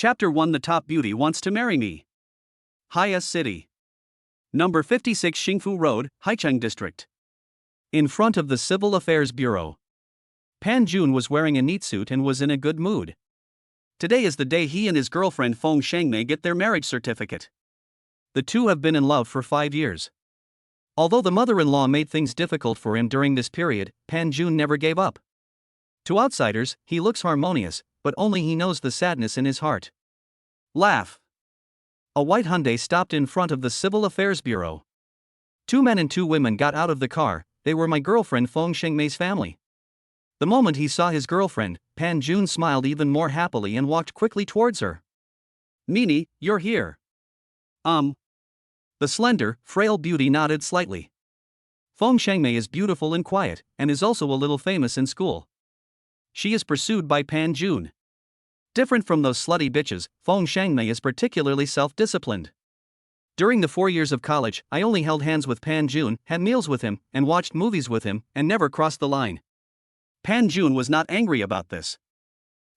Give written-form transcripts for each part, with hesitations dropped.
Chapter 1 The Top Beauty Wants to Marry Me. Haya City. Number 56 Xingfu Road, Haicheng District. In front of the Civil Affairs Bureau. Pan Jun was wearing a neat suit and was in a good mood. Today is the day he and his girlfriend Feng Shengmei get their marriage certificate. The two have been in love for 5 years. Although the mother-in-law made things difficult for him during this period, Pan Jun never gave up. To outsiders, he looks harmonious, but only he knows the sadness in his heart. Laugh. A white Hyundai stopped in front of the Civil Affairs Bureau. 2 men and 2 women got out of the car. They were my girlfriend Feng Shengmei's family. The moment he saw his girlfriend, Pan Jun smiled even more happily and walked quickly towards her. Minnie, you're here. The slender, frail beauty nodded slightly. Feng Shengmei is beautiful and quiet, and is also a little famous in school. She is pursued by Pan Jun. Different from those slutty bitches, Feng Shengmei is particularly self-disciplined. During the 4 years of college, I only held hands with Pan Jun, had meals with him, and watched movies with him, and never crossed the line. Pan Jun was not angry about this.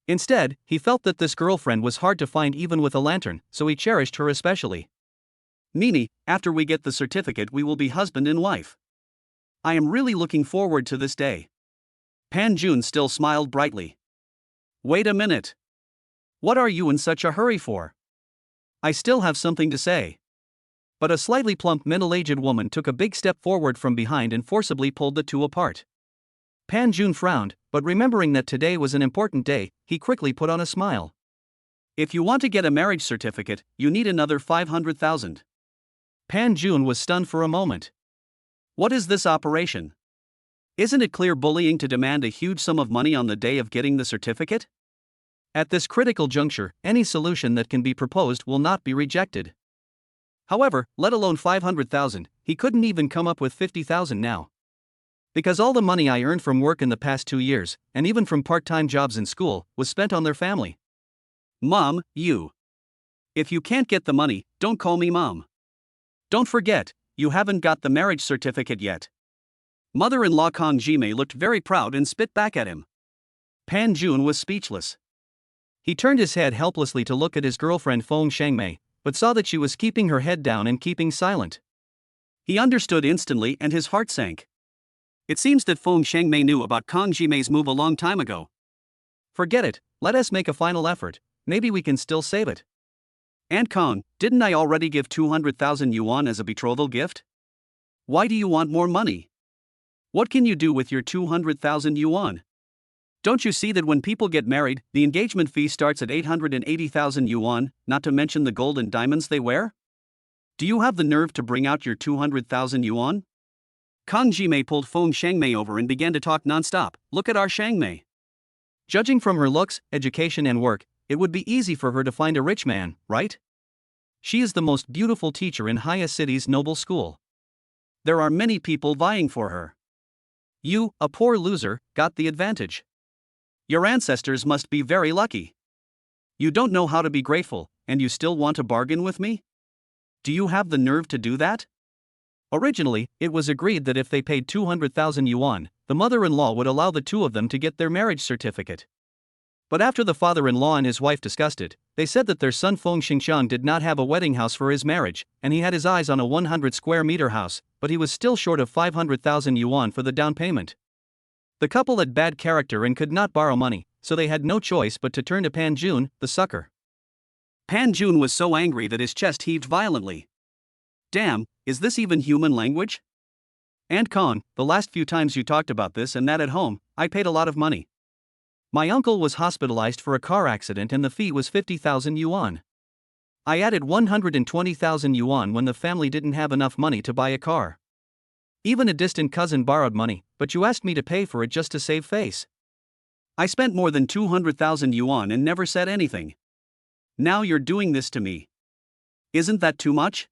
Instead, he felt that this girlfriend was hard to find even with a lantern, so he cherished her especially. Minnie, after we get the certificate we will be husband and wife. I am really looking forward to this day. Pan Jun still smiled brightly. Wait a minute. What are you in such a hurry for? I still have something to say. But a slightly plump middle-aged woman took a big step forward from behind and forcibly pulled the two apart. Pan Jun frowned, but remembering that today was an important day, he quickly put on a smile. If you want to get a marriage certificate, you need another 500,000. Pan Jun was stunned for a moment. What is this operation? Isn't it clear bullying to demand a huge sum of money on the day of getting the certificate? At this critical juncture, any solution that can be proposed will not be rejected. However, let alone 500,000, he couldn't even come up with 50,000 now. Because all the money I earned from work in the past 2 years, and even from part-time jobs in school, was spent on their family. Mom, you. If you can't get the money, don't call me Mom. Don't forget, you haven't got the marriage certificate yet. Mother-in-law Kang Jimei looked very proud and spit back at him. Pan Jun was speechless. He turned his head helplessly to look at his girlfriend Feng Shengmei, but saw that she was keeping her head down and keeping silent. He understood instantly and his heart sank. It seems that Feng Shengmei knew about Kang Jimei's move a long time ago. Forget it, let us make a final effort, maybe we can still save it. Aunt Kang, didn't I already give 200,000 yuan as a betrothal gift? Why do you want more money? What can you do with your 200,000 yuan? Don't you see that when people get married, the engagement fee starts at 880,000 yuan, not to mention the gold and diamonds they wear? Do you have the nerve to bring out your 200,000 yuan? Kang Jimei pulled Feng Shengmei over and began to talk non-stop. Look at our Shengmei. Judging from her looks, education and work, it would be easy for her to find a rich man, right? She is the most beautiful teacher in Haya City's noble school. There are many people vying for her. You, a poor loser, got the advantage. Your ancestors must be very lucky. You don't know how to be grateful, and you still want to bargain with me? Do you have the nerve to do that? Originally, it was agreed that if they paid 200,000 yuan, the mother-in-law would allow the two of them to get their marriage certificate. But after the father-in-law and his wife discussed it, they said that their son Feng Xingqiang did not have a wedding house for his marriage, and he had his eyes on a 100 square meter house, but he was still short of 500,000 yuan for the down payment. The couple had bad character and could not borrow money, so they had no choice but to turn to Pan Jun, the sucker. Pan Jun was so angry that his chest heaved violently. Damn, is this even human language? Aunt Kang, the last few times you talked about this and that at home, I paid a lot of money. My uncle was hospitalized for a car accident and the fee was 50,000 yuan. I added 120,000 yuan when the family didn't have enough money to buy a car. Even a distant cousin borrowed money, but you asked me to pay for it just to save face. I spent more than 200,000 yuan and never said anything. Now you're doing this to me. Isn't that too much?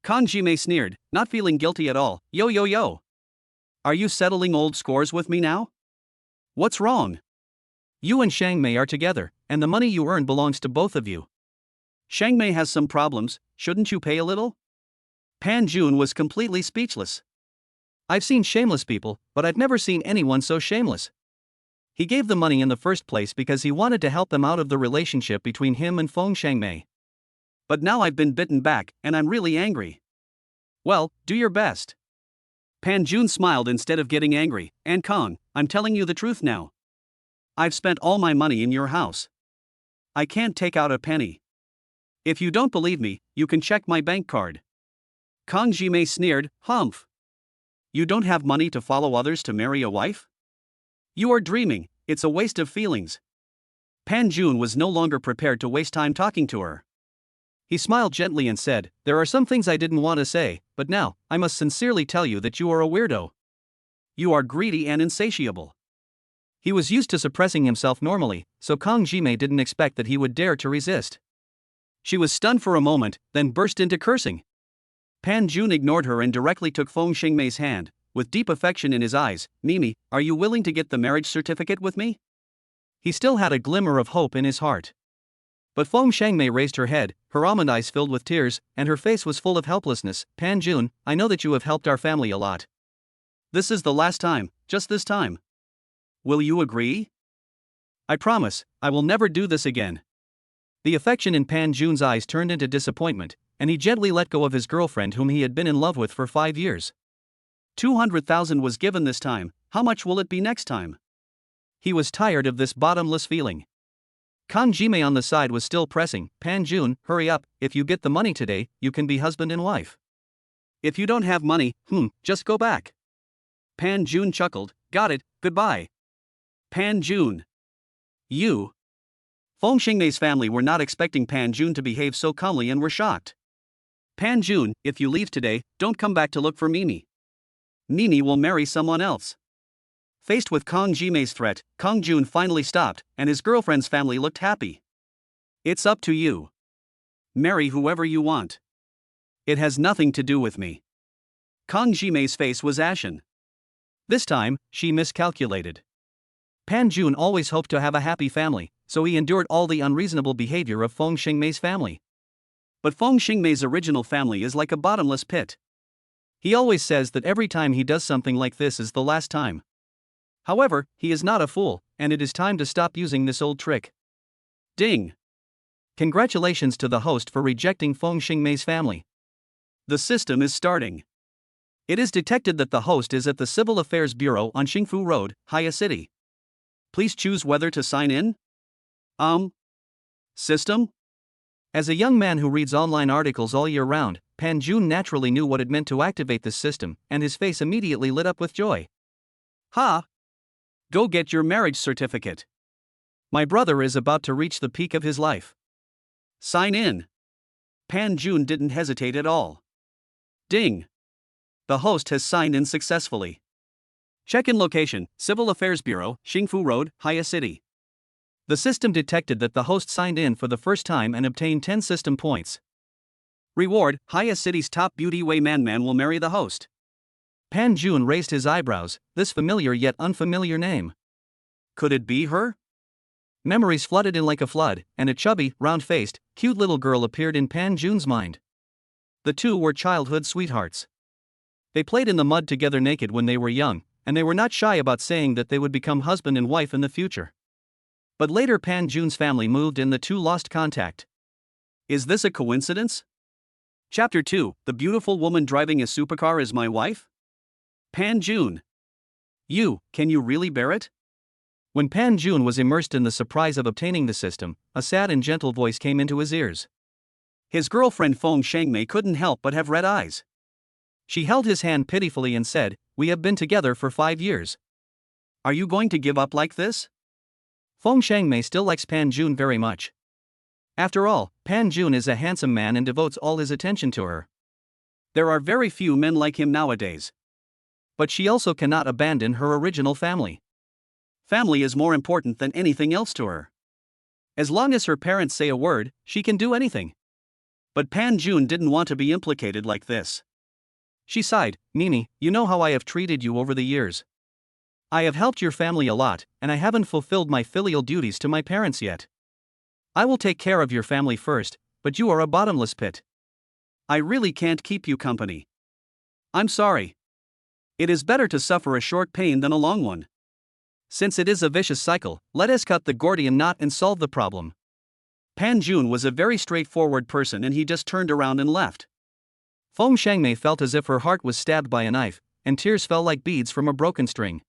Kang Jimei sneered, not feeling guilty at all. Yo. Are you settling old scores with me now? What's wrong? You and Shengmei are together, and the money you earn belongs to both of you. Shengmei has some problems, shouldn't you pay a little? Pan Jun was completely speechless. I've seen shameless people, but I've never seen anyone so shameless. He gave the money in the first place because he wanted to help them out of the relationship between him and Feng Shangmei. But now I've been bitten back, and I'm really angry. Well, do your best. Pan Jun smiled instead of getting angry. And Kong, I'm telling you the truth now. I've spent all my money in your house. I can't take out a penny. If you don't believe me, you can check my bank card. Kong Jimei sneered, humph. You don't have money to follow others to marry a wife? You are dreaming, it's a waste of feelings. Pan Jun was no longer prepared to waste time talking to her. He smiled gently and said, there are some things I didn't want to say, but now, I must sincerely tell you that you are a weirdo. You are greedy and insatiable. He was used to suppressing himself normally, so Kong Jimei didn't expect that he would dare to resist. She was stunned for a moment, then burst into cursing. Pan Jun ignored her and directly took Feng Shengmei's hand, with deep affection in his eyes. Mimi, are you willing to get the marriage certificate with me? He still had a glimmer of hope in his heart. But Feng Shengmei raised her head, her almond eyes filled with tears, and her face was full of helplessness. Pan Jun, I know that you have helped our family a lot. This is the last time, just this time. Will you agree? I promise, I will never do this again. The affection in Pan Jun's eyes turned into disappointment, and he gently let go of his girlfriend whom he had been in love with for 5 years. 200,000 was given this time, how much will it be next time? He was tired of this bottomless feeling. Kang Jimei on the side was still pressing, Pan Jun, hurry up, if you get the money today, you can be husband and wife. If you don't have money, just go back. Pan Jun chuckled, got it, goodbye. Pan Jun. You. Feng Shengmei's family were not expecting Pan Jun to behave so calmly and were shocked. Pan Jun, if you leave today, don't come back to look for Mimi. Mimi will marry someone else. Faced with Kang Jimei's threat, Kang Jun finally stopped, and his girlfriend's family looked happy. It's up to you. Marry whoever you want. It has nothing to do with me. Kang Jimei's face was ashen. This time, she miscalculated. Pan Jun always hoped to have a happy family, so he endured all the unreasonable behavior of Feng Shengmei's family. But Feng Shengmei's original family is like a bottomless pit. He always says that every time he does something like this is the last time. However, he is not a fool, and it is time to stop using this old trick. Ding! Congratulations to the host for rejecting Feng Shengmei's family. The system is starting. It is detected that the host is at the Civil Affairs Bureau on Xingfu Road, Haya City. Please choose whether to sign in. System? As a young man who reads online articles all year round, Pan Jun naturally knew what it meant to activate this system, and his face immediately lit up with joy. Ha! Go get your marriage certificate. My brother is about to reach the peak of his life. Sign in. Pan Jun didn't hesitate at all. Ding! The host has signed in successfully. Check-in location, Civil Affairs Bureau, Xingfu Road, Haya City. The system detected that the host signed in for the first time and obtained 10 system points. Reward, Haya City's top beauty Wei Man will marry the host. Pan Jun raised his eyebrows, this familiar yet unfamiliar name. Could it be her? Memories flooded in like a flood, and a chubby, round-faced, cute little girl appeared in Pan Jun's mind. The two were childhood sweethearts. They played in the mud together naked when they were young, and they were not shy about saying that they would become husband and wife in the future. But later Pan Jun's family moved and the two lost contact. Is this a coincidence? Chapter 2, The beautiful woman driving a supercar is my wife? Pan Jun. Can you really bear it? When Pan Jun was immersed in the surprise of obtaining the system, a sad and gentle voice came into his ears. His girlfriend Feng Shengmei couldn't help but have red eyes. She held his hand pitifully and said, we have been together for 5 years. Are you going to give up like this? Feng Shengmei still likes Pan Jun very much. After all, Pan Jun is a handsome man and devotes all his attention to her. There are very few men like him nowadays. But she also cannot abandon her original family. Family is more important than anything else to her. As long as her parents say a word, she can do anything. But Pan Jun didn't want to be implicated like this. She sighed, Mimi, you know how I have treated you over the years. I have helped your family a lot, and I haven't fulfilled my filial duties to my parents yet. I will take care of your family first, but you are a bottomless pit. I really can't keep you company. I'm sorry. It is better to suffer a short pain than a long one. Since it is a vicious cycle, let us cut the Gordian knot and solve the problem. Pan Jun was a very straightforward person and he just turned around and left. Feng Shangmei felt as if her heart was stabbed by a knife, and tears fell like beads from a broken string.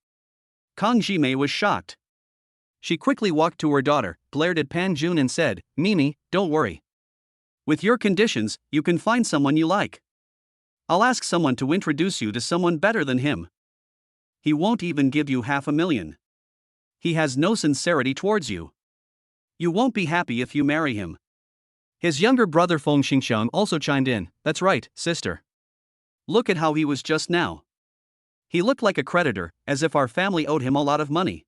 Kang Jimei was shocked. She quickly walked to her daughter, glared at Pan Jun and said, Mimi, don't worry. With your conditions, you can find someone you like. I'll ask someone to introduce you to someone better than him. He won't even give you $500,000. He has no sincerity towards you. You won't be happy if you marry him. His younger brother Feng Xingxiang also chimed in, that's right, sister. Look at how he was just now. He looked like a creditor, as if our family owed him a lot of money.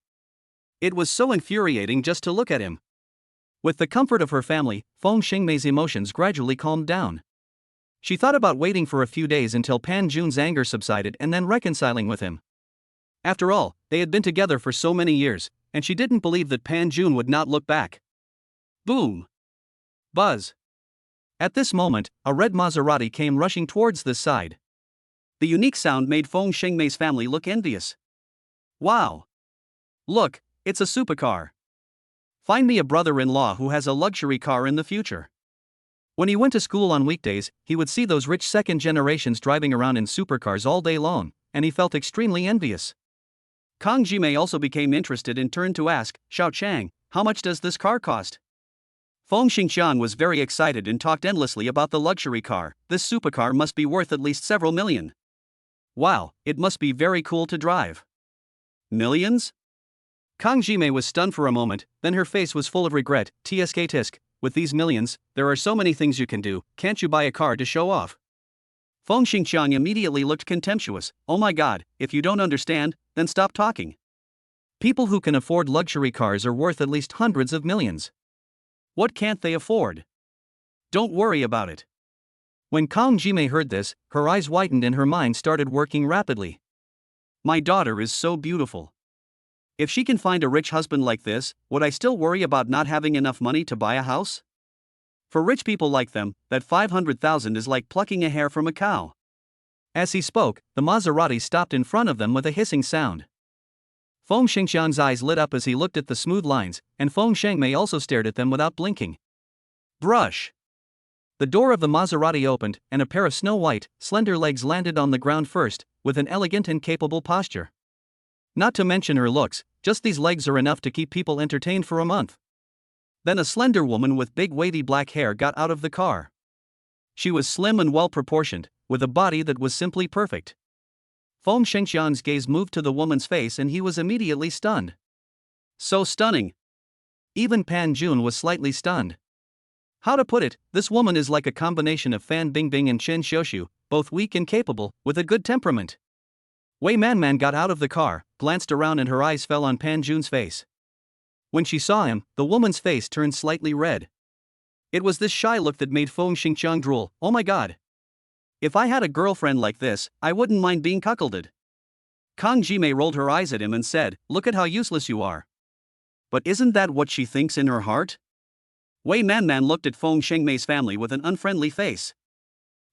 It was so infuriating just to look at him. With the comfort of her family, Feng Xingmei's emotions gradually calmed down. She thought about waiting for a few days until Pan Jun's anger subsided and then reconciling with him. After all, they had been together for so many years, and she didn't believe that Pan Jun would not look back. Boom! Buzz! At this moment, a red Maserati came rushing towards the side. The unique sound made Feng Shengmei's family look envious. Wow! Look, it's a supercar. Find me a brother-in-law who has a luxury car in the future. When he went to school on weekdays, he would see those rich second generations driving around in supercars all day long, and he felt extremely envious. Kang Jimei also became interested and turned to ask, Xiao Chang, how much does this car cost? Feng Xingxiang was very excited and talked endlessly about the luxury car. This supercar must be worth at least several million. Wow, it must be very cool to drive. Millions? Kang Jimei was stunned for a moment, then her face was full of regret. Tsk tisk, with these millions, there are so many things you can do, can't you buy a car to show off? Feng Xingxiang immediately looked contemptuous. Oh my god, if you don't understand, then stop talking. People who can afford luxury cars are worth at least hundreds of millions. What can't they afford? Don't worry about it. When Kang Jimei heard this, her eyes widened and her mind started working rapidly. My daughter is so beautiful. If she can find a rich husband like this, would I still worry about not having enough money to buy a house? For rich people like them, that 500,000 is like plucking a hair from a cow. As he spoke, the Maserati stopped in front of them with a hissing sound. Feng Xingxiang's eyes lit up as he looked at the smooth lines, and Feng Shengmei also stared at them without blinking. Brush! The door of the Maserati opened, and a pair of snow-white, slender legs landed on the ground first, with an elegant and capable posture. Not to mention her looks, just these legs are enough to keep people entertained for a month. Then a slender woman with big wavy black hair got out of the car. She was slim and well-proportioned, with a body that was simply perfect. Feng Shengxiang's gaze moved to the woman's face and he was immediately stunned. So stunning! Even Pan Jun was slightly stunned. How to put it, this woman is like a combination of Fan Bingbing and Chen Xiuxiu, both weak and capable, with a good temperament. Wei Manman got out of the car, glanced around and her eyes fell on Pan Jun's face. When she saw him, the woman's face turned slightly red. It was this shy look that made Feng Xingxiang drool. Oh my god! If I had a girlfriend like this, I wouldn't mind being cuckolded. Kang Jimei rolled her eyes at him and said, look at how useless you are. But isn't that what she thinks in her heart? Wei Manman looked at Feng Shengmei's family with an unfriendly face.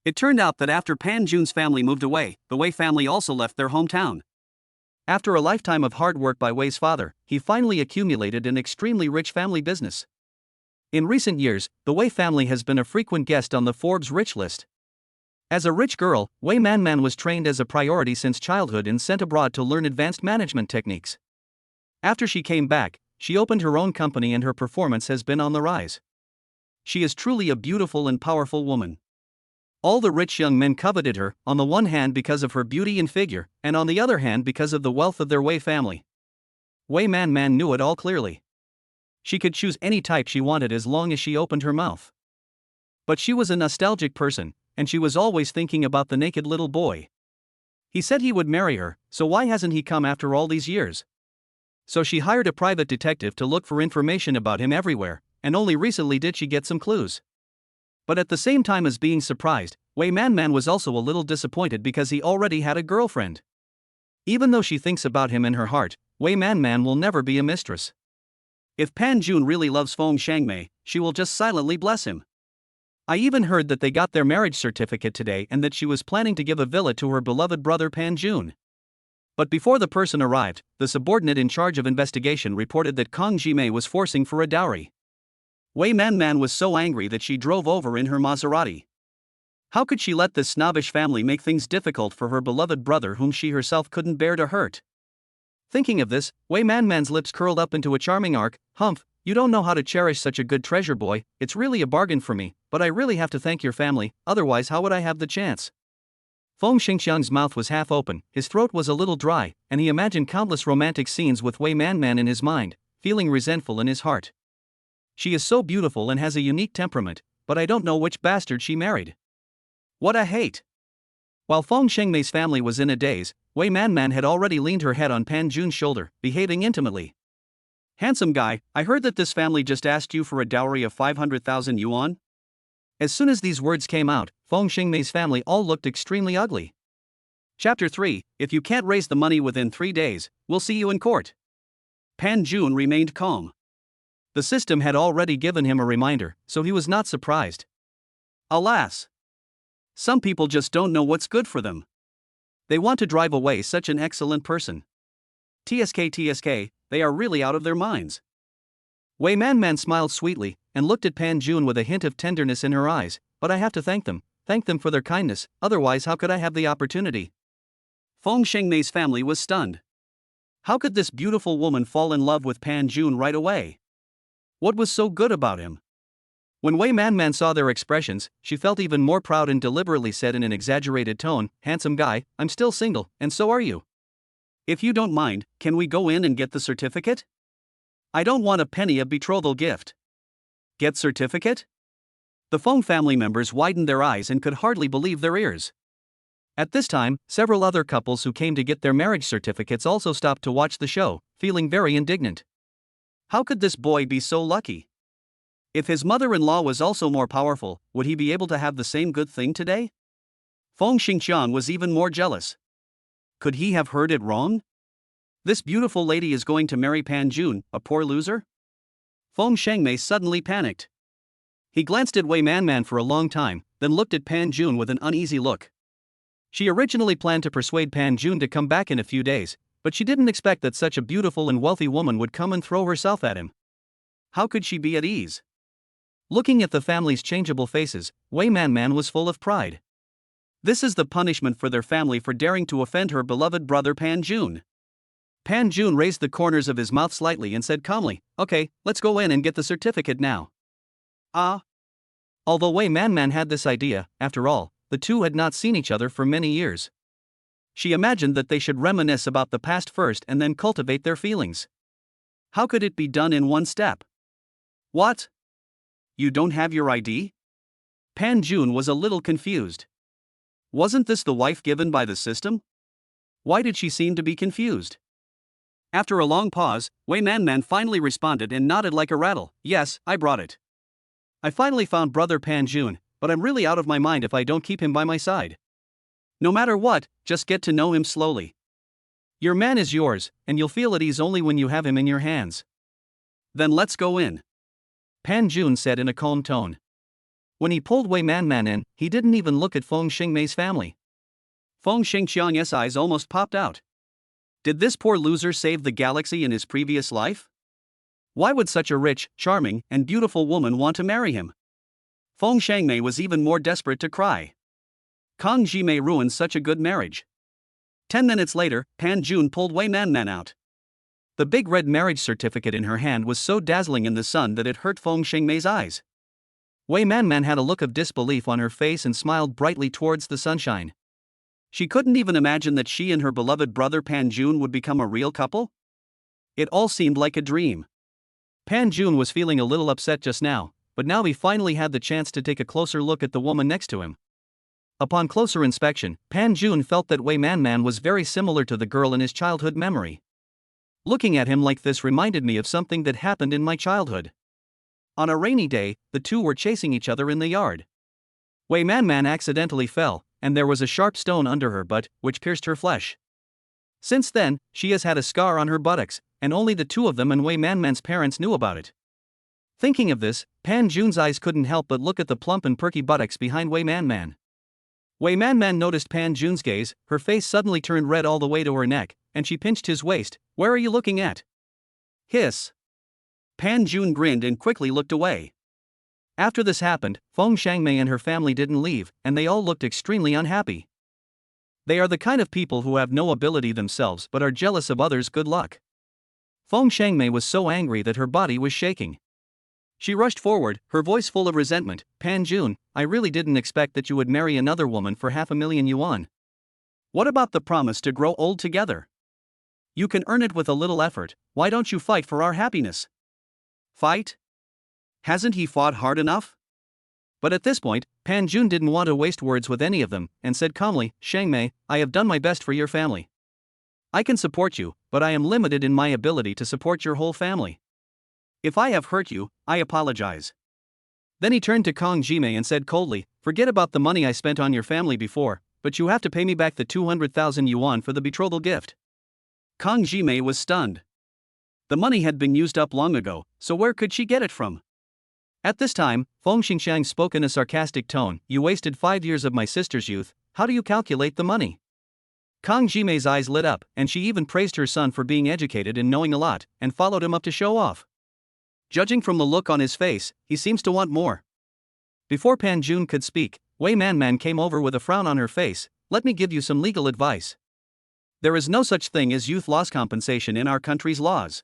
It turned out that after Pan Jun's family moved away, the Wei family also left their hometown. After a lifetime of hard work by Wei's father, he finally accumulated an extremely rich family business. In recent years, the Wei family has been a frequent guest on the Forbes rich list. As a rich girl, Wei Manman was trained as a priority since childhood and sent abroad to learn advanced management techniques. After she came back, she opened her own company and her performance has been on the rise. She is truly a beautiful and powerful woman. All the rich young men coveted her, on the one hand because of her beauty and figure, and on the other hand because of the wealth of their Wei family. Wei Manman knew it all clearly. She could choose any type she wanted as long as she opened her mouth. But she was a nostalgic person, and she was always thinking about the naked little boy. He said he would marry her, so why hasn't he come after all these years? So she hired a private detective to look for information about him everywhere, and only recently did she get some clues. But at the same time as being surprised, Wei Manman was also a little disappointed because he already had a girlfriend. Even though she thinks about him in her heart, Wei Manman will never be a mistress. If Pan Jun really loves Feng Shengmei, she will just silently bless him. I even heard that they got their marriage certificate today and that she was planning to give a villa to her beloved brother Pan Jun. But before the person arrived, the subordinate in charge of investigation reported that Kang Jimei was forcing for a dowry. Wei Man was so angry that she drove over in her Maserati. How could she let this snobbish family make things difficult for her beloved brother whom she herself couldn't bear to hurt? Thinking of this, Wei Man's lips curled up into a charming arc. Humph, you don't know how to cherish such a good treasure, boy. It's really a bargain for me, but I really have to thank your family, otherwise how would I have the chance? Feng Xingqiang's mouth was half open, his throat was a little dry, and he imagined countless romantic scenes with Wei Man in his mind, feeling resentful in his heart. She is so beautiful and has a unique temperament, but I don't know which bastard she married. What a hate! While Feng Shengmei's family was in a daze, Wei Man had already leaned her head on Pan Jun's shoulder, behaving intimately. Handsome guy, I heard that this family just asked you for a dowry of 500,000 yuan? As soon as these words came out, Feng Xingmei's family all looked extremely ugly. Chapter 3, If you can't raise the money within 3 days, we'll see you in court. Pan Jun remained calm. The system had already given him a reminder, so he was not surprised. Alas! Some people just don't know what's good for them. They want to drive away such an excellent person. TSK, they are really out of their minds. Wei Man smiled sweetly, and looked at Pan Jun with a hint of tenderness in her eyes, but I have to thank them for their kindness, otherwise how could I have the opportunity? Feng Shengmei's family was stunned. How could this beautiful woman fall in love with Pan Jun right away? What was so good about him? When Wei Man saw their expressions, she felt even more proud and deliberately said in an exaggerated tone, "Handsome guy, I'm still single, and so are you. If you don't mind, can we go in and get the certificate? I don't want a penny of betrothal gift." Get certificate? The Feng family members widened their eyes and could hardly believe their ears. At this time, several other couples who came to get their marriage certificates also stopped to watch the show, feeling very indignant. How could this boy be so lucky? If his mother-in-law was also more powerful, would he be able to have the same good thing today? Feng Xingqiang was even more jealous. Could he have heard it wrong? This beautiful lady is going to marry Pan Jun, a poor loser? Feng Shengmei suddenly panicked. He glanced at Wei Man for a long time, then looked at Pan Jun with an uneasy look. She originally planned to persuade Pan Jun to come back in a few days, but she didn't expect that such a beautiful and wealthy woman would come and throw herself at him. How could she be at ease? Looking at the family's changeable faces, Wei Man was full of pride. This is the punishment for their family for daring to offend her beloved brother Pan Jun. Pan Jun raised the corners of his mouth slightly and said calmly, "Okay, let's go in and get the certificate now." Although Wei Man had this idea, after all, the two had not seen each other for many years. She imagined that they should reminisce about the past first and then cultivate their feelings. How could it be done in one step? What? You don't have your ID? Pan Jun was a little confused. Wasn't this the wife given by the system? Why did she seem to be confused? After a long pause, Wei Man finally responded and nodded like a rattle. "Yes, I brought it. I finally found brother Pan Jun, but I'm really out of my mind if I don't keep him by my side. No matter what, just get to know him slowly. Your man is yours, and you'll feel at ease only when you have him in your hands." "Then let's go in," Pan Jun said in a calm tone. When he pulled Wei Man in, he didn't even look at Feng Xingmei's family. Feng Xingqiang's eyes almost popped out. Did this poor loser save the galaxy in his previous life? Why would such a rich, charming, and beautiful woman want to marry him? Feng Shengmei was even more desperate to cry. Kang Jimei ruined such a good marriage. 10 minutes later, Pan Jun pulled Wei Man out. The big red marriage certificate in her hand was so dazzling in the sun that it hurt Feng Shengmei's eyes. Wei Man had a look of disbelief on her face and smiled brightly towards the sunshine. She couldn't even imagine that she and her beloved brother Pan Jun would become a real couple. It all seemed like a dream. Pan Jun was feeling a little upset just now, but now he finally had the chance to take a closer look at the woman next to him. Upon closer inspection, Pan Jun felt that Wei Man was very similar to the girl in his childhood memory. Looking at him like this reminded me of something that happened in my childhood. On a rainy day, the two were chasing each other in the yard. Wei Man accidentally fell, and there was a sharp stone under her butt, which pierced her flesh. Since then, she has had a scar on her buttocks, and only the two of them and Wei Man's parents knew about it. Thinking of this, Pan Jun's eyes couldn't help but look at the plump and perky buttocks behind Wei Man. Wei Man noticed Pan Jun's gaze, her face suddenly turned red all the way to her neck, and she pinched his waist. Where are you looking at? Hiss. Pan Jun grinned and quickly looked away. After this happened, Feng Shangmei and her family didn't leave, and they all looked extremely unhappy. They are the kind of people who have no ability themselves but are jealous of others' good luck. Feng Shangmei was so angry that her body was shaking. She rushed forward, her voice full of resentment. Pan Jun, I really didn't expect that you would marry another woman for 500,000 yuan. What about the promise to grow old together? You can earn it with a little effort. Why don't you fight for our happiness? Fight? Hasn't he fought hard enough? But at this point, Pan Jun didn't want to waste words with any of them, and said calmly, Shangmei, I have done my best for your family. I can support you, but I am limited in my ability to support your whole family. If I have hurt you, I apologize. Then he turned to Kang Jimei and said coldly, forget about the money I spent on your family before, but you have to pay me back the 200,000 yuan for the betrothal gift. Kang Jimei was stunned. The money had been used up long ago, so where could she get it from? At this time, Feng Xingxiang spoke in a sarcastic tone, you wasted 5 years of my sister's youth, how do you calculate the money? Kang Jimei's eyes lit up, and she even praised her son for being educated and knowing a lot, and followed him up to show off. Judging from the look on his face, he seems to want more. Before Pan Jun could speak, Wei Man came over with a frown on her face, let me give you some legal advice. There is no such thing as youth loss compensation in our country's laws.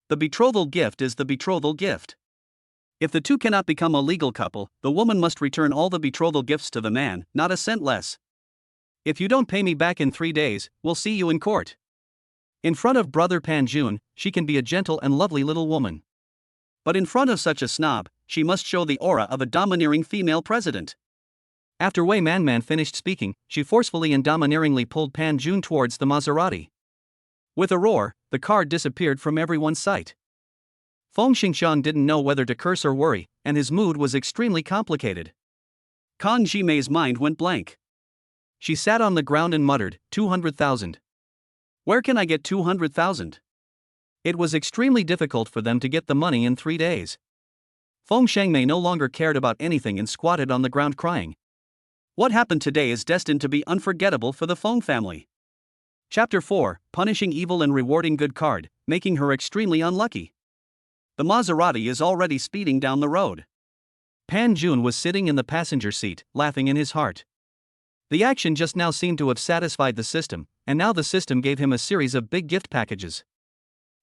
The betrothal gift is the betrothal gift. If the two cannot become a legal couple, the woman must return all the betrothal gifts to the man, not a cent less. If you don't pay me back in 3 days, we'll see you in court. In front of brother Pan Jun, she can be a gentle and lovely little woman. But in front of such a snob, she must show the aura of a domineering female president. After Wei Man finished speaking, she forcefully and domineeringly pulled Pan Jun towards the Maserati. With a roar, the car disappeared from everyone's sight. Feng Xingxiang didn't know whether to curse or worry, and his mood was extremely complicated. Kang Jimei's mind went blank. She sat on the ground and muttered, 200,000. Where can I get 200,000? It was extremely difficult for them to get the money in 3 days. Feng Shangmei no longer cared about anything and squatted on the ground crying. What happened today is destined to be unforgettable for the Feng family. Chapter 4, Punishing Evil and Rewarding Good card, making her extremely unlucky. The Maserati is already speeding down the road. Pan Jun was sitting in the passenger seat, laughing in his heart. The action just now seemed to have satisfied the system, and now the system gave him a series of big gift packages.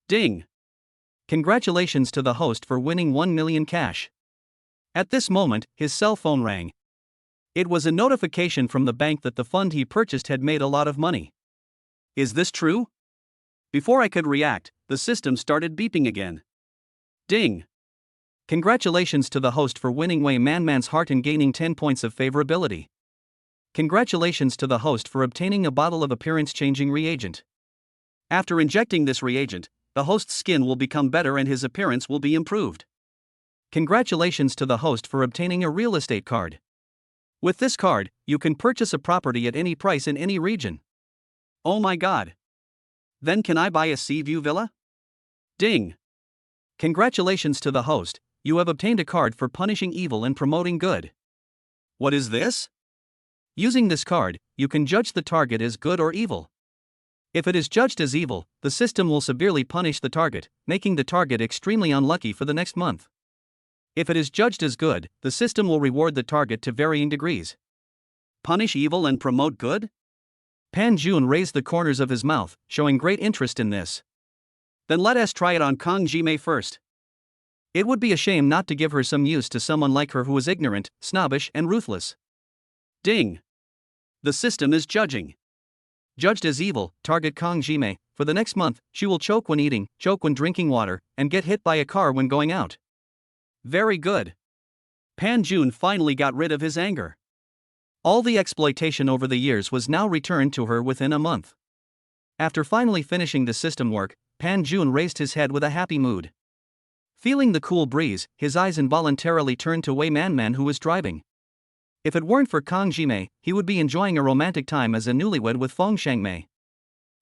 Ding! Congratulations to the host for winning 1 million cash. At this moment, his cell phone rang. It was a notification from the bank that the fund he purchased had made a lot of money. Is this true? Before I could react, the system started beeping again. Ding! Congratulations to the host for winning Wei Man's heart and gaining 10 points of favorability. Congratulations to the host for obtaining a bottle of appearance-changing reagent. After injecting this reagent, the host's skin will become better and his appearance will be improved. Congratulations to the host for obtaining a real estate card. With this card, you can purchase a property at any price in any region. Oh my god! Then can I buy a sea view villa? Ding! Congratulations to the host, you have obtained a card for punishing evil and promoting good. What is this? Using this card, you can judge the target as good or evil. If it is judged as evil, the system will severely punish the target, making the target extremely unlucky for the next month. If it is judged as good, the system will reward the target to varying degrees. Punish evil and promote good? Pan Jun raised the corners of his mouth, showing great interest in this. Then let us try it on Kang Jimei first. It would be a shame not to give her some use to someone like her who is ignorant, snobbish, and ruthless. Ding! The system is judging. Judged as evil, target Kang Jimei. For the next month, she will choke when eating, choke when drinking water, and get hit by a car when going out. Very good. Pan Jun finally got rid of his anger. All the exploitation over the years was now returned to her within a month. After finally finishing the system work, Pan Jun raised his head with a happy mood. Feeling the cool breeze, his eyes involuntarily turned to Wei Man who was driving. If it weren't for Kang Jimei, he would be enjoying a romantic time as a newlywed with Feng Shangmei.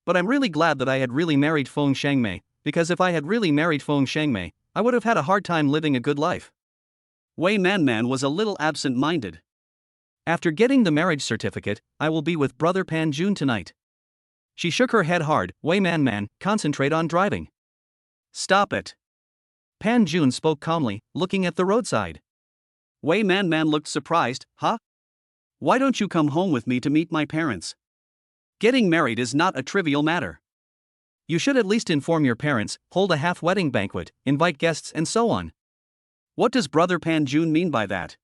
But I'm really glad that I had really married Feng Shangmei, because if I had really married Feng Shangmei, I would have had a hard time living a good life. Wei Man was a little absent-minded. After getting the marriage certificate, I will be with brother Pan Jun tonight. She shook her head hard. Wei man, concentrate on driving. Stop it. Pan Jun spoke calmly, looking at the roadside. Wei man looked surprised. Huh? Why don't you come home with me to meet my parents? Getting married is not a trivial matter. You should at least inform your parents, hold a half-wedding banquet, invite guests and so on. What does brother Pan Jun mean by that?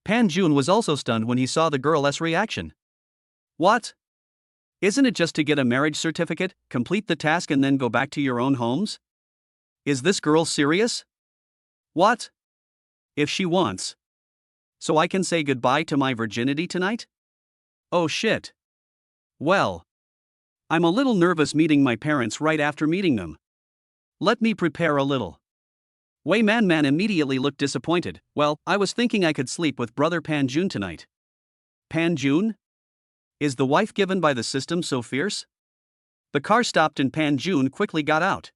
Pan Jun was also stunned when he saw the girl's reaction. What? Isn't it just to get a marriage certificate, complete the task and then go back to your own homes? Is this girl serious? What? If she wants. So I can say goodbye to my virginity tonight? Oh shit. Well. I'm a little nervous meeting my parents right after meeting them. Let me prepare a little. Wei man immediately looked disappointed. Well, I was thinking I could sleep with brother Pan Jun tonight. Pan Jun? Is the wife given by the system so fierce? The car stopped and Pan Jun quickly got out.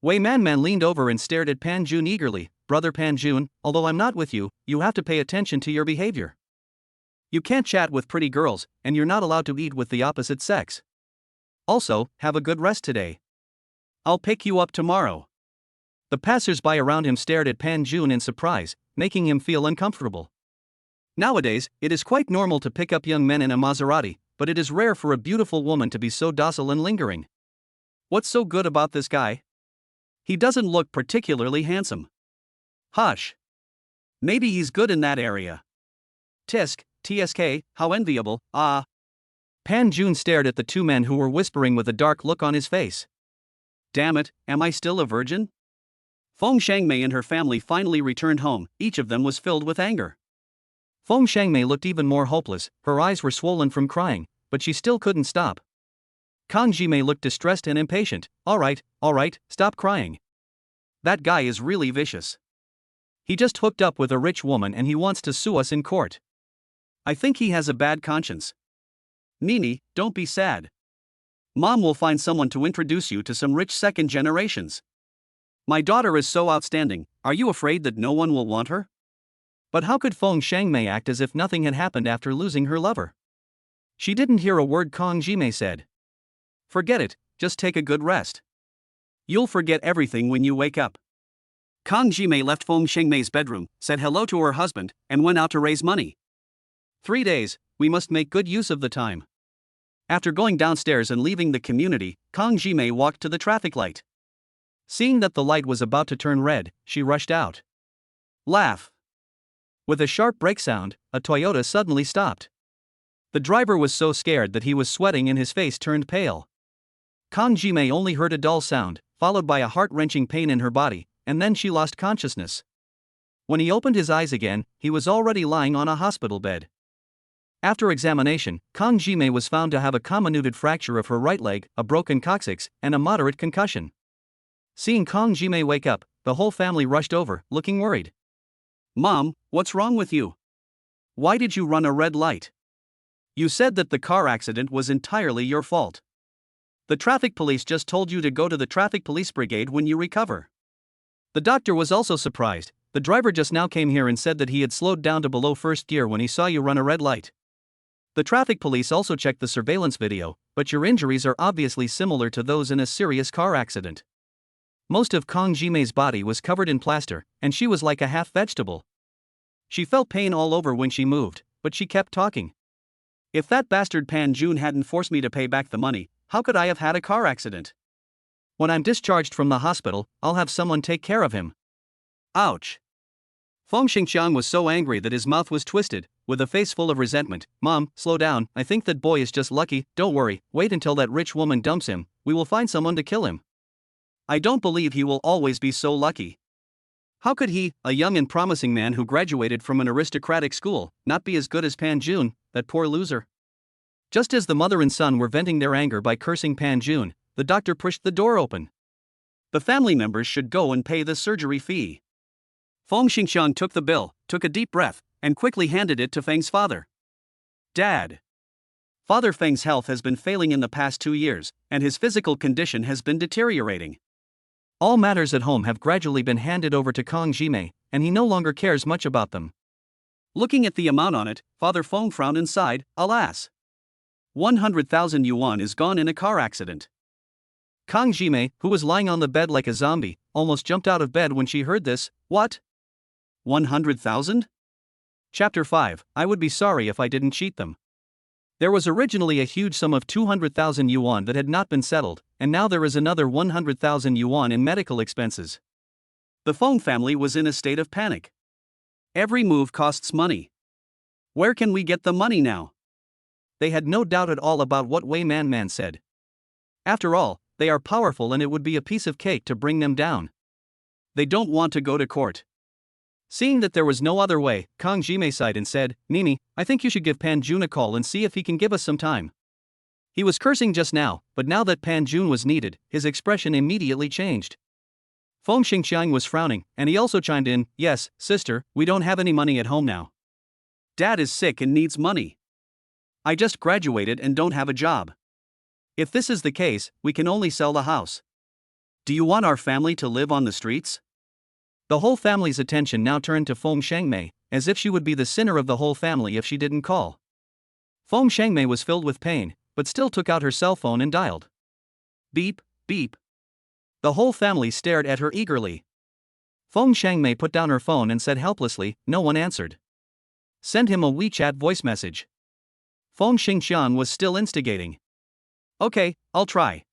Wei man leaned over and stared at Pan Jun eagerly. Brother Pan Jun, although I'm not with you, you have to pay attention to your behavior. You can't chat with pretty girls, and you're not allowed to eat with the opposite sex. Also, have a good rest today. I'll pick you up tomorrow. The passers-by around him stared at Pan Jun in surprise, making him feel uncomfortable. Nowadays, it is quite normal to pick up young men in a Maserati, but it is rare for a beautiful woman to be so docile and lingering. What's so good about this guy? He doesn't look particularly handsome. Hush. Maybe he's good in that area. Tisk, tsk, how enviable, ah. Pan Jun stared at the two men who were whispering with a dark look on his face. Damn it, am I still a virgin? Feng Shangmei and her family finally returned home. Each of them was filled with anger. Feng Shangmei looked even more hopeless, her eyes were swollen from crying, but she still couldn't stop. Kang Jimei looked distressed and impatient. All right, stop crying. That guy is really vicious. He just hooked up with a rich woman and he wants to sue us in court. I think he has a bad conscience. Nini, don't be sad. Mom will find someone to introduce you to some rich second generations. My daughter is so outstanding, are you afraid that no one will want her? But how could Feng Shangmei act as if nothing had happened after losing her lover? She didn't hear a word Kang Jimei said. Forget it, just take a good rest. You'll forget everything when you wake up. Kang Jimei left Feng Shangmei's bedroom, said hello to her husband, and went out to raise money. 3 days, we must make good use of the time. After going downstairs and leaving the community, Kang Jimei walked to the traffic light. Seeing that the light was about to turn red, she rushed out. Laugh. With a sharp brake sound, a Toyota suddenly stopped. The driver was so scared that he was sweating and his face turned pale. Kang Jimei only heard a dull sound, followed by a heart-wrenching pain in her body, and then she lost consciousness. When he opened his eyes again, he was already lying on a hospital bed. After examination, Kang Jimei was found to have a comminuted fracture of her right leg, a broken coccyx, and a moderate concussion. Seeing Kang Jimei wake up, the whole family rushed over, looking worried. Mom, what's wrong with you? Why did you run a red light? You said that the car accident was entirely your fault. The traffic police just told you to go to the traffic police brigade when you recover. The doctor was also surprised. The driver just now came here and said that he had slowed down to below first gear when he saw you run a red light. The traffic police also checked the surveillance video, but your injuries are obviously similar to those in a serious car accident. Most of Kang Jimei's body was covered in plaster, and she was like a half vegetable. She felt pain all over when she moved, but she kept talking. If that bastard Pan Jun hadn't forced me to pay back the money, how could I have had a car accident? When I'm discharged from the hospital, I'll have someone take care of him. Ouch. Feng Xingqiang was so angry that his mouth was twisted, with a face full of resentment. Mom, slow down, I think that boy is just lucky, don't worry, wait until that rich woman dumps him, we will find someone to kill him. I don't believe he will always be so lucky. How could he, a young and promising man who graduated from an aristocratic school, not be as good as Pan Jun, that poor loser? Just as the mother and son were venting their anger by cursing Pan Jun, the doctor pushed the door open. The family members should go and pay the surgery fee. Feng Xingqiang took the bill, took a deep breath, and quickly handed it to Feng's father. Dad. Father Feng's health has been failing in the past 2 years, and his physical condition has been deteriorating. All matters at home have gradually been handed over to Kang Jimei, and he no longer cares much about them. Looking at the amount on it, Father Feng frowned and sighed, alas. 100,000 yuan is gone in a car accident. Kang Jimei, who was lying on the bed like a zombie, almost jumped out of bed when she heard this. What? 100,000? Chapter 5, I would be sorry if I didn't cheat them. There was originally a huge sum of 200,000 yuan that had not been settled, and now there is another 100,000 yuan in medical expenses. The Feng family was in a state of panic. Every move costs money. Where can we get the money now? They had no doubt at all about what Wei Man said. After all, they are powerful and it would be a piece of cake to bring them down. They don't want to go to court. Seeing that there was no other way, Kang Jimei sighed and said, Nini, I think you should give Pan Jun a call and see if he can give us some time. He was cursing just now, but now that Pan Jun was needed, his expression immediately changed. Feng Xingqiang was frowning, and he also chimed in, yes, sister, we don't have any money at home now. Dad is sick and needs money. I just graduated and don't have a job. If this is the case, we can only sell the house. Do you want our family to live on the streets? The whole family's attention now turned to Feng Shangmei, as if she would be the sinner of the whole family if she didn't call. Feng Shangmei was filled with pain, but still took out her cell phone and dialed. Beep, beep. The whole family stared at her eagerly. Feng Shangmei put down her phone and said helplessly, no one answered. Send him a WeChat voice message. Feng Xingqiang was still instigating. Okay, I'll try.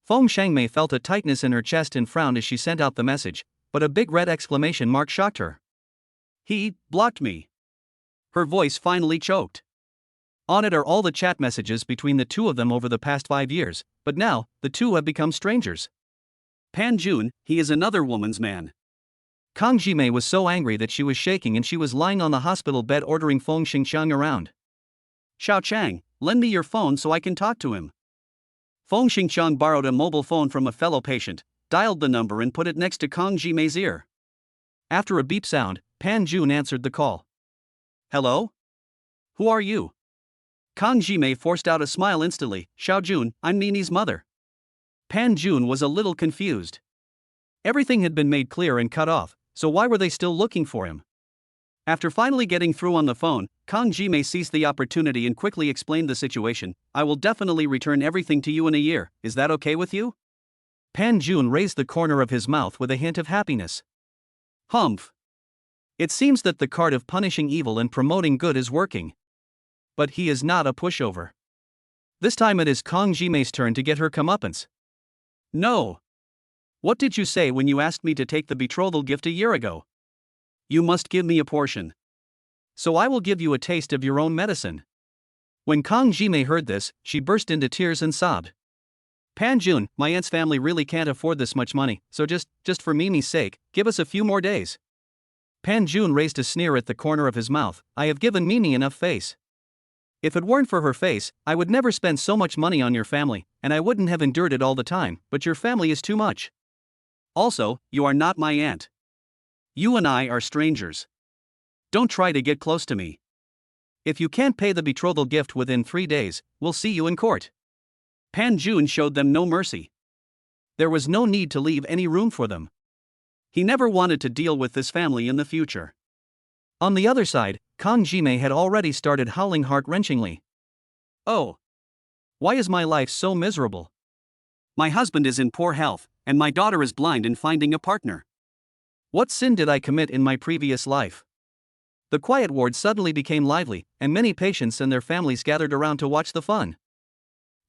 Feng Shangmei felt a tightness in her chest and frowned as she sent out the message, but a big red exclamation mark shocked her. He blocked me. Her voice finally choked. On it are all the chat messages between the two of them over the past 5 years, but now, the two have become strangers. Pan Jun, he is another woman's man. Kang Jimei was so angry that she was shaking and she was lying on the hospital bed ordering Feng Xingqiang around. Xiao Chang, lend me your phone so I can talk to him. Feng Xingqiang borrowed a mobile phone from a fellow patient, dialed the number and put it next to Kang Jimei's ear. After a beep sound, Pan Jun answered the call. Hello? Who are you? Kang Jimei forced out a smile instantly. Xiao Jun, I'm Nini's mother. Pan Jun was a little confused. Everything had been made clear and cut off, so why were they still looking for him? After finally getting through on the phone, Kang Jimei seized the opportunity and quickly explained the situation. I will definitely return everything to you in a year, is that okay with you? Pan Jun raised the corner of his mouth with a hint of happiness. Humph. It seems that the card of punishing evil and promoting good is working. But he is not a pushover. This time it is Kang Jimei's turn to get her comeuppance. No. What did you say when you asked me to take the betrothal gift a year ago? You must give me a portion. So I will give you a taste of your own medicine. When Kang Jimei heard this, she burst into tears and sobbed. Pan Jun, my aunt's family really can't afford this much money, so just for Mimi's sake, give us a few more days. Pan Jun raised a sneer at the corner of his mouth. I have given Mimi enough face. If it weren't for her face, I would never spend so much money on your family, and I wouldn't have endured it all the time, but your family is too much. Also, you are not my aunt. You and I are strangers. Don't try to get close to me. If you can't pay the betrothal gift within 3 days, we'll see you in court. Pan Jun showed them no mercy. There was no need to leave any room for them. He never wanted to deal with this family in the future. On the other side, Kang Jimei had already started howling heart-wrenchingly. Oh. Why is my life so miserable? My husband is in poor health, and my daughter is blind and finding a partner. What sin did I commit in my previous life? The quiet ward suddenly became lively, and many patients and their families gathered around to watch the fun.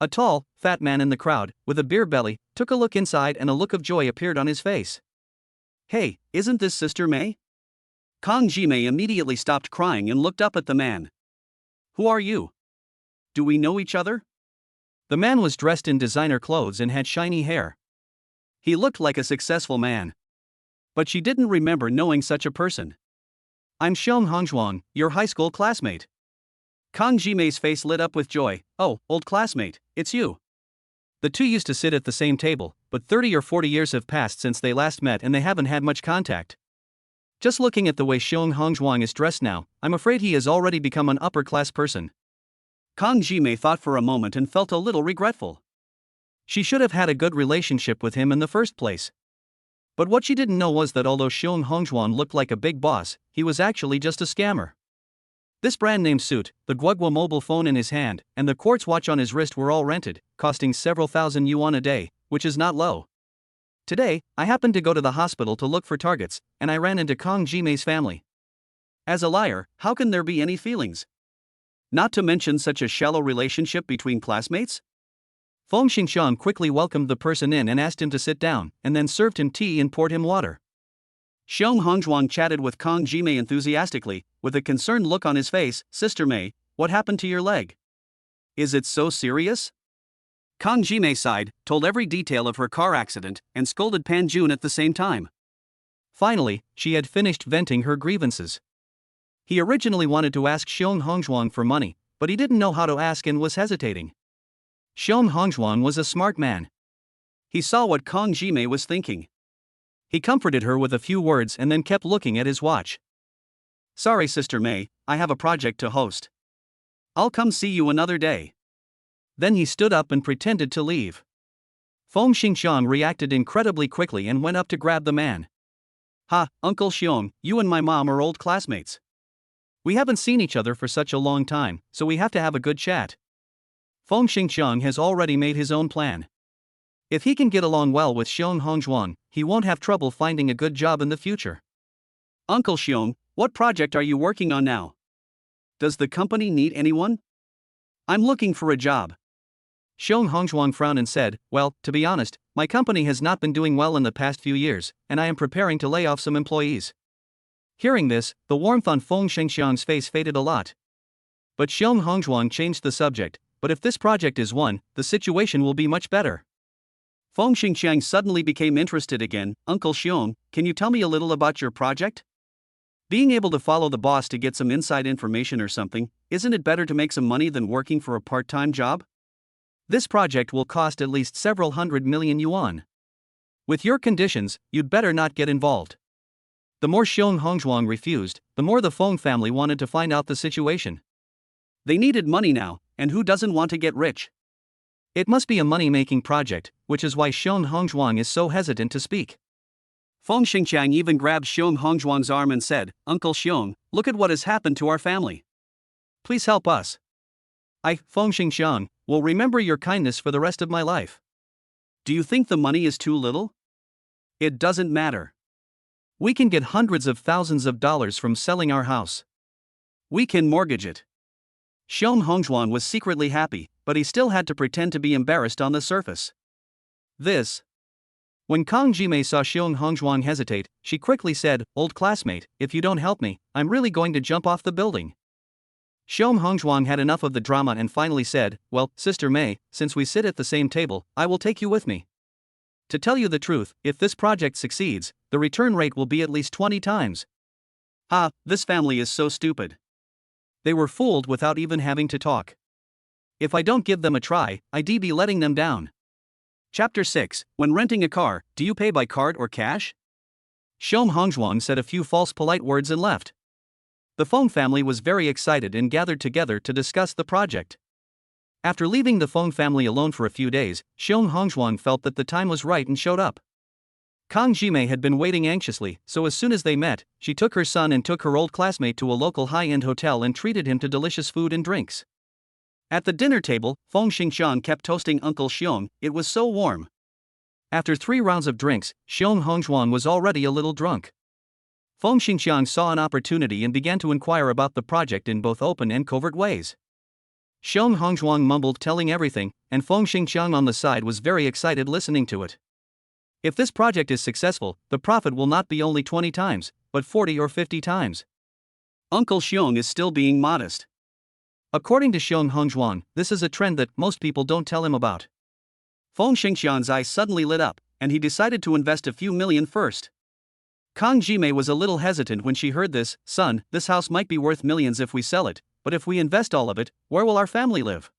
A tall, fat man in the crowd, with a beer belly, took a look inside and a look of joy appeared on his face. Hey, isn't this Sister May? Kang Jimei immediately stopped crying and looked up at the man. Who are you? Do we know each other? The man was dressed in designer clothes and had shiny hair. He looked like a successful man. But she didn't remember knowing such a person. I'm Xiong Hongzhuang, your high school classmate. Kang Jimei's face lit up with joy. Oh, old classmate, it's you. The two used to sit at the same table, but 30 or 40 years have passed since they last met and they haven't had much contact. Just looking at the way Xiong Hongzhuang is dressed now, I'm afraid he has already become an upper-class person. Kang Jimei thought for a moment and felt a little regretful. She should have had a good relationship with him in the first place. But what she didn't know was that although Xiong Hongzhuang looked like a big boss, he was actually just a scammer. This brand-name suit, the Guagua mobile phone in his hand, and the quartz watch on his wrist were all rented, costing several thousand yuan a day, which is not low. Today, I happened to go to the hospital to look for targets, and I ran into Kang Jimei's family. As a liar, how can there be any feelings? Not to mention such a shallow relationship between classmates? Feng Xingxiang quickly welcomed the person in and asked him to sit down, and then served him tea and poured him water. Xiong Hongzhuang chatted with Kang Jimei enthusiastically, with a concerned look on his face. Sister Mei, what happened to your leg? Is it so serious? Kang Jimei sighed, told every detail of her car accident, and scolded Pan Jun at the same time. Finally, she had finished venting her grievances. He originally wanted to ask Xiong Hongzhuang for money, but he didn't know how to ask and was hesitating. Xiong Hongzhuang was a smart man. He saw what Kang Jimei was thinking. He comforted her with a few words and then kept looking at his watch. Sorry, Sister Mei, I have a project to host. I'll come see you another day. Then he stood up and pretended to leave. Feng Xingxiang reacted incredibly quickly and went up to grab the man. Ha, Uncle Xiong, you and my mom are old classmates. We haven't seen each other for such a long time, so we have to have a good chat. Feng Xingxiang has already made his own plan. If he can get along well with Xiong Hongzhuang, he won't have trouble finding a good job in the future. Uncle Xiong, what project are you working on now? Does the company need anyone? I'm looking for a job. Xiong Hongzhuang frowned and said, well, to be honest, my company has not been doing well in the past few years, and I am preparing to lay off some employees. Hearing this, the warmth on Feng Xingxiang's face faded a lot. But Xiong Hongzhuang changed the subject, but if this project is won, the situation will be much better. Feng Xingxiang suddenly became interested again. Uncle Xiong, can you tell me a little about your project? Being able to follow the boss to get some inside information or something, isn't it better to make some money than working for a part-time job? This project will cost at least several hundred million yuan. With your conditions, you'd better not get involved. The more Xiong Hongzhuang refused, the more the Feng family wanted to find out the situation. They needed money now, and who doesn't want to get rich? It must be a money-making project, which is why Xiong Hongzhuang is so hesitant to speak. Feng Xingxiang even grabbed Xiong Hongzhuang's arm and said, Uncle Xiong, look at what has happened to our family. Please help us. I, Feng Xingxiang, will remember your kindness for the rest of my life. Do you think the money is too little? It doesn't matter. We can get hundreds of thousands of dollars from selling our house. We can mortgage it. Xiong Hongzhuang was secretly happy, but he still had to pretend to be embarrassed on the surface. When Kang Jimei saw Xiong Hongzhuang hesitate, she quickly said, Old classmate, if you don't help me, I'm really going to jump off the building. Xiong Hongzhuang had enough of the drama and finally said, well, Sister Mei, since we sit at the same table, I will take you with me. To tell you the truth, if this project succeeds, the return rate will be at least 20 times. This family is so stupid. They were fooled without even having to talk. If I don't give them a try, I'd be letting them down. Chapter 6, When renting a car, do you pay by card or cash? Xiong Hongzhuang said a few false polite words and left. The Feng family was very excited and gathered together to discuss the project. After leaving the Feng family alone for a few days, Xiong Hongzhuang felt that the time was right and showed up. Kang Jimei had been waiting anxiously, so as soon as they met, she took her son and took her old classmate to a local high-end hotel and treated him to delicious food and drinks. At the dinner table, Feng Xingxiang kept toasting Uncle Xiong, it was so warm. After 3 rounds of drinks, Xiong Hongzhuang was already a little drunk. Feng Xingxiang saw an opportunity and began to inquire about the project in both open and covert ways. Xiong Hongzhuang mumbled telling everything, and Feng Xingxiang on the side was very excited listening to it. If this project is successful, the profit will not be only 20 times, but 40 or 50 times. Uncle Xiong is still being modest. According to Xiong Hongzhuang, this is a trend that most people don't tell him about. Feng Xingxiang's eyes suddenly lit up, and he decided to invest a few million first. Kang Jimei was a little hesitant when she heard this. Son, this house might be worth millions if we sell it, but if we invest all of it, where will our family live?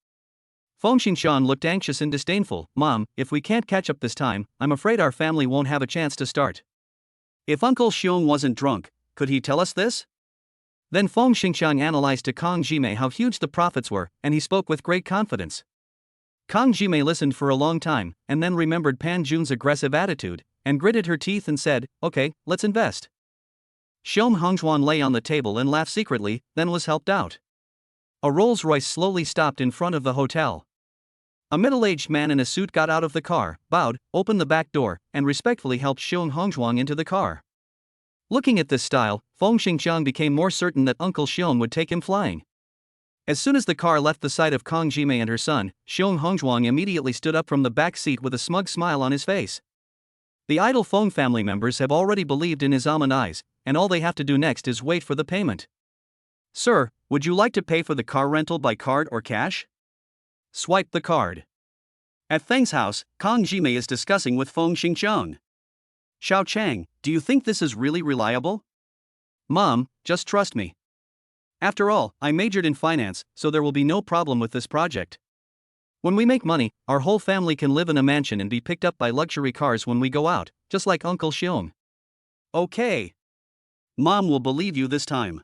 Feng Xingxiang looked anxious and disdainful. Mom, if we can't catch up this time, I'm afraid our family won't have a chance to start. If Uncle Xiong wasn't drunk, could he tell us this? Then Feng Xingxiang analyzed to Kang Jimei how huge the profits were, and he spoke with great confidence. Kang Jimei listened for a long time, and then remembered Pan Jun's aggressive attitude, and gritted her teeth and said, okay, let's invest. Xiong Hongzhuan lay on the table and laughed secretly, then was helped out. A Rolls-Royce slowly stopped in front of the hotel. A middle-aged man in a suit got out of the car, bowed, opened the back door, and respectfully helped Xiong Hongzhuang into the car. Looking at this style, Feng Xingqiang became more certain that Uncle Xiong would take him flying. As soon as the car left the side of Kang Jimei and her son, Xiong Hongzhuang immediately stood up from the back seat with a smug smile on his face. The idle Feng family members have already believed in his almond eyes, and all they have to do next is wait for the payment. Sir, would you like to pay for the car rental by card or cash? Swipe the card. At Feng's house, Kang Jimei is discussing with Feng Xingqiang. Xiao Chang, do you think this is really reliable? Mom, just trust me. After all, I majored in finance, so there will be no problem with this project. When we make money, our whole family can live in a mansion and be picked up by luxury cars when we go out, just like Uncle Xiong. Okay. Mom will believe you this time.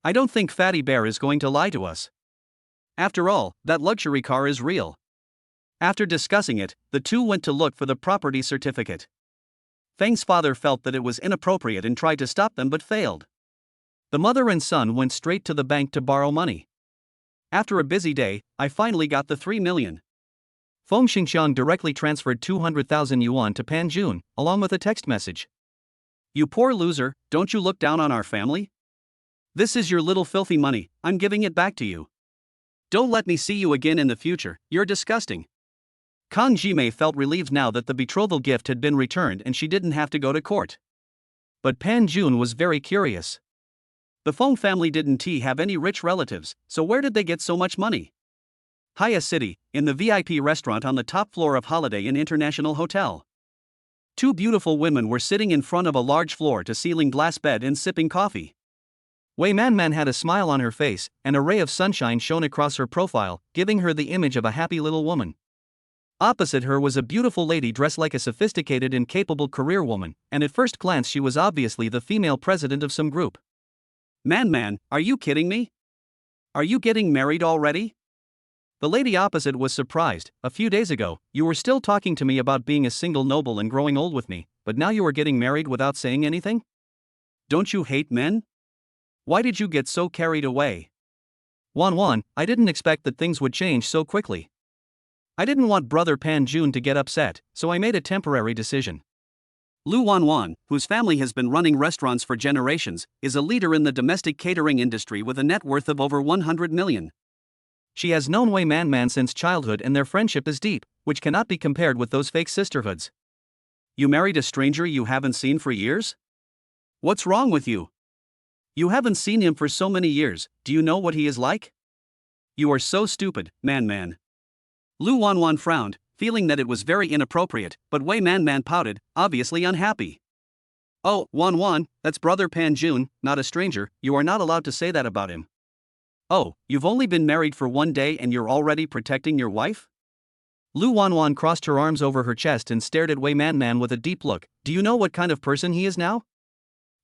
I don't think Fatty Bear is going to lie to us. After all, that luxury car is real. After discussing it, the two went to look for the property certificate. Feng's father felt that it was inappropriate and tried to stop them but failed. The mother and son went straight to the bank to borrow money. After a busy day, I finally got the 3 million. Feng Xingqiang directly transferred 200,000 yuan to Pan Jun, along with a text message. You poor loser, don't you look down on our family? This is your little filthy money, I'm giving it back to you. Don't let me see you again in the future, you're disgusting. Kang Jimei felt relieved now that the betrothal gift had been returned and she didn't have to go to court. But Pan Jun was very curious. The Feng family didn't have any rich relatives, so where did they get so much money? Haya City, in the VIP restaurant on the top floor of Holiday Inn International Hotel. Two beautiful women were sitting in front of a large floor-to-ceiling glass bed and sipping coffee. Wei Manman had a smile on her face, and a ray of sunshine shone across her profile, giving her the image of a happy little woman. Opposite her was a beautiful lady dressed like a sophisticated and capable career woman, and at first glance she was obviously the female president of some group. Man, are you kidding me? Are you getting married already? The lady opposite was surprised. A few days ago, you were still talking to me about being a single noble and growing old with me, but now you are getting married without saying anything? Don't you hate men? Why did you get so carried away? Wan, I didn't expect that things would change so quickly. I didn't want brother Pan Jun to get upset, so I made a temporary decision. Lu Wanwan, whose family has been running restaurants for generations, is a leader in the domestic catering industry with a net worth of over 100 million. She has known Wei Manman since childhood and their friendship is deep, which cannot be compared with those fake sisterhoods. You married a stranger you haven't seen for years? What's wrong with you? You haven't seen him for so many years, do you know what he is like? You are so stupid, Man. Lu Wanwan frowned, feeling that it was very inappropriate, but Wei Man pouted, obviously unhappy. Oh, Wanwan, that's brother Pan Jun, not a stranger, you are not allowed to say that about him. Oh, you've only been married for 1 day and you're already protecting your wife? Lu Wanwan crossed her arms over her chest and stared at Wei Man with a deep look. Do you know what kind of person he is now?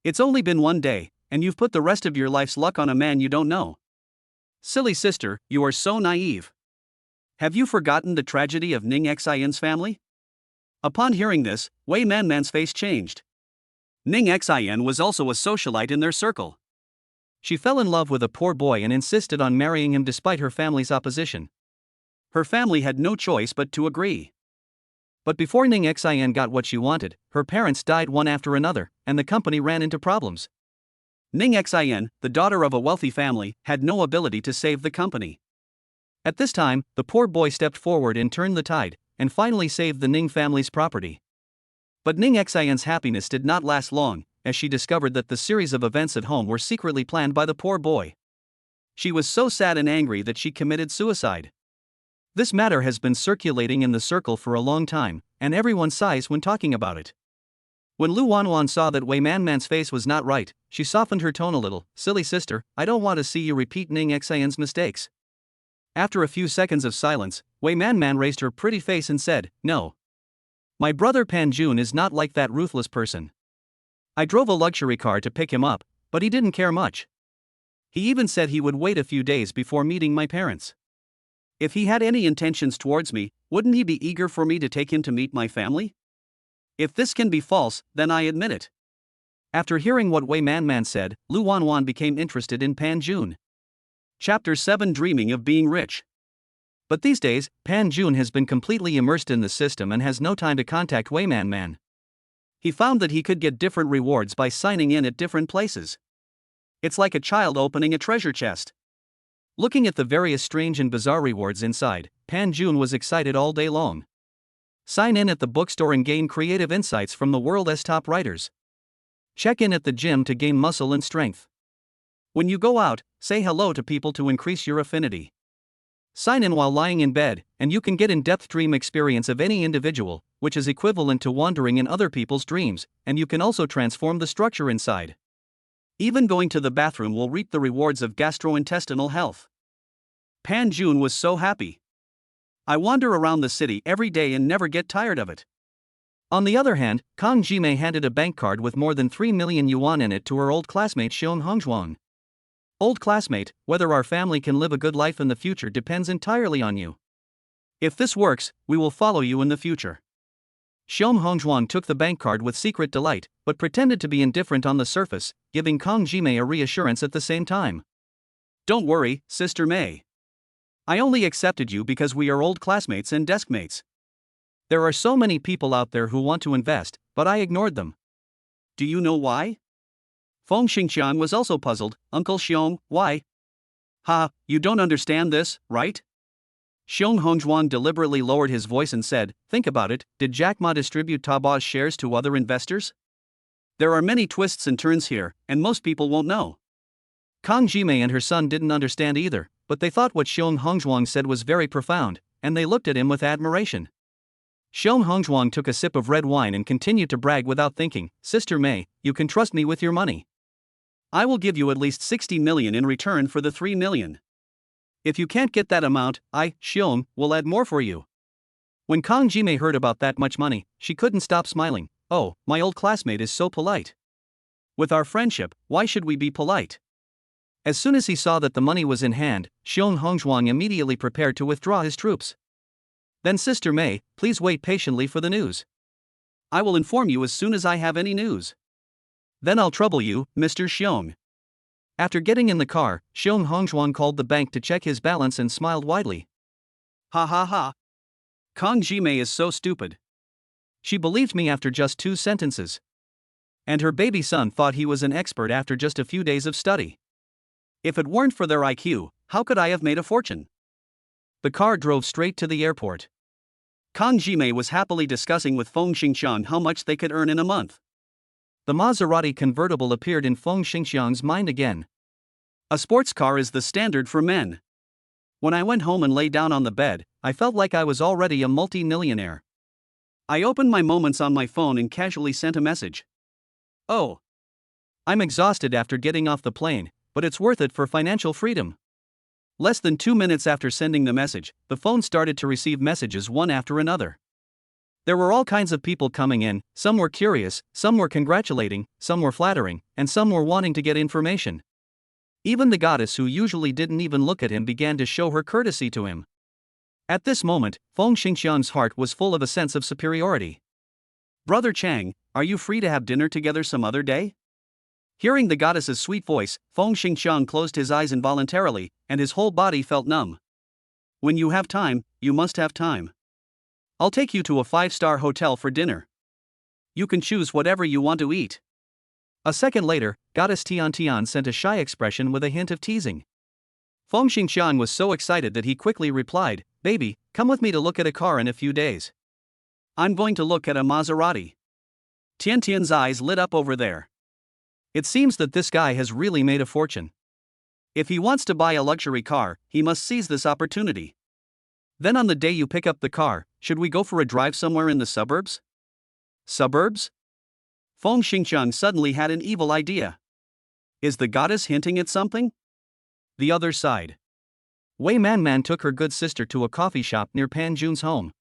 It's only been 1 day, and you've put the rest of your life's luck on a man you don't know. Silly sister, you are so naive. Have you forgotten the tragedy of Ning Xian's family? Upon hearing this, Wei Manman's face changed. Ning Xian was also a socialite in their circle. She fell in love with a poor boy and insisted on marrying him despite her family's opposition. Her family had no choice but to agree. But before Ning Xian got what she wanted, her parents died one after another, and the company ran into problems. Ning Xian, the daughter of a wealthy family, had no ability to save the company. At this time, the poor boy stepped forward and turned the tide, and finally saved the Ning family's property. But Ning Xian's happiness did not last long, as she discovered that the series of events at home were secretly planned by the poor boy. She was so sad and angry that she committed suicide. This matter has been circulating in the circle for a long time, and everyone sighs when talking about it. When Lu Wanwan saw that Wei Manman's face was not right, she softened her tone a little. Silly sister, I don't want to see you repeat Ning Xian's mistakes. After a few seconds of silence, Wei Manman raised her pretty face and said, No. My brother Pan Jun is not like that ruthless person. I drove a luxury car to pick him up, but he didn't care much. He even said he would wait a few days before meeting my parents. If he had any intentions towards me, wouldn't he be eager for me to take him to meet my family? If this can be false, then I admit it. After hearing what Wei Man said, Lu Wanwan became interested in Pan Jun. Chapter 7 Dreaming of Being Rich. But these days, Pan Jun has been completely immersed in the system and has no time to contact Wei Man. He found that he could get different rewards by signing in at different places. It's like a child opening a treasure chest. Looking at the various strange and bizarre rewards inside, Pan Jun was excited all day long. Sign in at the bookstore and gain creative insights from the world's top writers. Check in at the gym to gain muscle and strength. When you go out, say hello to people to increase your affinity. Sign in while lying in bed, and you can get in-depth dream experience of any individual, which is equivalent to wandering in other people's dreams, and you can also transform the structure inside. Even going to the bathroom will reap the rewards of gastrointestinal health. Pan Jun was so happy. I wander around the city every day and never get tired of it. On the other hand, Kang Jimei handed a bank card with more than 3 million yuan in it to her old classmate Xiong Hongzhuang. Old classmate, whether our family can live a good life in the future depends entirely on you. If this works, we will follow you in the future. Xiong Hongzhuang took the bank card with secret delight, but pretended to be indifferent on the surface, giving Kang Jimei a reassurance at the same time. Don't worry, Sister Mei. I only accepted you because we are old classmates and deskmates. There are so many people out there who want to invest, but I ignored them. Do you know why? Feng Xingqiang was also puzzled. Uncle Xiong, why? Ha, you don't understand this, right? Xiong Hongzhuang deliberately lowered his voice and said, think about it, did Jack Ma distribute Taba's shares to other investors? There are many twists and turns here, and most people won't know. Kang Jimei and her son didn't understand either, but they thought what Xiong Hongzhuang said was very profound, and they looked at him with admiration. Xiong Hongzhuang took a sip of red wine and continued to brag without thinking, Sister Mei, you can trust me with your money. I will give you at least 60 million in return for the 3 million. If you can't get that amount, I, Xiong, will add more for you. When Kang Jimei heard about that much money, she couldn't stop smiling. Oh, my old classmate is so polite. With our friendship, why should we be polite? As soon as he saw that the money was in hand, Xiong Hongzhuang immediately prepared to withdraw his troops. Then Sister Mei, please wait patiently for the news. I will inform you as soon as I have any news. Then I'll trouble you, Mr. Xiong. After getting in the car, Xiong Hongzhuang called the bank to check his balance and smiled widely. Ha ha ha. Kang Jimei is so stupid. She believed me after just 2 sentences. And her baby son thought he was an expert after just a few days of study. If it weren't for their IQ, how could I have made a fortune? The car drove straight to the airport. Kang Jimei was happily discussing with Feng Xingqiang how much they could earn in a month. The Maserati convertible appeared in Feng Xingqiang's mind again. A sports car is the standard for men. When I went home and lay down on the bed, I felt like I was already a multi-millionaire. I opened my moments on my phone and casually sent a message. Oh. I'm exhausted after getting off the plane, but it's worth it for financial freedom. Less than 2 minutes after sending the message, the phone started to receive messages one after another. There were all kinds of people coming in, some were curious, some were congratulating, some were flattering, and some were wanting to get information. Even the goddess who usually didn't even look at him began to show her courtesy to him. At this moment, Feng Xingqiang's heart was full of a sense of superiority. Brother Chang, are you free to have dinner together some other day? Hearing the goddess's sweet voice, Feng Xingqiang closed his eyes involuntarily, and his whole body felt numb. When you have time, you must have time. I'll take you to a 5-star hotel for dinner. You can choose whatever you want to eat. A second later, Goddess Tian sent a shy expression with a hint of teasing. Feng Xingqiang was so excited that he quickly replied, Baby, come with me to look at a car in a few days. I'm going to look at a Maserati. Tian's eyes lit up over there. It seems that this guy has really made a fortune. If he wants to buy a luxury car, he must seize this opportunity. Then on the day you pick up the car, should we go for a drive somewhere in the suburbs? Suburbs? Feng Xingqiang suddenly had an evil idea. Is the goddess hinting at something? The other side. Wei Man took her good sister to a coffee shop near Pan Jun's home.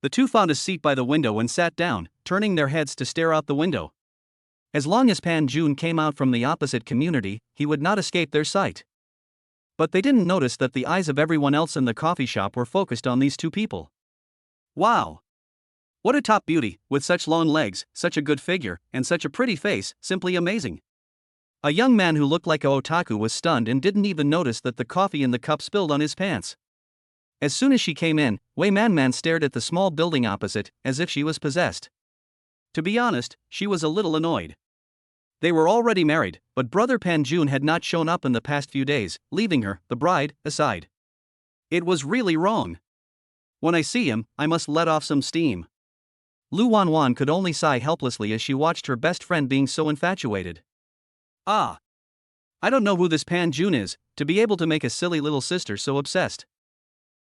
The two found a seat by the window and sat down, turning their heads to stare out the window. As long as Pan Jun came out from the opposite community, he would not escape their sight. But they didn't notice that the eyes of everyone else in the coffee shop were focused on these two people. Wow! What a top beauty, with such long legs, such a good figure, and such a pretty face, simply amazing. A young man who looked like a otaku was stunned and didn't even notice that the coffee in the cup spilled on his pants. As soon as she came in, Wei Man stared at the small building opposite, as if she was possessed. To be honest, she was a little annoyed. They were already married, but brother Pan Jun had not shown up in the past few days, leaving her, the bride, aside. It was really wrong. When I see him, I must let off some steam. Lu Wanwan could only sigh helplessly as she watched her best friend being so infatuated. Ah! I don't know who this Pan Jun is, to be able to make a silly little sister so obsessed.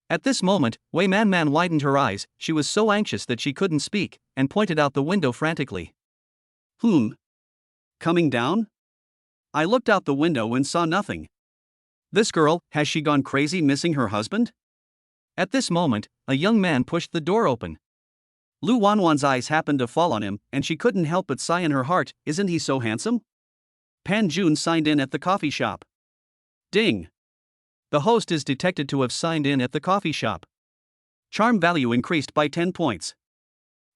At this moment, Wei Man widened her eyes, she was so anxious that she couldn't speak, and pointed out the window frantically. Coming down? I looked out the window and saw nothing. This girl, has she gone crazy missing her husband? At this moment, a young man pushed the door open. Lu Wanwan's eyes happened to fall on him, and she couldn't help but sigh in her heart, isn't he so handsome? Pan Jun signed in at the coffee shop. Ding! The host is detected to have signed in at the coffee shop. Charm value increased by 10 points.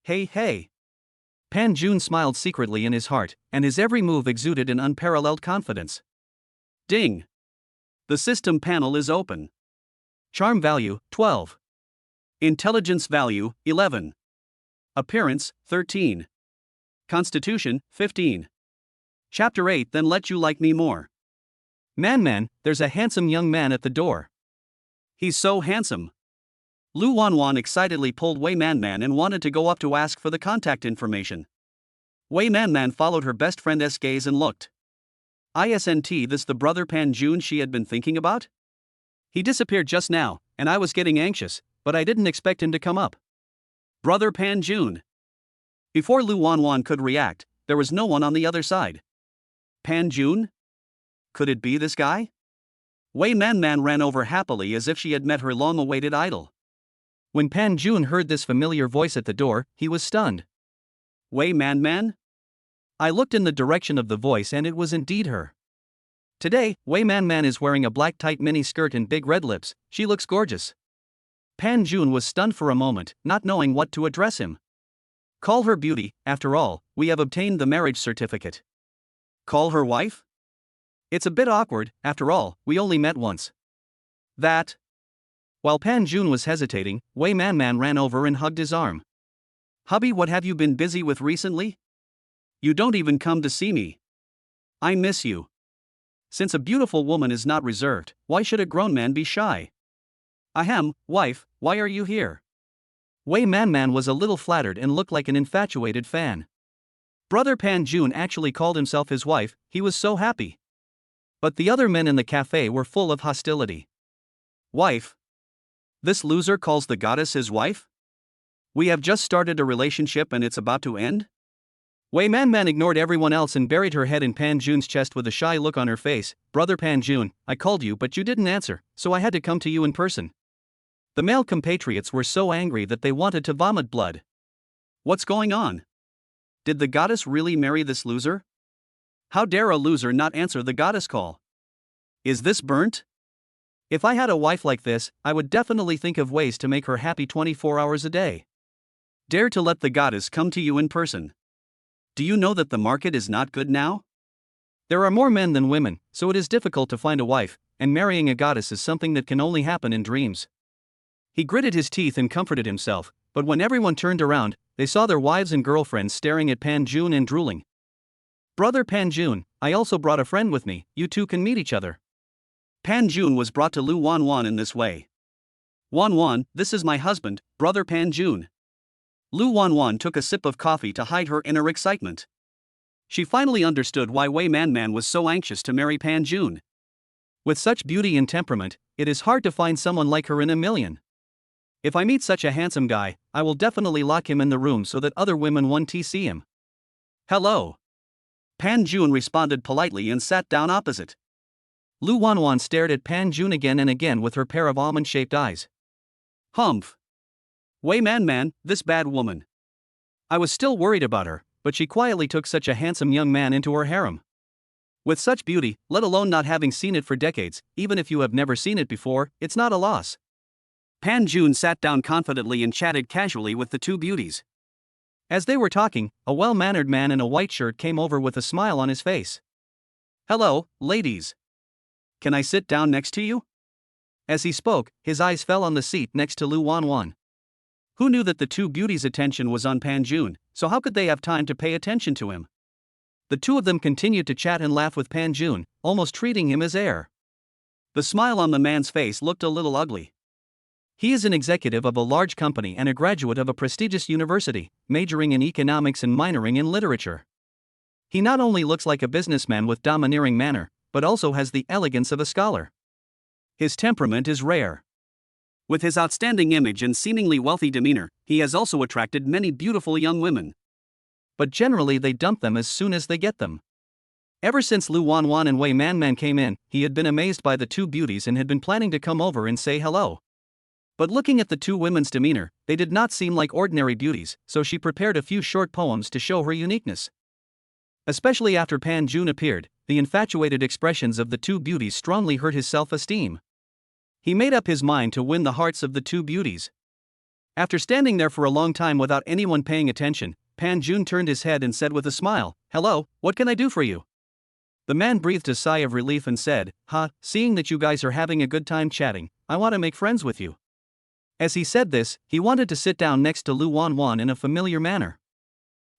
Hey! Pan Jun smiled secretly in his heart, and his every move exuded an unparalleled confidence. Ding! The system panel is open. Charm value, 12. Intelligence value, 11. Appearance, 13. Constitution, 15. Chapter 8 Then Let You Like Me More. Man, there's a handsome young man at the door. He's so handsome. Lu Wanwan excitedly pulled Wei Man and wanted to go up to ask for the contact information. Wei Man followed her best friend's gaze and looked. Isn't this the brother Pan Jun she had been thinking about? He disappeared just now, and I was getting anxious, but I didn't expect him to come up. Brother Pan Jun. Before Lu Wanwan could react, there was no one on the other side. Pan Jun? Could it be this guy? Wei Man ran over happily as if she had met her long-awaited idol. When Pan Jun heard this familiar voice at the door, he was stunned. Wei Man? I looked in the direction of the voice and it was indeed her. Today, Wei Man is wearing a black tight mini skirt and big red lips, she looks gorgeous. Pan Jun was stunned for a moment, not knowing what to address him. Call her beauty, after all, we have obtained the marriage certificate. Call her wife? It's a bit awkward, after all, we only met once. That. While Pan Jun was hesitating, Wei Man ran over and hugged his arm. Hubby, what have you been busy with recently? You don't even come to see me. I miss you. Since a beautiful woman is not reserved, why should a grown man be shy? Ahem, wife, why are you here? Wei Man was a little flattered and looked like an infatuated fan. Brother Pan Jun actually called himself his wife, he was so happy. But the other men in the cafe were full of hostility. Wife? This loser calls the goddess his wife? We have just started a relationship and it's about to end? Wei Man ignored everyone else and buried her head in Pan Jun's chest with a shy look on her face. Brother Pan Jun, I called you but you didn't answer, so I had to come to you in person. The male compatriots were so angry that they wanted to vomit blood. What's going on? Did the goddess really marry this loser? How dare a loser not answer the goddess call? Is this burnt? If I had a wife like this, I would definitely think of ways to make her happy 24 hours a day. Dare to let the goddess come to you in person. Do you know that the market is not good now? There are more men than women, so it is difficult to find a wife, and marrying a goddess is something that can only happen in dreams. He gritted his teeth and comforted himself, but when everyone turned around, they saw their wives and girlfriends staring at Pan Jun and drooling. Brother Pan Jun, I also brought a friend with me, you two can meet each other. Pan Jun was brought to Lu Wanwan in this way. Wanwan, this is my husband, Brother Pan Jun. Lu Wanwan took a sip of coffee to hide her inner excitement. She finally understood why Wei Man was so anxious to marry Pan Jun. With such beauty and temperament, it is hard to find someone like her in a million. If I meet such a handsome guy, I will definitely lock him in the room so that other women won't see him. Hello. Pan Jun responded politely and sat down opposite. Lu Wanwan stared at Pan Jun again and again with her pair of almond-shaped eyes. Humph. Wei Man, this bad woman. I was still worried about her, but she quietly took such a handsome young man into her harem. With such beauty, let alone not having seen it for decades, even if you have never seen it before, it's not a loss. Pan Jun sat down confidently and chatted casually with the two beauties. As they were talking, a well-mannered man in a white shirt came over with a smile on his face. "Hello, ladies. Can I sit down next to you?" As he spoke, his eyes fell on the seat next to Lu Wanwan. Who knew that the two beauties' attention was on Pan Jun, so how could they have time to pay attention to him? The two of them continued to chat and laugh with Pan Jun, almost treating him as heir. The smile on the man's face looked a little ugly. He is an executive of a large company and a graduate of a prestigious university, majoring in economics and minoring in literature. He not only looks like a businessman with domineering manner, but also has the elegance of a scholar. His temperament is rare. With his outstanding image and seemingly wealthy demeanor, he has also attracted many beautiful young women. But generally they dump them as soon as they get them. Ever since Lu Wanwan and Wei Manman came in, he had been amazed by the two beauties and had been planning to come over and say hello. But looking at the two women's demeanor, they did not seem like ordinary beauties, so she prepared a few short poems to show her uniqueness. Especially after Pan Jun appeared, the infatuated expressions of the two beauties strongly hurt his self-esteem. He made up his mind to win the hearts of the two beauties. After standing there for a long time without anyone paying attention, Pan Jun turned his head and said with a smile, "Hello, what can I do for you?" The man breathed a sigh of relief and said, "Seeing that you guys are having a good time chatting, I want to make friends with you." As he said this, he wanted to sit down next to Lu Wanwan in a familiar manner.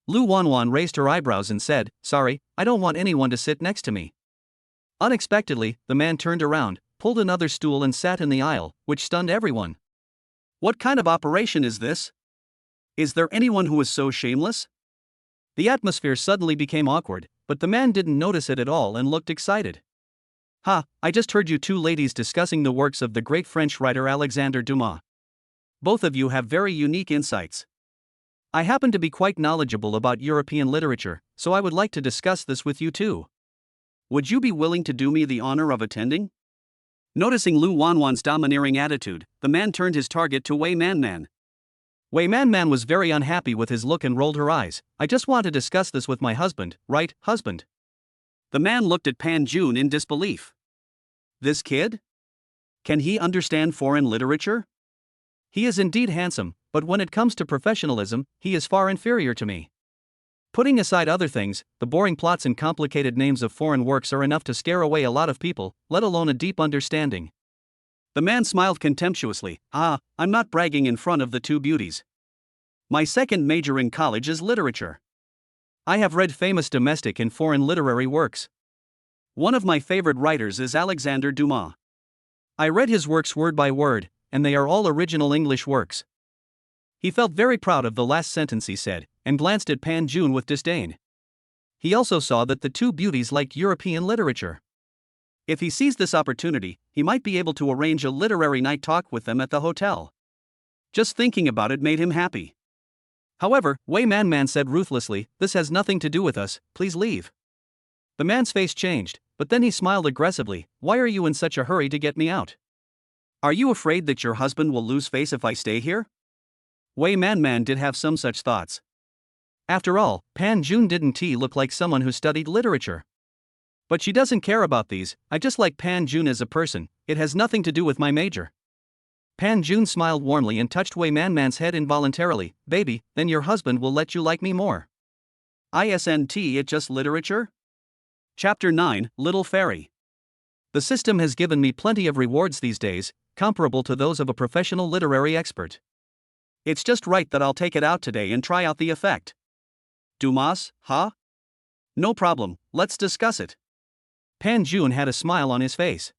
Lu Wanwan raised her eyebrows and said, "Sorry, I don't want anyone to sit next to me." Unexpectedly, the man turned around, pulled another stool and sat in the aisle, which stunned everyone. What kind of operation is this? Is there anyone who is so shameless? The atmosphere suddenly became awkward, but the man didn't notice it at all and looked excited. I just heard you two ladies discussing the works of the great French writer Alexandre Dumas. Both of you have very unique insights. I happen to be quite knowledgeable about European literature, so I would like to discuss this with you too. Would you be willing to do me the honor of attending? Noticing Lu Wanwan's domineering attitude, the man turned his target to Wei Manman. Wei Manman was very unhappy with his look and rolled her eyes. "I just want to discuss this with my husband, right, husband?" The man looked at Pan Jun in disbelief. This kid? Can he understand foreign literature? He is indeed handsome, but when it comes to professionalism, he is far inferior to me. Putting aside other things, the boring plots and complicated names of foreign works are enough to scare away a lot of people, let alone a deep understanding. The man smiled contemptuously. I'm not bragging in front of the two beauties. My second major in college is literature. I have read famous domestic and foreign literary works. One of my favorite writers is Alexandre Dumas. I read his works word by word, and they are all original English works. He felt very proud of the last sentence he said, and glanced at Pan Jun with disdain. He also saw that the two beauties liked European literature. If he seized this opportunity, he might be able to arrange a literary night talk with them at the hotel. Just thinking about it made him happy. However, Wei Manman said ruthlessly, "This has nothing to do with us, please leave." The man's face changed, but then he smiled aggressively. "Why are you in such a hurry to get me out? Are you afraid that your husband will lose face if I stay here?" Wei Manman did have some such thoughts. After all, Pan Jun didn't look like someone who studied literature. But she doesn't care about these. I just like Pan Jun as a person, it has nothing to do with my major. Pan Jun smiled warmly and touched Wei Manman's head involuntarily. "Baby, then your husband will let you like me more." Isn't it just literature? Chapter 9, Little Fairy. The system has given me plenty of rewards these days, comparable to those of a professional literary expert. It's just right that I'll take it out today and try out the effect. Dumas, No problem, let's discuss it. Pan Jun had a smile on his face.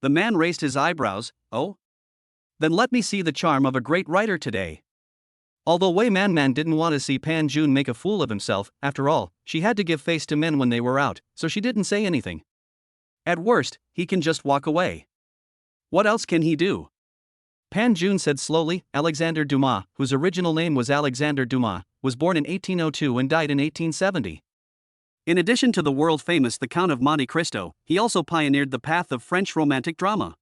The man raised his eyebrows. "Oh? Then let me see the charm of a great writer today." Although Wei Manman didn't want to see Pan Jun make a fool of himself, after all, she had to give face to men when they were out, so she didn't say anything. At worst, he can just walk away. What else can he do? Pan Jun said slowly. Alexandre Dumas, whose original name was Alexandre Dumas, was born in 1802 and died in 1870. In addition to the world-famous The Count of Monte Cristo, he also pioneered the path of French romantic drama.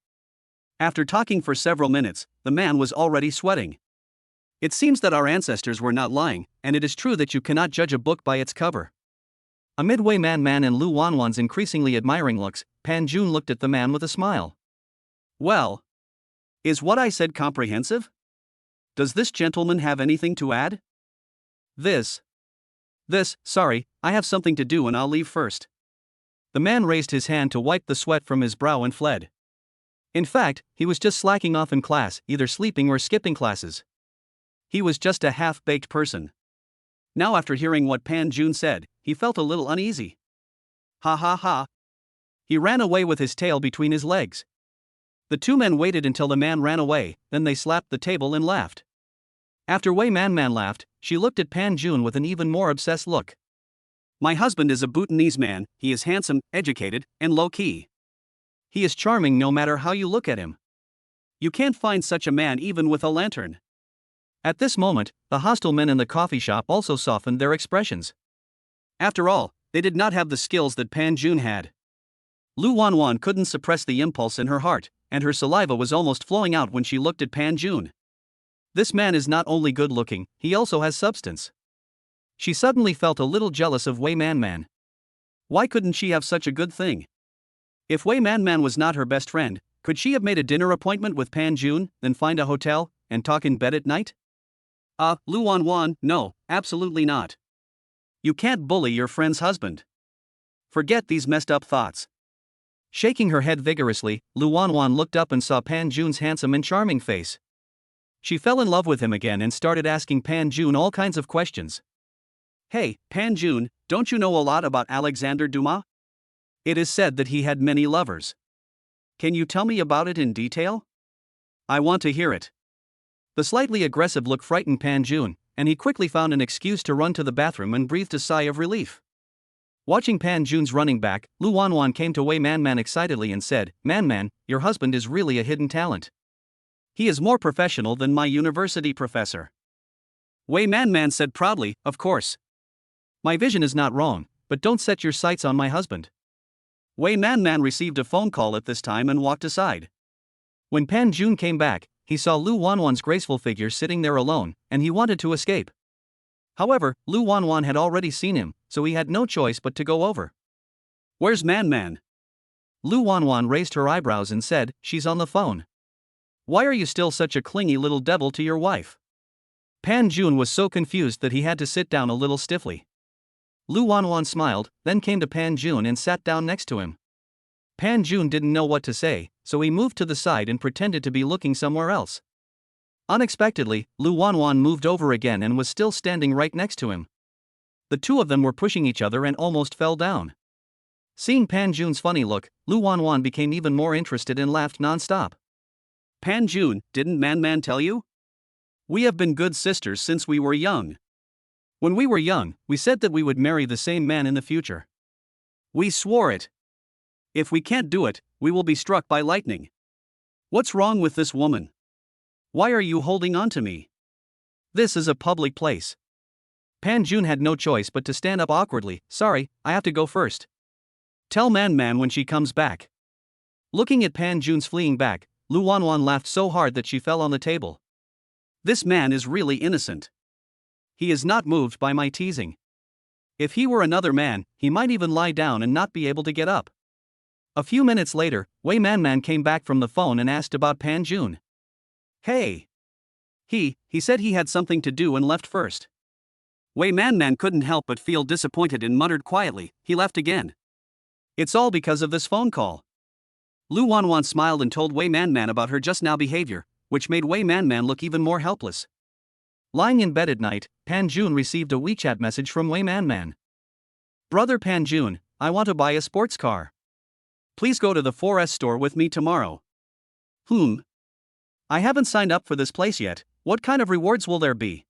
After talking for several minutes, the man was already sweating. It seems that our ancestors were not lying, and it is true that you cannot judge a book by its cover. Amid Wei Manman and Lu Wanwan's increasingly admiring looks, Pan Jun looked at the man with a smile. "Well, is what I said comprehensive? Does this gentleman have anything to add?" This. Sorry, I have something to do and I'll leave first. The man raised his hand to wipe the sweat from his brow and fled. In fact, he was just slacking off in class, either sleeping or skipping classes. He was just a half-baked person. Now, after hearing what Pan Jun said, he felt a little uneasy. Ha ha ha. He ran away with his tail between his legs. The two men waited until the man ran away, then they slapped the table and laughed. After Wei Man laughed, she looked at Pan Jun with an even more obsessed look. My husband is a Bhutanese man, he is handsome, educated, and low-key. He is charming no matter how you look at him. You can't find such a man even with a lantern. At this moment, the hostile men in the coffee shop also softened their expressions. After all, they did not have the skills that Pan Jun had. Lu Wanwan couldn't suppress the impulse in her heart, and her saliva was almost flowing out when she looked at Pan Jun. This man is not only good-looking, he also has substance. She suddenly felt a little jealous of Wei Man. Why couldn't she have such a good thing? If Wei Man was not her best friend, could she have made a dinner appointment with Pan Jun, then find a hotel, and talk in bed at night? Lu Wanwan, no, absolutely not. You can't bully your friend's husband. Forget these messed up thoughts. Shaking her head vigorously, Lu Wanwan looked up and saw Pan Jun's handsome and charming face. She fell in love with him again and started asking Pan Jun all kinds of questions. Hey, Pan Jun, don't you know a lot about Alexander Dumas? It is said that he had many lovers. Can you tell me about it in detail? I want to hear it. The slightly aggressive look frightened Pan Jun, and he quickly found an excuse to run to the bathroom and breathed a sigh of relief. Watching Pan Jun's running back, Lu Wanwan came to Wei Man excitedly and said, Man, your husband is really a hidden talent. He is more professional than my university professor. Wei Man said proudly, of course. My vision is not wrong, but don't set your sights on my husband. Wei Man received a phone call at this time and walked aside. When Pan Jun came back, he saw Lu Wanwan's graceful figure sitting there alone, and he wanted to escape. However, Lu Wanwan had already seen him, so he had no choice but to go over. Where's Man? Lu Wanwan raised her eyebrows and said, she's on the phone. Why are you still such a clingy little devil to your wife? Pan Jun was so confused that he had to sit down a little stiffly. Lu Wanwan smiled, then came to Pan Jun and sat down next to him. Pan Jun didn't know what to say, so he moved to the side and pretended to be looking somewhere else. Unexpectedly, Lu Wanwan moved over again and was still standing right next to him. The two of them were pushing each other and almost fell down. Seeing Pan Jun's funny look, Lu Wanwan became even more interested and laughed non-stop. Pan Jun, didn't Man tell you? We have been good sisters since we were young. When we were young, we said that we would marry the same man in the future. We swore it. If we can't do it, we will be struck by lightning. What's wrong with this woman? Why are you holding on to me? This is a public place. Pan Jun had no choice but to stand up awkwardly. Sorry, I have to go first. Tell Man when she comes back. Looking at Pan Jun's fleeing back, Lu Wanwan laughed so hard that she fell on the table. This man is really innocent. He is not moved by my teasing. If he were another man, he might even lie down and not be able to get up. A few minutes later, Wei Man came back from the phone and asked about Pan Jun. Hey! He said he had something to do and left first. Wei Man couldn't help but feel disappointed and muttered quietly, he left again. It's all because of this phone call. Lu Wanwan smiled and told Wei Man about her just now behavior, which made Wei Man look even more helpless. Lying in bed at night, Pan Jun received a WeChat message from Wei Man. Brother Pan Jun, I want to buy a sports car. Please go to the 4S store with me tomorrow. I haven't signed up for this place yet, what kind of rewards will there be?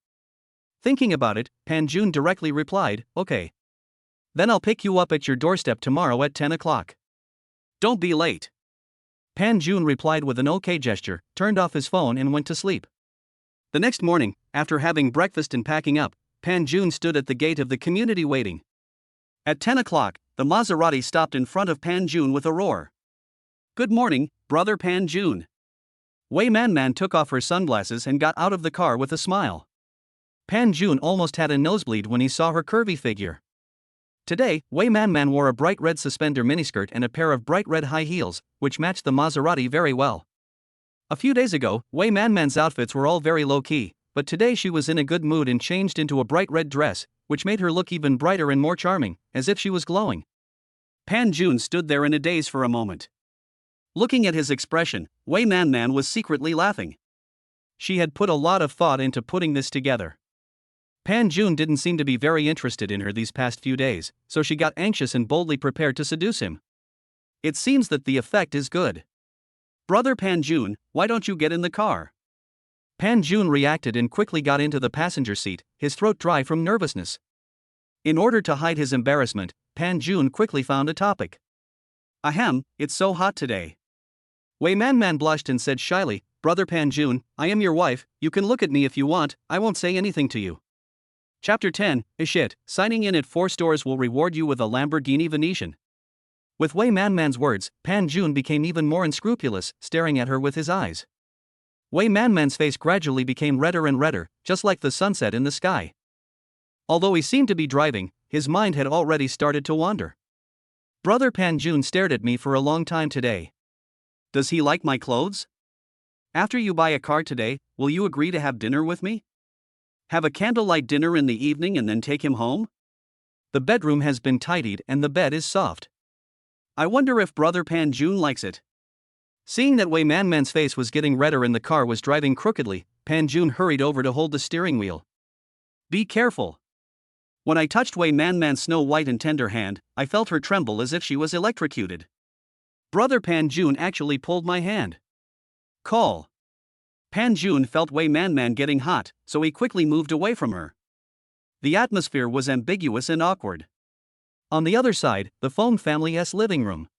Thinking about it, Pan Jun directly replied, okay. Then I'll pick you up at your doorstep tomorrow at 10 o'clock. Don't be late. Pan Jun replied with an okay gesture, turned off his phone and went to sleep. The next morning, after having breakfast and packing up, Pan Jun stood at the gate of the community waiting. At 10 o'clock, the Maserati stopped in front of Pan Jun with a roar. Good morning, brother Pan Jun. Wei Man took off her sunglasses and got out of the car with a smile. Pan Jun almost had a nosebleed when he saw her curvy figure. Today, Wei Man wore a bright red suspender miniskirt and a pair of bright red high heels, which matched the Maserati very well. A few days ago, Wei Man's outfits were all very low-key, but today she was in a good mood and changed into a bright red dress, which made her look even brighter and more charming, as if she was glowing. Pan Jun stood there in a daze for a moment. Looking at his expression, Wei Man was secretly laughing. She had put a lot of thought into putting this together. Pan Jun didn't seem to be very interested in her these past few days, so she got anxious and boldly prepared to seduce him. It seems that the effect is good. "Brother Pan Jun, why don't you get in the car?" Pan Jun reacted and quickly got into the passenger seat, his throat dry from nervousness. In order to hide his embarrassment, Pan Jun quickly found a topic. "Ahem, it's so hot today." Wei Man blushed and said shyly, "Brother Pan Jun, I am your wife, you can look at me if you want, I won't say anything to you." Chapter 10, Ishit, signing in at 4 stores will reward you with a Lamborghini Venetian. With Wei Man's words, Pan Jun became even more unscrupulous, staring at her with his eyes. Wei Man's face gradually became redder and redder, just like the sunset in the sky. Although he seemed to be driving, his mind had already started to wander. Brother Pan Jun stared at me for a long time today. Does he like my clothes? After you buy a car today, will you agree to have dinner with me? Have a candlelight dinner in the evening and then take him home? The bedroom has been tidied and the bed is soft. I wonder if Brother Pan Jun likes it. Seeing that Wei Man's face was getting redder and the car was driving crookedly, Pan Jun hurried over to hold the steering wheel. Be careful. When I touched Wei Man's snow-white and tender hand, I felt her tremble as if she was electrocuted. Brother Pan Jun actually pulled my hand. Call. Pan Jun felt Wei Man getting hot, so he quickly moved away from her. The atmosphere was ambiguous and awkward. On the other side, the Feng family's living room.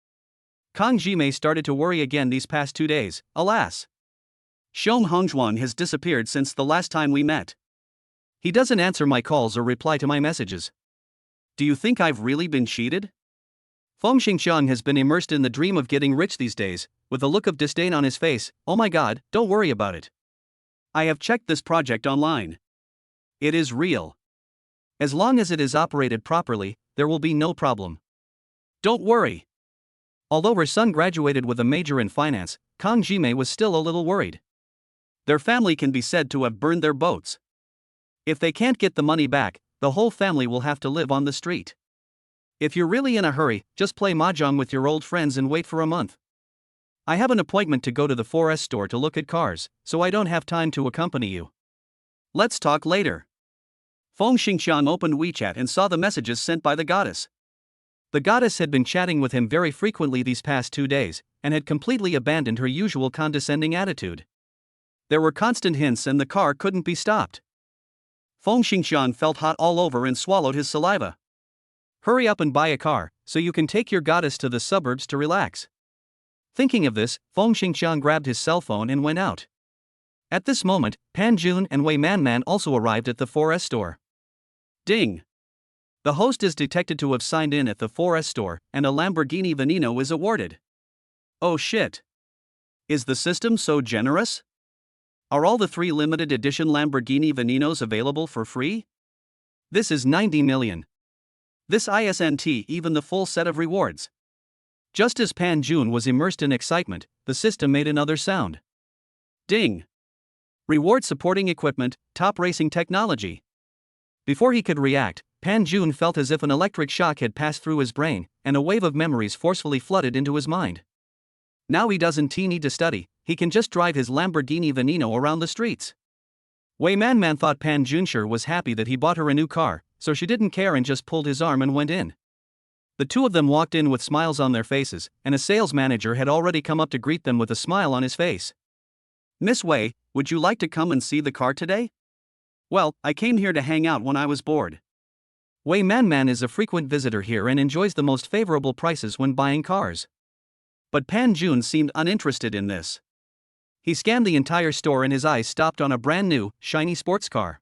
Kang Jimei started to worry again these past 2 days, alas. Xiong Hongjuan has disappeared since the last time we met. He doesn't answer my calls or reply to my messages. Do you think I've really been cheated? Feng Xingxiang has been immersed in the dream of getting rich these days, with a look of disdain on his face. Oh my god, don't worry about it. I have checked this project online. It is real. As long as it is operated properly, there will be no problem. Don't worry. Although her son graduated with a major in finance, Kang Jimei was still a little worried. Their family can be said to have burned their boats. If they can't get the money back, the whole family will have to live on the street. If you're really in a hurry, just play mahjong with your old friends and wait for a month. I have an appointment to go to the 4S store to look at cars, so I don't have time to accompany you. Let's talk later. Feng Xingxiang opened WeChat and saw the messages sent by the goddess. The goddess had been chatting with him very frequently these past 2 days, and had completely abandoned her usual condescending attitude. There were constant hints and the car couldn't be stopped. Feng Xingxiang felt hot all over and swallowed his saliva. Hurry up and buy a car, so you can take your goddess to the suburbs to relax. Thinking of this, Feng Xingxiang grabbed his cell phone and went out. At this moment, Pan Jun and Wei Man also arrived at the 4S store. Ding! The host is detected to have signed in at the 4S store, and a Lamborghini Veneno is awarded. Oh shit! Is the system so generous? Are all the 3 limited edition Lamborghini Venenos available for free? This is 90 million. This isn't even the full set of rewards. Just as Pan Jun was immersed in excitement, the system made another sound. Ding! Reward supporting equipment, top racing technology. Before he could react, Pan Jun felt as if an electric shock had passed through his brain, and a wave of memories forcefully flooded into his mind. Now he doesn't need to study, he can just drive his Lamborghini Veneno around the streets. Wei Man thought Pan Junshire was happy that he bought her a new car, so she didn't care and just pulled his arm and went in. The two of them walked in with smiles on their faces, and a sales manager had already come up to greet them with a smile on his face. Miss Wei, would you like to come and see the car today? Well, I came here to hang out when I was bored. Wei Man is a frequent visitor here and enjoys the most favorable prices when buying cars. But Pan Jun seemed uninterested in this. He scanned the entire store and his eyes stopped on a brand new, shiny sports car.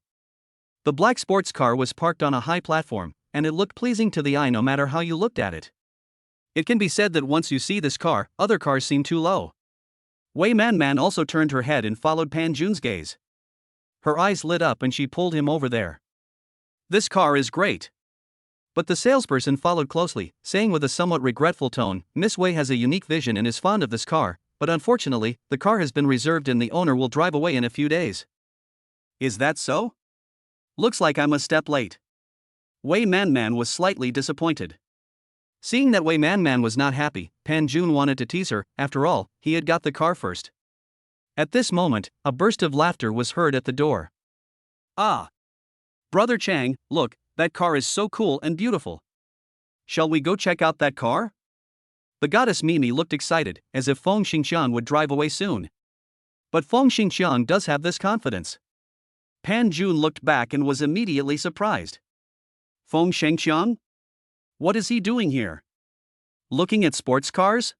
The black sports car was parked on a high platform, and it looked pleasing to the eye no matter how you looked at it. It can be said that once you see this car, other cars seem too low. Wei Man also turned her head and followed Pan Jun's gaze. Her eyes lit up and she pulled him over there. This car is great. But the salesperson followed closely, saying with a somewhat regretful tone, Miss Wei has a unique vision and is fond of this car, but unfortunately, the car has been reserved and the owner will drive away in a few days. Is that so? Looks like I'm a step late. Wei Man was slightly disappointed. Seeing that Wei Man was not happy, Pan Jun wanted to tease her. After all, he had got the car first. At this moment, a burst of laughter was heard at the door. Ah! Brother Chang, look, that car is so cool and beautiful. Shall we go check out that car? The goddess Mimi looked excited, as if Feng Xingqiang would drive away soon. But Feng Xingqiang does have this confidence. Pan Jun looked back and was immediately surprised. Feng Xingqiang? What is he doing here? Looking at sports cars?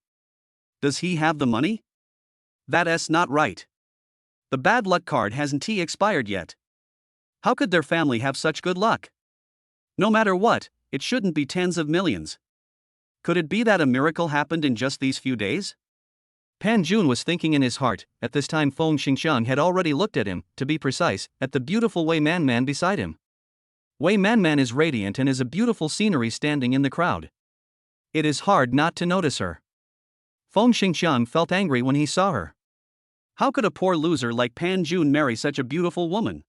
Does he have the money? That's not right. The bad luck card hasn't expired yet. How could their family have such good luck? No matter what, it shouldn't be tens of millions. Could it be that a miracle happened in just these few days? Pan Jun was thinking in his heart. At this time Feng Xingqiang had already looked at him, to be precise, at the beautiful Wei Man beside him. Wei Man is radiant and is a beautiful scenery standing in the crowd. It is hard not to notice her. Feng Xingqiang felt angry when he saw her. How could a poor loser like Pan Jun marry such a beautiful woman?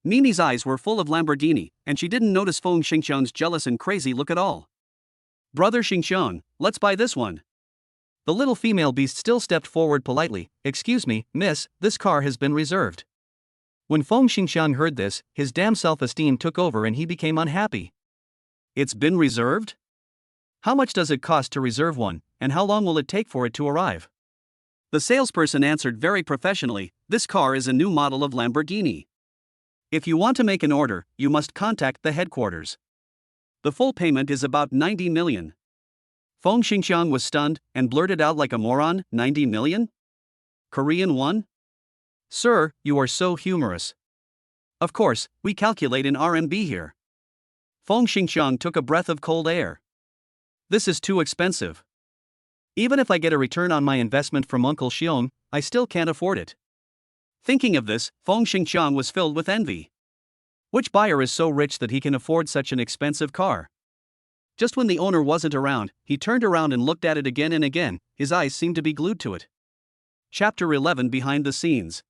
Mimi's eyes were full of Lamborghini, and she didn't notice Feng Xingqiang's jealous and crazy look at all. Brother Xingqiang, let's buy this one. The little female beast still stepped forward politely. Excuse me, miss, this car has been reserved. When Feng Xingqiang heard this, his damn self-esteem took over and he became unhappy. It's been reserved? How much does it cost to reserve one, and how long will it take for it to arrive? The salesperson answered very professionally, this car is a new model of Lamborghini. If you want to make an order, you must contact the headquarters. The full payment is about 90 million. Feng Xingqiang was stunned and blurted out like a moron, 90 million? Korean won? Sir, you are so humorous. Of course, we calculate in RMB here. Feng Xingqiang took a breath of cold air. This is too expensive. Even if I get a return on my investment from Uncle Xiong, I still can't afford it. Thinking of this, Feng Xingqiang was filled with envy. Which buyer is so rich that he can afford such an expensive car? Just when the owner wasn't around, he turned around and looked at it again and again. His eyes seemed to be glued to it. Chapter 11 Behind the Scenes.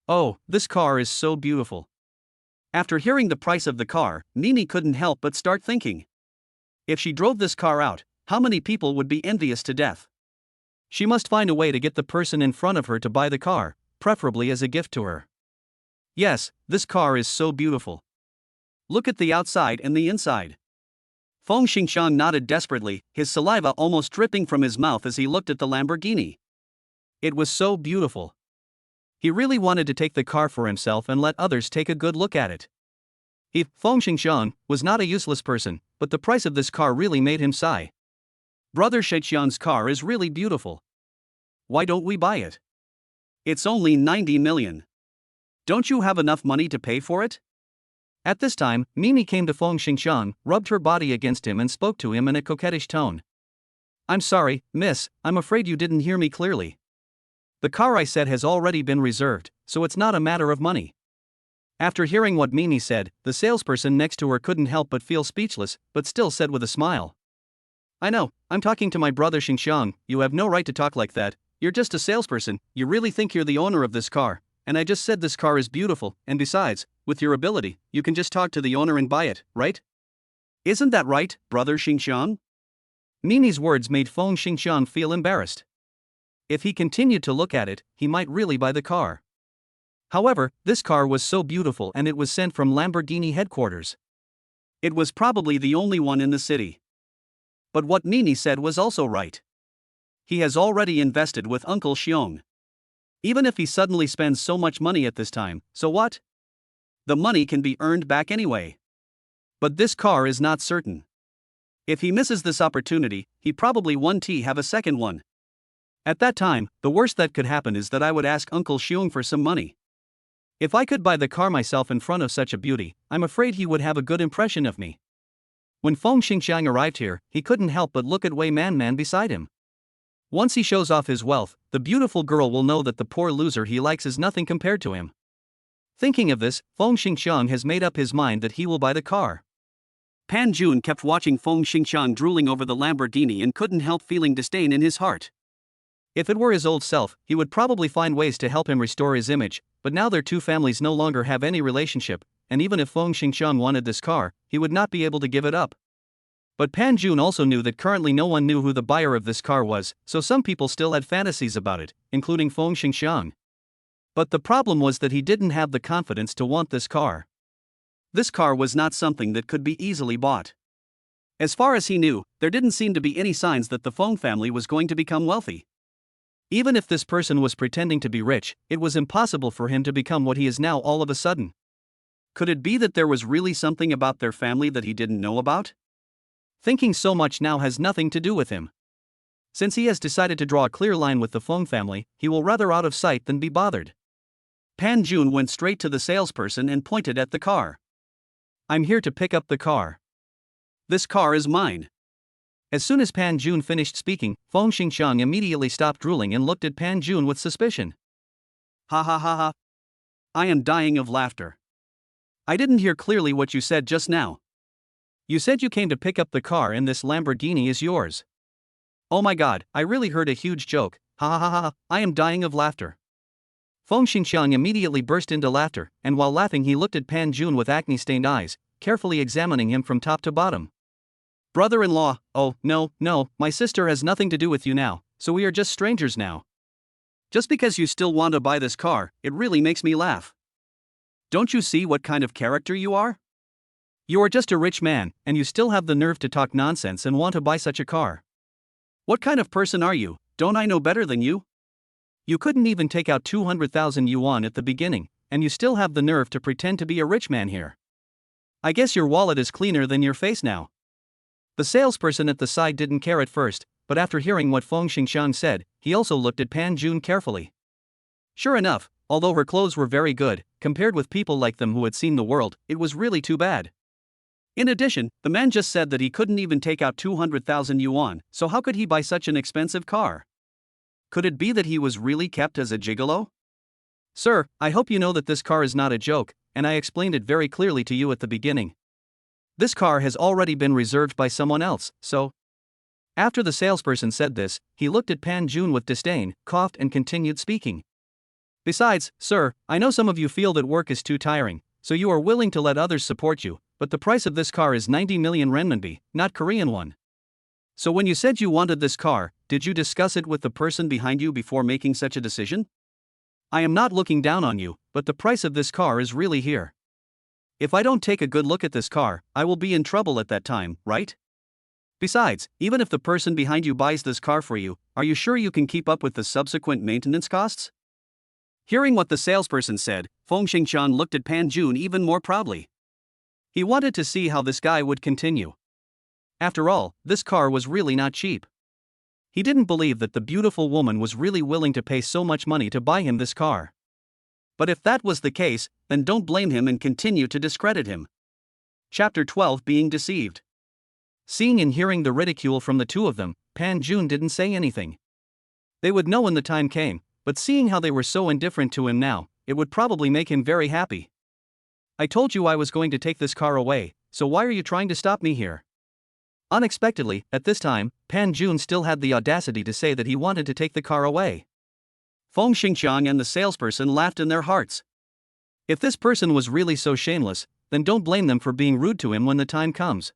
Oh, this car is so beautiful. After hearing the price of the car, Mimi couldn't help but start thinking. If she drove this car out, how many people would be envious to death? She must find a way to get the person in front of her to buy the car, preferably as a gift to her. Yes, this car is so beautiful. Look at the outside and the inside. Feng Xingqiang nodded desperately, his saliva almost dripping from his mouth as he looked at the Lamborghini. It was so beautiful. He really wanted to take the car for himself and let others take a good look at it. Feng Xingqiang was not a useless person, but the price of this car really made him sigh. Brother Xingqiang's car is really beautiful. Why don't we buy it? It's only 90 million. Don't you have enough money to pay for it? At this time, Mimi came to Feng Xingqiang, rubbed her body against him and spoke to him in a coquettish tone. I'm sorry, miss, I'm afraid you didn't hear me clearly. The car I said has already been reserved, so it's not a matter of money. After hearing what Mimi said, the salesperson next to her couldn't help but feel speechless, but still said with a smile. I know, I'm talking to my brother Xingqiang, you have no right to talk like that, you're just a salesperson, you really think you're the owner of this car, and I just said this car is beautiful, and besides, with your ability, you can just talk to the owner and buy it, right? Isn't that right, brother Xingqiang? Mimi's words made Feng Xingqiang feel embarrassed. If he continued to look at it, he might really buy the car. However, this car was so beautiful and it was sent from Lamborghini headquarters. It was probably the only one in the city. But what Mimi said was also right. He has already invested with Uncle Xiong. Even if he suddenly spends so much money at this time, so what? The money can be earned back anyway. But this car is not certain. If he misses this opportunity, he probably won't have a second one. At that time, the worst that could happen is that I would ask Uncle Xiong for some money. If I could buy the car myself in front of such a beauty, I'm afraid he would have a good impression of me. When Feng Xingqiang arrived here, he couldn't help but look at Wei Man beside him. Once he shows off his wealth, the beautiful girl will know that the poor loser he likes is nothing compared to him. Thinking of this, Feng Xingqiang has made up his mind that he will buy the car. Pan Jun kept watching Feng Xingqiang drooling over the Lamborghini and couldn't help feeling disdain in his heart. If it were his old self, he would probably find ways to help him restore his image, but now their two families no longer have any relationship, and even if Feng Xingxiang wanted this car, he would not be able to give it up. But Pan Jun also knew that currently no one knew who the buyer of this car was, so some people still had fantasies about it, including Feng Xingxiang. But the problem was that he didn't have the confidence to want this car. This car was not something that could be easily bought. As far as he knew, there didn't seem to be any signs that the Feng family was going to become wealthy. Even if this person was pretending to be rich, it was impossible for him to become what he is now all of a sudden. Could it be that there was really something about their family that he didn't know about? Thinking so much now has nothing to do with him. Since he has decided to draw a clear line with the Feng family, he will rather out of sight than be bothered. Pan Jun went straight to the salesperson and pointed at the car. "I'm here to pick up the car. This car is mine." As soon as Pan Jun finished speaking, Feng Xingxiang immediately stopped drooling and looked at Pan Jun with suspicion. "Ha ha ha ha. I am dying of laughter. I didn't hear clearly what you said just now. You said you came to pick up the car and this Lamborghini is yours. Oh my god, I really heard a huge joke. Ha ha ha ha, I am dying of laughter." Feng Xingxiang immediately burst into laughter, and while laughing he looked at Pan Jun with acne-stained eyes, carefully examining him from top to bottom. "Brother-in-law, oh, no, my sister has nothing to do with you now, so we are just strangers now. Just because you still want to buy this car, it really makes me laugh. Don't you see what kind of character you are? You are just a rich man, and you still have the nerve to talk nonsense and want to buy such a car. What kind of person are you? Don't I know better than you? You couldn't even take out 200,000 yuan at the beginning, and you still have the nerve to pretend to be a rich man here. I guess your wallet is cleaner than your face now." The salesperson at the side didn't care at first, but after hearing what Feng Xingxiang said, he also looked at Pan Jun carefully. Sure enough, although her clothes were very good, compared with people like them who had seen the world, it was really too bad. In addition, the man just said that he couldn't even take out 200,000 yuan, so how could he buy such an expensive car? Could it be that he was really kept as a gigolo? "Sir, I hope you know that this car is not a joke, and I explained it very clearly to you at the beginning. This car has already been reserved by someone else, so..." After the salesperson said this, he looked at Pan Jun with disdain, coughed and continued speaking. "Besides, sir, I know some of you feel that work is too tiring, so you are willing to let others support you, but the price of this car is 90 million renminbi, not Korean won. So when you said you wanted this car, did you discuss it with the person behind you before making such a decision? I am not looking down on you, but the price of this car is really here. If I don't take a good look at this car, I will be in trouble at that time, right? Besides, even if the person behind you buys this car for you, are you sure you can keep up with the subsequent maintenance costs?" Hearing what the salesperson said, Feng Xingxiang looked at Pan Jun even more proudly. He wanted to see how this guy would continue. After all, this car was really not cheap. He didn't believe that the beautiful woman was really willing to pay so much money to buy him this car. But if that was the case, then don't blame him and continue to discredit him. Chapter 12: Being Deceived. Seeing and hearing the ridicule from the two of them, Pan Jun didn't say anything. They would know when the time came, but seeing how they were so indifferent to him now, it would probably make him very happy. "I told you I was going to take this car away, so why are you trying to stop me here?" Unexpectedly, at this time, Pan Jun still had the audacity to say that he wanted to take the car away. Feng Xingxiang and the salesperson laughed in their hearts. If this person was really so shameless, then don't blame them for being rude to him when the time comes.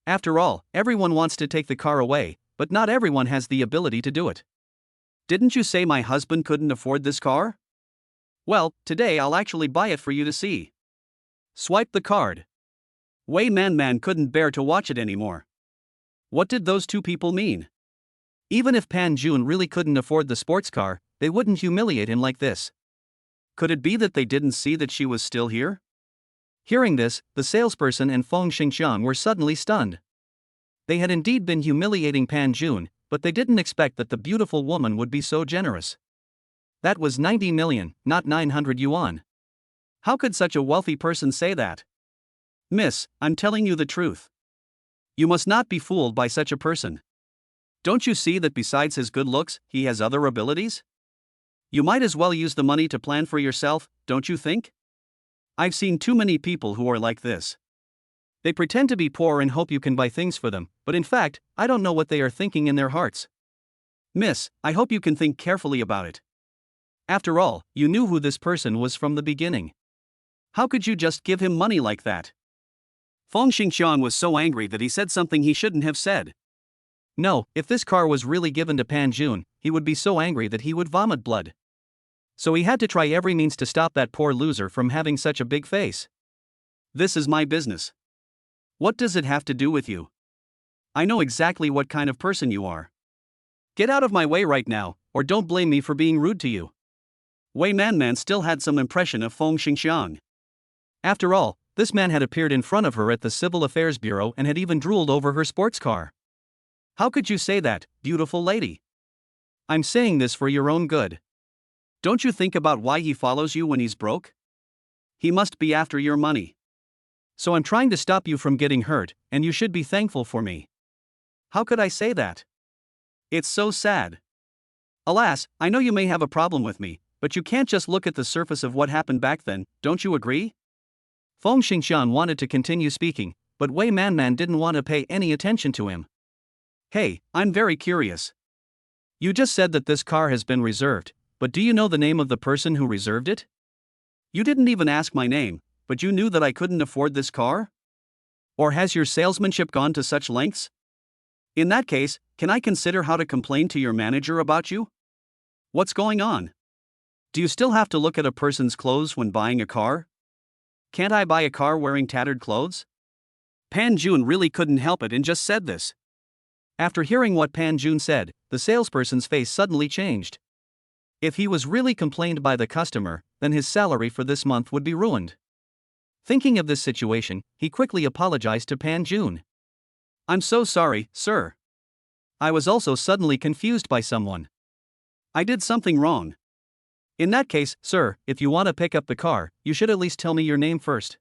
After all, everyone wants to take the car away, but not everyone has the ability to do it. "Didn't you say my husband couldn't afford this car? Well, today I'll actually buy it for you to see." Swipe the card. Wei Man couldn't bear to watch it anymore. What did those two people mean? Even if Pan Jun really couldn't afford the sports car, they wouldn't humiliate him like this. Could it be that they didn't see that she was still here? Hearing this, the salesperson and Feng Xingxiang were suddenly stunned. They had indeed been humiliating Pan Jun, but they didn't expect that the beautiful woman would be so generous. That was 90 million, not 900 yuan. How could such a wealthy person say that? "Miss, I'm telling you the truth. You must not be fooled by such a person. Don't you see that besides his good looks, he has other abilities? You might as well use the money to plan for yourself, don't you think? I've seen too many people who are like this. They pretend to be poor and hope you can buy things for them, but in fact, I don't know what they are thinking in their hearts. Miss, I hope you can think carefully about it. After all, you knew who this person was from the beginning. How could you just give him money like that? Feng Xingxiang was so angry that he said something he shouldn't have said. No, if this car was really given to Pan Jun, he would be so angry that he would vomit blood. So he had to try every means to stop that poor loser from having such a big face. This is my business. What does it have to do with you? I know exactly what kind of person you are. Get out of my way right now, or don't blame me for being rude to you. Wei Manman still had some impression of Feng Xingxiang. After all, this man had appeared in front of her at the Civil Affairs Bureau and had even drooled over her sports car. How could you say that, beautiful lady? I'm saying this for your own good. Don't you think about why he follows you when he's broke? He must be after your money. So I'm trying to stop you from getting hurt, and you should be thankful for me. How could I say that? It's so sad. Alas, I know you may have a problem with me, but you can't just look at the surface of what happened back then, don't you agree? Feng Xingxiang wanted to continue speaking, but Wei Manman didn't want to pay any attention to him. Hey, I'm very curious. You just said that this car has been reserved, but do you know the name of the person who reserved it? You didn't even ask my name, but you knew that I couldn't afford this car? Or has your salesmanship gone to such lengths? In that case, can I consider how to complain to your manager about you? What's going on? Do you still have to look at a person's clothes when buying a car? Can't I buy a car wearing tattered clothes? Pan Jun really couldn't help it and just said this. After hearing what Pan Jun said, the salesperson's face suddenly changed. If he was really complained by the customer, then his salary for this month would be ruined. Thinking of this situation, he quickly apologized to Pan Jun. I'm so sorry, sir. I was also suddenly confused by someone. I did something wrong. In that case, sir, if you want to pick up the car, you should at least tell me your name first.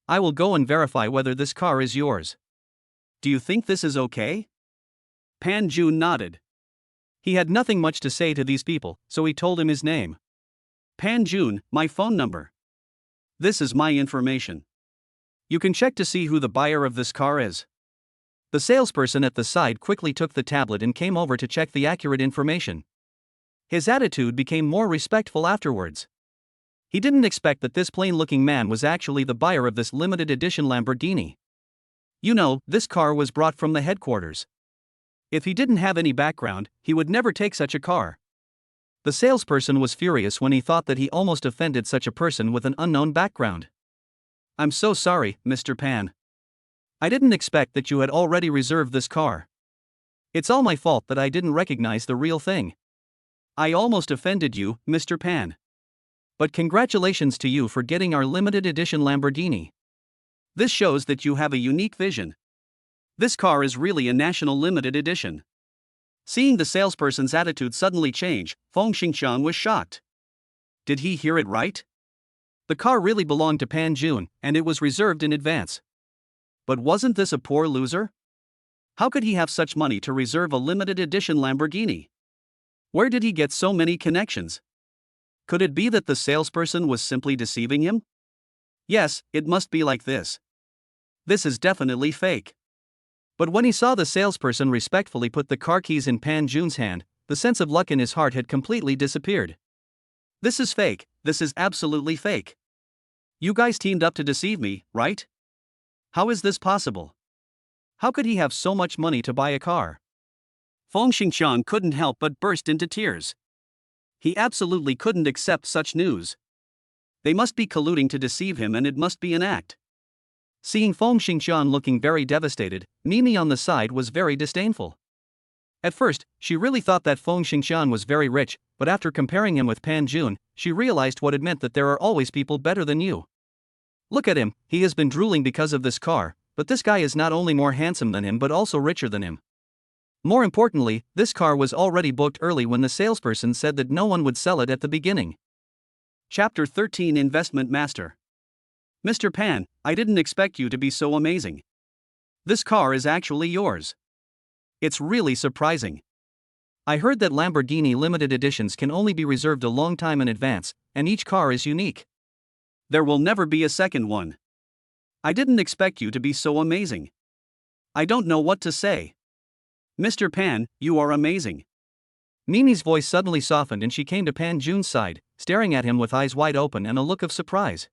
I will go and verify whether this car is yours. Do you think this is okay? Pan Jun nodded. He had nothing much to say to these people, so he told him his name. Pan Jun, my phone number. This is my information. You can check to see who the buyer of this car is. The salesperson at the side quickly took the tablet and came over to check the accurate information. His attitude became more respectful afterwards. He didn't expect that this plain-looking man was actually the buyer of this limited edition Lamborghini. You know, this car was brought from the headquarters. If he didn't have any background, he would never take such a car. The salesperson was furious when he thought that he almost offended such a person with an unknown background. I'm so sorry, Mr. Pan. I didn't expect that you had already reserved this car. It's all my fault that I didn't recognize the real thing. I almost offended you, Mr. Pan. But congratulations to you for getting our limited edition Lamborghini. This shows that you have a unique vision. This car is really a national limited edition. Seeing the salesperson's attitude suddenly change, Feng Xingxiang was shocked. Did he hear it right? The car really belonged to Pan Jun, and it was reserved in advance. But wasn't this a poor loser? How could he have such money to reserve a limited edition Lamborghini? Where did he get so many connections? Could it be that the salesperson was simply deceiving him? Yes, it must be like this. This is definitely fake. But when he saw the salesperson respectfully put the car keys in Pan Jun's hand, the sense of luck in his heart had completely disappeared. This is fake, this is absolutely fake. You guys teamed up to deceive me, right? How is this possible? How could he have so much money to buy a car? Feng Xingxiang couldn't help but burst into tears. He absolutely couldn't accept such news. They must be colluding to deceive him, and it must be an act. Seeing Feng Xingxiang looking very devastated, Mimi on the side was very disdainful. At first, she really thought that Feng Xingxiang was very rich, but after comparing him with Pan Jun, she realized what it meant that there are always people better than you. Look at him, he has been drooling because of this car, but this guy is not only more handsome than him but also richer than him. More importantly, this car was already booked early when the salesperson said that no one would sell it at the beginning. Chapter 13 Investment Master. Mr. Pan, I didn't expect you to be so amazing. This car is actually yours. It's really surprising. I heard that Lamborghini limited editions can only be reserved a long time in advance, and each car is unique. There will never be a second one. I didn't expect you to be so amazing. I don't know what to say. Mr. Pan, you are amazing. Mimi's voice suddenly softened and she came to Pan Jun's side, staring at him with eyes wide open and a look of surprise.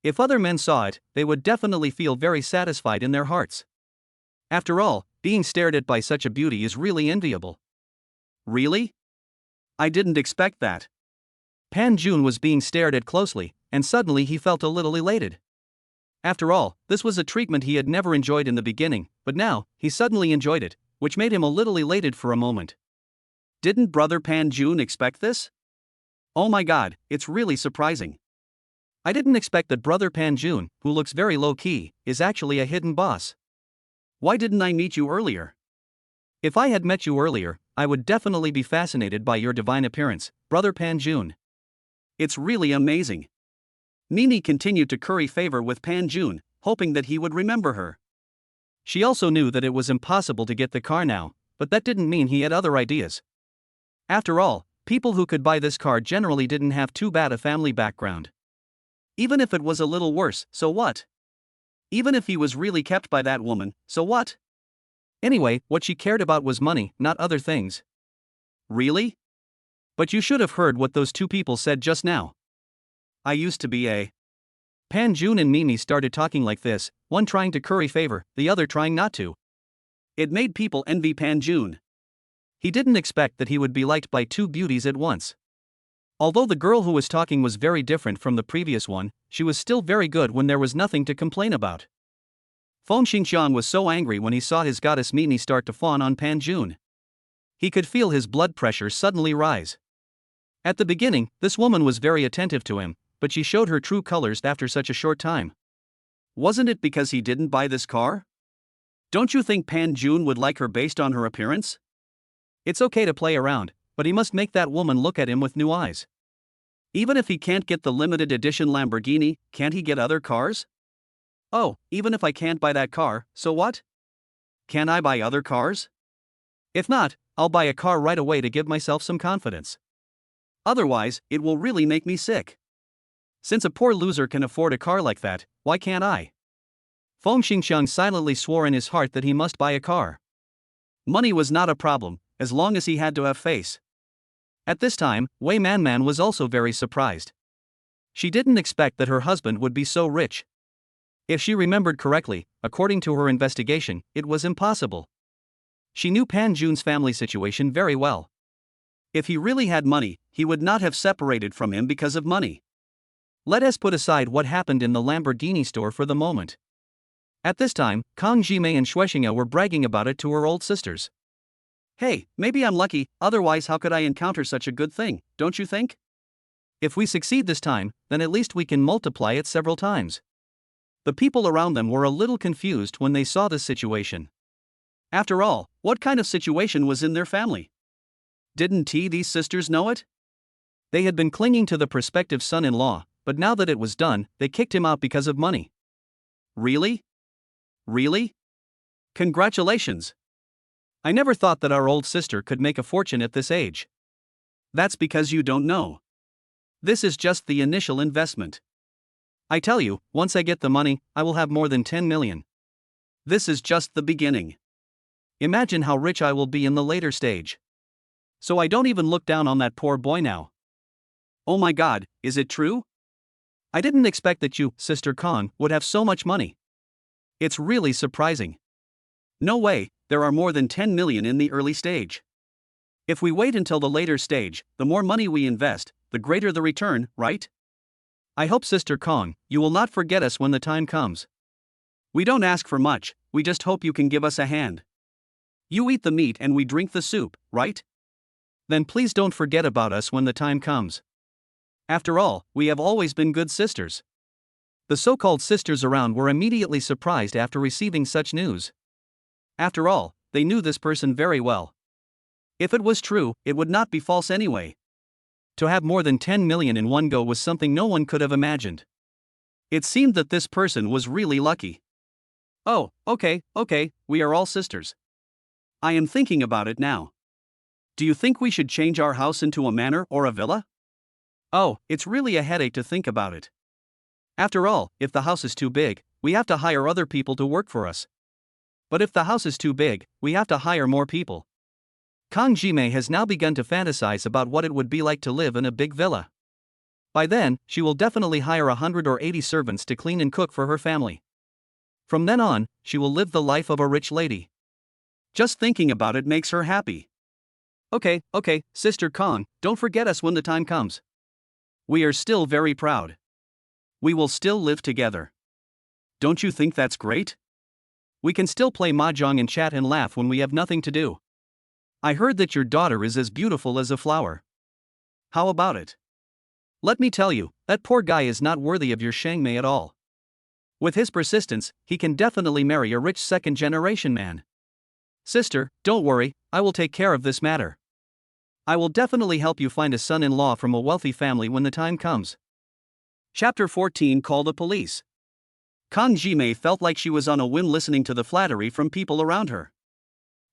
If other men saw it, they would definitely feel very satisfied in their hearts. After all, being stared at by such a beauty is really enviable. Really? I didn't expect that. Pan Jun was being stared at closely, and suddenly he felt a little elated. After all, this was a treatment he had never enjoyed in the beginning, but now, he suddenly enjoyed it, which made him a little elated for a moment. Didn't Brother Pan Jun expect this? Oh my god, it's really surprising. I didn't expect that Brother Pan Jun, who looks very low-key, is actually a hidden boss. Why didn't I meet you earlier? If I had met you earlier, I would definitely be fascinated by your divine appearance, Brother Pan Jun. It's really amazing. Mimi continued to curry favor with Pan Jun, hoping that he would remember her. She also knew that it was impossible to get the car now, but that didn't mean he had other ideas. After all, people who could buy this car generally didn't have too bad a family background. Even if it was a little worse, so what? Even if he was really kept by that woman, so what? Anyway, what she cared about was money, not other things. Really? But you should have heard what those two people said just now. I used to be a... Pan Jun and Mimi started talking like this, one trying to curry favor, the other trying not to. It made people envy Pan Jun. He didn't expect that he would be liked by two beauties at once. Although the girl who was talking was very different from the previous one, she was still very good when there was nothing to complain about. Feng Xingxiang was so angry when he saw his goddess Mimi start to fawn on Pan Jun. He could feel his blood pressure suddenly rise. At the beginning, this woman was very attentive to him, but she showed her true colors after such a short time. Wasn't it because he didn't buy this car? Don't you think Pan Jun would like her based on her appearance? It's okay to play around, but he must make that woman look at him with new eyes. Even if he can't get the limited edition Lamborghini, can't he get other cars? Oh, even if I can't buy that car, so what? Can I buy other cars? If not, I'll buy a car right away to give myself some confidence. Otherwise, it will really make me sick. Since a poor loser can afford a car like that, why can't I? Feng Xingxiang silently swore in his heart that he must buy a car. Money was not a problem, as long as he had to have face. At this time, Wei Manman was also very surprised. She didn't expect that her husband would be so rich. If she remembered correctly, according to her investigation, it was impossible. She knew Pan Jun's family situation very well. If he really had money, he would not have separated from him because of money. Let us put aside what happened in the Lamborghini store for the moment. At this time, Kang Jimei and Shuexinga were bragging about it to her old sisters. Hey, maybe I'm lucky, otherwise how could I encounter such a good thing, don't you think? If we succeed this time, then at least we can multiply it several times. The people around them were a little confused when they saw this situation. After all, what kind of situation was in their family? Didn't these sisters know it? They had been clinging to the prospective son-in-law, but now that it was done, they kicked him out because of money. Really? Really? Congratulations! I never thought that our old sister could make a fortune at this age. That's because you don't know. This is just the initial investment. I tell you, once I get the money, I will have more than 10 million. This is just the beginning. Imagine how rich I will be in the later stage. So I don't even look down on that poor boy now. Oh my god, is it true? I didn't expect that you, Sister Khan, would have so much money. It's really surprising. No way, there are more than 10 million in the early stage. If we wait until the later stage, the more money we invest, the greater the return, right? I hope Sister Kong, you will not forget us when the time comes. We don't ask for much, we just hope you can give us a hand. You eat the meat and we drink the soup, right? Then please don't forget about us when the time comes. After all, we have always been good sisters. The so-called sisters around were immediately surprised after receiving such news. After all, they knew this person very well. If it was true, it would not be false anyway. To have more than 10 million in one go was something no one could have imagined. It seemed that this person was really lucky. Oh, okay, we are all sisters. I am thinking about it now. Do you think we should change our house into a manor or a villa? Oh, it's really a headache to think about it. After all, if the house is too big, we have to hire other people to work for us. But if the house is too big, we have to hire more people. Kang Jimei has now begun to fantasize about what it would be like to live in a big villa. By then, she will definitely hire 100 or 80 servants to clean and cook for her family. From then on, she will live the life of a rich lady. Just thinking about it makes her happy. Okay, Sister Kang, don't forget us when the time comes. We are still very proud. We will still live together. Don't you think that's great? We can still play mahjong and chat and laugh when we have nothing to do. I heard that your daughter is as beautiful as a flower. How about it? Let me tell you, that poor guy is not worthy of your Shangmei at all. With his persistence, he can definitely marry a rich second-generation man. Sister, don't worry, I will take care of this matter. I will definitely help you find a son-in-law from a wealthy family when the time comes. Chapter 14. Call the police. Kang Jimei felt like she was on a whim listening to the flattery from people around her.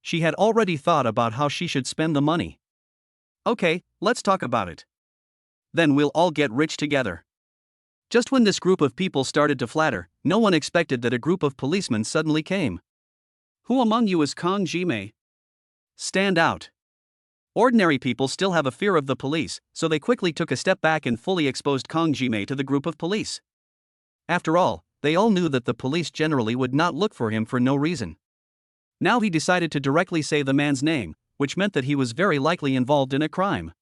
She had already thought about how she should spend the money. Okay, let's talk about it. Then we'll all get rich together. Just when this group of people started to flatter, no one expected that a group of policemen suddenly came. Who among you is Kang Jimei? Stand out. Ordinary people still have a fear of the police, so they quickly took a step back and fully exposed Kang Jimei to the group of police. After all, they all knew that the police generally would not look for him for no reason. Now he decided to directly say the man's name, which meant that he was very likely involved in a crime.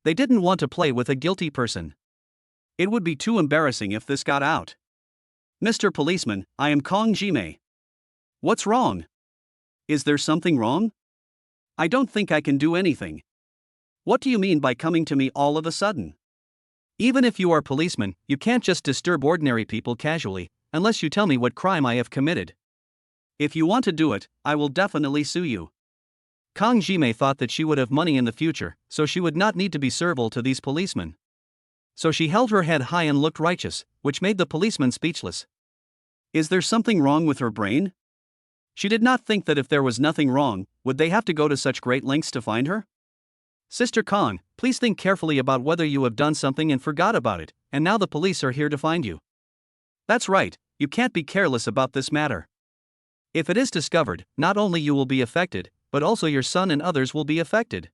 They didn't want to play with a guilty person. It would be too embarrassing if this got out. Mr. Policeman, I am Kang Jimei. What's wrong? Is there something wrong? I don't think I can do anything. What do you mean by coming to me all of a sudden? Even if you are policeman, you can't just disturb ordinary people casually, unless you tell me what crime I have committed. If you want to do it, I will definitely sue you. Kang Jimei thought that she would have money in the future, so she would not need to be servile to these policemen. So she held her head high and looked righteous, which made the policeman speechless. Is there something wrong with her brain? She did not think that if there was nothing wrong, would they have to go to such great lengths to find her? Sister Kang, please think carefully about whether you have done something and forgot about it, and now the police are here to find you. That's right, you can't be careless about this matter. If it is discovered, not only you will be affected, but also your son and others will be affected.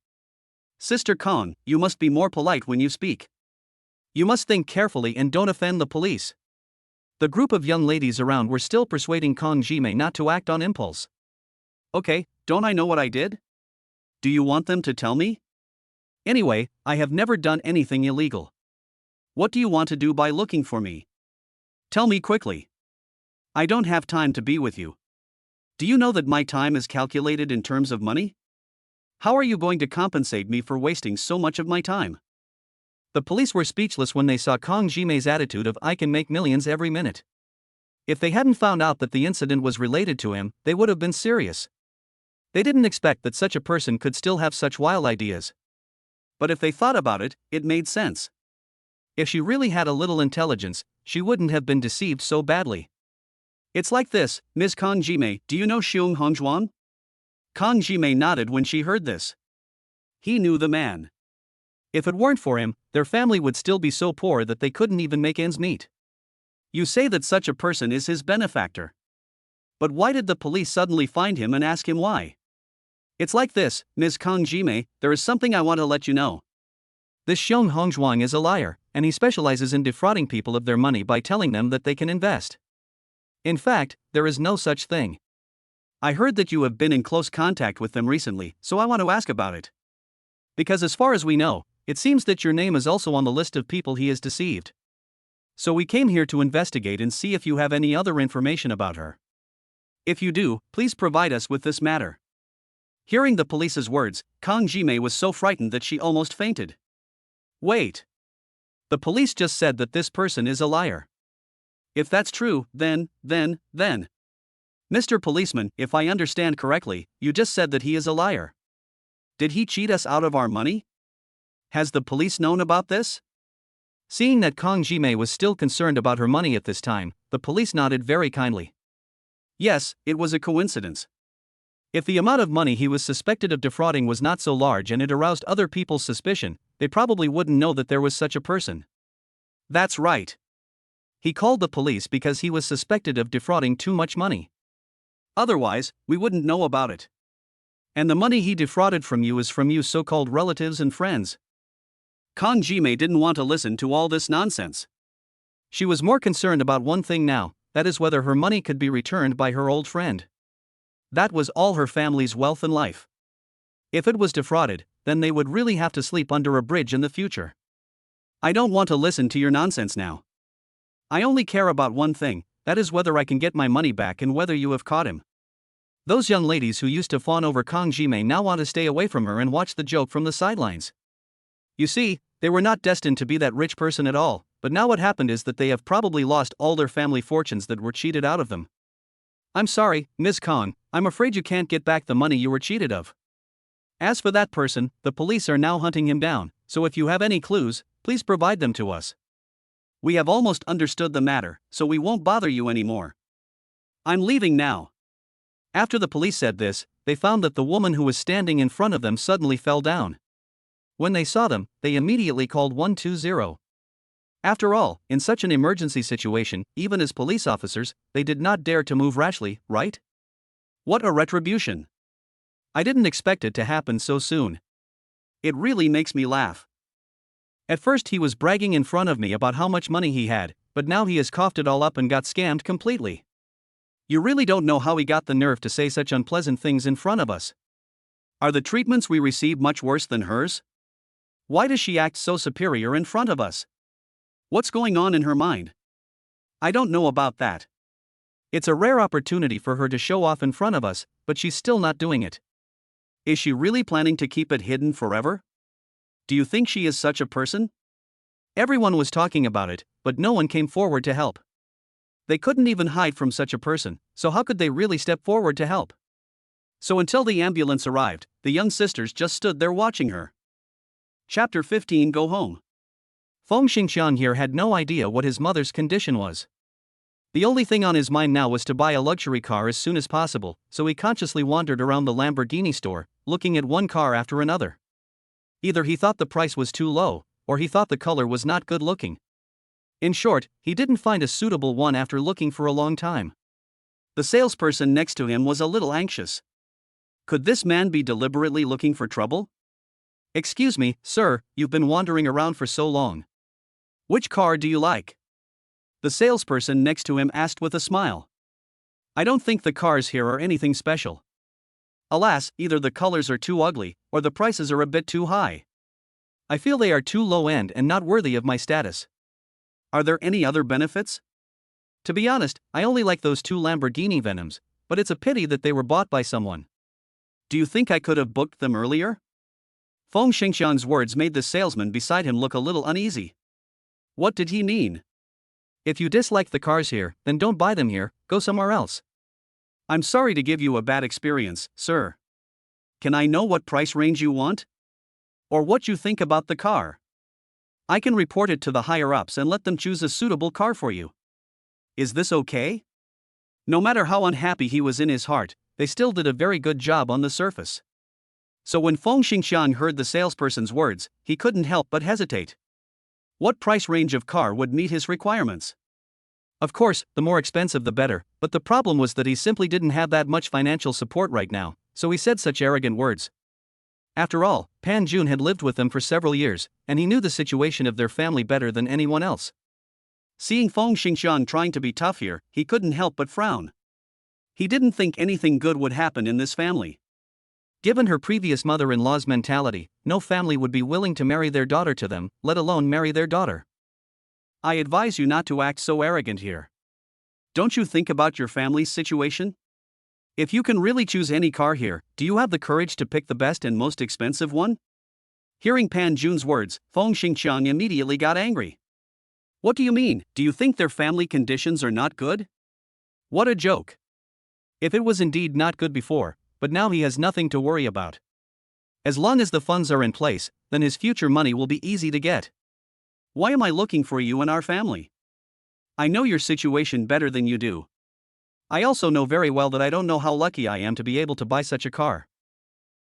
Sister Kang, you must be more polite when you speak. You must think carefully and don't offend the police. The group of young ladies around were still persuading Kang Jimei not to act on impulse. Okay, don't I know what I did? Do you want them to tell me? Anyway, I have never done anything illegal. What do you want to do by looking for me? Tell me quickly. I don't have time to be with you. Do you know that my time is calculated in terms of money? How are you going to compensate me for wasting so much of my time? The police were speechless when they saw Kang Jimei's attitude of I can make millions every minute. If they hadn't found out that the incident was related to him, they would have been serious. They didn't expect that such a person could still have such wild ideas. But if they thought about it, it made sense. If she really had a little intelligence, she wouldn't have been deceived so badly. It's like this, Ms. Kang Jimei, do you know Xiong Hongzhuan? Kang Jimei nodded when she heard this. He knew the man. If it weren't for him, their family would still be so poor that they couldn't even make ends meet. You say that such a person is his benefactor. But why did the police suddenly find him and ask him why? It's like this, Ms. Kang Jimei, there is something I want to let you know. This Xiong Hongzhuang is a liar, and he specializes in defrauding people of their money by telling them that they can invest. In fact, there is no such thing. I heard that you have been in close contact with them recently, so I want to ask about it. Because as far as we know, it seems that your name is also on the list of people he has deceived. So we came here to investigate and see if you have any other information about her. If you do, please provide us with this matter. Hearing the police's words, Kang Jimei was so frightened that she almost fainted. Wait. The police just said that this person is a liar. If that's true, then. Mr. Policeman, if I understand correctly, you just said that he is a liar. Did he cheat us out of our money? Has the police known about this? Seeing that Kang Jimei was still concerned about her money at this time, the police nodded very kindly. Yes, it was a coincidence. If the amount of money he was suspected of defrauding was not so large and it aroused other people's suspicion, they probably wouldn't know that there was such a person. That's right. He called the police because he was suspected of defrauding too much money. Otherwise, we wouldn't know about it. And the money he defrauded from you is from you so-called relatives and friends. Kang Jimei didn't want to listen to all this nonsense. She was more concerned about one thing now, that is whether her money could be returned by her old friend. That was all her family's wealth and life. If it was defrauded, then they would really have to sleep under a bridge in the future. I don't want to listen to your nonsense now. I only care about one thing, that is whether I can get my money back and whether you have caught him. Those young ladies who used to fawn over Kang Jimei now want to stay away from her and watch the joke from the sidelines. You see, they were not destined to be that rich person at all, but now what happened is that they have probably lost all their family fortunes that were cheated out of them. I'm sorry, Ms. Kang, I'm afraid you can't get back the money you were cheated of. As for that person, the police are now hunting him down, so if you have any clues, please provide them to us. We have almost understood the matter, so we won't bother you anymore. I'm leaving now. After the police said this, they found that the woman who was standing in front of them suddenly fell down. When they saw them, they immediately called 120. After all, in such an emergency situation, even as police officers, they did not dare to move rashly, right? What a retribution! I didn't expect it to happen so soon. It really makes me laugh. At first he was bragging in front of me about how much money he had, but now he has coughed it all up and got scammed completely. You really don't know how he got the nerve to say such unpleasant things in front of us. Are the treatments we receive much worse than hers? Why does she act so superior in front of us? What's going on in her mind? I don't know about that. It's a rare opportunity for her to show off in front of us, but she's still not doing it. Is she really planning to keep it hidden forever? Do you think she is such a person? Everyone was talking about it, but no one came forward to help. They couldn't even hide from such a person, so how could they really step forward to help? So until the ambulance arrived, the young sisters just stood there watching her. Chapter 15. Go home. Feng Xingxiang here had no idea what his mother's condition was. The only thing on his mind now was to buy a luxury car as soon as possible, so he consciously wandered around the Lamborghini store, looking at one car after another. Either he thought the price was too low, or he thought the color was not good looking. In short, he didn't find a suitable one after looking for a long time. The salesperson next to him was a little anxious. Could this man be deliberately looking for trouble? Excuse me, sir, you've been wandering around for so long. Which car do you like? The salesperson next to him asked with a smile. I don't think the cars here are anything special. Alas, either the colors are too ugly, or the prices are a bit too high. I feel they are too low-end and not worthy of my status. Are there any other benefits? To be honest, I only like those 2 Lamborghini Venoms, but it's a pity that they were bought by someone. Do you think I could have booked them earlier? Feng Xingxiang's words made the salesman beside him look a little uneasy. What did he mean? If you dislike the cars here, then don't buy them here, go somewhere else. I'm sorry to give you a bad experience, sir. Can I know what price range you want? Or what you think about the car? I can report it to the higher-ups and let them choose a suitable car for you. Is this okay? No matter how unhappy he was in his heart, they still did a very good job on the surface. So when Feng Xingxiang heard the salesperson's words, he couldn't help but hesitate. What price range of car would meet his requirements? Of course, the more expensive the better, but the problem was that he simply didn't have that much financial support right now, so he said such arrogant words. After all, Pan Jun had lived with them for several years, and he knew the situation of their family better than anyone else. Seeing Feng Xingxiang trying to be tough here, he couldn't help but frown. He didn't think anything good would happen in this family. Given her previous mother-in-law's mentality, no family would be willing to marry their daughter to them, let alone marry their daughter. I advise you not to act so arrogant here. Don't you think about your family's situation? If you can really choose any car here, do you have the courage to pick the best and most expensive one? Hearing Pan Jun's words, Feng Xingxiang immediately got angry. What do you mean? Do you think their family conditions are not good? What a joke. If it was indeed not good before, but now he has nothing to worry about. As long as the funds are in place, then his future money will be easy to get. Why am I looking for you in our family? I know your situation better than you do. I also know very well that I don't know how lucky I am to be able to buy such a car.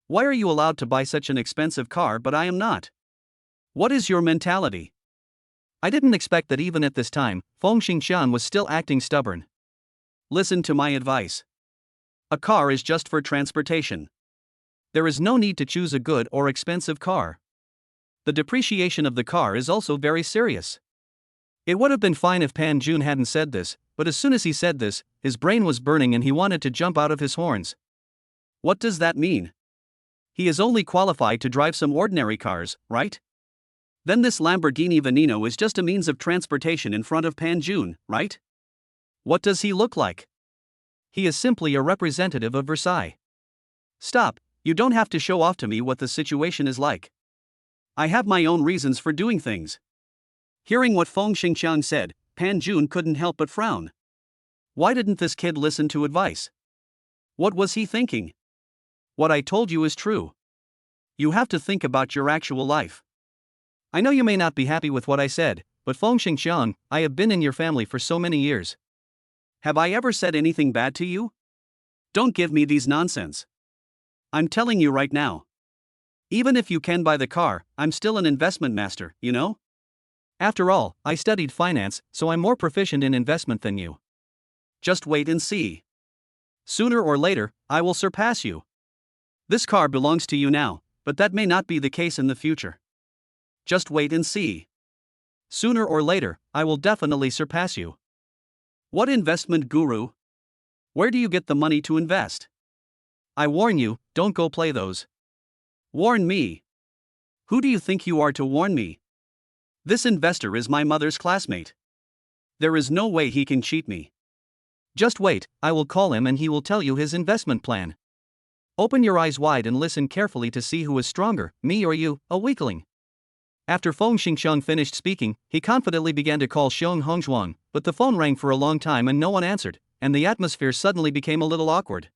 Why are you allowed to buy such an expensive car but I am not? What is your mentality? I didn't expect that even at this time, Feng Xingxiang was still acting stubborn. Listen to my advice. A car is just for transportation. There is no need to choose a good or expensive car. The depreciation of the car is also very serious. It would have been fine if Pan Jun hadn't said this, but as soon as he said this, his brain was burning and he wanted to jump out of his horns. What does that mean? He is only qualified to drive some ordinary cars, right? Then this Lamborghini Veneno is just a means of transportation in front of Pan Jun, right? What does he look like? He is simply a representative of Versailles. Stop, you don't have to show off to me what the situation is like. I have my own reasons for doing things. Hearing what Feng Xingqiang said, Pan Jun couldn't help but frown. Why didn't this kid listen to advice? What was he thinking? What I told you is true. You have to think about your actual life. I know you may not be happy with what I said, but Feng Xingqiang, I have been in your family for so many years. Have I ever said anything bad to you? Don't give me these nonsense. I'm telling you right now. Even if you can buy the car, I'm still an investment master, you know? After all, I studied finance, so I'm more proficient in investment than you. Just wait and see. Sooner or later, I will surpass you. This car belongs to you now, but that may not be the case in the future. Just wait and see. Sooner or later, I will definitely surpass you. What investment guru? Where do you get the money to invest? I warn you, don't go play those. Warn me. Who do you think you are to warn me? This investor is my mother's classmate. There is no way he can cheat me. Just wait, I will call him and he will tell you his investment plan. Open your eyes wide and listen carefully to see who is stronger, me or you, a weakling. After Feng Xingqiang finished speaking, he confidently began to call Xiong Hongzhuang, but the phone rang for a long time and no one answered, and the atmosphere suddenly became a little awkward.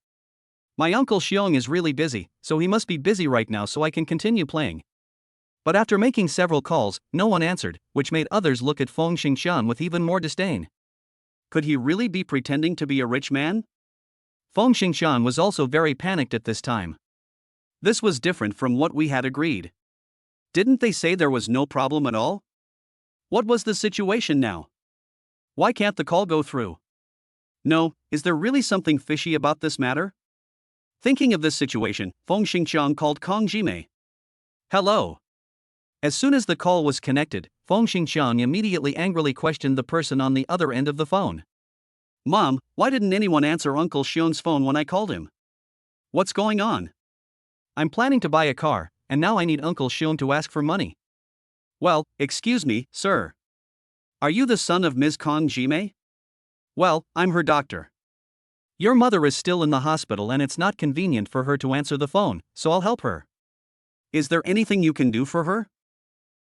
My uncle Xiong is really busy, so he must be busy right now so I can continue playing. But after making several calls, no one answered, which made others look at Feng Xingqiang with even more disdain. Could he really be pretending to be a rich man? Feng Xingqiang was also very panicked at this time. This was different from what we had agreed. Didn't they say there was no problem at all? What was the situation now? Why can't the call go through? No, is there really something fishy about this matter? Thinking of this situation, Feng Xingqiang called Kang Jimei. Hello. As soon as the call was connected, Feng Xingqiang immediately angrily questioned the person on the other end of the phone. Mom, why didn't anyone answer Uncle Xiong's phone when I called him? What's going on? I'm planning to buy a car, and now I need Uncle Xiong to ask for money. Well, excuse me, sir. Are you the son of Ms. Kang Jimei? Well, I'm her doctor. Your mother is still in the hospital and it's not convenient for her to answer the phone, so I'll help her. Is there anything you can do for her?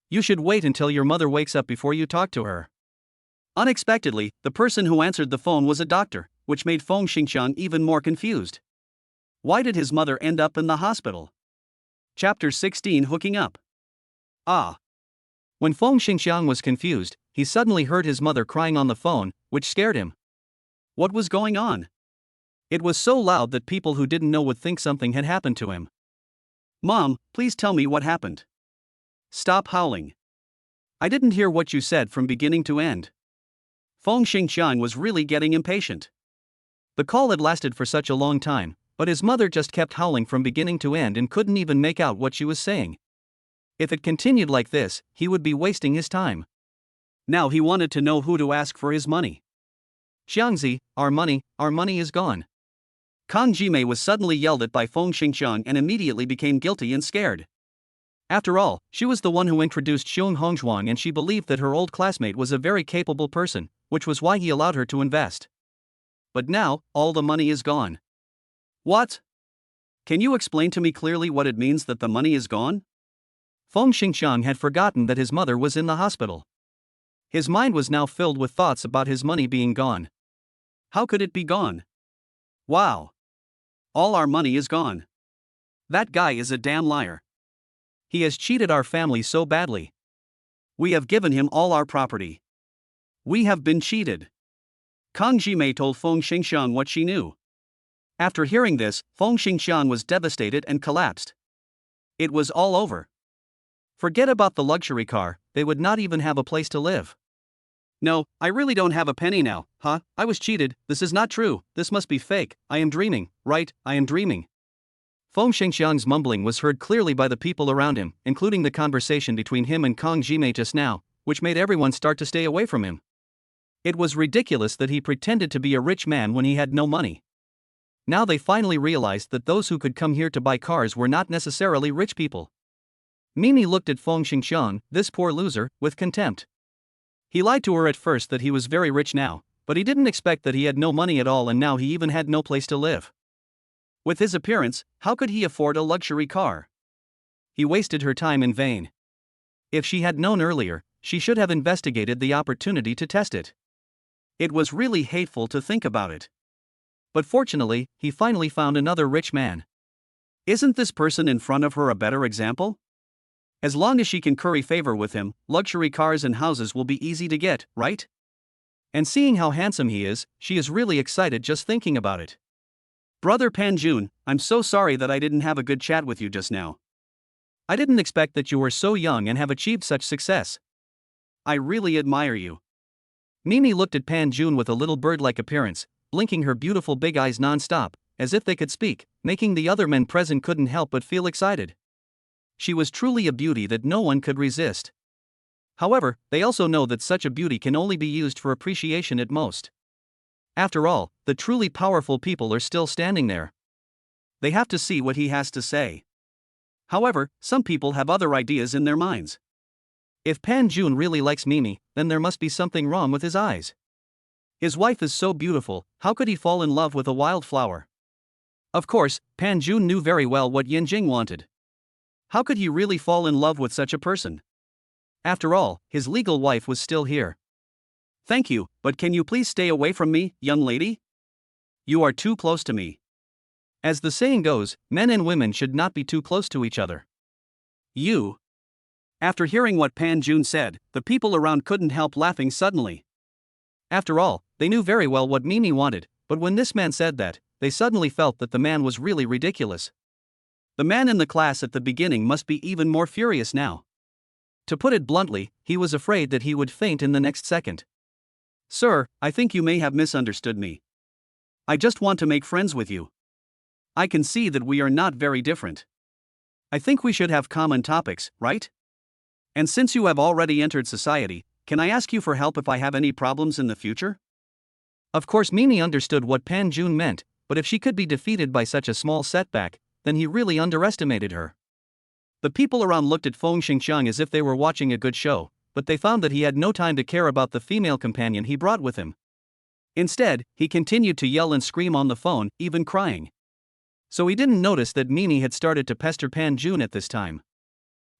You should wait until your mother wakes up before you talk to her. Unexpectedly, the person who answered the phone was a doctor, which made Feng Xingqiang even more confused. Why did his mother end up in the hospital? Chapter 16 Hooking Up. Ah. When Feng Xingqiang was confused, he suddenly heard his mother crying on the phone, which scared him. What was going on? It was so loud that people who didn't know would think something had happened to him. Mom, please tell me what happened. Stop howling. I didn't hear what you said from beginning to end. Feng Xingqiang was really getting impatient. The call had lasted for such a long time, but his mother just kept howling from beginning to end and couldn't even make out what she was saying. If it continued like this, he would be wasting his time. Now he wanted to know who to ask for his money. Xiangzi, our money is gone. Kang Jimei was suddenly yelled at by Feng Xingqiang and immediately became guilty and scared. After all, she was the one who introduced Xiong Hongzhuang and she believed that her old classmate was a very capable person, which was why he allowed her to invest. But now, all the money is gone. What? Can you explain to me clearly what it means that the money is gone? Feng Xingqiang had forgotten that his mother was in the hospital. His mind was now filled with thoughts about his money being gone. How could it be gone? Wow. All our money is gone. That guy is a damn liar. He has cheated our family so badly. We have given him all our property. We have been cheated. Kang Jimei told Feng Xingqiang what she knew. After hearing this, Feng Xingqiang was devastated and collapsed. It was all over. Forget about the luxury car, they would not even have a place to live. No, I really don't have a penny now, I was cheated, this is not true, this must be fake, I am dreaming, right, I am dreaming. Feng Xingxiang's mumbling was heard clearly by the people around him, including the conversation between him and Kang Jimei just now, which made everyone start to stay away from him. It was ridiculous that he pretended to be a rich man when he had no money. Now they finally realized that those who could come here to buy cars were not necessarily rich people. Mimi looked at Feng Xingxiang, this poor loser, with contempt. He lied to her at first that he was very rich now, but he didn't expect that he had no money at all, and now he even had no place to live. With his appearance, how could he afford a luxury car? He wasted her time in vain. If she had known earlier, she should have investigated the opportunity to test it. It was really hateful to think about it. But fortunately, he finally found another rich man. Isn't this person in front of her a better example? As long as she can curry favor with him, luxury cars and houses will be easy to get, right? And seeing how handsome he is, she is really excited just thinking about it. Brother Panjun, I'm so sorry that I didn't have a good chat with you just now. I didn't expect that you were so young and have achieved such success. I really admire you. Mimi looked at Panjun with a little bird-like appearance, blinking her beautiful big eyes non-stop, as if they could speak, making the other men present couldn't help but feel excited. She was truly a beauty that no one could resist. However, they also know that such a beauty can only be used for appreciation at most. After all, the truly powerful people are still standing there. They have to see what he has to say. However, some people have other ideas in their minds. If Panjun really likes Mimi, then there must be something wrong with his eyes. His wife is so beautiful, how could he fall in love with a wildflower? Of course, Panjun knew very well what Yanjing wanted. How could he really fall in love with such a person? After all, his legal wife was still here. Thank you, but can you please stay away from me, young lady? You are too close to me. As the saying goes, men and women should not be too close to each other. You. After hearing what Panjun said, the people around couldn't help laughing suddenly. After all, they knew very well what Mimi wanted, but when this man said that, they suddenly felt that the man was really ridiculous. The man in the class at the beginning must be even more furious now. To put it bluntly, he was afraid that he would faint in the next second. Sir, I think you may have misunderstood me. I just want to make friends with you. I can see that we are not very different. I think we should have common topics, right? And since you have already entered society, can I ask you for help if I have any problems in the future? Of course, Mimi understood what Panjun meant, but if she could be defeated by such a small setback, then he really underestimated her. The people around looked at Feng Xingxiang as if they were watching a good show, but they found that he had no time to care about the female companion he brought with him. Instead, he continued to yell and scream on the phone, even crying. So he didn't notice that Mimi had started to pester Panjun at this time.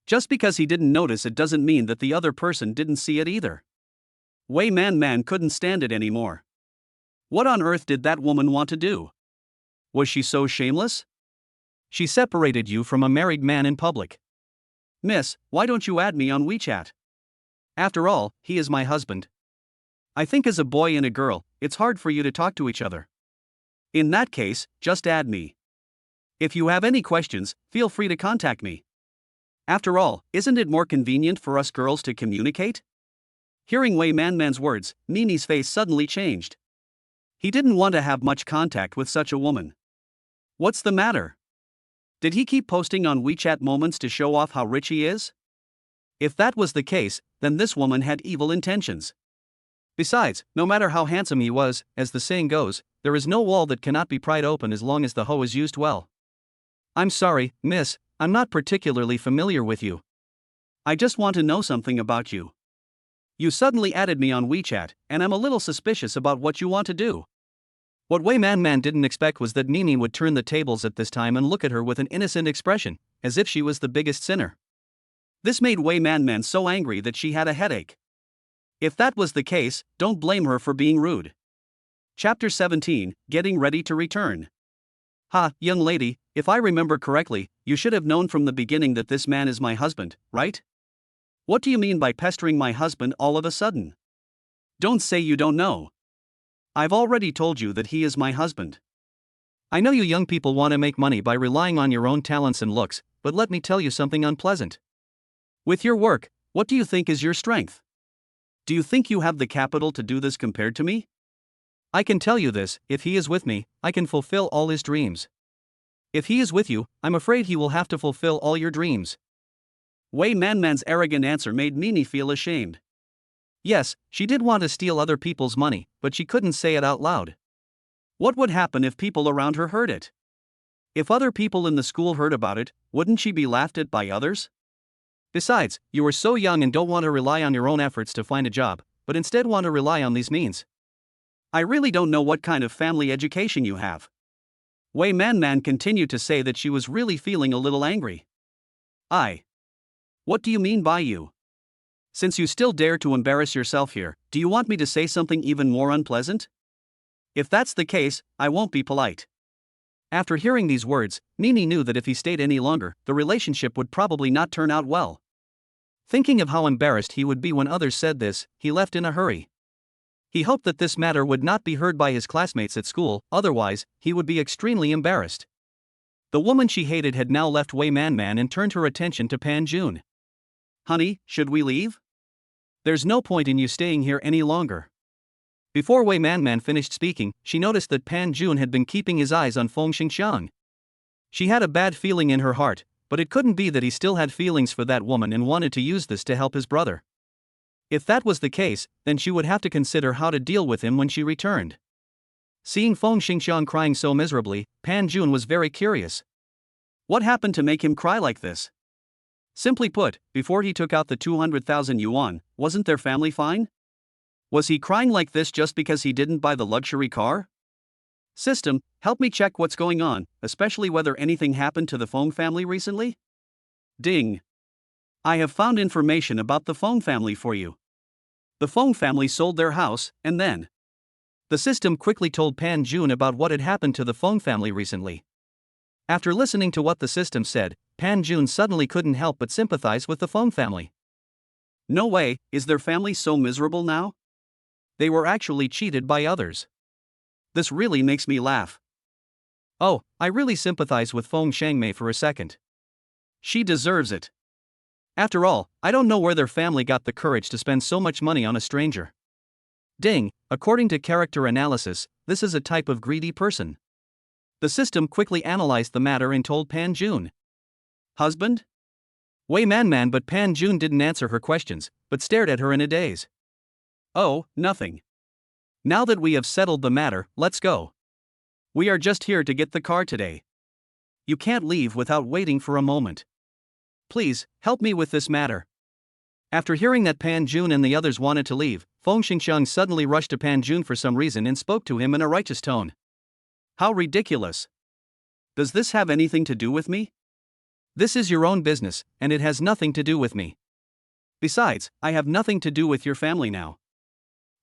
Just because he didn't notice it doesn't mean that the other person didn't see it either. Wei Man couldn't stand it anymore. What on earth did that woman want to do? Was she so shameless? She separated you from a married man in public. Miss, why don't you add me on WeChat? After all, he is my husband. I think as a boy and a girl, it's hard for you to talk to each other. In that case, just add me. If you have any questions, feel free to contact me. After all, isn't it more convenient for us girls to communicate? Hearing Wei Man's words, Mimi's face suddenly changed. He didn't want to have much contact with such a woman. What's the matter? Did he keep posting on WeChat moments to show off how rich he is? If that was the case, then this woman had evil intentions. Besides, no matter how handsome he was, as the saying goes, there is no wall that cannot be pried open as long as the hoe is used well. I'm sorry, miss, I'm not particularly familiar with you. I just want to know something about you. You suddenly added me on WeChat, and I'm a little suspicious about what you want to do. What Wei Man didn't expect was that Mimi would turn the tables at this time and look at her with an innocent expression, as if she was the biggest sinner. This made Wei Man so angry that she had a headache. If that was the case, don't blame her for being rude. Chapter 17, Getting Ready to Return. Ha, young lady, if I remember correctly, you should have known from the beginning that this man is my husband, right? What do you mean by pestering my husband all of a sudden? Don't say you don't know. I've already told you that he is my husband. I know you young people want to make money by relying on your own talents and looks, but let me tell you something unpleasant. With your work, what do you think is your strength? Do you think you have the capital to do this compared to me? I can tell you this, if he is with me, I can fulfill all his dreams. If he is with you, I'm afraid he will have to fulfill all your dreams. Wei Manman's arrogant answer made Nini feel ashamed. Yes, she did want to steal other people's money, but she couldn't say it out loud. What would happen if people around her heard it? If other people in the school heard about it, wouldn't she be laughed at by others? Besides, you are so young and don't want to rely on your own efforts to find a job, but instead want to rely on these means. I really don't know what kind of family education you have. Wei Manman continued to say that she was really feeling a little angry. What do you mean by you? Since you still dare to embarrass yourself here, do you want me to say something even more unpleasant? If that's the case, I won't be polite. After hearing these words, Nini knew that if he stayed any longer, the relationship would probably not turn out well. Thinking of how embarrassed he would be when others said this, he left in a hurry. He hoped that this matter would not be heard by his classmates at school, otherwise, he would be extremely embarrassed. The woman she hated had now left Wei Manman and turned her attention to Pan Jun. Honey, should we leave? There's no point in you staying here any longer. Before Wei Manman finished speaking, she noticed that Pan Jun had been keeping his eyes on Feng Xingxiang. She had a bad feeling in her heart, but it couldn't be that he still had feelings for that woman and wanted to use this to help his brother. If that was the case, then she would have to consider how to deal with him when she returned. Seeing Feng Xingxiang crying so miserably, Pan Jun was very curious. What happened to make him cry like this? Simply put, before he took out the 200,000 yuan, wasn't their family fine? Was he crying like this just because he didn't buy the luxury car? System, help me check what's going on, especially whether anything happened to the Feng family recently? Ding. I have found information about the Feng family for you. The Feng family sold their house, and then. The system quickly told Pan Jun about what had happened to the Feng family recently. After listening to what the system said, Pan Jun suddenly couldn't help but sympathize with the Feng family. No way, is their family so miserable now? They were actually cheated by others. This really makes me laugh. Oh, I really sympathize with Feng Shangmei for a second. She deserves it. After all, I don't know where their family got the courage to spend so much money on a stranger. Ding, according to character analysis, this is a type of greedy person. The system quickly analyzed the matter and told Pan Jun. Husband? Wei Manman, but Pan Jun didn't answer her questions, but stared at her in a daze. Oh, nothing. Now that we have settled the matter, let's go. We are just here to get the car today. You can't leave without waiting for a moment. Please, help me with this matter. After hearing that Pan Jun and the others wanted to leave, Feng Xingxiang suddenly rushed to Pan Jun for some reason and spoke to him in a righteous tone. How ridiculous. Does this have anything to do with me? This is your own business, and it has nothing to do with me. Besides, I have nothing to do with your family now.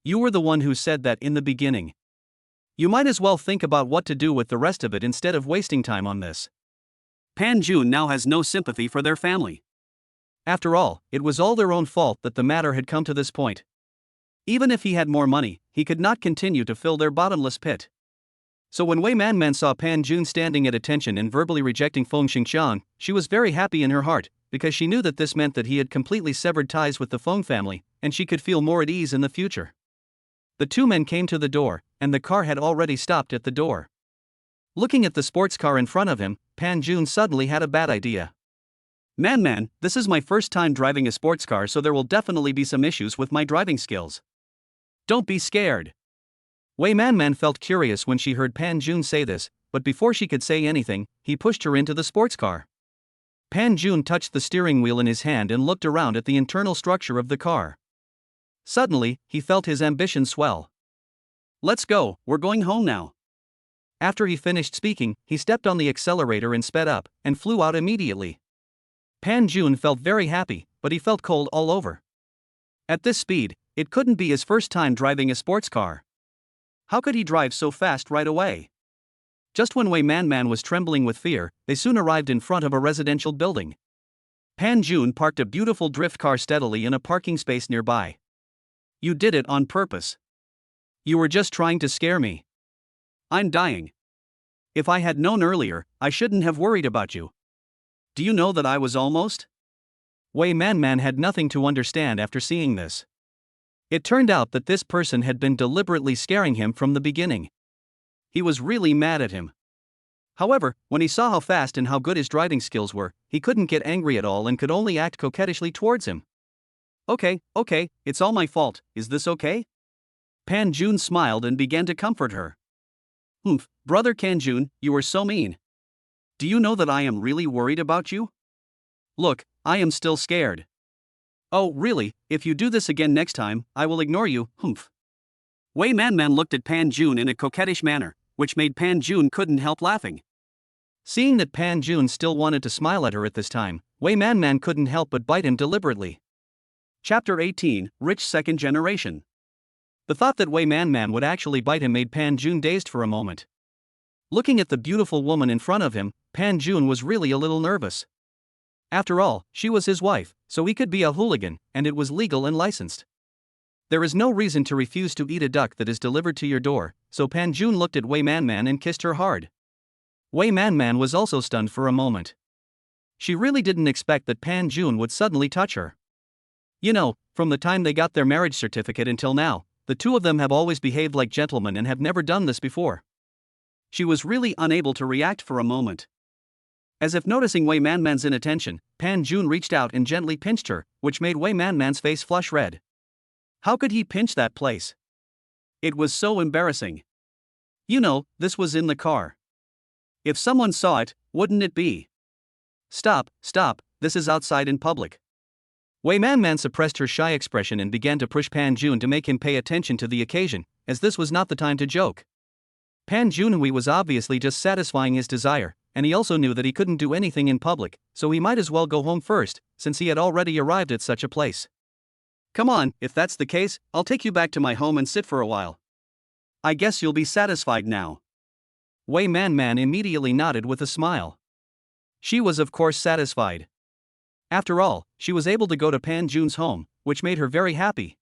You were the one who said that in the beginning. You might as well think about what to do with the rest of it instead of wasting time on this. Pan Jun now has no sympathy for their family. After all, it was all their own fault that the matter had come to this point. Even if he had more money, he could not continue to fill their bottomless pit. So when Wei Manman saw Pan Jun standing at attention and verbally rejecting Feng Xingxiang, she was very happy in her heart, because she knew that this meant that he had completely severed ties with the Feng family, and she could feel more at ease in the future. The two men came to the door, and the car had already stopped at the door. Looking at the sports car in front of him, Pan Jun suddenly had a bad idea. Man, this is my first time driving a sports car, so there will definitely be some issues with my driving skills. Don't be scared. Wei Manman felt curious when she heard Pan Jun say this, but before she could say anything, he pushed her into the sports car. Pan Jun touched the steering wheel in his hand and looked around at the internal structure of the car. Suddenly, he felt his ambition swell. Let's go, we're going home now. After he finished speaking, he stepped on the accelerator and sped up, and flew out immediately. Pan Jun felt very happy, but he felt cold all over. At this speed, it couldn't be his first time driving a sports car. How could he drive so fast right away? Just when Wei Manman was trembling with fear, they soon arrived in front of a residential building. Pan Jun parked a beautiful drift car steadily in a parking space nearby. You did it on purpose. You were just trying to scare me. I'm dying. If I had known earlier, I shouldn't have worried about you. Do you know that I was almost? Wei Manman had nothing to understand after seeing this. It turned out that this person had been deliberately scaring him from the beginning. He was really mad at him. However, when he saw how fast and how good his driving skills were, he couldn't get angry at all and could only act coquettishly towards him. Okay, it's all my fault, is this okay? Pan Jun smiled and began to comfort her. Humph, brother Kanjun, you are so mean. Do you know that I am really worried about you? Look, I am still scared. Oh, really, if you do this again next time, I will ignore you, humph. Wei Man looked at Pan Jun in a coquettish manner, which made Pan Jun couldn't help laughing. Seeing that Pan Jun still wanted to smile at her at this time, Wei Man couldn't help but bite him deliberately. Chapter 18, Rich Second Generation. The thought that Wei Man would actually bite him made Pan Jun dazed for a moment. Looking at the beautiful woman in front of him, Pan Jun was really a little nervous. After all, she was his wife, so he could be a hooligan, and it was legal and licensed. There is no reason to refuse to eat a duck that is delivered to your door, so Pan Jun looked at Wei Man and kissed her hard. Wei Man was also stunned for a moment. She really didn't expect that Pan Jun would suddenly touch her. You know, from the time they got their marriage certificate until now, the two of them have always behaved like gentlemen and have never done this before. She was really unable to react for a moment. As if noticing Wei Man's inattention, Pan Jun reached out and gently pinched her, which made Wei Man's face flush red. How could he pinch that place? It was so embarrassing. You know, this was in the car. If someone saw it, wouldn't it be? Stop, this is outside in public. Wei Man suppressed her shy expression and began to push Pan Jun to make him pay attention to the occasion, as this was not the time to joke. Pan Junhui was obviously just satisfying his desire, and he also knew that he couldn't do anything in public, so he might as well go home first, since he had already arrived at such a place. Come on, if that's the case, I'll take you back to my home and sit for a while. I guess you'll be satisfied now. Wei Man immediately nodded with a smile. She was of course satisfied. After all, she was able to go to Pan Jun's home, which made her very happy.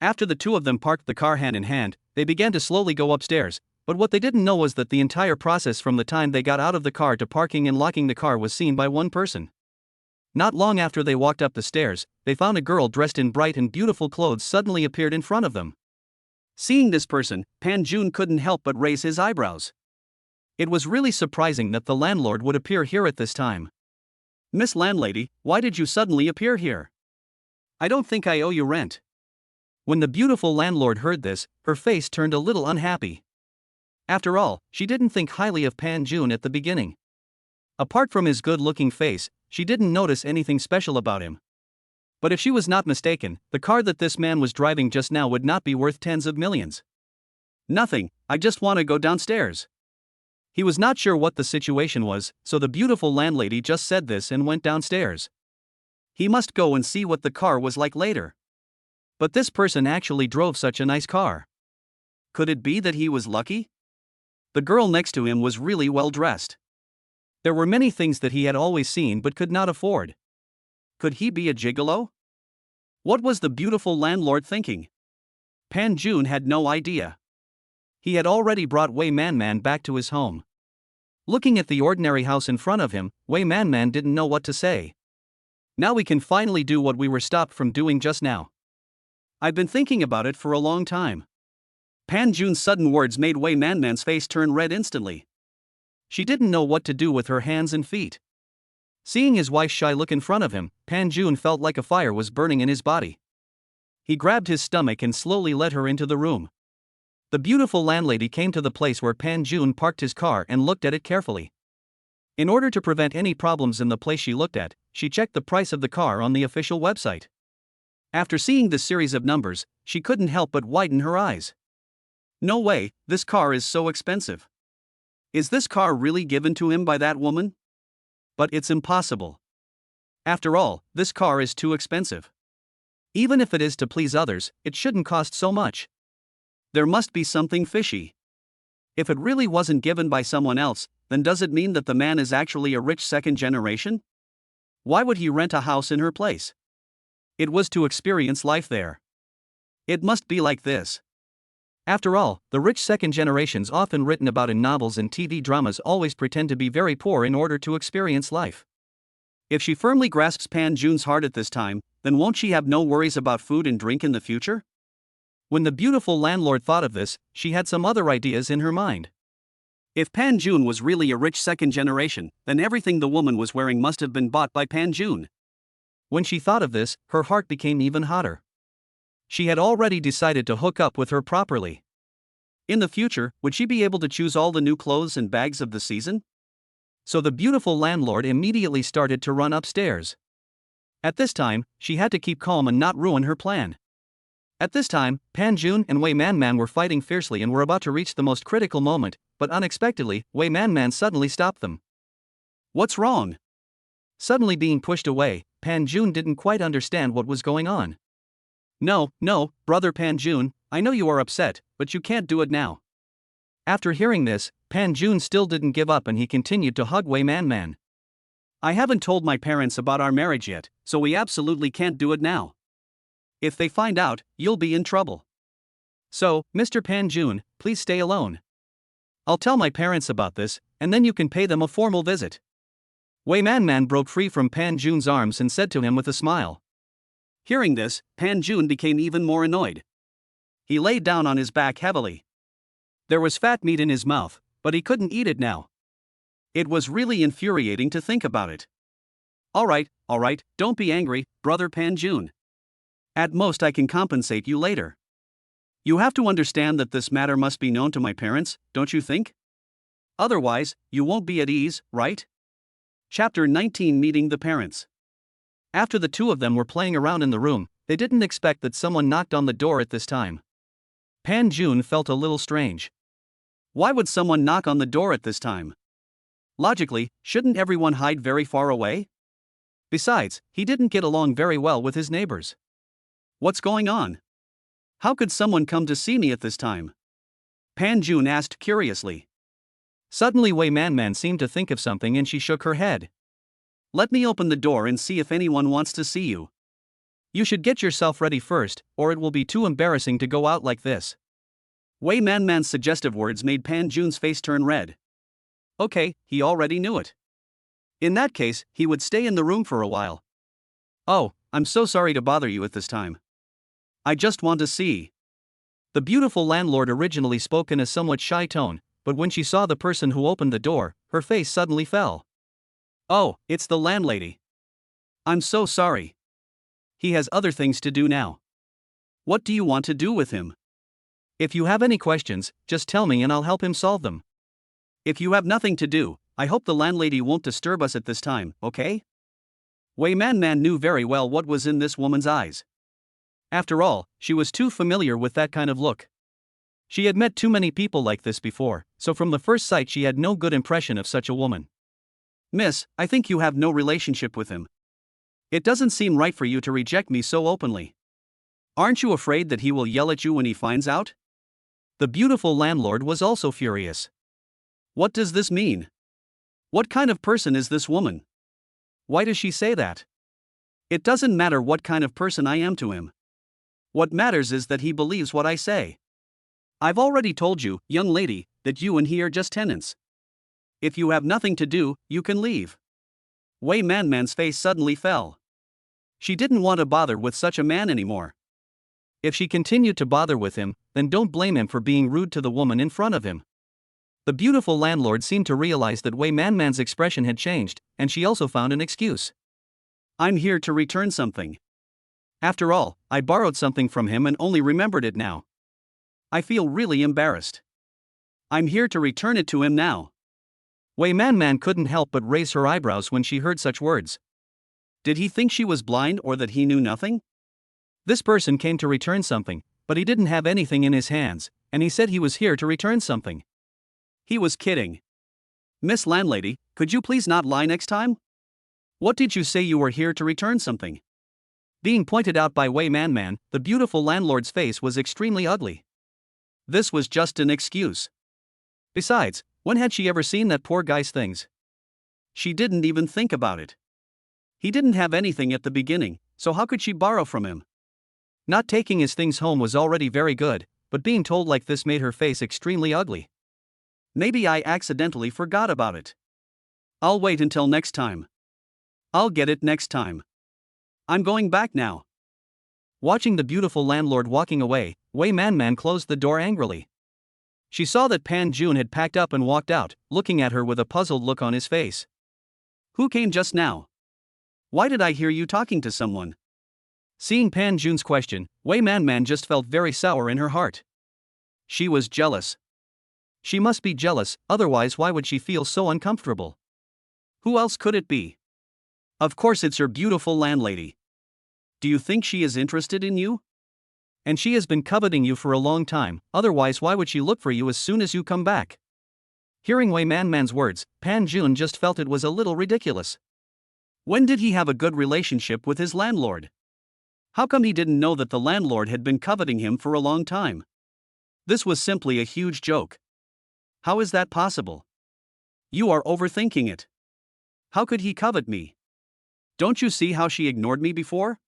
After the two of them parked the car hand in hand, they began to slowly go upstairs, but what they didn't know was that the entire process from the time they got out of the car to parking and locking the car was seen by one person. Not long after they walked up the stairs, they found a girl dressed in bright and beautiful clothes suddenly appeared in front of them. Seeing this person, Pan Jun couldn't help but raise his eyebrows. It was really surprising that the landlord would appear here at this time. Miss Landlady, why did you suddenly appear here? I don't think I owe you rent. When the beautiful landlord heard this, her face turned a little unhappy. After all, she didn't think highly of Pan Jun at the beginning. Apart from his good-looking face, she didn't notice anything special about him. But if she was not mistaken, the car that this man was driving just now would not be worth tens of millions. Nothing, I just want to go downstairs. He was not sure what the situation was, so the beautiful landlady just said this and went downstairs. He must go and see what the car was like later. But this person actually drove such a nice car. Could it be that he was lucky? The girl next to him was really well dressed. There were many things that he had always seen but could not afford. Could he be a gigolo? What was the beautiful landlord thinking? Pan Jun had no idea. He had already brought Wei Man back to his home. Looking at the ordinary house in front of him, Wei Man didn't know what to say. Now we can finally do what we were stopped from doing just now. I've been thinking about it for a long time. Pan Jun's sudden words made Wei Man's face turn red instantly. She didn't know what to do with her hands and feet. Seeing his wife's shy look in front of him, Pan Jun felt like a fire was burning in his body. He grabbed his stomach and slowly led her into the room. The beautiful landlady came to the place where Pan Jun parked his car and looked at it carefully. In order to prevent any problems in the place she looked at, she checked the price of the car on the official website. After seeing this series of numbers, she couldn't help but widen her eyes. No way, this car is so expensive. Is this car really given to him by that woman? But it's impossible. After all, this car is too expensive. Even if it is to please others, it shouldn't cost so much. There must be something fishy. If it really wasn't given by someone else, then does it mean that the man is actually a rich second generation? Why would he rent a house in her place? It was to experience life there. It must be like this. After all, the rich second generations often written about in novels and TV dramas always pretend to be very poor in order to experience life. If she firmly grasps Pan Jun's heart at this time, then won't she have no worries about food and drink in the future? When the beautiful landlord thought of this, she had some other ideas in her mind. If Pan Jun was really a rich second generation, then everything the woman was wearing must have been bought by Pan Jun. When she thought of this, her heart became even hotter. She had already decided to hook up with her properly. In the future, would she be able to choose all the new clothes and bags of the season? So the beautiful landlord immediately started to run upstairs. At this time, she had to keep calm and not ruin her plan. At this time, Pan Jun and Wei Man were fighting fiercely and were about to reach the most critical moment, but unexpectedly, Wei Man suddenly stopped them. What's wrong? Suddenly being pushed away, Pan Jun didn't quite understand what was going on. No, brother Pan Jun, I know you are upset, but you can't do it now. After hearing this, Pan Jun still didn't give up and he continued to hug Wei Man. I haven't told my parents about our marriage yet, so we absolutely can't do it now. If they find out, you'll be in trouble. So, Mr. Pan Jun, please stay alone. I'll tell my parents about this, and then you can pay them a formal visit. Wei Man broke free from Pan Jun's arms and said to him with a smile. Hearing this, Pan Jun became even more annoyed. He lay down on his back heavily. There was fat meat in his mouth, but he couldn't eat it now. It was really infuriating to think about it. Alright, don't be angry, brother Pan Jun. At most I can compensate you later. You have to understand that this matter must be known to my parents, don't you think? Otherwise, you won't be at ease, right? Chapter 19 Meeting the Parents. After the two of them were playing around in the room, they didn't expect that someone knocked on the door at this time. Pan Jun felt a little strange. Why would someone knock on the door at this time? Logically, shouldn't everyone hide very far away? Besides, he didn't get along very well with his neighbors. What's going on? How could someone come to see me at this time? Pan Jun asked curiously. Suddenly Wei Man seemed to think of something and she shook her head. Let me open the door and see if anyone wants to see you. You should get yourself ready first, or it will be too embarrassing to go out like this. Wei Man's suggestive words made Pan Jun's face turn red. Okay, he already knew it. In that case, he would stay in the room for a while. Oh, I'm so sorry to bother you at this time. I just want to see. The beautiful landlord originally spoke in a somewhat shy tone, but when she saw the person who opened the door, her face suddenly fell. Oh, it's the landlady. I'm so sorry. He has other things to do now. What do you want to do with him? If you have any questions, just tell me and I'll help him solve them. If you have nothing to do, I hope the landlady won't disturb us at this time, okay? Wei Man knew very well what was in this woman's eyes. After all, she was too familiar with that kind of look. She had met too many people like this before, so from the first sight she had no good impression of such a woman. Miss, I think you have no relationship with him. It doesn't seem right for you to reject me so openly. Aren't you afraid that he will yell at you when he finds out? The beautiful landlord was also furious. What does this mean? What kind of person is this woman? Why does she say that? It doesn't matter what kind of person I am to him. What matters is that he believes what I say. I've already told you, young lady, that you and he are just tenants. If you have nothing to do, you can leave. Wei Man's face suddenly fell. She didn't want to bother with such a man anymore. If she continued to bother with him, then don't blame him for being rude to the woman in front of him. The beautiful landlord seemed to realize that Wei Man's expression had changed, and she also found an excuse. I'm here to return something. After all, I borrowed something from him and only remembered it now. I feel really embarrassed. I'm here to return it to him now. Wei Man couldn't help but raise her eyebrows when she heard such words. Did he think she was blind or that he knew nothing? This person came to return something, but he didn't have anything in his hands, and he said he was here to return something. He was kidding. Miss Landlady, could you please not lie next time? What did you say you were here to return something? Being pointed out by Wei Man, the beautiful landlord's face was extremely ugly. This was just an excuse. Besides, when had she ever seen that poor guy's things? She didn't even think about it. He didn't have anything at the beginning, so how could she borrow from him? Not taking his things home was already very good, but being told like this made her face extremely ugly. Maybe I accidentally forgot about it. I'll wait until next time. I'll get it next time. I'm going back now. Watching the beautiful landlord walking away, Wei Man closed the door angrily. She saw that Pan Jun had packed up and walked out, looking at her with a puzzled look on his face. Who came just now? Why did I hear you talking to someone? Seeing Pan Jun's question, Wei Man just felt very sour in her heart. She was jealous. She must be jealous, otherwise why would she feel so uncomfortable? Who else could it be? Of course it's your beautiful landlady. Do you think she is interested in you? And she has been coveting you for a long time, otherwise why would she look for you as soon as you come back? Hearing Wei Man's words, Pan Jun just felt it was a little ridiculous. When did he have a good relationship with his landlord? How come he didn't know that the landlord had been coveting him for a long time? This was simply a huge joke. How is that possible? You are overthinking it. How could he covet me? Don't you see how she ignored me before?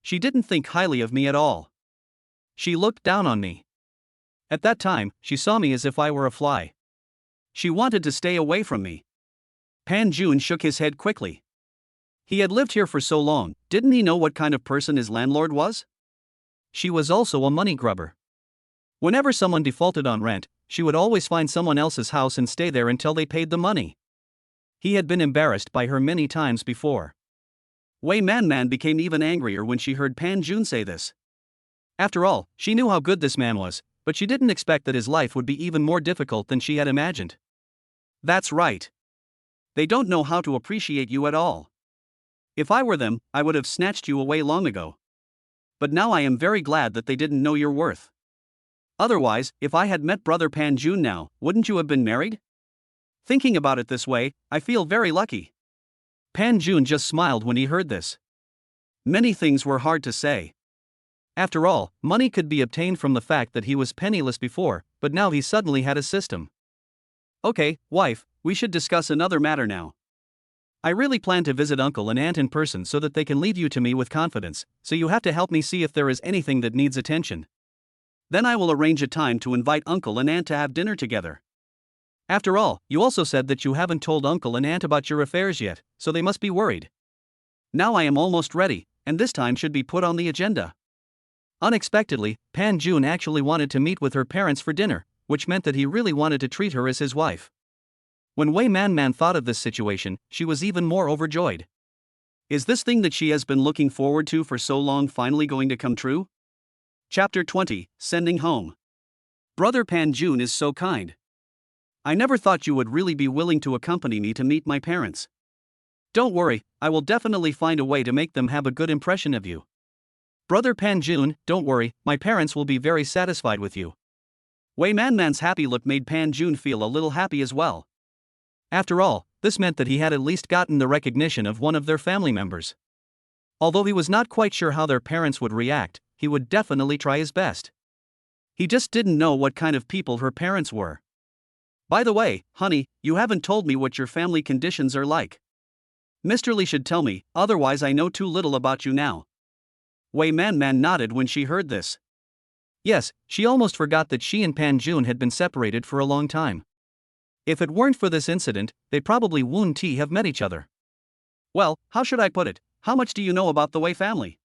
She didn't think highly of me at all. She looked down on me. At that time, she saw me as if I were a fly. She wanted to stay away from me. Pan Jun shook his head quickly. He had lived here for so long, didn't he know what kind of person his landlord was? She was also a money grubber. Whenever someone defaulted on rent, she would always find someone else's house and stay there until they paid the money. He had been embarrassed by her many times before. Wei Man became even angrier when she heard Pan Jun say this. After all, she knew how good this man was, but she didn't expect that his life would be even more difficult than she had imagined. That's right. They don't know how to appreciate you at all. If I were them, I would have snatched you away long ago. But now I am very glad that they didn't know your worth. Otherwise, if I had met brother Pan Jun now, wouldn't you have been married? Thinking about it this way, I feel very lucky. Pan Jun just smiled when he heard this. Many things were hard to say. After all, money could be obtained from the fact that he was penniless before, but now he suddenly had a system. Okay, wife, we should discuss another matter now. I really plan to visit uncle and aunt in person so that they can leave you to me with confidence, so you have to help me see if there is anything that needs attention. Then I will arrange a time to invite uncle and aunt to have dinner together. After all, you also said that you haven't told uncle and aunt about your affairs yet, so they must be worried. Now I am almost ready, and this time should be put on the agenda. Unexpectedly, Pan Jun actually wanted to meet with her parents for dinner, which meant that he really wanted to treat her as his wife. When Wei Man thought of this situation, she was even more overjoyed. Is this thing that she has been looking forward to for so long finally going to come true? Chapter 20, Sending Home. Brother Pan Jun is so kind. I never thought you would really be willing to accompany me to meet my parents. Don't worry, I will definitely find a way to make them have a good impression of you. Brother Pan Jun, don't worry, my parents will be very satisfied with you. Wei Man's happy look made Pan Jun feel a little happy as well. After all, this meant that he had at least gotten the recognition of one of their family members. Although he was not quite sure how their parents would react, he would definitely try his best. He just didn't know what kind of people her parents were. By the way, honey, you haven't told me what your family conditions are like. Mr. Lee should tell me, otherwise I know too little about you now. Wei Man nodded when she heard this. Yes, she almost forgot that she and Pan Jun had been separated for a long time. If it weren't for this incident, they probably wouldn't have met each other. Well, how should I put it? How much do you know about the Wei family?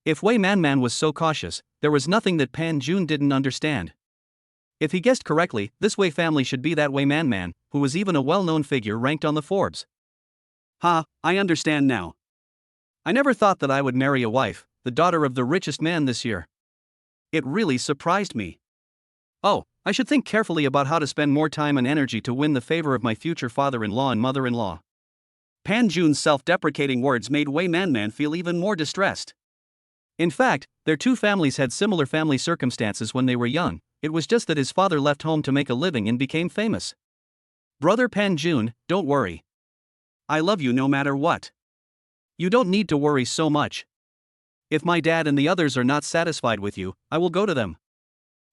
If Wei Man was so cautious, there was nothing that Pan Jun didn't understand. If he guessed correctly, this Wei family should be that Wei Man, who was even a well-known figure ranked on the Forbes. I understand now. I never thought that I would marry a wife, the daughter of the richest man this year. It really surprised me. Oh, I should think carefully about how to spend more time and energy to win the favor of my future father-in-law and mother-in-law. Pan Jun's self-deprecating words made Wei Man feel even more distressed. In fact, their two families had similar family circumstances when they were young. It was just that his father left home to make a living and became famous. Brother Pan Jun, don't worry. I love you no matter what. You don't need to worry so much. If my dad and the others are not satisfied with you, I will go to them.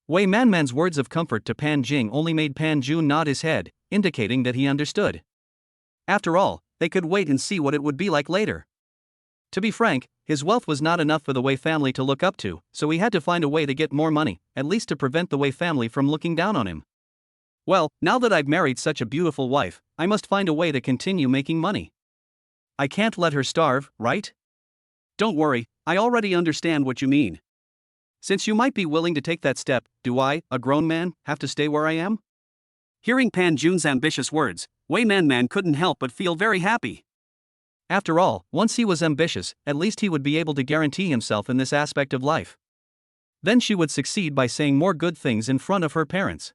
Wei Man's words of comfort to Pan Jing only made Pan Jun nod his head, indicating that he understood. After all, they could wait and see what it would be like later. To be frank, his wealth was not enough for the Wei family to look up to, so he had to find a way to get more money, at least to prevent the Wei family from looking down on him. Well, now that I've married such a beautiful wife, I must find a way to continue making money. I can't let her starve, right? Don't worry, I already understand what you mean. Since you might be willing to take that step, do I, a grown man, have to stay where I am? Hearing Pan Jun's ambitious words, Wei Man couldn't help but feel very happy. After all, once he was ambitious, at least he would be able to guarantee himself in this aspect of life. Then she would succeed by saying more good things in front of her parents.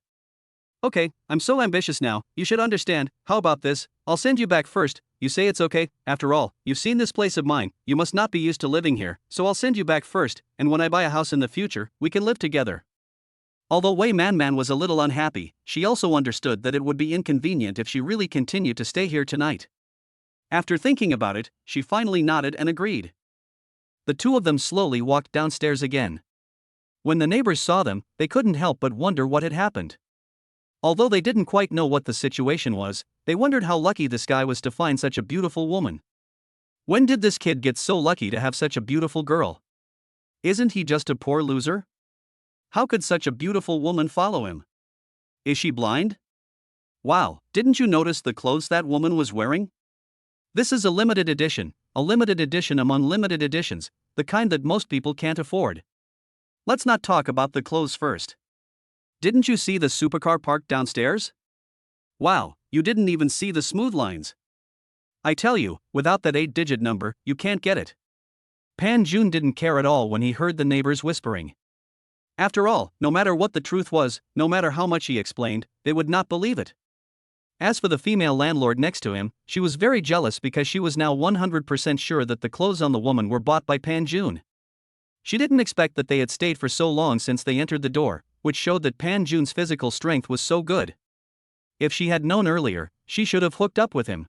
Okay, I'm so ambitious now, you should understand. How about this? I'll send you back first. You say it's okay? After all, you've seen this place of mine, you must not be used to living here, so I'll send you back first, and when I buy a house in the future, we can live together. Although Wei Man was a little unhappy, she also understood that it would be inconvenient if she really continued to stay here tonight. After thinking about it, she finally nodded and agreed. The two of them slowly walked downstairs again. When the neighbors saw them, they couldn't help but wonder what had happened. Although they didn't quite know what the situation was, they wondered how lucky this guy was to find such a beautiful woman. When did this kid get so lucky to have such a beautiful girl? Isn't he just a poor loser? How could such a beautiful woman follow him? Is she blind? Wow, didn't you notice the clothes that woman was wearing? This is a limited edition among limited editions, the kind that most people can't afford. Let's not talk about the clothes first. Didn't you see the supercar parked downstairs? Wow, you didn't even see the smooth lines. I tell you, without that 8-digit number, you can't get it. Pan Jun didn't care at all when he heard the neighbors whispering. After all, no matter what the truth was, no matter how much he explained, they would not believe it. As for the female landlord next to him, she was very jealous because she was now 100% sure that the clothes on the woman were bought by Pan Jun. She didn't expect that they had stayed for so long since they entered the door, which showed that Pan Jun's physical strength was so good. If she had known earlier, she should have hooked up with him.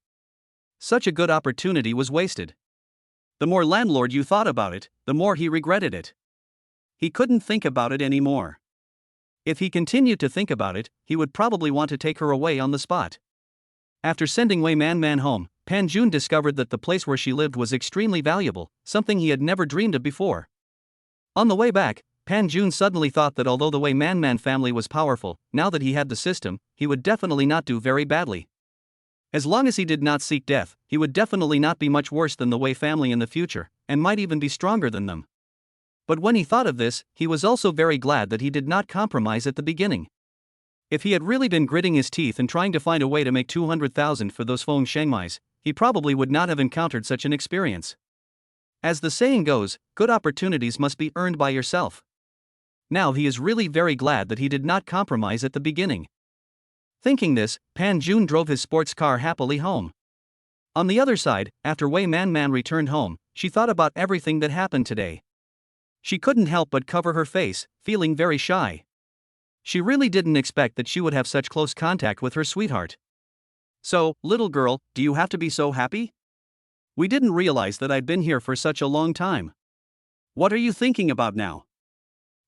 Such a good opportunity was wasted. The more landlord you thought about it, the more he regretted it. He couldn't think about it anymore. If he continued to think about it, he would probably want to take her away on the spot. After sending Wei Man home, Pan Jun discovered that the place where she lived was extremely valuable, something he had never dreamed of before. On the way back, Pan Jun suddenly thought that although the Wei Man family was powerful, now that he had the system, he would definitely not do very badly. As long as he did not seek death, he would definitely not be much worse than the Wei family in the future, and might even be stronger than them. But when he thought of this, he was also very glad that he did not compromise at the beginning. If he had really been gritting his teeth and trying to find a way to make 200,000 for those Feng Shengmais, he probably would not have encountered such an experience. As the saying goes, good opportunities must be earned by yourself. Now he is really very glad that he did not compromise at the beginning. Thinking this, Pan Jun drove his sports car happily home. On the other side, after Wei Man returned home, she thought about everything that happened today. She couldn't help but cover her face, feeling very shy. She really didn't expect that she would have such close contact with her sweetheart. So, little girl, do you have to be so happy? We didn't realize that I'd been here for such a long time. What are you thinking about now?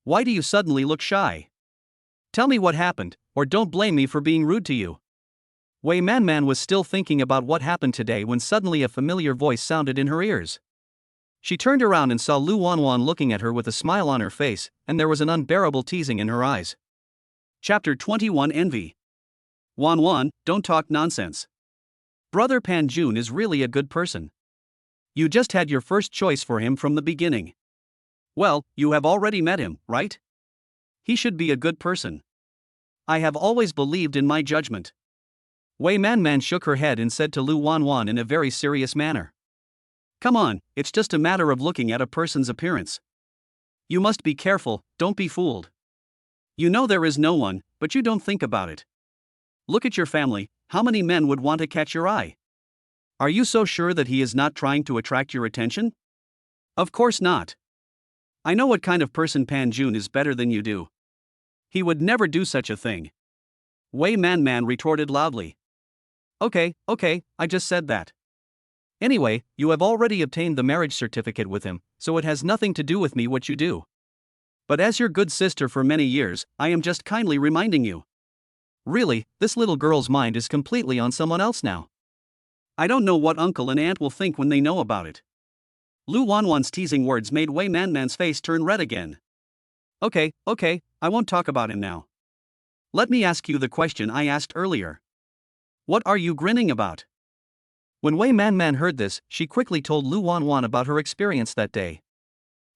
Why do you suddenly look shy? Tell me what happened, or don't blame me for being rude to you. Wei Man was still thinking about what happened today when suddenly a familiar voice sounded in her ears. She turned around and saw Lu Wanwan looking at her with a smile on her face, and there was an unbearable teasing in her eyes. Chapter 21 Envy. Wanwan, don't talk nonsense. Brother Pan Jun is really a good person. You just had your first choice for him from the beginning. Well, you have already met him, right? He should be a good person. I have always believed in my judgment. Wei Man shook her head and said to Lu Wanwan in a very serious manner. Come on, it's just a matter of looking at a person's appearance. You must be careful, don't be fooled. You know there is no one, but you don't think about it. Look at your family, how many men would want to catch your eye? Are you so sure that he is not trying to attract your attention? Of course not. I know what kind of person Pan Jun is better than you do. He would never do such a thing. Wei Man retorted loudly. Okay, I just said that. Anyway, you have already obtained the marriage certificate with him, so it has nothing to do with me what you do. But as your good sister for many years, I am just kindly reminding you. Really, this little girl's mind is completely on someone else now. I don't know what uncle and aunt will think when they know about it. Lu Wanwan's teasing words made Wei Man's face turn red again. Okay, I won't talk about him now. Let me ask you the question I asked earlier. What are you grinning about? When Wei Man heard this, she quickly told Lu Wanwan about her experience that day.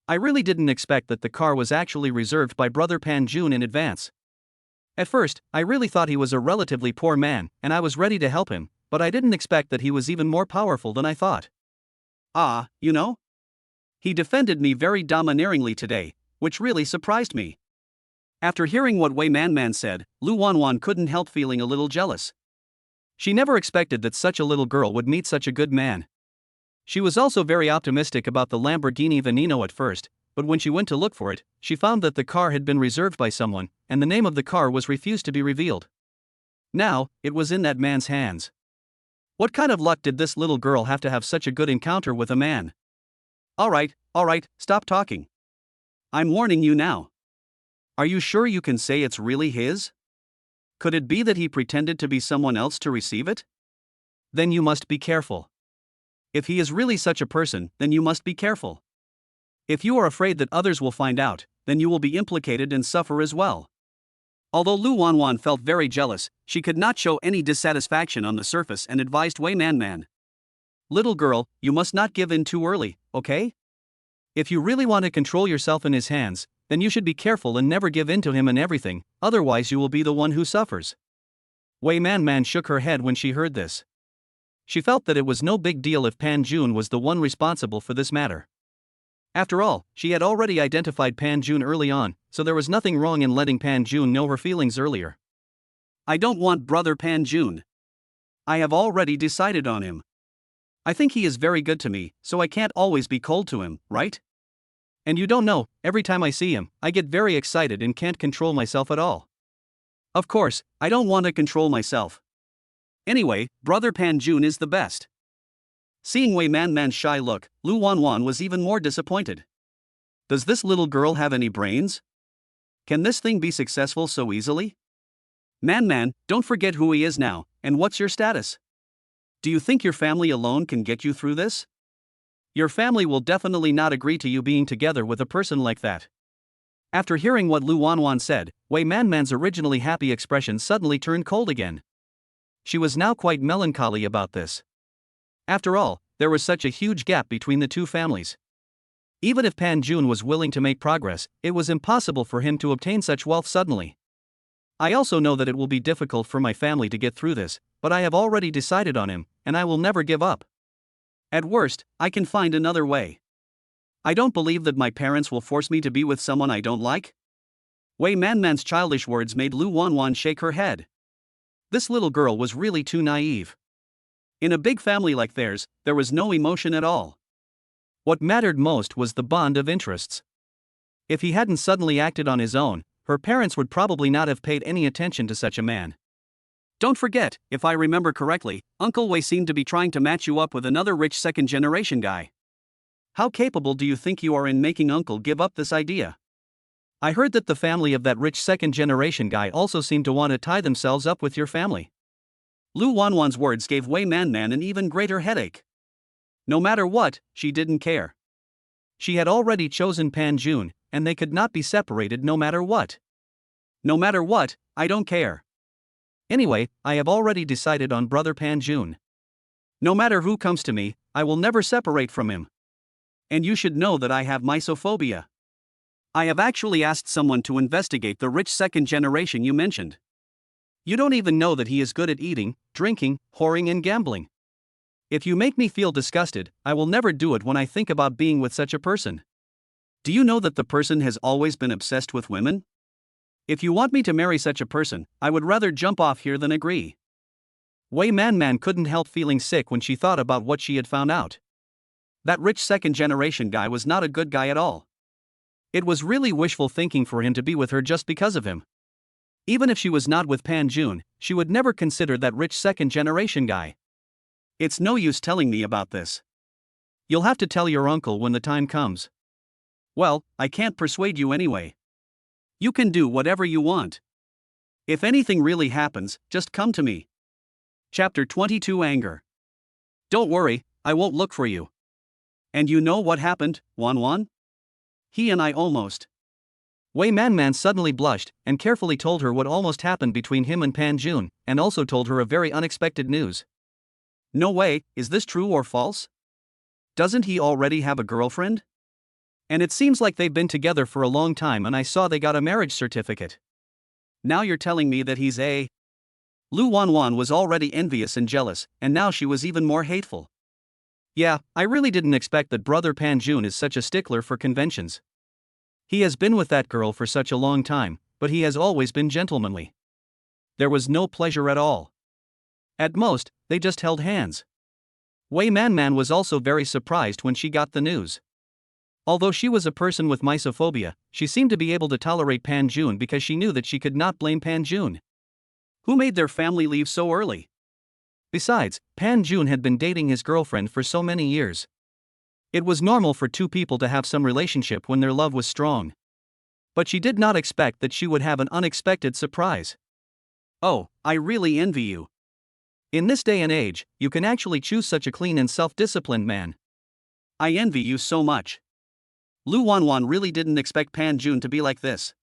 I really didn't expect that the car was actually reserved by Brother Pan Jun in advance. At first, I really thought he was a relatively poor man, and I was ready to help him, but I didn't expect that he was even more powerful than I thought. You know? He defended me very domineeringly today, which really surprised me. After hearing what Wei Man said, Lu Wanwan couldn't help feeling a little jealous. She never expected that such a little girl would meet such a good man. She was also very optimistic about the Lamborghini Veneno at first, but when she went to look for it, she found that the car had been reserved by someone, and the name of the car was refused to be revealed. Now, it was in that man's hands. What kind of luck did this little girl have to have such a good encounter with a man? Alright, stop talking. I'm warning you now. Are you sure you can say it's really his? Could it be that he pretended to be someone else to receive it? Then you must be careful. If he is really such a person, then you must be careful. If you are afraid that others will find out, then you will be implicated and suffer as well. Although Lu Wanwan felt very jealous, she could not show any dissatisfaction on the surface and advised Wei Man. Little girl, you must not give in too early, okay? If you really want to control yourself in his hands, then you should be careful and never give in to him in everything, otherwise you will be the one who suffers. Wei Man shook her head when she heard this. She felt that it was no big deal if Pan Jun was the one responsible for this matter. After all, she had already identified Pan Jun early on, so there was nothing wrong in letting Pan Jun know her feelings earlier. I don't want Brother Pan Jun. I have already decided on him. I think he is very good to me, so I can't always be cold to him, right? And you don't know, every time I see him, I get very excited and can't control myself at all. Of course, I don't want to control myself. Anyway, Brother Pan Jun is the best. Seeing Wei Man's shy look, Lu Wanwan was even more disappointed. Does this little girl have any brains? Can this thing be successful so easily? Man, don't forget who he is now, and what's your status? Do you think your family alone can get you through this? Your family will definitely not agree to you being together with a person like that. After hearing what Lu Wanwan said, Wei Man's originally happy expression suddenly turned cold again. She was now quite melancholy about this. After all, there was such a huge gap between the two families. Even if Pan Jun was willing to make progress, it was impossible for him to obtain such wealth suddenly. I also know that it will be difficult for my family to get through this, but I have already decided on him, and I will never give up. At worst, I can find another way. I don't believe that my parents will force me to be with someone I don't like. Wei Man's childish words made Lu Wanwan shake her head. This little girl was really too naive. In a big family like theirs, there was no emotion at all. What mattered most was the bond of interests. If he hadn't suddenly acted on his own, her parents would probably not have paid any attention to such a man. Don't forget, if I remember correctly, Uncle Wei seemed to be trying to match you up with another rich second-generation guy. How capable do you think you are in making Uncle give up this idea? I heard that the family of that rich second-generation guy also seemed to want to tie themselves up with your family. Lu Wanwan's words gave Wei Man an even greater headache. No matter what, she didn't care. She had already chosen Pan Jun, and they could not be separated no matter what. No matter what, I don't care. Anyway, I have already decided on Brother Pan Jun. No matter who comes to me, I will never separate from him. And you should know that I have misophobia. I have actually asked someone to investigate the rich second generation you mentioned. You don't even know that he is good at eating, drinking, whoring and gambling. If you make me feel disgusted, I will never do it when I think about being with such a person. Do you know that the person has always been obsessed with women? If you want me to marry such a person, I would rather jump off here than agree. Wei Man couldn't help feeling sick when she thought about what she had found out. That rich second generation guy was not a good guy at all. It was really wishful thinking for him to be with her just because of him. Even if she was not with Pan Jun, she would never consider that rich second generation guy. It's no use telling me about this. You'll have to tell your uncle when the time comes. Well, I can't persuade you anyway. You can do whatever you want. If anything really happens, just come to me. Chapter 22 Anger. Don't worry, I won't look for you. And you know what happened, Wanwan? He and I almost. Wei Man suddenly blushed and carefully told her what almost happened between him and Pan Jun, and also told her a very unexpected news. No way, is this true or false? Doesn't he already have a girlfriend? And it seems like they've been together for a long time, and I saw they got a marriage certificate. Now you're telling me that he's a. Lu Wanwan was already envious and jealous, and now she was even more hateful. Yeah, I really didn't expect that brother Pan Jun is such a stickler for conventions. He has been with that girl for such a long time, but he has always been gentlemanly. There was no pleasure at all. At most, they just held hands. Wei Man was also very surprised when she got the news. Although she was a person with misophobia, she seemed to be able to tolerate Pan Jun because she knew that she could not blame Pan Jun. Who made their family leave so early? Besides, Pan Jun had been dating his girlfriend for so many years. It was normal for two people to have some relationship when their love was strong. But she did not expect that she would have an unexpected surprise. Oh, I really envy you. In this day and age, you can actually choose such a clean and self-disciplined man. I envy you so much. Lu Wanwan really didn't expect Pan Jun to be like this.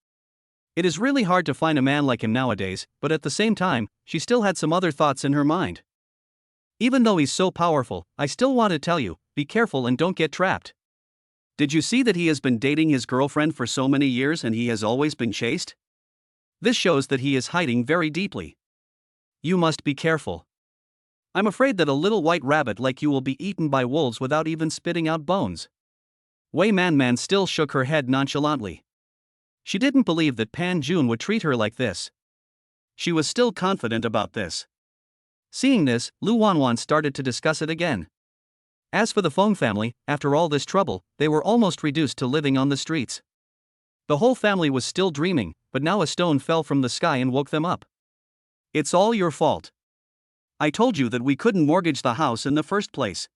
It is really hard to find a man like him nowadays, but at the same time, she still had some other thoughts in her mind. Even though he's so powerful, I still want to tell you, be careful and don't get trapped. Did you see that he has been dating his girlfriend for so many years and he has always been chaste? This shows that he is hiding very deeply. You must be careful. I'm afraid that a little white rabbit like you will be eaten by wolves without even spitting out bones. Wei Man still shook her head nonchalantly. She didn't believe that Pan Jun would treat her like this. She was still confident about this. Seeing this, Lu Wanwan started to discuss it again. As for the Feng family, after all this trouble, they were almost reduced to living on the streets. The whole family was still dreaming, but now a stone fell from the sky and woke them up. It's all your fault. I told you that we couldn't mortgage the house in the first place.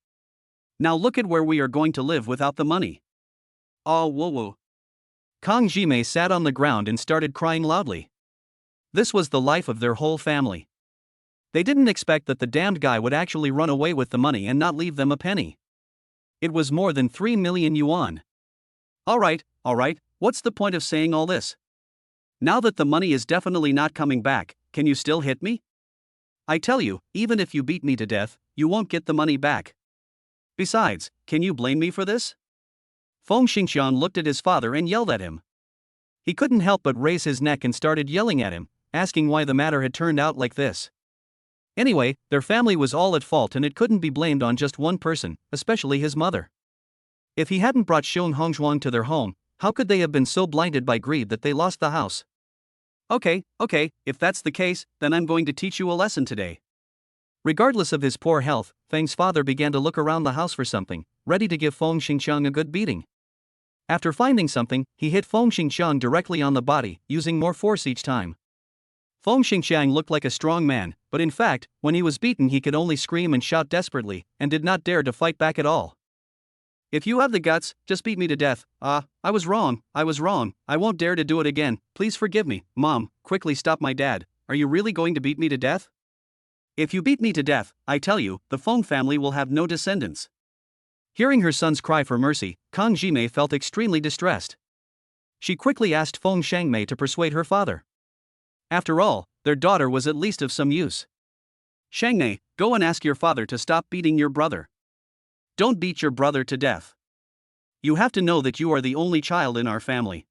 Now look at where we are going to live without the money. Oh, woo. Kang Jimei sat on the ground and started crying loudly. This was the life of their whole family. They didn't expect that the damned guy would actually run away with the money and not leave them a penny. It was more than 3 million yuan. Alright, what's the point of saying all this? Now that the money is definitely not coming back, can you still hit me? I tell you, even if you beat me to death, you won't get the money back. Besides, can you blame me for this? Feng Xingxiang looked at his father and yelled at him. He couldn't help but raise his neck and started yelling at him, asking why the matter had turned out like this. Anyway, their family was all at fault and it couldn't be blamed on just one person, especially his mother. If he hadn't brought Xiong Hongzhuang to their home, how could they have been so blinded by greed that they lost the house? Okay, if that's the case, then I'm going to teach you a lesson today. Regardless of his poor health, Feng's father began to look around the house for something, ready to give Feng Xingxiang a good beating. After finding something, he hit Feng Xingxiang directly on the body, using more force each time. Feng Xingxiang looked like a strong man, but in fact, when he was beaten he could only scream and shout desperately, and did not dare to fight back at all. If you have the guts, just beat me to death. I was wrong, I won't dare to do it again, please forgive me. Mom, quickly stop my dad, are you really going to beat me to death? If you beat me to death, I tell you, the Feng family will have no descendants. Hearing her son's cry for mercy, Kang Jimei felt extremely distressed. She quickly asked Feng Shangmei to persuade her father. After all, their daughter was at least of some use. Shangmei, go and ask your father to stop beating your brother. Don't beat your brother to death. You have to know that you are the only child in our family.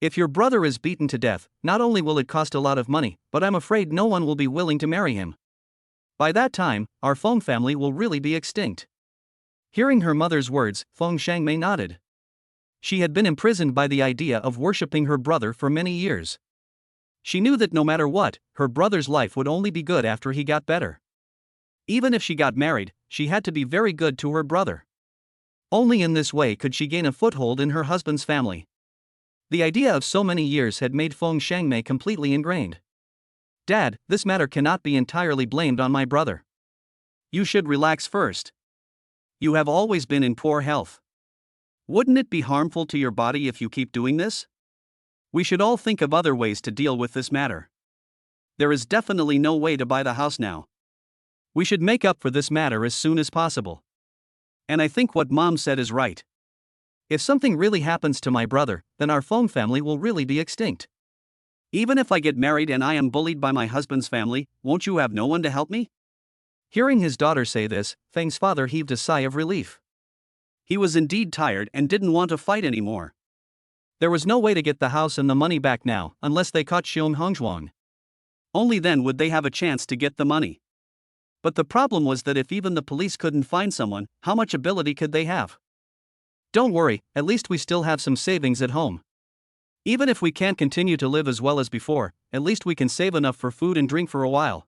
If your brother is beaten to death, not only will it cost a lot of money, but I'm afraid no one will be willing to marry him. By that time, our Feng family will really be extinct. Hearing her mother's words, Feng Shangmei nodded. She had been imprisoned by the idea of worshipping her brother for many years. She knew that no matter what, her brother's life would only be good after he got better. Even if she got married, she had to be very good to her brother. Only in this way could she gain a foothold in her husband's family. The idea of so many years had made Feng Shangmei completely ingrained. Dad, this matter cannot be entirely blamed on my brother. You should relax first. You have always been in poor health. Wouldn't it be harmful to your body if you keep doing this? We should all think of other ways to deal with this matter. There is definitely no way to buy the house now. We should make up for this matter as soon as possible. And I think what Mom said is right. If something really happens to my brother, then our Feng family will really be extinct. Even if I get married and I am bullied by my husband's family, won't you have no one to help me? Hearing his daughter say this, Feng's father heaved a sigh of relief. He was indeed tired and didn't want to fight anymore. There was no way to get the house and the money back now unless they caught Xiong Hongzhuang. Only then would they have a chance to get the money. But the problem was that if even the police couldn't find someone, how much ability could they have? Don't worry, at least we still have some savings at home. Even if we can't continue to live as well as before, at least we can save enough for food and drink for a while.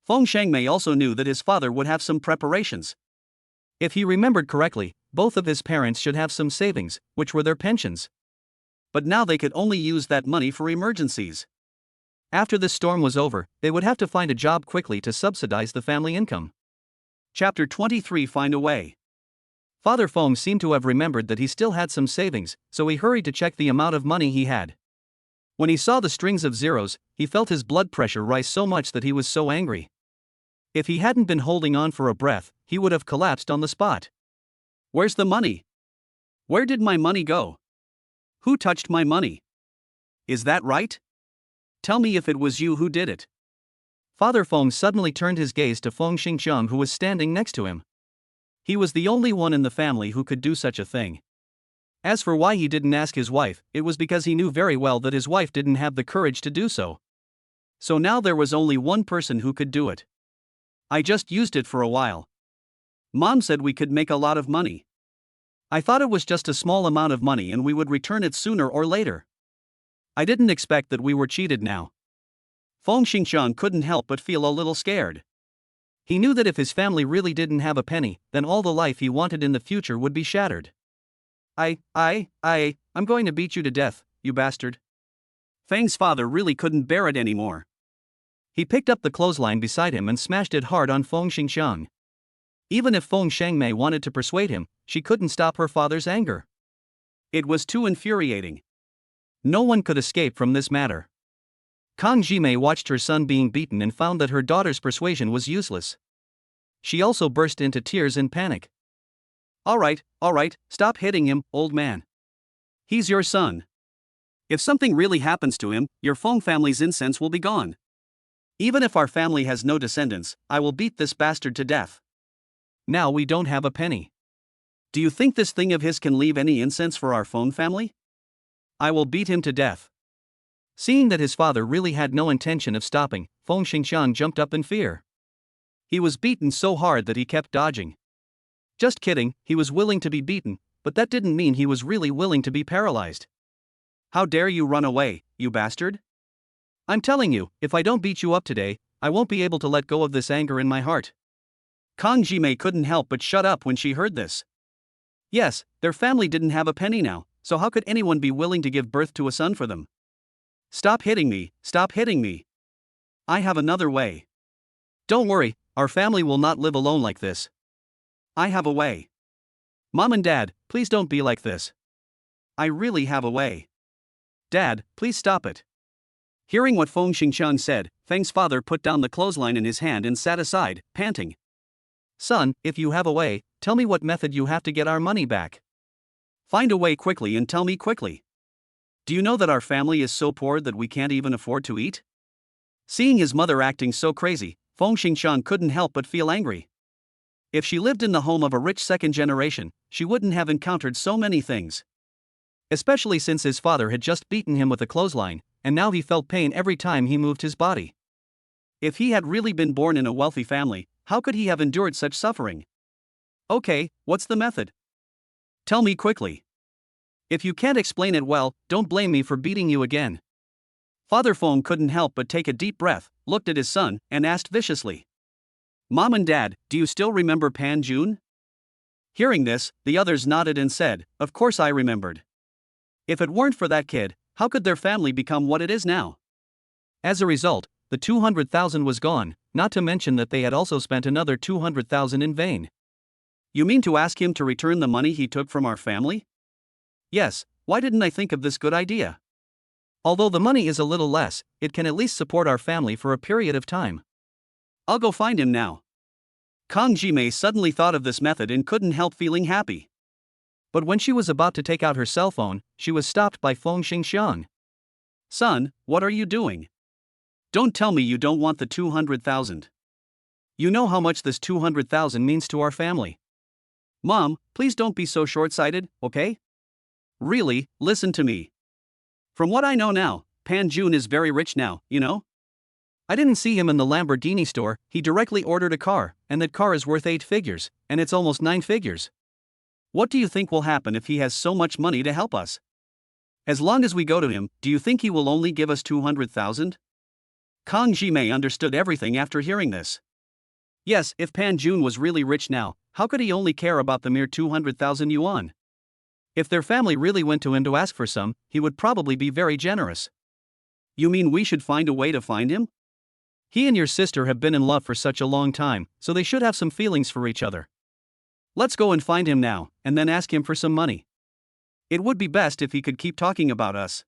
Feng Shangmei also knew that his father would have some preparations. If he remembered correctly, both of his parents should have some savings, which were their pensions. But now they could only use that money for emergencies. After this storm was over, they would have to find a job quickly to subsidize the family income. Chapter 23 Find a Way. Father Feng seemed to have remembered that he still had some savings, so he hurried to check the amount of money he had. When he saw the strings of zeros, he felt his blood pressure rise so much that he was so angry. If he hadn't been holding on for a breath, he would have collapsed on the spot. Where's the money? Where did my money go? Who touched my money? Is that right? Tell me if it was you who did it. Father Feng suddenly turned his gaze to Feng Xingqiang, who was standing next to him. He was the only one in the family who could do such a thing. As for why he didn't ask his wife, it was because he knew very well that his wife didn't have the courage to do so. So now there was only one person who could do it. I just used it for a while. Mom said we could make a lot of money. I thought it was just a small amount of money and we would return it sooner or later. I didn't expect that we were cheated now. Feng Xingqiang couldn't help but feel a little scared. He knew that if his family really didn't have a penny, then all the life he wanted in the future would be shattered. I'm going to beat you to death, you bastard. Feng's father really couldn't bear it anymore. He picked up the clothesline beside him and smashed it hard on Feng Xingqiang. Even if Feng Shangmei wanted to persuade him, she couldn't stop her father's anger. It was too infuriating. No one could escape from this matter. Kang Jimei watched her son being beaten and found that her daughter's persuasion was useless. She also burst into tears in panic. All right, stop hitting him, old man. He's your son. If something really happens to him, your Feng family's incense will be gone. Even if our family has no descendants, I will beat this bastard to death. Now we don't have a penny. Do you think this thing of his can leave any incense for our Feng family? I will beat him to death. Seeing that his father really had no intention of stopping, Feng Xingqiang jumped up in fear. He was beaten so hard that he kept dodging. Just kidding, he was willing to be beaten, but that didn't mean he was really willing to be paralyzed. How dare you run away, you bastard? I'm telling you, if I don't beat you up today, I won't be able to let go of this anger in my heart. Kang Jimei couldn't help but shut up when she heard this. Yes, their family didn't have a penny now, so how could anyone be willing to give birth to a son for them? Stop hitting me, stop hitting me. I have another way. Don't worry, our family will not live alone like this. I have a way. Mom and Dad, please don't be like this. I really have a way. Dad, please stop it. Hearing what Feng Xingqiang said, Feng's father put down the clothesline in his hand and sat aside, panting. Son, if you have a way, tell me what method you have to get our money back. Find a way quickly and tell me quickly. Do you know that our family is so poor that we can't even afford to eat? Seeing his mother acting so crazy, Feng Xingqiang couldn't help but feel angry. If she lived in the home of a rich second generation, she wouldn't have encountered so many things. Especially since his father had just beaten him with a clothesline, and now he felt pain every time he moved his body. If he had really been born in a wealthy family, how could he have endured such suffering? Okay, what's the method? Tell me quickly. If you can't explain it well, don't blame me for beating you again. Father Feng couldn't help but take a deep breath, looked at his son, and asked viciously. Mom and Dad, do you still remember Pan Jun? Hearing this, the others nodded and said, of course I remembered. If it weren't for that kid, how could their family become what it is now? As a result, the 200,000 was gone, not to mention that they had also spent another 200,000 in vain. You mean to ask him to return the money he took from our family? Yes, why didn't I think of this good idea? Although the money is a little less, it can at least support our family for a period of time. I'll go find him now. Kang Jimei suddenly thought of this method and couldn't help feeling happy. But when she was about to take out her cell phone, she was stopped by Feng Xingqiang. Son, what are you doing? Don't tell me you don't want the 200,000. You know how much this 200,000 means to our family. Mom, please don't be so short-sighted, okay? Really, listen to me. From what I know now, Pan Jun is very rich now, you know? I didn't see him in the Lamborghini store, he directly ordered a car, and that car is worth 8 figures, and it's almost 9 figures. What do you think will happen if he has so much money to help us? As long as we go to him, do you think he will only give us 200,000? Kang Jimei understood everything after hearing this. Yes, if Pan Jun was really rich now, how could he only care about the mere 200,000 yuan? If their family really went to him to ask for some, he would probably be very generous. You mean we should find a way to find him? He and your sister have been in love for such a long time, so they should have some feelings for each other. Let's go and find him now, and then ask him for some money. It would be best if he could keep talking about us.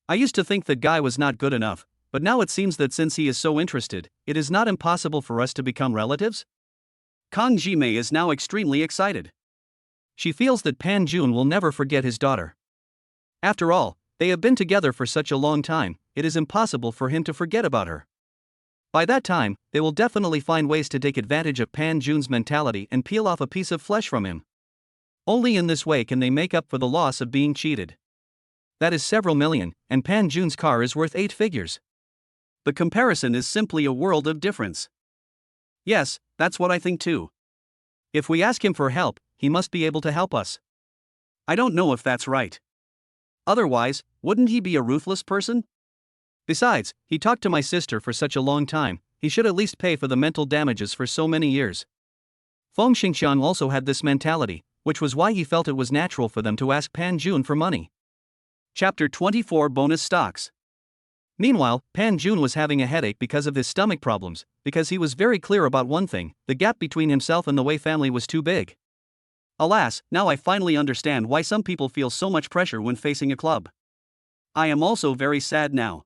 I used to think that guy was not good enough, but now it seems that since he is so interested, it is not impossible for us to become relatives? Kang Jimei is now extremely excited. She feels that Pan Jun will never forget his daughter. After all, they have been together for such a long time, it is impossible for him to forget about her. By that time, they will definitely find ways to take advantage of Pan Jun's mentality and peel off a piece of flesh from him. Only in this way can they make up for the loss of being cheated. That is several million, and Pan Jun's car is worth 8 figures. The comparison is simply a world of difference. Yes, that's what I think too. If we ask him for help, he must be able to help us. I don't know if that's right. Otherwise, wouldn't he be a ruthless person? Besides, he talked to my sister for such a long time, he should at least pay for the mental damages for so many years. Feng Xingxiang also had this mentality, which was why he felt it was natural for them to ask Pan Jun for money. Chapter 24 Bonus Stocks. Meanwhile, Pan Jun was having a headache because of his stomach problems, because he was very clear about one thing: the gap between himself and the Wei family was too big. Alas, now I finally understand why some people feel so much pressure when facing a club. I am also very sad now.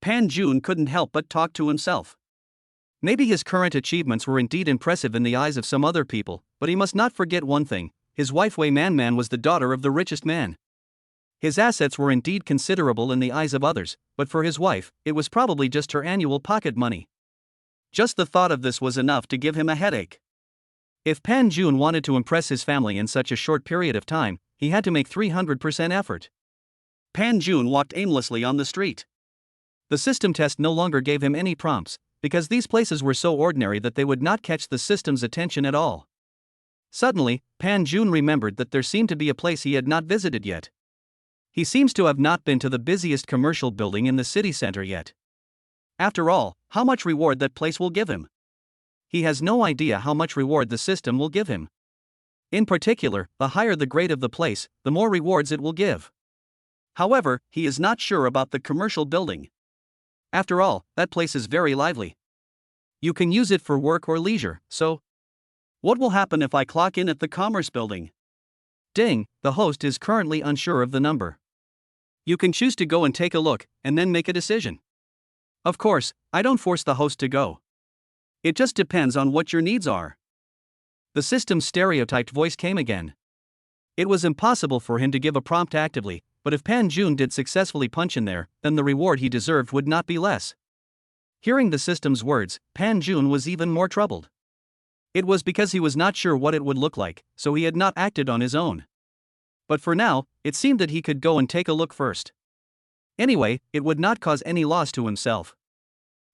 Pan Jun couldn't help but talk to himself. Maybe his current achievements were indeed impressive in the eyes of some other people, but he must not forget one thing: his wife Wei Man was the daughter of the richest man. His assets were indeed considerable in the eyes of others, but for his wife, it was probably just her annual pocket money. Just the thought of this was enough to give him a headache. If Pan Jun wanted to impress his family in such a short period of time, he had to make 300% effort. Pan Jun walked aimlessly on the street. The system test no longer gave him any prompts, because these places were so ordinary that they would not catch the system's attention at all. Suddenly, Pan Jun remembered that there seemed to be a place he had not visited yet. He seems to have not been to the busiest commercial building in the city center yet. After all, how much reward that place will give him? He has no idea how much reward the system will give him. In particular, the higher the grade of the place, the more rewards it will give. However, he is not sure about the commercial building. After all, that place is very lively. You can use it for work or leisure, so what will happen if I clock in at the commerce building? Ding, the host is currently unsure of the number. You can choose to go and take a look, and then make a decision. Of course, I don't force the host to go. It just depends on what your needs are. The system's stereotyped voice came again. It was impossible for him to give a prompt actively, but if Pan Jun did successfully punch in there, then the reward he deserved would not be less. Hearing the system's words, Pan Jun was even more troubled. It was because he was not sure what it would look like, so he had not acted on his own. But for now, it seemed that he could go and take a look first. Anyway, it would not cause any loss to himself.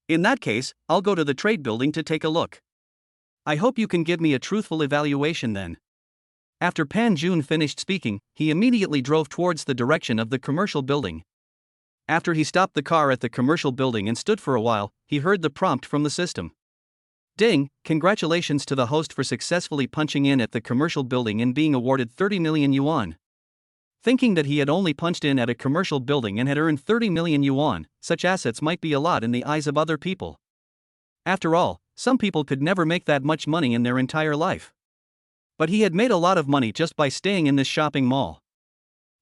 In that case, I'll go to the trade building to take a look. I hope you can give me a truthful evaluation then. After Pan Jun finished speaking, he immediately drove towards the direction of the commercial building. After he stopped the car at the commercial building and stood for a while, he heard the prompt from the system. Ding, congratulations to the host for successfully punching in at the commercial building and being awarded 30 million yuan. Thinking that he had only punched in at a commercial building and had earned 30 million yuan, such assets might be a lot in the eyes of other people. After all, some people could never make that much money in their entire life. But he had made a lot of money just by staying in this shopping mall.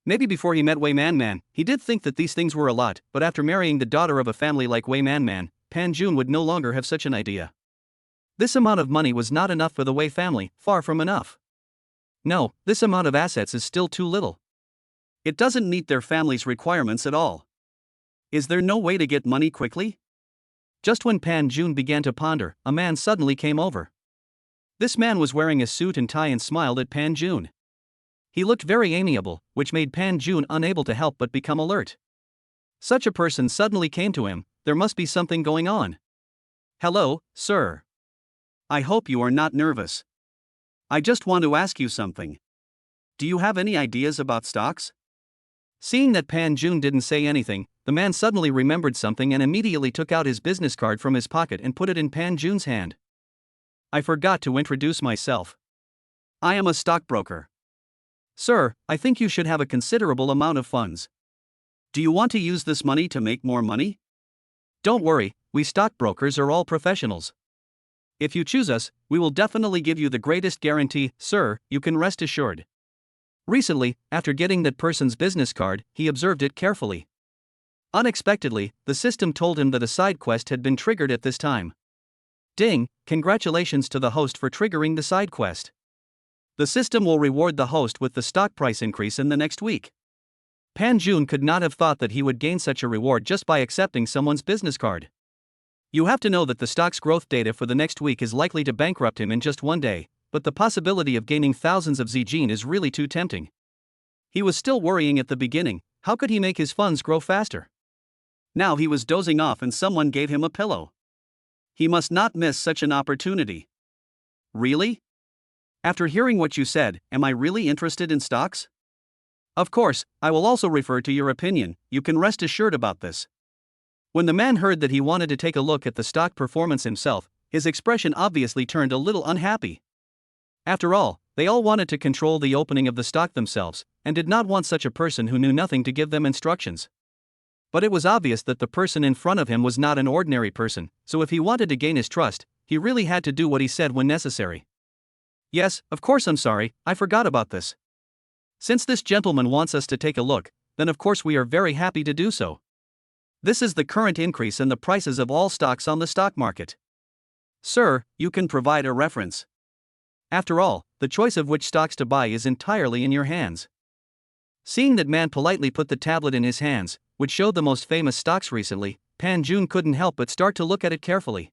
Maybe before he met Wei Man, he did think that these things were a lot, but after marrying the daughter of a family like Wei Man, Pan Jun would no longer have such an idea. This amount of money was not enough for the Wei family, far from enough. No, this amount of assets is still too little. It doesn't meet their family's requirements at all. Is there no way to get money quickly? Just when Pan Jun began to ponder, a man suddenly came over. This man was wearing a suit and tie and smiled at Pan Jun. He looked very amiable, which made Pan Jun unable to help but become alert. Such a person suddenly came to him. There must be something going on. Hello, sir. I hope you are not nervous. I just want to ask you something. Do you have any ideas about stocks? Seeing that Pan Jun didn't say anything, the man suddenly remembered something and immediately took out his business card from his pocket and put it in Pan Jun's hand. I forgot to introduce myself. I am a stockbroker. Sir, I think you should have a considerable amount of funds. Do you want to use this money to make more money? Don't worry, we stockbrokers are all professionals. If you choose us, we will definitely give you the greatest guarantee, sir, you can rest assured. Recently, after getting that person's business card, he observed it carefully. Unexpectedly, the system told him that a side quest had been triggered at this time. Ding, congratulations to the host for triggering the side quest. The system will reward the host with the stock price increase in the next week. Pan Jun could not have thought that he would gain such a reward just by accepting someone's business card. You have to know that the stock's growth data for the next week is likely to bankrupt him in just one day, but the possibility of gaining thousands of Zijin is really too tempting. He was still worrying at the beginning, how could he make his funds grow faster? Now he was dozing off and someone gave him a pillow. He must not miss such an opportunity. Really? After hearing what you said, am I really interested in stocks? Of course, I will also refer to your opinion, you can rest assured about this. When the man heard that he wanted to take a look at the stock performance himself, his expression obviously turned a little unhappy. After all, they all wanted to control the opening of the stock themselves, and did not want such a person who knew nothing to give them instructions. But it was obvious that the person in front of him was not an ordinary person, so if he wanted to gain his trust, he really had to do what he said when necessary. Yes, of course, I'm sorry, I forgot about this. Since this gentleman wants us to take a look, then of course we are very happy to do so. This is the current increase in the prices of all stocks on the stock market. Sir, you can provide a reference. After all, the choice of which stocks to buy is entirely in your hands. Seeing that man politely put the tablet in his hands, which showed the most famous stocks recently, Pan Jun couldn't help but start to look at it carefully.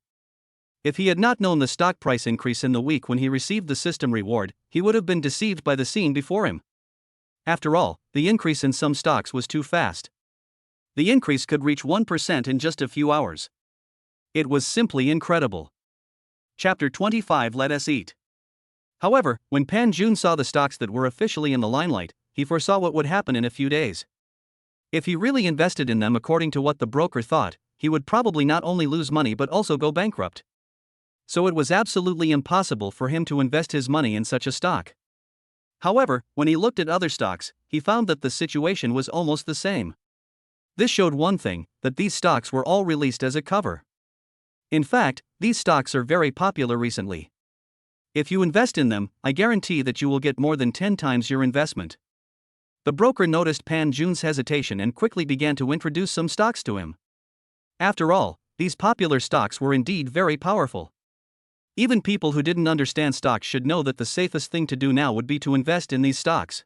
If he had not known the stock price increase in the week when he received the system reward, he would have been deceived by the scene before him. After all, the increase in some stocks was too fast. The increase could reach 1% in just a few hours. It was simply incredible. Chapter 25. Let us eat. However, when Pan Jun saw the stocks that were officially in the limelight, he foresaw what would happen in a few days. If he really invested in them according to what the broker thought, he would probably not only lose money but also go bankrupt. So it was absolutely impossible for him to invest his money in such a stock. However, when he looked at other stocks, he found that the situation was almost the same. This showed one thing, that these stocks were all released as a cover. In fact, these stocks are very popular recently. If you invest in them, I guarantee that you will get more than 10 times your investment. The broker noticed Pan Jun's hesitation and quickly began to introduce some stocks to him. After all, these popular stocks were indeed very powerful. Even people who didn't understand stocks should know that the safest thing to do now would be to invest in these stocks.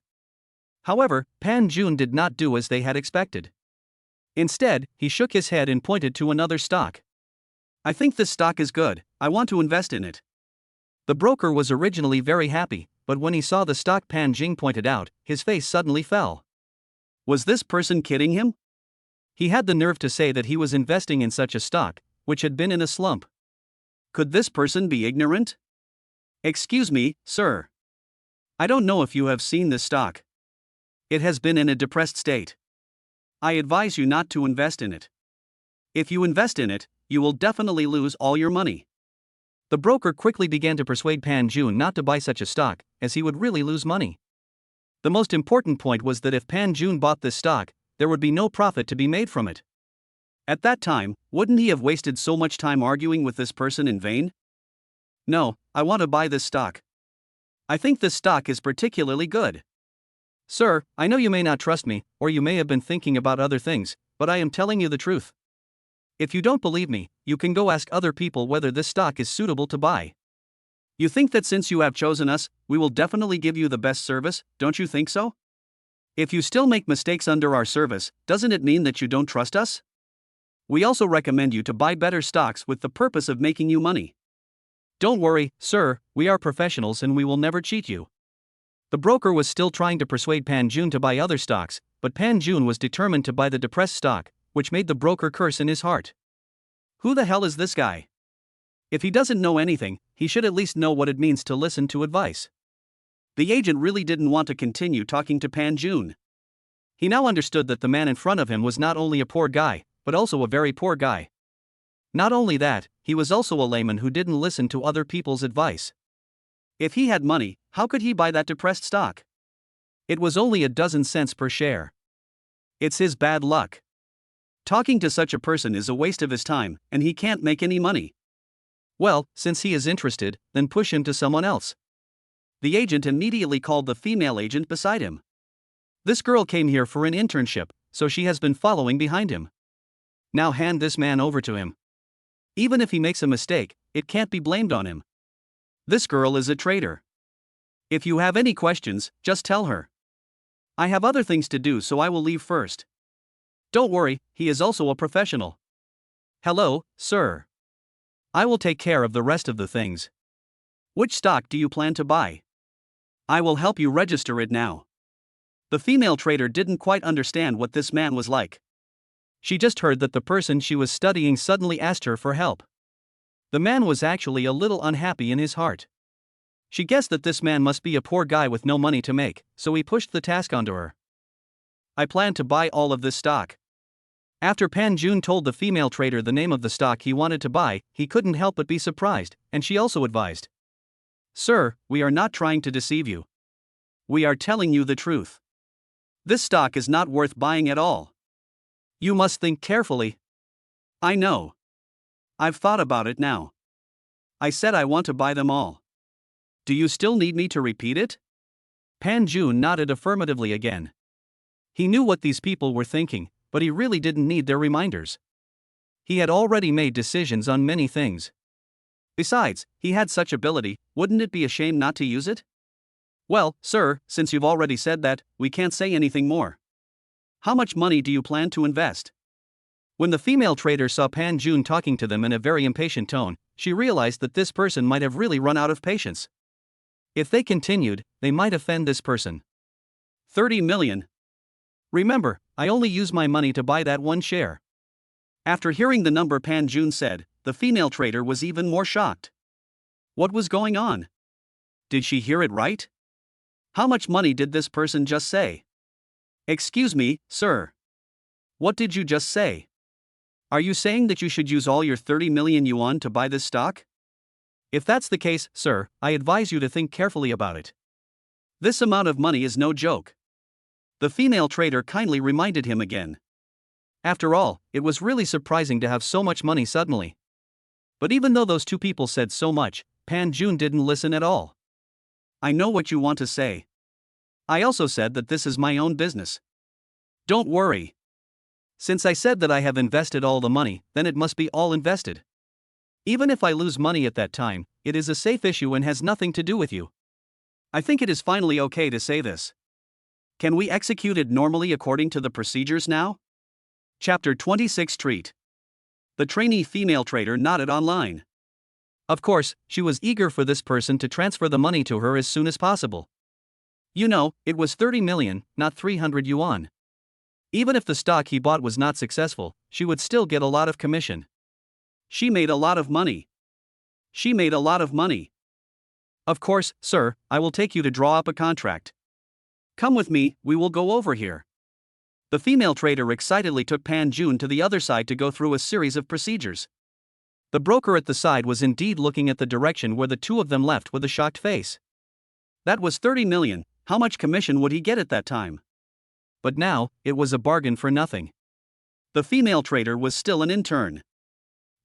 However, Pan Jun did not do as they had expected. Instead, he shook his head and pointed to another stock. I think this stock is good, I want to invest in it. The broker was originally very happy, but when he saw the stock Pan Jun pointed out, his face suddenly fell. Was this person kidding him? He had the nerve to say that he was investing in such a stock, which had been in a slump. Could this person be ignorant? Excuse me, sir. I don't know if you have seen this stock. It has been in a depressed state. I advise you not to invest in it. If you invest in it, you will definitely lose all your money. The broker quickly began to persuade Pan Jun not to buy such a stock, as he would really lose money. The most important point was that if Pan Jun bought this stock, there would be no profit to be made from it. At that time, wouldn't he have wasted so much time arguing with this person in vain? No, I want to buy this stock. I think this stock is particularly good. Sir, I know you may not trust me, or you may have been thinking about other things, but I am telling you the truth. If you don't believe me, you can go ask other people whether this stock is suitable to buy. You think that since you have chosen us, we will definitely give you the best service, don't you think so? If you still make mistakes under our service, doesn't it mean that you don't trust us? We also recommend you to buy better stocks with the purpose of making you money. Don't worry, sir, we are professionals and we will never cheat you. The broker was still trying to persuade Pan Jun to buy other stocks, but Pan Jun was determined to buy the depressed stock, which made the broker curse in his heart. Who the hell is this guy? If he doesn't know anything, he should at least know what it means to listen to advice. The agent really didn't want to continue talking to Pan Jun. He now understood that the man in front of him was not only a poor guy, but also a very poor guy. Not only that, he was also a layman who didn't listen to other people's advice. If he had money, how could he buy that depressed stock? It was only a dozen cents per share. It's his bad luck. Talking to such a person is a waste of his time, and he can't make any money. Well, since he is interested, then push him to someone else. The agent immediately called the female agent beside him. This girl came here for an internship, so she has been following behind him. Now hand this man over to him. Even if he makes a mistake, it can't be blamed on him. This girl is a traitor. If you have any questions, just tell her. I have other things to do, so I will leave first. Don't worry, he is also a professional. Hello, sir. I will take care of the rest of the things. Which stock do you plan to buy? I will help you register it now. The female trader didn't quite understand what this man was like. She just heard that the person she was studying suddenly asked her for help. The man was actually a little unhappy in his heart. She guessed that this man must be a poor guy with no money to make, so he pushed the task onto her. I plan to buy all of this stock. After Pan Jun told the female trader the name of the stock he wanted to buy, he couldn't help but be surprised, and she also advised. Sir, we are not trying to deceive you. We are telling you the truth. This stock is not worth buying at all. You must think carefully. I know. I've thought about it now. I said I want to buy them all. Do you still need me to repeat it? Pan Jun nodded affirmatively again. He knew what these people were thinking, but he really didn't need their reminders. He had already made decisions on many things. Besides, he had such ability, wouldn't it be a shame not to use it? Well, sir, since you've already said that, we can't say anything more. How much money do you plan to invest? When the female trader saw Pan Jun talking to them in a very impatient tone, she realized that this person might have really run out of patience. If they continued, they might offend this person. 30 million. Remember, I only use my money to buy that one share. After hearing the number Pan Jun said, the female trader was even more shocked. What was going on? Did she hear it right? How much money did this person just say? Excuse me, sir. What did you just say? Are you saying that you should use all your 30 million yuan to buy this stock? If that's the case, sir, I advise you to think carefully about it. This amount of money is no joke. The female trader kindly reminded him again. After all, it was really surprising to have so much money suddenly. But even though those two people said so much, Pan Jun didn't listen at all. I know what you want to say. I also said that this is my own business. Don't worry. Since I said that I have invested all the money, then it must be all invested. Even if I lose money at that time, it is a safe issue and has nothing to do with you. I think it is finally okay to say this. Can we execute it normally according to the procedures now? Chapter 26 Treat. The trainee female trader nodded online. Of course, she was eager for this person to transfer the money to her as soon as possible. You know, it was 30 million, not 300 yuan. Even if the stock he bought was not successful, she would still get a lot of commission. She made a lot of money. She made a lot of money. Of course, sir, I will take you to draw up a contract. Come with me, we will go over here. The female trader excitedly took Pan Jun to the other side to go through a series of procedures. The broker at the side was indeed looking at the direction where the two of them left with a shocked face. That was 30 million, how much commission would he get at that time? But now, it was a bargain for nothing. The female trader was still an intern.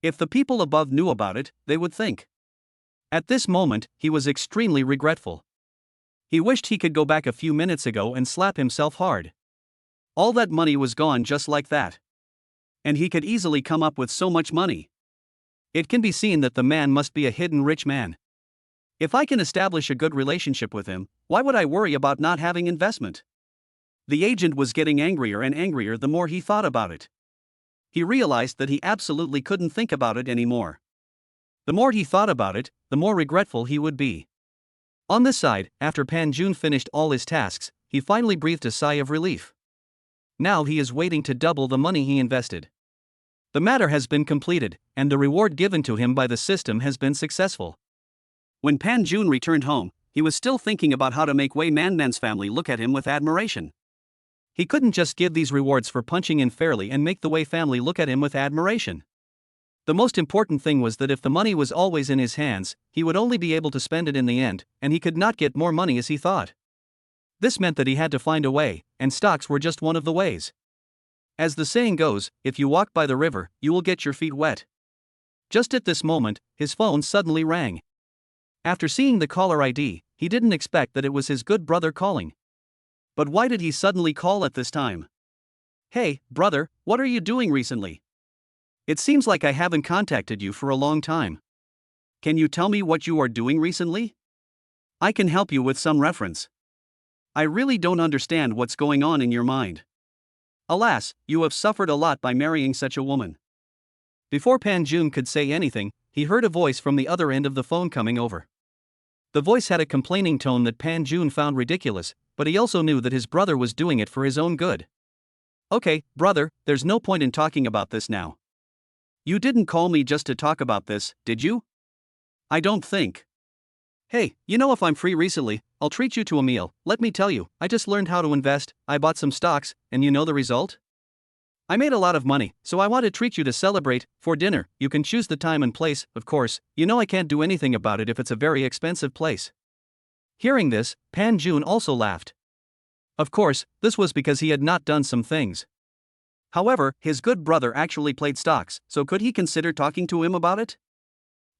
If the people above knew about it, they would think. At this moment, he was extremely regretful. He wished he could go back a few minutes ago and slap himself hard. All that money was gone just like that. And he could easily come up with so much money. It can be seen that the man must be a hidden rich man. If I can establish a good relationship with him, why would I worry about not having investment? The agent was getting angrier and angrier the more he thought about it. He realized that he absolutely couldn't think about it anymore. The more he thought about it, the more regretful he would be. On this side, after Pan Jun finished all his tasks, he finally breathed a sigh of relief. Now he is waiting to double the money he invested. The matter has been completed, and the reward given to him by the system has been successful. When Pan Jun returned home, he was still thinking about how to make Wei Manman's family look at him with admiration. He couldn't just give these rewards for punching in fairly and make the Wei family look at him with admiration. The most important thing was that if the money was always in his hands, he would only be able to spend it in the end, and he could not get more money as he thought. This meant that he had to find a way, and stocks were just one of the ways. As the saying goes, if you walk by the river, you will get your feet wet. Just at this moment, his phone suddenly rang. After seeing the caller ID, he didn't expect that it was his good brother calling. But why did he suddenly call at this time? Hey, brother, what are you doing recently? It seems like I haven't contacted you for a long time. Can you tell me what you are doing recently? I can help you with some reference. I really don't understand what's going on in your mind. Alas, you have suffered a lot by marrying such a woman. Before Pan Jun could say anything, he heard a voice from the other end of the phone coming over. The voice had a complaining tone that Pan Jun found ridiculous, but he also knew that his brother was doing it for his own good. Okay, brother, there's no point in talking about this now. You didn't call me just to talk about this, did you? I don't think. Hey, if I'm free recently, I'll treat you to a meal. Let me tell you, I just learned how to invest, I bought some stocks, and you know the result? I made a lot of money, so I want to treat you to celebrate. For dinner, you can choose the time and place, of course. I can't do anything about it if it's a very expensive place. Hearing this, Pan Jun also laughed. Of course, this was because he had not done some things. However, his good brother actually played stocks, so could he consider talking to him about it?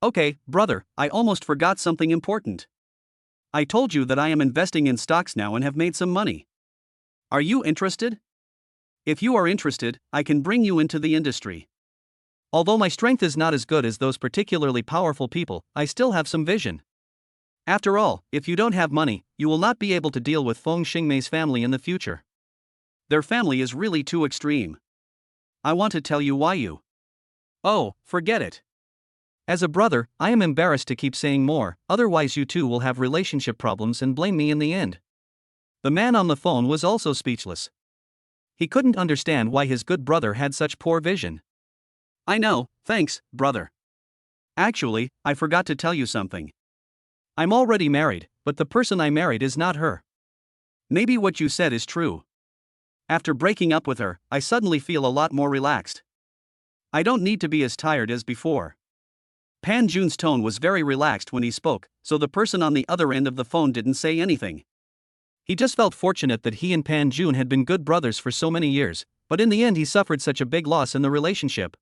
Okay, brother, I almost forgot something important. I told you that I am investing in stocks now and have made some money. Are you interested? If you are interested, I can bring you into the industry. Although my strength is not as good as those particularly powerful people, I still have some vision. After all, if you don't have money, you will not be able to deal with Feng Xingmei's family in the future. Their family is really too extreme. I want to tell you why you. Oh, forget it. As a brother, I am embarrassed to keep saying more, otherwise you two will have relationship problems and blame me in the end. The man on the phone was also speechless. He couldn't understand why his good brother had such poor vision. I know, thanks, brother. Actually, I forgot to tell you something. I'm already married, but the person I married is not her. Maybe what you said is true. After breaking up with her, I suddenly feel a lot more relaxed. I don't need to be as tired as before. Pan Jun's tone was very relaxed when he spoke, so the person on the other end of the phone didn't say anything. He just felt fortunate that he and Pan Jun had been good brothers for so many years, but in the end he suffered such a big loss in the relationship.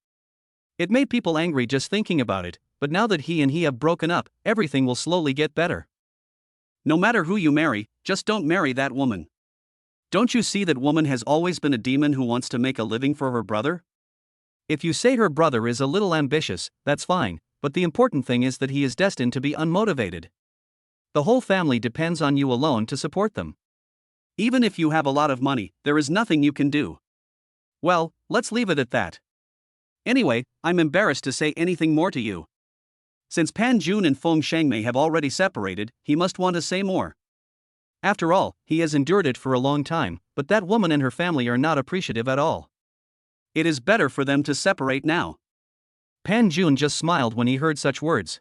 It made people angry just thinking about it, but now that he have broken up, everything will slowly get better. No matter who you marry, just don't marry that woman. Don't you see that woman has always been a demon who wants to make a living for her brother? If you say her brother is a little ambitious, that's fine, but the important thing is that he is destined to be unmotivated. The whole family depends on you alone to support them. Even if you have a lot of money, there is nothing you can do. Well, let's leave it at that. Anyway, I'm embarrassed to say anything more to you. Since Pan Jun and Feng Xingmei have already separated, he must want to say more. After all, he has endured it for a long time, but that woman and her family are not appreciative at all. It is better for them to separate now. Pan Jun just smiled when he heard such words.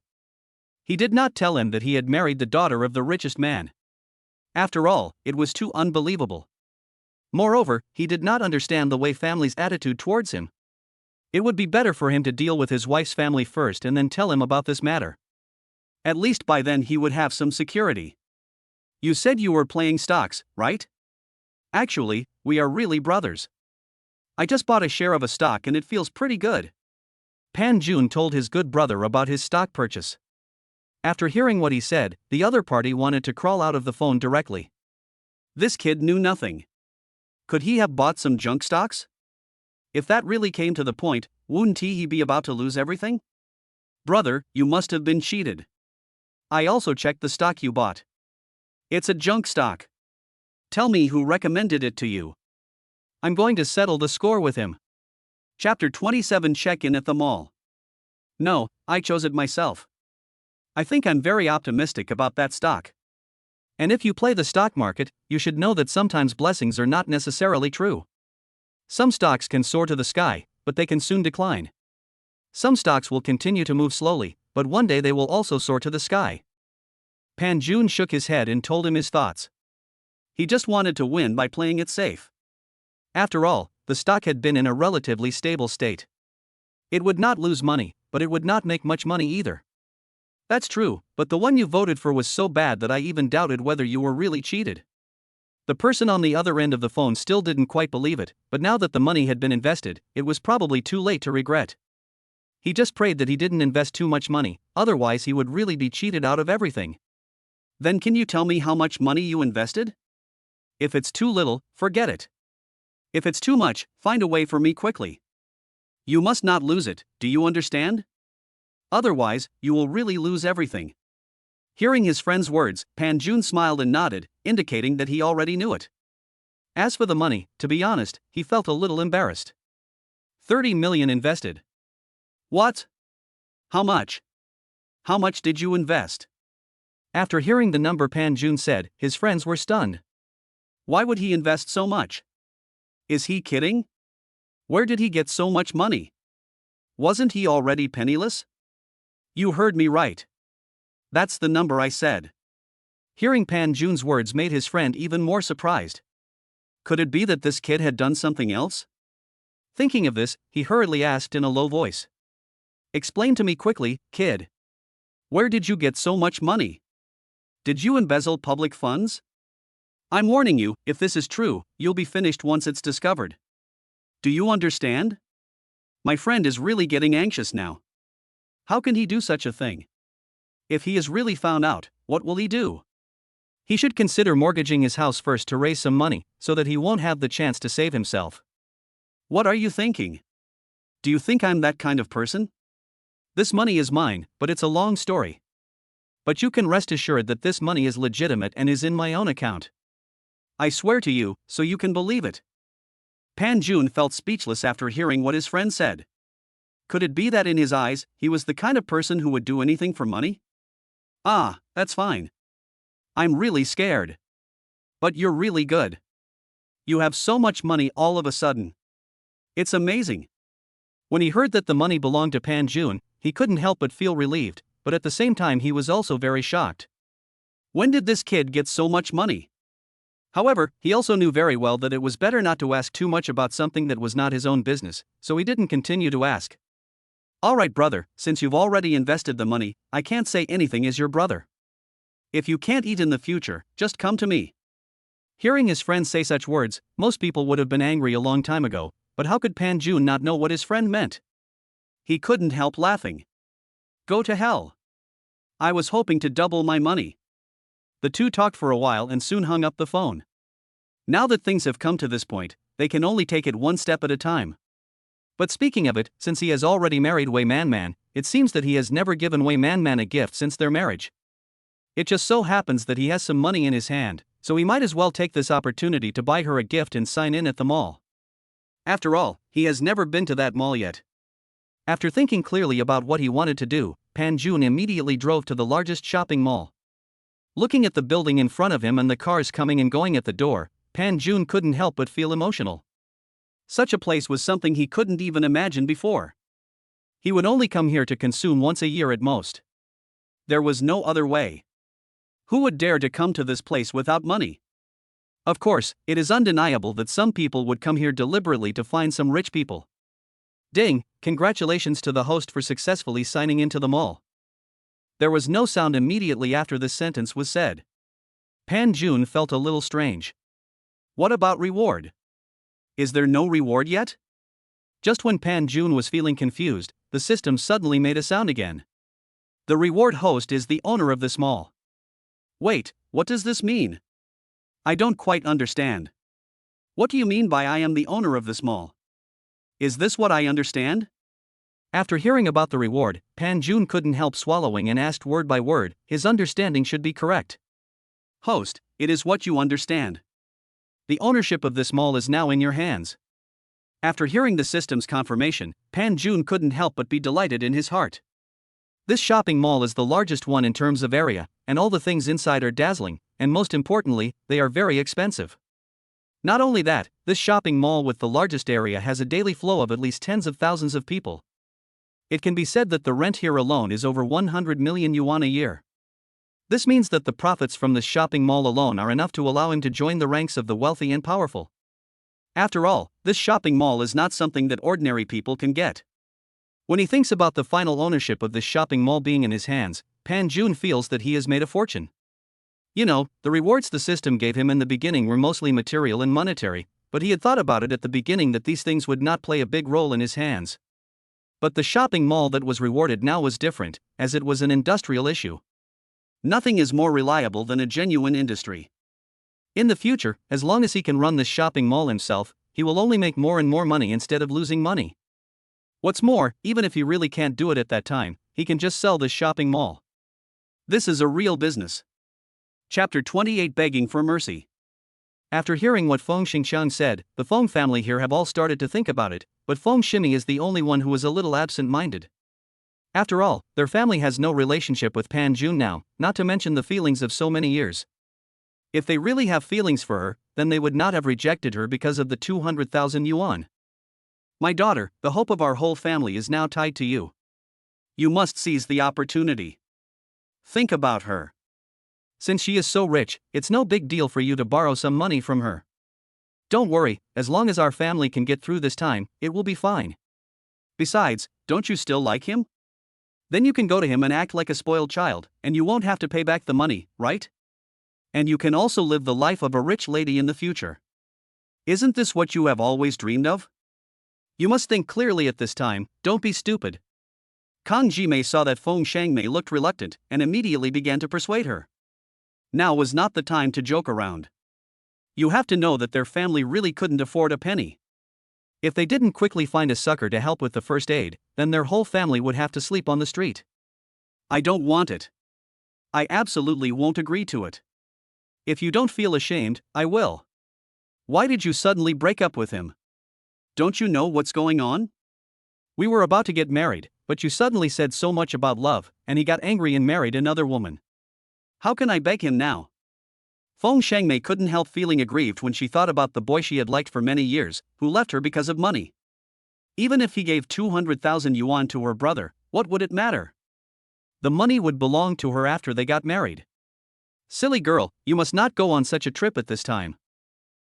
He did not tell him that he had married the daughter of the richest man. After all, it was too unbelievable. Moreover, he did not understand the Wei family's attitude towards him. It would be better for him to deal with his wife's family first and then tell him about this matter. At least by then he would have some security. You said you were playing stocks, right? Actually, we are really brothers. I just bought a share of a stock and it feels pretty good. Pan Jun told his good brother about his stock purchase. After hearing what he said, the other party wanted to crawl out of the phone directly. This kid knew nothing. Could he have bought some junk stocks? If that really came to the point, wouldn't he be about to lose everything? Brother, you must have been cheated. I also checked the stock you bought. It's a junk stock. Tell me who recommended it to you. I'm going to settle the score with him. Chapter 27 Check-in at the mall. No, I chose it myself. I think I'm very optimistic about that stock. And if you play the stock market, you should know that sometimes blessings are not necessarily true. Some stocks can soar to the sky, but they can soon decline. Some stocks will continue to move slowly, but one day they will also soar to the sky. Pan Jun shook his head and told him his thoughts. He just wanted to win by playing it safe. After all, the stock had been in a relatively stable state. It would not lose money, but it would not make much money either. That's true, but the one you voted for was so bad that I even doubted whether you were really cheated. The person on the other end of the phone still didn't quite believe it, but now that the money had been invested, it was probably too late to regret. He just prayed that he didn't invest too much money, otherwise he would really be cheated out of everything. Then can you tell me how much money you invested? If it's too little, forget it. If it's too much, find a way for me quickly. You must not lose it, do you understand? Otherwise, you will really lose everything. Hearing his friend's words, Pan Jun smiled and nodded, indicating that he already knew it. As for the money, to be honest, he felt a little embarrassed. 30 million invested. What? How much? How much did you invest? After hearing the number Pan Jun said, his friends were stunned. Why would he invest so much? Is he kidding? Where did he get so much money? Wasn't he already penniless? You heard me right. That's the number I said. Hearing Pan Jun's words made his friend even more surprised. Could it be that this kid had done something else? Thinking of this, he hurriedly asked in a low voice. Explain to me quickly, kid. Where did you get so much money? Did you embezzle public funds? I'm warning you, if this is true, you'll be finished once it's discovered. Do you understand? My friend is really getting anxious now. How can he do such a thing? If he is really found out, what will he do? He should consider mortgaging his house first to raise some money, so that he won't have the chance to save himself. What are you thinking? Do you think I'm that kind of person? This money is mine, but it's a long story. But you can rest assured that this money is legitimate and is in my own account. I swear to you, so you can believe it. Pan Jun felt speechless after hearing what his friend said. Could it be that in his eyes, he was the kind of person who would do anything for money? Ah, that's fine. I'm really scared. But you're really good. You have so much money all of a sudden. It's amazing. When he heard that the money belonged to Pan Jun, he couldn't help but feel relieved, but at the same time he was also very shocked. When did this kid get so much money? However, he also knew very well that it was better not to ask too much about something that was not his own business, so he didn't continue to ask. Alright brother, since you've already invested the money, I can't say anything as your brother. If you can't eat in the future, just come to me. Hearing his friend say such words, most people would have been angry a long time ago, but how could Pan Jun not know what his friend meant? He couldn't help laughing. Go to hell. I was hoping to double my money. The two talked for a while and soon hung up the phone. Now that things have come to this point, they can only take it one step at a time. But speaking of it, since he has already married Wei Man Man, it seems that he has never given Wei Man Man a gift since their marriage. It just so happens that he has some money in his hand, so he might as well take this opportunity to buy her a gift and sign in at the mall. After all, he has never been to that mall yet. After thinking clearly about what he wanted to do, Pan Jun immediately drove to the largest shopping mall. Looking at the building in front of him and the cars coming and going at the door, Pan Jun couldn't help but feel emotional. Such a place was something he couldn't even imagine before. He would only come here to consume once a year at most. There was no other way. Who would dare to come to this place without money? Of course, it is undeniable that some people would come here deliberately to find some rich people. Ding, congratulations to the host for successfully signing into the mall. There was no sound immediately after this sentence was said. Pan Jun felt a little strange. What about reward? Is there no reward yet? Just when Pan Jun was feeling confused, the system suddenly made a sound again. The reward host is the owner of this mall. Wait, what does this mean? I don't quite understand. What do you mean by I am the owner of this mall? Is this what I understand? After hearing about the reward, Pan Jun couldn't help swallowing and asked word by word, his understanding should be correct. Host, it is what you understand. The ownership of this mall is now in your hands. After hearing the system's confirmation, Pan Jun couldn't help but be delighted in his heart. This shopping mall is the largest one in terms of area, and all the things inside are dazzling, and most importantly, they are very expensive. Not only that, this shopping mall with the largest area has a daily flow of at least tens of thousands of people. It can be said that the rent here alone is over 100 million yuan a year. This means that the profits from this shopping mall alone are enough to allow him to join the ranks of the wealthy and powerful. After all, this shopping mall is not something that ordinary people can get. When he thinks about the final ownership of this shopping mall being in his hands, Pan Jun feels that he has made a fortune. You know, the rewards the system gave him in the beginning were mostly material and monetary, but he had thought about it at the beginning that these things would not play a big role in his hands. But the shopping mall that was rewarded now was different, as it was an industrial issue. Nothing is more reliable than a genuine industry. In the future, as long as he can run this shopping mall himself, he will only make more and more money instead of losing money. What's more, even if he really can't do it at that time, he can just sell this shopping mall. This is a real business. Chapter 28 Begging for Mercy. After hearing what Feng Xingxiang said, the Feng family here have all started to think about it, but Feng Shimi is the only one who is a little absent-minded. After all, their family has no relationship with Pan Jun now, not to mention the feelings of so many years. If they really have feelings for her, then they would not have rejected her because of the 200,000 yuan. My daughter, the hope of our whole family is now tied to you. You must seize the opportunity. Think about her. Since she is so rich, it's no big deal for you to borrow some money from her. Don't worry, as long as our family can get through this time, it will be fine. Besides, don't you still like him? Then you can go to him and act like a spoiled child, and you won't have to pay back the money, right? And you can also live the life of a rich lady in the future. Isn't this what you have always dreamed of? You must think clearly at this time, don't be stupid. Kang Jimei saw that Feng Shangmei looked reluctant and immediately began to persuade her. Now was not the time to joke around. You have to know that their family really couldn't afford a penny. If they didn't quickly find a sucker to help with the first aid, then their whole family would have to sleep on the street. I don't want it. I absolutely won't agree to it. If you don't feel ashamed, I will. Why did you suddenly break up with him? Don't you know what's going on? We were about to get married, but you suddenly said so much about love, and he got angry and married another woman. How can I beg him now? Feng Shangmei couldn't help feeling aggrieved when she thought about the boy she had liked for many years, who left her because of money. Even if he gave 200,000 yuan to her brother, what would it matter? The money would belong to her after they got married. Silly girl, you must not go on such a trip at this time.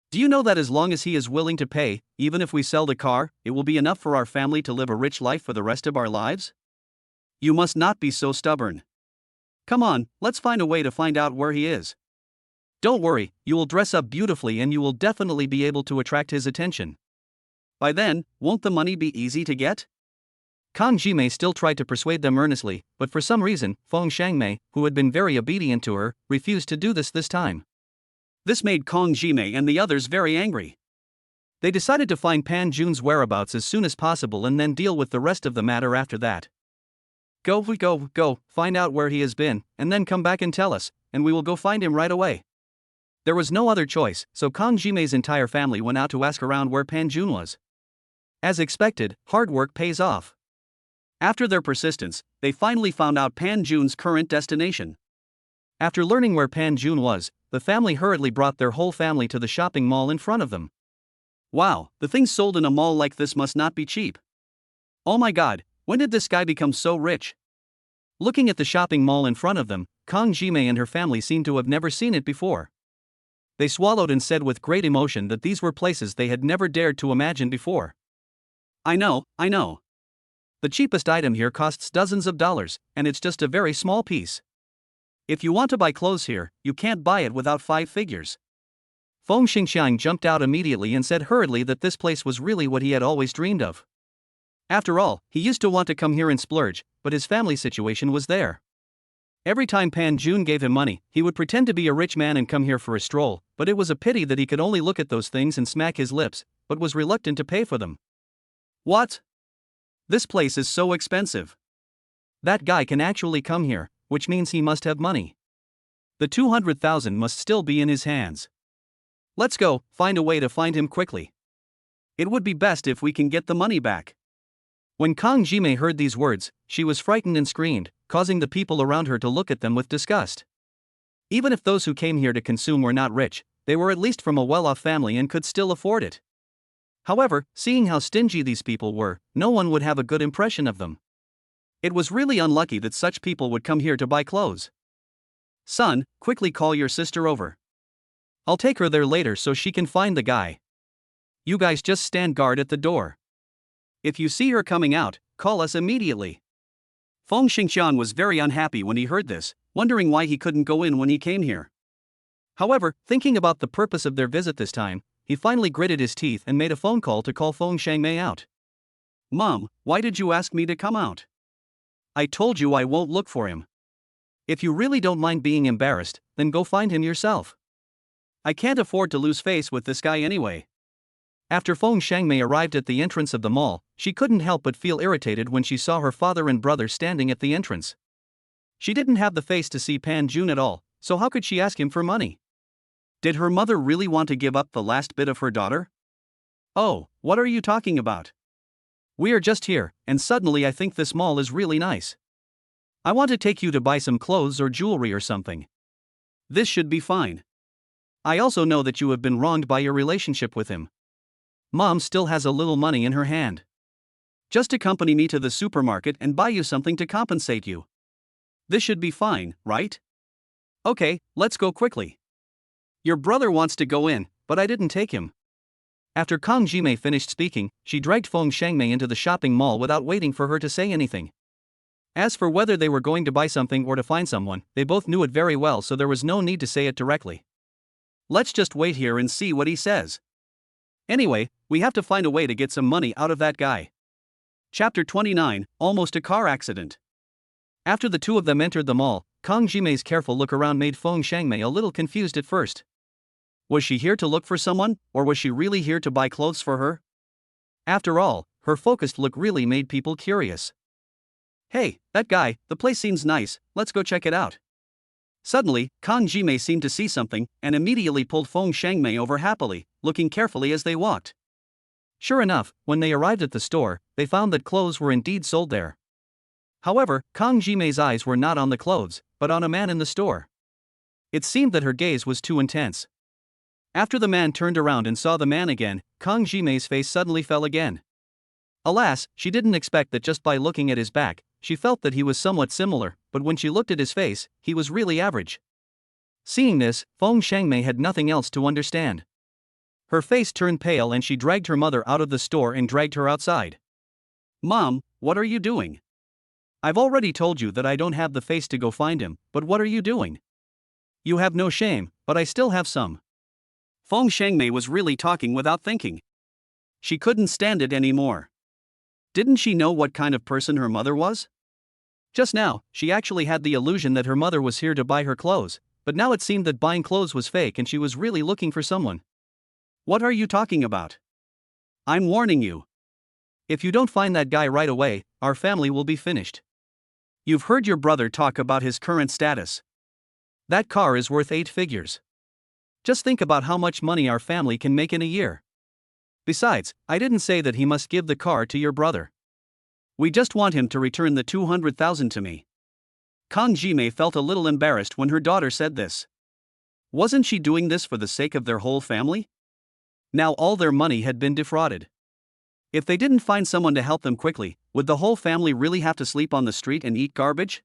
Do you know that as long as he is willing to pay, even if we sell the car, it will be enough for our family to live a rich life for the rest of our lives? You must not be so stubborn. Come on, let's find a way to find out where he is. Don't worry, you will dress up beautifully and you will definitely be able to attract his attention. By then, won't the money be easy to get? Kang Jimei still tried to persuade them earnestly, but for some reason, Feng Shangmei, who had been very obedient to her, refused to do this time. This made Kang Jimei and the others very angry. They decided to find Pan Jun's whereabouts as soon as possible and then deal with the rest of the matter after that. Go, find out where he has been, and then come back and tell us, and we will go find him right away. There was no other choice, so Kang Jimei's entire family went out to ask around where Pan Jun was. As expected, hard work pays off. After their persistence, they finally found out Pan Jun's current destination. After learning where Pan Jun was, the family hurriedly brought their whole family to the shopping mall in front of them. Wow, the things sold in a mall like this must not be cheap. Oh my god, when did this guy become so rich? Looking at the shopping mall in front of them, Kang Jimei and her family seemed to have never seen it before. They swallowed and said with great emotion that these were places they had never dared to imagine before. I know. The cheapest item here costs dozens of dollars, and it's just a very small piece. If you want to buy clothes here, you can't buy it without 5 figures. Feng Xingxiang jumped out immediately and said hurriedly that this place was really what he had always dreamed of. After all, he used to want to come here and splurge, but his family situation was there. Every time Pan Jun gave him money, he would pretend to be a rich man and come here for a stroll, but it was a pity that he could only look at those things and smack his lips, but was reluctant to pay for them. What? This place is so expensive. That guy can actually come here, which means he must have money. The 200,000 must still be in his hands. Let's go, find a way to find him quickly. It would be best if we can get the money back. When Kang Jimei heard these words, she was frightened and screamed, causing the people around her to look at them with disgust. Even if those who came here to consume were not rich, they were at least from a well-off family and could still afford it. However, seeing how stingy these people were, no one would have a good impression of them. It was really unlucky that such people would come here to buy clothes. Son, quickly call your sister over. I'll take her there later so she can find the guy. You guys just stand guard at the door. If you see her coming out, call us immediately. Feng Xingqian was very unhappy when he heard this, wondering why he couldn't go in when he came here. However, thinking about the purpose of their visit this time, he finally gritted his teeth and made a phone call to call Feng Shangmei out. Mom, why did you ask me to come out? I told you I won't look for him. If you really don't mind being embarrassed, then go find him yourself. I can't afford to lose face with this guy anyway. After Feng Shangmei arrived at the entrance of the mall, she couldn't help but feel irritated when she saw her father and brother standing at the entrance. She didn't have the face to see Pan Jun at all, so how could she ask him for money? Did her mother really want to give up the last bit of her daughter? Oh, what are you talking about? We are just here, and suddenly I think this mall is really nice. I want to take you to buy some clothes or jewelry or something. This should be fine. I also know that you have been wronged by your relationship with him. Mom still has a little money in her hand. Just accompany me to the supermarket and buy you something to compensate you. This should be fine, right? Okay, let's go quickly. Your brother wants to go in, but I didn't take him. After Kang Jimei finished speaking, she dragged Feng Shangmei into the shopping mall without waiting for her to say anything. As for whether they were going to buy something or to find someone, they both knew it very well, so there was no need to say it directly. Let's just wait here and see what he says. Anyway, we have to find a way to get some money out of that guy. Chapter 29, Almost a Car Accident. After the two of them entered the mall, Kang Jimei's careful look around made Feng Shangmei a little confused at first. Was she here to look for someone, or was she really here to buy clothes for her? After all, her focused look really made people curious. Hey, that guy, the place seems nice, let's go check it out. Suddenly, Kang Jimei seemed to see something, and immediately pulled Feng Shangmei over happily, looking carefully as they walked. Sure enough, when they arrived at the store, they found that clothes were indeed sold there. However, Kang Jimei's eyes were not on the clothes, but on a man in the store. It seemed that her gaze was too intense. After the man turned around and saw the man again, Kang Jimei's face suddenly fell again. Alas, she didn't expect that just by looking at his back, she felt that he was somewhat similar, but when she looked at his face, he was really average. Seeing this, Feng Shangmei had nothing else to understand. Her face turned pale and she dragged her mother out of the store and dragged her outside. Mom, what are you doing? I've already told you that I don't have the face to go find him, but what are you doing? You have no shame, but I still have some. Feng Shangmei was really talking without thinking. She couldn't stand it anymore. Didn't she know what kind of person her mother was? Just now, she actually had the illusion that her mother was here to buy her clothes, but now it seemed that buying clothes was fake and she was really looking for someone. What are you talking about? I'm warning you. If you don't find that guy right away, our family will be finished. You've heard your brother talk about his current status. That car is worth 8 figures. Just think about how much money our family can make in a year. Besides, I didn't say that he must give the car to your brother. We just want him to return the 200,000 to me. Kang Jimei felt a little embarrassed when her daughter said this. Wasn't she doing this for the sake of their whole family? Now all their money had been defrauded. If they didn't find someone to help them quickly, would the whole family really have to sleep on the street and eat garbage?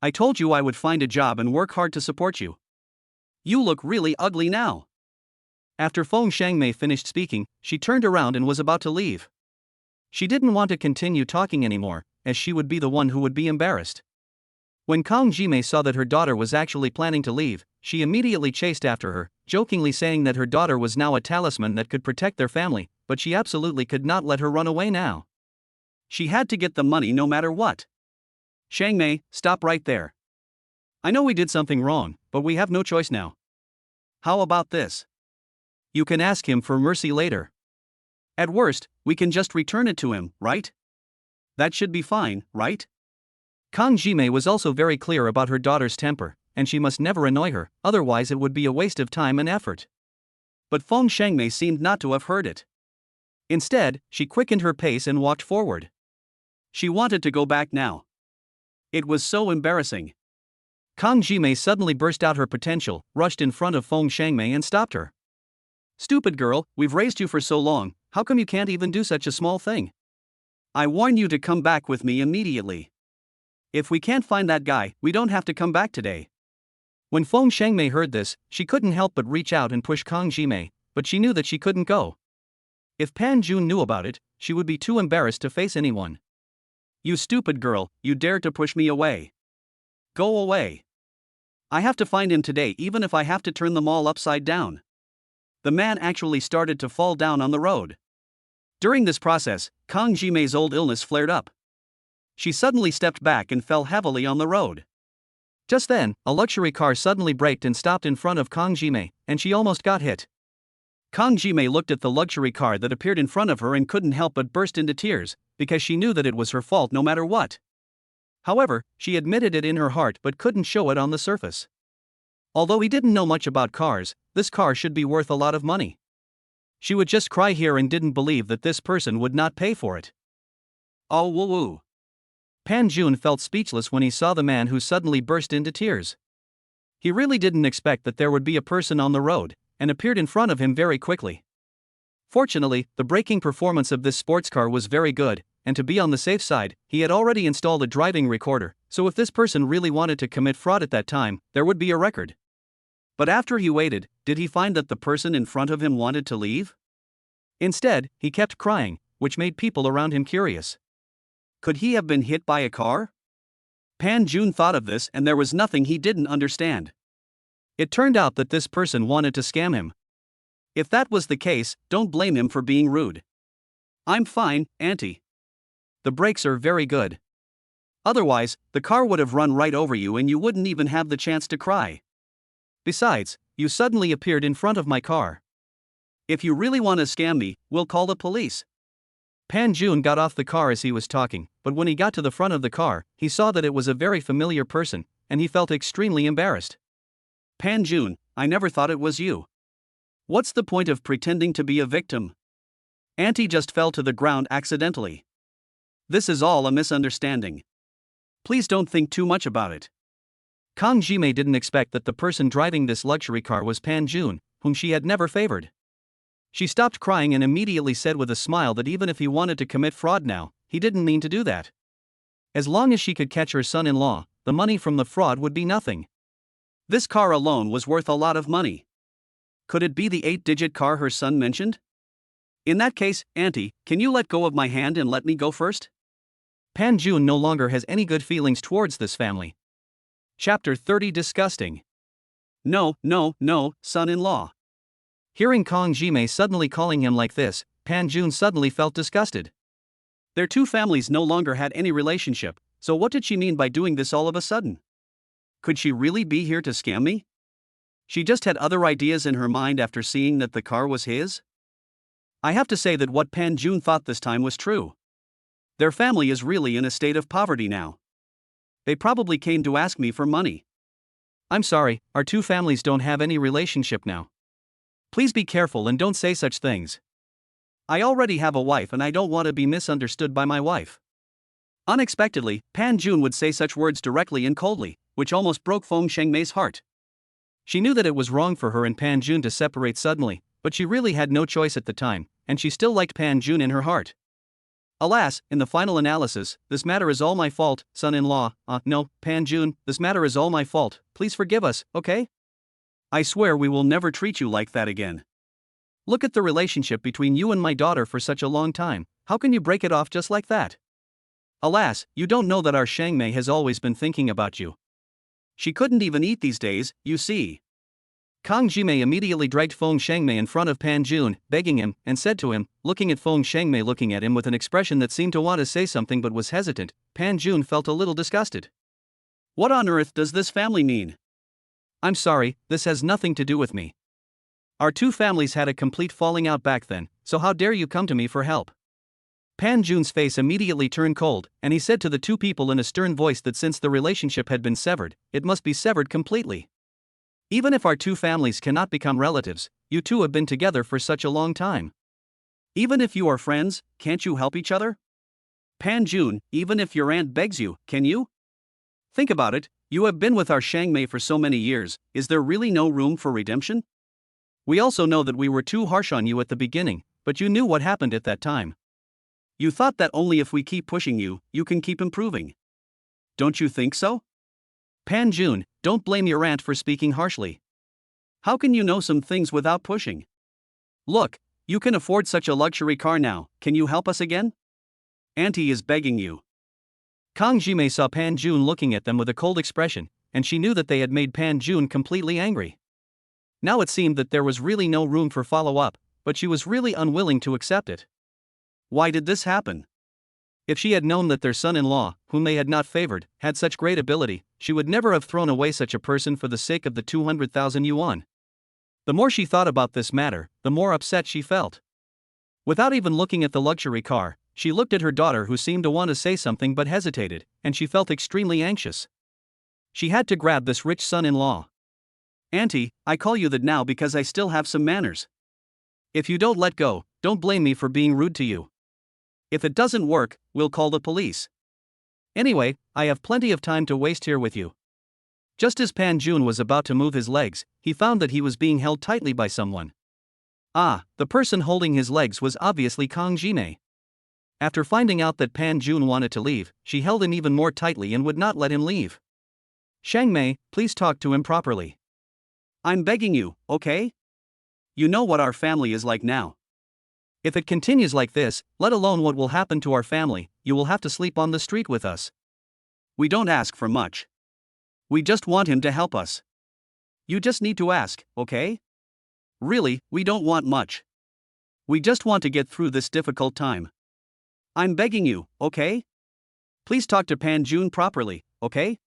I told you I would find a job and work hard to support you. You look really ugly now. After Feng Shangmei finished speaking, she turned around and was about to leave. She didn't want to continue talking anymore, as she would be the one who would be embarrassed. When Kang Jimei saw that her daughter was actually planning to leave, she immediately chased after her, jokingly saying that her daughter was now a talisman that could protect their family, but she absolutely could not let her run away now. She had to get the money no matter what. Shangmei, stop right there. I know we did something wrong, but we have no choice now. How about this? You can ask him for mercy later. At worst, we can just return it to him, right? That should be fine, right? Kang Jimei was also very clear about her daughter's temper, and she must never annoy her, otherwise it would be a waste of time and effort. But Feng Shangmei seemed not to have heard it. Instead, she quickened her pace and walked forward. She wanted to go back now. It was so embarrassing. Kang Jimei suddenly burst out her potential, rushed in front of Feng Shangmei and stopped her. Stupid girl, we've raised you for so long, how come you can't even do such a small thing? I warn you to come back with me immediately. If we can't find that guy, we don't have to come back today. When Feng Shangmei heard this, she couldn't help but reach out and push Kang Jimei, but she knew that she couldn't go. If Pan Jun knew about it, she would be too embarrassed to face anyone. You stupid girl, you dared to push me away. Go away. I have to find him today even if I have to turn them all upside down. The man actually started to fall down on the road. During this process, Kang Jimei's old illness flared up. She suddenly stepped back and fell heavily on the road. Just then, a luxury car suddenly braked and stopped in front of Kang Jimei, and she almost got hit. Kang Jimei looked at the luxury car that appeared in front of her and couldn't help but burst into tears, because she knew that it was her fault no matter what. However, she admitted it in her heart but couldn't show it on the surface. Although he didn't know much about cars, this car should be worth a lot of money. She would just cry here and didn't believe that this person would not pay for it. Oh woo woo. Pan Jun felt speechless when he saw the man who suddenly burst into tears. He really didn't expect that there would be a person on the road, and appeared in front of him very quickly. Fortunately, the braking performance of this sports car was very good, and to be on the safe side, he had already installed a driving recorder, so if this person really wanted to commit fraud at that time, there would be a record. But after he waited, did he find that the person in front of him wanted to leave? Instead, he kept crying, which made people around him curious. Could he have been hit by a car? Pan Jun thought of this and there was nothing he didn't understand. It turned out that this person wanted to scam him. If that was the case, don't blame him for being rude. I'm fine, auntie. The brakes are very good. Otherwise, the car would have run right over you and you wouldn't even have the chance to cry. Besides, you suddenly appeared in front of my car. If you really want to scam me, we'll call the police. Pan Jun got off the car as he was talking, but when he got to the front of the car, he saw that it was a very familiar person, and he felt extremely embarrassed. Pan Jun, I never thought it was you. What's the point of pretending to be a victim? Auntie just fell to the ground accidentally. This is all a misunderstanding. Please don't think too much about it. Kang Jimei didn't expect that the person driving this luxury car was Pan Jun, whom she had never favored. She stopped crying and immediately said with a smile that even if he wanted to commit fraud now, he didn't mean to do that. As long as she could catch her son-in-law, the money from the fraud would be nothing. This car alone was worth a lot of money. Could it be the 8-digit car her son mentioned? In that case, auntie, can you let go of my hand and let me go first? Pan Jun no longer has any good feelings towards this family. Chapter 30 Disgusting. No, son-in-law. Hearing Kang Jimei suddenly calling him like this, Pan Jun suddenly felt disgusted. Their two families no longer had any relationship, so what did she mean by doing this all of a sudden? Could she really be here to scam me? She just had other ideas in her mind after seeing that the car was his? I have to say that what Pan Jun thought this time was true. Their family is really in a state of poverty now. They probably came to ask me for money. I'm sorry, our two families don't have any relationship now. Please be careful and don't say such things. I already have a wife and I don't want to be misunderstood by my wife. Unexpectedly, Pan Jun would say such words directly and coldly, which almost broke Feng Shengmei's heart. She knew that it was wrong for her and Pan Jun to separate suddenly, but she really had no choice at the time, and she still liked Pan Jun in her heart. Alas, in the final analysis, this matter is all my fault, son-in-law. No, Pan Jun, this matter is all my fault, please forgive us, okay? I swear we will never treat you like that again. Look at the relationship between you and my daughter for such a long time, how can you break it off just like that? Alas, you don't know that our Shangmei has always been thinking about you. She couldn't even eat these days, you see. Kang Jimei immediately dragged Feng Shangmei in front of Pan Jun, begging him, and said to him, looking at Feng Shangmei looking at him with an expression that seemed to want to say something but was hesitant, Pan Jun felt a little disgusted. What on earth does this family mean? I'm sorry, this has nothing to do with me. Our two families had a complete falling out back then, so how dare you come to me for help? Pan Jun's face immediately turned cold, and he said to the two people in a stern voice that since the relationship had been severed, it must be severed completely. Even if our two families cannot become relatives, you two have been together for such a long time. Even if you are friends, can't you help each other? Pan Jun, even if your aunt begs you, can you? Think about it, you have been with our Shangmei for so many years, is there really no room for redemption? We also know that we were too harsh on you at the beginning, but you knew what happened at that time. You thought that only if we keep pushing you, you can keep improving. Don't you think so? Pan Jun, don't blame your aunt for speaking harshly. How can you know some things without pushing? Look, you can afford such a luxury car now, can you help us again? Auntie is begging you. Kang Jimei saw Pan Jun looking at them with a cold expression, and she knew that they had made Pan Jun completely angry. Now it seemed that there was really no room for follow-up, but she was really unwilling to accept it. Why did this happen? If she had known that their son-in-law, whom they had not favored, had such great ability, she would never have thrown away such a person for the sake of the 200,000 yuan. The more she thought about this matter, the more upset she felt. Without even looking at the luxury car, she looked at her daughter who seemed to want to say something but hesitated, and she felt extremely anxious. She had to grab this rich son-in-law. Auntie, I call you that now because I still have some manners. If you don't let go, don't blame me for being rude to you. If it doesn't work, we'll call the police. Anyway, I have plenty of time to waste here with you. Just as Pan Jun was about to move his legs, he found that he was being held tightly by someone. Ah, the person holding his legs was obviously Kang Jimei. After finding out that Pan Jun wanted to leave, she held him even more tightly and would not let him leave. Shangmei, please talk to him properly. I'm begging you, okay? You know what our family is like now. If it continues like this, let alone what will happen to our family, you will have to sleep on the street with us. We don't ask for much. We just want him to help us. You just need to ask, okay? Really, we don't want much. We just want to get through this difficult time. I'm begging you, okay? Please talk to Pan Jun properly, okay?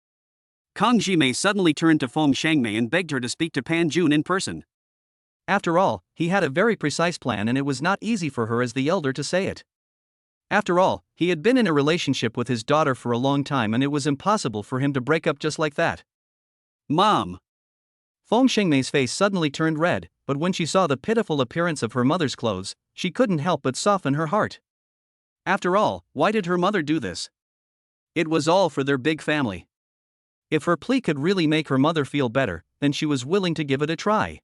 Kang Jimei suddenly turned to Feng Shangmei and begged her to speak to Pan Jun in person. After all, he had a very precise plan and it was not easy for her as the elder to say it. After all, he had been in a relationship with his daughter for a long time and it was impossible for him to break up just like that. Mom! Feng Shengmei's face suddenly turned red, but when she saw the pitiful appearance of her mother's clothes, she couldn't help but soften her heart. After all, why did her mother do this? It was all for their big family. If her plea could really make her mother feel better, then she was willing to give it a try.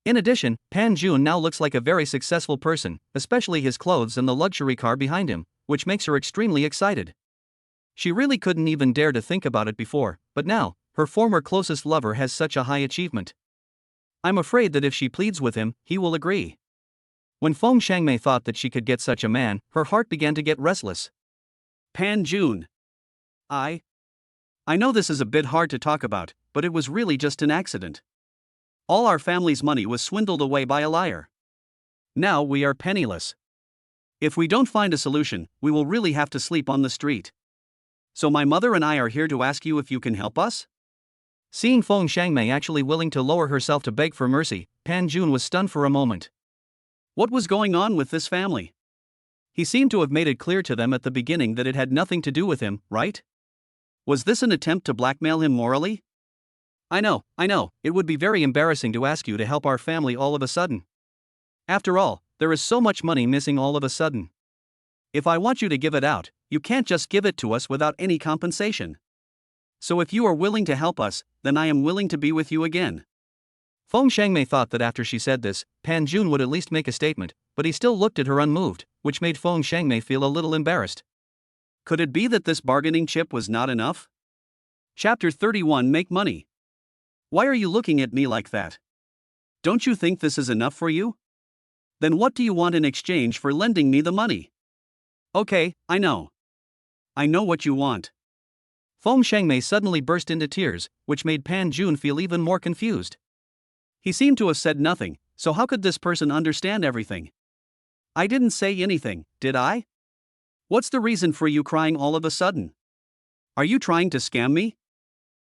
In addition, Pan Jun now looks like a very successful person, especially his clothes and the luxury car behind him, which makes her extremely excited. She really couldn't even dare to think about it before, but now, her former closest lover has such a high achievement. I'm afraid that if she pleads with him, he will agree. When Feng Shangmei thought that she could get such a man, her heart began to get restless. Pan Jun. I know this is a bit hard to talk about, but it was really just an accident. All our family's money was swindled away by a liar. Now we are penniless. If we don't find a solution, we will really have to sleep on the street. So my mother and I are here to ask you if you can help us? Seeing Feng Shangmei actually willing to lower herself to beg for mercy, Pan Jun was stunned for a moment. What was going on with this family? He seemed to have made it clear to them at the beginning that it had nothing to do with him, right? Was this an attempt to blackmail him morally? I know, it would be very embarrassing to ask you to help our family all of a sudden. After all, there is so much money missing all of a sudden. If I want you to give it out, you can't just give it to us without any compensation. So if you are willing to help us, then I am willing to be with you again. Feng Shangmei thought that after she said this, Pan Jun would at least make a statement, but he still looked at her unmoved, which made Feng Shangmei feel a little embarrassed. Could it be that this bargaining chip was not enough? Chapter 31 Make Money. Why are you looking at me like that? Don't you think this is enough for you? Then what do you want in exchange for lending me the money? Okay, I know what you want. Feng Shangmei suddenly burst into tears, which made Pan Jun feel even more confused. He seemed to have said nothing, so how could this person understand everything? I didn't say anything, did I? What's the reason for you crying all of a sudden? Are you trying to scam me?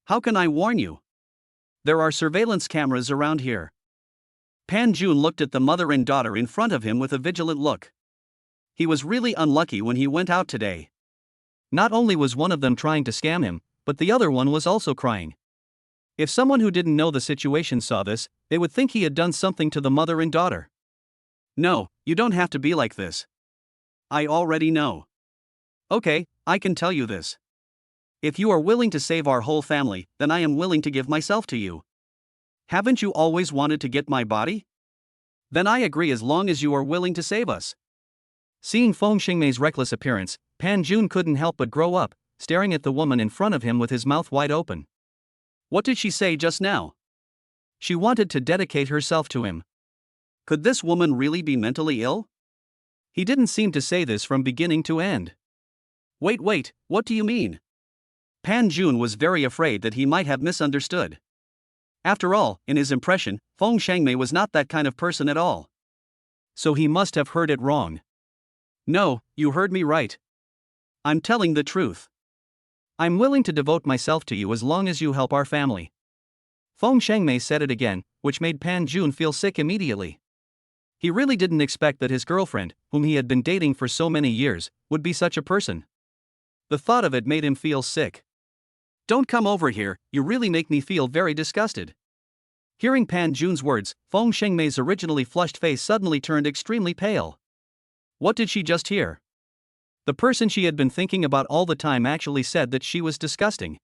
How can I warn you? There are surveillance cameras around here. Pan Jun looked at the mother and daughter in front of him with a vigilant look. He was really unlucky when he went out today. Not only was one of them trying to scam him, but the other one was also crying. If someone who didn't know the situation saw this, they would think he had done something to the mother and daughter. No, you don't have to be like this. I already know. Okay, I can tell you this. If you are willing to save our whole family, then I am willing to give myself to you. Haven't you always wanted to get my body? Then I agree as long as you are willing to save us. Seeing Feng Xingmei's reckless appearance, Pan Jun couldn't help but grow up, staring at the woman in front of him with his mouth wide open. What did she say just now? She wanted to dedicate herself to him. Could this woman really be mentally ill? He didn't seem to say this from beginning to end. Wait, what do you mean? Pan Jun was very afraid that he might have misunderstood. After all, in his impression, Feng Shangmei was not that kind of person at all. So he must have heard it wrong. No, you heard me right. I'm telling the truth. I'm willing to devote myself to you as long as you help our family. Feng Shangmei said it again, which made Pan Jun feel sick immediately. He really didn't expect that his girlfriend, whom he had been dating for so many years, would be such a person. The thought of it made him feel sick. Don't come over here, you really make me feel very disgusted. Hearing Pan Jun's words, Feng Shengmei's originally flushed face suddenly turned extremely pale. What did she just hear? The person she had been thinking about all the time actually said that she was disgusting.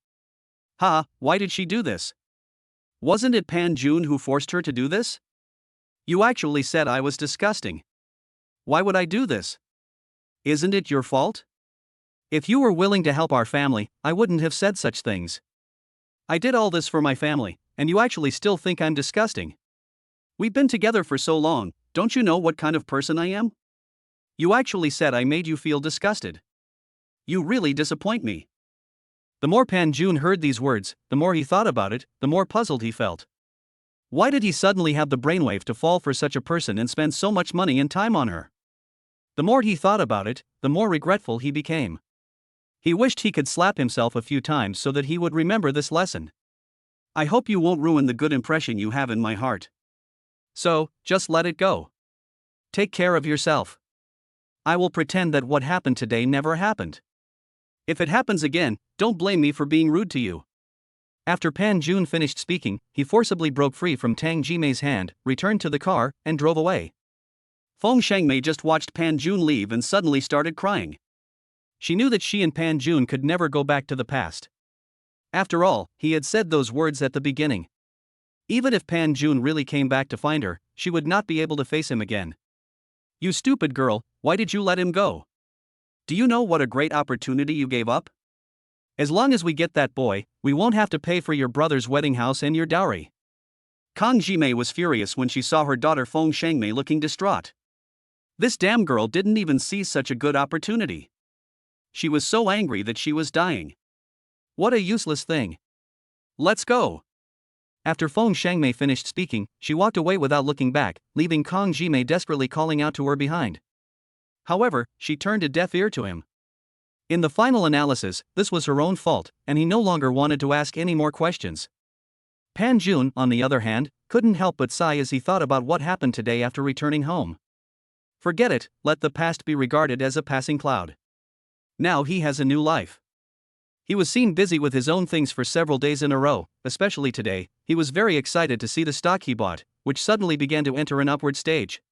Why did she do this? Wasn't it Pan Jun who forced her to do this? You actually said I was disgusting. Why would I do this? Isn't it your fault? If you were willing to help our family, I wouldn't have said such things. I did all this for my family, and you actually still think I'm disgusting. We've been together for so long, don't you know what kind of person I am? You actually said I made you feel disgusted. You really disappoint me. The more Pan Jun heard these words, the more he thought about it, the more puzzled he felt. Why did he suddenly have the brainwave to fall for such a person and spend so much money and time on her? The more he thought about it, the more regretful he became. He wished he could slap himself a few times so that he would remember this lesson. I hope you won't ruin the good impression you have in my heart. So, just let it go. Take care of yourself. I will pretend that what happened today never happened. If it happens again, don't blame me for being rude to you. After Pan Jun finished speaking, he forcibly broke free from Tang Jimei's hand, returned to the car, and drove away. Feng Shengmei just watched Pan Jun leave and suddenly started crying. She knew that she and Pan Jun could never go back to the past. After all, he had said those words at the beginning. Even if Pan Jun really came back to find her, she would not be able to face him again. You stupid girl, why did you let him go? Do you know what a great opportunity you gave up? As long as we get that boy, we won't have to pay for your brother's wedding house and your dowry. Kang Jimei was furious when she saw her daughter Feng Shengmei looking distraught. This damn girl didn't even seize such a good opportunity. She was so angry that she was dying. What a useless thing. Let's go. After Feng Shengmei finished speaking, she walked away without looking back, leaving Kang Jimei desperately calling out to her behind. However, she turned a deaf ear to him. In the final analysis, this was her own fault, and he no longer wanted to ask any more questions. Pan Jun, on the other hand, couldn't help but sigh as he thought about what happened today after returning home. Forget it, let the past be regarded as a passing cloud. Now he has a new life. He was seen busy with his own things for several days in a row, especially today. He was very excited to see the stock he bought, which suddenly began to enter an upward stage.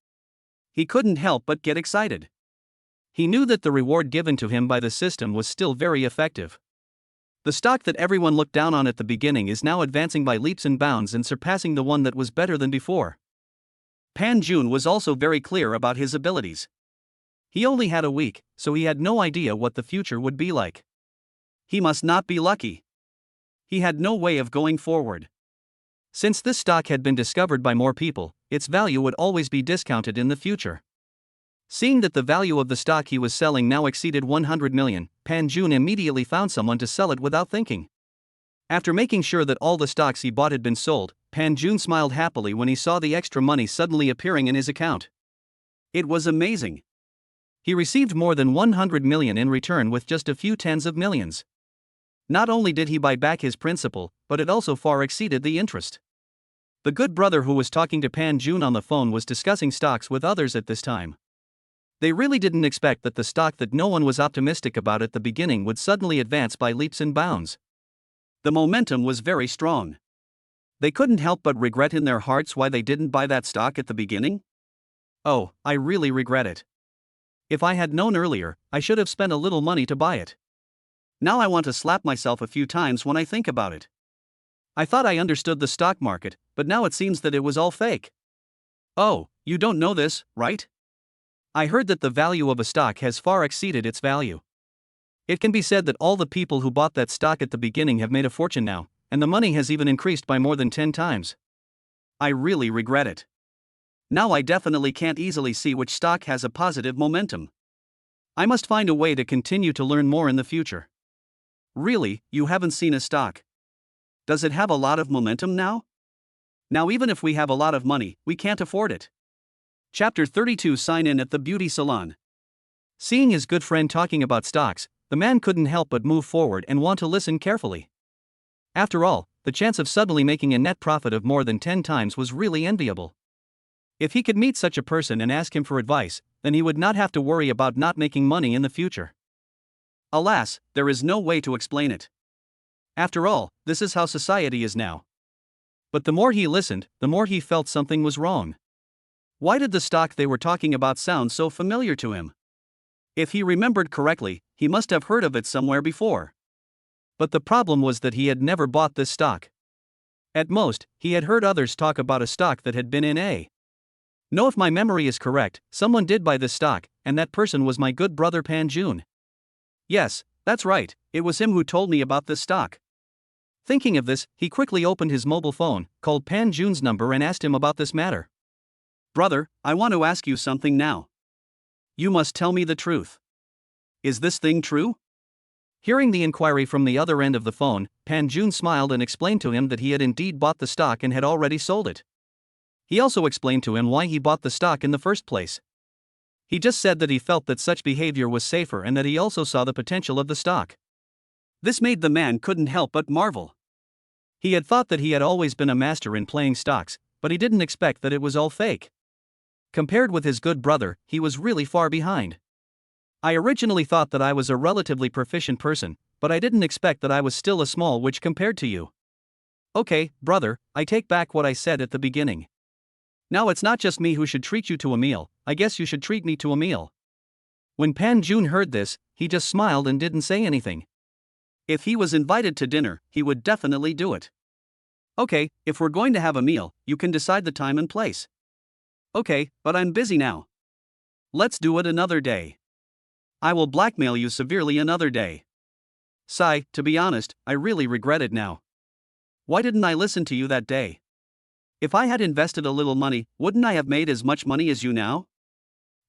He couldn't help but get excited. He knew that the reward given to him by the system was still very effective. The stock that everyone looked down on at the beginning is now advancing by leaps and bounds and surpassing the one that was better than before. Pan Jun was also very clear about his abilities. He only had a week, so he had no idea what the future would be like. He must not be lucky. He had no way of going forward. Since this stock had been discovered by more people, its value would always be discounted in the future. Seeing that the value of the stock he was selling now exceeded 100 million, Pan Jun immediately found someone to sell it without thinking. After making sure that all the stocks he bought had been sold, Pan Jun smiled happily when he saw the extra money suddenly appearing in his account. It was amazing. He received more than 100 million in return with just a few tens of millions. Not only did he buy back his principal, but it also far exceeded the interest. The good brother who was talking to Pan Jun on the phone was discussing stocks with others at this time. They really didn't expect that the stock that no one was optimistic about at the beginning would suddenly advance by leaps and bounds. The momentum was very strong. They couldn't help but regret in their hearts why they didn't buy that stock at the beginning. Oh, I really regret it. If I had known earlier, I should have spent a little money to buy it. Now I want to slap myself a few times when I think about it. I thought I understood the stock market, but now it seems that it was all fake. Oh, you don't know this, right? I heard that the value of a stock has far exceeded its value. It can be said that all the people who bought that stock at the beginning have made a fortune now, and the money has even increased by more than 10 times. I really regret it. Now I definitely can't easily see which stock has a positive momentum. I must find a way to continue to learn more in the future. Really, you haven't seen a stock? Does it have a lot of momentum now? Now even if we have a lot of money, we can't afford it. Chapter 32 Sign in at the beauty salon. Seeing his good friend talking about stocks, the man couldn't help but move forward and want to listen carefully. After all, the chance of suddenly making a net profit of more than 10 times was really enviable. If he could meet such a person and ask him for advice, then he would not have to worry about not making money in the future. Alas, there is no way to explain it. After all, this is how society is now. But the more he listened, the more he felt something was wrong. Why did the stock they were talking about sound so familiar to him? If he remembered correctly, he must have heard of it somewhere before. But the problem was that he had never bought this stock. At most, he had heard others talk about a stock that had been in a. No, if my memory is correct, someone did buy this stock, and that person was my good brother Pan Jun. Yes, that's right, it was him who told me about this stock. Thinking of this, he quickly opened his mobile phone, called Pan Jun's number and asked him about this matter. Brother, I want to ask you something now. You must tell me the truth. Is this thing true? Hearing the inquiry from the other end of the phone, Pan Jun smiled and explained to him that he had indeed bought the stock and had already sold it. He also explained to him why he bought the stock in the first place. He just said that he felt that such behavior was safer and that he also saw the potential of the stock. This made the man couldn't help but marvel. He had thought that he had always been a master in playing stocks, but he didn't expect that it was all fake. Compared with his good brother, he was really far behind. I originally thought that I was a relatively proficient person, but I didn't expect that I was still a small witch compared to you. Okay, brother, I take back what I said at the beginning. Now it's not just me who should treat you to a meal, I guess you should treat me to a meal. When Pan Jun heard this, he just smiled and didn't say anything. If he was invited to dinner, he would definitely do it. Okay, if we're going to have a meal, you can decide the time and place. Okay, but I'm busy now. Let's do it another day. I will blackmail you severely another day. Sigh, to be honest, I really regret it now. Why didn't I listen to you that day? If I had invested a little money, wouldn't I have made as much money as you now?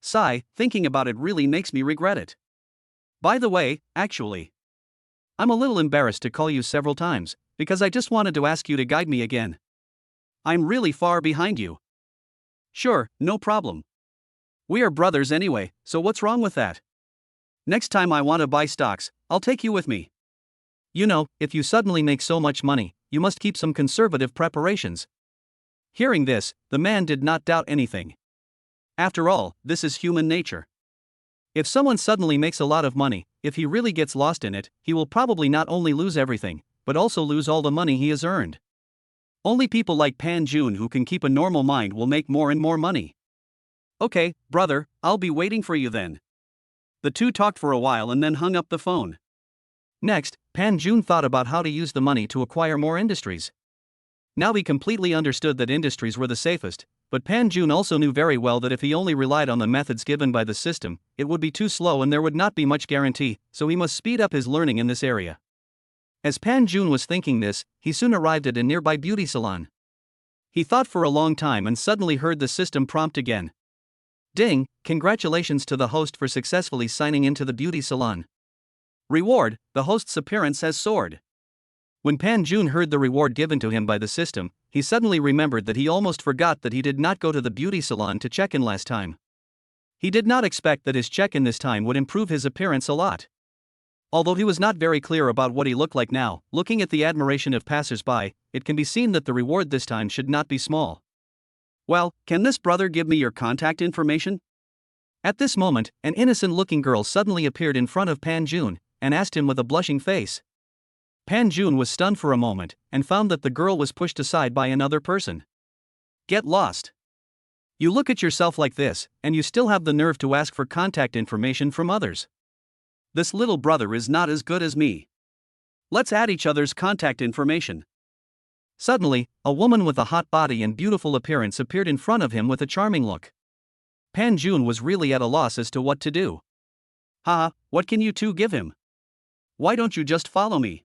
Sigh, thinking about it really makes me regret it. By the way, actually, I'm a little embarrassed to call you several times, because I just wanted to ask you to guide me again. I'm really far behind you. Sure, no problem. We are brothers anyway, so what's wrong with that? Next time I want to buy stocks, I'll take you with me. You know, if you suddenly make so much money, you must keep some conservative preparations. Hearing this, the man did not doubt anything. After all, this is human nature. If someone suddenly makes a lot of money, if he really gets lost in it, he will probably not only lose everything, but also lose all the money he has earned. Only people like Pan Jun who can keep a normal mind will make more and more money. Okay, brother, I'll be waiting for you then. The two talked for a while and then hung up the phone. Next, Pan Jun thought about how to use the money to acquire more industries. Now he completely understood that industries were the safest, but Pan Jun also knew very well that if he only relied on the methods given by the system, it would be too slow and there would not be much guarantee, so he must speed up his learning in this area. As Pan Jun was thinking this, he soon arrived at a nearby beauty salon. He thought for a long time and suddenly heard the system prompt again. Ding, congratulations to the host for successfully signing into the beauty salon. Reward, the host's appearance has soared. When Pan Jun heard the reward given to him by the system, he suddenly remembered that he almost forgot that he did not go to the beauty salon to check in last time. He did not expect that his check-in this time would improve his appearance a lot. Although he was not very clear about what he looked like now, looking at the admiration of passers-by, it can be seen that the reward this time should not be small. Well, can this brother give me your contact information? At this moment, an innocent-looking girl suddenly appeared in front of Pan Jun and asked him with a blushing face. Pan Jun was stunned for a moment and found that the girl was pushed aside by another person. Get lost. You look at yourself like this, and you still have the nerve to ask for contact information from others. This little brother is not as good as me. Let's add each other's contact information. Suddenly, a woman with a hot body and beautiful appearance appeared in front of him with a charming look. Pan Jun was really at a loss as to what to do. Haha, what can you two give him? Why don't you just follow me?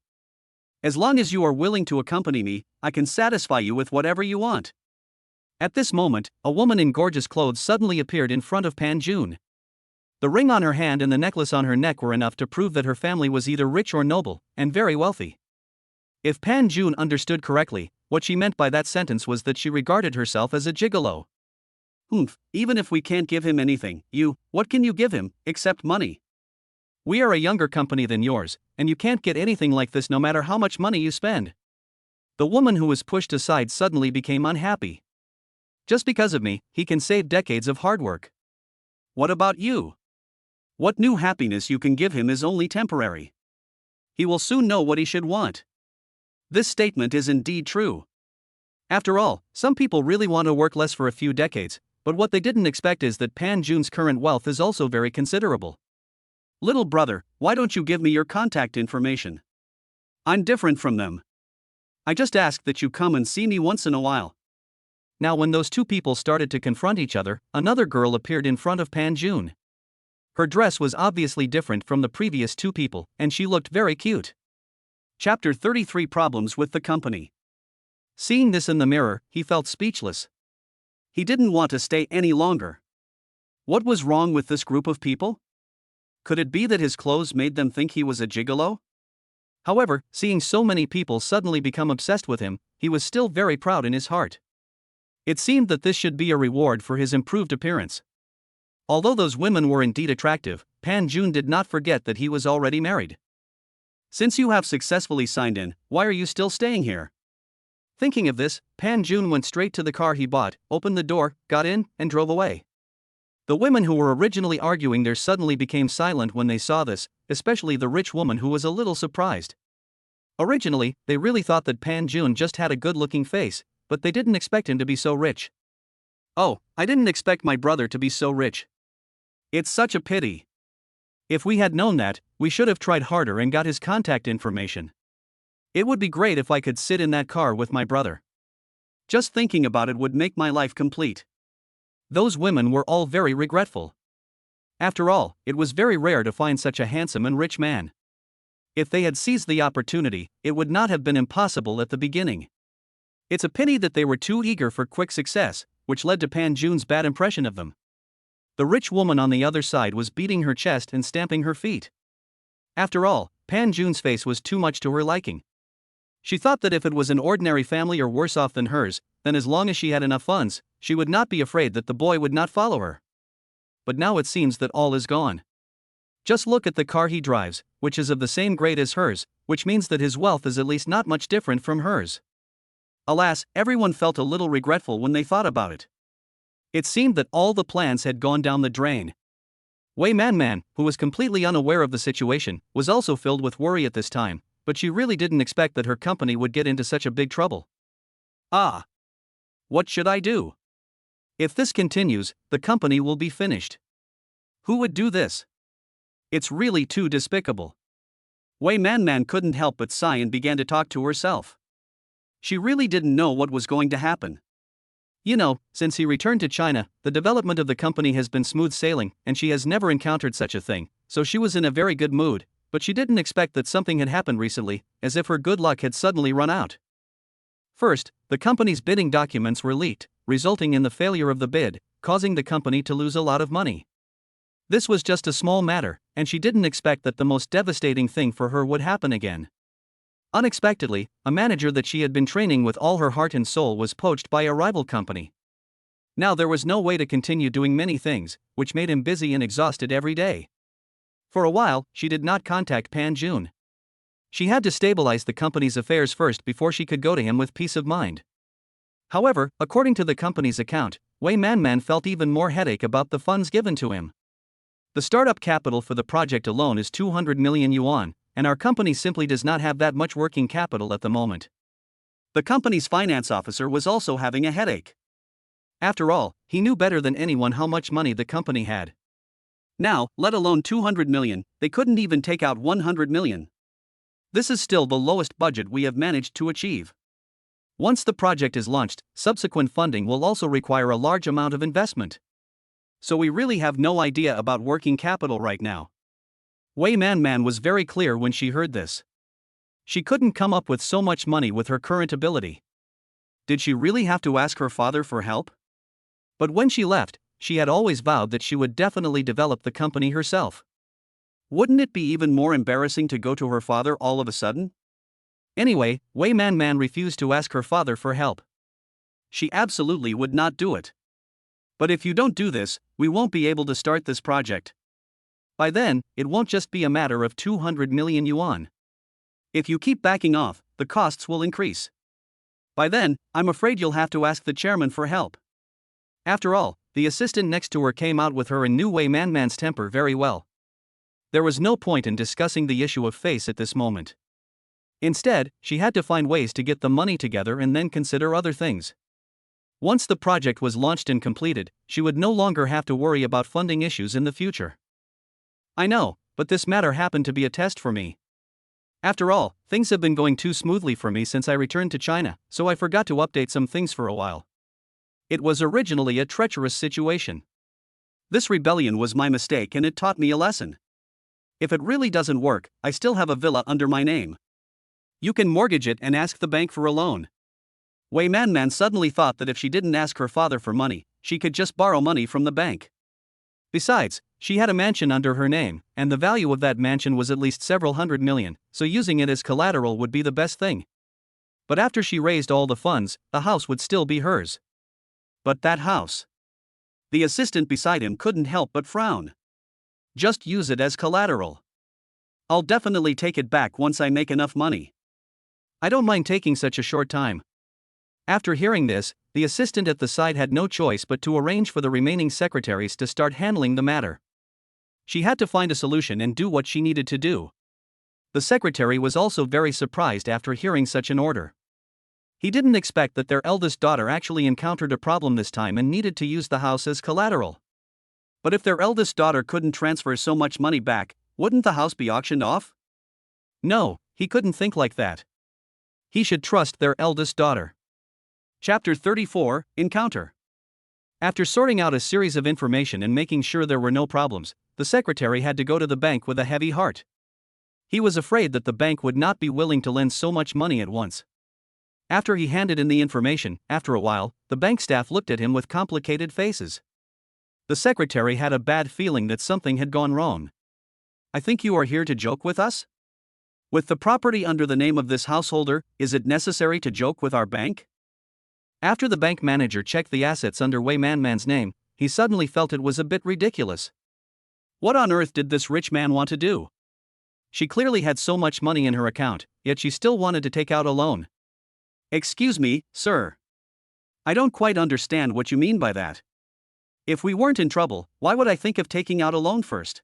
As long as you are willing to accompany me, I can satisfy you with whatever you want. At this moment, a woman in gorgeous clothes suddenly appeared in front of Pan Jun. The ring on her hand and the necklace on her neck were enough to prove that her family was either rich or noble, and very wealthy. If Pan Jun understood correctly, what she meant by that sentence was that she regarded herself as a gigolo. Even if we can't give him anything, what can you give him, except money? We are a younger company than yours, and you can't get anything like this no matter how much money you spend. The woman who was pushed aside suddenly became unhappy. Just because of me, he can save decades of hard work. What about you? What new happiness you can give him is only temporary. He will soon know what he should want. This statement is indeed true. After all, some people really want to work less for a few decades, but what they didn't expect is that Pan Jun's current wealth is also very considerable. Little brother, why don't you give me your contact information? I'm different from them. I just ask that you come and see me once in a while. Now when those two people started to confront each other, another girl appeared in front of Pan Jun. Her dress was obviously different from the previous two people, and she looked very cute. Chapter 33 Problems with the Company. Seeing this in the mirror, he felt speechless. He didn't want to stay any longer. What was wrong with this group of people? Could it be that his clothes made them think he was a gigolo? However, seeing so many people suddenly become obsessed with him, he was still very proud in his heart. It seemed that this should be a reward for his improved appearance. Although those women were indeed attractive, Pan Jun did not forget that he was already married. Since you have successfully signed in, why are you still staying here? Thinking of this, Pan Jun went straight to the car he bought, opened the door, got in, and drove away. The women who were originally arguing there suddenly became silent when they saw this, especially the rich woman who was a little surprised. Originally, they really thought that Pan Jun just had a good-looking face, but they didn't expect him to be so rich. Oh, I didn't expect my brother to be so rich. It's such a pity. If we had known that, we should have tried harder and got his contact information. It would be great if I could sit in that car with my brother. Just thinking about it would make my life complete. Those women were all very regretful. After all, it was very rare to find such a handsome and rich man. If they had seized the opportunity, it would not have been impossible at the beginning. It's a pity that they were too eager for quick success, which led to Pan Jun's bad impression of them. The rich woman on the other side was beating her chest and stamping her feet. After all, Pan Jun's face was too much to her liking. She thought that if it was an ordinary family or worse off than hers, then as long as she had enough funds, she would not be afraid that the boy would not follow her. But now it seems that all is gone. Just look at the car he drives, which is of the same grade as hers, which means that his wealth is at least not much different from hers. Alas, everyone felt a little regretful when they thought about it. It seemed that all the plans had gone down the drain. Wei Man, who was completely unaware of the situation, was also filled with worry at this time, but she really didn't expect that her company would get into such a big trouble. What should I do? If this continues, the company will be finished. Who would do this? It's really too despicable. Wei Man couldn't help but sigh and began to talk to herself. She really didn't know what was going to happen. Since he returned to China, the development of the company has been smooth sailing, and she has never encountered such a thing, so she was in a very good mood, but she didn't expect that something had happened recently, as if her good luck had suddenly run out. First, the company's bidding documents were leaked, resulting in the failure of the bid, causing the company to lose a lot of money. This was just a small matter, and she didn't expect that the most devastating thing for her would happen again. Unexpectedly, a manager that she had been training with all her heart and soul was poached by a rival company. Now there was no way to continue doing many things, which made him busy and exhausted every day. For a while, she did not contact Pan Jun. She had to stabilize the company's affairs first before she could go to him with peace of mind. However, according to the company's account, Wei Man felt even more headache about the funds given to him. The startup capital for the project alone is 200 million yuan, and our company simply does not have that much working capital at the moment. The company's finance officer was also having a headache. After all, he knew better than anyone how much money the company had. Now, let alone 200 million, they couldn't even take out 100 million. This is still the lowest budget we have managed to achieve. Once the project is launched, subsequent funding will also require a large amount of investment. So we really have no idea about working capital right now. Wei Man was very clear when she heard this. She couldn't come up with so much money with her current ability. Did she really have to ask her father for help? But when she left, she had always vowed that she would definitely develop the company herself. Wouldn't it be even more embarrassing to go to her father all of a sudden? Anyway, Wei Man refused to ask her father for help. She absolutely would not do it. But if you don't do this, we won't be able to start this project. By then, it won't just be a matter of 200 million yuan. If you keep backing off, the costs will increase. By then, I'm afraid you'll have to ask the chairman for help. After all, the assistant next to her came out with her and knew Wei Man's temper very well. There was no point in discussing the issue of face at this moment. Instead, she had to find ways to get the money together and then consider other things. Once the project was launched and completed, she would no longer have to worry about funding issues in the future. I know, but this matter happened to be a test for me. After all, things have been going too smoothly for me since I returned to China, so I forgot to update some things for a while. It was originally a treacherous situation. This rebellion was my mistake and it taught me a lesson. If it really doesn't work, I still have a villa under my name. You can mortgage it and ask the bank for a loan. Wei Man suddenly thought that if she didn't ask her father for money, she could just borrow money from the bank. Besides, she had a mansion under her name, and the value of that mansion was at least several hundred million, so using it as collateral would be the best thing. But after she raised all the funds, the house would still be hers. But that house. The assistant beside him couldn't help but frown. Just use it as collateral. I'll definitely take it back once I make enough money. I don't mind taking such a short time. After hearing this, the assistant at the side had no choice but to arrange for the remaining secretaries to start handling the matter. She had to find a solution and do what she needed to do. The secretary was also very surprised after hearing such an order. He didn't expect that their eldest daughter actually encountered a problem this time and needed to use the house as collateral. But if their eldest daughter couldn't transfer so much money back, wouldn't the house be auctioned off? No, he couldn't think like that. He should trust their eldest daughter. Chapter 34, Encounter. After sorting out a series of information and making sure there were no problems, the secretary had to go to the bank with a heavy heart. He was afraid that the bank would not be willing to lend so much money at once. After he handed in the information, after a while, the bank staff looked at him with complicated faces. The secretary had a bad feeling that something had gone wrong. I think you are here to joke with us? With the property under the name of this householder, is it necessary to joke with our bank? After the bank manager checked the assets under Wei Man's name, he suddenly felt it was a bit ridiculous. What on earth did this rich man want to do? She clearly had so much money in her account, yet she still wanted to take out a loan. Excuse me, sir. I don't quite understand what you mean by that. If we weren't in trouble, why would I think of taking out a loan first?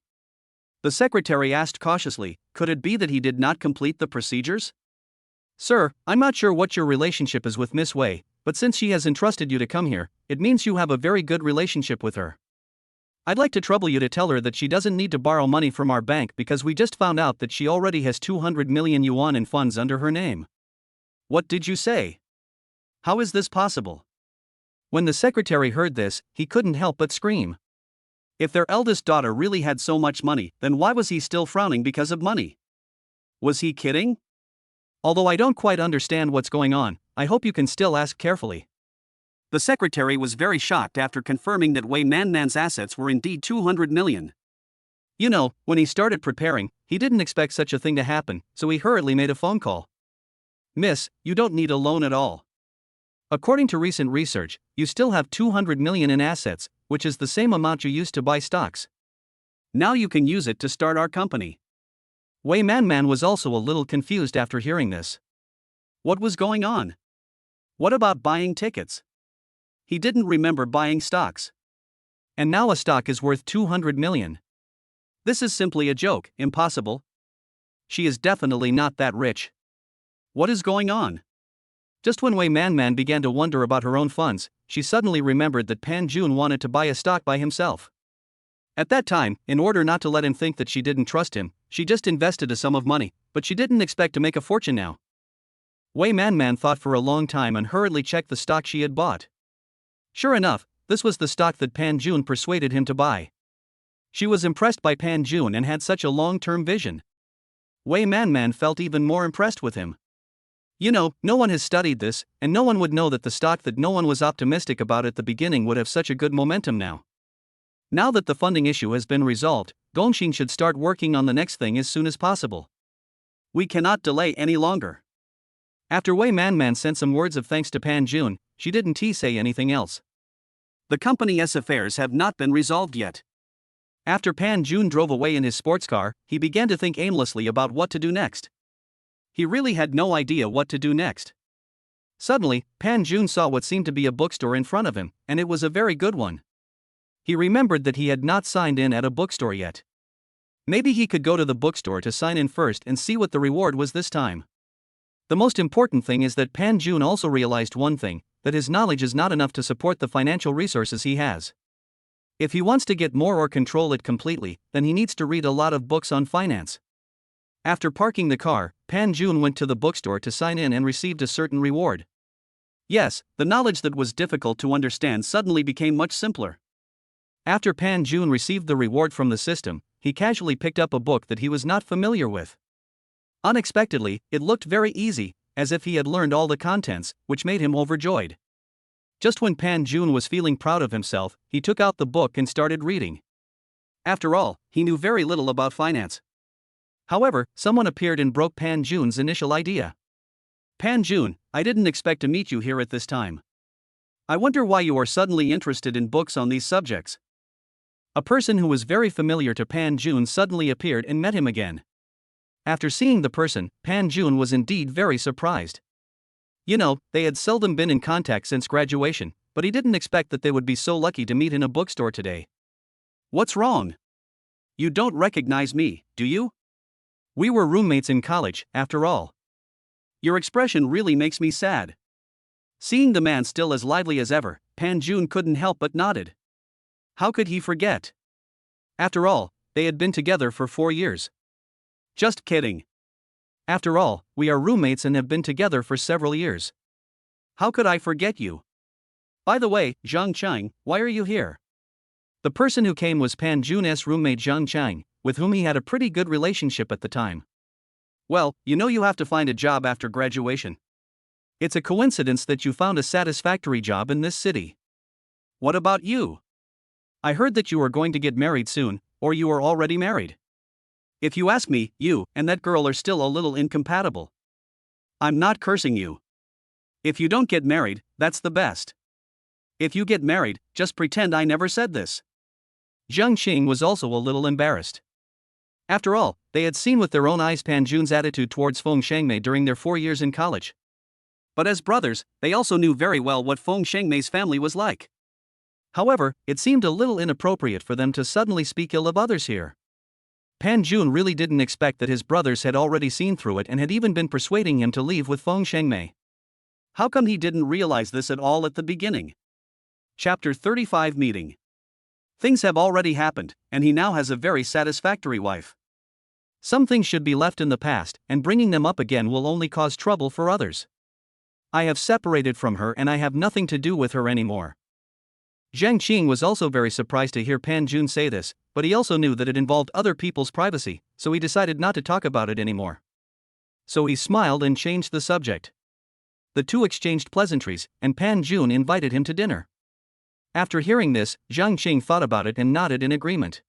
The secretary asked cautiously, could it be that he did not complete the procedures? Sir, I'm not sure what your relationship is with Miss Wei, but since she has entrusted you to come here, it means you have a very good relationship with her. I'd like to trouble you to tell her that she doesn't need to borrow money from our bank because we just found out that she already has 200 million yuan in funds under her name. What did you say? How is this possible? When the secretary heard this, he couldn't help but scream. If their eldest daughter really had so much money, then why was he still frowning because of money? Was he kidding? Although I don't quite understand what's going on, I hope you can still ask carefully. The secretary was very shocked after confirming that Wei Man's assets were indeed 200 million. You know, when he started preparing, he didn't expect such a thing to happen, so he hurriedly made a phone call. Miss, you don't need a loan at all. According to recent research, you still have 200 million in assets, which is the same amount you used to buy stocks. Now you can use it to start our company. Wei Man was also a little confused after hearing this. What was going on? What about buying tickets? He didn't remember buying stocks. And now a stock is worth 200 million. This is simply a joke, impossible. She is definitely not that rich. What is going on? Just when Wei Man began to wonder about her own funds, she suddenly remembered that Pan Jun wanted to buy a stock by himself. At that time, in order not to let him think that she didn't trust him, she just invested a sum of money, but she didn't expect to make a fortune now. Wei Man thought for a long time and hurriedly checked the stock she had bought. Sure enough, this was the stock that Pan Jun persuaded him to buy. She was impressed by Pan Jun and had such a long-term vision. Wei Man felt even more impressed with him. You know, no one has studied this, and no one would know that the stock that no one was optimistic about at the beginning would have such a good momentum now. Now that the funding issue has been resolved, Gongxing should start working on the next thing as soon as possible. We cannot delay any longer. After Wei Man sent some words of thanks to Pan Jun, she didn't say anything else. The company's affairs have not been resolved yet. After Pan Jun drove away in his sports car, he began to think aimlessly about what to do next. He really had no idea what to do next. Suddenly, Pan Jun saw what seemed to be a bookstore in front of him, and it was a very good one. He remembered that he had not signed in at a bookstore yet. Maybe he could go to the bookstore to sign in first and see what the reward was this time. The most important thing is that Pan Jun also realized one thing, that his knowledge is not enough to support the financial resources he has. If he wants to get more or control it completely, then he needs to read a lot of books on finance. After parking the car, Pan Jun went to the bookstore to sign in and received a certain reward. Yes, the knowledge that was difficult to understand suddenly became much simpler. After Pan Jun received the reward from the system, he casually picked up a book that he was not familiar with. Unexpectedly, it looked very easy, as if he had learned all the contents, which made him overjoyed. Just when Pan Jun was feeling proud of himself, he took out the book and started reading. After all, he knew very little about finance. However, someone appeared and broke Pan Jun's initial idea. Pan Jun, I didn't expect to meet you here at this time. I wonder why you are suddenly interested in books on these subjects. A person who was very familiar to Pan Jun suddenly appeared and met him again. After seeing the person, Pan Jun was indeed very surprised. You know, they had seldom been in contact since graduation, but he didn't expect that they would be so lucky to meet in a bookstore today. What's wrong? You don't recognize me, do you? We were roommates in college, after all. Your expression really makes me sad. Seeing the man still as lively as ever, Pan Jun couldn't help but nodded. How could he forget? After all, they had been together for 4 years. Just kidding. After all, we are roommates and have been together for several years. How could I forget you? By the way, Zhang Chang, why are you here? The person who came was Pan Jun's roommate Zhang Chang, with whom he had a pretty good relationship at the time. Well, you know you have to find a job after graduation. It's a coincidence that you found a satisfactory job in this city. What about you? I heard that you are going to get married soon, or you are already married. If you ask me, you and that girl are still a little incompatible. I'm not cursing you. If you don't get married, that's the best. If you get married, just pretend I never said this. Zhang Qing was also a little embarrassed. After all, they had seen with their own eyes Pan Jun's attitude towards Feng Shengmei during their 4 years in college. But as brothers, they also knew very well what Feng Shengmei's family was like. However, it seemed a little inappropriate for them to suddenly speak ill of others here. Pan Jun really didn't expect that his brothers had already seen through it and had even been persuading him to leave with Feng Shengmei. How come he didn't realize this at all at the beginning? Chapter 35 Meeting. Things have already happened, and he now has a very satisfactory wife. Some things should be left in the past, and bringing them up again will only cause trouble for others. I have separated from her and I have nothing to do with her anymore. Zhang Qing was also very surprised to hear Pan Jun say this, but he also knew that it involved other people's privacy, so he decided not to talk about it anymore. So he smiled and changed the subject. The two exchanged pleasantries, and Pan Jun invited him to dinner. After hearing this, Zhang Qing thought about it and nodded in agreement.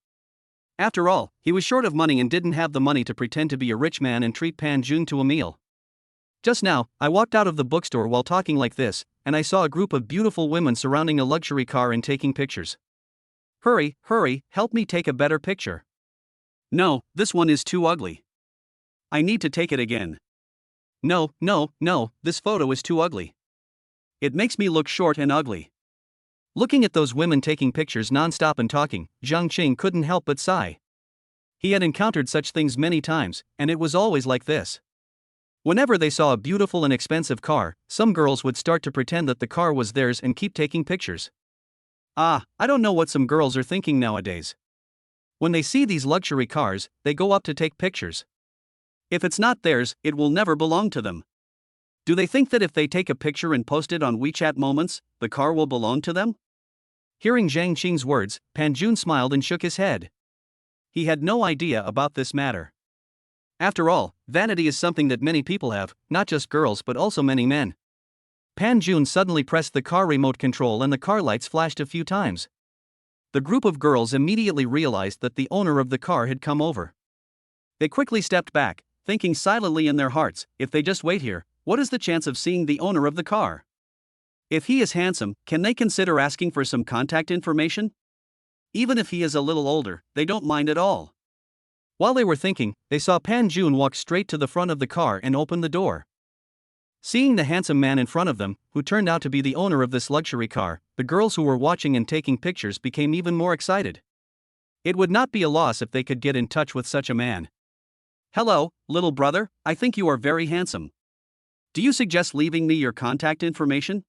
After all, he was short of money and didn't have the money to pretend to be a rich man and treat Pan Jun to a meal. Just now, I walked out of the bookstore while talking like this, and I saw a group of beautiful women surrounding a luxury car and taking pictures. Hurry, hurry, help me take a better picture. No, this one is too ugly. I need to take it again. No, this photo is too ugly. It makes me look short and ugly. Looking at those women taking pictures non-stop and talking, Zhang Qing couldn't help but sigh. He had encountered such things many times, and it was always like this. Whenever they saw a beautiful and expensive car, some girls would start to pretend that the car was theirs and keep taking pictures. I don't know what some girls are thinking nowadays. When they see these luxury cars, they go up to take pictures. If it's not theirs, it will never belong to them. Do they think that if they take a picture and post it on WeChat Moments, the car will belong to them? Hearing Zhang Qing's words, Pan Jun smiled and shook his head. He had no idea about this matter. After all, vanity is something that many people have, not just girls but also many men. Pan Jun suddenly pressed the car remote control and the car lights flashed a few times. The group of girls immediately realized that the owner of the car had come over. They quickly stepped back, thinking silently in their hearts, if they just wait here, what is the chance of seeing the owner of the car? If he is handsome, can they consider asking for some contact information? Even if he is a little older, they don't mind at all. While they were thinking, they saw Pan Jun walk straight to the front of the car and open the door. Seeing the handsome man in front of them, who turned out to be the owner of this luxury car, the girls who were watching and taking pictures became even more excited. It would not be a loss if they could get in touch with such a man. Hello, little brother, I think you are very handsome. Do you suggest leaving me your contact information?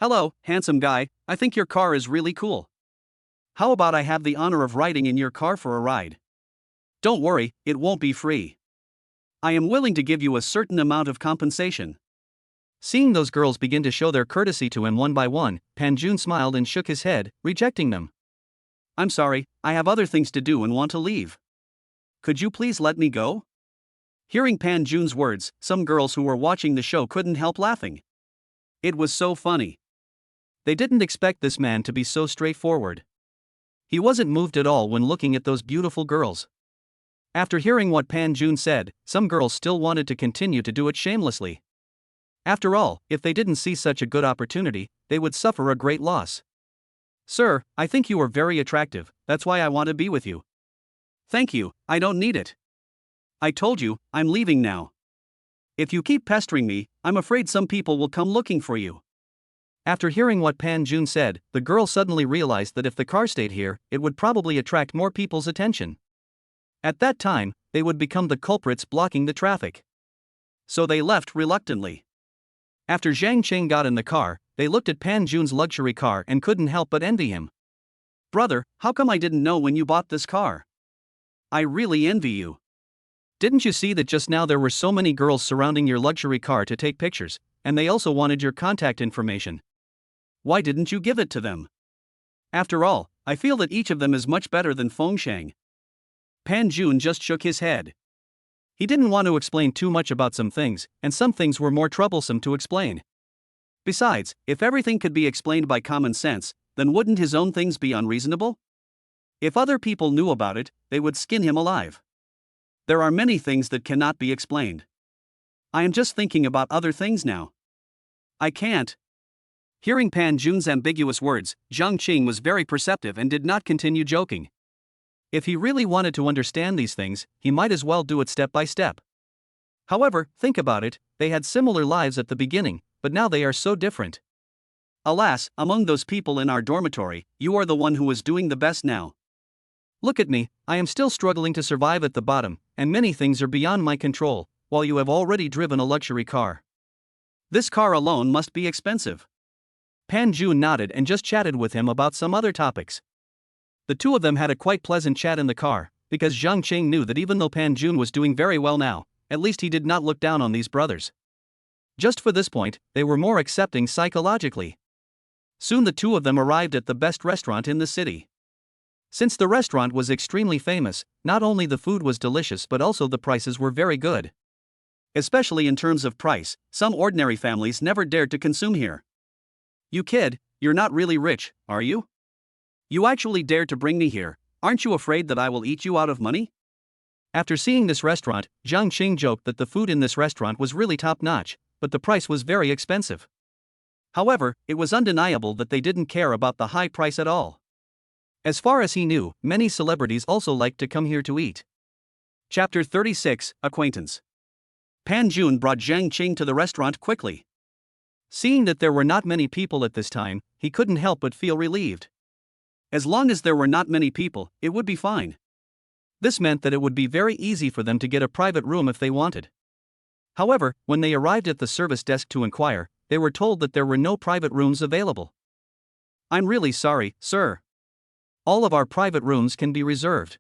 Hello, handsome guy, I think your car is really cool. How about I have the honor of riding in your car for a ride? Don't worry, it won't be free. I am willing to give you a certain amount of compensation. Seeing those girls begin to show their courtesy to him one by one, Pan Jun smiled and shook his head, rejecting them. I'm sorry, I have other things to do and want to leave. Could you please let me go? Hearing Pan Jun's words, some girls who were watching the show couldn't help laughing. It was so funny. They didn't expect this man to be so straightforward. He wasn't moved at all when looking at those beautiful girls. After hearing what Pan Jun said, some girls still wanted to continue to do it shamelessly. After all, if they didn't see such a good opportunity, they would suffer a great loss. Sir, I think you are very attractive, that's why I want to be with you. Thank you, I don't need it. I told you, I'm leaving now. If you keep pestering me, I'm afraid some people will come looking for you. After hearing what Pan Jun said, the girl suddenly realized that if the car stayed here, it would probably attract more people's attention. At that time, they would become the culprits blocking the traffic. So they left reluctantly. After Zhang Qing got in the car, they looked at Pan Jun's luxury car and couldn't help but envy him. Brother, how come I didn't know when you bought this car? I really envy you. Didn't you see that just now there were so many girls surrounding your luxury car to take pictures, and they also wanted your contact information? Why didn't you give it to them? After all, I feel that each of them is much better than Fengshang. Pan Jun just shook his head. He didn't want to explain too much about some things, and some things were more troublesome to explain. Besides, if everything could be explained by common sense, then wouldn't his own things be unreasonable? If other people knew about it, they would skin him alive. There are many things that cannot be explained. I am just thinking about other things now. I can't. Hearing Pan Jun's ambiguous words, Zhang Qing was very perceptive and did not continue joking. If he really wanted to understand these things, he might as well do it step by step. However, think about it, they had similar lives at the beginning, but now they are so different. Alas, among those people in our dormitory, you are the one who is doing the best now. Look at me, I am still struggling to survive at the bottom, and many things are beyond my control, while you have already driven a luxury car. This car alone must be expensive. Pan Jun nodded and just chatted with him about some other topics. The two of them had a quite pleasant chat in the car, because Zhang Qing knew that even though Pan Jun was doing very well now, at least he did not look down on these brothers. Just for this point, they were more accepting psychologically. Soon the two of them arrived at the best restaurant in the city. Since the restaurant was extremely famous, not only the food was delicious but also the prices were very good. Especially in terms of price, some ordinary families never dared to consume here. You kid, you're not really rich, are you? You actually dared to bring me here, aren't you afraid that I will eat you out of money? After seeing this restaurant, Zhang Qing joked that the food in this restaurant was really top-notch, but the price was very expensive. However, it was undeniable that they didn't care about the high price at all. As far as he knew, many celebrities also liked to come here to eat. Chapter 36, Acquaintance. Pan Jun brought Zhang Qing to the restaurant quickly. Seeing that there were not many people at this time, he couldn't help but feel relieved. As long as there were not many people, it would be fine. This meant that it would be very easy for them to get a private room if they wanted. However, when they arrived at the service desk to inquire, they were told that there were no private rooms available. I'm really sorry, sir. All of our private rooms can be reserved.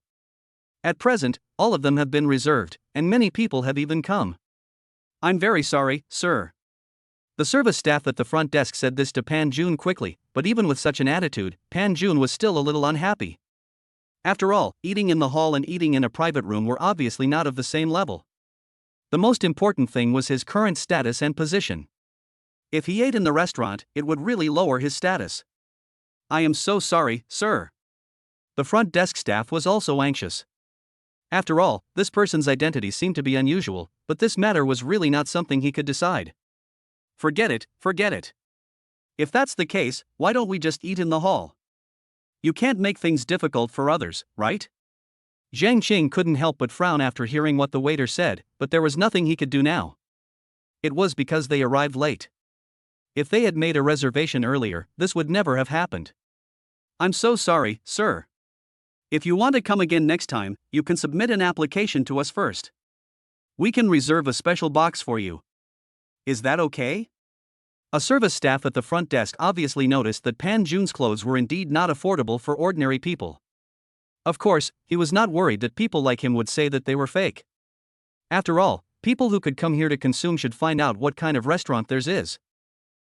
At present, all of them have been reserved, and many people have even come. I'm very sorry, sir. The service staff at the front desk said this to Pan Jun quickly, but even with such an attitude, Pan Jun was still a little unhappy. After all, eating in the hall and eating in a private room were obviously not of the same level. The most important thing was his current status and position. If he ate in the restaurant, it would really lower his status. I am so sorry, sir. The front desk staff was also anxious. After all, this person's identity seemed to be unusual, but this matter was really not something he could decide. Forget it, forget it. If that's the case, why don't we just eat in the hall? You can't make things difficult for others, right? Zhang Qing couldn't help but frown after hearing what the waiter said, but there was nothing he could do now. It was because they arrived late. If they had made a reservation earlier, this would never have happened. I'm so sorry, sir. If you want to come again next time, you can submit an application to us first. We can reserve a special box for you. Is that okay? A service staff at the front desk obviously noticed that Pan Jun's clothes were indeed not affordable for ordinary people. Of course, he was not worried that people like him would say that they were fake. After all, people who could come here to consume should find out what kind of restaurant theirs is.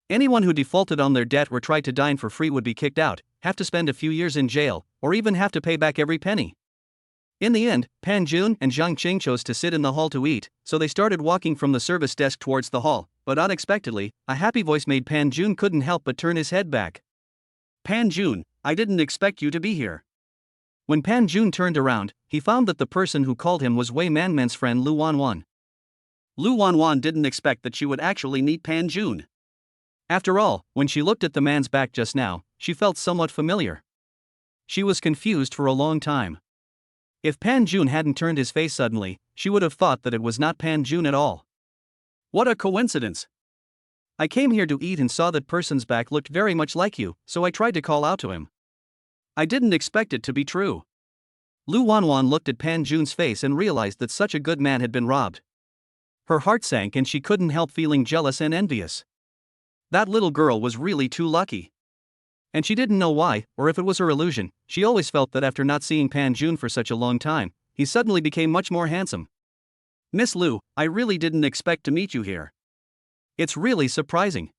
Anyone who defaulted on their debt or tried to dine for free would be kicked out, have to spend a few years in jail, or even have to pay back every penny. In the end, Pan Jun and Zhang Qing chose to sit in the hall to eat, so they started walking from the service desk towards the hall, but unexpectedly, a happy voice made Pan Jun couldn't help but turn his head back. Pan Jun, I didn't expect you to be here. When Pan Jun turned around, he found that the person who called him was Wei Manman's friend Lu Wanwan. Lu Wanwan didn't expect that she would actually meet Pan Jun. After all, when she looked at the man's back just now, she felt somewhat familiar. She was confused for a long time. If Pan Jun hadn't turned his face suddenly, she would have thought that it was not Pan Jun at all. What a coincidence! I came here to eat and saw that person's back looked very much like you, so I tried to call out to him. I didn't expect it to be true. Lu Wanwan looked at Pan Jun's face and realized that such a good man had been robbed. Her heart sank and she couldn't help feeling jealous and envious. That little girl was really too lucky. And she didn't know why, or if it was her illusion, she always felt that after not seeing Pan Jun for such a long time, he suddenly became much more handsome. Miss Lu, I really didn't expect to meet you here. It's really surprising.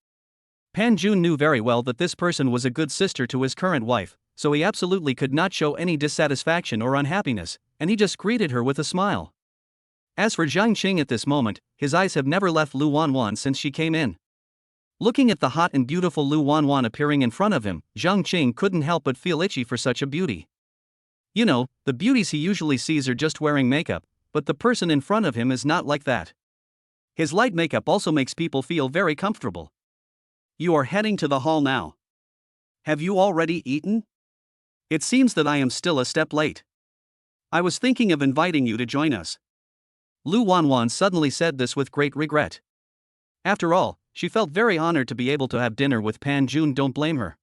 Pan Jun knew very well that this person was a good sister to his current wife, so he absolutely could not show any dissatisfaction or unhappiness, and he just greeted her with a smile. As for Zhang Qing at this moment, his eyes have never left Lu Wanwan since she came in. Looking at the hot and beautiful Lu Wanwan appearing in front of him, Zhang Qing couldn't help but feel itchy for such a beauty. You know, the beauties he usually sees are just wearing makeup, but the person in front of him is not like that. His light makeup also makes people feel very comfortable. You are heading to the hall now. Have you already eaten? It seems that I am still a step late. I was thinking of inviting you to join us. Lu Wanwan suddenly said this with great regret. After all, she felt very honored to be able to have dinner with Pan Jun. Don't blame her.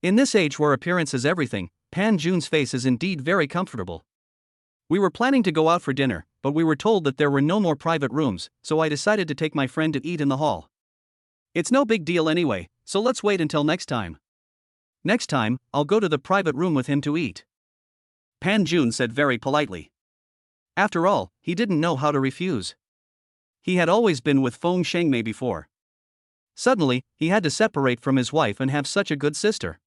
In this age where appearance is everything, Pan Jun's face is indeed very comfortable. We were planning to go out for dinner, but we were told that there were no more private rooms, so I decided to take my friend to eat in the hall. It's no big deal anyway, so let's wait until next time. Next time, I'll go to the private room with him to eat. Pan Jun said very politely. After all, he didn't know how to refuse. He had always been with Feng Shengmei before. Suddenly, he had to separate from his wife and have such a good sister.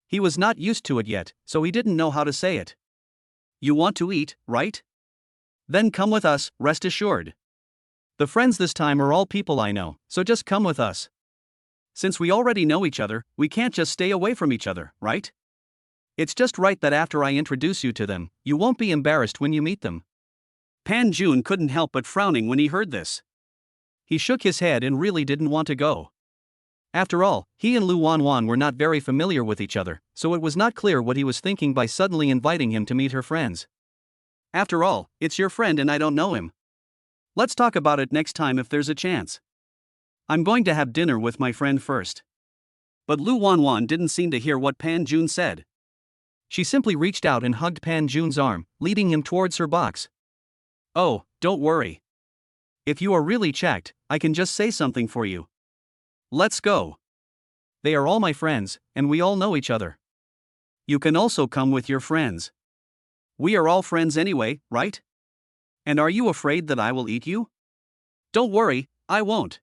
He was not used to it yet, so he didn't know how to say it. You want to eat, right? Then come with us, rest assured. The friends this time are all people I know, so just come with us. Since we already know each other, we can't just stay away from each other, right? It's just right that after I introduce you to them, you won't be embarrassed when you meet them. Pan Jun couldn't help but frowning when he heard this. He shook his head and really didn't want to go. After all, he and Lu Wanwan were not very familiar with each other, so it was not clear what he was thinking by suddenly inviting him to meet her friends. After all, it's your friend and I don't know him. Let's talk about it next time if there's a chance. I'm going to have dinner with my friend first. But Lu Wanwan didn't seem to hear what Pan Jun said. She simply reached out and hugged Pan Jun's arm, leading him towards her box. Oh, don't worry. If you are really checked, I can just say something for you. Let's go. They are all my friends, and we all know each other. You can also come with your friends. We are all friends anyway, right? And are you afraid that I will eat you? Don't worry, I won't.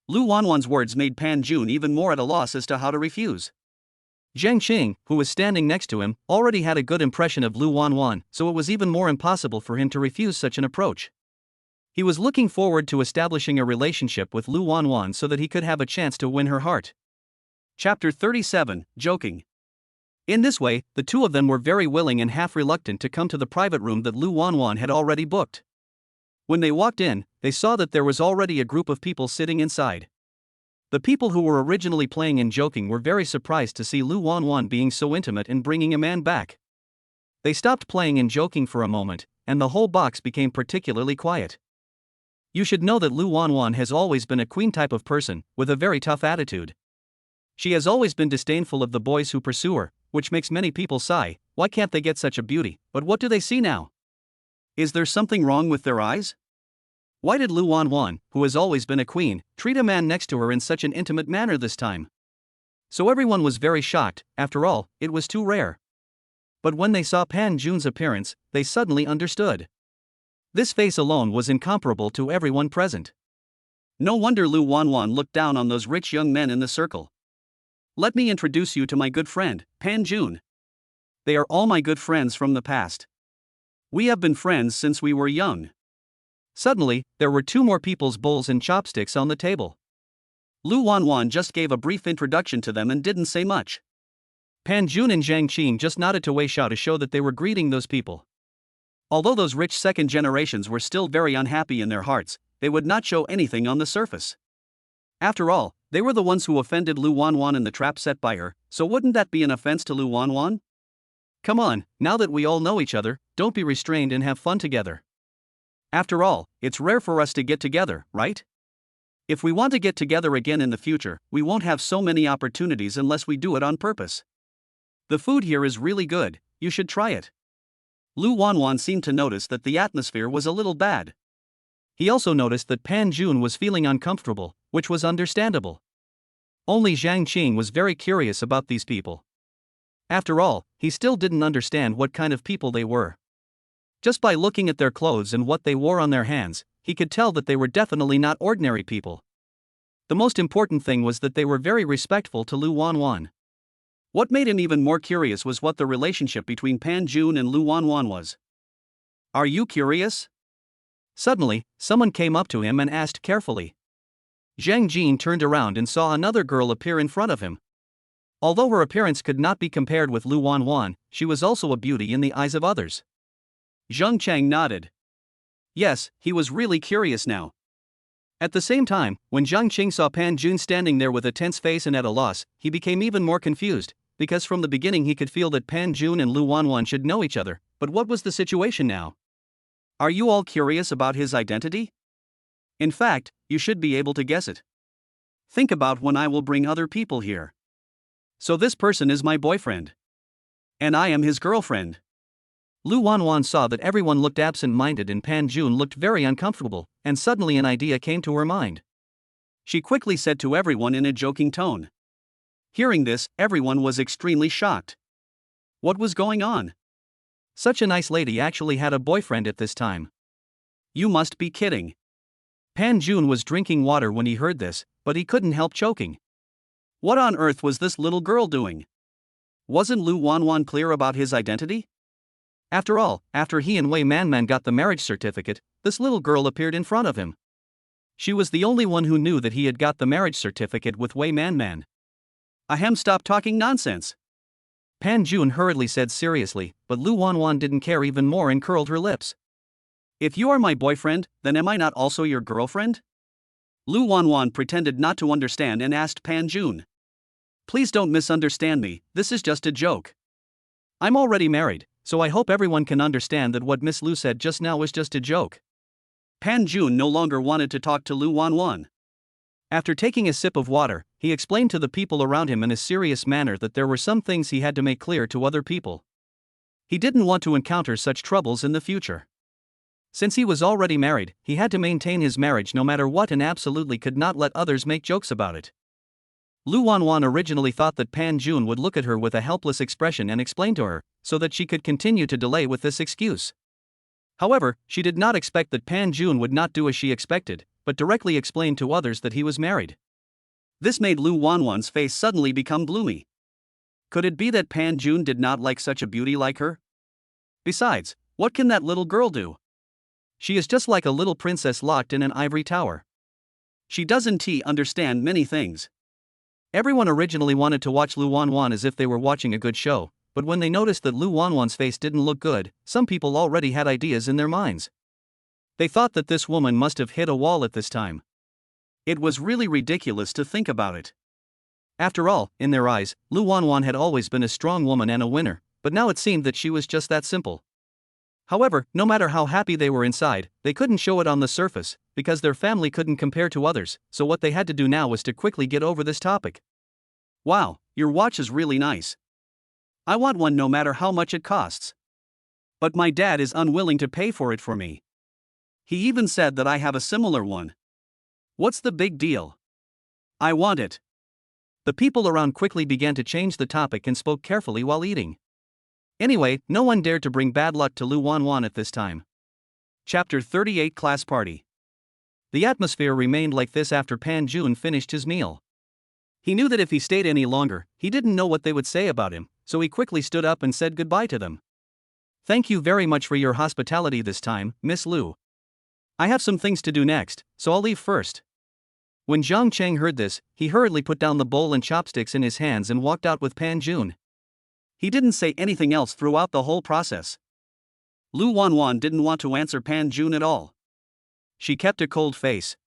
Lu Wanwan's words made Pan Jun even more at a loss as to how to refuse. Zhang Qing, who was standing next to him, already had a good impression of Lu Wanwan, so it was even more impossible for him to refuse such an approach. He was looking forward to establishing a relationship with Lu Wanwan so that he could have a chance to win her heart. Chapter 37, Joking. In this way, the two of them were very willing and half reluctant to come to the private room that Lu Wanwan had already booked. When they walked in, they saw that there was already a group of people sitting inside. The people who were originally playing and joking were very surprised to see Lu Wanwan being so intimate and bringing a man back. They stopped playing and joking for a moment, and the whole box became particularly quiet. You should know that Lu Wanwan has always been a queen type of person, with a very tough attitude. She has always been disdainful of the boys who pursue her, which makes many people sigh, why can't they get such a beauty? But what do they see now? Is there something wrong with their eyes? Why did Lu Wanwan, who has always been a queen, treat a man next to her in such an intimate manner this time? So everyone was very shocked. After all, it was too rare. But when they saw Pan Jun's appearance, they suddenly understood. This face alone was incomparable to everyone present. No wonder Lu Wanwan looked down on those rich young men in the circle. Let me introduce you to my good friend, Pan Jun. They are all my good friends from the past. We have been friends since we were young. Suddenly, there were two more people's bowls and chopsticks on the table. Lu Wanwan just gave a brief introduction to them and didn't say much. Pan Jun and Zhang Qing just nodded to Wei Xiao to show that they were greeting those people. Although those rich second generations were still very unhappy in their hearts, they would not show anything on the surface. After all, they were the ones who offended Lu Wanwan in the trap set by her, so wouldn't that be an offense to Lu Wanwan? Come on, now that we all know each other, don't be restrained and have fun together. After all, it's rare for us to get together, right? If we want to get together again in the future, we won't have so many opportunities unless we do it on purpose. The food here is really good, you should try it. Lu Wanwan seemed to notice that the atmosphere was a little bad. He also noticed that Pan Jun was feeling uncomfortable, which was understandable. Only Zhang Qing was very curious about these people. After all, he still didn't understand what kind of people they were. Just by looking at their clothes and what they wore on their hands, he could tell that they were definitely not ordinary people. The most important thing was that they were very respectful to Lu Wanwan. What made him even more curious was what the relationship between Pan Jun and Lu Wanwan was. Are you curious? Suddenly, someone came up to him and asked carefully. Zhang Jin turned around and saw another girl appear in front of him. Although her appearance could not be compared with Lu Wanwan, she was also a beauty in the eyes of others. Zheng Chang nodded. Yes, he was really curious now. At the same time, when Zhang Qing saw Pan Jun standing there with a tense face and at a loss, he became even more confused, because from the beginning he could feel that Pan Jun and Lu Wanwan should know each other, but what was the situation now? Are you all curious about his identity? In fact, you should be able to guess it. Think about when I will bring other people here. So this person is my boyfriend. And I am his girlfriend. Lu Wanwan saw that everyone looked absent-minded and Pan Jun looked very uncomfortable, and suddenly an idea came to her mind. She quickly said to everyone in a joking tone. Hearing this, everyone was extremely shocked. What was going on? Such a nice lady actually had a boyfriend at this time. You must be kidding. Pan Jun was drinking water when he heard this, but he couldn't help choking. What on earth was this little girl doing? Wasn't Lu Wanwan clear about his identity? After all, after he and Wei Manman got the marriage certificate, this little girl appeared in front of him. She was the only one who knew that he had got the marriage certificate with Wei Manman. Ahem, stop talking nonsense. Pan Jun hurriedly said seriously, but Lu Wanwan didn't care even more and curled her lips. If you are my boyfriend, then am I not also your girlfriend? Lu Wanwan pretended not to understand and asked Pan Jun. Please don't misunderstand me, this is just a joke. I'm already married, so I hope everyone can understand that what Miss Lu said just now was just a joke. Pan Jun no longer wanted to talk to Lu Wanwan. After taking a sip of water, he explained to the people around him in a serious manner that there were some things he had to make clear to other people. He didn't want to encounter such troubles in the future. Since he was already married, he had to maintain his marriage no matter what and absolutely could not let others make jokes about it. Lu Wanwan originally thought that Pan Jun would look at her with a helpless expression and explain to her, so that she could continue to delay with this excuse. However, she did not expect that Pan Jun would not do as she expected, but directly explain to others that he was married. This made Lu Wanwan's face suddenly become gloomy. Could it be that Pan Jun did not like such a beauty like her? Besides, what can that little girl do? She is just like a little princess locked in an ivory tower. She doesn't understand many things. Everyone originally wanted to watch Lu Wanwan as if they were watching a good show, but when they noticed that Lu Wanwan's face didn't look good, some people already had ideas in their minds. They thought that this woman must have hit a wall at this time. It was really ridiculous to think about it. After all, in their eyes, Lu Wanwan had always been a strong woman and a winner, but now it seemed that she was just that simple. However, no matter how happy they were inside, they couldn't show it on the surface, because their family couldn't compare to others, so what they had to do now was to quickly get over this topic. Wow, your watch is really nice. I want one no matter how much it costs. But my dad is unwilling to pay for it for me. He even said that I have a similar one. What's the big deal? I want it. The people around quickly began to change the topic and spoke carefully while eating. Anyway, no one dared to bring bad luck to Lu Wanwan at this time. Chapter 38 Class Party. The atmosphere remained like this after Pan Jun finished his meal. He knew that if he stayed any longer, he didn't know what they would say about him, so he quickly stood up and said goodbye to them. Thank you very much for your hospitality this time, Miss Lu. I have some things to do next, so I'll leave first. When Zhang Cheng heard this, he hurriedly put down the bowl and chopsticks in his hands and walked out with Pan Jun. He didn't say anything else throughout the whole process. Lu Wanwan didn't want to answer Pan Jun at all. She kept a cold face.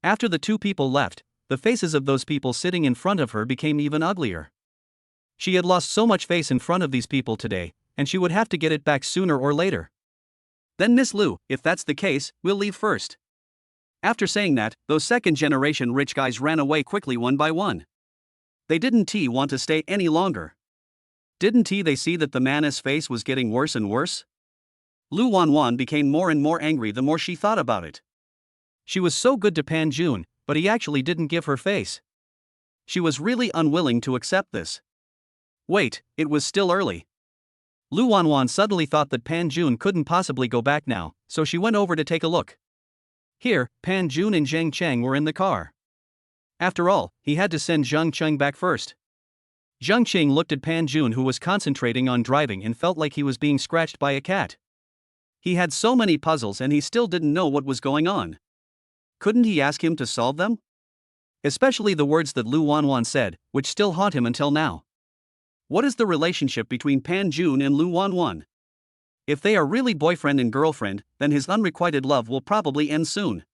After the two people left, the faces of those people sitting in front of her became even uglier. She had lost so much face in front of these people today, and she would have to get it back sooner or later. Then Miss Lu, if that's the case, we'll leave first. After saying that, those second-generation rich guys ran away quickly one by one. They didn't want to stay any longer. Didn't they see that the man's face was getting worse and worse? Lu Wanwan became more and more angry the more she thought about it. She was so good to Pan Jun, but he actually didn't give her face. She was really unwilling to accept this. Wait, it was still early. Lu Wanwan suddenly thought that Pan Jun couldn't possibly go back now, so she went over to take a look. Here, Pan Jun and Zhang Cheng were in the car. After all, he had to send Zhang Cheng back first. Zhang Cheng looked at Pan Jun, who was concentrating on driving, and felt like he was being scratched by a cat. He had so many puzzles and he still didn't know what was going on. Couldn't he ask him to solve them? Especially the words that Lu Wanwan said, which still haunt him until now. What is the relationship between Pan Jun and Lu Wanwan? If they are really boyfriend and girlfriend, then his unrequited love will probably end soon.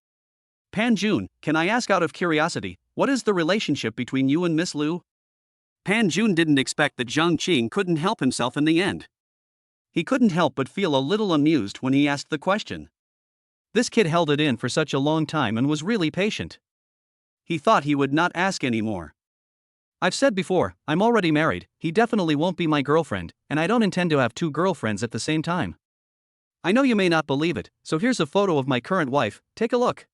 Pan Jun, can I ask out of curiosity, what is the relationship between you and Miss Lu? Pan Jun didn't expect that Zhang Qing couldn't help himself in the end. He couldn't help but feel a little amused when he asked the question. This kid held it in for such a long time and was really patient. He thought he would not ask anymore. I've said before, I'm already married, he definitely won't be my girlfriend, and I don't intend to have two girlfriends at the same time. I know you may not believe it, so here's a photo of my current wife, take a look.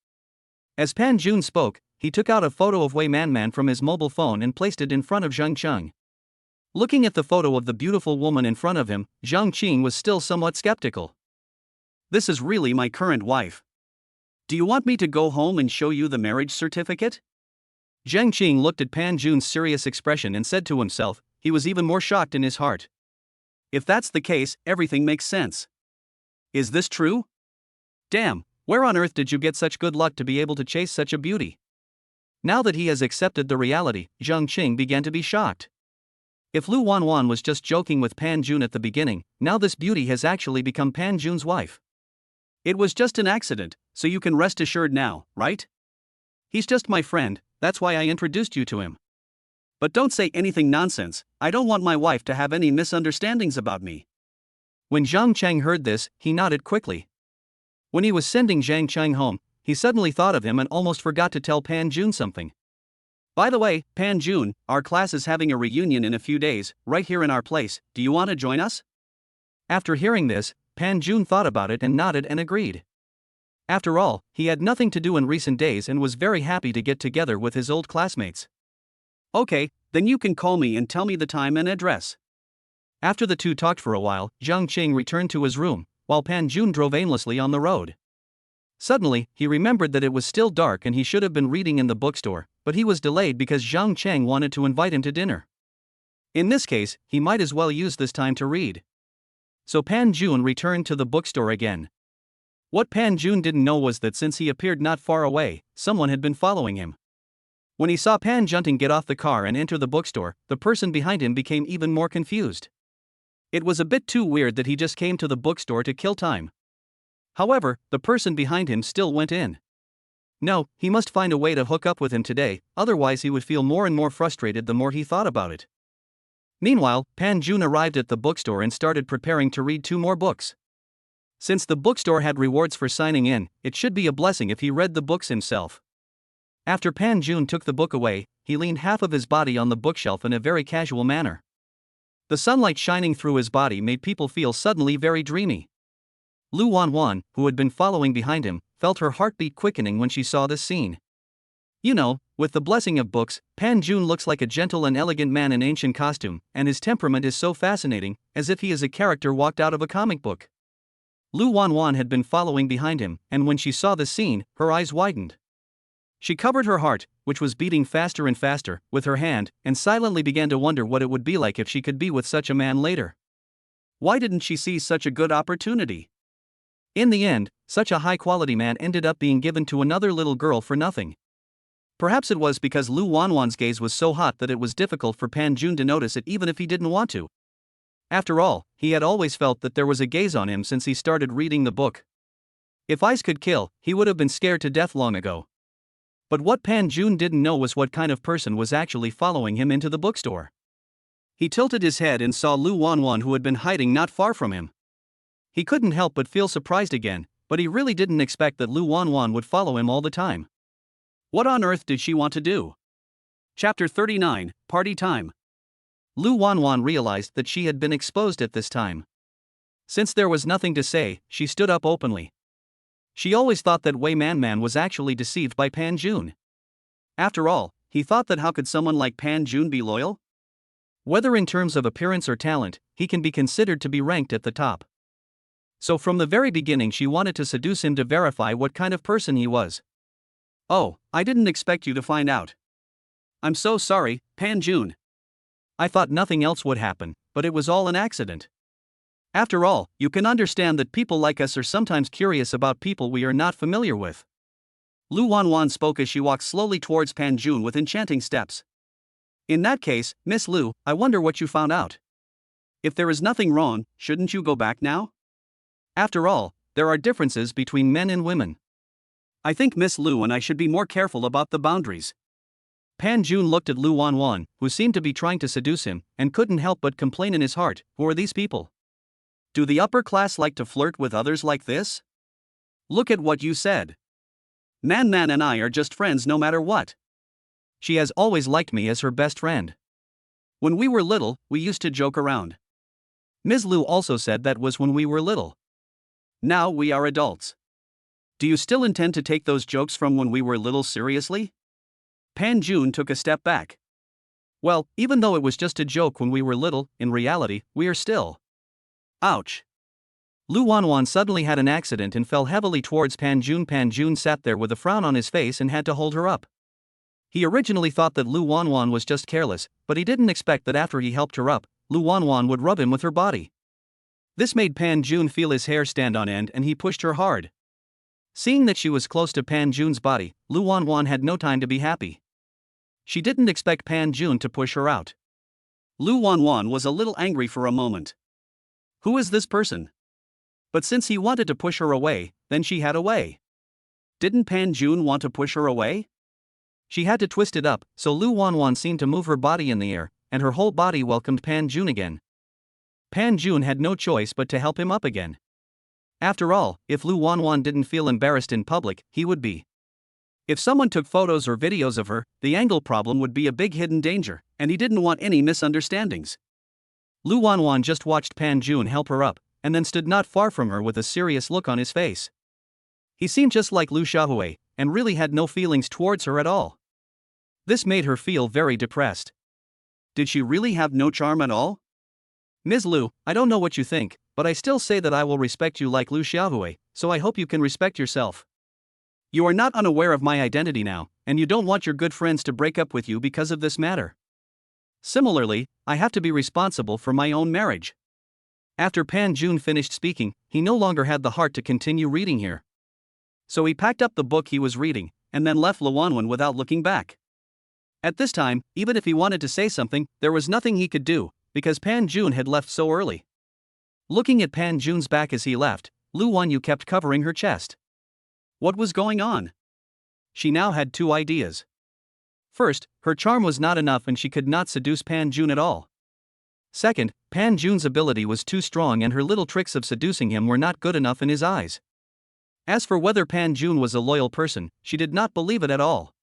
As Pan Jun spoke, he took out a photo of Wei Man from his mobile phone and placed it in front of Zhang Cheng. Looking at the photo of the beautiful woman in front of him, Zhang Qing was still somewhat skeptical. This is really my current wife. Do you want me to go home and show you the marriage certificate? Zhang Qing looked at Pan Jun's serious expression and said to himself, he was even more shocked in his heart. If that's the case, everything makes sense. Is this true? Damn, where on earth did you get such good luck to be able to chase such a beauty? Now that he has accepted the reality, Zhang Qing began to be shocked. If Lu Wanwan was just joking with Pan Jun at the beginning, now this beauty has actually become Pan Jun's wife. It was just an accident, so you can rest assured now, right? He's just my friend, that's why I introduced you to him. But don't say anything nonsense, I don't want my wife to have any misunderstandings about me. When Zhang Cheng heard this, he nodded quickly. When he was sending Zhang Cheng home, he suddenly thought of him and almost forgot to tell Pan Jun something. By the way, Pan Jun, our class is having a reunion in a few days, right here in our place, do you want to join us? After hearing this, Pan Jun thought about it and nodded and agreed. After all, he had nothing to do in recent days and was very happy to get together with his old classmates. Okay, then you can call me and tell me the time and address. After the two talked for a while, Zhang Qing returned to his room, while Pan Jun drove aimlessly on the road. Suddenly, he remembered that it was still dark and he should have been reading in the bookstore, but he was delayed because Zhang Cheng wanted to invite him to dinner. In this case, he might as well use this time to read. So Pan Jun returned to the bookstore again. What Pan Jun didn't know was that since he appeared not far away, someone had been following him. When he saw Pan Junting get off the car and enter the bookstore, the person behind him became even more confused. It was a bit too weird that he just came to the bookstore to kill time. However, the person behind him still went in. No, he must find a way to hook up with him today, otherwise he would feel more and more frustrated the more he thought about it. Meanwhile, Pan Jun arrived at the bookstore and started preparing to read 2 more books. Since the bookstore had rewards for signing in, it should be a blessing if he read the books himself. After Pan Jun took the book away, he leaned half of his body on the bookshelf in a very casual manner. The sunlight shining through his body made people feel suddenly very dreamy. Lu Wanwan, who had been following behind him, felt her heartbeat quickening when she saw this scene. You know, with the blessing of books, Pan Jun looks like a gentle and elegant man in ancient costume, and his temperament is so fascinating, as if he is a character walked out of a comic book. Lu Wanwan had been following behind him, and when she saw the scene, her eyes widened. She covered her heart, which was beating faster and faster, with her hand, and silently began to wonder what it would be like if she could be with such a man later. Why didn't she see such a good opportunity? In the end, such a high-quality man ended up being given to another little girl for nothing. Perhaps it was because Lu Wanwan's gaze was so hot that it was difficult for Pan Jun to notice it even if he didn't want to. After all, he had always felt that there was a gaze on him since he started reading the book. If eyes could kill, he would have been scared to death long ago. But what Pan Jun didn't know was what kind of person was actually following him into the bookstore. He tilted his head and saw Lu Wanwan, who had been hiding not far from him. He couldn't help but feel surprised again, but he really didn't expect that Lu Wanwan would follow him all the time. What on earth did she want to do? Chapter 39, Party Time. Lu Wanwan realized that she had been exposed at this time. Since there was nothing to say, she stood up openly. She always thought that Wei Man was actually deceived by Pan Jun. After all, he thought that how could someone like Pan Jun be loyal? Whether in terms of appearance or talent, he can be considered to be ranked at the top. So from the very beginning she wanted to seduce him to verify what kind of person he was. Oh, I didn't expect you to find out. I'm so sorry, Pan Jun. I thought nothing else would happen, but it was all an accident. After all, you can understand that people like us are sometimes curious about people we are not familiar with. Lu Wanwan spoke as she walked slowly towards Pan Jun with enchanting steps. In that case, Miss Lu, I wonder what you found out. If there is nothing wrong, shouldn't you go back now? After all, there are differences between men and women. I think Miss Lu and I should be more careful about the boundaries. Pan Jun looked at Lu Wanwan, who seemed to be trying to seduce him, and couldn't help but complain in his heart, who are these people? Do the upper class like to flirt with others like this? Look at what you said. Man and I are just friends no matter what. She has always liked me as her best friend. When we were little, we used to joke around. Ms. Lu also said that was when we were little. Now we are adults. Do you still intend to take those jokes from when we were little seriously? Pan Jun took a step back. Well, even though it was just a joke when we were little, in reality, we are still. Ouch. Lu Wanwan suddenly had an accident and fell heavily towards Pan Jun. Pan Jun sat there with a frown on his face and had to hold her up. He originally thought that Lu Wanwan was just careless, but he didn't expect that after he helped her up, Lu Wanwan would rub him with her body. This made Pan Jun feel his hair stand on end and he pushed her hard. Seeing that she was close to Pan Jun's body, Lu Wanwan had no time to be happy. She didn't expect Pan Jun to push her out. Lu Wanwan was a little angry for a moment. Who is this person? But since he wanted to push her away, then she had a way. Didn't Pan Jun want to push her away? She had to twist it up, so Lu Wanwan seemed to move her body in the air, and her whole body welcomed Pan Jun again. Pan Jun had no choice but to help him up again. After all, if Lu Wanwan didn't feel embarrassed in public, he would be. If someone took photos or videos of her, the angle problem would be a big hidden danger, and he didn't want any misunderstandings. Lu Wanwan just watched Pan Jun help her up, and then stood not far from her with a serious look on his face. He seemed just like Lu Shaohui, and really had no feelings towards her at all. This made her feel very depressed. Did she really have no charm at all? Ms. Liu, I don't know what you think, but I still say that I will respect you like Liu Xiaohui, so I hope you can respect yourself. You are not unaware of my identity now, and you don't want your good friends to break up with you because of this matter. Similarly, I have to be responsible for my own marriage. After Pan Jun finished speaking, he no longer had the heart to continue reading here. So he packed up the book he was reading, and then left Luanwen without looking back. At this time, even if he wanted to say something, there was nothing he could do, because Pan Jun had left so early. Looking at Pan Jun's back as he left, Lu Wanyu kept covering her chest. What was going on? She now had two ideas. First, her charm was not enough and she could not seduce Pan Jun at all. Second, Pan Jun's ability was too strong and her little tricks of seducing him were not good enough in his eyes. As for whether Pan Jun was a loyal person, she did not believe it at all.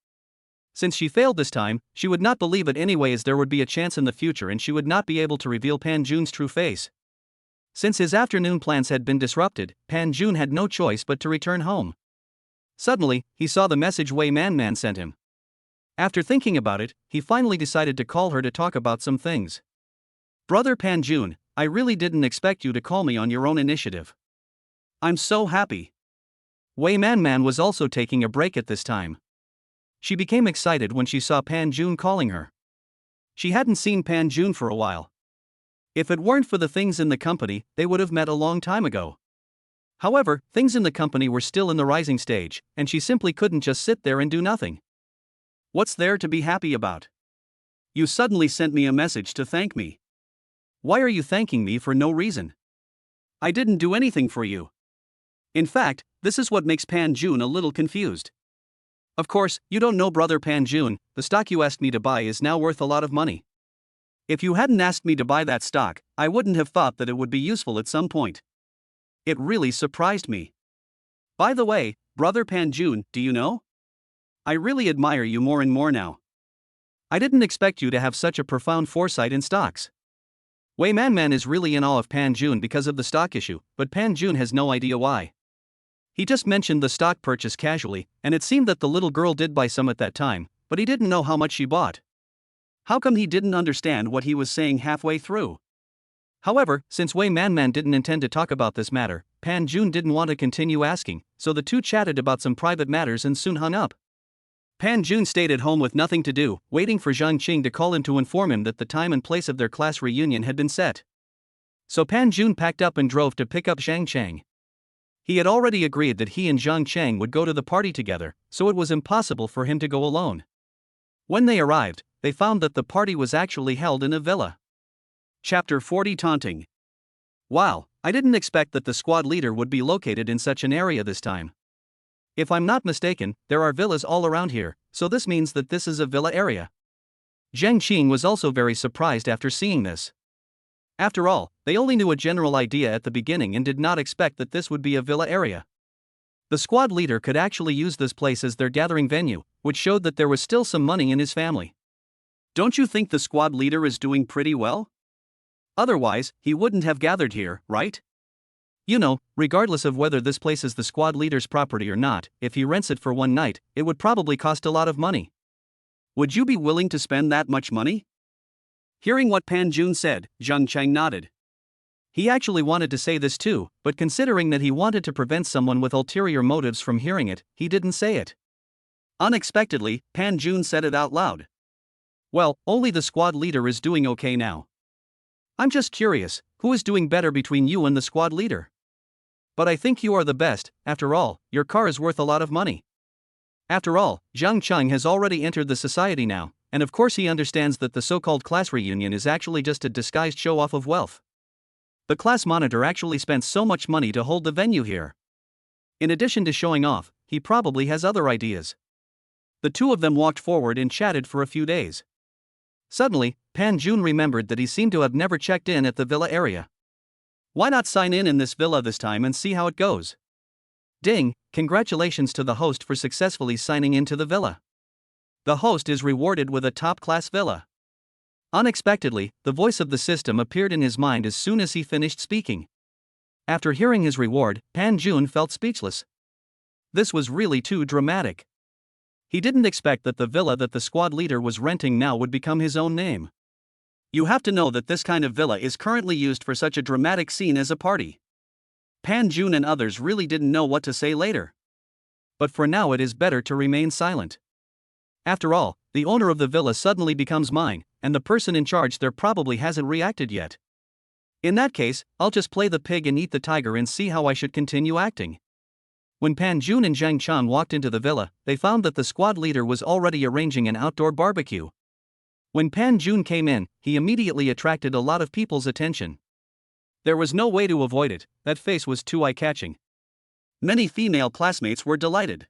Since she failed this time, she would not believe it anyway, as there would be a chance in the future and she would not be able to reveal Pan Jun's true face. Since his afternoon plans had been disrupted, Pan Jun had no choice but to return home. Suddenly, he saw the message Wei Man sent him. After thinking about it, he finally decided to call her to talk about some things. Brother Pan Jun, I really didn't expect you to call me on your own initiative. I'm so happy. Wei Man was also taking a break at this time. She became excited when she saw Pan Jun calling her. She hadn't seen Pan Jun for a while. If it weren't for the things in the company, they would have met a long time ago. However, things in the company were still in the rising stage, and she simply couldn't just sit there and do nothing. What's there to be happy about? You suddenly sent me a message to thank me. Why are you thanking me for no reason? I didn't do anything for you. In fact, this is what makes Pan Jun a little confused. Of course, you don't know, Brother Pan Jun, the stock you asked me to buy is now worth a lot of money. If you hadn't asked me to buy that stock, I wouldn't have thought that it would be useful at some point. It really surprised me. By the way, Brother Pan Jun, do you know? I really admire you more and more now. I didn't expect you to have such a profound foresight in stocks. Wei Man is really in awe of Pan Jun because of the stock issue, but Pan Jun has no idea why. He just mentioned the stock purchase casually, and it seemed that the little girl did buy some at that time, but he didn't know how much she bought. How come he didn't understand what he was saying halfway through? However, since Wei Man didn't intend to talk about this matter, Pan Jun didn't want to continue asking, so the two chatted about some private matters and soon hung up. Pan Jun stayed at home with nothing to do, waiting for Zhang Qing to call him to inform him that the time and place of their class reunion had been set. So Pan Jun packed up and drove to pick up Zhang Chang. He had already agreed that he and Zhang Chang would go to the party together, so it was impossible for him to go alone. When they arrived, they found that the party was actually held in a villa. Chapter 40 Taunting. Wow, I didn't expect that the squad leader would be located in such an area this time. If I'm not mistaken, there are villas all around here, so this means that this is a villa area. Zhang Qing was also very surprised after seeing this. After all, they only knew a general idea at the beginning and did not expect that this would be a villa area. The squad leader could actually use this place as their gathering venue, which showed that there was still some money in his family. Don't you think the squad leader is doing pretty well? Otherwise, he wouldn't have gathered here, right? You know, regardless of whether this place is the squad leader's property or not, if he rents it for one night, it would probably cost a lot of money. Would you be willing to spend that much money? Hearing what Pan Jun said, Zhang Chang nodded. He actually wanted to say this too, but considering that he wanted to prevent someone with ulterior motives from hearing it, he didn't say it. Unexpectedly, Pan Jun said it out loud. Well, only the squad leader is doing okay now. I'm just curious, who is doing better between you and the squad leader? But I think you are the best. After all, your car is worth a lot of money. After all, Zhang Chang has already entered the society now, and of course he understands that the so-called class reunion is actually just a disguised show-off of wealth. The class monitor actually spent so much money to hold the venue here. In addition to showing off, he probably has other ideas. The two of them walked forward and chatted for a few days. Suddenly, Pan Jun remembered that he seemed to have never checked in at the villa area. Why not sign in this villa this time and see how it goes? Ding, congratulations to the host for successfully signing into the villa. The host is rewarded with a top-class villa. Unexpectedly, the voice of the system appeared in his mind as soon as he finished speaking. After hearing his reward, Pan Jun felt speechless. This was really too dramatic. He didn't expect that the villa that the squad leader was renting now would become his own name. You have to know that this kind of villa is currently used for such a dramatic scene as a party. Pan Jun and others really didn't know what to say later. But for now it is better to remain silent. After all, the owner of the villa suddenly becomes mine, and the person in charge there probably hasn't reacted yet. In that case, I'll just play the pig and eat the tiger and see how I should continue acting. When Pan Jun and Zhang Chan walked into the villa, they found that the squad leader was already arranging an outdoor barbecue. When Pan Jun came in, he immediately attracted a lot of people's attention. There was no way to avoid it, that face was too eye-catching. Many female classmates were delighted.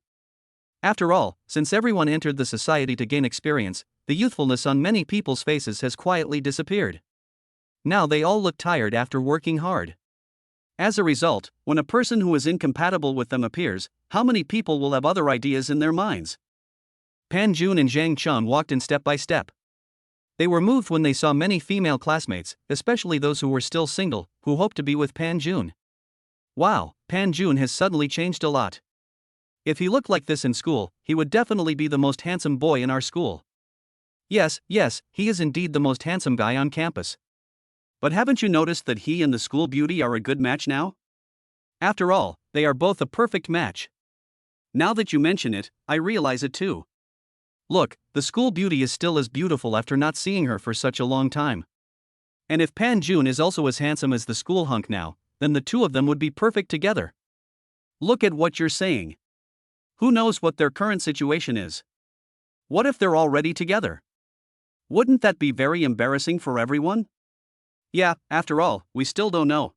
After all, since everyone entered the society to gain experience, the youthfulness on many people's faces has quietly disappeared. Now they all look tired after working hard. As a result, when a person who is incompatible with them appears, how many people will have other ideas in their minds? Pan Jun and Zhang Chun walked in step by step. They were moved when they saw many female classmates, especially those who were still single, who hoped to be with Pan Jun. Wow, Pan Jun has suddenly changed a lot. If he looked like this in school, he would definitely be the most handsome boy in our school. Yes, he is indeed the most handsome guy on campus. But haven't you noticed that he and the school beauty are a good match now? After all, they are both a perfect match. Now that you mention it, I realize it too. Look, the school beauty is still as beautiful after not seeing her for such a long time. And if Pan Jun is also as handsome as the school hunk now, then the two of them would be perfect together. Look at what you're saying. Who knows what their current situation is? What if they're already together? Wouldn't that be very embarrassing for everyone? Yeah, after all, we still don't know.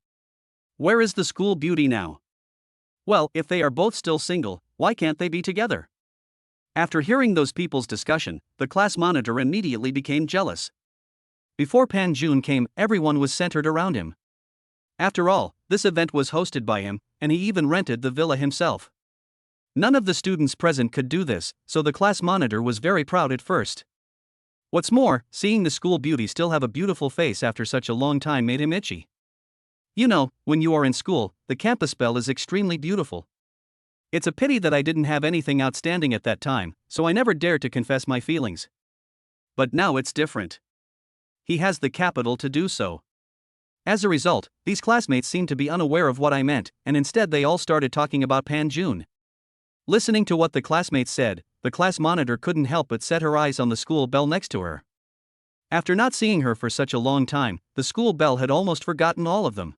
Where is the school beauty now? Well, if they are both still single, why can't they be together? After hearing those people's discussion, the class monitor immediately became jealous. Before Pan Jun came, everyone was centered around him. After all, this event was hosted by him, and he even rented the villa himself. None of the students present could do this, so the class monitor was very proud at first. What's more, seeing the school beauty still have a beautiful face after such a long time made him itchy. You know, when you are in school, the campus belle is extremely beautiful. It's a pity that I didn't have anything outstanding at that time, so I never dared to confess my feelings. But now it's different. He has the capital to do so. As a result, these classmates seemed to be unaware of what I meant, and instead they all started talking about Pan Jun. Listening to what the classmates said, the class monitor couldn't help but set her eyes on the school belle next to her. After not seeing her for such a long time, the school belle had almost forgotten all of them.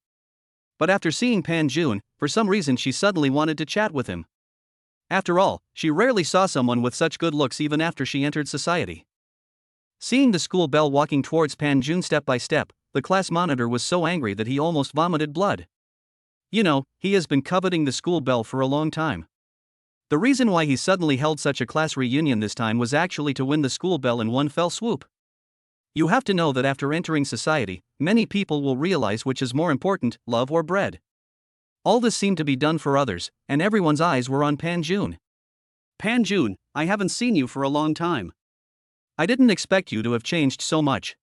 But after seeing Pan Jun, for some reason she suddenly wanted to chat with him. After all, she rarely saw someone with such good looks even after she entered society. Seeing the school belle walking towards Pan Jun step by step, the class monitor was so angry that he almost vomited blood. You know, he has been coveting the school belle for a long time. The reason why he suddenly held such a class reunion this time was actually to win the school belle in one fell swoop. You have to know that after entering society, many people will realize which is more important, love or bread. All this seemed to be done for others, and everyone's eyes were on Pan Jun. Pan Jun, I haven't seen you for a long time. I didn't expect you to have changed so much.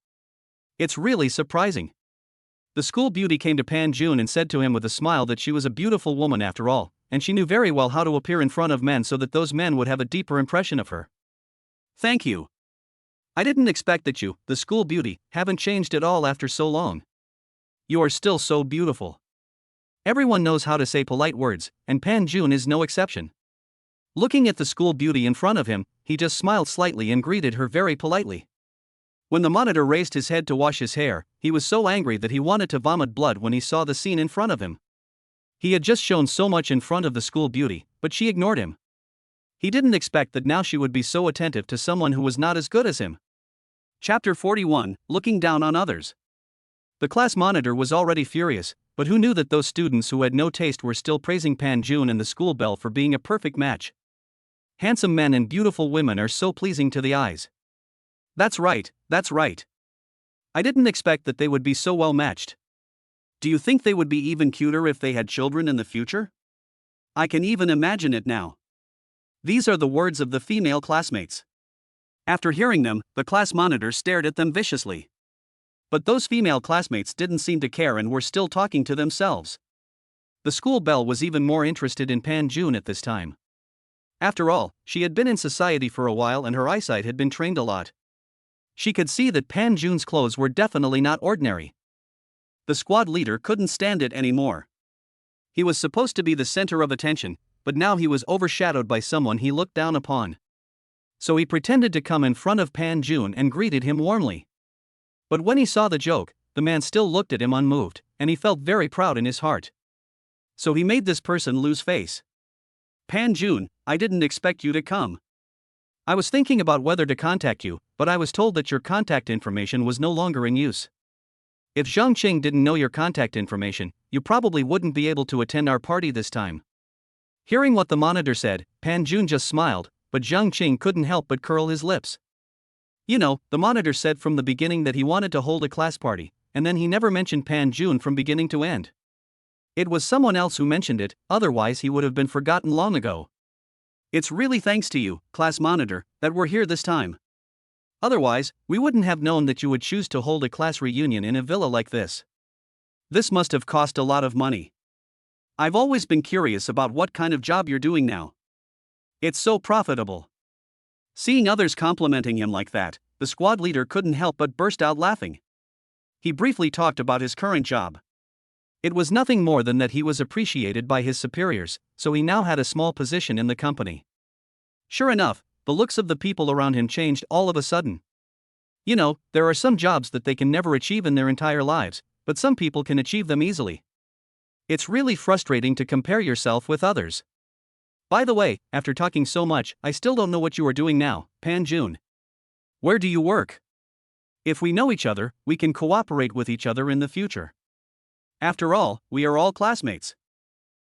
It's really surprising. The school beauty came to Pan Jun and said to him with a smile that she was a beautiful woman after all, and she knew very well how to appear in front of men so that those men would have a deeper impression of her. Thank you. I didn't expect that you, the school beauty, haven't changed at all after so long. You are still so beautiful. Everyone knows how to say polite words, and Pan Jun is no exception. Looking at the school beauty in front of him, he just smiled slightly and greeted her very politely. When the monitor raised his head to wash his hair, he was so angry that he wanted to vomit blood when he saw the scene in front of him. He had just shown so much in front of the school beauty, but she ignored him. He didn't expect that now she would be so attentive to someone who was not as good as him. Chapter 41, Looking Down on Others. The class monitor was already furious, but who knew that those students who had no taste were still praising Pan Jun and the school belle for being a perfect match. Handsome men and beautiful women are so pleasing to the eyes. That's right. I didn't expect that they would be so well matched. Do you think they would be even cuter if they had children in the future? I can even imagine it now. These are the words of the female classmates. After hearing them, the class monitor stared at them viciously. But those female classmates didn't seem to care and were still talking to themselves. The school belle was even more interested in Pan Jun at this time. After all, she had been in society for a while and her eyesight had been trained a lot. She could see that Pan Jun's clothes were definitely not ordinary. The squad leader couldn't stand it anymore. He was supposed to be the center of attention, but now he was overshadowed by someone he looked down upon. So he pretended to come in front of Pan Jun and greeted him warmly. But when he saw the joke, the man still looked at him unmoved, and he felt very proud in his heart. So he made this person lose face. Pan Jun, I didn't expect you to come. I was thinking about whether to contact you, but I was told that your contact information was no longer in use. If Zhang Qing didn't know your contact information, you probably wouldn't be able to attend our party this time. Hearing what the monitor said, Pan Jun just smiled, but Zhang Qing couldn't help but curl his lips. You know, the monitor said from the beginning that he wanted to hold a class party, and then he never mentioned Pan Jun from beginning to end. It was someone else who mentioned it, otherwise he would have been forgotten long ago. It's really thanks to you, class monitor, that we're here this time. Otherwise, we wouldn't have known that you would choose to hold a class reunion in a villa like this. This must have cost a lot of money. I've always been curious about what kind of job you're doing now. It's so profitable. Seeing others complimenting him like that, the squad leader couldn't help but burst out laughing. He briefly talked about his current job. It was nothing more than that he was appreciated by his superiors, so he now had a small position in the company. Sure enough, the looks of the people around him changed all of a sudden. You know, there are some jobs that they can never achieve in their entire lives, but some people can achieve them easily. It's really frustrating to compare yourself with others. By the way, after talking so much, I still don't know what you are doing now, Pan Jun. Where do you work? If we know each other, we can cooperate with each other in the future. After all, we are all classmates.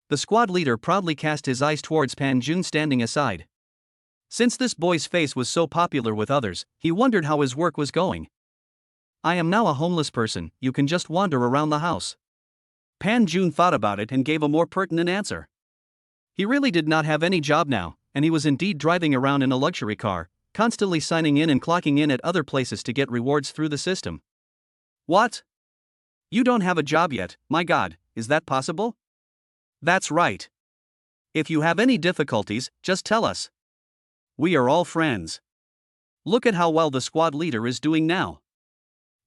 The squad leader proudly cast his eyes towards Pan Jun standing aside. Since this boy's face was so popular with others, he wondered how his work was going. I am now a homeless person, you can just wander around the house. Pan Jun thought about it and gave a more pertinent answer. He really did not have any job now, and he was indeed driving around in a luxury car, constantly signing in and clocking in at other places to get rewards through the system. What? You don't have a job yet, my God, is that possible? That's right. If you have any difficulties, just tell us. We are all friends. Look at how well the squad leader is doing now.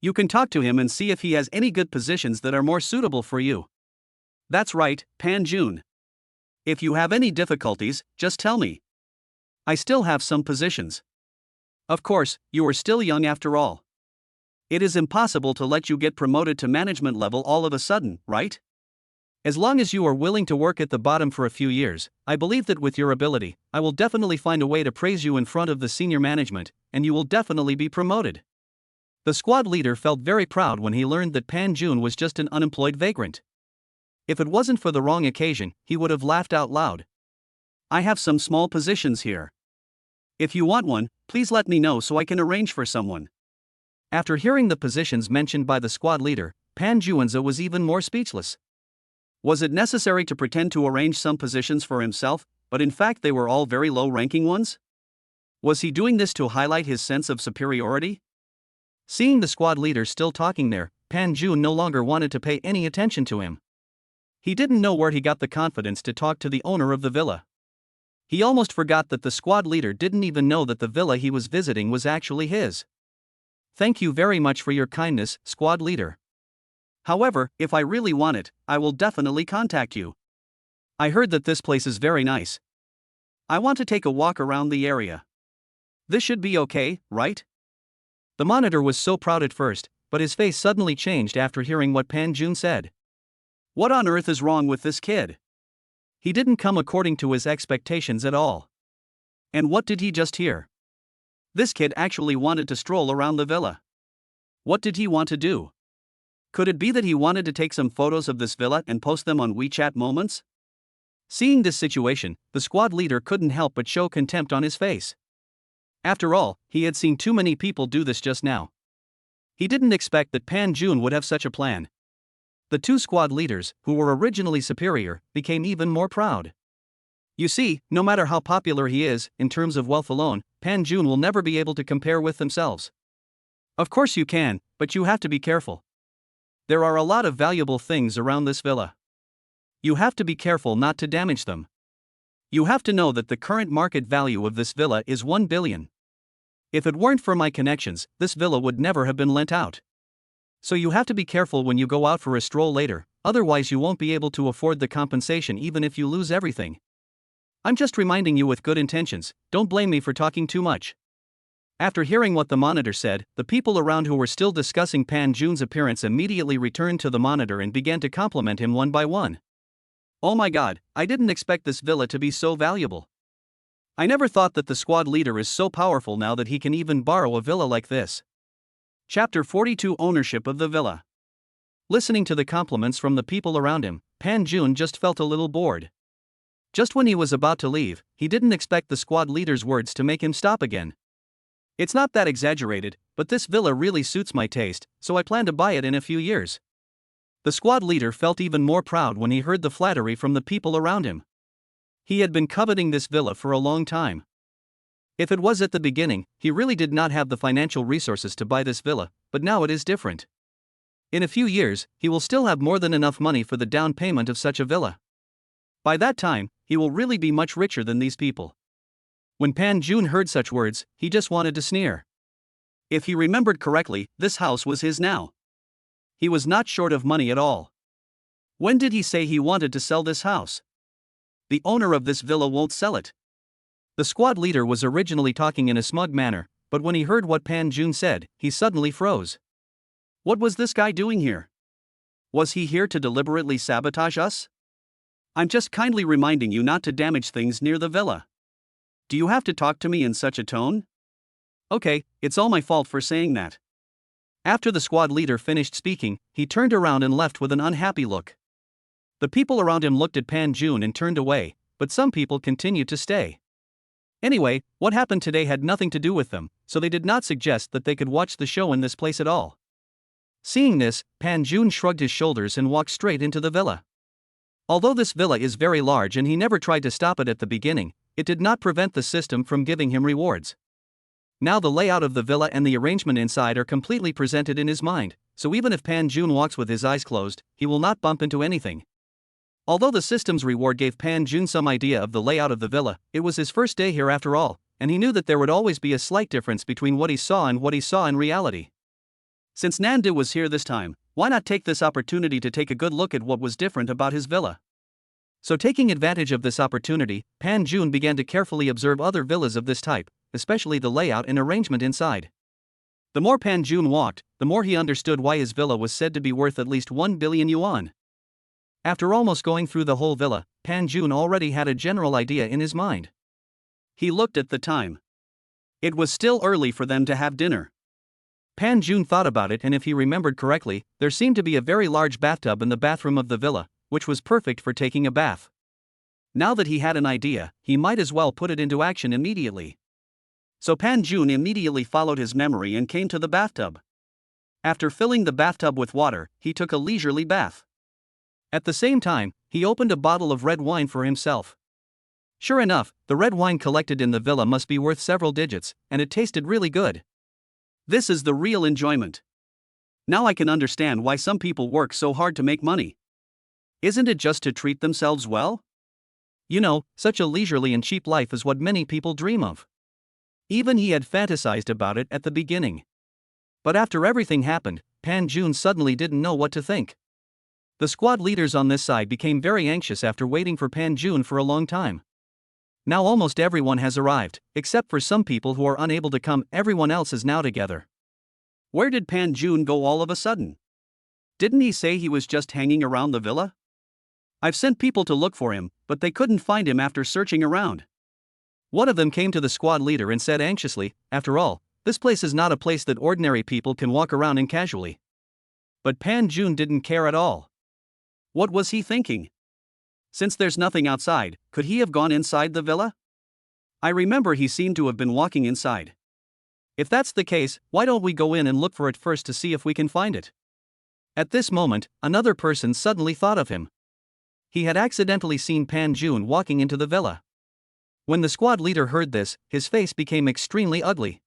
You can talk to him and see if he has any good positions that are more suitable for you. That's right, Pan Jun. If you have any difficulties, just tell me. I still have some positions. Of course, you are still young after all. It is impossible to let you get promoted to management level all of a sudden, right? As long as you are willing to work at the bottom for a few years, I believe that with your ability, I will definitely find a way to praise you in front of the senior management, and you will definitely be promoted. The squad leader felt very proud when he learned that Pan Jun was just an unemployed vagrant. If it wasn't for the wrong occasion, he would have laughed out loud. I have some small positions here. If you want one, please let me know so I can arrange for someone. After hearing the positions mentioned by the squad leader, Pan Juanza was even more speechless. Was it necessary to pretend to arrange some positions for himself, but in fact they were all very low-ranking ones? Was he doing this to highlight his sense of superiority? Seeing the squad leader still talking there, Pan Jun no longer wanted to pay any attention to him. He didn't know where he got the confidence to talk to the owner of the villa. He almost forgot that the squad leader didn't even know that the villa he was visiting was actually his. Thank you very much for your kindness, squad leader. However, if I really want it, I will definitely contact you. I heard that this place is very nice. I want to take a walk around the area. This should be okay, right? The monitor was so proud at first, but his face suddenly changed after hearing what Pan Jun said. What on earth is wrong with this kid? He didn't come according to his expectations at all. And what did he just hear? This kid actually wanted to stroll around the villa. What did he want to do? Could it be that he wanted to take some photos of this villa and post them on WeChat Moments? Seeing this situation, the squad leader couldn't help but show contempt on his face. After all, he had seen too many people do this just now. He didn't expect that Pan Jun would have such a plan. The two squad leaders, who were originally superior, became even more proud. You see, no matter how popular he is, in terms of wealth alone, Pan Jun will never be able to compare with themselves. Of course you can, but you have to be careful. There are a lot of valuable things around this villa. You have to be careful not to damage them. You have to know that the current market value of this villa is 1 billion. If it weren't for my connections, this villa would never have been lent out. So you have to be careful when you go out for a stroll later, otherwise you won't be able to afford the compensation even if you lose everything. I'm just reminding you with good intentions, don't blame me for talking too much. After hearing what the monitor said, the people around who were still discussing Pan Jun's appearance immediately returned to the monitor and began to compliment him one by one. Oh my god, I didn't expect this villa to be so valuable. I never thought that the squad leader is so powerful now that he can even borrow a villa like this. Chapter 42 Ownership of the Villa. Listening to the compliments from the people around him, Pan Jun just felt a little bored. Just when he was about to leave, he didn't expect the squad leader's words to make him stop again. It's not that exaggerated, but this villa really suits my taste, so I plan to buy it in a few years. The squad leader felt even more proud when he heard the flattery from the people around him. He had been coveting this villa for a long time. If it was at the beginning, he really did not have the financial resources to buy this villa, but now it is different. In a few years, he will still have more than enough money for the down payment of such a villa. By that time, he will really be much richer than these people. When Pan Jun heard such words, he just wanted to sneer. If he remembered correctly, this house was his now. He was not short of money at all. When did he say he wanted to sell this house? The owner of this villa won't sell it. The squad leader was originally talking in a smug manner, but when he heard what Pan Jun said, he suddenly froze. What was this guy doing here? Was he here to deliberately sabotage us? I'm just kindly reminding you not to damage things near the villa. Do you have to talk to me in such a tone? Okay, it's all my fault for saying that. After the squad leader finished speaking, he turned around and left with an unhappy look. The people around him looked at Pan Jun and turned away, but some people continued to stay. Anyway, what happened today had nothing to do with them, so they did not suggest that they could watch the show in this place at all. Seeing this, Pan Jun shrugged his shoulders and walked straight into the villa. Although this villa is very large and he never tried to stop it at the beginning, it did not prevent the system from giving him rewards. Now the layout of the villa and the arrangement inside are completely presented in his mind, so even if Pan Jun walks with his eyes closed, he will not bump into anything. Although the system's reward gave Pan Jun some idea of the layout of the villa, it was his first day here after all, and he knew that there would always be a slight difference between what he saw and what he saw in reality. Since Nandu was here this time, why not take this opportunity to take a good look at what was different about his villa? So taking advantage of this opportunity, Pan Jun began to carefully observe other villas of this type, especially the layout and arrangement inside. The more Pan Jun walked, the more he understood why his villa was said to be worth at least 1 billion yuan. After almost going through the whole villa, Pan Jun already had a general idea in his mind. He looked at the time. It was still early for them to have dinner. Pan Jun thought about it, and if he remembered correctly, there seemed to be a very large bathtub in the bathroom of the villa, which was perfect for taking a bath. Now that he had an idea, he might as well put it into action immediately. So Pan Jun immediately followed his memory and came to the bathtub. After filling the bathtub with water, he took a leisurely bath. At the same time, he opened a bottle of red wine for himself. Sure enough, the red wine collected in the villa must be worth several digits, and it tasted really good. This is the real enjoyment. Now I can understand why some people work so hard to make money. Isn't it just to treat themselves well? You know, such a leisurely and cheap life is what many people dream of. Even he had fantasized about it at the beginning. But after everything happened, Pan Jun suddenly didn't know what to think. The squad leaders on this side became very anxious after waiting for Pan Jun for a long time. Now almost everyone has arrived, except for some people who are unable to come. Everyone else is now together. Where did Pan Jun go all of a sudden? Didn't he say he was just hanging around the villa? I've sent people to look for him, but they couldn't find him after searching around. One of them came to the squad leader and said anxiously, after all, this place is not a place that ordinary people can walk around in casually. But Pan Jun didn't care at all. What was he thinking? Since there's nothing outside, could he have gone inside the villa? I remember he seemed to have been walking inside. If that's the case, why don't we go in and look for it first to see if we can find it? At this moment, another person suddenly thought of him. He had accidentally seen Pan Jun walking into the villa. When the squad leader heard this, his face became extremely ugly.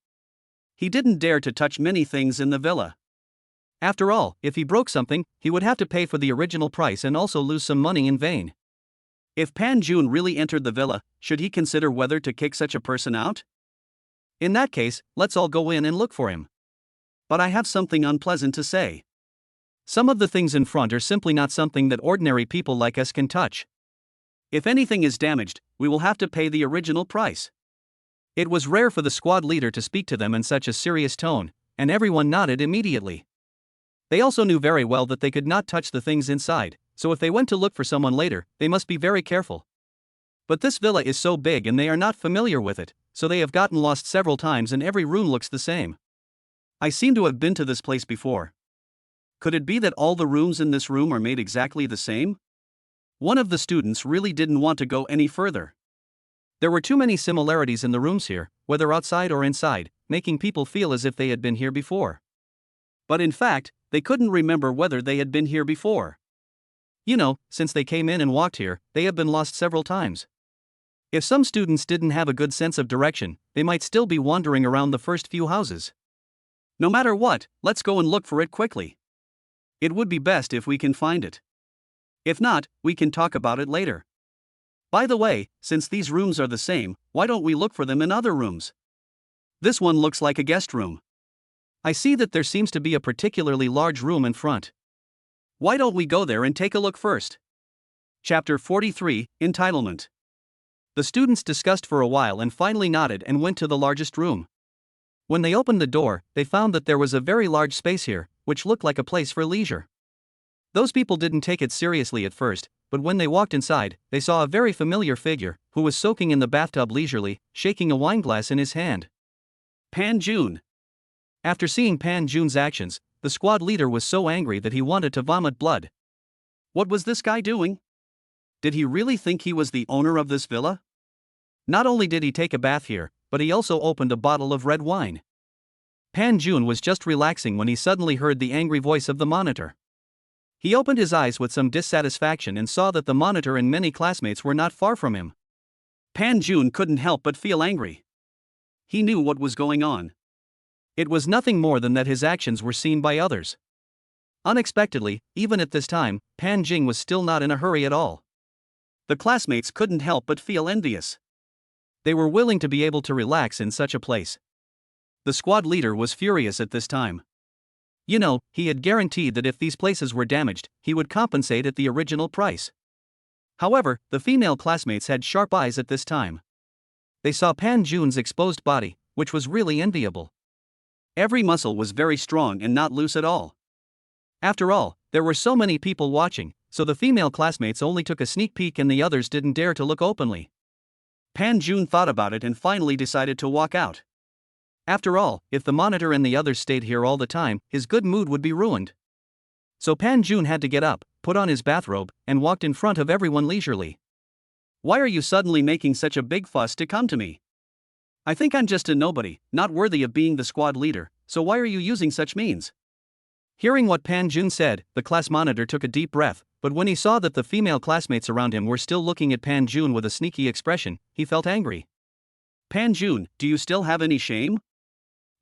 He didn't dare to touch many things in the villa. After all, if he broke something, he would have to pay for the original price and also lose some money in vain. If Pan Jun really entered the villa, should he consider whether to kick such a person out? In that case, let's all go in and look for him. But I have something unpleasant to say. Some of the things in front are simply not something that ordinary people like us can touch. If anything is damaged, we will have to pay the original price. It was rare for the squad leader to speak to them in such a serious tone, and everyone nodded immediately. They also knew very well that they could not touch the things inside, so if they went to look for someone later, they must be very careful. But this villa is so big and they are not familiar with it, so they have gotten lost several times and every room looks the same. I seem to have been to this place before. Could it be that all the rooms in this room are made exactly the same? One of the students really didn't want to go any further. There were too many similarities in the rooms here, whether outside or inside, making people feel as if they had been here before. But in fact, they couldn't remember whether they had been here before. You know, since they came in and walked here, they have been lost several times. If some students didn't have a good sense of direction, they might still be wandering around the first few houses. No matter what, let's go and look for it quickly. It would be best if we can find it. If not, we can talk about it later. By the way, since these rooms are the same, why don't we look for them in other rooms? This one looks like a guest room. I see that there seems to be a particularly large room in front. Why don't we go there and take a look first? Chapter 43, Entitlement. The students discussed for a while and finally nodded and went to the largest room. When they opened the door, they found that there was a very large space here, which looked like a place for leisure. Those people didn't take it seriously at first, but when they walked inside, they saw a very familiar figure, who was soaking in the bathtub leisurely, shaking a wineglass in his hand. Pan Jun. After seeing Pan Jun's actions, the squad leader was so angry that he wanted to vomit blood. What was this guy doing? Did he really think he was the owner of this villa? Not only did he take a bath here, but he also opened a bottle of red wine. Pan Jun was just relaxing when he suddenly heard the angry voice of the monitor. He opened his eyes with some dissatisfaction and saw that the monitor and many classmates were not far from him. Pan Jun couldn't help but feel angry. He knew what was going on. It was nothing more than that his actions were seen by others. Unexpectedly, even at this time, Pan Jing was still not in a hurry at all. The classmates couldn't help but feel envious. They were willing to be able to relax in such a place. The squad leader was furious at this time. You know, he had guaranteed that if these places were damaged, he would compensate at the original price. However, the female classmates had sharp eyes at this time. They saw Pan Jun's exposed body, which was really enviable. Every muscle was very strong and not loose at all. After all, there were so many people watching, so the female classmates only took a sneak peek and the others didn't dare to look openly. Pan Jun thought about it and finally decided to walk out. After all, if the monitor and the others stayed here all the time, his good mood would be ruined. So Pan Jun had to get up, put on his bathrobe, and walked in front of everyone leisurely. Why are you suddenly making such a big fuss to come to me? I think I'm just a nobody, not worthy of being the squad leader, so why are you using such means? Hearing what Pan Jun said, the class monitor took a deep breath, but when he saw that the female classmates around him were still looking at Pan Jun with a sneaky expression, he felt angry. Pan Jun, do you still have any shame?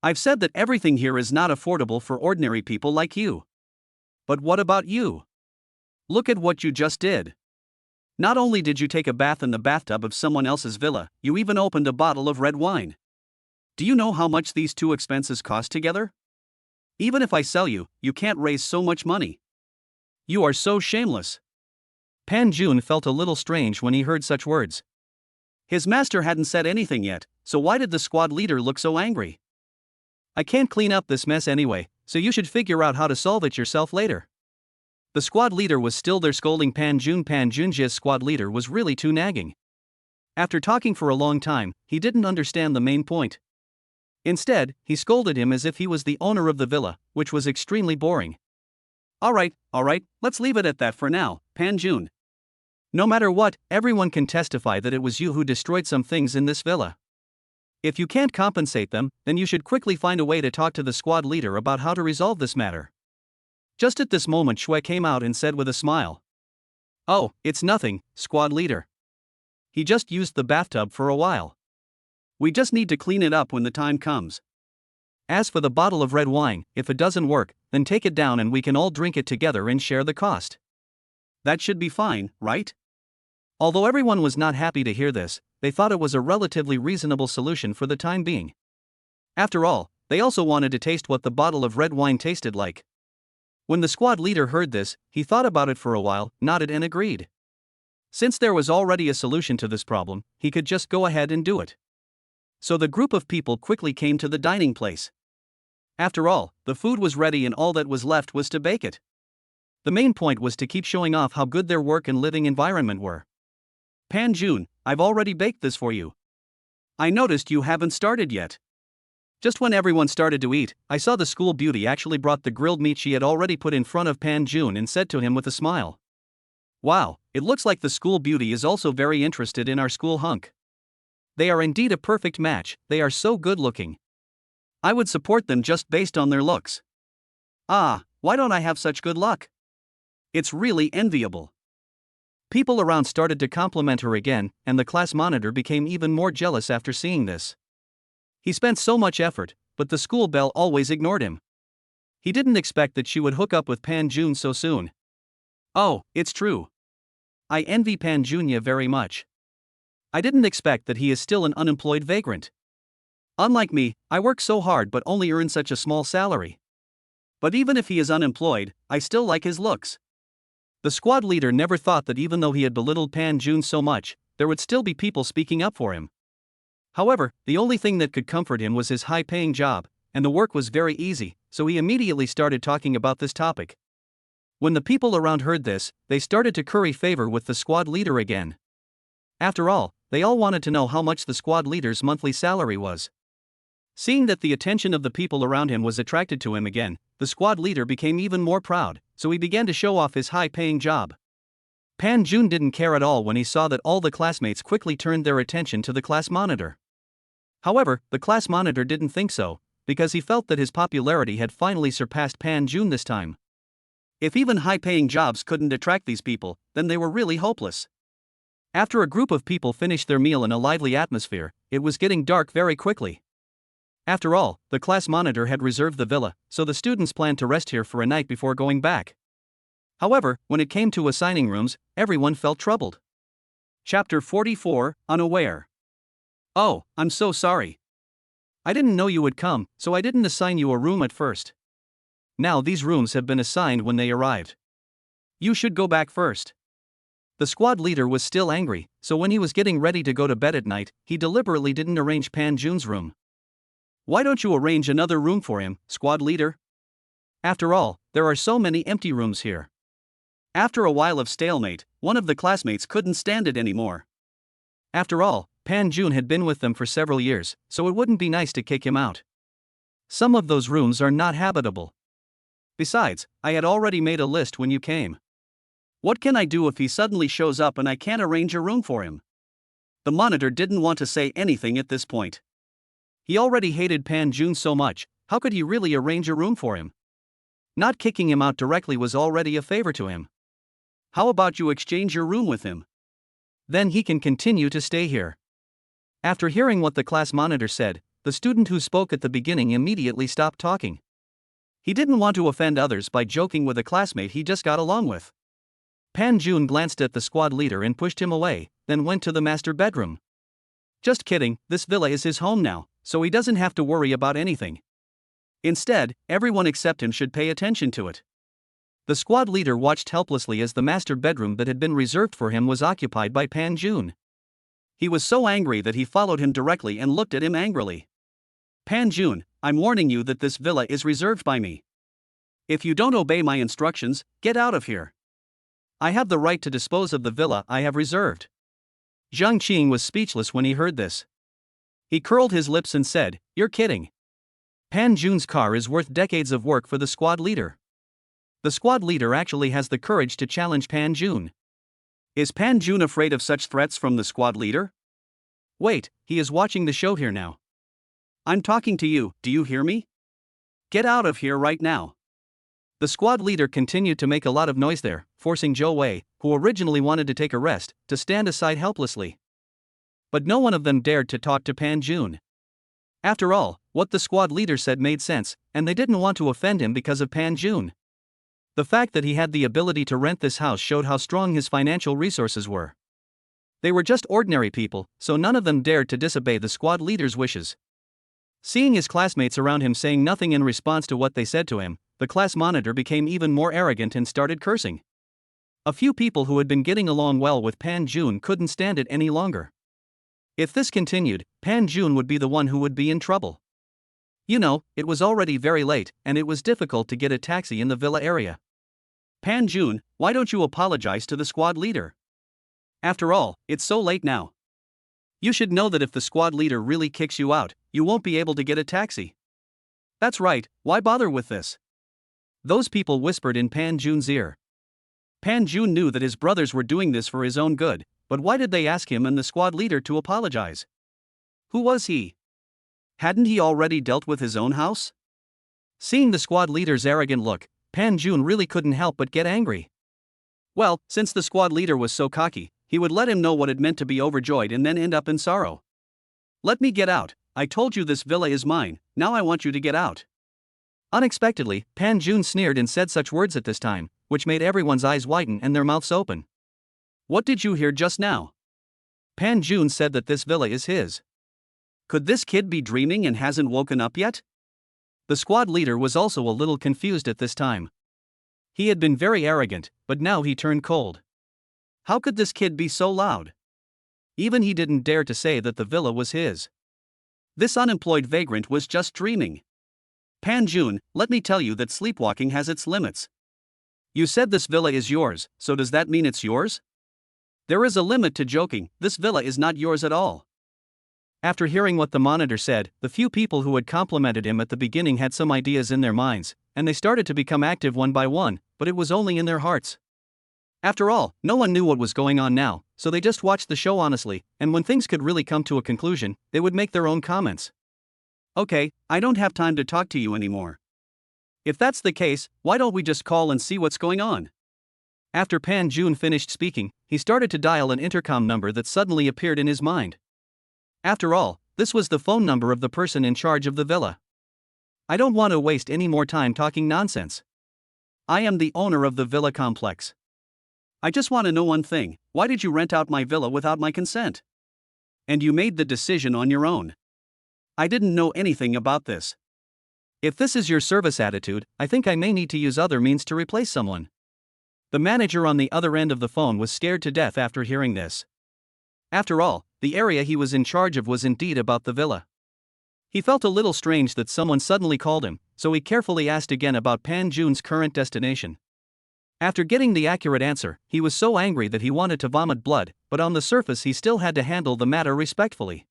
I've said that everything here is not affordable for ordinary people like you. But what about you? Look at what you just did. Not only did you take a bath in the bathtub of someone else's villa, you even opened a bottle of red wine. Do you know how much these two expenses cost together? Even if I sell you, you can't raise so much money. You are so shameless. Pan Jun felt a little strange when he heard such words. His master hadn't said anything yet, so why did the squad leader look so angry? I can't clean up this mess anyway, so you should figure out how to solve it yourself later. The squad leader was still there scolding Pan Jun. Pan Jun's squad leader was really too nagging. After talking for a long time, he didn't understand the main point. Instead, he scolded him as if he was the owner of the villa, which was extremely boring. Alright, let's leave it at that for now, Pan Jun. No matter what, everyone can testify that it was you who destroyed some things in this villa. If you can't compensate them, then you should quickly find a way to talk to the squad leader about how to resolve this matter. Just at this moment, Shui came out and said with a smile. Oh, it's nothing, squad leader. He just used the bathtub for a while. We just need to clean it up when the time comes. As for the bottle of red wine, if it doesn't work, then take it down and we can all drink it together and share the cost. That should be fine, right? Although everyone was not happy to hear this, they thought it was a relatively reasonable solution for the time being. After all, they also wanted to taste what the bottle of red wine tasted like. When the squad leader heard this, he thought about it for a while, nodded and agreed. Since there was already a solution to this problem, he could just go ahead and do it. So the group of people quickly came to the dining place. After all, the food was ready and all that was left was to bake it. The main point was to keep showing off how good their work and living environment were. Pan Jun, I've already baked this for you. I noticed you haven't started yet. Just when everyone started to eat, I saw the school beauty actually brought the grilled meat she had already put in front of Pan Jun and said to him with a smile. Wow, it looks like the school beauty is also very interested in our school hunk. They are indeed a perfect match, they are so good looking. I would support them just based on their looks. Ah, why don't I have such good luck? It's really enviable. People around started to compliment her again, and the class monitor became even more jealous after seeing this. He spent so much effort, but the school belle always ignored him. He didn't expect that she would hook up with Pan Jun so soon. Oh, it's true. I envy Pan Junya very much. I didn't expect that he is still an unemployed vagrant. Unlike me, I work so hard but only earn such a small salary. But even if he is unemployed, I still like his looks. The squad leader never thought that even though he had belittled Pan Jun so much, there would still be people speaking up for him. However, the only thing that could comfort him was his high-paying job, and the work was very easy, so he immediately started talking about this topic. When the people around heard this, they started to curry favor with the squad leader again. After all, they all wanted to know how much the squad leader's monthly salary was. Seeing that the attention of the people around him was attracted to him again, the squad leader became even more proud, so he began to show off his high-paying job. Pan Jun didn't care at all when he saw that all the classmates quickly turned their attention to the class monitor. However, the class monitor didn't think so, because he felt that his popularity had finally surpassed Pan Jun this time. If even high-paying jobs couldn't attract these people, then they were really hopeless. After a group of people finished their meal in a lively atmosphere, it was getting dark very quickly. After all, the class monitor had reserved the villa, so the students planned to rest here for a night before going back. However, when it came to assigning rooms, everyone felt troubled. Chapter 44, Unaware. Oh, I'm so sorry. I didn't know you would come, so I didn't assign you a room at first. Now these rooms have been assigned when they arrived. You should go back first. The squad leader was still angry, so when he was getting ready to go to bed at night, he deliberately didn't arrange Pan Jun's room. Why don't you arrange another room for him, squad leader? After all, there are so many empty rooms here. After a while of stalemate, one of the classmates couldn't stand it anymore. After all, Pan Jun had been with them for several years, so it wouldn't be nice to kick him out. Some of those rooms are not habitable. Besides, I had already made a list when you came. What can I do if he suddenly shows up and I can't arrange a room for him? The monitor didn't want to say anything at this point. He already hated Pan Jun so much, how could he really arrange a room for him? Not kicking him out directly was already a favor to him. How about you exchange your room with him? Then he can continue to stay here. After hearing what the class monitor said, the student who spoke at the beginning immediately stopped talking. He didn't want to offend others by joking with a classmate he just got along with. Pan Jun glanced at the squad leader and pushed him away, then went to the master bedroom. Just kidding, this villa is his home now, so he doesn't have to worry about anything. Instead, everyone except him should pay attention to it. The squad leader watched helplessly as the master bedroom that had been reserved for him was occupied by Pan Jun. He was so angry that he followed him directly and looked at him angrily. Pan Jun, I'm warning you that this villa is reserved by me. If you don't obey my instructions, get out of here. I have the right to dispose of the villa I have reserved. Zhang Qing was speechless when he heard this. He curled his lips and said, "You're kidding. Pan Jun's car is worth decades of work for the squad leader." The squad leader actually has the courage to challenge Pan Jun. Is Pan Jun afraid of such threats from the squad leader? Wait, he is watching the show here now. I'm talking to you, do you hear me? Get out of here right now. The squad leader continued to make a lot of noise there, forcing Zhou Wei, who originally wanted to take a rest, to stand aside helplessly. But no one of them dared to talk to Pan Jun. After all, what the squad leader said made sense, and they didn't want to offend him because of Pan Jun. The fact that he had the ability to rent this house showed how strong his financial resources were. They were just ordinary people, so none of them dared to disobey the squad leader's wishes. Seeing his classmates around him saying nothing in response to what they said to him, the class monitor became even more arrogant and started cursing. A few people who had been getting along well with Pan Jun couldn't stand it any longer. If this continued, Pan Jun would be the one who would be in trouble. You know, it was already very late, and it was difficult to get a taxi in the villa area. Pan Jun, why don't you apologize to the squad leader? After all, it's so late now. You should know that if the squad leader really kicks you out, you won't be able to get a taxi. That's right, why bother with this? Those people whispered in Pan Jun's ear. Pan Jun knew that his brothers were doing this for his own good, but why did they ask him and the squad leader to apologize? Who was he? Hadn't he already dealt with his own house? Seeing the squad leader's arrogant look, Pan Jun really couldn't help but get angry. Well, since the squad leader was so cocky, he would let him know what it meant to be overjoyed and then end up in sorrow. Let me get out. I told you this villa is mine, now I want you to get out. Unexpectedly, Pan Jun sneered and said such words at this time, which made everyone's eyes widen and their mouths open. What did you hear just now? Pan Jun said that this villa is his. Could this kid be dreaming and hasn't woken up yet? The squad leader was also a little confused at this time. He had been very arrogant, but now he turned cold. How could this kid be so loud? Even he didn't dare to say that the villa was his. This unemployed vagrant was just dreaming. Pan Jun, let me tell you that sleepwalking has its limits. You said this villa is yours, so does that mean it's yours? There is a limit to joking, this villa is not yours at all. After hearing what the monitor said, the few people who had complimented him at the beginning had some ideas in their minds, and they started to become active one by one, but it was only in their hearts. After all, no one knew what was going on now, so they just watched the show honestly, and when things could really come to a conclusion, they would make their own comments. Okay, I don't have time to talk to you anymore. If that's the case, why don't we just call and see what's going on? After Pan Jun finished speaking, he started to dial an intercom number that suddenly appeared in his mind. After all, this was the phone number of the person in charge of the villa. I don't want to waste any more time talking nonsense. I am the owner of the villa complex. I just want to know one thing, why did you rent out my villa without my consent? And you made the decision on your own. I didn't know anything about this. If this is your service attitude, I think I may need to use other means to replace someone. The manager on the other end of the phone was scared to death after hearing this. After all, the area he was in charge of was indeed about the villa. He felt a little strange that someone suddenly called him, so he carefully asked again about Pan Jun's current destination. After getting the accurate answer, he was so angry that he wanted to vomit blood, but on the surface he still had to handle the matter respectfully.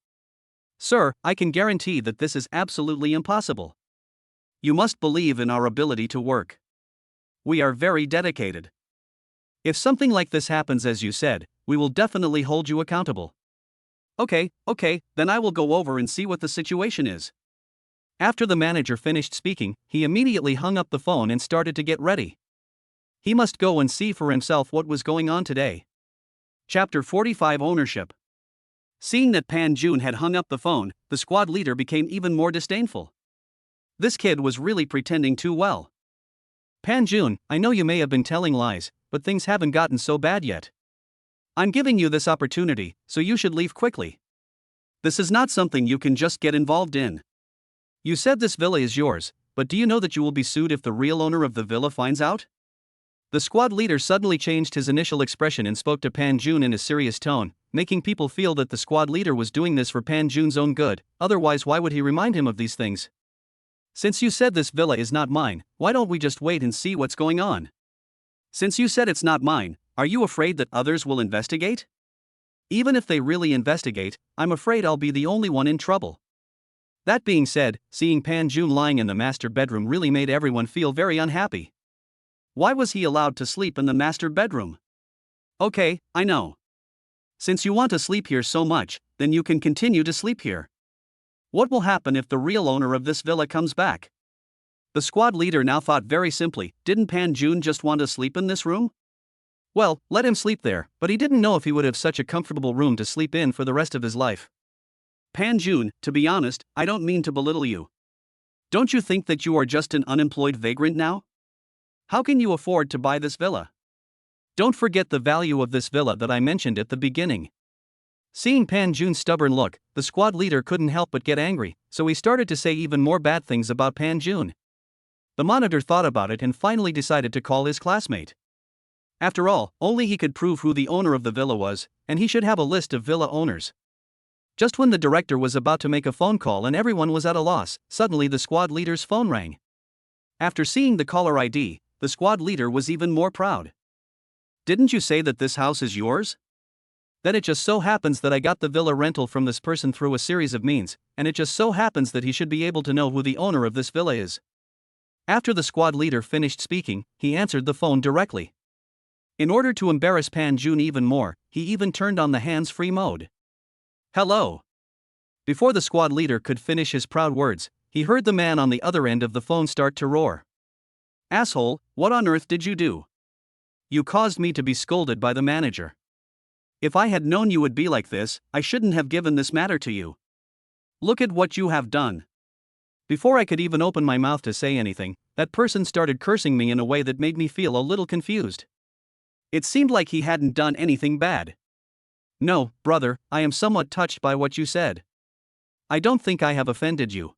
Sir, I can guarantee that this is absolutely impossible. You must believe in our ability to work. We are very dedicated. If something like this happens as you said, we will definitely hold you accountable. Okay, then I will go over and see what the situation is. After the manager finished speaking, he immediately hung up the phone and started to get ready. He must go and see for himself what was going on today. Chapter 45 Ownership. Seeing that Pan Jun had hung up the phone, the squad leader became even more disdainful. This kid was really pretending too well. Pan Jun, I know you may have been telling lies, but things haven't gotten so bad yet. I'm giving you this opportunity, so you should leave quickly. This is not something you can just get involved in. You said this villa is yours, but do you know that you will be sued if the real owner of the villa finds out? The squad leader suddenly changed his initial expression and spoke to Pan Jun in a serious tone, making people feel that the squad leader was doing this for Pan Jun's own good, otherwise why would he remind him of these things? Since you said this villa is not mine, why don't we just wait and see what's going on? Since you said it's not mine, are you afraid that others will investigate? Even if they really investigate, I'm afraid I'll be the only one in trouble. That being said, seeing Pan Jun lying in the master bedroom really made everyone feel very unhappy. Why was he allowed to sleep in the master bedroom? Okay, I know. Since you want to sleep here so much, then you can continue to sleep here. What will happen if the real owner of this villa comes back? The squad leader now thought very simply, didn't Pan Jun just want to sleep in this room? Well, let him sleep there, but he didn't know if he would have such a comfortable room to sleep in for the rest of his life. Pan Jun, to be honest, I don't mean to belittle you. Don't you think that you are just an unemployed vagrant now? How can you afford to buy this villa? Don't forget the value of this villa that I mentioned at the beginning. Seeing Pan Jun's stubborn look, the squad leader couldn't help but get angry, so he started to say even more bad things about Pan Jun. The monitor thought about it and finally decided to call his classmate. After all, only he could prove who the owner of the villa was, and he should have a list of villa owners. Just when the director was about to make a phone call and everyone was at a loss, suddenly the squad leader's phone rang. After seeing the caller ID, the squad leader was even more proud. "Didn't you say that this house is yours? Then it just so happens that I got the villa rental from this person through a series of means, and it just so happens that he should be able to know who the owner of this villa is." After the squad leader finished speaking, he answered the phone directly. In order to embarrass Pan Jun even more, he even turned on the hands-free mode. "Hello." Before the squad leader could finish his proud words, he heard the man on the other end of the phone start to roar. "Asshole, what on earth did you do? You caused me to be scolded by the manager. If I had known you would be like this, I shouldn't have given this matter to you. Look at what you have done." Before I could even open my mouth to say anything, that person started cursing me in a way that made me feel a little confused. It seemed like he hadn't done anything bad. "No, brother, I am somewhat touched by what you said. I don't think I have offended you.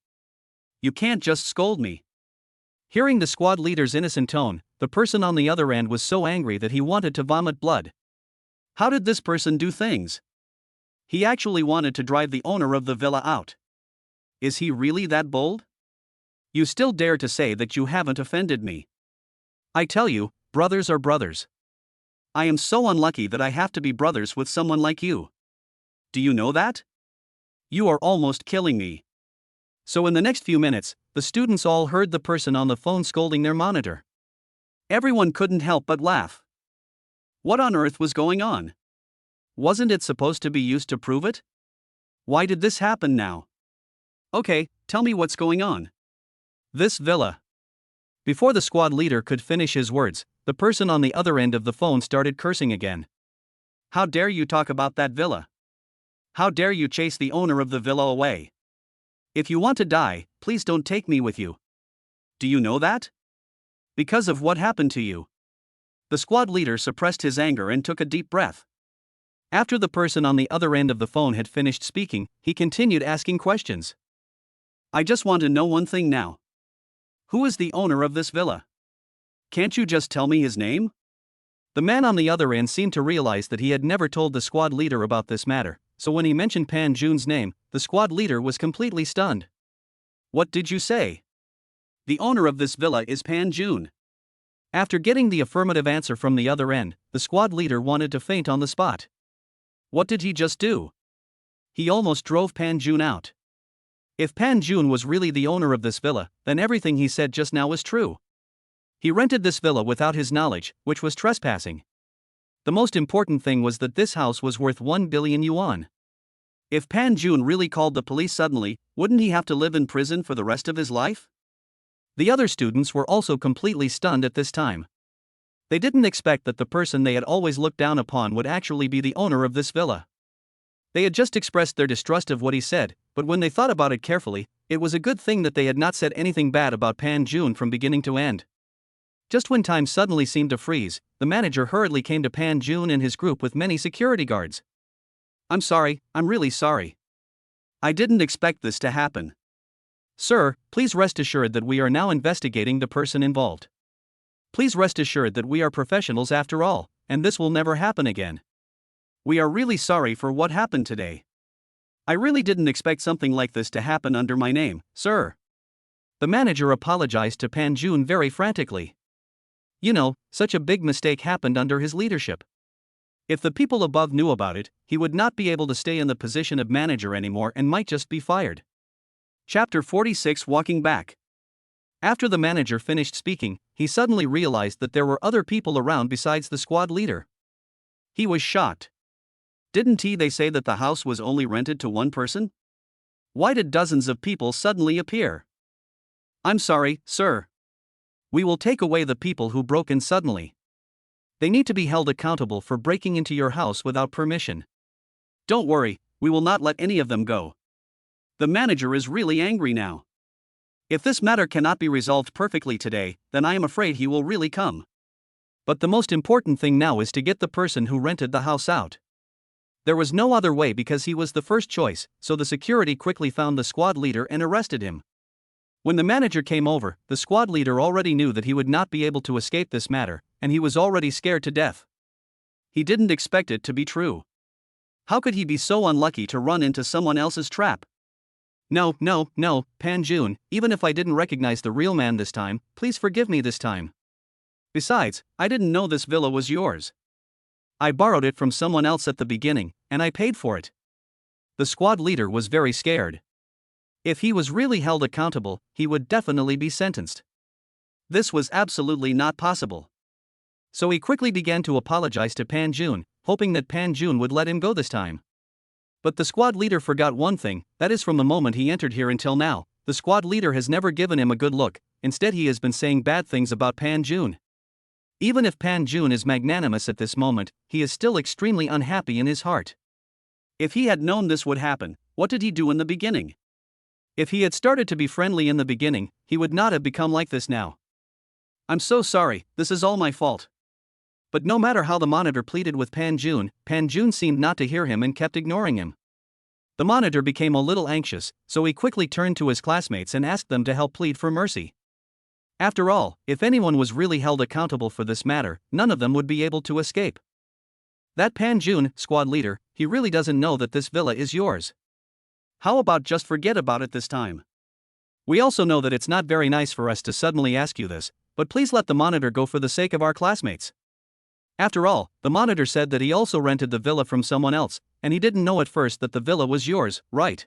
You can't just scold me." Hearing the squad leader's innocent tone, the person on the other end was so angry that he wanted to vomit blood. How did this person do things? He actually wanted to drive the owner of the villa out. Is he really that bold? You still dare to say that you haven't offended me? I tell you, brothers are brothers. I am so unlucky that I have to be brothers with someone like you. Do you know that? You are almost killing me. So in the next few minutes, the students all heard the person on the phone scolding their monitor. Everyone couldn't help but laugh. What on earth was going on? Wasn't it supposed to be used to prove it? Why did this happen now? Okay, tell me what's going on. This villa. Before the squad leader could finish his words, the person on the other end of the phone started cursing again. How dare you talk about that villa? How dare you chase the owner of the villa away? If you want to die, please don't take me with you. Do you know that? Because of what happened to you. The squad leader suppressed his anger and took a deep breath. After the person on the other end of the phone had finished speaking, he continued asking questions. I just want to know one thing now. Who is the owner of this villa? Can't you just tell me his name? The man on the other end seemed to realize that he had never told the squad leader about this matter, so when he mentioned Pan Jun's name, the squad leader was completely stunned. What did you say? The owner of this villa is Pan Jun. After getting the affirmative answer from the other end, the squad leader wanted to faint on the spot. What did he just do? He almost drove Pan Jun out. If Pan Jun was really the owner of this villa, then everything he said just now was true. He rented this villa without his knowledge, which was trespassing. The most important thing was that this house was worth 1 billion yuan. If Pan Jun really called the police suddenly, wouldn't he have to live in prison for the rest of his life? The other students were also completely stunned at this time. They didn't expect that the person they had always looked down upon would actually be the owner of this villa. They had just expressed their distrust of what he said, but when they thought about it carefully, it was a good thing that they had not said anything bad about Pan Jun from beginning to end. Just when time suddenly seemed to freeze, the manager hurriedly came to Pan Jun and his group with many security guards. I'm sorry, I'm really sorry. I didn't expect this to happen. Sir, please rest assured that we are now investigating the person involved. Please rest assured that we are professionals after all, and this will never happen again. We are really sorry for what happened today. I really didn't expect something like this to happen under my name, sir. The manager apologized to Pan Jun very frantically. You know, such a big mistake happened under his leadership. If the people above knew about it, he would not be able to stay in the position of manager anymore and might just be fired. Chapter 46 Walking Back. After the manager finished speaking, he suddenly realized that there were other people around besides the squad leader. He was shocked. Didn't they say that the house was only rented to one person? Why did dozens of people suddenly appear? I'm sorry, sir. We will take away the people who broke in suddenly. They need to be held accountable for breaking into your house without permission. Don't worry, we will not let any of them go. The manager is really angry now. If this matter cannot be resolved perfectly today, then I am afraid he will really come. But the most important thing now is to get the person who rented the house out. There was no other way because he was the first choice, so the security quickly found the squad leader and arrested him. When the manager came over, the squad leader already knew that he would not be able to escape this matter, and he was already scared to death. He didn't expect it to be true. How could he be so unlucky to run into someone else's trap? No, Pan-Jun, even if I didn't recognize the real man this time, please forgive me this time. Besides, I didn't know this villa was yours. I borrowed it from someone else at the beginning, and I paid for it. The squad leader was very scared. If he was really held accountable, he would definitely be sentenced. This was absolutely not possible. So he quickly began to apologize to Pan-Jun, hoping that Pan-Jun would let him go this time. But the squad leader forgot one thing, that is from the moment he entered here until now, the squad leader has never given him a good look, instead he has been saying bad things about Pan-Jun. Even if Pan-Jun is magnanimous at this moment, he is still extremely unhappy in his heart. If he had known this would happen, what did he do in the beginning? If he had started to be friendly in the beginning, he would not have become like this now. I'm so sorry, this is all my fault. But no matter how the monitor pleaded with Pan-Jun seemed not to hear him and kept ignoring him. The monitor became a little anxious, so he quickly turned to his classmates and asked them to help plead for mercy. After all, if anyone was really held accountable for this matter, none of them would be able to escape. That Pan-Jun, squad leader, he really doesn't know that this villa is yours. How about just forget about it this time? We also know that it's not very nice for us to suddenly ask you this, but please let the monitor go for the sake of our classmates. After all, the monitor said that he also rented the villa from someone else, and he didn't know at first that the villa was yours, right?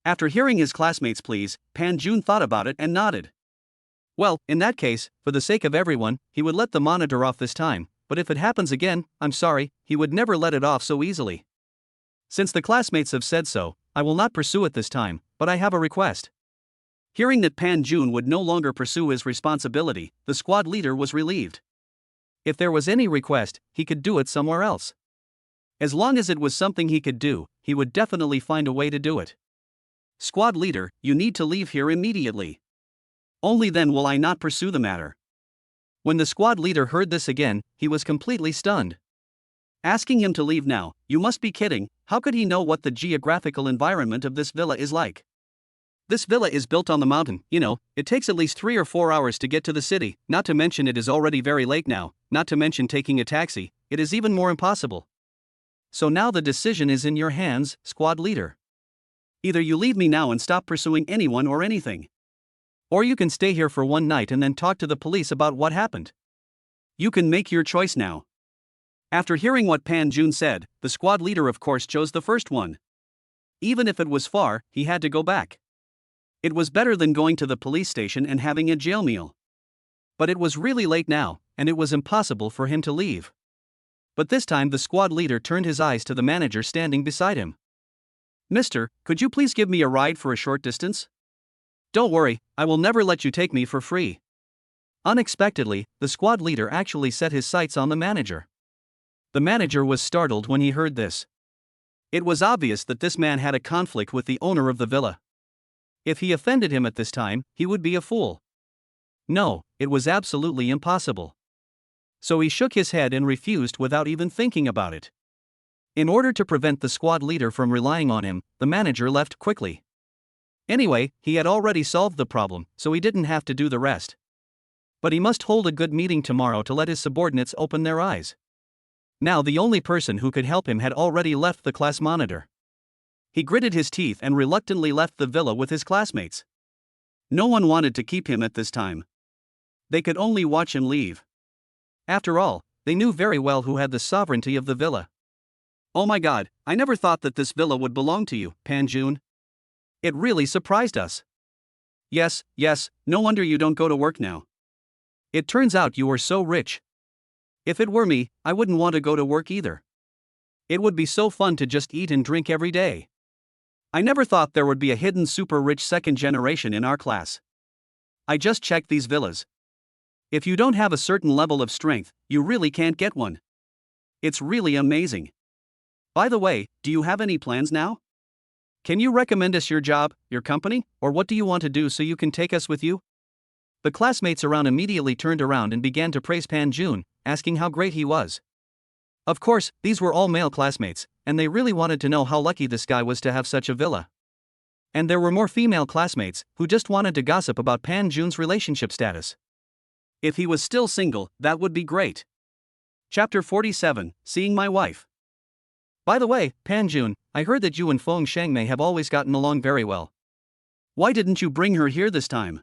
After hearing his classmates' pleas, Pan-Jun thought about it and nodded. Well, in that case, for the sake of everyone, he would let the monitor off this time, but if it happens again, I'm sorry, he would never let it off so easily. Since the classmates have said so, I will not pursue it this time, but I have a request. Hearing that Pan-Jun would no longer pursue his responsibility, the squad leader was relieved. If there was any request, he could do it somewhere else. As long as it was something he could do, he would definitely find a way to do it. Squad leader, you need to leave here immediately. Only then will I not pursue the matter. When the squad leader heard this again, he was completely stunned. Asking him to leave now, you must be kidding, how could he know what the geographical environment of this villa is like? This villa is built on the mountain, it takes at least 3 or 4 hours to get to the city, not to mention it is already very late now, not to mention taking a taxi, it is even more impossible. So now the decision is in your hands, squad leader. Either you leave me now and stop pursuing anyone or anything. Or you can stay here for one night and then talk to the police about what happened. You can make your choice now. After hearing what Pan-Jun said, the squad leader of course chose the first one. Even if it was far, he had to go back. It was better than going to the police station and having a jail meal. But it was really late now, and it was impossible for him to leave. But this time the squad leader turned his eyes to the manager standing beside him. Mister, could you please give me a ride for a short distance? Don't worry, I will never let you take me for free. Unexpectedly, the squad leader actually set his sights on the manager. The manager was startled when he heard this. It was obvious that this man had a conflict with the owner of the villa. If he offended him at this time, he would be a fool. No, it was absolutely impossible. So he shook his head and refused without even thinking about it. In order to prevent the squad leader from relying on him, the manager left quickly. Anyway, he had already solved the problem, so he didn't have to do the rest. But he must hold a good meeting tomorrow to let his subordinates open their eyes. Now the only person who could help him had already left the class monitor. He gritted his teeth and reluctantly left the villa with his classmates. No one wanted to keep him at this time. They could only watch him leave. After all, they knew very well who had the sovereignty of the villa. Oh my god, I never thought that this villa would belong to you, Pan-Jun. It really surprised us. Yes, no wonder you don't go to work now. It turns out you are so rich. If it were me, I wouldn't want to go to work either. It would be so fun to just eat and drink every day. I never thought there would be a hidden super rich second generation in our class. I just checked these villas. If you don't have a certain level of strength, you really can't get one. It's really amazing. By the way, do you have any plans now? Can you recommend us your job, your company, or what do you want to do so you can take us with you? The classmates around immediately turned around and began to praise Pan-Jun, asking how great he was. Of course, these were all male classmates, and they really wanted to know how lucky this guy was to have such a villa. And there were more female classmates who just wanted to gossip about Pan Jun's relationship status. If he was still single, that would be great. Chapter 47, Seeing My Wife. By the way, Pan Jun, I heard that you and Feng Shangmei have always gotten along very well. Why didn't you bring her here this time?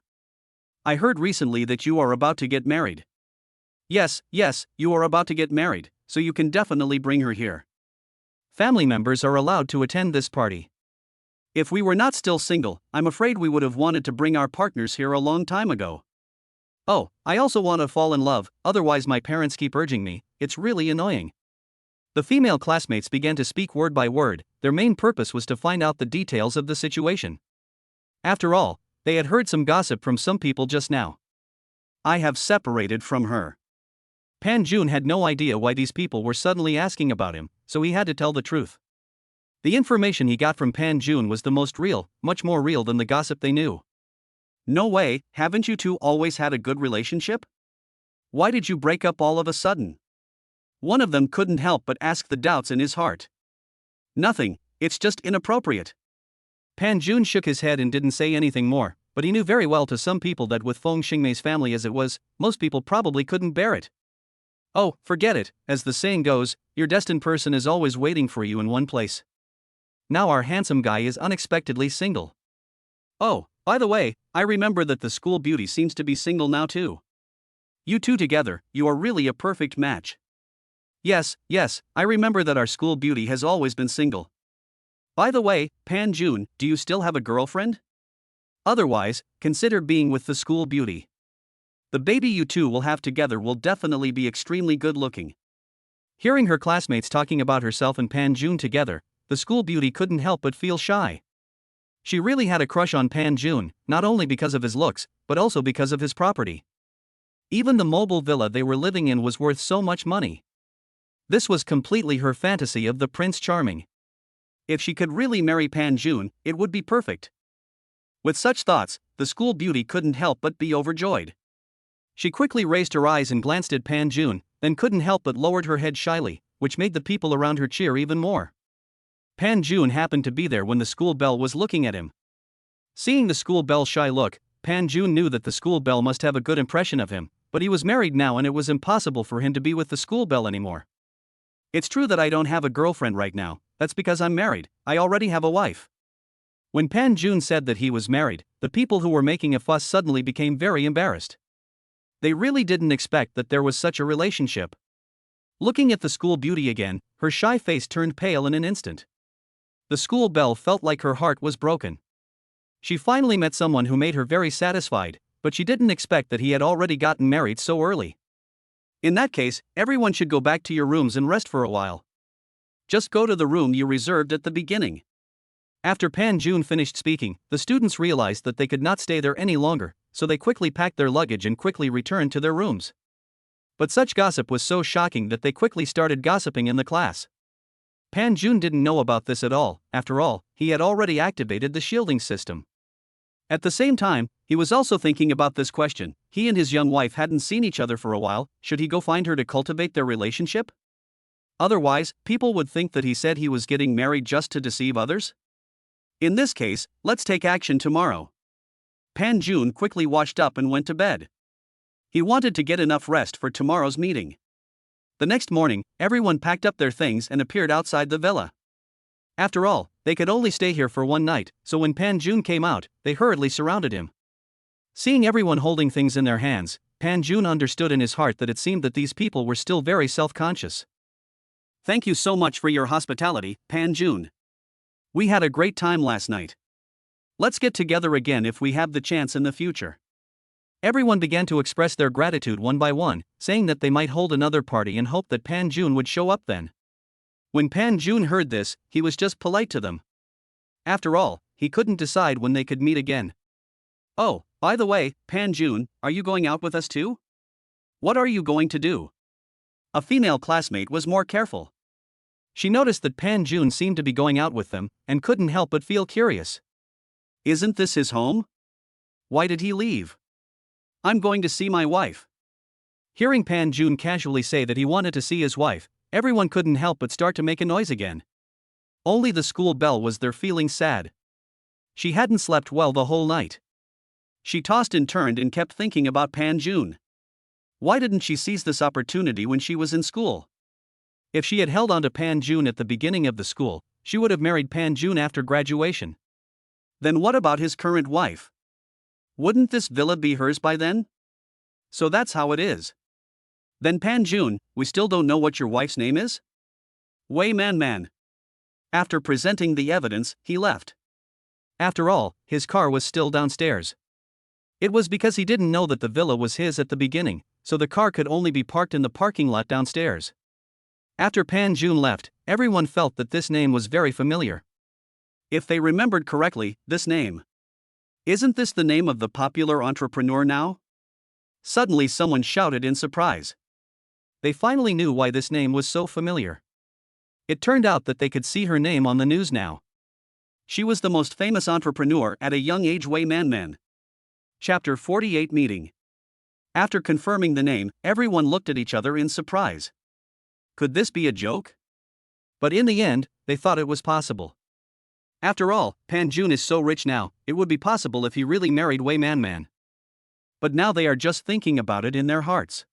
I heard recently that you are about to get married. Yes, you are about to get married, so you can definitely bring her here. Family members are allowed to attend this party. If we were not still single, I'm afraid we would have wanted to bring our partners here a long time ago. Oh, I also want to fall in love, otherwise my parents keep urging me, it's really annoying. The female classmates began to speak word by word, their main purpose was to find out the details of the situation. After all, they had heard some gossip from some people just now. I have separated from her. Pan Jun had no idea why these people were suddenly asking about him, so he had to tell the truth. The information he got from Pan Jun was the most real, much more real than the gossip they knew. No way, haven't you two always had a good relationship? Why did you break up all of a sudden? One of them couldn't help but ask the doubts in his heart. Nothing, it's just inappropriate. Pan Jun shook his head and didn't say anything more, but he knew very well to some people that with Feng Xingmei's family as it was, most people probably couldn't bear it. Oh, forget it, as the saying goes, your destined person is always waiting for you in one place. Now our handsome guy is unexpectedly single. Oh, by the way, I remember that the school beauty seems to be single now too. You two together, you are really a perfect match. Yes, I remember that our school beauty has always been single. By the way, Pan Jun, do you still have a girlfriend? Otherwise, consider being with the school beauty. The baby you two will have together will definitely be extremely good looking. Hearing her classmates talking about herself and Pan Jun together, the school beauty couldn't help but feel shy. She really had a crush on Pan Jun, not only because of his looks, but also because of his property. Even the mobile villa they were living in was worth so much money. This was completely her fantasy of the Prince Charming. If she could really marry Pan Jun, it would be perfect. With such thoughts, the school beauty couldn't help but be overjoyed. She quickly raised her eyes and glanced at Pan Jun, then couldn't help but lowered her head shyly, which made the people around her cheer even more. Pan Jun happened to be there when the school bell was looking at him. Seeing the school bell's shy look, Pan Jun knew that the school bell must have a good impression of him, but he was married now and it was impossible for him to be with the school bell anymore. It's true that I don't have a girlfriend right now, that's because I'm married, I already have a wife. When Pan Jun said that he was married, the people who were making a fuss suddenly became very embarrassed. They really didn't expect that there was such a relationship. Looking at the school beauty again, her shy face turned pale in an instant. The school belle felt like her heart was broken. She finally met someone who made her very satisfied, but she didn't expect that he had already gotten married so early. In that case, everyone should go back to your rooms and rest for a while. Just go to the room you reserved at the beginning. After Pan Jun finished speaking, the students realized that they could not stay there any longer, so they quickly packed their luggage and quickly returned to their rooms. But such gossip was so shocking that they quickly started gossiping in the class. Pan Jun didn't know about this at all, after all, he had already activated the shielding system. At the same time, he was also thinking about this question. He and his young wife hadn't seen each other for a while, should he go find her to cultivate their relationship? Otherwise, people would think that he said he was getting married just to deceive others? In this case, let's take action tomorrow. Pan Jun quickly washed up and went to bed. He wanted to get enough rest for tomorrow's meeting. The next morning, everyone packed up their things and appeared outside the villa. After all, they could only stay here for one night, so when Pan Jun came out, they hurriedly surrounded him. Seeing everyone holding things in their hands, Pan Jun understood in his heart that it seemed that these people were still very self-conscious. Thank you so much for your hospitality, Pan Jun. We had a great time last night. Let's get together again if we have the chance in the future. Everyone began to express their gratitude one by one, saying that they might hold another party and hoped that Pan Jun would show up then. When Pan Jun heard this, he was just polite to them. After all, he couldn't decide when they could meet again. Oh, by the way, Pan Jun, are you going out with us too? What are you going to do? A female classmate was more careful. She noticed that Pan Jun seemed to be going out with them, and couldn't help but feel curious. Isn't this his home? Why did he leave? I'm going to see my wife. Hearing Pan Jun casually say that he wanted to see his wife, everyone couldn't help but start to make a noise again. Only the school bell was there, feeling sad. She hadn't slept well the whole night. She tossed and turned and kept thinking about Pan June. Why didn't she seize this opportunity when she was in school? If she had held on to Pan June at the beginning of the school, she would have married Pan June after graduation. Then what about his current wife? Wouldn't this villa be hers by then? So that's how it is. Then Pan June, we still don't know what your wife's name is? Wei Man. After presenting the evidence, he left. After all, his car was still downstairs. It was because he didn't know that the villa was his at the beginning, so the car could only be parked in the parking lot downstairs. After Pan June left, everyone felt that this name was very familiar. If they remembered correctly, this name. Isn't this the name of the popular entrepreneur now? Suddenly someone shouted in surprise. They finally knew why this name was so familiar. It turned out that they could see her name on the news now. She was the most famous entrepreneur at a young age, Wei Man. Chapter 48 Meeting. After confirming the name, everyone looked at each other in surprise. Could this be a joke? But in the end, they thought it was possible. After all, Pan June is so rich now, it would be possible if he really married Wei Man. But now they are just thinking about it in their hearts.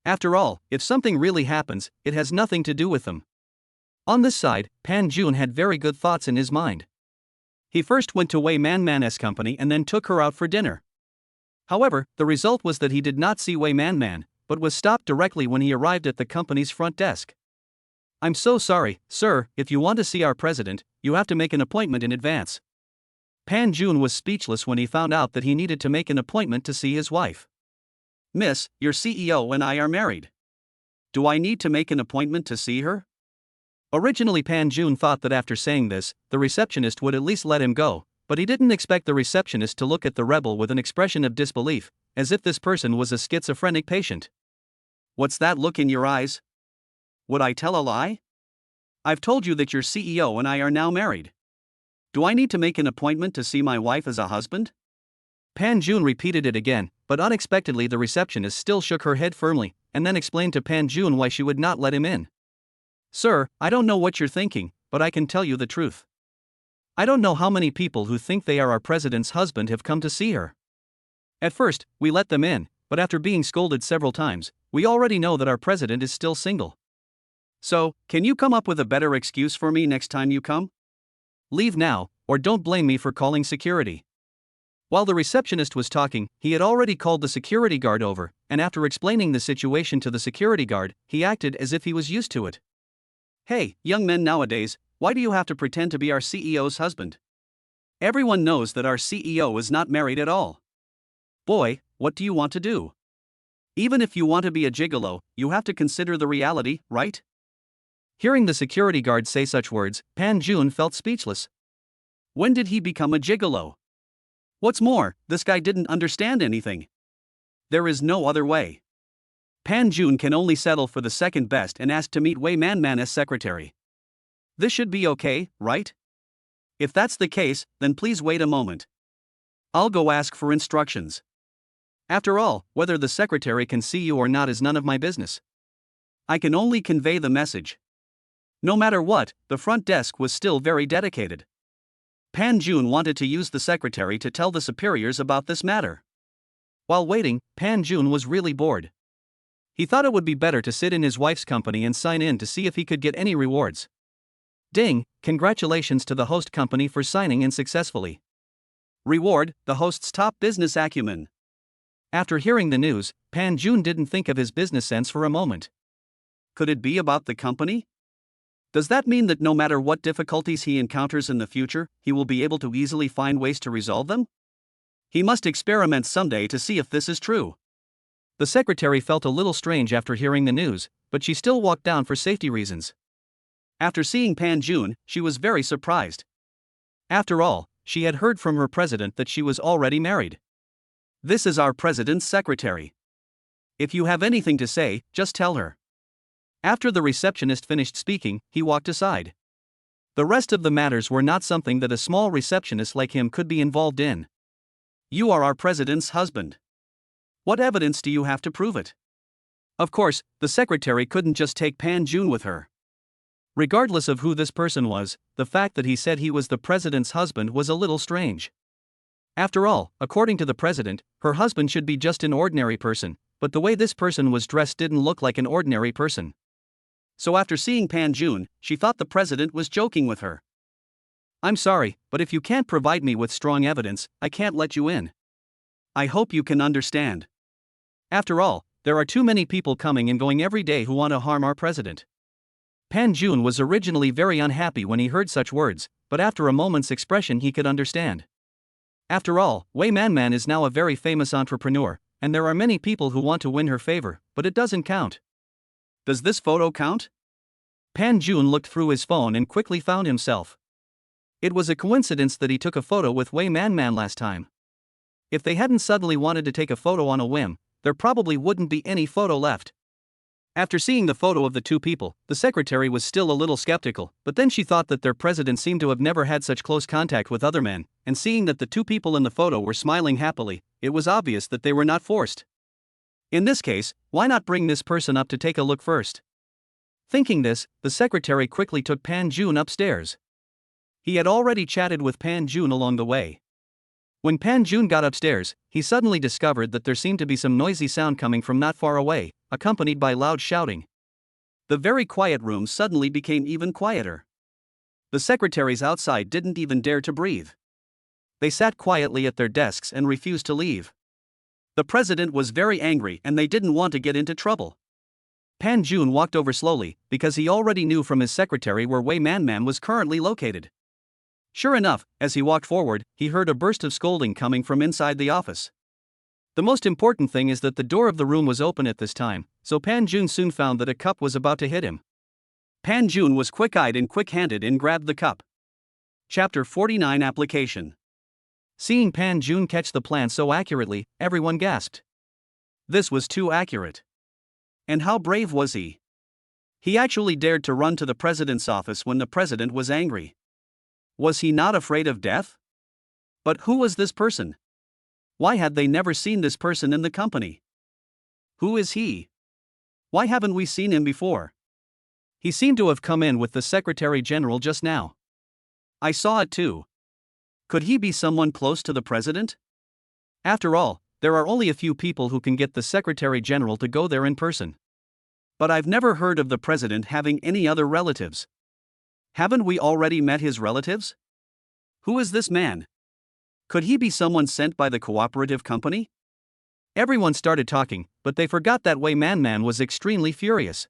After all, if something really happens, it has nothing to do with them. On this side, Pan June had very good thoughts in his mind. He first went to Wei Man's company and then took her out for dinner. However, the result was that he did not see Wei Man, but was stopped directly when he arrived at the company's front desk. "I'm so sorry, sir, if you want to see our president, you have to make an appointment in advance." Pan June was speechless when he found out that he needed to make an appointment to see his wife. "Miss, your CEO and I are married. Do I need to make an appointment to see her?" Originally, Pan June thought that after saying this, the receptionist would at least let him go, but he didn't expect the receptionist to look at the rebel with an expression of disbelief, as if this person was a schizophrenic patient. "What's that look in your eyes? Would I tell a lie? I've told you that your CEO and I are now married. Do I need to make an appointment to see my wife as a husband?" Pan June repeated it again, but unexpectedly the receptionist still shook her head firmly, and then explained to Pan June why she would not let him in. "Sir, I don't know what you're thinking, but I can tell you the truth. I don't know how many people who think they are our president's husband have come to see her. At first, we let them in, but after being scolded several times, we already know that our president is still single. So, can you come up with a better excuse for me next time you come? Leave now, or don't blame me for calling security." While the receptionist was talking, he had already called the security guard over, and after explaining the situation to the security guard, he acted as if he was used to it. "Hey, young men nowadays, why do you have to pretend to be our CEO's husband? Everyone knows that our CEO is not married at all. Boy, what do you want to do? Even if you want to be a gigolo, you have to consider the reality, right?" Hearing the security guard say such words, Pan June felt speechless. When did he become a gigolo? What's more, this guy didn't understand anything. There is no other way. Pan June can only settle for the second best and ask to meet Wei Man as secretary. This should be okay, right? If that's the case, then please wait a moment. I'll go ask for instructions. After all, whether the secretary can see you or not is none of my business. I can only convey the message. No matter what, the front desk was still very dedicated. Pan June wanted to use the secretary to tell the superiors about this matter. While waiting, Pan June was really bored. He thought it would be better to sit in his wife's company and sign in to see if he could get any rewards. Ding, congratulations to the host company for signing in successfully. Reward, the host's top business acumen. After hearing the news, Pan June didn't think of his business sense for a moment. Could it be about the company? Does that mean that no matter what difficulties he encounters in the future, he will be able to easily find ways to resolve them? He must experiment someday to see if this is true. The secretary felt a little strange after hearing the news, but she still walked down for safety reasons. After seeing Pan June, she was very surprised. After all, she had heard from her president that she was already married. "This is our president's secretary. If you have anything to say, just tell her." After the receptionist finished speaking, he walked aside. The rest of the matters were not something that a small receptionist like him could be involved in. "You are our president's husband. What evidence do you have to prove it?" Of course, the secretary couldn't just take Pan June with her. Regardless of who this person was, the fact that he said he was the president's husband was a little strange. After all, according to the president, her husband should be just an ordinary person, but the way this person was dressed didn't look like an ordinary person. So after seeing Pan Jun, she thought the president was joking with her. "I'm sorry, but if you can't provide me with strong evidence, I can't let you in. I hope you can understand. After all, there are too many people coming and going every day who want to harm our president." Pan Jun was originally very unhappy when he heard such words, but after a moment's expression he could understand. After all, Wei Manman is now a very famous entrepreneur, and there are many people who want to win her favor, but it doesn't count. Does this photo count? Pan Jun looked through his phone and quickly found himself. It was a coincidence that he took a photo with Wei Manman last time. If they hadn't suddenly wanted to take a photo on a whim, there probably wouldn't be any photo left. After seeing the photo of the two people, the secretary was still a little skeptical, but then she thought that their president seemed to have never had such close contact with other men, and seeing that the two people in the photo were smiling happily, it was obvious that they were not forced. In this case, why not bring this person up to take a look first? Thinking this, the secretary quickly took Pan Jun upstairs. He had already chatted with Pan Jun along the way. When Pan Jun got upstairs, he suddenly discovered that there seemed to be some noisy sound coming from not far away, accompanied by loud shouting. The very quiet room suddenly became even quieter. The secretaries outside didn't even dare to breathe. They sat quietly at their desks and refused to leave. The president was very angry and they didn't want to get into trouble. Pan Jun walked over slowly, because he already knew from his secretary where Wei Manman was currently located. Sure enough, as he walked forward, he heard a burst of scolding coming from inside the office. The most important thing is that the door of the room was open at this time, so Pan Jun soon found that a cup was about to hit him. Pan Jun was quick-eyed and quick-handed and grabbed the cup. Chapter 49 Application. Seeing Pan Jun catch the plan so accurately, everyone gasped. This was too accurate. And how brave was he? He actually dared to run to the president's office when the president was angry. Was he not afraid of death? But who was this person? Why had they never seen this person in the company? Who is he? Why haven't we seen him before? He seemed to have come in with the Secretary General just now. I saw it too. Could he be someone close to the president? After all, there are only a few people who can get the Secretary General to go there in person. But I've never heard of the president having any other relatives. Haven't we already met his relatives? Who is this man? Could he be someone sent by the cooperative company? Everyone started talking, but they forgot that Wei Manman was extremely furious.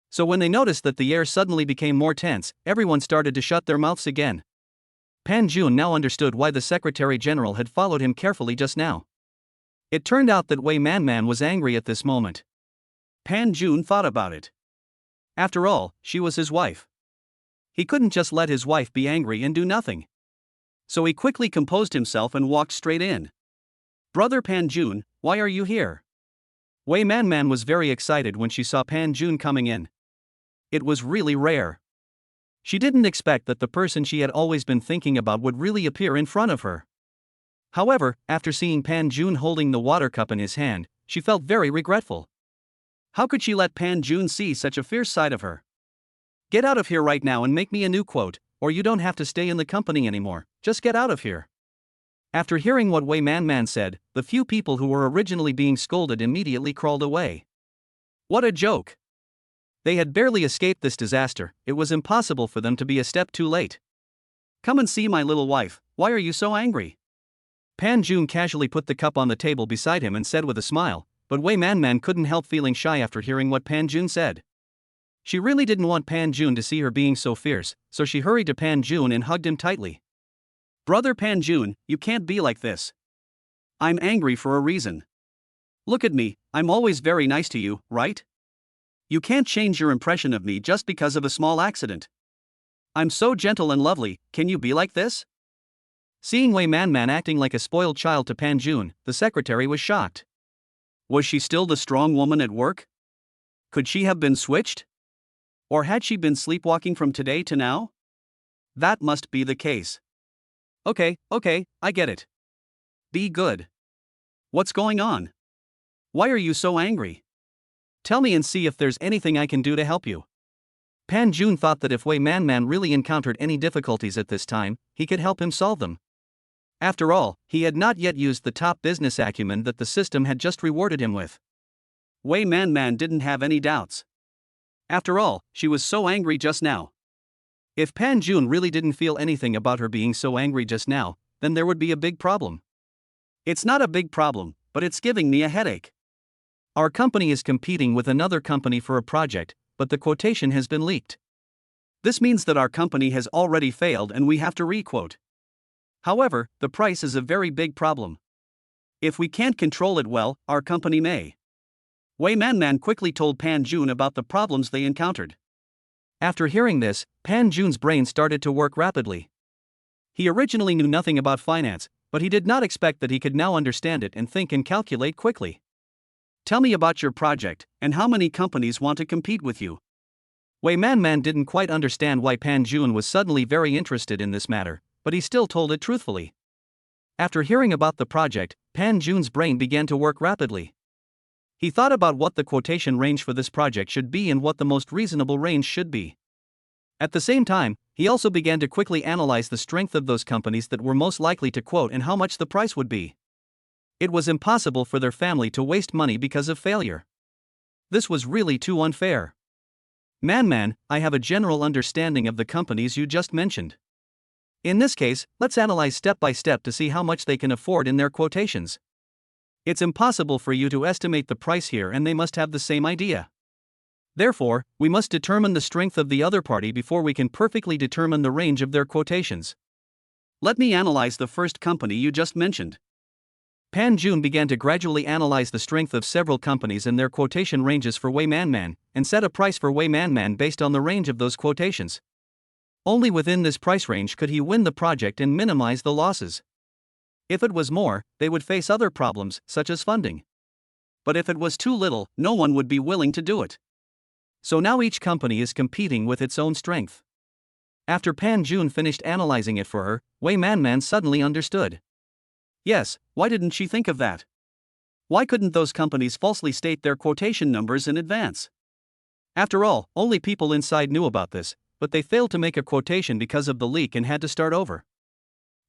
So when they noticed that the air suddenly became more tense, everyone started to shut their mouths again. Pan Jun now understood why the Secretary General had followed him carefully just now. It turned out that Wei Manman was angry at this moment. Pan Jun thought about it. After all, she was his wife. He couldn't just let his wife be angry and do nothing. So he quickly composed himself and walked straight in. "Brother Pan Jun, why are you here?" Wei Manman was very excited when she saw Pan Jun coming in. It was really rare. She didn't expect that the person she had always been thinking about would really appear in front of her. However, after seeing Pan Jun holding the water cup in his hand, she felt very regretful. How could she let Pan Jun see such a fierce side of her? "Get out of here right now and make me a new quote, or you don't have to stay in the company anymore, just get out of here." After hearing what Wei Manman said, the few people who were originally being scolded immediately crawled away. What a joke! They had barely escaped this disaster, it was impossible for them to be a step too late. "Come and see my little wife, why are you so angry?" Pan Jun casually put the cup on the table beside him and said with a smile, but Wei Manman couldn't help feeling shy after hearing what Pan Jun said. She really didn't want Pan Jun to see her being so fierce, so she hurried to Pan Jun and hugged him tightly. "Brother Pan Jun, you can't be like this. I'm angry for a reason. Look at me, I'm always very nice to you, right? You can't change your impression of me just because of a small accident. I'm so gentle and lovely, can you be like this?" Seeing Wei Manman acting like a spoiled child to Pan Jun, the secretary was shocked. Was she still the strong woman at work? Could she have been switched? Or had she been sleepwalking from today to now? That must be the case. Okay, I get it. Be good. What's going on? Why are you so angry? Tell me and see if there's anything I can do to help you. Pan Jun thought that if Wei Man really encountered any difficulties at this time, he could help him solve them. After all, he had not yet used the top business acumen that the system had just rewarded him with. Wei Man didn't have any doubts. After all, she was so angry just now. If Pan Jun really didn't feel anything about her being so angry just now, then there would be a big problem. It's not a big problem, but it's giving me a headache. Our company is competing with another company for a project, but the quotation has been leaked. This means that our company has already failed and we have to re-quote. However, the price is a very big problem. If we can't control it well, our company may. Wei Man quickly told Pan Jun about the problems they encountered. After hearing this, Pan Jun's brain started to work rapidly. He originally knew nothing about finance, but he did not expect that he could now understand it and think and calculate quickly. Tell me about your project, and how many companies want to compete with you. Wei Man didn't quite understand why Pan Jun was suddenly very interested in this matter, but he still told it truthfully. After hearing about the project, Pan Jun's brain began to work rapidly. He thought about what the quotation range for this project should be and what the most reasonable range should be. At the same time, he also began to quickly analyze the strength of those companies that were most likely to quote and how much the price would be. It was impossible for their family to waste money because of failure. This was really too unfair. Man, I have a general understanding of the companies you just mentioned. In this case, let's analyze step by step to see how much they can afford in their quotations. It's impossible for you to estimate the price here and they must have the same idea. Therefore, we must determine the strength of the other party before we can perfectly determine the range of their quotations. Let me analyze the first company you just mentioned. Pan Jun began to gradually analyze the strength of several companies and their quotation ranges for Wei Man, and set a price for Wei Man based on the range of those quotations. Only within this price range could he win the project and minimize the losses. If it was more, they would face other problems, such as funding. But if it was too little, no one would be willing to do it. So now each company is competing with its own strength. After Pan Jun finished analyzing it for her, Wei Man suddenly understood. Yes, why didn't she think of that? Why couldn't those companies falsely state their quotation numbers in advance? After all, only people inside knew about this, but they failed to make a quotation because of the leak and had to start over.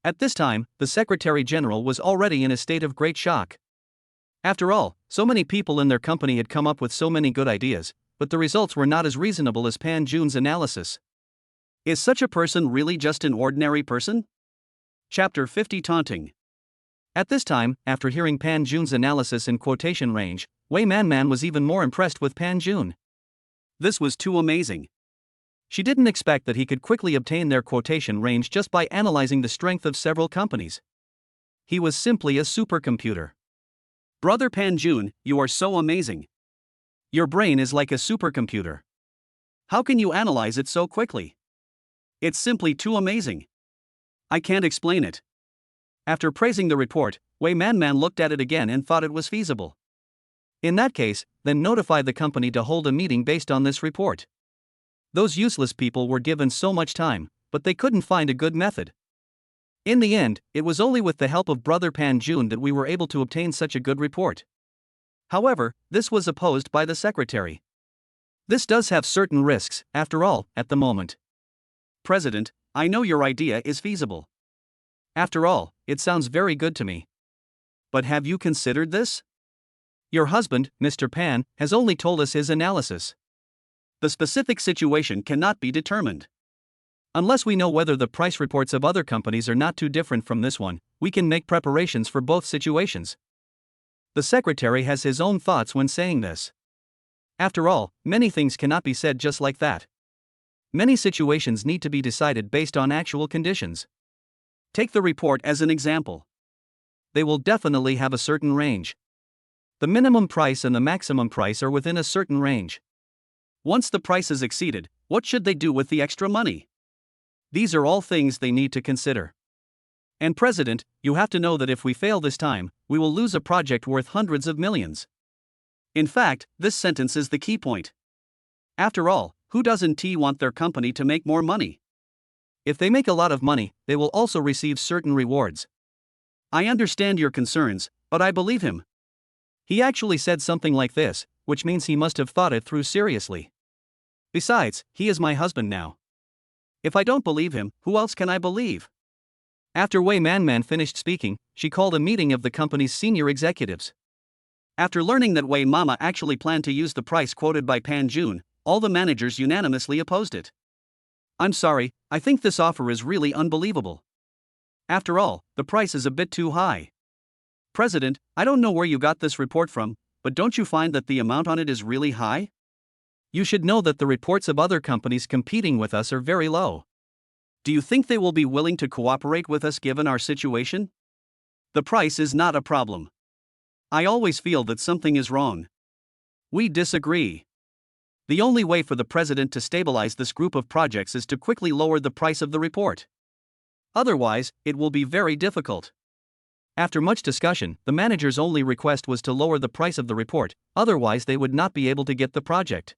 At this time, the Secretary General was already in a state of great shock. After all, so many people in their company had come up with so many good ideas, but the results were not as reasonable as Pan Jun's analysis. Is such a person really just an ordinary person? Chapter 50 Taunting. At this time, after hearing Pan Jun's analysis and quotation range, Wei Man was even more impressed with Pan Jun. This was too amazing. She didn't expect that he could quickly obtain their quotation range just by analyzing the strength of several companies. He was simply a supercomputer. Brother Pan Jun, you are so amazing. Your brain is like a supercomputer. How can you analyze it so quickly? It's simply too amazing. I can't explain it. After praising the report, Wei Man looked at it again and thought it was feasible. In that case, then notify the company to hold a meeting based on this report. Those useless people were given so much time, but they couldn't find a good method. In the end, it was only with the help of Brother Pan Jun that we were able to obtain such a good report. However, this was opposed by the secretary. This does have certain risks, after all, at the moment. President, I know your idea is feasible. After all, it sounds very good to me. But have you considered this? Your husband, Mr. Pan, has only told us his analysis. The specific situation cannot be determined. Unless we know whether the price reports of other companies are not too different from this one, we can make preparations for both situations. The secretary has his own thoughts when saying this. After all, many things cannot be said just like that. Many situations need to be decided based on actual conditions. Take the report as an example. They will definitely have a certain range. The minimum price and the maximum price are within a certain range. Once the price is exceeded, what should they do with the extra money? These are all things they need to consider. And President, you have to know that if we fail this time, we will lose a project worth hundreds of millions. In fact, this sentence is the key point. After all, who doesn't want their company to make more money? If they make a lot of money, they will also receive certain rewards. I understand your concerns, but I believe him. He actually said something like this, which means he must have thought it through seriously. Besides, he is my husband now. If I don't believe him, who else can I believe? After Wei Manman finished speaking, she called a meeting of the company's senior executives. After learning that Wei Mama actually planned to use the price quoted by Pan Jun, all the managers unanimously opposed it. I'm sorry, I think this offer is really unbelievable. After all, the price is a bit too high. President, I don't know where you got this report from, but don't you find that the amount on it is really high? You should know that the reports of other companies competing with us are very low. Do you think they will be willing to cooperate with us given our situation? The price is not a problem. I always feel that something is wrong. We disagree. The only way for the president to stabilize this group of projects is to quickly lower the price of the report. Otherwise, it will be very difficult. After much discussion, the manager's only request was to lower the price of the report, otherwise they would not be able to get the project.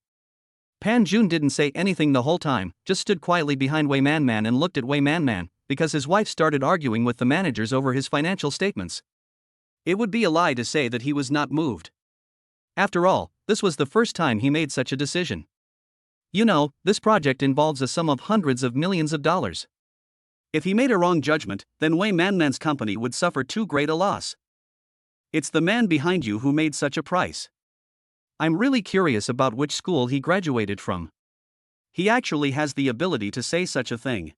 Pan Jun didn't say anything the whole time, just stood quietly behind Wei Manman and looked at Wei Manman, because his wife started arguing with the managers over his financial statements. It would be a lie to say that he was not moved. After all, this was the first time he made such a decision. You know, this project involves a sum of hundreds of millions of dollars. If he made a wrong judgment, then Wei Manman's company would suffer too great a loss. It's the man behind you who made such a price. I'm really curious about which school he graduated from. He actually has the ability to say such a thing.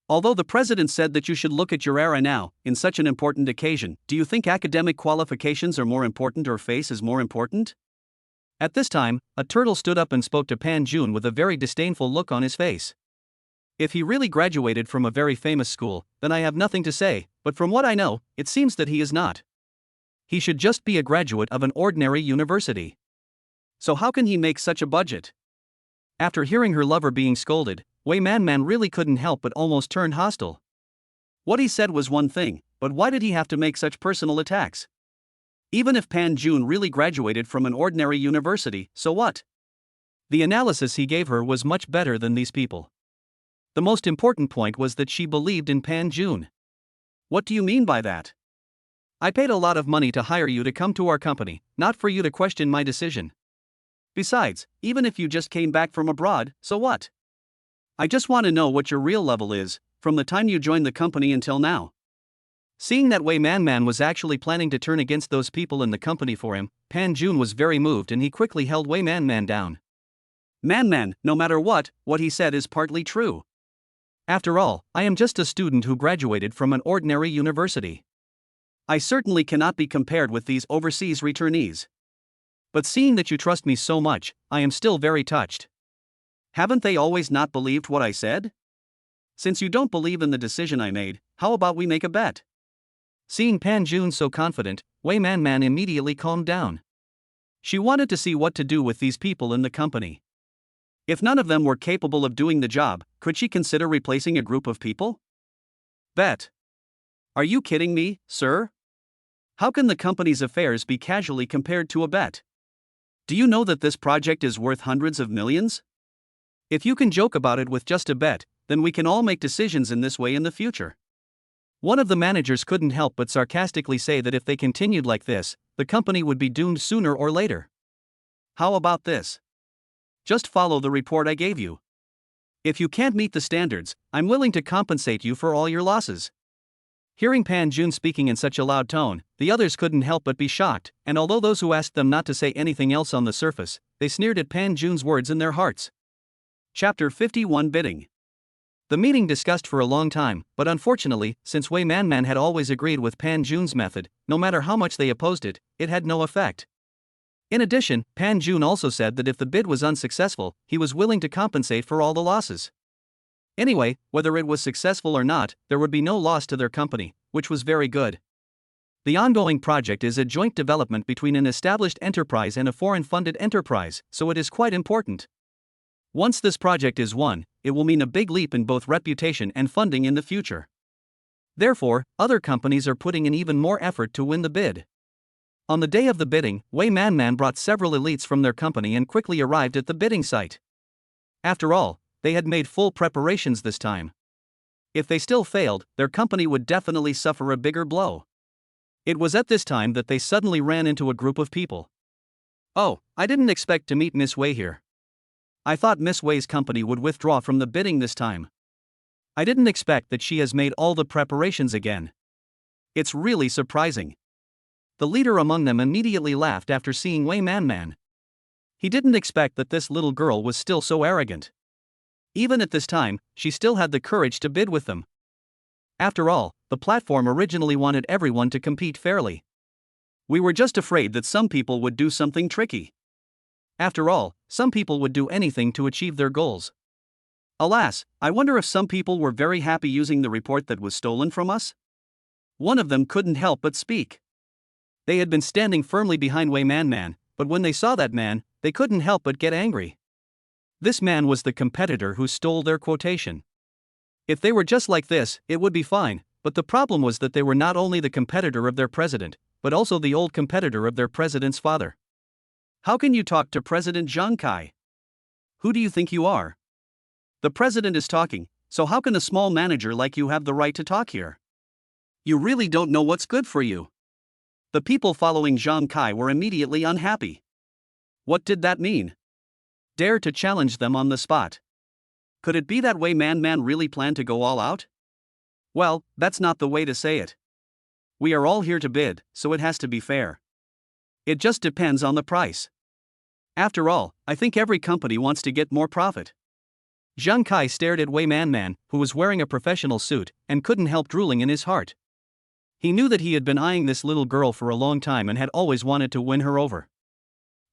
Although the president said that you should look at your era now, in such an important occasion, do you think academic qualifications are more important or face is more important? At this time, a turtle stood up and spoke to Pan Jun with a very disdainful look on his face. If he really graduated from a very famous school, then I have nothing to say, but from what I know, it seems that he is not. He should just be a graduate of an ordinary university. So how can he make such a budget? After hearing her lover being scolded, Wei Manman really couldn't help but almost turned hostile. What he said was one thing, but why did he have to make such personal attacks? Even if Pan Jun really graduated from an ordinary university, so what? The analysis he gave her was much better than these people. The most important point was that she believed in Pan Jun. What do you mean by that? I paid a lot of money to hire you to come to our company, not for you to question my decision. Besides, even if you just came back from abroad, so what? I just want to know what your real level is, from the time you joined the company until now. Seeing that Wei Manman was actually planning to turn against those people in the company for him, Pan Jun was very moved and he quickly held Wei Manman down. Manman, no matter what he said is partly true. After all, I am just a student who graduated from an ordinary university. I certainly cannot be compared with these overseas returnees. But seeing that you trust me so much, I am still very touched. Haven't they always not believed what I said? Since you don't believe in the decision I made, how about we make a bet? Seeing Pan Jun so confident, Wei Manman immediately calmed down. She wanted to see what to do with these people in the company. If none of them were capable of doing the job, could she consider replacing a group of people? Bet. Are you kidding me, sir? How can the company's affairs be casually compared to a bet? Do you know that this project is worth hundreds of millions? If you can joke about it with just a bet, then we can all make decisions in this way in the future. One of the managers couldn't help but sarcastically say that if they continued like this, the company would be doomed sooner or later. How about this? Just follow the report I gave you. If you can't meet the standards, I'm willing to compensate you for all your losses. Hearing Pan Jun speaking in such a loud tone, the others couldn't help but be shocked, and although those who asked them not to say anything else on the surface, they sneered at Pan Jun's words in their hearts. Chapter 51 Bidding. The meeting discussed for a long time, but unfortunately, since Wei Manman had always agreed with Pan Jun's method, no matter how much they opposed it, it had no effect. In addition, Pan Jun also said that if the bid was unsuccessful, he was willing to compensate for all the losses. Anyway, whether it was successful or not, there would be no loss to their company, which was very good. The ongoing project is a joint development between an established enterprise and a foreign-funded enterprise, so it is quite important. Once this project is won, it will mean a big leap in both reputation and funding in the future. Therefore, other companies are putting in even more effort to win the bid. On the day of the bidding, Wei Manman brought several elites from their company and quickly arrived at the bidding site. After all, they had made full preparations this time. If they still failed, their company would definitely suffer a bigger blow. It was at this time that they suddenly ran into a group of people. Oh, I didn't expect to meet Miss Wei here. I thought Miss Wei's company would withdraw from the bidding this time. I didn't expect that she has made all the preparations again. It's really surprising. The leader among them immediately laughed after seeing Wei Man. He didn't expect that this little girl was still so arrogant. Even at this time, she still had the courage to bid with them. After all, the platform originally wanted everyone to compete fairly. We were just afraid that some people would do something tricky. After all, some people would do anything to achieve their goals. Alas, I wonder if some people were very happy using the report that was stolen from us? One of them couldn't help but speak. They had been standing firmly behind Wei Man, but when they saw that man, they couldn't help but get angry. This man was the competitor who stole their quotation. If they were just like this, it would be fine, but the problem was that they were not only the competitor of their president, but also the old competitor of their president's father. How can you talk to President Zhang Kai? Who do you think you are? The president is talking, so how can a small manager like you have the right to talk here? You really don't know what's good for you. The people following Zhang Kai were immediately unhappy. What did that mean? Dare to challenge them on the spot. Could it be that Wei Man really planned to go all out? Well, that's not the way to say it. We are all here to bid, so it has to be fair. It just depends on the price. After all, I think every company wants to get more profit. Zhang Kai stared at Wei Man, who was wearing a professional suit, and couldn't help drooling in his heart. He knew that he had been eyeing this little girl for a long time and had always wanted to win her over.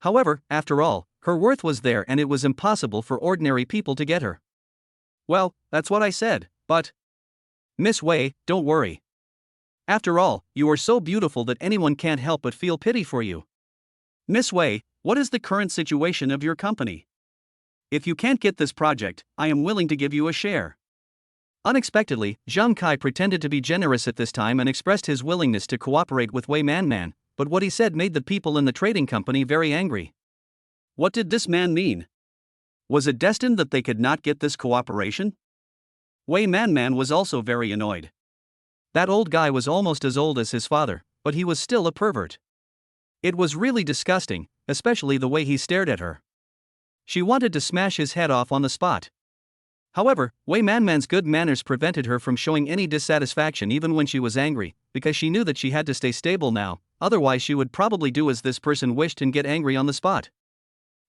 However, after all, her worth was there and it was impossible for ordinary people to get her. Well, that's what I said, but... Miss Wei, don't worry. After all, you are so beautiful that anyone can't help but feel pity for you. Miss Wei, what is the current situation of your company? If you can't get this project, I am willing to give you a share. Unexpectedly, Zhang Kai pretended to be generous at this time and expressed his willingness to cooperate with Wei Man, but what he said made the people in the trading company very angry. What did this man mean? Was it destined that they could not get this cooperation? Wei Man was also very annoyed. That old guy was almost as old as his father, but he was still a pervert. It was really disgusting, especially the way he stared at her. She wanted to smash his head off on the spot. However, Wei Man's good manners prevented her from showing any dissatisfaction even when she was angry, because she knew that she had to stay stable now, otherwise she would probably do as this person wished and get angry on the spot.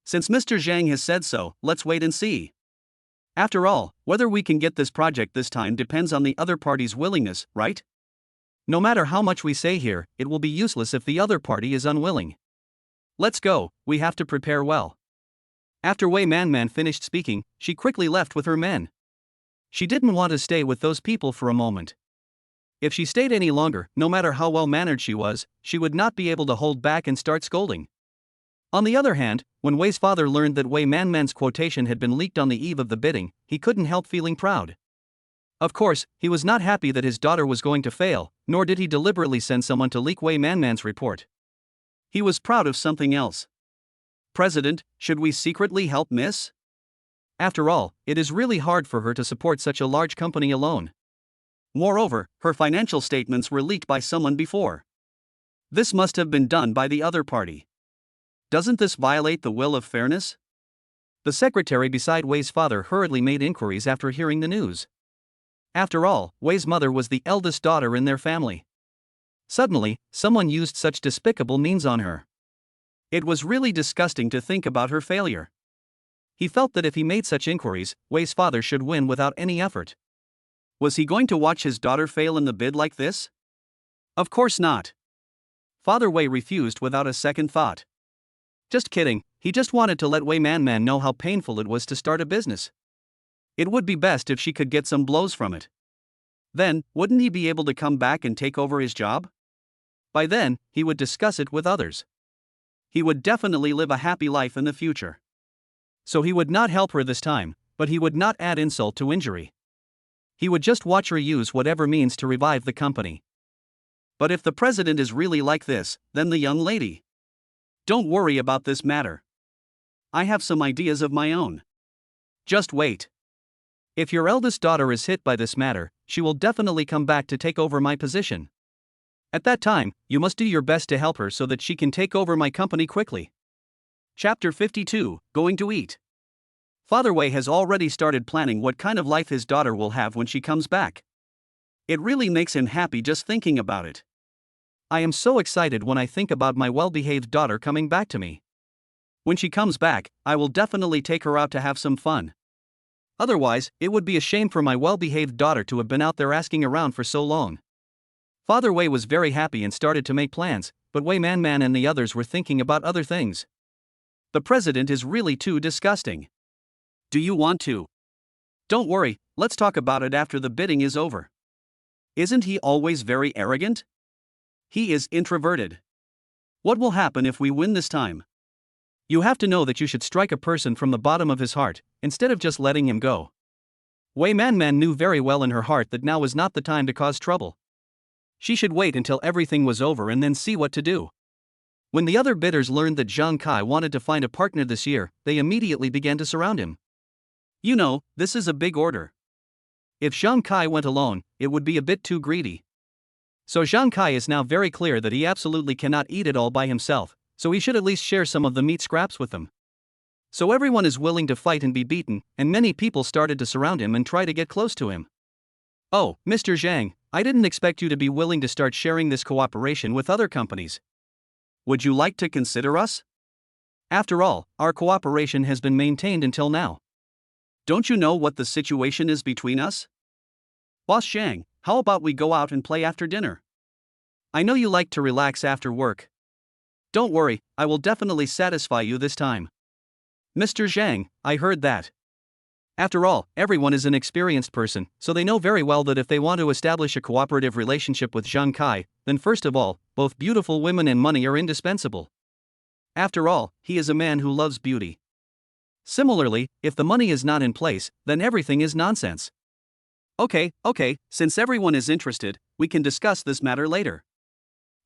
Since Mr. Zhang has said so, let's wait and see. After all, whether we can get this project this time depends on the other party's willingness, right? No matter how much we say here, it will be useless if the other party is unwilling. Let's go, we have to prepare well. After Wei Man finished speaking, she quickly left with her men. She didn't want to stay with those people for a moment. If she stayed any longer, no matter how well-mannered she was, she would not be able to hold back and start scolding. On the other hand, when Wei's father learned that Wei Man's quotation had been leaked on the eve of the bidding, he couldn't help feeling proud. Of course, he was not happy that his daughter was going to fail, nor did he deliberately send someone to leak Wei Man's report. He was proud of something else. President, should we secretly help Miss? After all, it is really hard for her to support such a large company alone. Moreover, her financial statements were leaked by someone before. This must have been done by the other party. Doesn't this violate the will of fairness? The secretary beside Wei's father hurriedly made inquiries after hearing the news. After all, Wei's mother was the eldest daughter in their family. Suddenly, someone used such despicable means on her. It was really disgusting to think about her failure. He felt that if he made such inquiries, Wei's father should win without any effort. Was he going to watch his daughter fail in the bid like this? Of course not. Father Wei refused without a second thought. Just kidding, he just wanted to let Wei Man know how painful it was to start a business. It would be best if she could get some blows from it. Then, wouldn't he be able to come back and take over his job? By then, he would discuss it with others. He would definitely live a happy life in the future. So he would not help her this time, but he would not add insult to injury. He would just watch her use whatever means to revive the company. But if the president is really like this, then the young lady. Don't worry about this matter. I have some ideas of my own. Just wait. If your eldest daughter is hit by this matter, she will definitely come back to take over my position. At that time, you must do your best to help her so that she can take over my company quickly. Chapter 52, Going to Eat. Father Wei has already started planning what kind of life his daughter will have when she comes back. It really makes him happy just thinking about it. I am so excited when I think about my well-behaved daughter coming back to me. When she comes back, I will definitely take her out to have some fun. Otherwise, it would be a shame for my well-behaved daughter to have been out there asking around for so long. Father Wei was very happy and started to make plans, but Wei Man and the others were thinking about other things. The president is really too disgusting. Do you want to? Don't worry, let's talk about it after the bidding is over. Isn't he always very arrogant? He is introverted. What will happen if we win this time? You have to know that you should strike a person from the bottom of his heart, instead of just letting him go. Wei Man knew very well in her heart that now was not the time to cause trouble. She should wait until everything was over and then see what to do. When the other bidders learned that Zhang Kai wanted to find a partner this year, they immediately began to surround him. You know, this is a big order. If Zhang Kai went alone, it would be a bit too greedy. So Zhang Kai is now very clear that he absolutely cannot eat it all by himself, so he should at least share some of the meat scraps with them. So everyone is willing to fight and be beaten, and many people started to surround him and try to get close to him. Oh, Mr. Zhang, I didn't expect you to be willing to start sharing this cooperation with other companies. Would you like to consider us? After all, our cooperation has been maintained until now. Don't you know what the situation is between us? Boss Zhang, how about we go out and play after dinner? I know you like to relax after work. Don't worry, I will definitely satisfy you this time. Mr. Zhang, I heard that. After all, everyone is an experienced person, so they know very well that if they want to establish a cooperative relationship with Zhang Kai, then first of all, both beautiful women and money are indispensable. After all, he is a man who loves beauty. Similarly, if the money is not in place, then everything is nonsense. Okay, since everyone is interested, we can discuss this matter later.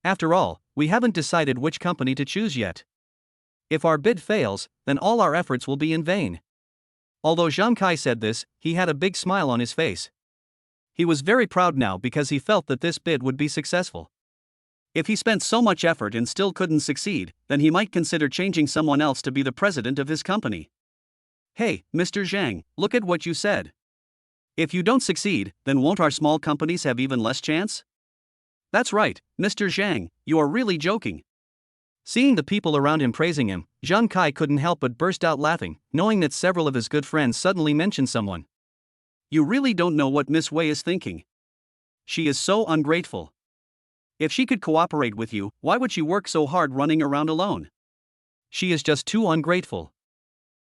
After all, we haven't decided which company to choose yet. If our bid fails, then all our efforts will be in vain. Although Zhang Kai said this, he had a big smile on his face. He was very proud now because he felt that this bid would be successful. If he spent so much effort and still couldn't succeed, then he might consider changing someone else to be the president of his company. Hey, Mr. Zhang, look at what you said. If you don't succeed, then won't our small companies have even less chance? That's right, Mr. Zhang, you are really joking. Seeing the people around him praising him, Zhang Kai couldn't help but burst out laughing, knowing that several of his good friends suddenly mentioned someone. You really don't know what Miss Wei is thinking. She is so ungrateful. If she could cooperate with you, why would she work so hard running around alone? She is just too ungrateful.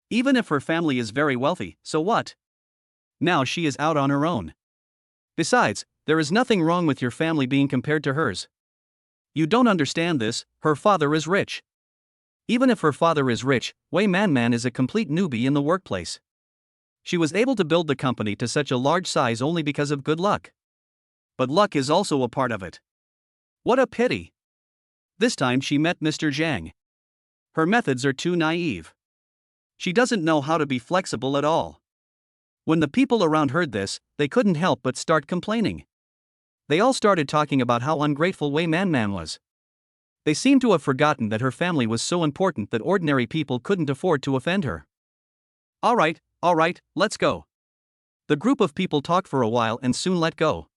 Even if her family is very wealthy, so what? Now she is out on her own. Besides, there is nothing wrong with your family being compared to hers. You don't understand this, her father is rich. Even if her father is rich, Wei Man is a complete newbie in the workplace. She was able to build the company to such a large size only because of good luck. But luck is also a part of it. What a pity. This time she met Mr. Zhang. Her methods are too naive. She doesn't know how to be flexible at all. When the people around heard this, they couldn't help but start complaining. They all started talking about how ungrateful Wei Man was. They seemed to have forgotten that her family was so important that ordinary people couldn't afford to offend her. All right, let's go. The group of people talked for a while and soon let go.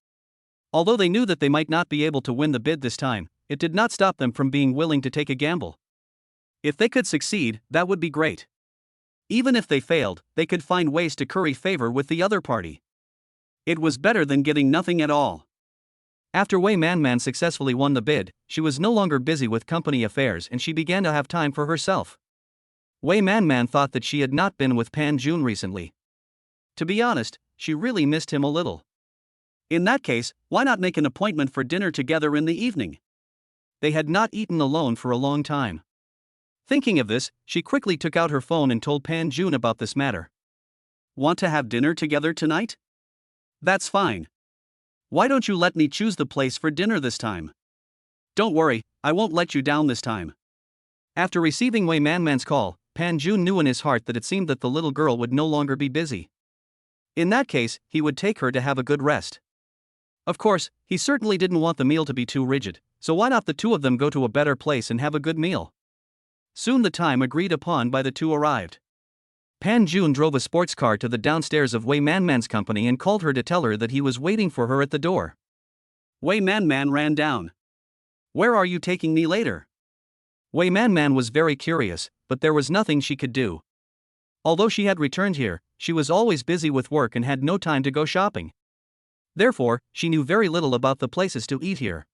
Although they knew that they might not be able to win the bid this time, it did not stop them from being willing to take a gamble. If they could succeed, that would be great. Even if they failed, they could find ways to curry favor with the other party. It was better than getting nothing at all. After Wei Man successfully won the bid, she was no longer busy with company affairs and she began to have time for herself. Wei Man thought that she had not been with Pan Jun recently. To be honest, she really missed him a little. In that case, why not make an appointment for dinner together in the evening? They had not eaten alone for a long time. Thinking of this, she quickly took out her phone and told Pan Jun about this matter. Want to have dinner together tonight? That's fine. Why don't you let me choose the place for dinner this time? Don't worry, I won't let you down this time. After receiving Wei Man's call, Pan Jun knew in his heart that it seemed that the little girl would no longer be busy. In that case, he would take her to have a good rest. Of course, he certainly didn't want the meal to be too rigid, so why not the two of them go to a better place and have a good meal? Soon the time agreed upon by the two arrived. Pan Jun drove a sports car to the downstairs of Wei Manman's company and called her to tell her that he was waiting for her at the door. Wei Manman ran down. "Where are you taking me later?" Wei Manman was very curious, but there was nothing she could do. Although she had returned here, she was always busy with work and had no time to go shopping. Therefore, she knew very little about the places to eat here.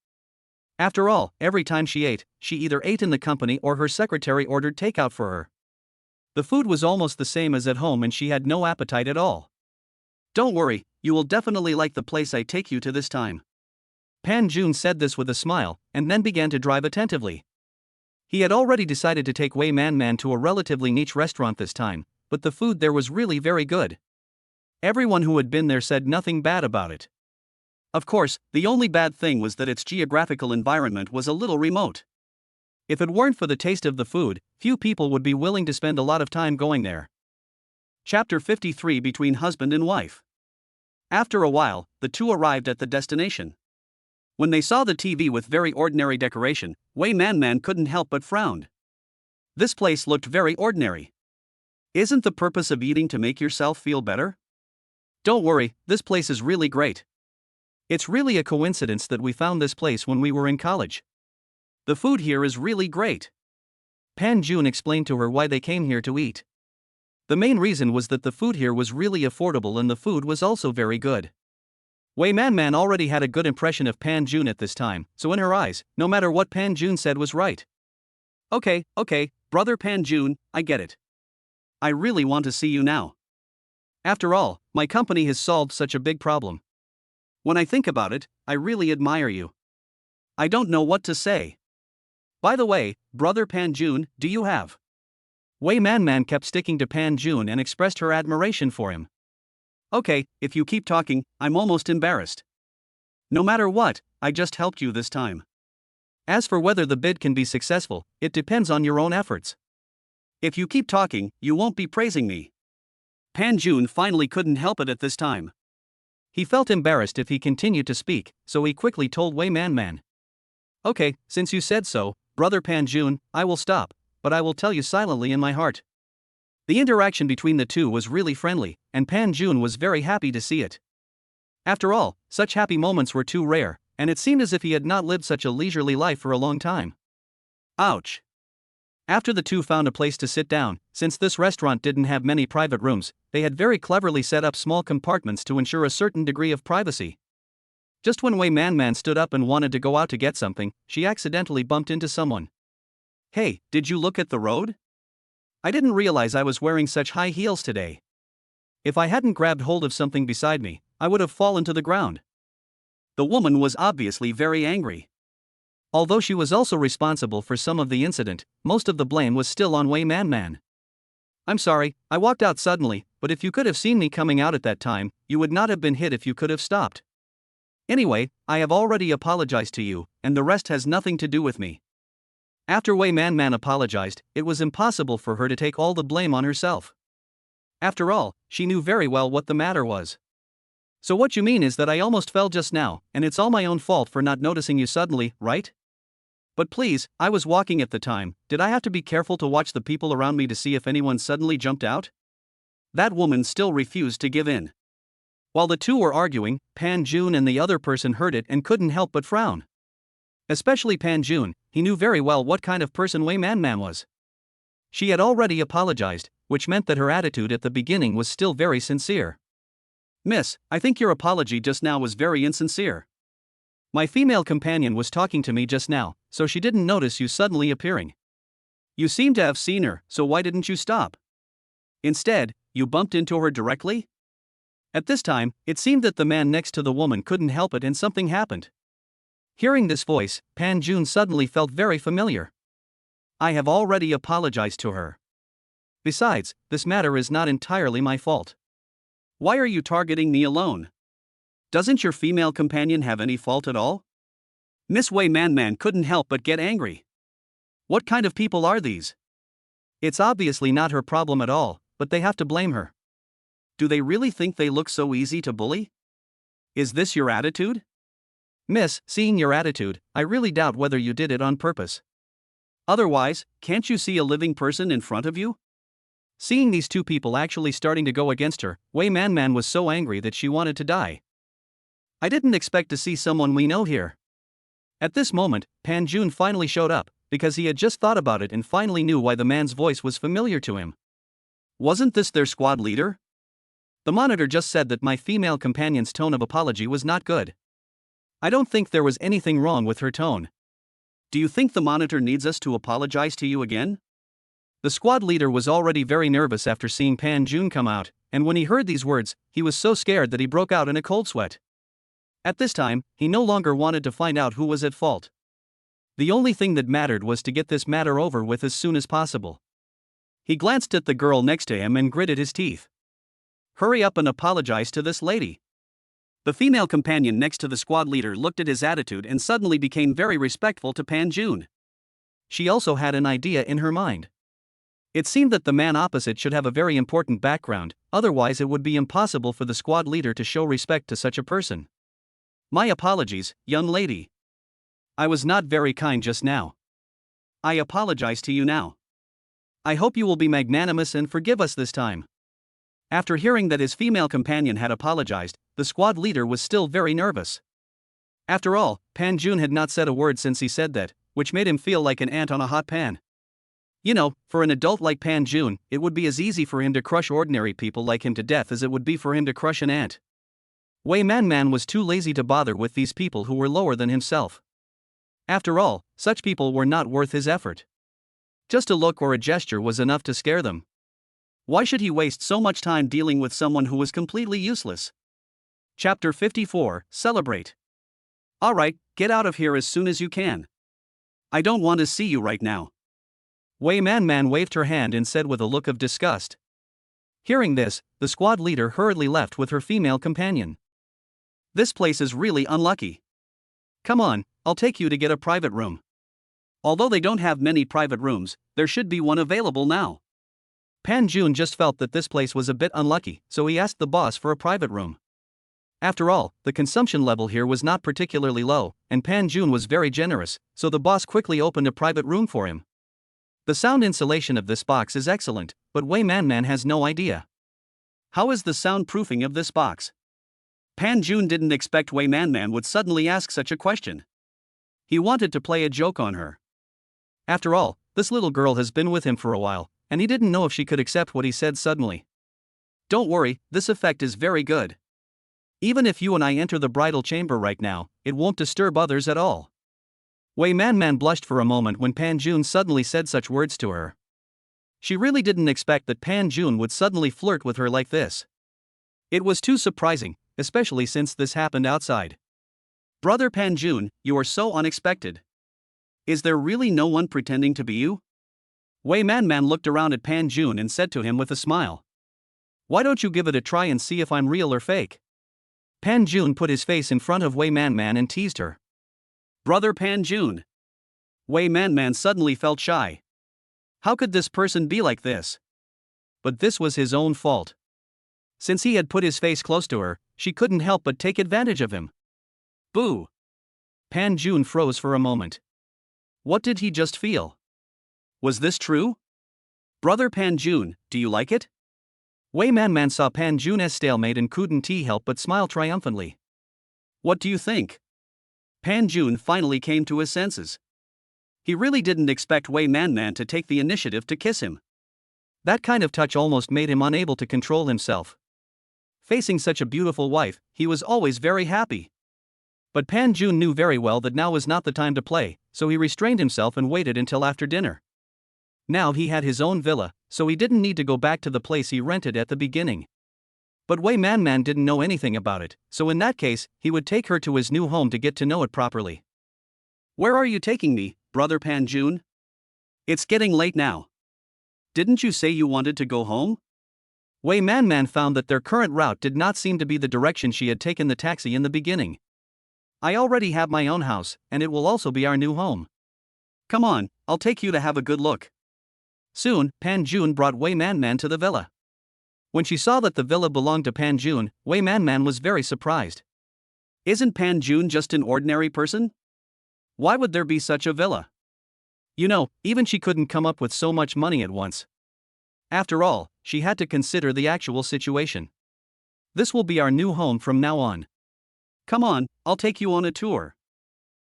After all, every time she either ate in the company or her secretary ordered takeout for her. The food was almost the same as at home and she had no appetite at all. "Don't worry, you will definitely like the place I take you to this time." Pan Jun said this with a smile, and then began to drive attentively. He had already decided to take Wei Manman to a relatively niche restaurant this time, but the food there was really very good. Everyone who had been there said nothing bad about it. Of course, the only bad thing was that its geographical environment was a little remote. If it weren't for the taste of the food, few people would be willing to spend a lot of time going there. Chapter 53 Between Husband and Wife. After a while, the two arrived at the destination. When they saw the TV with very ordinary decoration, Wei Manman couldn't help but frown. This place looked very ordinary. Isn't the purpose of eating to make yourself feel better? Don't worry, this place is really great. It's really a coincidence that we found this place when we were in college. The food here is really great. Pan Jun explained to her why they came here to eat. The main reason was that the food here was really affordable and the food was also very good. Wei Manman already had a good impression of Pan Jun at this time, so in her eyes, no matter what Pan Jun said was right. Okay, brother Pan Jun, I get it. I really want to see you now. After all, my company has solved such a big problem. When I think about it, I really admire you. I don't know what to say. By the way, brother Pan Jun, do you have? Wei Manman kept sticking to Pan Jun and expressed her admiration for him. Okay, if you keep talking, I'm almost embarrassed. No matter what, I just helped you this time. As for whether the bid can be successful, it depends on your own efforts. If you keep talking, you won't be praising me. Pan Jun finally couldn't help it at this time. He felt embarrassed if he continued to speak, so he quickly told Wei Manman. Okay, since you said so, brother Pan Jun, I will stop, but I will tell you silently in my heart. The interaction between the two was really friendly, and Pan Jun was very happy to see it. After all, such happy moments were too rare, and it seemed as if he had not lived such a leisurely life for a long time. Ouch. After the two found a place to sit down, since this restaurant didn't have many private rooms, they had very cleverly set up small compartments to ensure a certain degree of privacy. Just when Wei Manman stood up and wanted to go out to get something, she accidentally bumped into someone. Hey, did you look at the road? I didn't realize I was wearing such high heels today. If I hadn't grabbed hold of something beside me, I would have fallen to the ground. The woman was obviously very angry. Although she was also responsible for some of the incident, most of the blame was still on Wei Manman. I'm sorry, I walked out suddenly, but if you could have seen me coming out at that time, you would not have been hit if you could have stopped. Anyway, I have already apologized to you, and the rest has nothing to do with me. After Wei Manman apologized, it was impossible for her to take all the blame on herself. After all, she knew very well what the matter was. So what you mean is that I almost fell just now, and it's all my own fault for not noticing you suddenly, right? But please, I was walking at the time, did I have to be careful to watch the people around me to see if anyone suddenly jumped out? That woman still refused to give in. While the two were arguing, Pan Jun and the other person heard it and couldn't help but frown. Especially Pan Jun, he knew very well what kind of person Wei Manman was. She had already apologized, which meant that her attitude at the beginning was still very sincere. Miss, I think your apology just now was very insincere. My female companion was talking to me just now, so she didn't notice you suddenly appearing. You seem to have seen her, so why didn't you stop? Instead, you bumped into her directly? At this time, it seemed that the man next to the woman couldn't help it and something happened. Hearing this voice, Pan Jun suddenly felt very familiar. I have already apologized to her. Besides, this matter is not entirely my fault. Why are you targeting me alone? Doesn't your female companion have any fault at all? Miss Wei Manman couldn't help but get angry. What kind of people are these? It's obviously not her problem at all, but they have to blame her. Do they really think they look so easy to bully? Is this your attitude? Miss, seeing your attitude, I really doubt whether you did it on purpose. Otherwise, can't you see a living person in front of you? Seeing these two people actually starting to go against her, Wei Man was so angry that she wanted to die. I didn't expect to see someone we know here. At this moment, Pan Jun finally showed up, because he had just thought about it and finally knew why the man's voice was familiar to him. Wasn't this their squad leader? The monitor just said that my female companion's tone of apology was not good. I don't think there was anything wrong with her tone. Do you think the monitor needs us to apologize to you again? The squad leader was already very nervous after seeing Pan Jun come out, and when he heard these words, he was so scared that he broke out in a cold sweat. At this time, he no longer wanted to find out who was at fault. The only thing that mattered was to get this matter over with as soon as possible. He glanced at the girl next to him and gritted his teeth. Hurry up and apologize to this lady. The female companion next to the squad leader looked at his attitude and suddenly became very respectful to Pan Jun. She also had an idea in her mind. It seemed that the man opposite should have a very important background, otherwise it would be impossible for the squad leader to show respect to such a person. My apologies, young lady. I was not very kind just now. I apologize to you now. I hope you will be magnanimous and forgive us this time. After hearing that his female companion had apologized, the squad leader was still very nervous. After all, Pan Jun had not said a word since he said that, which made him feel like an ant on a hot pan. You know, for an adult like Pan Jun, it would be as easy for him to crush ordinary people like him to death as it would be for him to crush an ant. Wei Man was too lazy to bother with these people who were lower than himself. After all, such people were not worth his effort. Just a look or a gesture was enough to scare them. Why should he waste so much time dealing with someone who was completely useless? Chapter 54, Celebrate. Alright, get out of here as soon as you can. I don't want to see you right now. Wei Man waved her hand and said with a look of disgust. Hearing this, the squad leader hurriedly left with her female companion. This place is really unlucky. Come on, I'll take you to get a private room. Although they don't have many private rooms, there should be one available now. Pan Jun just felt that this place was a bit unlucky, so he asked the boss for a private room. After all, the consumption level here was not particularly low, and Pan Jun was very generous, so the boss quickly opened a private room for him. The sound insulation of this box is excellent, but Wei Man has no idea. How is the soundproofing of this box? Pan Jun didn't expect Wei Man would suddenly ask such a question. He wanted to play a joke on her. After all, this little girl has been with him for a while, and he didn't know if she could accept what he said suddenly. Don't worry, this effect is very good. Even if you and I enter the bridal chamber right now, it won't disturb others at all. Wei Man blushed for a moment when Pan Jun suddenly said such words to her. She really didn't expect that Pan Jun would suddenly flirt with her like this. It was too surprising, especially since this happened outside. Brother Pan Jun, you are so unexpected. Is there really no one pretending to be you? Wei Man looked around at Pan Jun and said to him with a smile. Why don't you give it a try and see if I'm real or fake? Pan Jun put his face in front of Wei Man and teased her. Brother Pan Jun. Wei Man suddenly felt shy. How could this person be like this? But this was his own fault. Since he had put his face close to her, she couldn't help but take advantage of him. Boo! Pan Jun froze for a moment. What did he just feel? Was this true? Brother Pan Jun, do you like it? Wei Man saw Pan Jun's stalemate and couldn't help but smile triumphantly. What do you think? Pan Jun finally came to his senses. He really didn't expect Wei Man to take the initiative to kiss him. That kind of touch almost made him unable to control himself. Facing such a beautiful wife, he was always very happy. But Pan Jun knew very well that now was not the time to play, so he restrained himself and waited until after dinner. Now he had his own villa, so he didn't need to go back to the place he rented at the beginning. But Wei Man didn't know anything about it, so in that case, he would take her to his new home to get to know it properly. Where are you taking me, Brother Pan Jun? It's getting late now. Didn't you say you wanted to go home? Wei Man found that their current route did not seem to be the direction she had taken the taxi in the beginning. I already have my own house, and it will also be our new home. Come on, I'll take you to have a good look. Soon, Pan Jun brought Wei Man to the villa. When she saw that the villa belonged to Pan Jun, Wei Man was very surprised. Isn't Pan Jun just an ordinary person? Why would there be such a villa? You know, even she couldn't come up with so much money at once. After all, she had to consider the actual situation. This will be our new home from now on. Come on, I'll take you on a tour.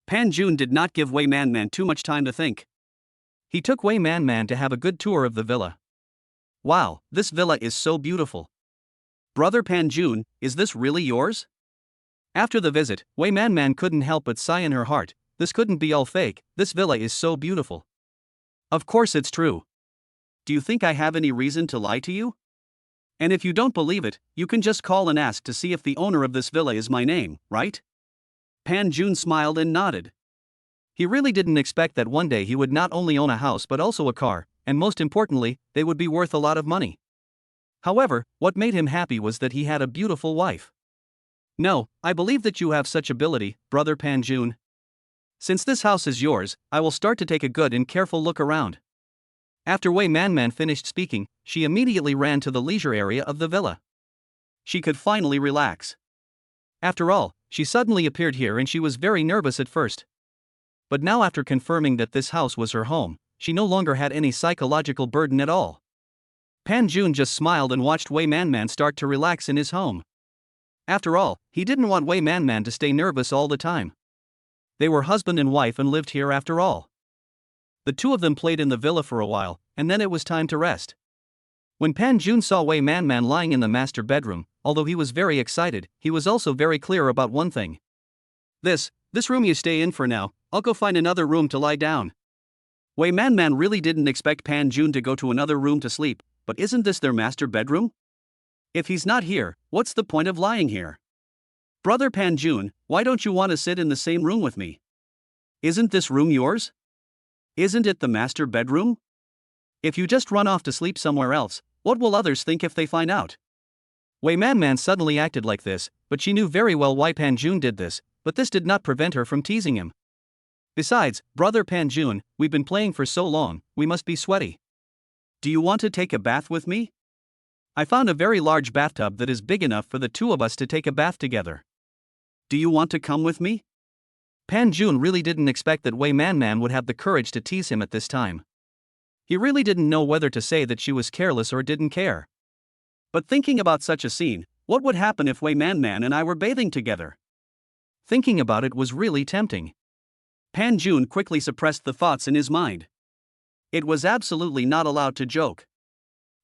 Pan Jun did not give Wei Man Man too much time to think. He took Wei Man Man to have a good tour of the villa. Wow, this villa is so beautiful. Brother Pan Jun, is this really yours? After the visit, Wei Man Man couldn't help but sigh in her heart. This couldn't be all fake, this villa is so beautiful. Of course it's true. Do you think I have any reason to lie to you? And if you don't believe it, you can just call and ask to see if the owner of this villa is my name, right? Pan Jun smiled and nodded. He really didn't expect that one day he would not only own a house but also a car, and most importantly, they would be worth a lot of money. However, what made him happy was that he had a beautiful wife. No, I believe that you have such ability, Brother Pan Jun. Since this house is yours, I will start to take a good and careful look around. After Wei Man Man finished speaking, she immediately ran to the leisure area of the villa. She could finally relax. After all, she suddenly appeared here and she was very nervous at first. But now, after confirming that this house was her home, she no longer had any psychological burden at all. Pan Jun just smiled and watched Wei Man Man start to relax in his home. After all, he didn't want Wei Man Man to stay nervous all the time. They were husband and wife and lived here after all. The two of them played in the villa for a while, and then it was time to rest. When Pan Jun saw Wei Man Man lying in the master bedroom, although he was very excited, he was also very clear about one thing. This room you stay in for now, I'll go find another room to lie down. Wei Man Man really didn't expect Pan Jun to go to another room to sleep, but isn't this their master bedroom? If he's not here, what's the point of lying here? Brother Pan Jun, why don't you want to sit in the same room with me? Isn't this room yours? Isn't it the master bedroom? If you just run off to sleep somewhere else, what will others think if they find out? Wei Man Man suddenly acted like this, but she knew very well why Pan Jun did this, but this did not prevent her from teasing him. Besides, Brother Pan Jun, we've been playing for so long, we must be sweaty. Do you want to take a bath with me? I found a very large bathtub that is big enough for the two of us to take a bath together. Do you want to come with me? Pan Jun really didn't expect that Wei Man Man would have the courage to tease him at this time. He really didn't know whether to say that she was careless or didn't care. But thinking about such a scene, what would happen if Wei Man Man and I were bathing together? Thinking about it was really tempting. Pan Jun quickly suppressed the thoughts in his mind. It was absolutely not allowed to joke.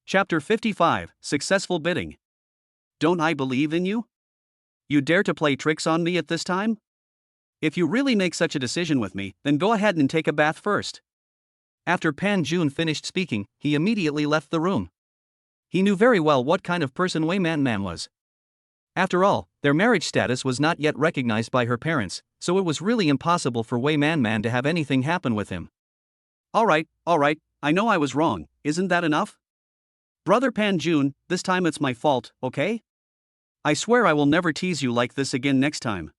Chapter 55, Successful Bidding. Don't I believe in you? You dare to play tricks on me at this time? If you really make such a decision with me, then go ahead and take a bath first. After Pan Jun finished speaking, he immediately left the room. He knew very well what kind of person Wei Man Man was. After all, their marriage status was not yet recognized by her parents, so it was really impossible for Wei Man Man to have anything happen with him. Alright, I know I was wrong, isn't that enough? Brother Pan Jun, this time it's my fault, okay? I swear I will never tease you like this again next time.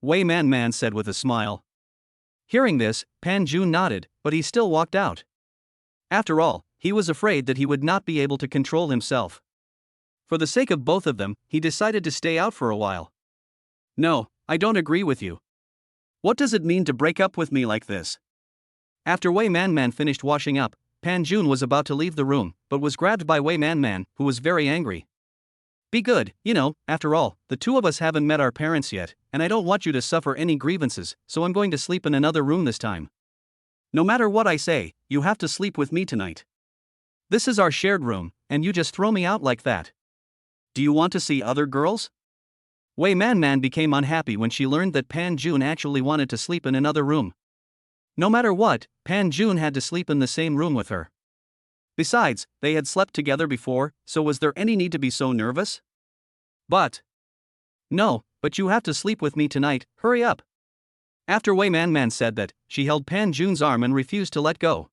Wei Man Man said with a smile. Hearing this, Pan Jun nodded, but he still walked out. After all, he was afraid that he would not be able to control himself. For the sake of both of them, he decided to stay out for a while. No, I don't agree with you. What does it mean to break up with me like this? After Wei Man Man finished washing up, Pan Jun was about to leave the room, but was grabbed by Wei Man Man, who was very angry. Be good, after all, the two of us haven't met our parents yet, and I don't want you to suffer any grievances, so I'm going to sleep in another room this time. No matter what I say, you have to sleep with me tonight. This is our shared room, and you just throw me out like that. Do you want to see other girls? Wei Man Man became unhappy when she learned that Pan Jun actually wanted to sleep in another room. No matter what, Pan Jun had to sleep in the same room with her. Besides, they had slept together before, so was there any need to be so nervous? No, but you have to sleep with me tonight, hurry up. After Wei Man Man said that, she held Pan Jun's arm and refused to let go.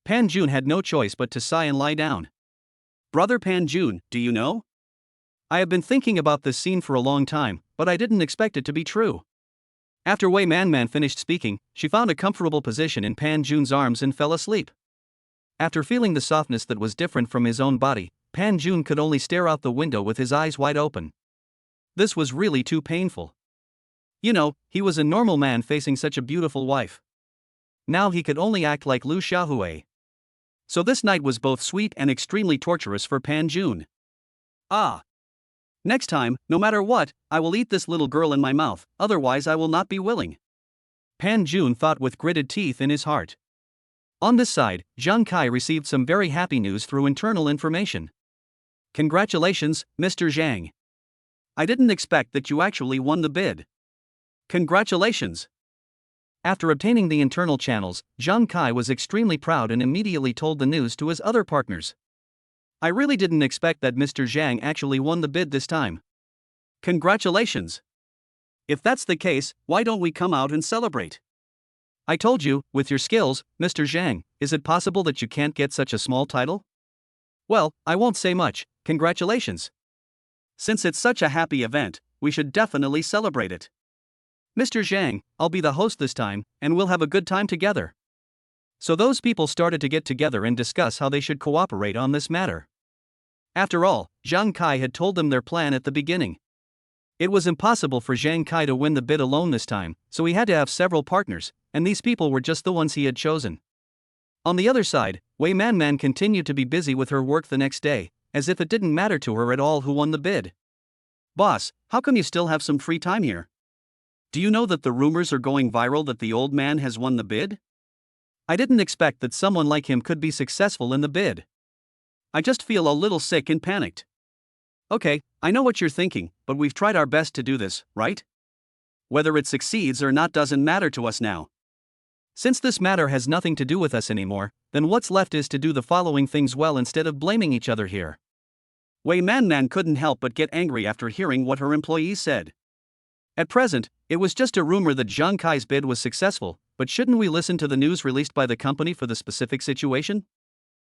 Pan Jun had no choice but to sigh and lie down. Brother Pan Jun, do you know? I have been thinking about this scene for a long time, but I didn't expect it to be true. After Wei Man Man finished speaking, she found a comfortable position in Pan Jun's arms and fell asleep. After feeling the softness that was different from his own body, Pan Jun could only stare out the window with his eyes wide open. This was really too painful. He was a normal man facing such a beautiful wife. Now he could only act like Lu Xiaohui. So this night was both sweet and extremely torturous for Pan Jun. Ah! Next time, no matter what, I will eat this little girl in my mouth, otherwise I will not be willing. Pan Jun thought with gritted teeth in his heart. On this side, Zhang Kai received some very happy news through internal information. Congratulations, Mr. Zhang. I didn't expect that you actually won the bid. Congratulations. After obtaining the internal channels, Zhang Kai was extremely proud and immediately told the news to his other partners. I really didn't expect that Mr. Zhang actually won the bid this time. Congratulations. If that's the case, why don't we come out and celebrate? I told you, with your skills, Mr. Zhang, is it possible that you can't get such a small title? Well, I won't say much, congratulations. Since it's such a happy event, we should definitely celebrate it. Mr. Zhang, I'll be the host this time, and we'll have a good time together. So those people started to get together and discuss how they should cooperate on this matter. After all, Zhang Kai had told them their plan at the beginning. It was impossible for Zhang Kai to win the bid alone this time, so he had to have several partners, and these people were just the ones he had chosen. On the other side, Wei Manman continued to be busy with her work the next day, as if it didn't matter to her at all who won the bid. Boss, how come you still have some free time here? Do you know that the rumors are going viral that the old man has won the bid? I didn't expect that someone like him could be successful in the bid. I just feel a little sick and panicked. Okay, I know what you're thinking, but we've tried our best to do this, right? Whether it succeeds or not doesn't matter to us now. Since this matter has nothing to do with us anymore, then what's left is to do the following things well instead of blaming each other here. Wei Manman couldn't help but get angry after hearing what her employees said. At present, it was just a rumor that Zhang Kai's bid was successful, but shouldn't we listen to the news released by the company for the specific situation?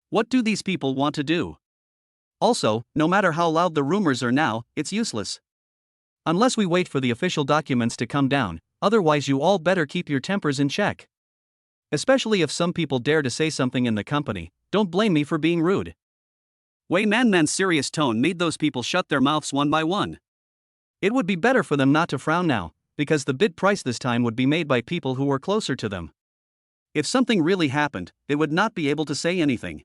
What do these people want to do? Also, no matter how loud the rumors are now, it's useless. Unless we wait for the official documents to come down, otherwise you all better keep your tempers in check. Especially if some people dare to say something in the company, don't blame me for being rude. Wei Manman's serious tone made those people shut their mouths one by one. It would be better for them not to frown now, because the bid price this time would be made by people who were closer to them. If something really happened, they would not be able to say anything.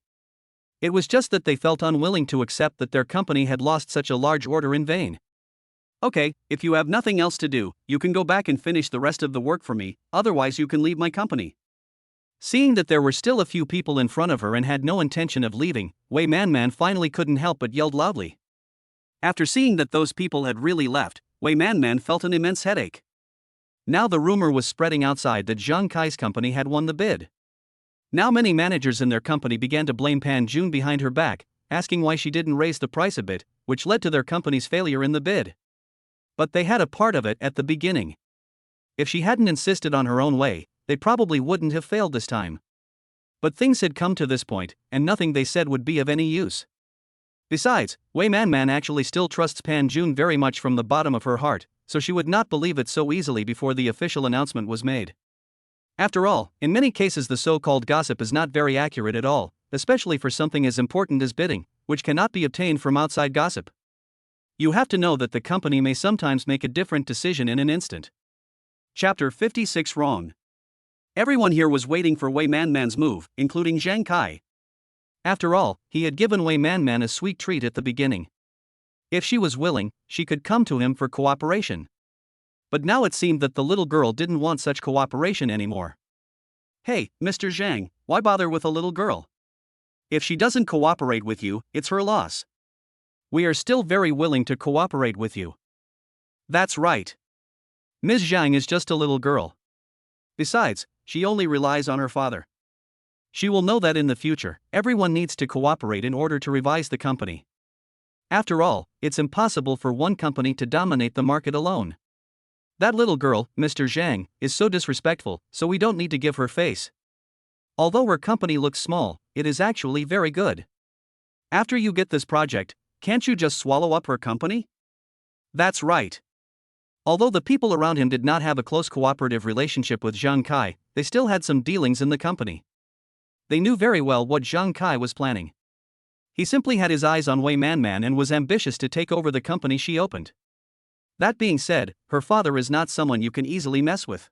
It was just that they felt unwilling to accept that their company had lost such a large order in vain. Okay, if you have nothing else to do, you can go back and finish the rest of the work for me, otherwise you can leave my company. Seeing that there were still a few people in front of her and had no intention of leaving, Wei Manman finally couldn't help but yelled loudly. After seeing that those people had really left, Wei Manman felt an immense headache. Now the rumor was spreading outside that Zhang Kai's company had won the bid. Now many managers in their company began to blame Pan Jun behind her back, asking why she didn't raise the price a bit, which led to their company's failure in the bid. But they had a part of it at the beginning. If she hadn't insisted on her own way, they probably wouldn't have failed this time. But things had come to this point, and nothing they said would be of any use. Besides, Wei Manman actually still trusts Pan Jun very much from the bottom of her heart, so she would not believe it so easily before the official announcement was made. After all, in many cases the so-called gossip is not very accurate at all, especially for something as important as bidding, which cannot be obtained from outside gossip. You have to know that the company may sometimes make a different decision in an instant. Chapter 56 Wrong. Everyone here was waiting for Wei Manman's move, including Zhang Kai. After all, he had given Wei Manman a sweet treat at the beginning. If she was willing, she could come to him for cooperation. But now it seemed that the little girl didn't want such cooperation anymore. Hey, Mr. Zhang, why bother with a little girl? If she doesn't cooperate with you, it's her loss. We are still very willing to cooperate with you. That's right. Ms. Zhang is just a little girl. Besides, she only relies on her father. She will know that in the future, everyone needs to cooperate in order to revise the company. After all, it's impossible for one company to dominate the market alone. That little girl, Mr. Zhang, is so disrespectful, so we don't need to give her face. Although her company looks small, it is actually very good. After you get this project, can't you just swallow up her company? That's right. Although the people around him did not have a close cooperative relationship with Zhang Kai, they still had some dealings in the company. They knew very well what Zhang Kai was planning. He simply had his eyes on Wei Manman and was ambitious to take over the company she opened. That being said, her father is not someone you can easily mess with.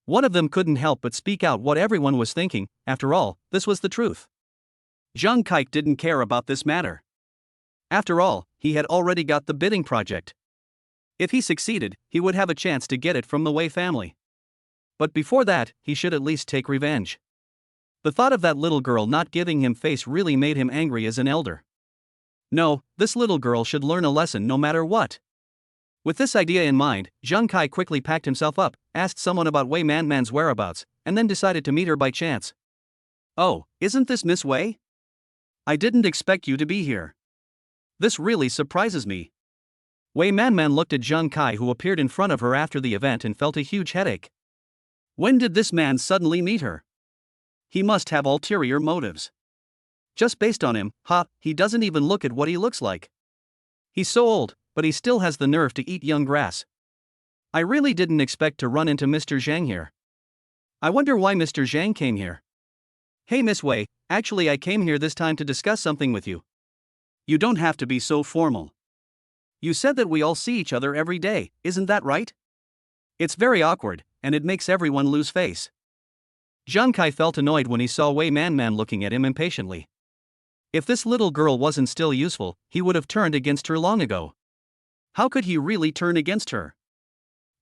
One of them couldn't help but speak out what everyone was thinking. After all, this was the truth. Zhang Kai didn't care about this matter. After all, he had already got the bidding project. If he succeeded, he would have a chance to get it from the Wei family. But before that, he should at least take revenge. The thought of that little girl not giving him face really made him angry as an elder. No, this little girl should learn a lesson no matter what. With this idea in mind, Zhang Kai quickly packed himself up, asked someone about Wei Manman's whereabouts, and then decided to meet her by chance. "Oh, isn't this Miss Wei? I didn't expect you to be here. This really surprises me." Wei Manman looked at Zhang Kai, who appeared in front of her after the event, and felt a huge headache. When did this man suddenly meet her? He must have ulterior motives. Just based on him, he doesn't even look at what he looks like. He's so old, but he still has the nerve to eat young grass. I really didn't expect to run into Mr. Zhang here. I wonder why Mr. Zhang came here. Hey Miss Wei, actually I came here this time to discuss something with you. You don't have to be so formal. You said that we all see each other every day, isn't that right? It's very awkward, and it makes everyone lose face. Zhang Kai felt annoyed when he saw Wei Manman looking at him impatiently. If this little girl wasn't still useful, he would have turned against her long ago. How could he really turn against her?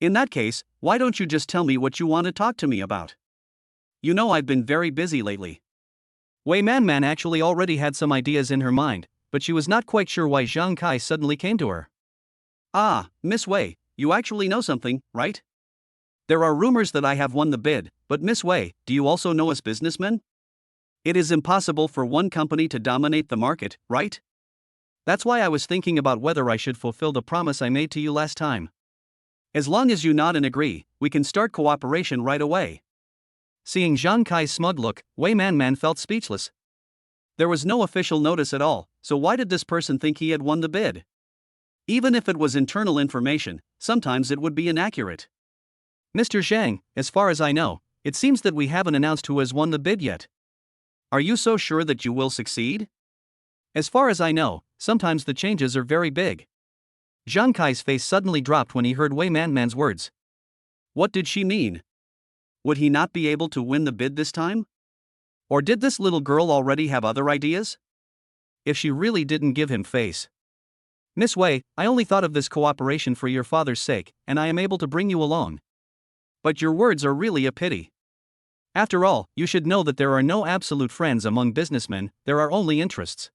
In that case, why don't you just tell me what you want to talk to me about? You know I've been very busy lately. Wei Manman actually already had some ideas in her mind, but she was not quite sure why Zhang Kai suddenly came to her. Ah, Miss Wei, you actually know something, right? There are rumors that I have won the bid, but Miss Wei, do you also know us businessmen? It is impossible for one company to dominate the market, right? That's why I was thinking about whether I should fulfill the promise I made to you last time. As long as you nod and agree, we can start cooperation right away. Seeing Zhang Kai's smug look, Wei Manman felt speechless. There was no official notice at all, so why did this person think he had won the bid? Even if it was internal information, sometimes it would be inaccurate. Mr. Zhang, as far as I know, it seems that we haven't announced who has won the bid yet. Are you so sure that you will succeed? As far as I know, sometimes the changes are very big. Zhang Kai's face suddenly dropped when he heard Wei Manman's words. What did she mean? Would he not be able to win the bid this time? Or did this little girl already have other ideas? If she really didn't give him face. Miss Wei, I only thought of this cooperation for your father's sake, and I am able to bring you along. But your words are really a pity. After all, you should know that there are no absolute friends among businessmen, there are only interests.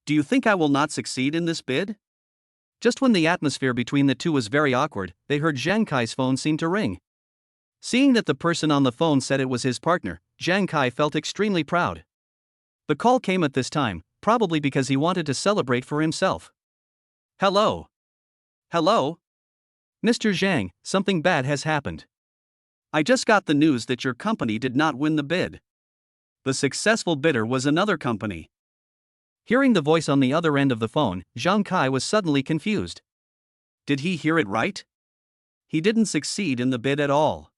Do you think I will not succeed in this bid? Just when the atmosphere between the two was very awkward, they heard Zhang Kai's phone seem to ring. Seeing that the person on the phone said it was his partner, Zhang Kai felt extremely proud. The call came at this time, probably because he wanted to celebrate for himself. Hello? Hello? Mr. Zhang, something bad has happened. I just got the news that your company did not win the bid. The successful bidder was another company. Hearing the voice on the other end of the phone, Zhang Kai was suddenly confused. Did he hear it right? He didn't succeed in the bid at all.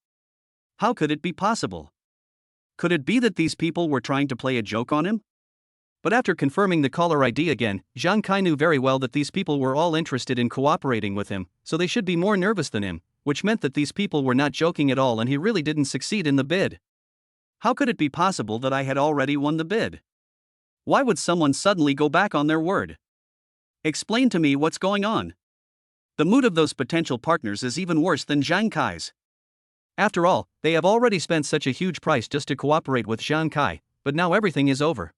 How could it be possible? Could it be that these people were trying to play a joke on him? But after confirming the caller ID again, Zhang Kai knew very well that these people were all interested in cooperating with him, so they should be more nervous than him, which meant that these people were not joking at all and he really didn't succeed in the bid. How could it be possible that I had already won the bid? Why would someone suddenly go back on their word? Explain to me what's going on. The mood of those potential partners is even worse than Zhang Kai's. After all, they have already spent such a huge price just to cooperate with Zhang Kai, but now everything is over.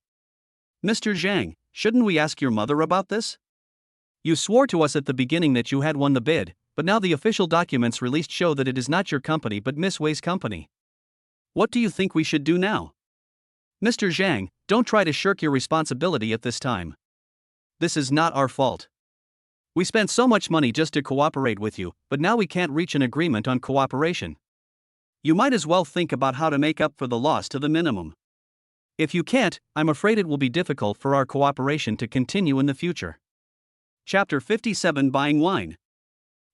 Mr. Zhang, shouldn't we ask your mother about this? You swore to us at the beginning that you had won the bid, but now the official documents released show that it is not your company but Miss Wei's company. What do you think we should do now? Mr. Zhang, don't try to shirk your responsibility at this time. This is not our fault. We spent so much money just to cooperate with you, but now we can't reach an agreement on cooperation. You might as well think about how to make up for the loss to the minimum. If you can't, I'm afraid it will be difficult for our cooperation to continue in the future. Chapter 57 Buying Wine.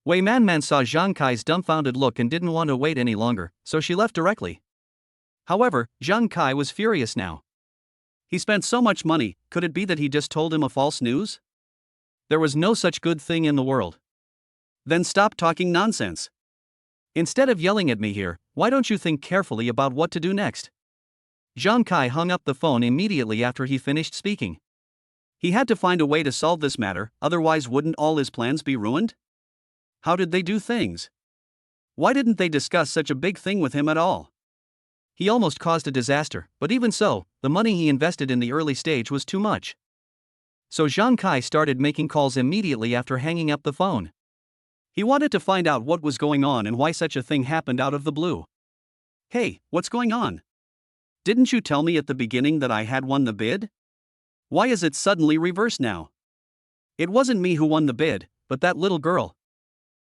Wei Manman saw Zhang Kai's dumbfounded look and didn't want to wait any longer, so she left directly. However, Zhang Kai was furious now. He spent so much money, could it be that he just told him a false news? There was no such good thing in the world. Then stop talking nonsense. Instead of yelling at me here, why don't you think carefully about what to do next? Zhang Kai hung up the phone immediately after he finished speaking. He had to find a way to solve this matter, otherwise wouldn't all his plans be ruined? How did they do things? Why didn't they discuss such a big thing with him at all? He almost caused a disaster, but even so, the money he invested in the early stage was too much. So Zhang Kai started making calls immediately after hanging up the phone. He wanted to find out what was going on and why such a thing happened out of the blue. Hey, what's going on? Didn't you tell me at the beginning that I had won the bid? Why is it suddenly reversed now? It wasn't me who won the bid, but that little girl.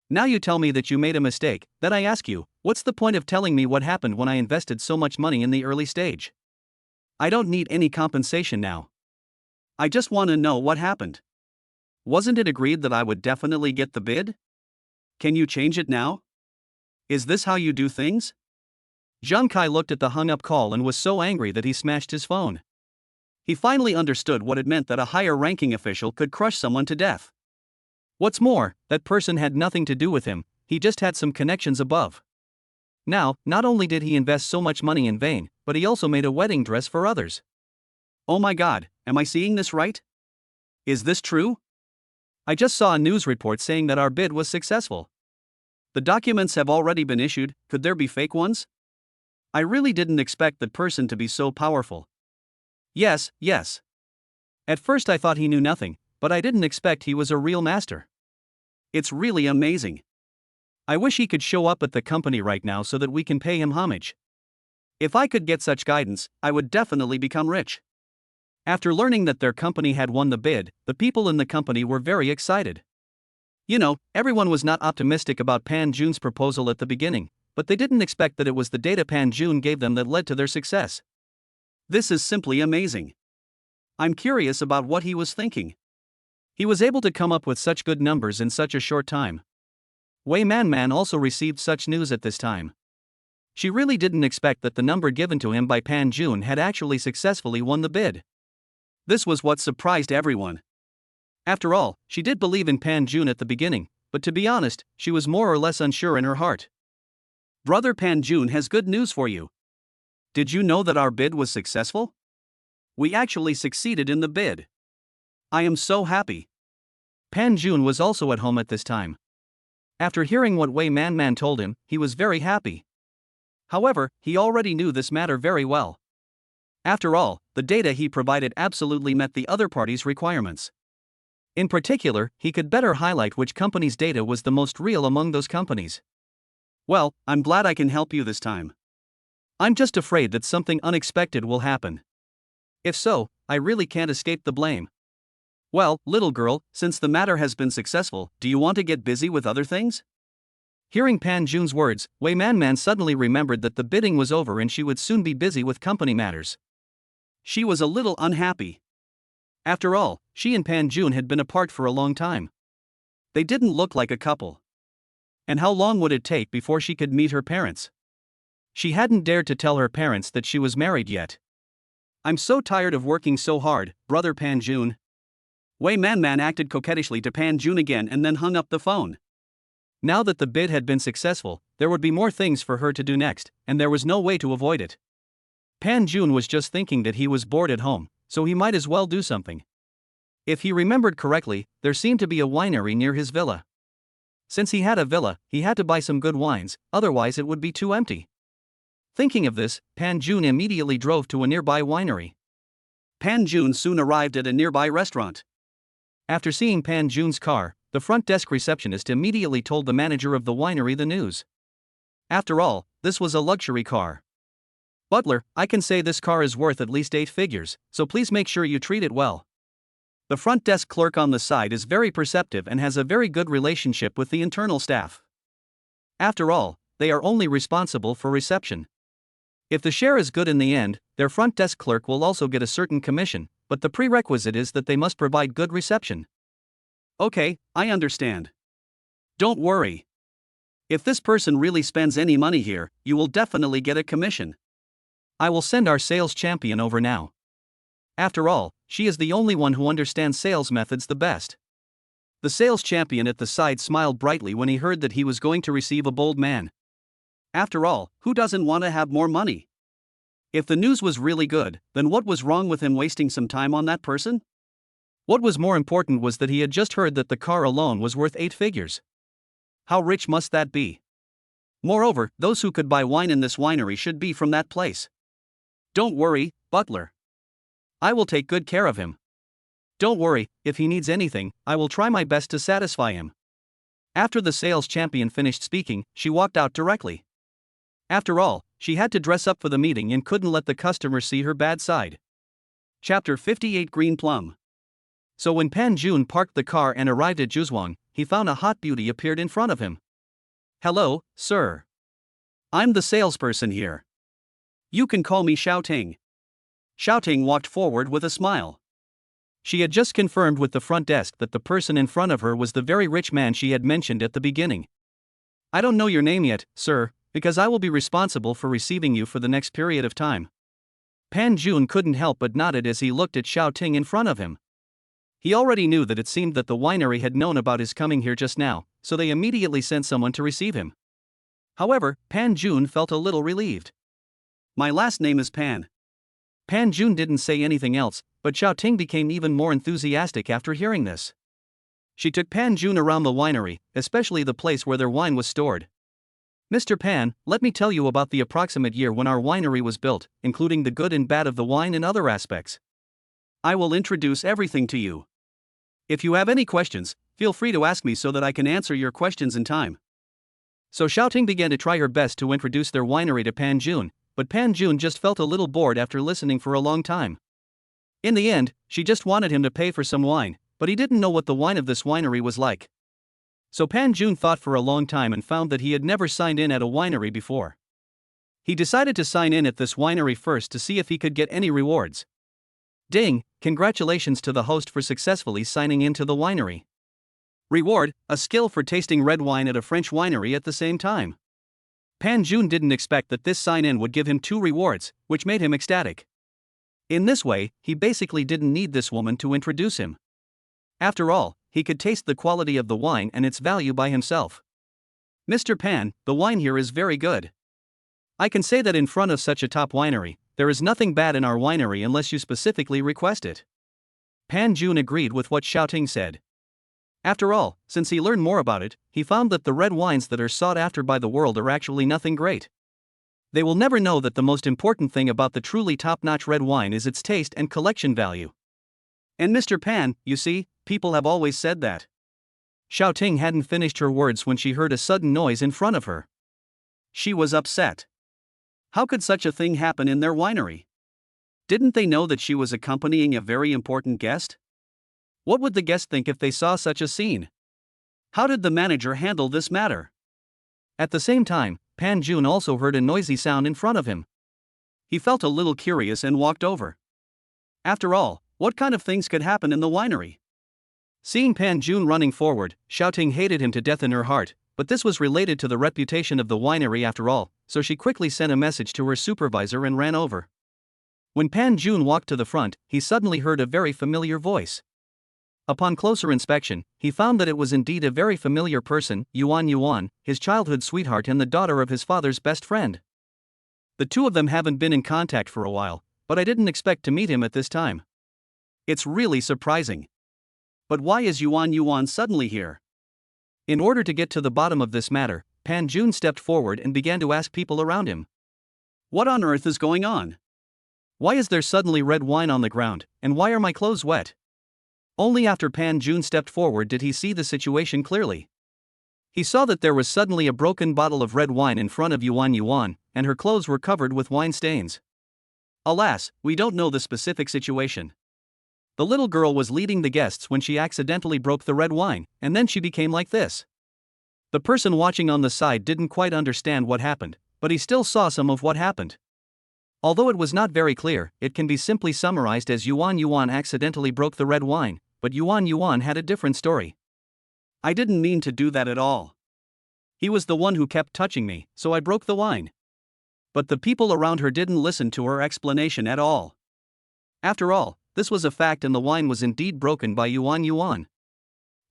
Now you tell me that you made a mistake, then I ask you, what's the point of telling me what happened when I invested so much money in the early stage? I don't need any compensation now. I just want to know what happened. Wasn't it agreed that I would definitely get the bid? Can you change it now? Is this how you do things? Zhang Kai looked at the hung-up call and was so angry that he smashed his phone. He finally understood what it meant that a higher-ranking official could crush someone to death. What's more, that person had nothing to do with him, he just had some connections above. Now, not only did he invest so much money in vain, but he also made a wedding dress for others. Oh my god, am I seeing this right? Is this true? I just saw a news report saying that our bid was successful. The documents have already been issued, could there be fake ones? I really didn't expect that person to be so powerful. Yes. At first I thought he knew nothing, but I didn't expect he was a real master. It's really amazing. I wish he could show up at the company right now so that we can pay him homage. If I could get such guidance, I would definitely become rich. After learning that their company had won the bid, the people in the company were very excited. You know, everyone was not optimistic about Pan Jun's proposal at the beginning, but they didn't expect that it was the data Pan Jun gave them that led to their success. This is simply amazing. I'm curious about what he was thinking. He was able to come up with such good numbers in such a short time. Wei Man also received such news at this time. She really didn't expect that the number given to him by Pan Jun had actually successfully won the bid. This was what surprised everyone. After all, she did believe in Pan Jun at the beginning, but to be honest, she was more or less unsure in her heart. Brother Pan Jun has good news for you. Did you know that our bid was successful? We actually succeeded in the bid. I am so happy. Pan Jun was also at home at this time. After hearing what Wei Man told him, he was very happy. However, he already knew this matter very well. After all, the data he provided absolutely met the other party's requirements. In particular, he could better highlight which company's data was the most real among those companies. Well, I'm glad I can help you this time. I'm just afraid that something unexpected will happen. If so, I really can't escape the blame. Well, little girl, since the matter has been successful, do you want to get busy with other things? Hearing Pan Jun's words, Wei Man suddenly remembered that the bidding was over and she would soon be busy with company matters. She was a little unhappy. After all, she and Pan Jun had been apart for a long time. They didn't look like a couple. And how long would it take before she could meet her parents? She hadn't dared to tell her parents that she was married yet. I'm so tired of working so hard, brother Pan Jun. Wei Man acted coquettishly to Pan Jun again and then hung up the phone. Now that the bid had been successful, there would be more things for her to do next, and there was no way to avoid it. Pan Jun was just thinking that he was bored at home, so he might as well do something. If he remembered correctly, there seemed to be a winery near his villa. Since he had a villa, he had to buy some good wines, otherwise it would be too empty. Thinking of this, Pan Jun immediately drove to a nearby winery. Pan Jun soon arrived at a nearby restaurant. After seeing Pan Jun's car, the front desk receptionist immediately told the manager of the winery the news. After all, this was a luxury car. Butler, I can say this car is worth at least 8 figures, so please make sure you treat it well. The front desk clerk on the side is very perceptive and has a very good relationship with the internal staff. After all, they are only responsible for reception. If the share is good in the end, their front desk clerk will also get a certain commission, but the prerequisite is that they must provide good reception. Okay, I understand. Don't worry. If this person really spends any money here, you will definitely get a commission. I will send our sales champion over now. After all, she is the only one who understands sales methods the best. The sales champion at the side smiled brightly when he heard that he was going to receive a bold man. After all, who doesn't want to have more money? If the news was really good, then what was wrong with him wasting some time on that person? What was more important was that he had just heard that the car alone was worth 8 figures. How rich must that be? Moreover, those who could buy wine in this winery should be from that place. Don't worry, butler. I will take good care of him. Don't worry, if he needs anything, I will try my best to satisfy him. After the sales champion finished speaking, she walked out directly. After all, she had to dress up for the meeting and couldn't let the customer see her bad side. Chapter 58 Green Plum. So when Pan Jun parked the car and arrived at Juzwang, he found a hot beauty appeared in front of him. Hello, sir. I'm the salesperson here. You can call me Xiaoting. Xiaoting walked forward with a smile. She had just confirmed with the front desk that the person in front of her was the very rich man she had mentioned at the beginning. I don't know your name yet, sir, because I will be responsible for receiving you for the next period of time. Pan Jun couldn't help but nodded as he looked at Xiaoting in front of him. He already knew that it seemed that the winery had known about his coming here just now, so they immediately sent someone to receive him. However, Pan Jun felt a little relieved. My last name is Pan. Pan Jun didn't say anything else, but Xiaoting became even more enthusiastic after hearing this. She took Pan Jun around the winery, especially the place where their wine was stored. Mr. Pan, let me tell you about the approximate year when our winery was built, including the good and bad of the wine and other aspects. I will introduce everything to you. If you have any questions, feel free to ask me so that I can answer your questions in time. So Xiaoting began to try her best to introduce their winery to Pan Jun, but Pan Jun just felt a little bored after listening for a long time. In the end, she just wanted him to pay for some wine, but he didn't know what the wine of this winery was like. So Pan Jun thought for a long time and found that he had never signed in at a winery before. He decided to sign in at this winery first to see if he could get any rewards. Ding, congratulations to the host for successfully signing into the winery. Reward, a skill for tasting red wine at a French winery at the same time. Pan Jun didn't expect that this sign-in would give him 2 rewards, which made him ecstatic. In this way, he basically didn't need this woman to introduce him. After all, he could taste the quality of the wine and its value by himself. Mr. Pan, the wine here is very good. I can say that in front of such a top winery, there is nothing bad in our winery unless you specifically request it. Pan Jun agreed with what Xiaoting said. After all, since he learned more about it, he found that the red wines that are sought after by the world are actually nothing great. They will never know that the most important thing about the truly top-notch red wine is its taste and collection value. And Mr. Pan, you see, people have always said that. Xiaoting hadn't finished her words when she heard a sudden noise in front of her. She was upset. How could such a thing happen in their winery? Didn't they know that she was accompanying a very important guest? What would the guest think if they saw such a scene? How did the manager handle this matter? At the same time, Pan Jun also heard a noisy sound in front of him. He felt a little curious and walked over. After all, what kind of things could happen in the winery? Seeing Pan Jun running forward, Xiaoting hated him to death in her heart, but this was related to the reputation of the winery after all, so she quickly sent a message to her supervisor and ran over. When Pan Jun walked to the front, he suddenly heard a very familiar voice. Upon closer inspection, he found that it was indeed a very familiar person, Yuan, his childhood sweetheart and the daughter of his father's best friend. The two of them haven't been in contact for a while, but I didn't expect to meet him at this time. It's really surprising. But why is Yuan suddenly here? In order to get to the bottom of this matter, Pan Jun stepped forward and began to ask people around him. What on earth is going on? Why is there suddenly red wine on the ground, and why are my clothes wet? Only after Pan Jun stepped forward did he see the situation clearly. He saw that there was suddenly a broken bottle of red wine in front of Yuan, and her clothes were covered with wine stains. Alas, we don't know the specific situation. The little girl was leading the guests when she accidentally broke the red wine, and then she became like this. The person watching on the side didn't quite understand what happened, but he still saw some of what happened. Although it was not very clear, it can be simply summarized as Yuan accidentally broke the red wine, but Yuan had a different story. I didn't mean to do that at all. He was the one who kept touching me, so I broke the wine. But the people around her didn't listen to her explanation at all. After all, this was a fact and the wine was indeed broken by Yuan.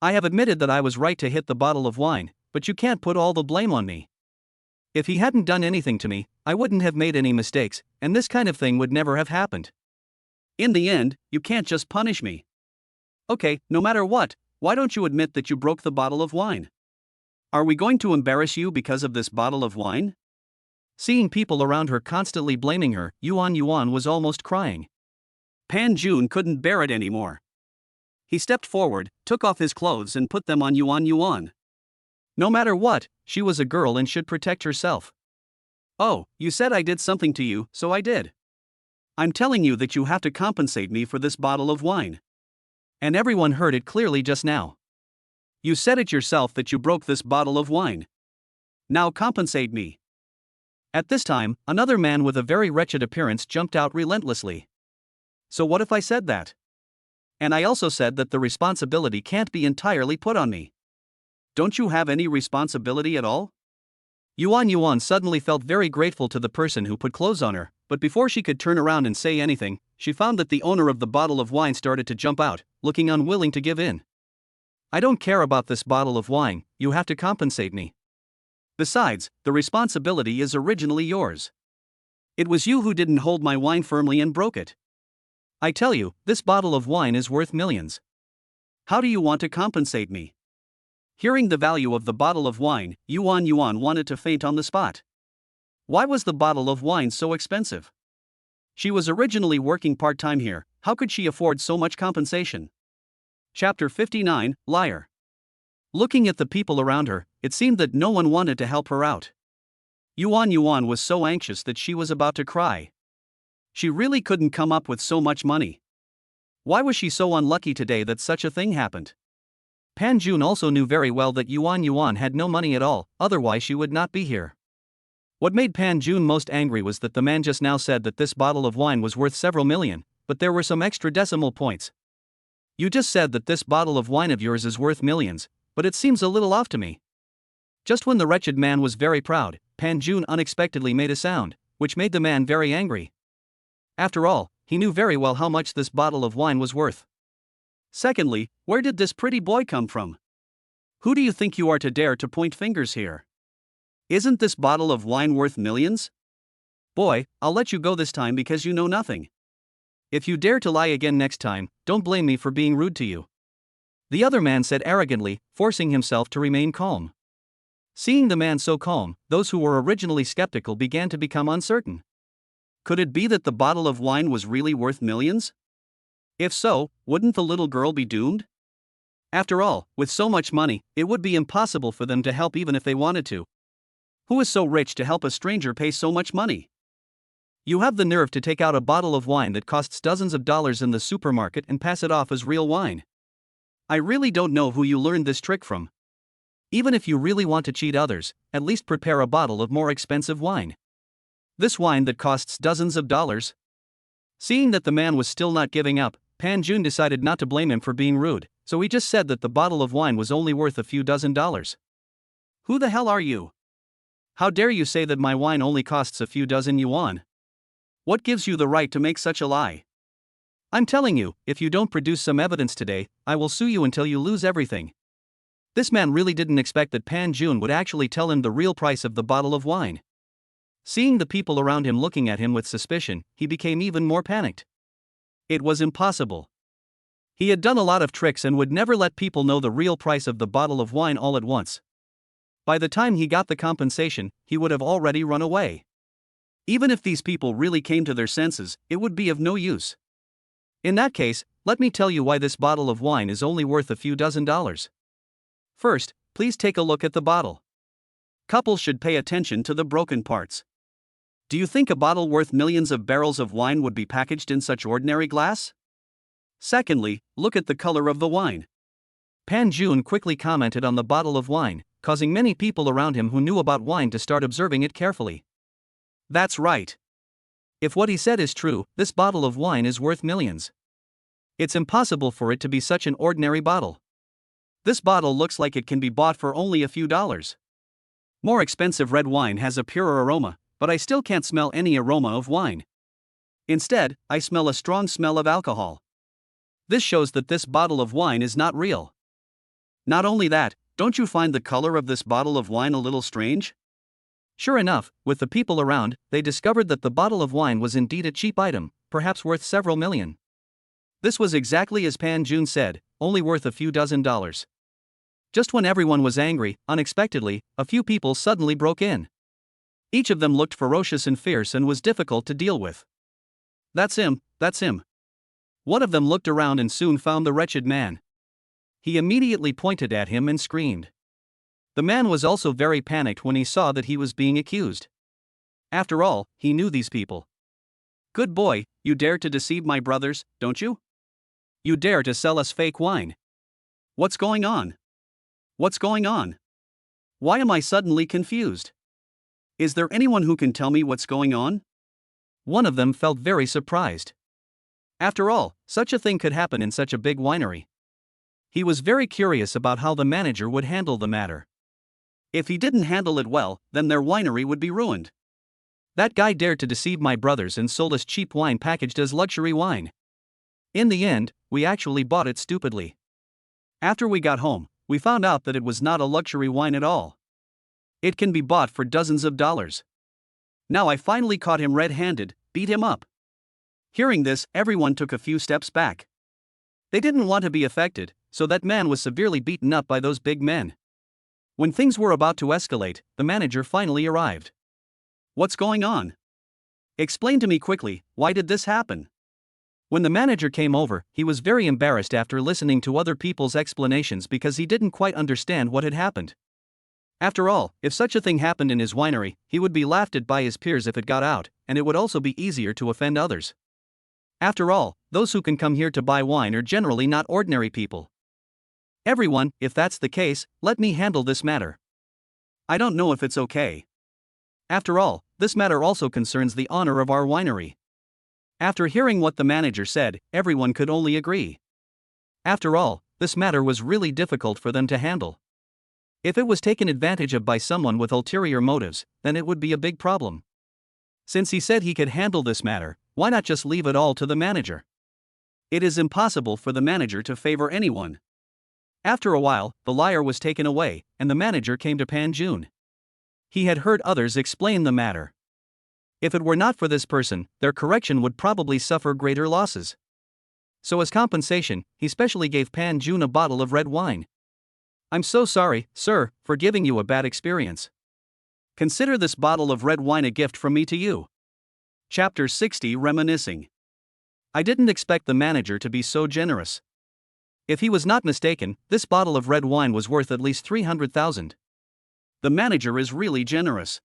I have admitted that I was right to hit the bottle of wine, but you can't put all the blame on me. If he hadn't done anything to me, I wouldn't have made any mistakes, and this kind of thing would never have happened. In the end, you can't just punish me. Okay, no matter what, why don't you admit that you broke the bottle of wine? Are we going to embarrass you because of this bottle of wine? Seeing people around her constantly blaming her, Yuan was almost crying. Pan Jun couldn't bear it anymore. He stepped forward, took off his clothes and put them on Yuan. No matter what, she was a girl and should protect herself. Oh, you said I did something to you, so I did. I'm telling you that you have to compensate me for this bottle of wine. And everyone heard it clearly just now. You said it yourself that you broke this bottle of wine. Now compensate me. At this time, another man with a very wretched appearance jumped out relentlessly. So what if I said that? And I also said that the responsibility can't be entirely put on me. Don't you have any responsibility at all? Yuan suddenly felt very grateful to the person who put clothes on her, but before she could turn around and say anything, she found that the owner of the bottle of wine started to jump out, looking unwilling to give in. I don't care about this bottle of wine, you have to compensate me. Besides, the responsibility is originally yours. It was you who didn't hold my wine firmly and broke it. I tell you, this bottle of wine is worth millions. How do you want to compensate me? Hearing the value of the bottle of wine, Yuan wanted to faint on the spot. Why was the bottle of wine so expensive? She was originally working part-time here, how could she afford so much compensation? Chapter 59, Liar. Looking at the people around her, it seemed that no one wanted to help her out. Yuan was so anxious that she was about to cry. She really couldn't come up with so much money. Why was she so unlucky today that such a thing happened? Pan Jun also knew very well that Yuan had no money at all, otherwise she would not be here. What made Pan Jun most angry was that the man just now said that this bottle of wine was worth several million, but there were some extra decimal points. You just said that this bottle of wine of yours is worth millions, but it seems a little off to me. Just when the wretched man was very proud, Pan Jun unexpectedly made a sound, which made the man very angry. After all, he knew very well how much this bottle of wine was worth. Secondly, where did this pretty boy come from? Who do you think you are to dare to point fingers here? Isn't this bottle of wine worth millions? Boy, I'll let you go this time because you know nothing. If you dare to lie again next time, don't blame me for being rude to you. The other man said arrogantly, forcing himself to remain calm. Seeing the man so calm, those who were originally skeptical began to become uncertain. Could it be that the bottle of wine was really worth millions? If so, wouldn't the little girl be doomed? After all, with so much money, it would be impossible for them to help even if they wanted to. Who is so rich to help a stranger pay so much money? You have the nerve to take out a bottle of wine that costs dozens of dollars in the supermarket and pass it off as real wine. I really don't know who you learned this trick from. Even if you really want to cheat others, at least prepare a bottle of more expensive wine. This wine that costs dozens of dollars? Seeing that the man was still not giving up, Pan Jun decided not to blame him for being rude, so he just said that the bottle of wine was only worth a few dozen dollars. Who the hell are you? How dare you say that my wine only costs a few dozen yuan? What gives you the right to make such a lie? I'm telling you, if you don't produce some evidence today, I will sue you until you lose everything. This man really didn't expect that Pan Jun would actually tell him the real price of the bottle of wine. Seeing the people around him looking at him with suspicion, he became even more panicked. It was impossible. He had done a lot of tricks and would never let people know the real price of the bottle of wine all at once. By the time he got the compensation, he would have already run away. Even if these people really came to their senses, it would be of no use. In that case, let me tell you why this bottle of wine is only worth a few dozen dollars. First, please take a look at the bottle. Couples should pay attention to the broken parts. Do you think a bottle worth millions of barrels of wine would be packaged in such ordinary glass? Secondly, look at the color of the wine. Pan Jun quickly commented on the bottle of wine, causing many people around him who knew about wine to start observing it carefully. That's right. If what he said is true, this bottle of wine is worth millions. It's impossible for it to be such an ordinary bottle. This bottle looks like it can be bought for only a few dollars. More expensive red wine has a purer aroma, but I still can't smell any aroma of wine. Instead, I smell a strong smell of alcohol. This shows that this bottle of wine is not real. Not only that, don't you find the color of this bottle of wine a little strange? Sure enough, with the people around, they discovered that the bottle of wine was indeed a cheap item, perhaps worth several million. This was exactly as Pan Jun said, only worth a few $dozen. Just when everyone was angry, unexpectedly, a few people suddenly broke in. Each of them looked ferocious and fierce and was difficult to deal with. That's him, that's him. One of them looked around and soon found the wretched man. He immediately pointed at him and screamed. The man was also very panicked when he saw that he was being accused. After all, he knew these people. Good boy, you dare to deceive my brothers, don't you? You dare to sell us fake wine. What's going on? What's going on? Why am I suddenly confused? Is there anyone who can tell me what's going on? One of them felt very surprised. After all, such a thing could happen in such a big winery. He was very curious about how the manager would handle the matter. If he didn't handle it well, then their winery would be ruined. That guy dared to deceive my brothers and sold us cheap wine packaged as luxury wine. In the end, we actually bought it stupidly. After we got home, we found out that it was not a luxury wine at all. It can be bought for dozens of dollars. Now I finally caught him red-handed, beat him up. Hearing this, everyone took a few steps back. They didn't want to be affected, so that man was severely beaten up by those big men. When things were about to escalate, the manager finally arrived. What's going on? Explain to me quickly, why did this happen? When the manager came over, he was very embarrassed after listening to other people's explanations because he didn't quite understand what had happened. After all, if such a thing happened in his winery, he would be laughed at by his peers if it got out, and it would also be easier to offend others. After all, those who can come here to buy wine are generally not ordinary people. Everyone, if that's the case, let me handle this matter. I don't know if it's okay. After all, this matter also concerns the honor of our winery. After hearing what the manager said, everyone could only agree. After all, this matter was really difficult for them to handle. If it was taken advantage of by someone with ulterior motives, then it would be a big problem. Since he said he could handle this matter, why not just leave it all to the manager? It is impossible for the manager to favor anyone. After a while, the liar was taken away, and the manager came to Pan Jun. He had heard others explain the matter. If it were not for this person, their correction would probably suffer greater losses. So as compensation, he specially gave Pan Jun a bottle of red wine. I'm so sorry, sir, for giving you a bad experience. Consider this bottle of red wine a gift from me to you. Chapter 60 Reminiscing. I didn't expect the manager to be so generous. If he was not mistaken, this bottle of red wine was worth at least 300,000. The manager is really generous.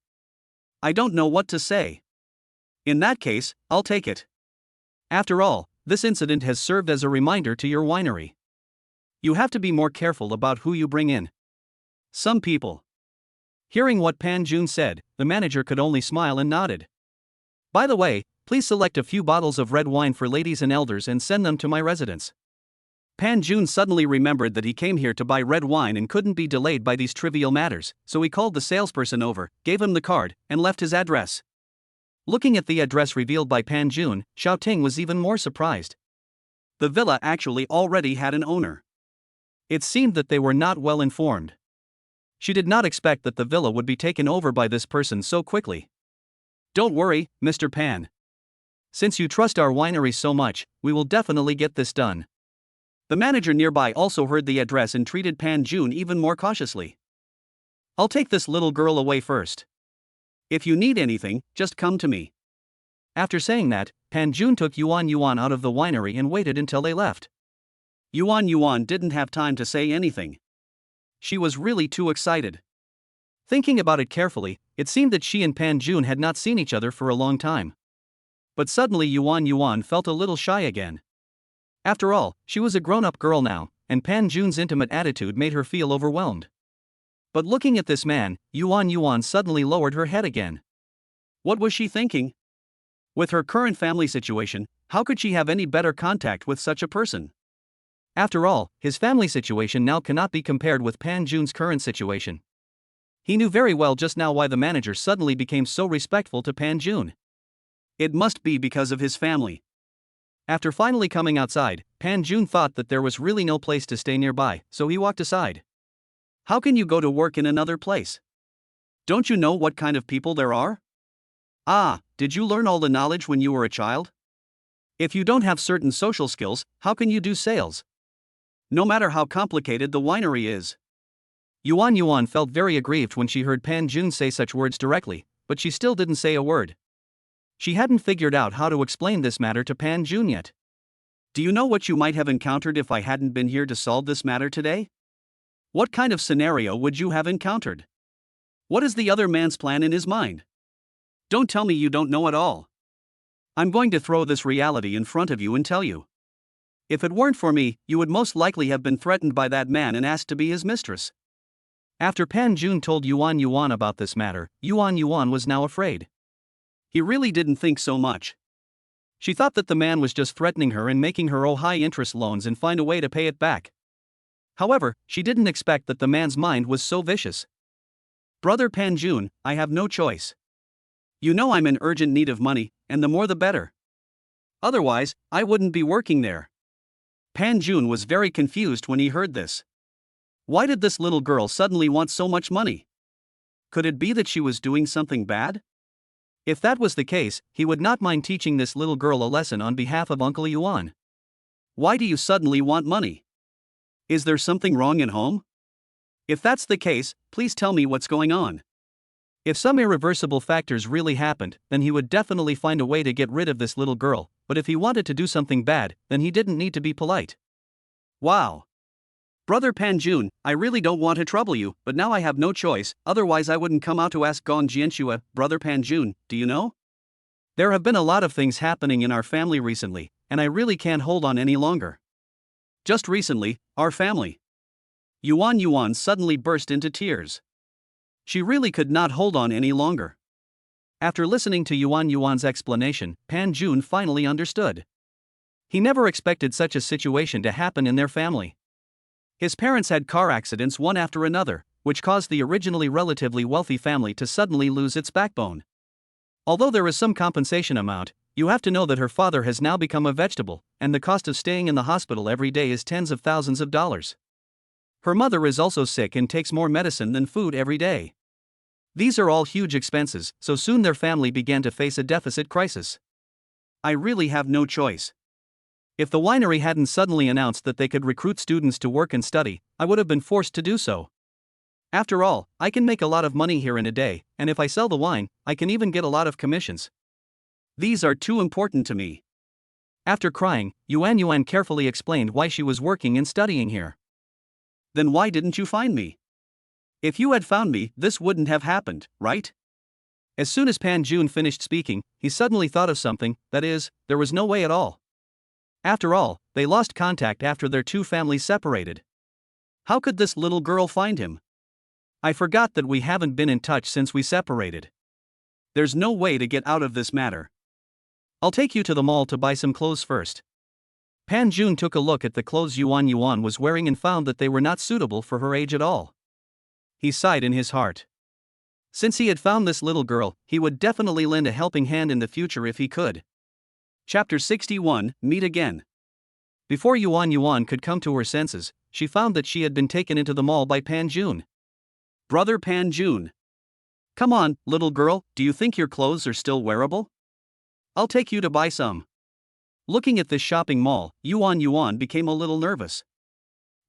I don't know what to say. In that case, I'll take it. After all, this incident has served as a reminder to your winery. You have to be more careful about who you bring in. Some people. Hearing what Pan Jun said, the manager could only smile and nodded. By the way, please select a few bottles of red wine for ladies and elders and send them to my residence. Pan Jun suddenly remembered that he came here to buy red wine and couldn't be delayed by these trivial matters, so he called the salesperson over, gave him the card, and left his address. Looking at the address revealed by Pan Jun, Xiaoting was even more surprised. The villa actually already had an owner. It seemed that they were not well informed. She did not expect that the villa would be taken over by this person so quickly. Don't worry, Mr. Pan. Since you trust our winery so much, we will definitely get this done. The manager nearby also heard the address and treated Pan Jun even more cautiously. I'll take this little girl away first. If you need anything, just come to me. After saying that, Pan Jun took Yuan Yuan out of the winery and waited until they left. Yuan Yuan didn't have time to say anything. She was really too excited. Thinking about it carefully, it seemed that she and Pan Jun had not seen each other for a long time. But suddenly Yuan Yuan felt a little shy again. After all, she was a grown-up girl now, and Pan Jun's intimate attitude made her feel overwhelmed. But looking at this man, Yuan Yuan suddenly lowered her head again. What was she thinking? With her current family situation, how could she have any better contact with such a person? After all, his family situation now cannot be compared with Pan Jun's current situation. He knew very well just now why the manager suddenly became so respectful to Pan Jun. It must be because of his family. After finally coming outside, Pan Jun thought that there was really no place to stay nearby, so he walked aside. How can you go to work in another place? Don't you know what kind of people there are? Ah, did you learn all the knowledge when you were a child? If you don't have certain social skills, how can you do sales? No matter how complicated the winery is. Yuan felt very aggrieved when she heard Pan Jun say such words directly, but she still didn't say a word. She hadn't figured out how to explain this matter to Pan Jun yet. Do you know what you might have encountered if I hadn't been here to solve this matter today? What kind of scenario would you have encountered? What is the other man's plan in his mind? Don't tell me you don't know at all. I'm going to throw this reality in front of you and tell you. If it weren't for me, you would most likely have been threatened by that man and asked to be his mistress. After Pan Jun told Yuan about this matter, Yuan was now afraid. He really didn't think so much. She thought that the man was just threatening her and making her owe high-interest loans and find a way to pay it back. However, she didn't expect that the man's mind was so vicious. Brother Pan Jun, I have no choice. You know I'm in urgent need of money, and the more the better. Otherwise, I wouldn't be working there. Pan Jun was very confused when he heard this. Why did this little girl suddenly want so much money? Could it be that she was doing something bad? If that was the case, he would not mind teaching this little girl a lesson on behalf of Uncle Yuan. Why do you suddenly want money? Is there something wrong at home? If that's the case, please tell me what's going on. If some irreversible factors really happened, then he would definitely find a way to get rid of this little girl, but if he wanted to do something bad, then he didn't need to be polite. Wow. Brother Pan Jun, I really don't want to trouble you, but now I have no choice, otherwise I wouldn't come out to ask Gon Jianxue. Brother Pan Jun, do you know? There have been a lot of things happening in our family recently, and I really can't hold on any longer. Just recently, our family. Yuan suddenly burst into tears. She really could not hold on any longer. After listening to Yuan's explanation, Pan Jun finally understood. He never expected such a situation to happen in their family. His parents had car accidents one after another, which caused the originally relatively wealthy family to suddenly lose its backbone. Although there is some compensation amount, you have to know that her father has now become a vegetable, and the cost of staying in the hospital every day is tens of thousands of dollars. Her mother is also sick and takes more medicine than food every day. These are all huge expenses, so soon their family began to face a deficit crisis. I really have no choice. If the winery hadn't suddenly announced that they could recruit students to work and study, I would have been forced to do so. After all, I can make a lot of money here in a day, and if I sell the wine, I can even get a lot of commissions. These are too important to me. After crying, Yuan carefully explained why she was working and studying here. Then why didn't you find me? If you had found me, this wouldn't have happened, right? As soon as Pan Jun finished speaking, he suddenly thought of something, that is, there was no way at all. After all, they lost contact after their two families separated. How could this little girl find him? I forgot that we haven't been in touch since we separated. There's no way to get out of this matter. I'll take you to the mall to buy some clothes first. Pan Jun took a look at the clothes Yuan was wearing and found that they were not suitable for her age at all. He sighed in his heart. Since he had found this little girl, he would definitely lend a helping hand in the future if he could. Chapter 61, Meet Again. Before Yuan could come to her senses, she found that she had been taken into the mall by Pan Jun. Brother Pan Jun. Come on, little girl, do you think your clothes are still wearable? I'll take you to buy some. Looking at this shopping mall, Yuan became a little nervous.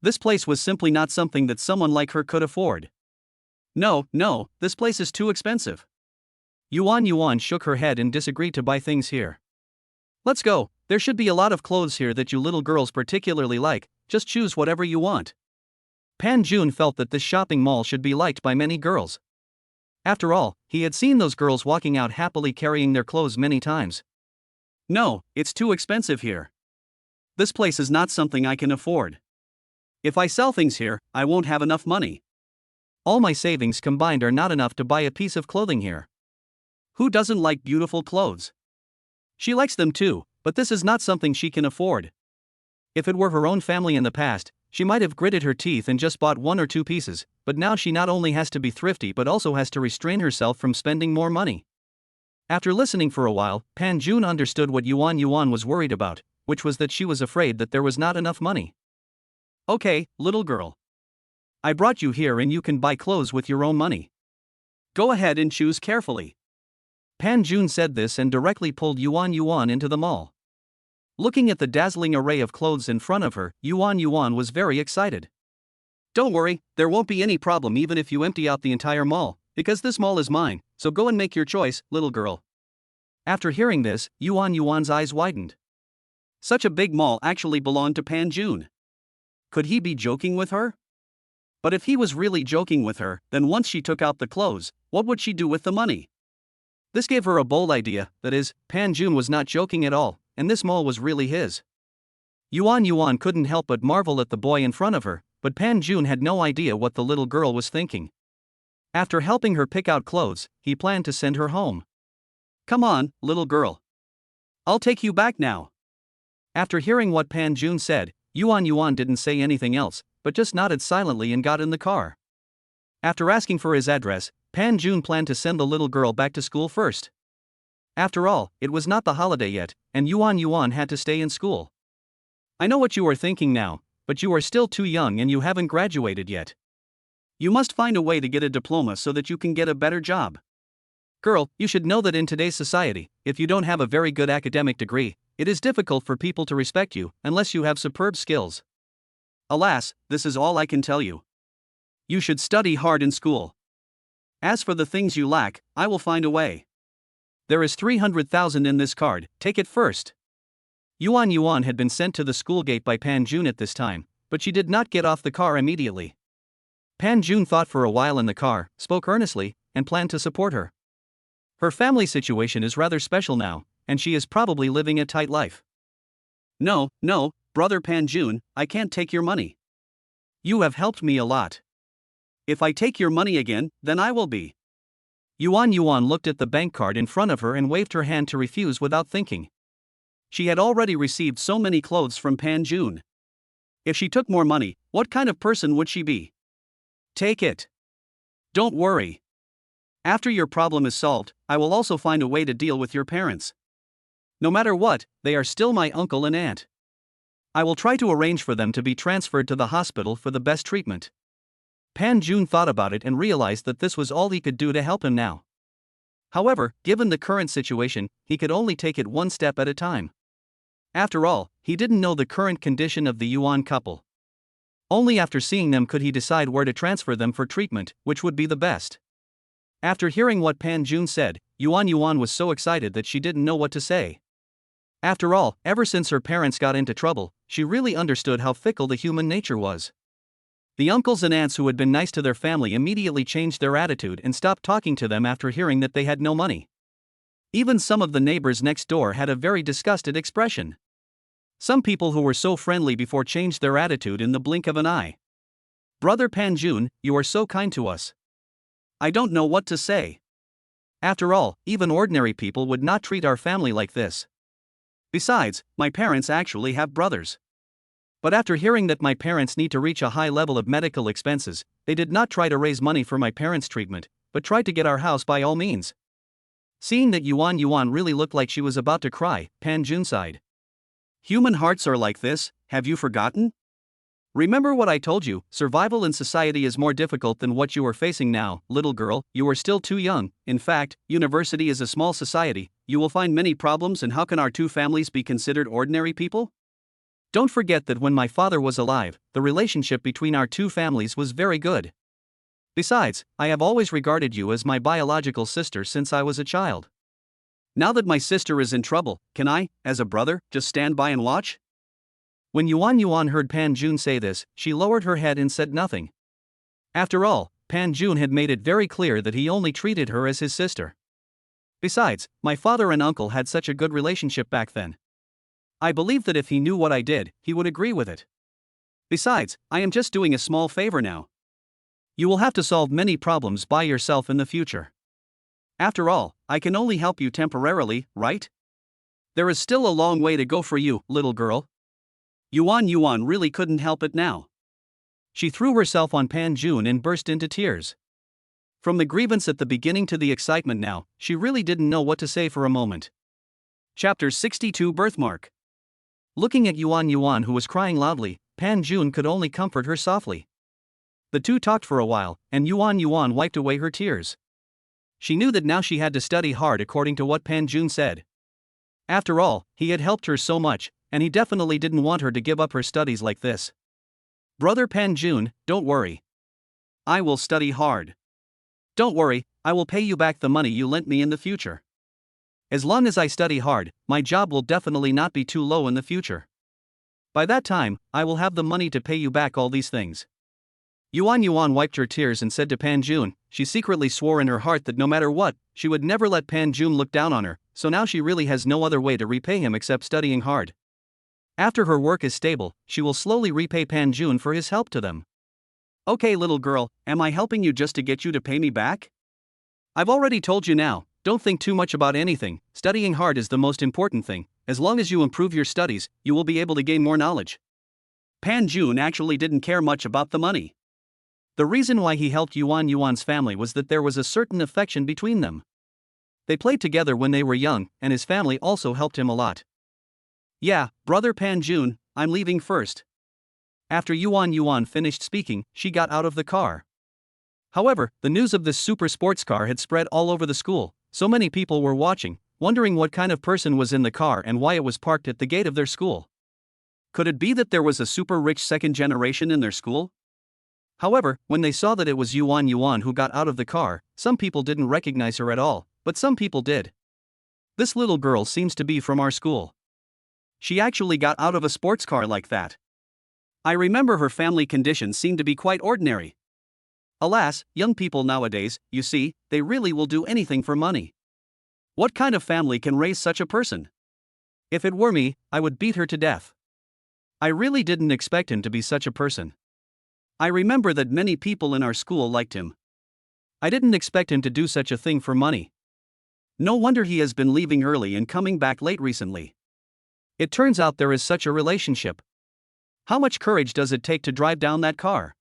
This place was simply not something that someone like her could afford. No, this place is too expensive. Yuan shook her head and disagreed to buy things here. Let's go, there should be a lot of clothes here that you little girls particularly like, just choose whatever you want. Pan Jun felt that this shopping mall should be liked by many girls. After all, he had seen those girls walking out happily carrying their clothes many times. No, it's too expensive here. This place is not something I can afford. If I sell things here, I won't have enough money. All my savings combined are not enough to buy a piece of clothing here. Who doesn't like beautiful clothes? She likes them too, but this is not something she can afford. If it were her own family in the past, she might have gritted her teeth and just bought one or two pieces, but now she not only has to be thrifty but also has to restrain herself from spending more money. After listening for a while, Pan Jun understood what Yuan was worried about, which was that she was afraid that there was not enough money. Okay, little girl. I brought you here and you can buy clothes with your own money. Go ahead and choose carefully. Pan Jun said this and directly pulled Yuan Yuan into the mall. Looking at the dazzling array of clothes in front of her, Yuan Yuan was very excited. Don't worry, there won't be any problem even if you empty out the entire mall, because this mall is mine, so go and make your choice, little girl. After hearing this, Yuan Yuan's eyes widened. Such a big mall actually belonged to Pan Jun. Could he be joking with her? But if he was really joking with her, then once she took out the clothes, what would she do with the money? This gave her a bold idea, that is, Pan Jun was not joking at all, and this mall was really his. Yuan Yuan couldn't help but marvel at the boy in front of her, but Pan Jun had no idea what the little girl was thinking. After helping her pick out clothes, he planned to send her home. Come on, little girl. I'll take you back now. After hearing what Pan Jun said, Yuan Yuan didn't say anything else, but just nodded silently and got in the car. After asking for his address, Pan Jun planned to send the little girl back to school first. After all, it was not the holiday yet, and Yuan Yuan had to stay in school. I know what you are thinking now, but you are still too young and you haven't graduated yet. You must find a way to get a diploma so that you can get a better job. Girl, you should know that in today's society, if you don't have a very good academic degree, it is difficult for people to respect you unless you have superb skills. Alas, this is all I can tell you. You should study hard in school. As for the things you lack, I will find a way. There is 300,000 in this card, take it first. Yuan Yuan had been sent to the school gate by Pan Jun at this time, but she did not get off the car immediately. Pan Jun thought for a while in the car, spoke earnestly, and planned to support her. Her family situation is rather special now, and she is probably living a tight life. No, brother Pan Jun, I can't take your money. You have helped me a lot. If I take your money again, then I will be. Yuan Yuan looked at the bank card in front of her and waved her hand to refuse without thinking. She had already received so many clothes from Pan Jun. If she took more money, what kind of person would she be? Take it. Don't worry. After your problem is solved, I will also find a way to deal with your parents. No matter what, they are still my uncle and aunt. I will try to arrange for them to be transferred to the hospital for the best treatment. Pan Jun thought about it and realized that this was all he could do to help him now. However, given the current situation, he could only take it one step at a time. After all, he didn't know the current condition of the Yuan couple. Only after seeing them could he decide where to transfer them for treatment, which would be the best. After hearing what Pan Jun said, Yuan Yuan was so excited that she didn't know what to say. After all, ever since her parents got into trouble, she really understood how fickle the human nature was. The uncles and aunts who had been nice to their family immediately changed their attitude and stopped talking to them after hearing that they had no money. Even some of the neighbors next door had a very disgusted expression. Some people who were so friendly before changed their attitude in the blink of an eye. Brother Pan Jun, you are so kind to us. I don't know what to say. After all, even ordinary people would not treat our family like this. Besides, my parents actually have brothers. But after hearing that my parents need to reach a high level of medical expenses, they did not try to raise money for my parents' treatment, but tried to get our house by all means. Seeing that Yuan Yuan really looked like she was about to cry, Pan Jun sighed. Human hearts are like this, have you forgotten? Remember what I told you, survival in society is more difficult than what you are facing now, little girl, you are still too young. In fact, university is a small society, you will find many problems, and how can our two families be considered ordinary people? Don't forget that when my father was alive, the relationship between our two families was very good. Besides, I have always regarded you as my biological sister since I was a child. Now that my sister is in trouble, can I, as a brother, just stand by and watch? When Yuan Yuan heard Pan Jun say this, she lowered her head and said nothing. After all, Pan Jun had made it very clear that he only treated her as his sister. Besides, my father and uncle had such a good relationship back then. I believe that if he knew what I did, he would agree with it. Besides, I am just doing a small favor now. You will have to solve many problems by yourself in the future. After all, I can only help you temporarily, right? There is still a long way to go for you, little girl. Yuan Yuan really couldn't help it now. She threw herself on Pan Jun and burst into tears. From the grievance at the beginning to the excitement now, she really didn't know what to say for a moment. Chapter 62 Birthmark. Looking at Yuan Yuan, who was crying loudly, Pan Jun could only comfort her softly. The two talked for a while, and Yuan Yuan wiped away her tears. She knew that now she had to study hard according to what Pan Jun said. After all, he had helped her so much, and he definitely didn't want her to give up her studies like this. Brother Pan Jun, don't worry. I will study hard. Don't worry, I will pay you back the money you lent me in the future. As long as I study hard, my job will definitely not be too low in the future. By that time, I will have the money to pay you back all these things. Yuan wiped her tears and said to Pan Jun, she secretly swore in her heart that no matter what, she would never let Pan Jun look down on her, so now she really has no other way to repay him except studying hard. After her work is stable, she will slowly repay Pan Jun for his help to them. Okay, little girl, am I helping you just to get you to pay me back? I've already told you now, don't think too much about anything, studying hard is the most important thing. As long as you improve your studies, you will be able to gain more knowledge. Pan Jun actually didn't care much about the money. The reason why he helped Yuan's family was that there was a certain affection between them. They played together when they were young, and his family also helped him a lot. Yeah, brother Pan Jun, I'm leaving first. After Yuan finished speaking, she got out of the car. However, the news of this super sports car had spread all over the school, so many people were watching, wondering what kind of person was in the car and why it was parked at the gate of their school. Could it be that there was a super rich second generation in their school? However, when they saw that it was Yuan who got out of the car, some people didn't recognize her at all, but some people did. This little girl seems to be from our school. She actually got out of a sports car like that. I remember her family conditions seemed to be quite ordinary. Alas, young people nowadays, you see, they really will do anything for money. What kind of family can raise such a person? If it were me, I would beat her to death. I really didn't expect him to be such a person. I remember that many people in our school liked him. I didn't expect him to do such a thing for money. No wonder he has been leaving early and coming back late recently. It turns out there is such a relationship. How much courage does it take to drive down that car?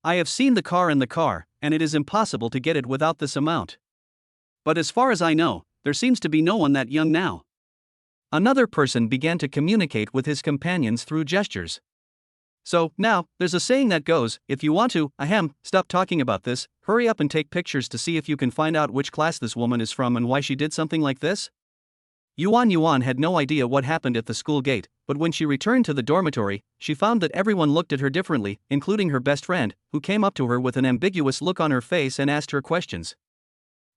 I have seen the car in the car, and it is impossible to get it without this amount. But as far as I know, there seems to be no one that young now. Another person began to communicate with his companions through gestures. So, now, there's a saying that goes, if you want to, stop talking about this, hurry up and take pictures to see if you can find out which class this woman is from and why she did something like this. Yuan had no idea what happened at the school gate, but when she returned to the dormitory, she found that everyone looked at her differently, including her best friend, who came up to her with an ambiguous look on her face and asked her questions.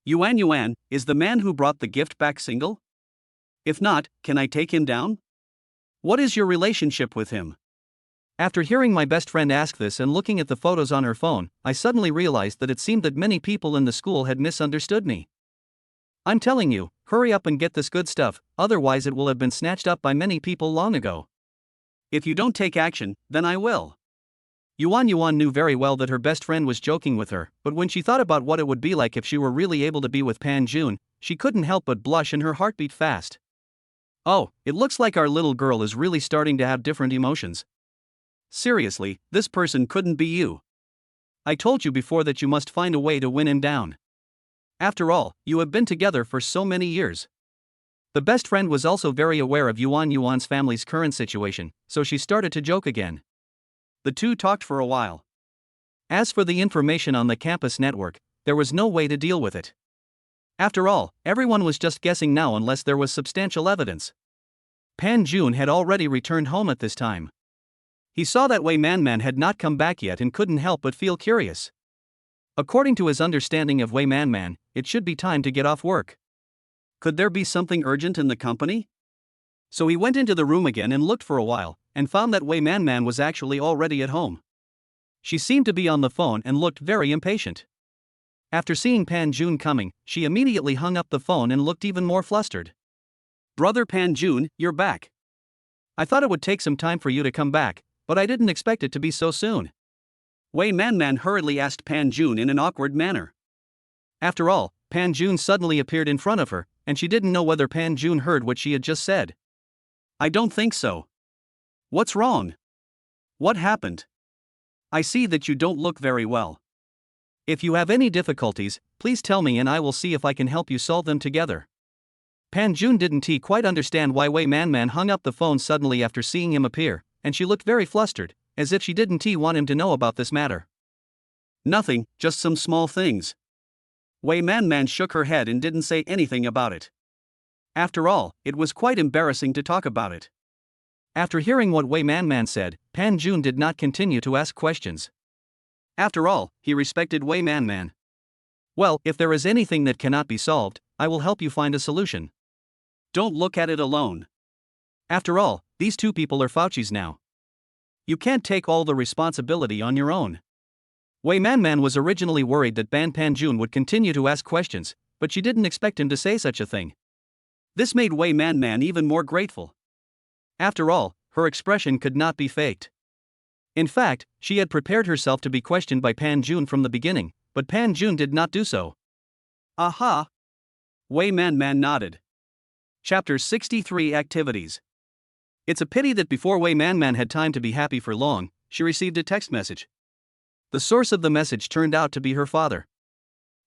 Yuan, is the man who brought the gift back single? If not, can I take him down? What is your relationship with him? After hearing my best friend ask this and looking at the photos on her phone, I suddenly realized that it seemed that many people in the school had misunderstood me. I'm telling you, hurry up and get this good stuff, otherwise it will have been snatched up by many people long ago. If you don't take action, then I will. Yuan knew very well that her best friend was joking with her, but when she thought about what it would be like if she were really able to be with Pan Jun, she couldn't help but blush and her heart beat fast. Oh, it looks like our little girl is really starting to have different emotions. Seriously, this person couldn't be you. I told you before that you must find a way to win him down. After all, you have been together for so many years. The best friend was also very aware of Yuan's family's current situation, so she started to joke again. The two talked for a while. As for the information on the campus network, there was no way to deal with it. After all, everyone was just guessing now unless there was substantial evidence. Pan Jun had already returned home at this time. He saw that Wei Man had not come back yet and couldn't help but feel curious. According to his understanding of Wei Man, it should be time to get off work. Could there be something urgent in the company? So he went into the room again and looked for a while, and found that Wei Man was actually already at home. She seemed to be on the phone and looked very impatient. After seeing Pan Jun coming, she immediately hung up the phone and looked even more flustered. Brother Pan Jun, you're back. I thought it would take some time for you to come back, but I didn't expect it to be so soon. Wei Man hurriedly asked Pan Jun in an awkward manner. After all, Pan Jun suddenly appeared in front of her, and she didn't know whether Pan Jun heard what she had just said. I don't think so. What's wrong? What happened? I see that you don't look very well. If you have any difficulties, please tell me and I will see if I can help you solve them together. Pan Jun didn't quite understand why Wei Man hung up the phone suddenly after seeing him appear, and she looked very flustered, as if she didn't want him to know about this matter. Nothing, just some small things. Wei Man shook her head and didn't say anything about it. After all, it was quite embarrassing to talk about it. After hearing what Wei Man said, Pan Jun did not continue to ask questions. After all, he respected Wei Man. Well, if there is anything that cannot be solved, I will help you find a solution. Don't look at it alone. After all, these two people are Faucis now. You can't take all the responsibility on your own. Wei Man was originally worried that Pan Jun would continue to ask questions, but she didn't expect him to say such a thing. This made Wei Man even more grateful. After all, her expression could not be faked. In fact, she had prepared herself to be questioned by Pan Jun from the beginning, but Pan Jun did not do so. Aha! Wei Man nodded. Chapter 63 Activities. It's a pity that before Wei Man had time to be happy for long, she received a text message. The source of the message turned out to be her father.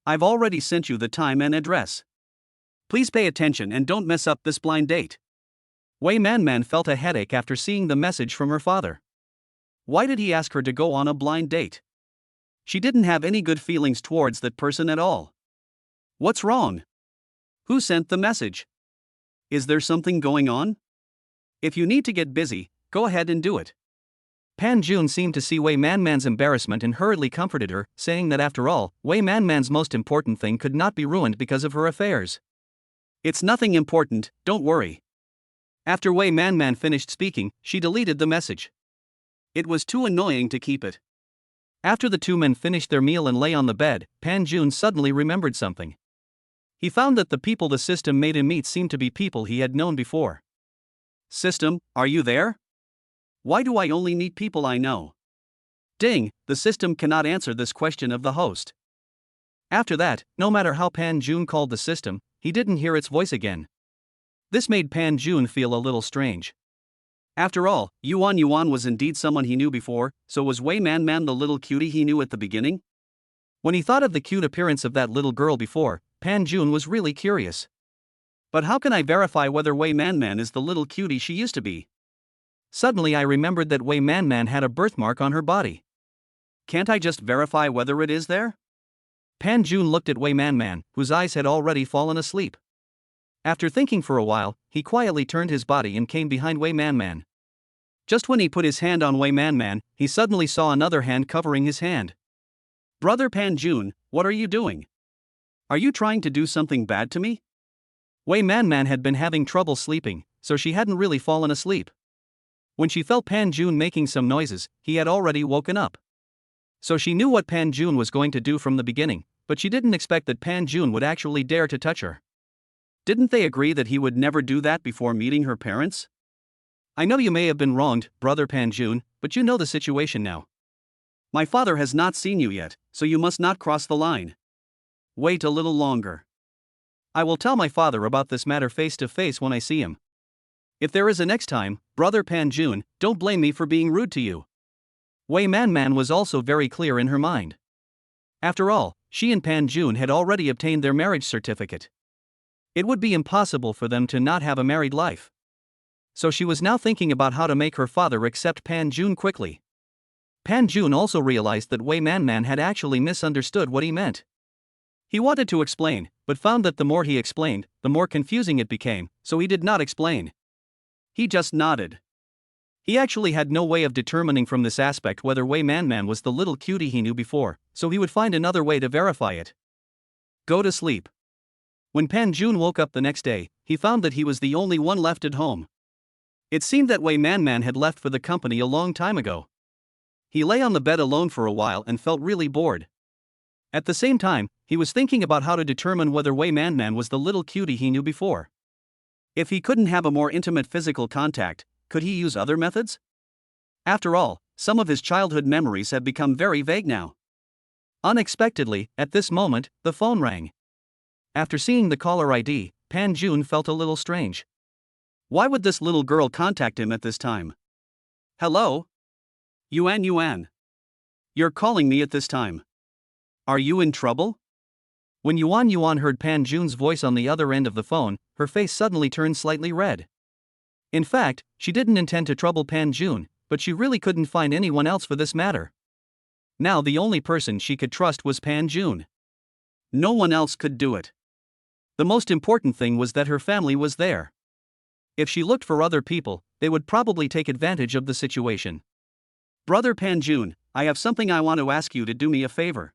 I've already sent you the time and address. Please pay attention and don't mess up this blind date. Wei Man felt a headache after seeing the message from her father. Why did he ask her to go on a blind date? She didn't have any good feelings towards that person at all. What's wrong? Who sent the message? Is there something going on? If you need to get busy, go ahead and do it. Pan Jun seemed to see Wei Man's embarrassment and hurriedly comforted her, saying that after all, Wei Man's most important thing could not be ruined because of her affairs. It's nothing important, don't worry. After Wei Man finished speaking, she deleted the message. It was too annoying to keep it. After the two men finished their meal and lay on the bed, Pan Jun suddenly remembered something. He found that the people the system made him meet seemed to be people he had known before. System, are you there? Why do I only meet people I know? Ding, the system cannot answer this question of the host. After that, no matter how Pan Jun called the system, he didn't hear its voice again. This made Pan Jun feel a little strange. After all, Yuan was indeed someone he knew before, so was Wei Man the little cutie he knew at the beginning? When he thought of the cute appearance of that little girl before, Pan Jun was really curious. But how can I verify whether Wei Man is the little cutie she used to be? Suddenly I remembered that Wei Man had a birthmark on her body. Can't I just verify whether it is there? Pan Jun looked at Wei Man, whose eyes had already fallen asleep. After thinking for a while, he quietly turned his body and came behind Wei Man. Just when he put his hand on Wei Man, he suddenly saw another hand covering his hand. Brother Pan Jun, what are you doing? Are you trying to do something bad to me? Wei Man had been having trouble sleeping, so she hadn't really fallen asleep. When she felt Pan Jun making some noises, he had already woken up. So she knew what Pan Jun was going to do from the beginning, but she didn't expect that Pan Jun would actually dare to touch her. Didn't they agree that he would never do that before meeting her parents? I know you may have been wronged, Brother Pan Jun, but you know the situation now. My father has not seen you yet, so you must not cross the line. Wait a little longer. I will tell my father about this matter face to face when I see him. If there is a next time, Brother Pan Jun, don't blame me for being rude to you. Wei Man was also very clear in her mind. After all, she and Pan Jun had already obtained their marriage certificate. It would be impossible for them to not have a married life. So she was now thinking about how to make her father accept Pan Jun quickly. Pan Jun also realized that Wei Man had actually misunderstood what he meant. He wanted to explain, but found that the more he explained, the more confusing it became, so he did not explain. He just nodded. He actually had no way of determining from this aspect whether Wei Man was the little cutie he knew before, so he would find another way to verify it. Go to sleep. When Pan Jun woke up the next day, he found that he was the only one left at home. It seemed that Wei Man had left for the company a long time ago. He lay on the bed alone for a while and felt really bored. At the same time, he was thinking about how to determine whether Wei Man was the little cutie he knew before. If he couldn't have a more intimate physical contact, could he use other methods? After all, some of his childhood memories have become very vague now. Unexpectedly, at this moment, the phone rang. After seeing the caller ID, Pan Jun felt a little strange. Why would this little girl contact him at this time? Hello? Yuan. You're calling me at this time. Are you in trouble? When Yuan heard Pan Jun's voice on the other end of the phone, her face suddenly turned slightly red. In fact, she didn't intend to trouble Pan Jun, but she really couldn't find anyone else for this matter. Now the only person she could trust was Pan Jun. No one else could do it. The most important thing was that her family was there. If she looked for other people, they would probably take advantage of the situation. Brother Panjun, I have something I want to ask you to do me a favor.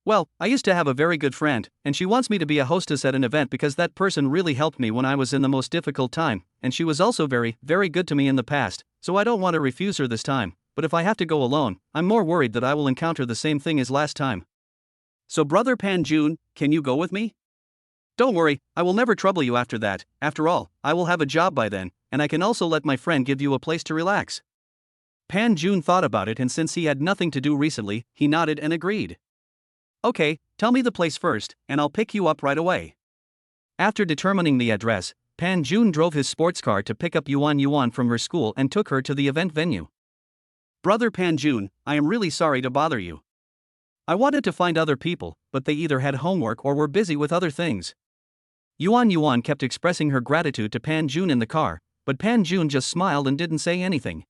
Well, I used to have a very good friend, and she wants me to be a hostess at an event because that person really helped me when I was in the most difficult time, and she was also very, very good to me in the past, so I don't want to refuse her this time, but if I have to go alone, I'm more worried that I will encounter the same thing as last time. So Brother Panjun, can you go with me? Don't worry, I will never trouble you after that. After all, I will have a job by then, and I can also let my friend give you a place to relax. Panjun thought about it, and since he had nothing to do recently, he nodded and agreed. Okay, tell me the place first, and I'll pick you up right away. After determining the address, Panjun drove his sports car to pick up Yuan from her school and took her to the event venue. Brother Panjun, I am really sorry to bother you. I wanted to find other people, but they either had homework or were busy with other things. Yuan kept expressing her gratitude to Panjun in the car, but Panjun just smiled and didn't say anything.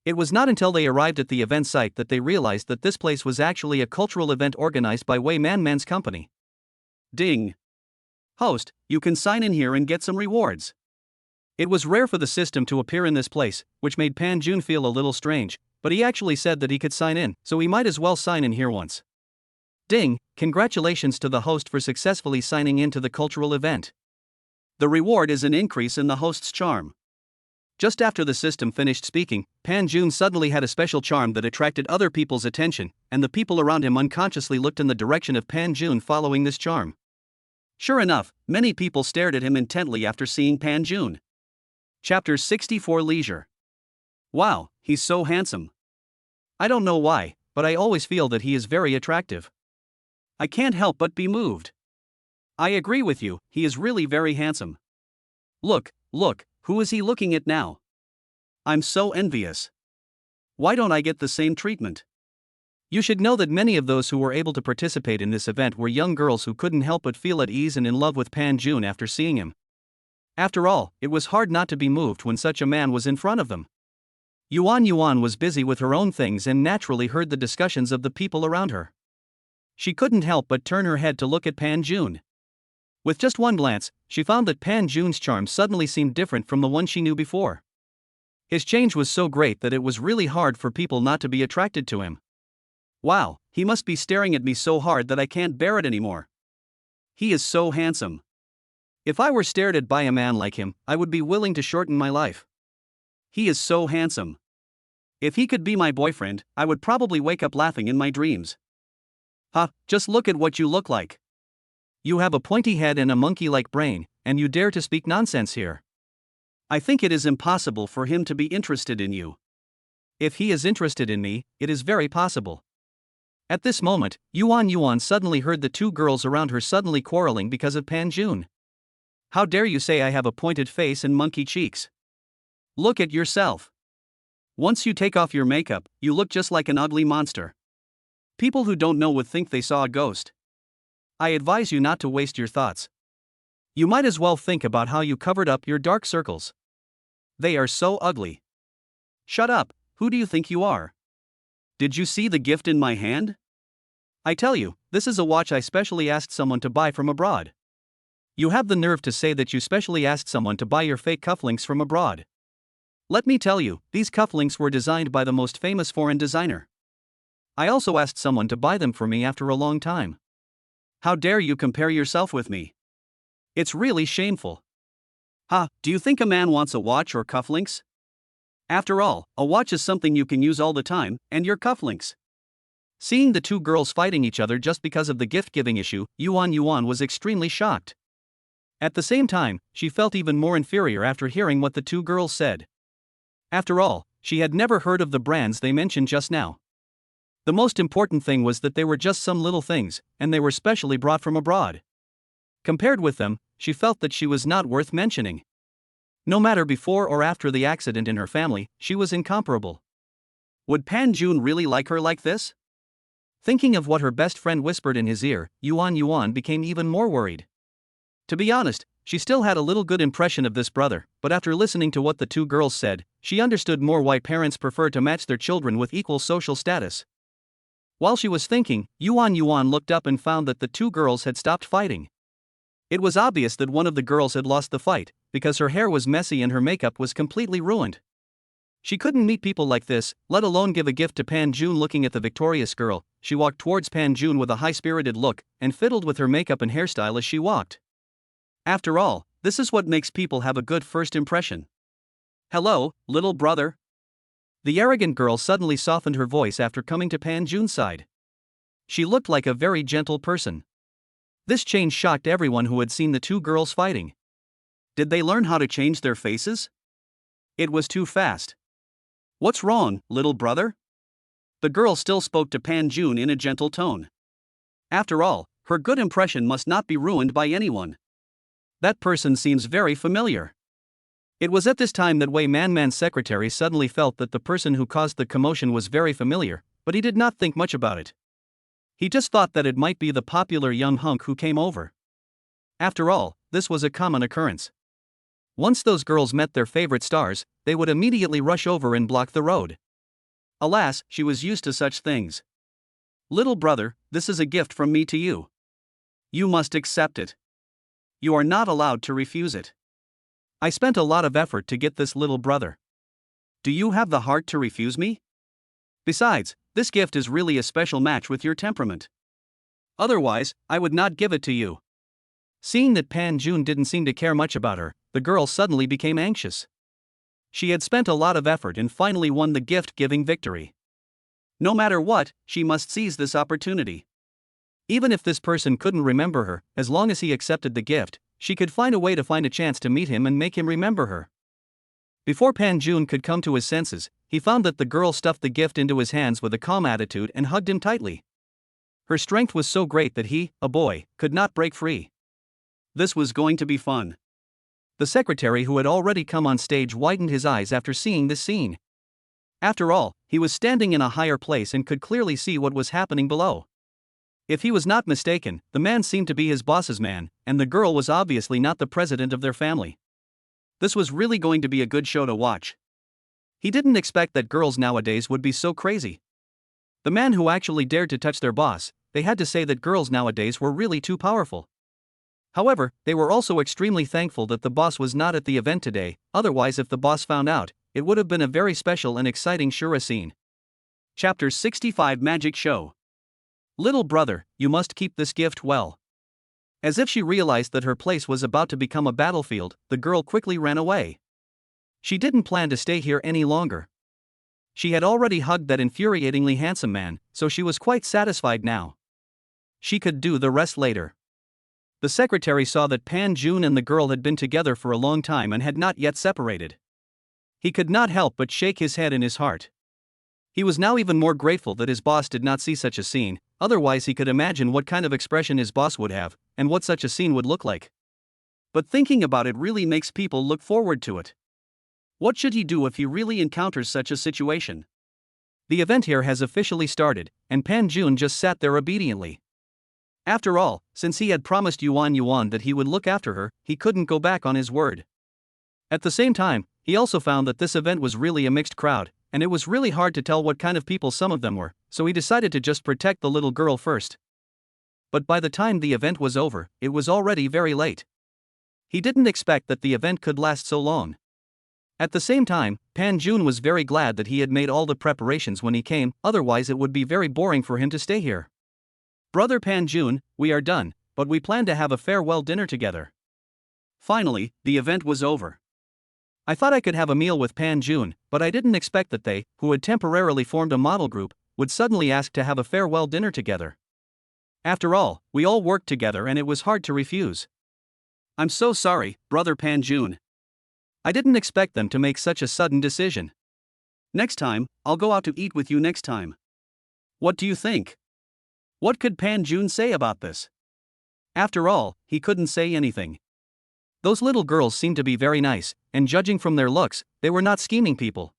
It was not until they arrived at the event site that they realized that this place was actually a cultural event organized by Wei Man's company. Ding! Host, you can sign in here and get some rewards. It was rare for the system to appear in this place, which made Panjun feel a little strange, but he actually said that he could sign in, so he might as well sign in here once. Ding! Congratulations to the host for successfully signing in to the cultural event. The reward is an increase in the host's charm. Just after the system finished speaking, Panjun suddenly had a special charm that attracted other people's attention, and the people around him unconsciously looked in the direction of Panjun following this charm. Sure enough, many people stared at him intently after seeing Panjun. Chapter 64 Leisure. Wow, he's so handsome. I don't know why, but I always feel that he is very attractive. I can't help but be moved. I agree with you, he is really very handsome. Look, who is he looking at now? I'm so envious. Why don't I get the same treatment? You should know that many of those who were able to participate in this event were young girls who couldn't help but feel at ease and in love with Panjun after seeing him. After all, it was hard not to be moved when such a man was in front of them. Yuan was busy with her own things and naturally heard the discussions of the people around her. She couldn't help but turn her head to look at Panjun. With just one glance, she found that Panjun's charm suddenly seemed different from the one she knew before. His change was so great that it was really hard for people not to be attracted to him. Wow, he must be staring at me so hard that I can't bear it anymore. He is so handsome. If I were stared at by a man like him, I would be willing to shorten my life. He is so handsome. If he could be my boyfriend, I would probably wake up laughing in my dreams. Just look at what you look like. You have a pointy head and a monkey-like brain, and you dare to speak nonsense here. I think it is impossible for him to be interested in you. If he is interested in me, it is very possible. At this moment, Yuan suddenly heard the two girls around her suddenly quarreling because of Panjun. How dare you say I have a pointed face and monkey cheeks? Look at yourself. Once you take off your makeup, you look just like an ugly monster. People who don't know would think they saw a ghost. I advise you not to waste your thoughts. You might as well think about how you covered up your dark circles. They are so ugly. Shut up, who do you think you are? Did you see the gift in my hand? I tell you, this is a watch I specially asked someone to buy from abroad. You have the nerve to say that you specially asked someone to buy your fake cufflinks from abroad. Let me tell you, these cufflinks were designed by the most famous foreign designer. I also asked someone to buy them for me after a long time. How dare you compare yourself with me? It's really shameful. Do you think a man wants a watch or cufflinks? After all, a watch is something you can use all the time, and your cufflinks. Seeing the two girls fighting each other just because of the gift-giving issue, Yuan was extremely shocked. At the same time, she felt even more inferior after hearing what the two girls said. After all, she had never heard of the brands they mentioned just now. The most important thing was that they were just some little things, and they were specially brought from abroad. Compared with them, she felt that she was not worth mentioning. No matter before or after the accident in her family, she was incomparable. Would Panjun really like her like this? Thinking of what her best friend whispered in his ear, Yuan became even more worried. To be honest, she still had a little good impression of this brother, but after listening to what the two girls said, she understood more why parents prefer to match their children with equal social status. While she was thinking, Yuan looked up and found that the two girls had stopped fighting. It was obvious that one of the girls had lost the fight, because her hair was messy and her makeup was completely ruined. She couldn't meet people like this, let alone give a gift to Pan Jun. Looking at the victorious girl, she walked towards Pan Jun with a high-spirited look, and fiddled with her makeup and hairstyle as she walked. After all, this is what makes people have a good first impression. "Hello, little brother." The arrogant girl suddenly softened her voice after coming to Pan Jun's side. She looked like a very gentle person. This change shocked everyone who had seen the two girls fighting. Did they learn how to change their faces? It was too fast. "What's wrong, little brother?" The girl still spoke to Pan Jun in a gentle tone. After all, her good impression must not be ruined by anyone. That person seems very familiar. It was at this time that Wei Manman's secretary suddenly felt that the person who caused the commotion was very familiar, but he did not think much about it. He just thought that it might be the popular young hunk who came over. After all, this was a common occurrence. Once those girls met their favorite stars, they would immediately rush over and block the road. Alas, she was used to such things. "Little brother, this is a gift from me to you. You must accept it. You are not allowed to refuse it. I spent a lot of effort to get this, little brother. Do you have the heart to refuse me? Besides, this gift is really a special match with your temperament. Otherwise, I would not give it to you." Seeing that Pan Jun didn't seem to care much about her, the girl suddenly became anxious. She had spent a lot of effort and finally won the gift-giving victory. No matter what, she must seize this opportunity. Even if this person couldn't remember her, as long as he accepted the gift, she could find a way to find a chance to meet him and make him remember her. Before Pan Jun could come to his senses, he found that the girl stuffed the gift into his hands with a calm attitude and hugged him tightly. Her strength was so great that he, a boy, could not break free. This was going to be fun. The secretary, who had already come on stage, widened his eyes after seeing this scene. After all, he was standing in a higher place and could clearly see what was happening below. If he was not mistaken, the man seemed to be his boss's man, and the girl was obviously not the president of their family. This was really going to be a good show to watch. He didn't expect that girls nowadays would be so crazy. The man who actually dared to touch their boss, they had to say that girls nowadays were really too powerful. However, they were also extremely thankful that the boss was not at the event today, otherwise if the boss found out, it would have been a very special and exciting Shura scene. Chapter 65 Magic Show. "Little brother, you must keep this gift well." As if she realized that her place was about to become a battlefield, the girl quickly ran away. She didn't plan to stay here any longer. She had already hugged that infuriatingly handsome man, so she was quite satisfied now. She could do the rest later. The secretary saw that Pan Jun and the girl had been together for a long time and had not yet separated. He could not help but shake his head in his heart. He was now even more grateful that his boss did not see such a scene, otherwise he could imagine what kind of expression his boss would have, and what such a scene would look like. But thinking about it really makes people look forward to it. What should he do if he really encounters such a situation? The event here has officially started, and Pan Jun just sat there obediently. After all, since he had promised Yuan that he would look after her, he couldn't go back on his word. At the same time, he also found that this event was really a mixed crowd, and it was really hard to tell what kind of people some of them were, so he decided to just protect the little girl first. But by the time the event was over, it was already very late. He didn't expect that the event could last so long. At the same time, Pan Jun was very glad that he had made all the preparations when he came, otherwise it would be very boring for him to stay here. "Brother Pan Jun, we are done, but we plan to have a farewell dinner together." Finally, the event was over. I thought I could have a meal with Pan Jun, but I didn't expect that they, who had temporarily formed a model group, would suddenly ask to have a farewell dinner together. After all, we all worked together and it was hard to refuse. "I'm so sorry, Brother Pan Jun. I didn't expect them to make such a sudden decision. Next time, I'll go out to eat with you next time. What do you think?" What could Pan Jun say about this? After all, he couldn't say anything. Those little girls seemed to be very nice, and judging from their looks, they were not scheming people.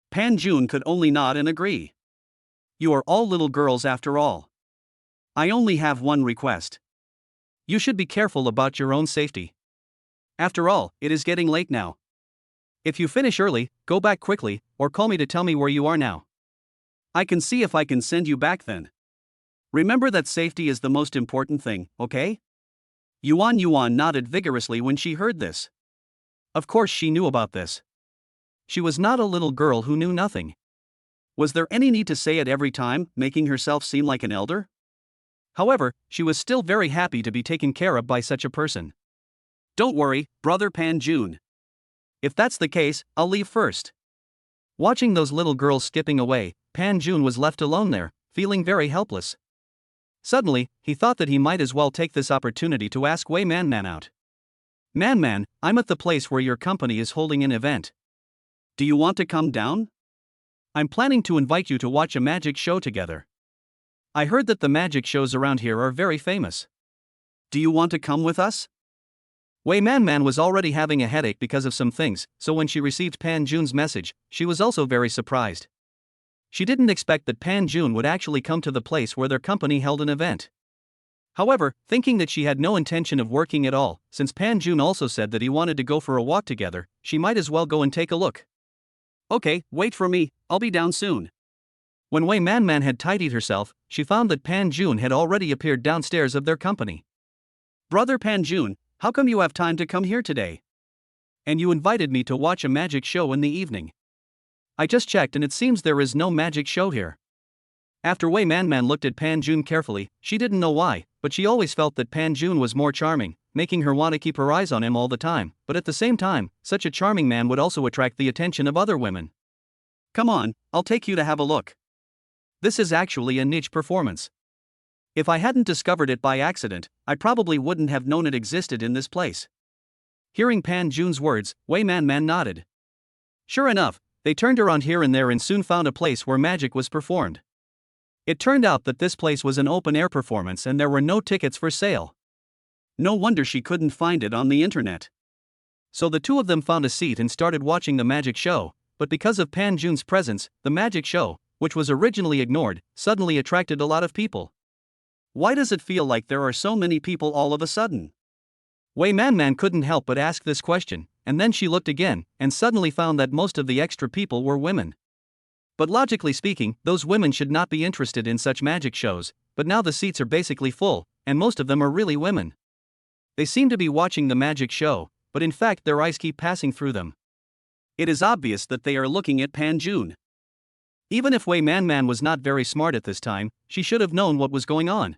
Pan Jun could only nod and agree. "You are all little girls after all. I only have one request. You should be careful about your own safety. After all, it is getting late now. If you finish early, go back quickly, or call me to tell me where you are now." I can see if I can send you back then. Remember that safety is the most important thing, okay? Yuan nodded vigorously when she heard this. Of course she knew about this. She was not a little girl who knew nothing. Was there any need to say it every time, making herself seem like an elder? However, she was still very happy to be taken care of by such a person. Don't worry, brother Pan Jun. If that's the case, I'll leave first. Watching those little girls skipping away, Pan Jun was left alone there, feeling very helpless. Suddenly, he thought that he might as well take this opportunity to ask Wei Man out. Man, I'm at the place where your company is holding an event. Do you want to come down? I'm planning to invite you to watch a magic show together. I heard that the magic shows around here are very famous. Do you want to come with us? Wei Man was already having a headache because of some things, so when she received Pan Jun's message, she was also very surprised. She didn't expect that Pan Jun would actually come to the place where their company held an event. However, thinking that she had no intention of working at all, since Pan Jun also said that he wanted to go for a walk together, she might as well go and take a look. Okay, wait for me, I'll be down soon. When Wei Man had tidied herself, she found that Pan Jun had already appeared downstairs of their company. Brother Pan Jun, how come you have time to come here today? And you invited me to watch a magic show in the evening. I just checked and it seems there is no magic show here. After Wei Man looked at Pan Jun carefully, she didn't know why, but she always felt that Pan Jun was more charming, making her want to keep her eyes on him all the time, but at the same time, such a charming man would also attract the attention of other women. Come on, I'll take you to have a look. This is actually a niche performance. If I hadn't discovered it by accident, I probably wouldn't have known it existed in this place. Hearing Pan Jun's words, Wei Man nodded. Sure enough, they turned around here and there and soon found a place where magic was performed. It turned out that this place was an open-air performance and there were no tickets for sale. No wonder she couldn't find it on the internet. So the two of them found a seat and started watching the magic show, but because of Pan Jun's presence, the magic show, which was originally ignored, suddenly attracted a lot of people. Why does it feel like there are so many people all of a sudden? Wei Man couldn't help but ask this question, and then she looked again, and suddenly found that most of the extra people were women. But logically speaking, those women should not be interested in such magic shows, but now the seats are basically full, and most of them are really women. They seem to be watching the magic show, but in fact their eyes keep passing through them. It is obvious that they are looking at Pan Jun. Even if Wei Man was not very smart at this time, she should have known what was going on.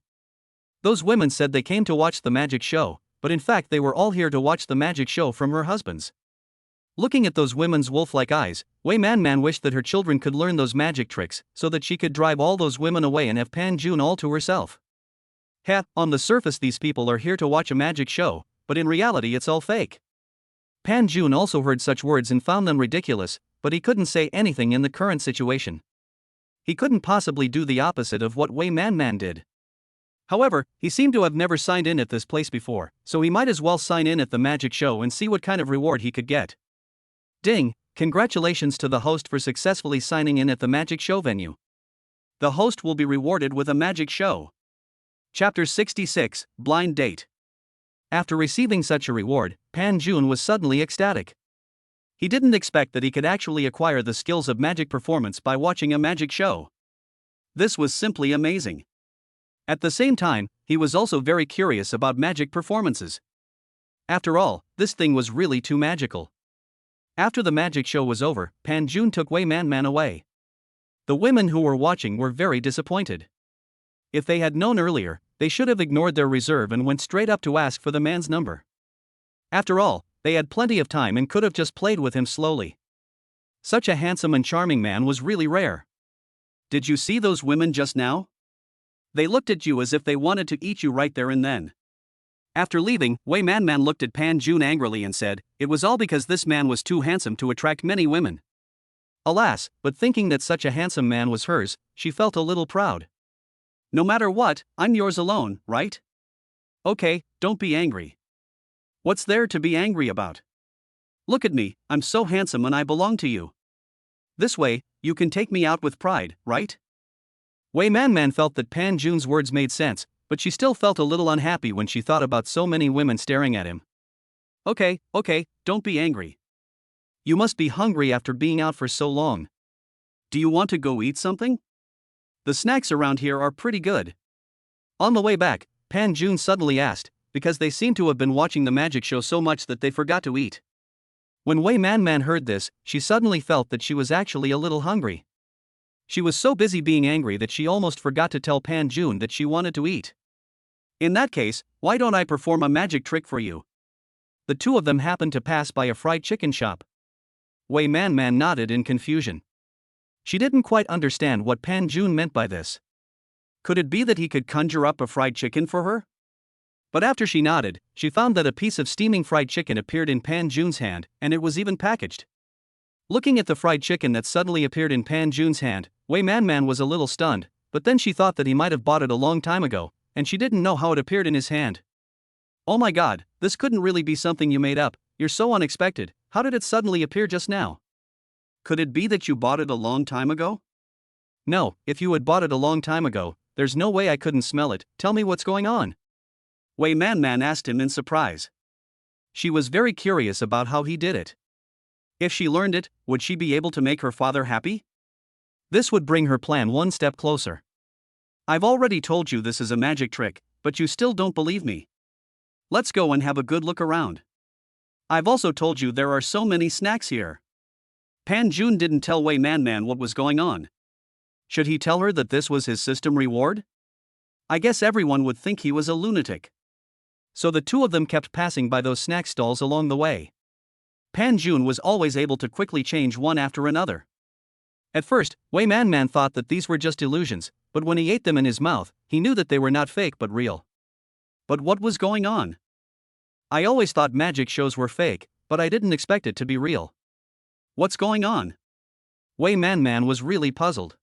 Those women said they came to watch the magic show, but in fact they were all here to watch the magic show from her husbands. Looking at those women's wolf-like eyes, Wei Man wished that her children could learn those magic tricks so that she could drive all those women away and have Pan Jun all to herself. On the surface these people are here to watch a magic show, but in reality it's all fake. Pan Jun also heard such words and found them ridiculous, but he couldn't say anything in the current situation. He couldn't possibly do the opposite of what Wei Man did. However, he seemed to have never signed in at this place before, so he might as well sign in at the magic show and see what kind of reward he could get. Ding! Congratulations to the host for successfully signing in at the magic show venue. The host will be rewarded with a magic show. Chapter 66, Blind Date. After receiving such a reward, Pan Jun was suddenly ecstatic. He didn't expect that he could actually acquire the skills of magic performance by watching a magic show. This was simply amazing. At the same time, he was also very curious about magic performances. After all, this thing was really too magical. After the magic show was over, Pan Jun took Wei Man away. The women who were watching were very disappointed. If they had known earlier, they should have ignored their reserve and went straight up to ask for the man's number. After all, they had plenty of time and could have just played with him slowly. Such a handsome and charming man was really rare. Did you see those women just now? They looked at you as if they wanted to eat you right there and then. After leaving, Wei Man looked at Pan Jun angrily and said, it was all because this man was too handsome to attract many women. Alas, but thinking that such a handsome man was hers, she felt a little proud. No matter what, I'm yours alone, right? Okay, don't be angry. What's there to be angry about? Look at me, I'm so handsome and I belong to you. This way, you can take me out with pride, right? Wei Man felt that Pan Jun's words made sense, but she still felt a little unhappy when she thought about so many women staring at him. Okay, don't be angry. You must be hungry after being out for so long. Do you want to go eat something? The snacks around here are pretty good. On the way back, Pan Jun suddenly asked, because they seemed to have been watching the magic show so much that they forgot to eat. When Wei Man Man heard this, she suddenly felt that she was actually a little hungry. She was so busy being angry that she almost forgot to tell Pan Jun that she wanted to eat. In that case, why don't I perform a magic trick for you? The two of them happened to pass by a fried chicken shop. Wei Man Man nodded in confusion. She didn't quite understand what Pan Jun meant by this. Could it be that he could conjure up a fried chicken for her? But after she nodded, she found that a piece of steaming fried chicken appeared in Pan Jun's hand, and it was even packaged. Looking at the fried chicken that suddenly appeared in Pan Jun's hand, Wei Man Man was a little stunned, but then she thought that he might have bought it a long time ago, and she didn't know how it appeared in his hand. Oh my god, this couldn't really be something you made up, you're so unexpected, how did it suddenly appear just now? Could it be that you bought it a long time ago? No, if you had bought it a long time ago, there's no way I couldn't smell it, tell me what's going on. Wei Man Man asked him in surprise. She was very curious about how he did it. If she learned it, would she be able to make her father happy? This would bring her plan one step closer. I've already told you this is a magic trick, but you still don't believe me. Let's go and have a good look around. I've also told you there are so many snacks here. Pan Jun didn't tell Wei Man Man what was going on. Should he tell her that this was his system reward? I guess everyone would think he was a lunatic. So the two of them kept passing by those snack stalls along the way. Pan Jun was always able to quickly change one after another. At first, Wei Man Man thought that these were just illusions, but when he ate them in his mouth, he knew that they were not fake but real. But what was going on? I always thought magic shows were fake, but I didn't expect it to be real. What's going on? Wei Man Man was really puzzled.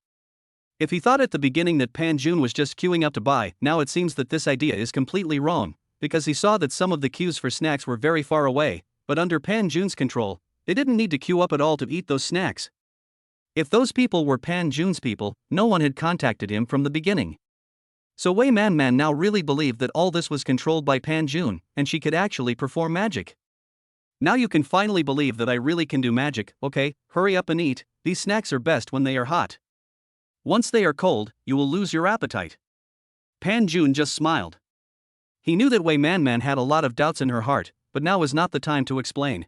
If he thought at the beginning that Pan Jun was just queuing up to buy, now it seems that this idea is completely wrong, because he saw that some of the queues for snacks were very far away, but under Pan Jun's control, they didn't need to queue up at all to eat those snacks. If those people were Pan Jun's people, no one had contacted him from the beginning. So Wei Man Man now really believed that all this was controlled by Pan Jun, and she could actually perform magic. Now you can finally believe that I really can do magic, okay, hurry up and eat, these snacks are best when they are hot. Once they are cold, you will lose your appetite. Pan Jun just smiled. He knew that Wei Man Man had a lot of doubts in her heart, but now was not the time to explain.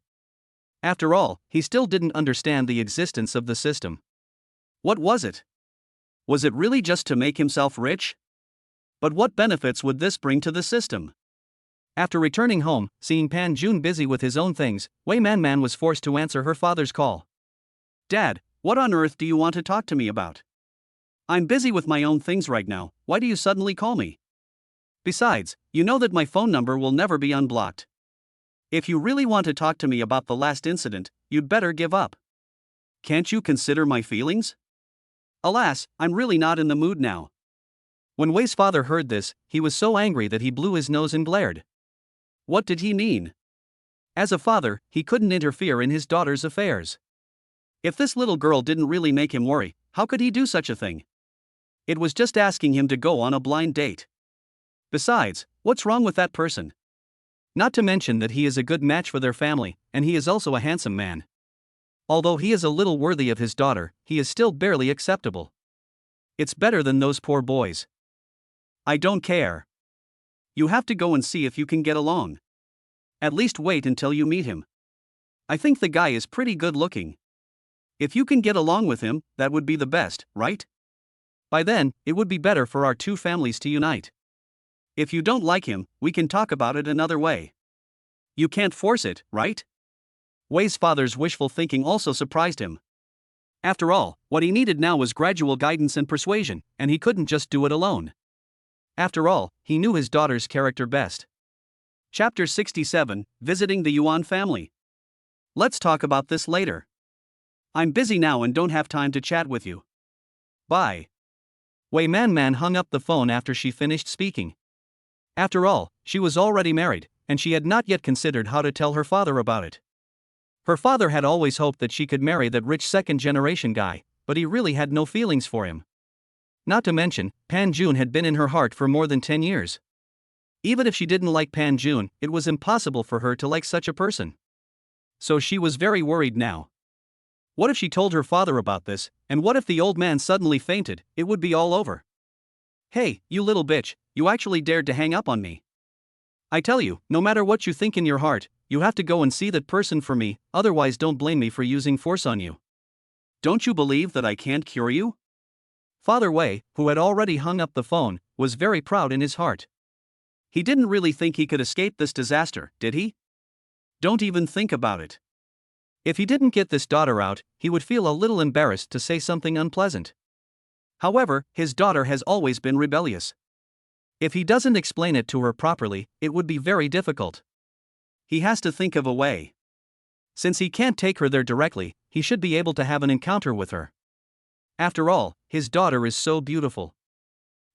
After all, he still didn't understand the existence of the system. What was it? Was it really just to make himself rich? But what benefits would this bring to the system? After returning home, seeing Pan Jun busy with his own things, Wei Man Man was forced to answer her father's call. Dad, what on earth do you want to talk to me about? I'm busy with my own things right now, why do you suddenly call me? Besides, you know that my phone number will never be unblocked. If you really want to talk to me about the last incident, you'd better give up. Can't you consider my feelings? Alas, I'm really not in the mood now. When Wei's father heard this, he was so angry that he blew his nose and glared. What did he mean? As a father, he couldn't interfere in his daughter's affairs. If this little girl didn't really make him worry, how could he do such a thing? It was just asking him to go on a blind date. Besides, what's wrong with that person? Not to mention that he is a good match for their family, and he is also a handsome man. Although he is a little worthy of his daughter, he is still barely acceptable. It's better than those poor boys. I don't care. You have to go and see if you can get along. At least wait until you meet him. I think the guy is pretty good looking. If you can get along with him, that would be the best, right? By then, it would be better for our two families to unite. If you don't like him, we can talk about it another way. You can't force it, right? Wei's father's wishful thinking also surprised him. After all, what he needed now was gradual guidance and persuasion, and he couldn't just do it alone. After all, he knew his daughter's character best. Chapter 67, Visiting the Yuan Family. Let's talk about this later. I'm busy now and don't have time to chat with you. Bye. Wei Man Man hung up the phone after she finished speaking. After all, she was already married, and she had not yet considered how to tell her father about it. Her father had always hoped that she could marry that rich second-generation guy, but he really had no feelings for him. Not to mention, Pan Jun had been in her heart for more than 10 years. Even if she didn't like Pan Jun, it was impossible for her to like such a person. So she was very worried now. What if she told her father about this, And what if the old man suddenly fainted? It would be all over. Hey, you little bitch, you actually dared to hang up on me. I tell you, no matter what you think in your heart, you have to go and see that person for me, otherwise don't blame me for using force on you. Don't you believe that I can't cure you? Father Wei, who had already hung up the phone, was very proud in his heart. He didn't really think he could escape this disaster, did he? Don't even think about it. If he didn't get this daughter out, he would feel a little embarrassed to say something unpleasant. However, his daughter has always been rebellious. If he doesn't explain it to her properly, it would be very difficult. He has to think of a way. Since he can't take her there directly, he should be able to have an encounter with her. After all, his daughter is so beautiful.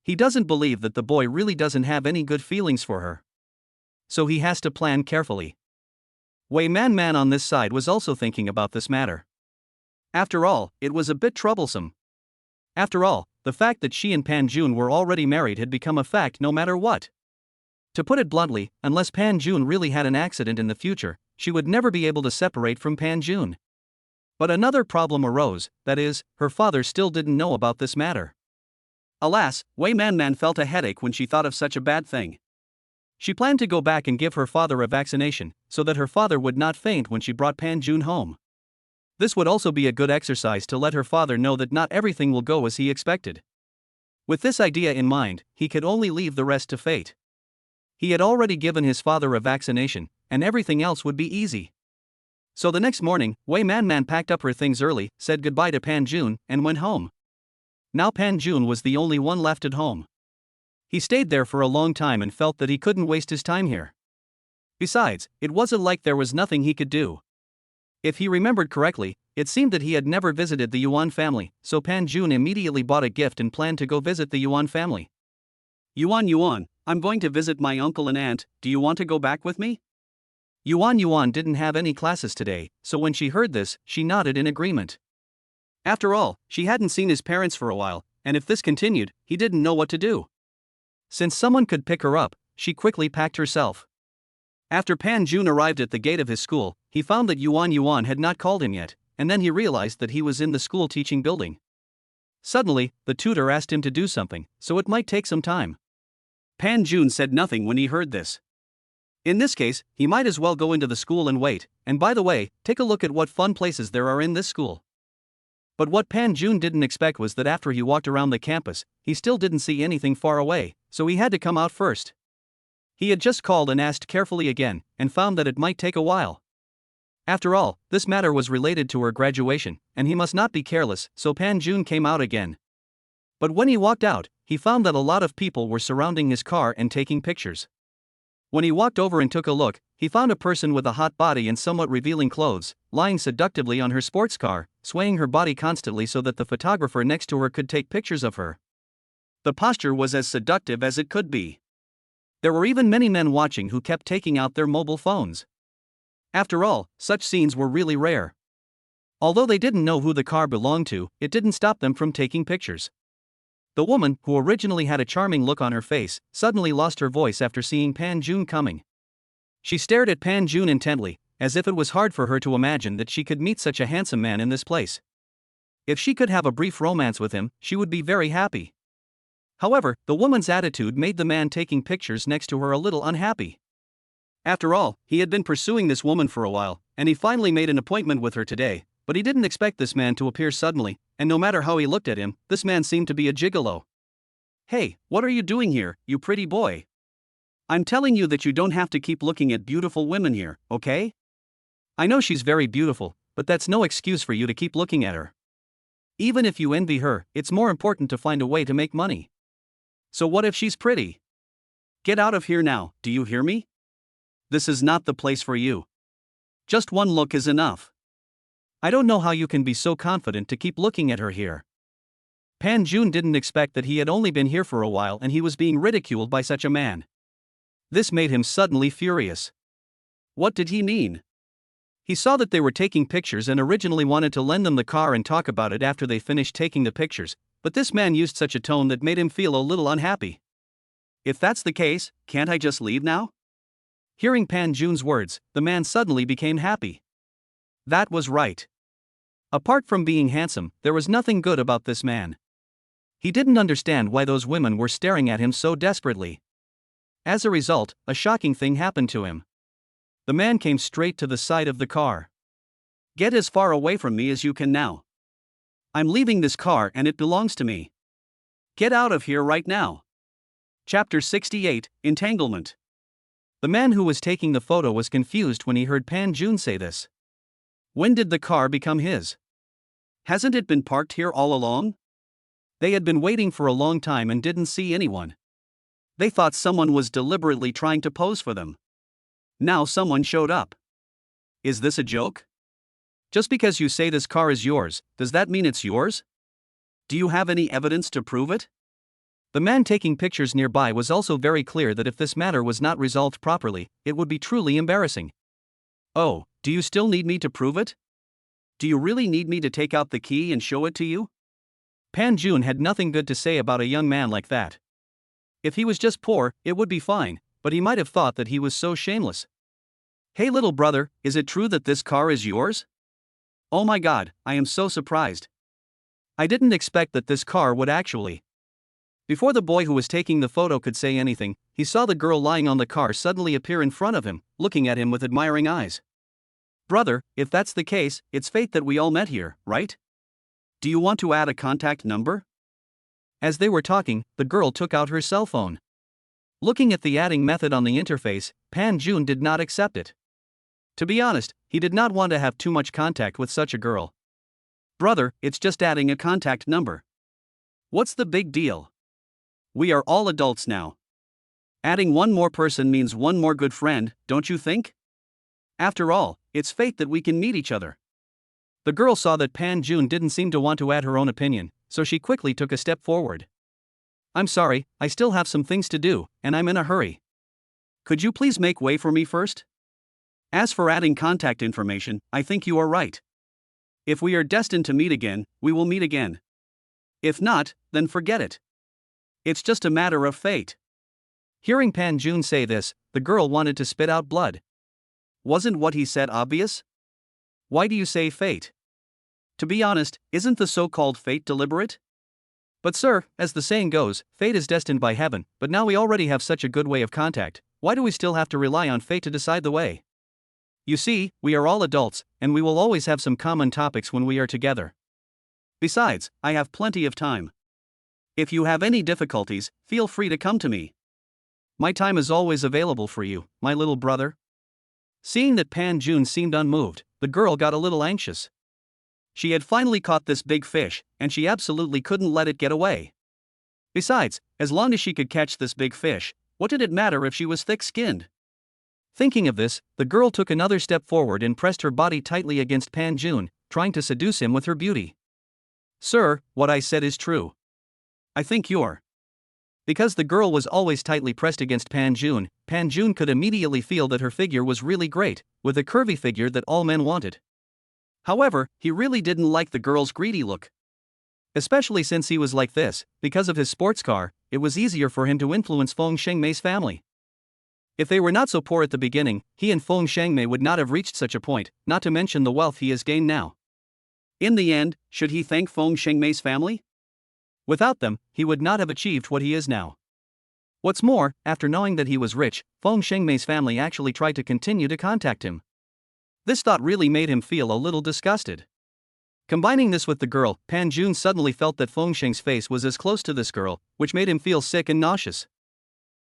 He doesn't believe that the boy really doesn't have any good feelings for her. So he has to plan carefully. Wei Man on this side was also thinking about this matter. After all, it was a bit troublesome. After all, the fact that she and Pan Jun were already married had become a fact no matter what. To put it bluntly, unless Pan Jun really had an accident in the future, she would never be able to separate from Pan Jun. But another problem arose, that is, her father still didn't know about this matter. Alas, Wei Man felt a headache when she thought of such a bad thing. She planned to go back and give her father a vaccination, so that her father would not faint when she brought Pan Jun home. This would also be a good exercise to let her father know that not everything will go as he expected. With this idea in mind, he could only leave the rest to fate. He had already given his father a vaccination, and everything else would be easy. So the next morning, Wei Man packed up her things early, said goodbye to Pan Jun, and went home. Now Pan Jun was the only one left at home. He stayed there for a long time and felt that he couldn't waste his time here. Besides, it wasn't like there was nothing he could do. If he remembered correctly, it seemed that he had never visited the Yuan family, so Pan Jun immediately bought a gift and planned to go visit the Yuan family. Yuan, I'm going to visit my uncle and aunt, do you want to go back with me? Yuan didn't have any classes today, so when she heard this, she nodded in agreement. After all, she hadn't seen his parents for a while, and if this continued, he didn't know what to do. Since someone could pick her up, she quickly packed herself. After Pan Jun arrived at the gate of his school, he found that Yuan had not called him yet, and then he realized that he was in the school teaching building. Suddenly, the tutor asked him to do something, so it might take some time. Pan Jun said nothing when he heard this. In this case, he might as well go into the school and wait, and by the way, take a look at what fun places there are in this school. But what Pan Jun didn't expect was that after he walked around the campus, he still didn't see anything far away, so he had to come out first. He had just called and asked carefully again, and found that it might take a while. After all, this matter was related to her graduation, and he must not be careless, so Pan Jun came out again. But when he walked out, he found that a lot of people were surrounding his car and taking pictures. When he walked over and took a look, he found a person with a hot body and somewhat revealing clothes, lying seductively on her sports car, swaying her body constantly so that the photographer next to her could take pictures of her. The posture was as seductive as it could be. There were even many men watching who kept taking out their mobile phones. After all, such scenes were really rare. Although they didn't know who the car belonged to, it didn't stop them from taking pictures. The woman, who originally had a charming look on her face, suddenly lost her voice after seeing Pan Jun coming. She stared at Pan Jun intently, as if it was hard for her to imagine that she could meet such a handsome man in this place. If she could have a brief romance with him, she would be very happy. However, the woman's attitude made the man taking pictures next to her a little unhappy. After all, he had been pursuing this woman for a while, and he finally made an appointment with her today, but he didn't expect this man to appear suddenly, and no matter how he looked at him, this man seemed to be a gigolo. Hey, what are you doing here, you pretty boy? I'm telling you that you don't have to keep looking at beautiful women here, okay? I know she's very beautiful, but that's no excuse for you to keep looking at her. Even if you envy her, it's more important to find a way to make money. So what if she's pretty? Get out of here now, do you hear me? This is not the place for you. Just one look is enough. I don't know how you can be so confident to keep looking at her here. Pan Jun didn't expect that he had only been here for a while and he was being ridiculed by such a man. This made him suddenly furious. What did he mean? He saw that they were taking pictures and originally wanted to lend them the car and talk about it after they finished taking the pictures, but this man used such a tone that made him feel a little unhappy. If that's the case, can't I just leave now? Hearing Pan Jun's words, the man suddenly became happy. That was right. Apart from being handsome, there was nothing good about this man. He didn't understand why those women were staring at him so desperately. As a result, a shocking thing happened to him. The man came straight to the side of the car. "Get as far away from me as you can now. I'm leaving this car and it belongs to me. Get out of here right now." Chapter 68, Entanglement. The man who was taking the photo was confused when he heard Pan Jun say this. When did the car become his? Hasn't it been parked here all along? They had been waiting for a long time and didn't see anyone. They thought someone was deliberately trying to pose for them. Now someone showed up. Is this a joke? Just because you say this car is yours, does that mean it's yours? Do you have any evidence to prove it? The man taking pictures nearby was also very clear that if this matter was not resolved properly, it would be truly embarrassing. Oh, do you still need me to prove it? Do you really need me to take out the key and show it to you? Pan Jun had nothing good to say about a young man like that. If he was just poor, it would be fine, but he might have thought that he was so shameless. Hey little brother, is it true that this car is yours? Oh my god, I am so surprised. I didn't expect that this car would actually. Before the boy who was taking the photo could say anything, he saw the girl lying on the car suddenly appear in front of him, looking at him with admiring eyes. Brother, if that's the case, it's fate that we all met here, right? Do you want to add a contact number? As they were talking, the girl took out her cell phone. Looking at the adding method on the interface, Pan Jun did not accept it. To be honest, he did not want to have too much contact with such a girl. Brother, it's just adding a contact number. What's the big deal? We are all adults now. Adding one more person means one more good friend, don't you think? After all, it's fate that we can meet each other. The girl saw that Pan Jun didn't seem to want to add her own opinion, so she quickly took a step forward. I'm sorry, I still have some things to do, and I'm in a hurry. Could you please make way for me first? As for adding contact information, I think you are right. If we are destined to meet again, we will meet again. If not, then forget it. It's just a matter of fate. Hearing Pan Jun say this, the girl wanted to spit out blood. Wasn't what he said obvious? Why do you say fate? To be honest, isn't the so-called fate deliberate? But sir, as the saying goes, fate is destined by heaven, but now we already have such a good way of contact, why do we still have to rely on fate to decide the way? You see, we are all adults, and we will always have some common topics when we are together. Besides, I have plenty of time. If you have any difficulties, feel free to come to me. My time is always available for you, my little brother. Seeing that Pan Jun seemed unmoved, the girl got a little anxious. She had finally caught this big fish, and she absolutely couldn't let it get away. Besides, as long as she could catch this big fish, what did it matter if she was thick-skinned? Thinking of this, the girl took another step forward and pressed her body tightly against Pan Jun, trying to seduce him with her beauty. Sir, what I said is true. I think you're. Because the girl was always tightly pressed against Pan Jun could immediately feel that her figure was really great, with a curvy figure that all men wanted. However, he really didn't like the girl's greedy look. Especially since he was like this, because of his sports car, it was easier for him to influence Feng Shengmei's family. If they were not so poor at the beginning, he and Feng Shengmei would not have reached such a point, not to mention the wealth he has gained now. In the end, should he thank Feng Shengmei's family? Without them, he would not have achieved what he is now. What's more, after knowing that he was rich, Feng Shengmei's family actually tried to continue to contact him. This thought really made him feel a little disgusted. Combining this with the girl, Pan Jun suddenly felt that Feng Sheng's face was as close to this girl, which made him feel sick and nauseous.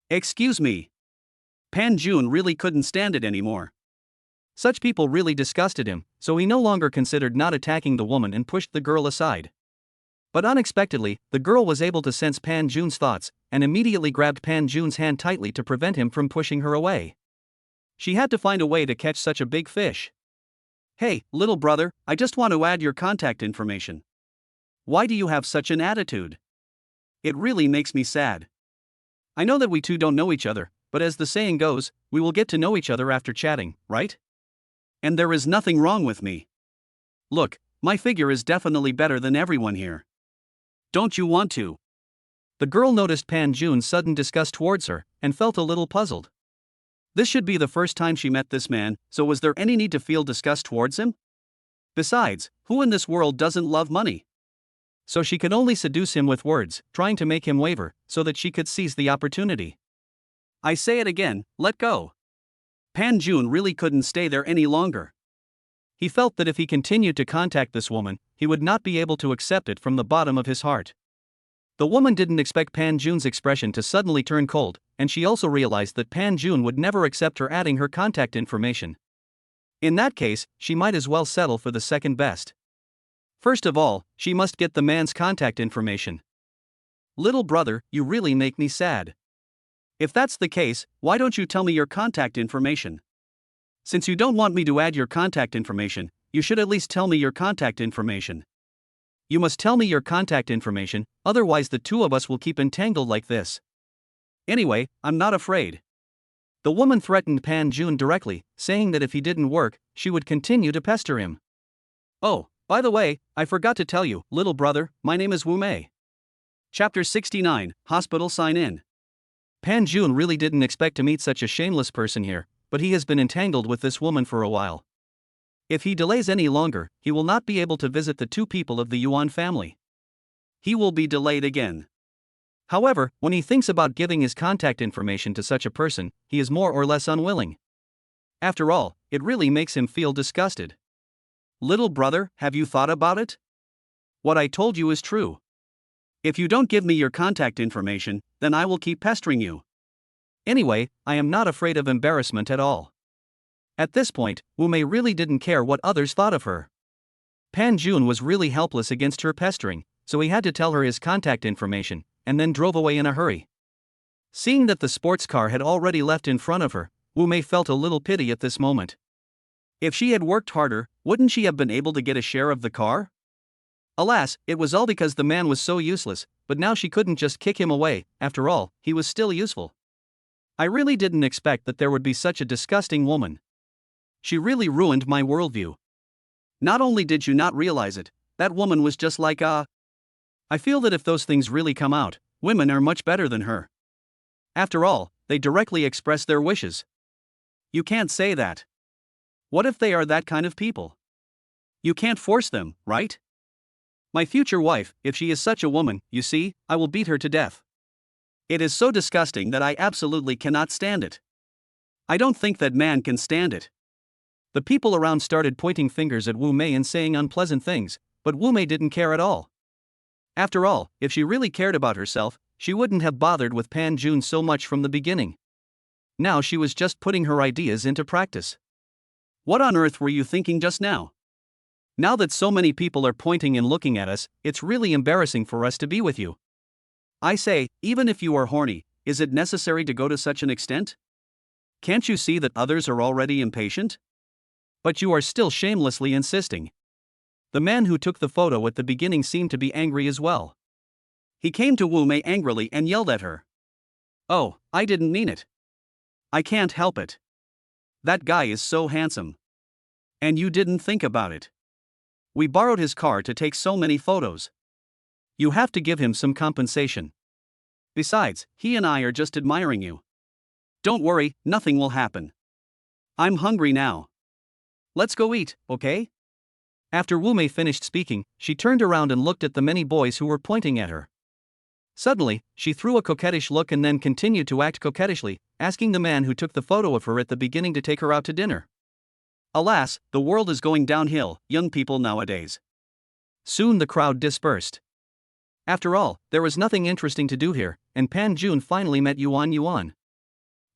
Excuse me. Pan Jun really couldn't stand it anymore. Such people really disgusted him, so he no longer considered not attacking the woman and pushed the girl aside. But unexpectedly, the girl was able to sense Pan Jun's thoughts, and immediately grabbed Pan Jun's hand tightly to prevent him from pushing her away. She had to find a way to catch such a big fish. Hey, little brother, I just want to add your contact information. Why do you have such an attitude? It really makes me sad. I know that we two don't know each other, but as the saying goes, we will get to know each other after chatting, right? And there is nothing wrong with me. Look, my figure is definitely better than everyone here. Don't you want to? The girl noticed Pan Jun's sudden disgust towards her, and felt a little puzzled. This should be the first time she met this man, so was there any need to feel disgust towards him? Besides, who in this world doesn't love money? So she could only seduce him with words, trying to make him waver, so that she could seize the opportunity. I say it again, let go. Pan Jun really couldn't stay there any longer. He felt that if he continued to contact this woman, he would not be able to accept it from the bottom of his heart. The woman didn't expect Pan Jun's expression to suddenly turn cold, and she also realized that Pan Jun would never accept her adding her contact information. In that case, she might as well settle for the second best. First of all, she must get the man's contact information. Little brother, you really make me sad. If that's the case, why don't you tell me your contact information? Since you don't want me to add your contact information, you should at least tell me your contact information. You must tell me your contact information, otherwise the two of us will keep entangled like this. Anyway, I'm not afraid. The woman threatened Pan Jun directly, saying that if he didn't work, she would continue to pester him. Oh, by the way, I forgot to tell you, little brother, my name is Wu Mei. Chapter 69, Hospital Sign In. Pan Jun really didn't expect to meet such a shameless person here, but he has been entangled with this woman for a while. If he delays any longer, he will not be able to visit the two people of the Yuan family. He will be delayed again. However, when he thinks about giving his contact information to such a person, he is more or less unwilling. After all, it really makes him feel disgusted. Little brother, have you thought about it? What I told you is true. If you don't give me your contact information, then I will keep pestering you. Anyway, I am not afraid of embarrassment at all. At this point, Wu Mei really didn't care what others thought of her. Pan Jun was really helpless against her pestering, so he had to tell her his contact information, and then drove away in a hurry. Seeing that the sports car had already left in front of her, Wu Mei felt a little pity at this moment. If she had worked harder, wouldn't she have been able to get a share of the car? Alas, it was all because the man was so useless, but now she couldn't just kick him away. After all, he was still useful. I really didn't expect that there would be such a disgusting woman. She really ruined my worldview. Not only did you not realize it, that woman was just like I feel that if those things really come out, women are much better than her. After all, they directly express their wishes. You can't say that. What if they are that kind of people? You can't force them, right? My future wife, if she is such a woman, you see, I will beat her to death. It is so disgusting that I absolutely cannot stand it. I don't think that man can stand it. The people around started pointing fingers at Wu Mei and saying unpleasant things, but Wu Mei didn't care at all. After all, if she really cared about herself, she wouldn't have bothered with Pan Jun so much from the beginning. Now she was just putting her ideas into practice. What on earth were you thinking just now? Now that so many people are pointing and looking at us, it's really embarrassing for us to be with you. I say, even if you are horny, is it necessary to go to such an extent? Can't you see that others are already impatient? But you are still shamelessly insisting. The man who took the photo at the beginning seemed to be angry as well. He came to Wu Mei angrily and yelled at her. Oh, I didn't mean it. I can't help it. That guy is so handsome. And you didn't think about it. We borrowed his car to take so many photos. You have to give him some compensation. Besides, he and I are just admiring you. Don't worry, nothing will happen. I'm hungry now. Let's go eat, okay? After Wu Mei finished speaking, she turned around and looked at the many boys who were pointing at her. Suddenly, she threw a coquettish look and then continued to act coquettishly, asking the man who took the photo of her at the beginning to take her out to dinner. Alas, the world is going downhill, young people nowadays. Soon the crowd dispersed. After all, there was nothing interesting to do here, and Pan Jun finally met Yuan.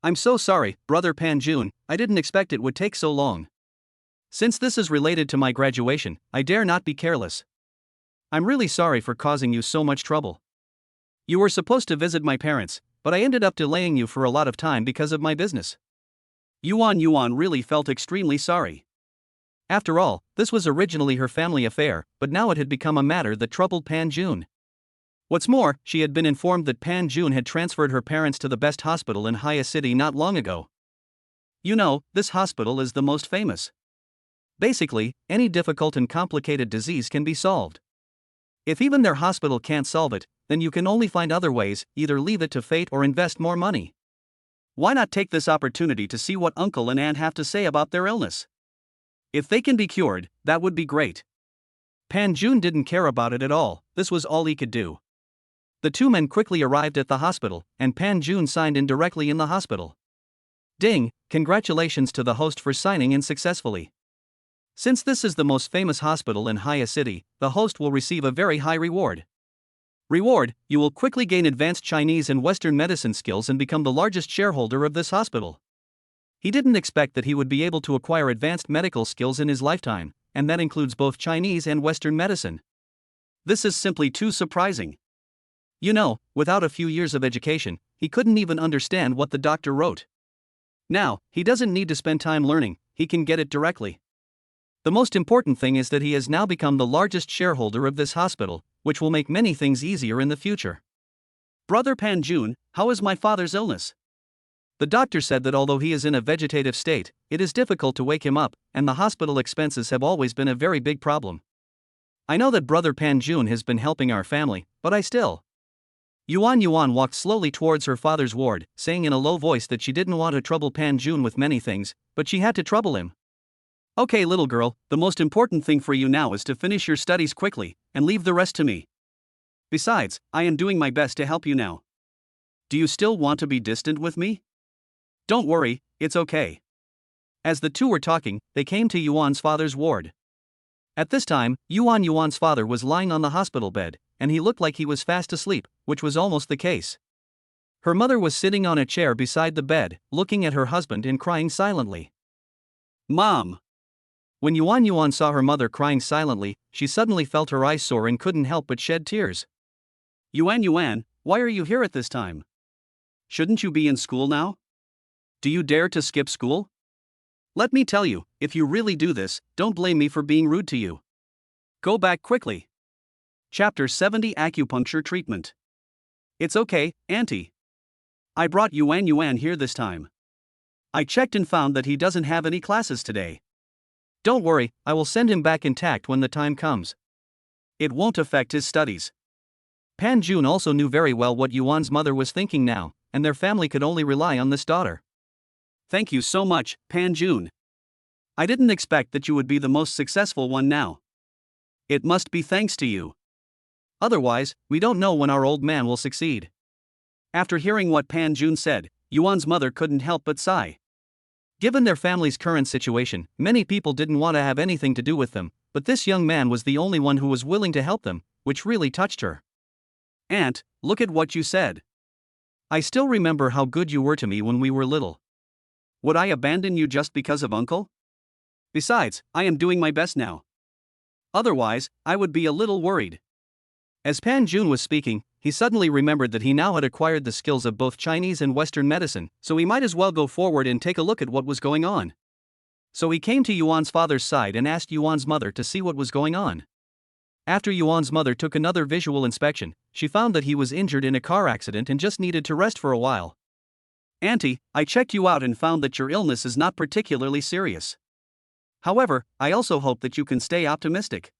I'm so sorry, brother Pan Jun, I didn't expect it would take so long. Since this is related to my graduation, I dare not be careless. I'm really sorry for causing you so much trouble. You were supposed to visit my parents, but I ended up delaying you for a lot of time because of my business. Yuan really felt extremely sorry. After all, this was originally her family affair, but now it had become a matter that troubled Pan Jun. What's more, she had been informed that Pan Jun had transferred her parents to the best hospital in Haya City not long ago. You know, this hospital is the most famous. Basically, any difficult and complicated disease can be solved. If even their hospital can't solve it, then you can only find other ways, either leave it to fate or invest more money. Why not take this opportunity to see what uncle and aunt have to say about their illness? If they can be cured, that would be great. Pan Jun didn't care about it at all, this was all he could do. The two men quickly arrived at the hospital, and Pan Jun signed in directly in the hospital. Ding, congratulations to the host for signing in successfully. Since this is the most famous hospital in Haya City, the host will receive a very high reward. Reward, you will quickly gain advanced Chinese and Western medicine skills and become the largest shareholder of this hospital. He didn't expect that he would be able to acquire advanced medical skills in his lifetime, and that includes both Chinese and Western medicine. This is simply too surprising. You know, without a few years of education, he couldn't even understand what the doctor wrote. Now, he doesn't need to spend time learning, he can get it directly. The most important thing is that he has now become the largest shareholder of this hospital, which will make many things easier in the future. Brother Pan Jun, how is my father's illness? The doctor said that although he is in a vegetative state, it is difficult to wake him up, and the hospital expenses have always been a very big problem. I know that Brother Pan Jun has been helping our family, but I still. Yuan walked slowly towards her father's ward, saying in a low voice that she didn't want to trouble Pan Jun with many things, but she had to trouble him. Okay, little girl, the most important thing for you now is to finish your studies quickly, and leave the rest to me. Besides, I am doing my best to help you now. Do you still want to be distant with me? Don't worry, it's okay. As the two were talking, they came to Yuan's father's ward. At this time, Yuan's father was lying on the hospital bed, and he looked like he was fast asleep, which was almost the case. Her mother was sitting on a chair beside the bed, looking at her husband and crying silently. Mom! When Yuan saw her mother crying silently, she suddenly felt her eyes sore and couldn't help but shed tears. Yuan, why are you here at this time? Shouldn't you be in school now? Do you dare to skip school? Let me tell you, if you really do this, don't blame me for being rude to you. Go back quickly. Chapter 70 Acupuncture Treatment. It's okay, Auntie. I brought Yuan here this time. I checked and found that he doesn't have any classes today. Don't worry, I will send him back intact when the time comes. It won't affect his studies. Pan Jun also knew very well what Yuan's mother was thinking now, and their family could only rely on this daughter. Thank you so much, Pan Jun. I didn't expect that you would be the most successful one now. It must be thanks to you. Otherwise, we don't know when our old man will succeed. After hearing what Pan Jun said, Yuan's mother couldn't help but sigh. Given their family's current situation, many people didn't want to have anything to do with them, but this young man was the only one who was willing to help them, which really touched her. Aunt, look at what you said. I still remember how good you were to me when we were little. Would I abandon you just because of Uncle? Besides, I am doing my best now. Otherwise, I would be a little worried. As Pan Jun was speaking, he suddenly remembered that he now had acquired the skills of both Chinese and Western medicine, so he might as well go forward and take a look at what was going on. So he came to Yuan's father's side and asked Yuan's mother to see what was going on. After Yuan's mother took another visual inspection, she found that he was injured in a car accident and just needed to rest for a while. Auntie, I checked you out and found that your illness is not particularly serious. However, I also hope that you can stay optimistic.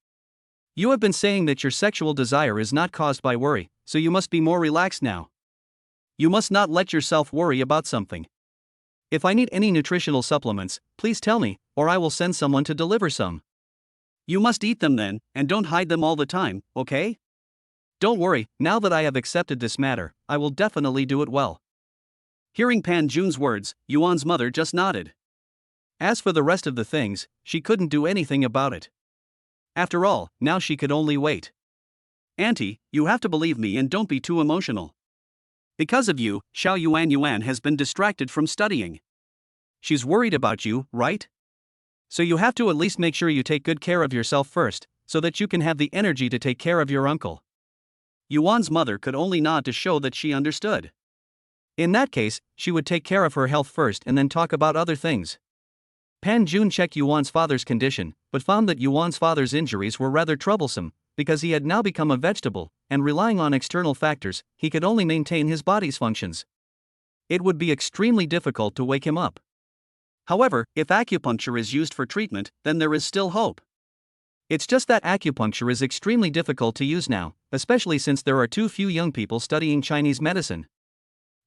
You have been saying that your sexual desire is not caused by worry, so you must be more relaxed now. You must not let yourself worry about something. If I need any nutritional supplements, please tell me, or I will send someone to deliver some. You must eat them then, and don't hide them all the time, okay? Don't worry, now that I have accepted this matter, I will definitely do it well. Hearing Pan Jun's words, Yuan's mother just nodded. As for the rest of the things, she couldn't do anything about it. After all, now she could only wait. Auntie, you have to believe me and don't be too emotional. Because of you, Xiao Yuan has been distracted from studying. She's worried about you, right? So you have to at least make sure you take good care of yourself first, so that you can have the energy to take care of your uncle. Yuan's mother could only nod to show that she understood. In that case, she would take care of her health first and then talk about other things. Pan Jun checked Yuan's father's condition, but found that Yuan's father's injuries were rather troublesome, because he had now become a vegetable, and relying on external factors, he could only maintain his body's functions. It would be extremely difficult to wake him up. However, if acupuncture is used for treatment, then there is still hope. It's just that acupuncture is extremely difficult to use now, especially since there are too few young people studying Chinese medicine.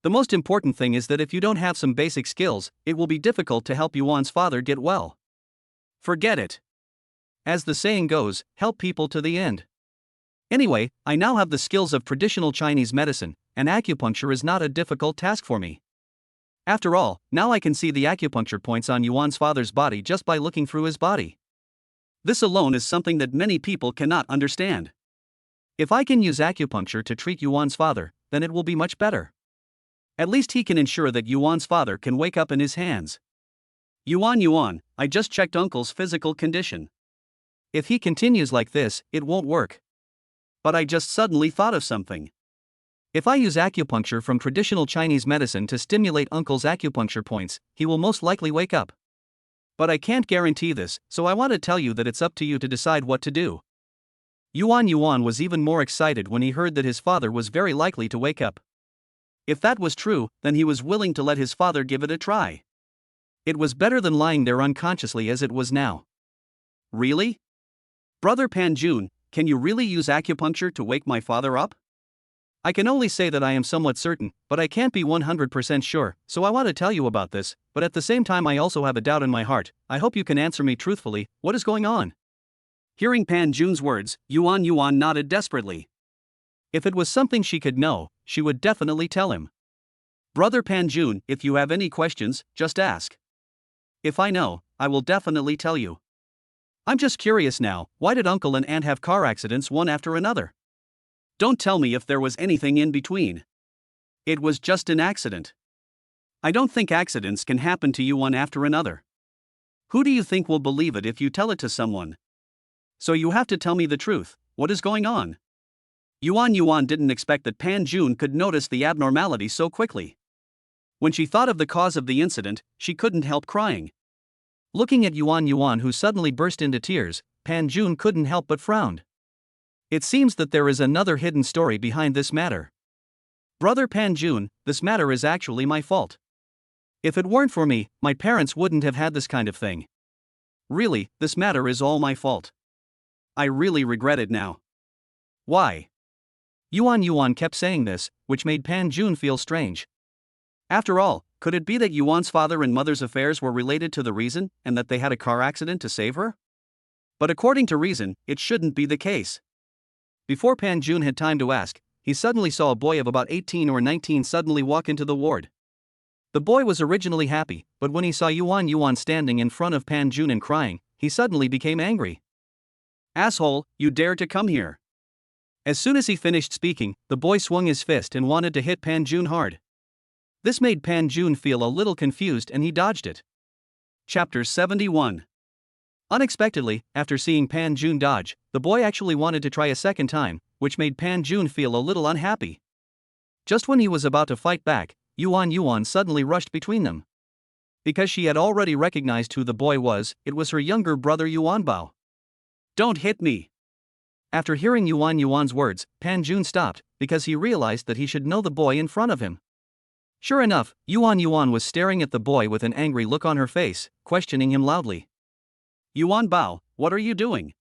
The most important thing is that if you don't have some basic skills, it will be difficult to help Yuan's father get well. Forget it. As the saying goes, help people to the end. Anyway, I now have the skills of traditional Chinese medicine, and acupuncture is not a difficult task for me. After all, now I can see the acupuncture points on Yuan's father's body just by looking through his body. This alone is something that many people cannot understand. If I can use acupuncture to treat Yuan's father, then it will be much better. At least he can ensure that Yuan's father can wake up in his hands. Yuan, I just checked Uncle's physical condition. If he continues like this, it won't work. But I just suddenly thought of something. If I use acupuncture from traditional Chinese medicine to stimulate Uncle's acupuncture points, he will most likely wake up. But I can't guarantee this, so I want to tell you that it's up to you to decide what to do. Yuan was even more excited when he heard that his father was very likely to wake up. If that was true, then he was willing to let his father give it a try. It was better than lying there unconsciously as it was now. Really? Brother Panjun, can you really use acupuncture to wake my father up? I can only say that I am somewhat certain, but I can't be 100% sure, so I want to tell you about this, but at the same time I also have a doubt in my heart. I hope you can answer me truthfully. What is going on? Hearing Panjun's words, Yuan nodded desperately. If it was something she could know, she would definitely tell him. Brother Panjun, if you have any questions, just ask. If I know, I will definitely tell you. I'm just curious now, why did Uncle and Aunt have car accidents one after another? Don't tell me if there was anything in between. It was just an accident. I don't think accidents can happen to you one after another. Who do you think will believe it if you tell it to someone? So you have to tell me the truth. What is going on? Yuan didn't expect that Panjun could notice the abnormality so quickly. When she thought of the cause of the incident, she couldn't help crying. Looking at Yuan who suddenly burst into tears, Panjun couldn't help but frown. It seems that there is another hidden story behind this matter. Brother Panjun, this matter is actually my fault. If it weren't for me, my parents wouldn't have had this kind of thing. Really, this matter is all my fault. I really regret it now. Why? Yuan kept saying this, which made Panjun feel strange. After all, could it be that Yuan's father and mother's affairs were related to the reason, and that they had a car accident to save her? But according to reason, it shouldn't be the case. Before Panjun had time to ask, he suddenly saw a boy of about 18 or 19 suddenly walk into the ward. The boy was originally happy, but when he saw Yuan standing in front of Panjun and crying, he suddenly became angry. Asshole, you dare to come here. As soon as he finished speaking, the boy swung his fist and wanted to hit Panjun hard. This made Panjun feel a little confused and he dodged it. Chapter 71. Unexpectedly, after seeing Panjun dodge, the boy actually wanted to try a second time, which made Panjun feel a little unhappy. Just when he was about to fight back, Yuan suddenly rushed between them. Because she had already recognized who the boy was, it was her younger brother Yuanbao. Don't hit me. After hearing Yuan's words, Panjun stopped, because he realized that he should know the boy in front of him. Sure enough, Yuan was staring at the boy with an angry look on her face, questioning him loudly. Yuanbao, what are you doing?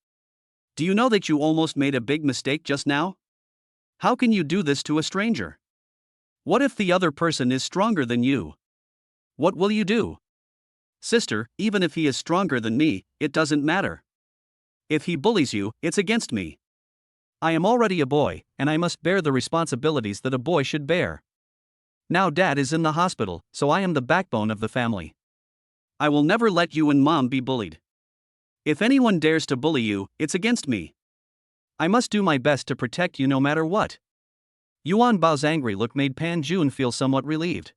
Do you know that you almost made a big mistake just now? How can you do this to a stranger? What if the other person is stronger than you? What will you do? Sister, even if he is stronger than me, it doesn't matter. If he bullies you, it's against me. I am already a boy, and I must bear the responsibilities that a boy should bear. Now Dad is in the hospital, so I am the backbone of the family. I will never let you and Mom be bullied. If anyone dares to bully you, it's against me. I must do my best to protect you no matter what. Yuanbao's angry look made Panjun feel somewhat relieved.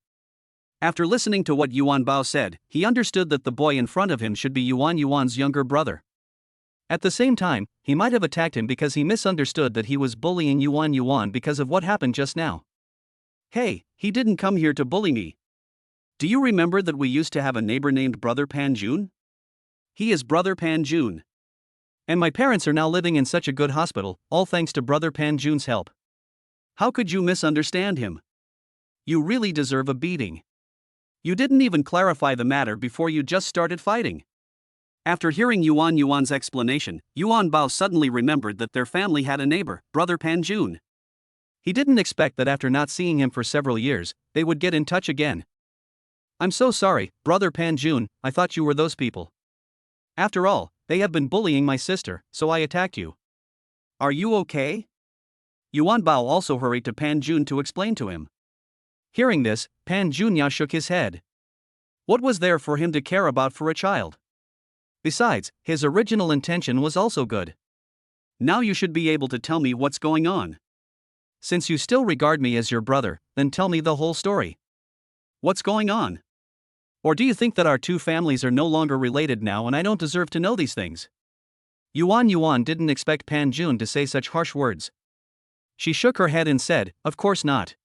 After listening to what Yuanbao said, he understood that the boy in front of him should be Yuan's younger brother. At the same time, he might have attacked him because he misunderstood that he was bullying Yuan because of what happened just now. Hey, he didn't come here to bully me. Do you remember that we used to have a neighbor named Brother Panjun? He is Brother Panjun. And my parents are now living in such a good hospital, all thanks to Brother Panjun's help. How could you misunderstand him? You really deserve a beating. You didn't even clarify the matter before you just started fighting. After hearing Yuan's explanation, Yuanbao suddenly remembered that their family had a neighbor, Brother Panjun. He didn't expect that after not seeing him for several years, they would get in touch again. I'm so sorry, Brother Panjun, I thought you were those people. After all, they have been bullying my sister, so I attacked you. Are you okay? Yuan Bao also hurried to Pan Jun to explain to him. Hearing this, Pan Junya shook his head. What was there for him to care about for a child? Besides, his original intention was also good. Now you should be able to tell me what's going on. Since you still regard me as your brother, then tell me the whole story. What's going on? Or do you think that our two families are no longer related now and I don't deserve to know these things? Yuan didn't expect Pan Jun to say such harsh words. She shook her head and said, of course not.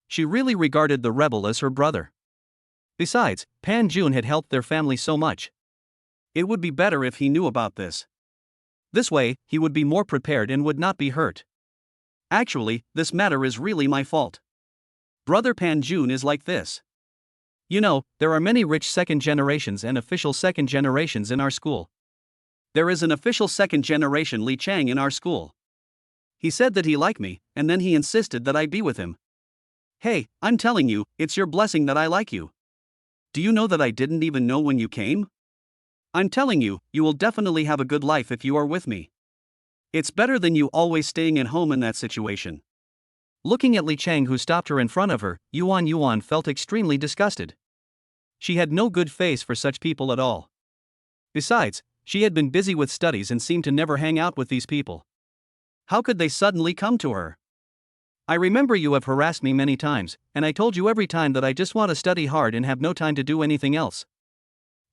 She really regarded the rebel as her brother. Besides, Pan Jun had helped their family so much. It would be better if he knew about this. This way, he would be more prepared and would not be hurt. Actually, this matter is really my fault. Brother Pan Jun is like this. You know, there are many rich second generations and official second generations in our school. There is an official second generation Li Chang in our school. He said that he liked me, and then he insisted that I be with him. Hey, I'm telling you, it's your blessing that I like you. Do you know that I didn't even know when you came? I'm telling you, you will definitely have a good life if you are with me. It's better than you always staying at home in that situation. Looking at Li Chang, who stopped her in front of her, Yuan felt extremely disgusted. She had no good face for such people at all. Besides, she had been busy with studies and seemed to never hang out with these people. How could they suddenly come to her? I remember you have harassed me many times, and I told you every time that I just want to study hard and have no time to do anything else.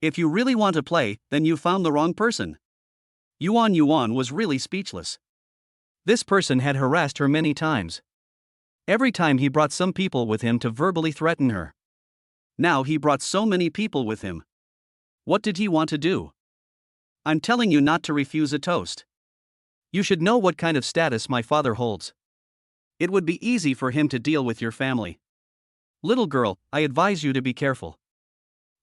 If you really want to play, then you found the wrong person. Yuan was really speechless. This person had harassed her many times. Every time he brought some people with him to verbally threaten her. Now he brought so many people with him. What did he want to do? I'm telling you not to refuse a toast. You should know what kind of status my father holds. It would be easy for him to deal with your family. Little girl, I advise you to be careful.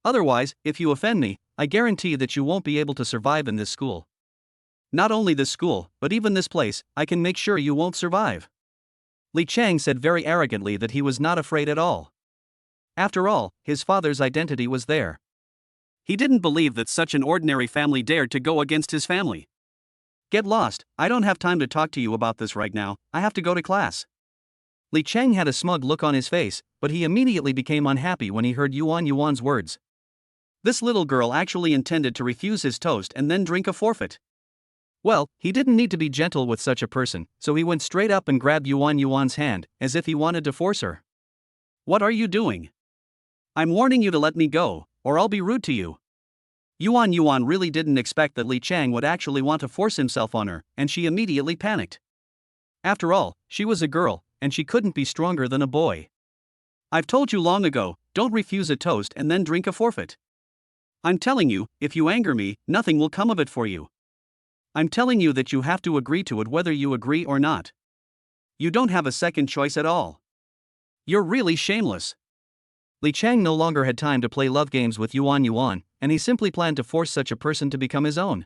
Otherwise, if you offend me, I guarantee that you won't be able to survive in this school. Not only this school, but even this place, I can make sure you won't survive. Li Chang said very arrogantly that he was not afraid at all. After all, his father's identity was there. He didn't believe that such an ordinary family dared to go against his family. Get lost, I don't have time to talk to you about this right now, I have to go to class. Li Chang had a smug look on his face, but he immediately became unhappy when he heard Yuan's words. This little girl actually intended to refuse his toast and then drink a forfeit. Well, he didn't need to be gentle with such a person, so he went straight up and grabbed Yuan's hand, as if he wanted to force her. What are you doing? I'm warning you to let me go, or I'll be rude to you. Yuan really didn't expect that Li Chang would actually want to force himself on her, and she immediately panicked. After all, she was a girl, and she couldn't be stronger than a boy. I've told you long ago, don't refuse a toast and then drink a forfeit. I'm telling you, if you anger me, nothing will come of it for you. I'm telling you that you have to agree to it whether you agree or not. You don't have a second choice at all. You're really shameless. Li Chang no longer had time to play love games with Yuan, and he simply planned to force such a person to become his own.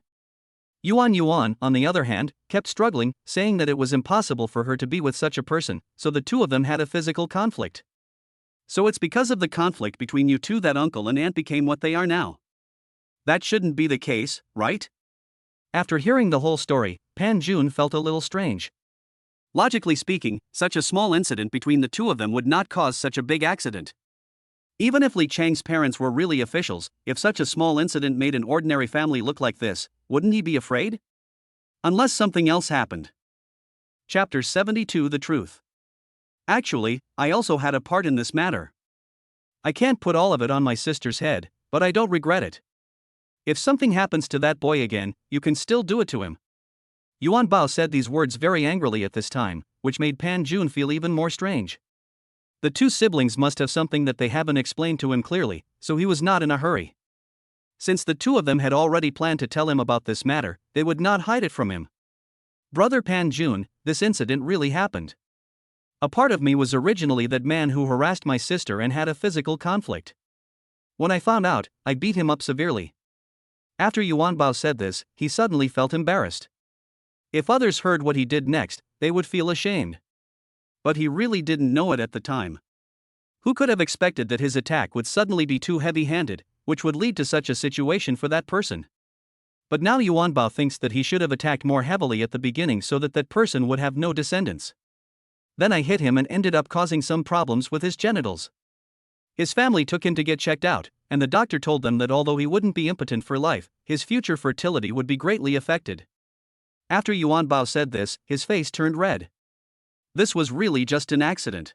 Yuan, on the other hand, kept struggling, saying that it was impossible for her to be with such a person, so the two of them had a physical conflict. So it's because of the conflict between you two that uncle and aunt became what they are now. That shouldn't be the case, right? After hearing the whole story, Pan Jun felt a little strange. Logically speaking, such a small incident between the two of them would not cause such a big accident. Even if Li Chang's parents were really officials, if such a small incident made an ordinary family look like this, wouldn't he be afraid? Unless something else happened. Chapter 72 The Truth. Actually, I also had a part in this matter. I can't put all of it on my sister's head, but I don't regret it. If something happens to that boy again, you can still do it to him. Yuan Bao said these words very angrily at this time, which made Pan Jun feel even more strange. The two siblings must have something that they haven't explained to him clearly, so he was not in a hurry. Since the two of them had already planned to tell him about this matter, they would not hide it from him. Brother Pan Jun, this incident really happened. A part of me was originally that man who harassed my sister and had a physical conflict. When I found out, I beat him up severely. After Yuan Bao said this, he suddenly felt embarrassed. If others heard what he did next, they would feel ashamed. But he really didn't know it at the time. Who could have expected that his attack would suddenly be too heavy-handed, which would lead to such a situation for that person? But now Yuan Bao thinks that he should have attacked more heavily at the beginning so that that person would have no descendants. Then I hit him and ended up causing some problems with his genitals. His family took him to get checked out, and the doctor told them that although he wouldn't be impotent for life, his future fertility would be greatly affected. After Yuan Bao said this, his face turned red. This was really just an accident.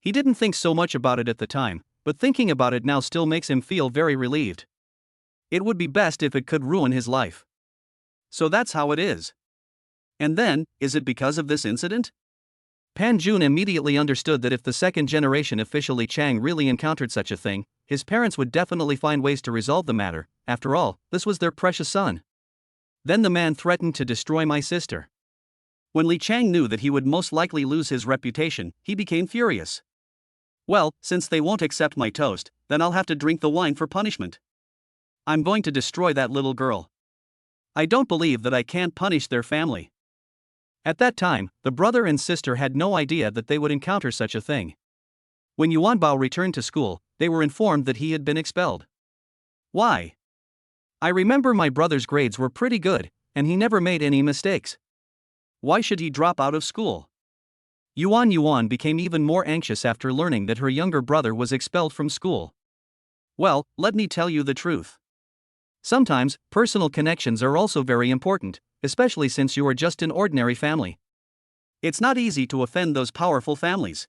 He didn't think so much about it at the time, but thinking about it now still makes him feel very relieved. It would be best if it could ruin his life. So that's how it is. And then, is it because of this incident? Pan Jun immediately understood that if the second generation official Li Chang really encountered such a thing, his parents would definitely find ways to resolve the matter. After all, this was their precious son. Then the man threatened to destroy my sister. When Li Chang knew that he would most likely lose his reputation, he became furious. Well, since they won't accept my toast, then I'll have to drink the wine for punishment. I'm going to destroy that little girl. I don't believe that I can't punish their family. At that time, the brother and sister had no idea that they would encounter such a thing. When Yuan Bao returned to school, they were informed that he had been expelled. Why? I remember my brother's grades were pretty good, and he never made any mistakes. Why should he drop out of school? Yuan became even more anxious after learning that her younger brother was expelled from school. Well, let me tell you the truth. Sometimes, personal connections are also very important, especially since you are just an ordinary family. It's not easy to offend those powerful families.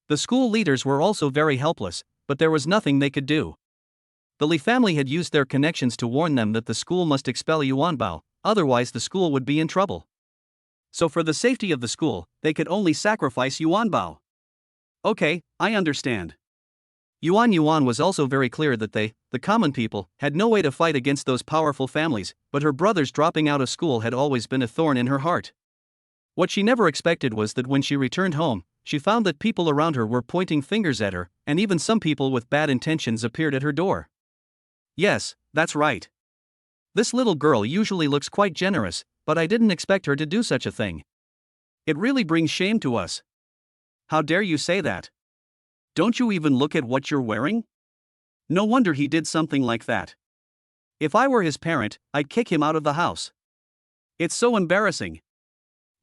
The school leaders were also very helpless, but there was nothing they could do. The Li family had used their connections to warn them that the school must expel Yuan Bao, otherwise the school would be in trouble. So for the safety of the school, they could only sacrifice Yuan Bao. Okay, I understand. Yuan was also very clear that they, the common people, had no way to fight against those powerful families, but her brother's dropping out of school had always been a thorn in her heart. What she never expected was that when she returned home, she found that people around her were pointing fingers at her, and even some people with bad intentions appeared at her door. Yes, that's right. This little girl usually looks quite generous, but I didn't expect her to do such a thing. It really brings shame to us. How dare you say that? Don't you even look at what you're wearing? No wonder he did something like that. If I were his parent, I'd kick him out of the house. It's so embarrassing.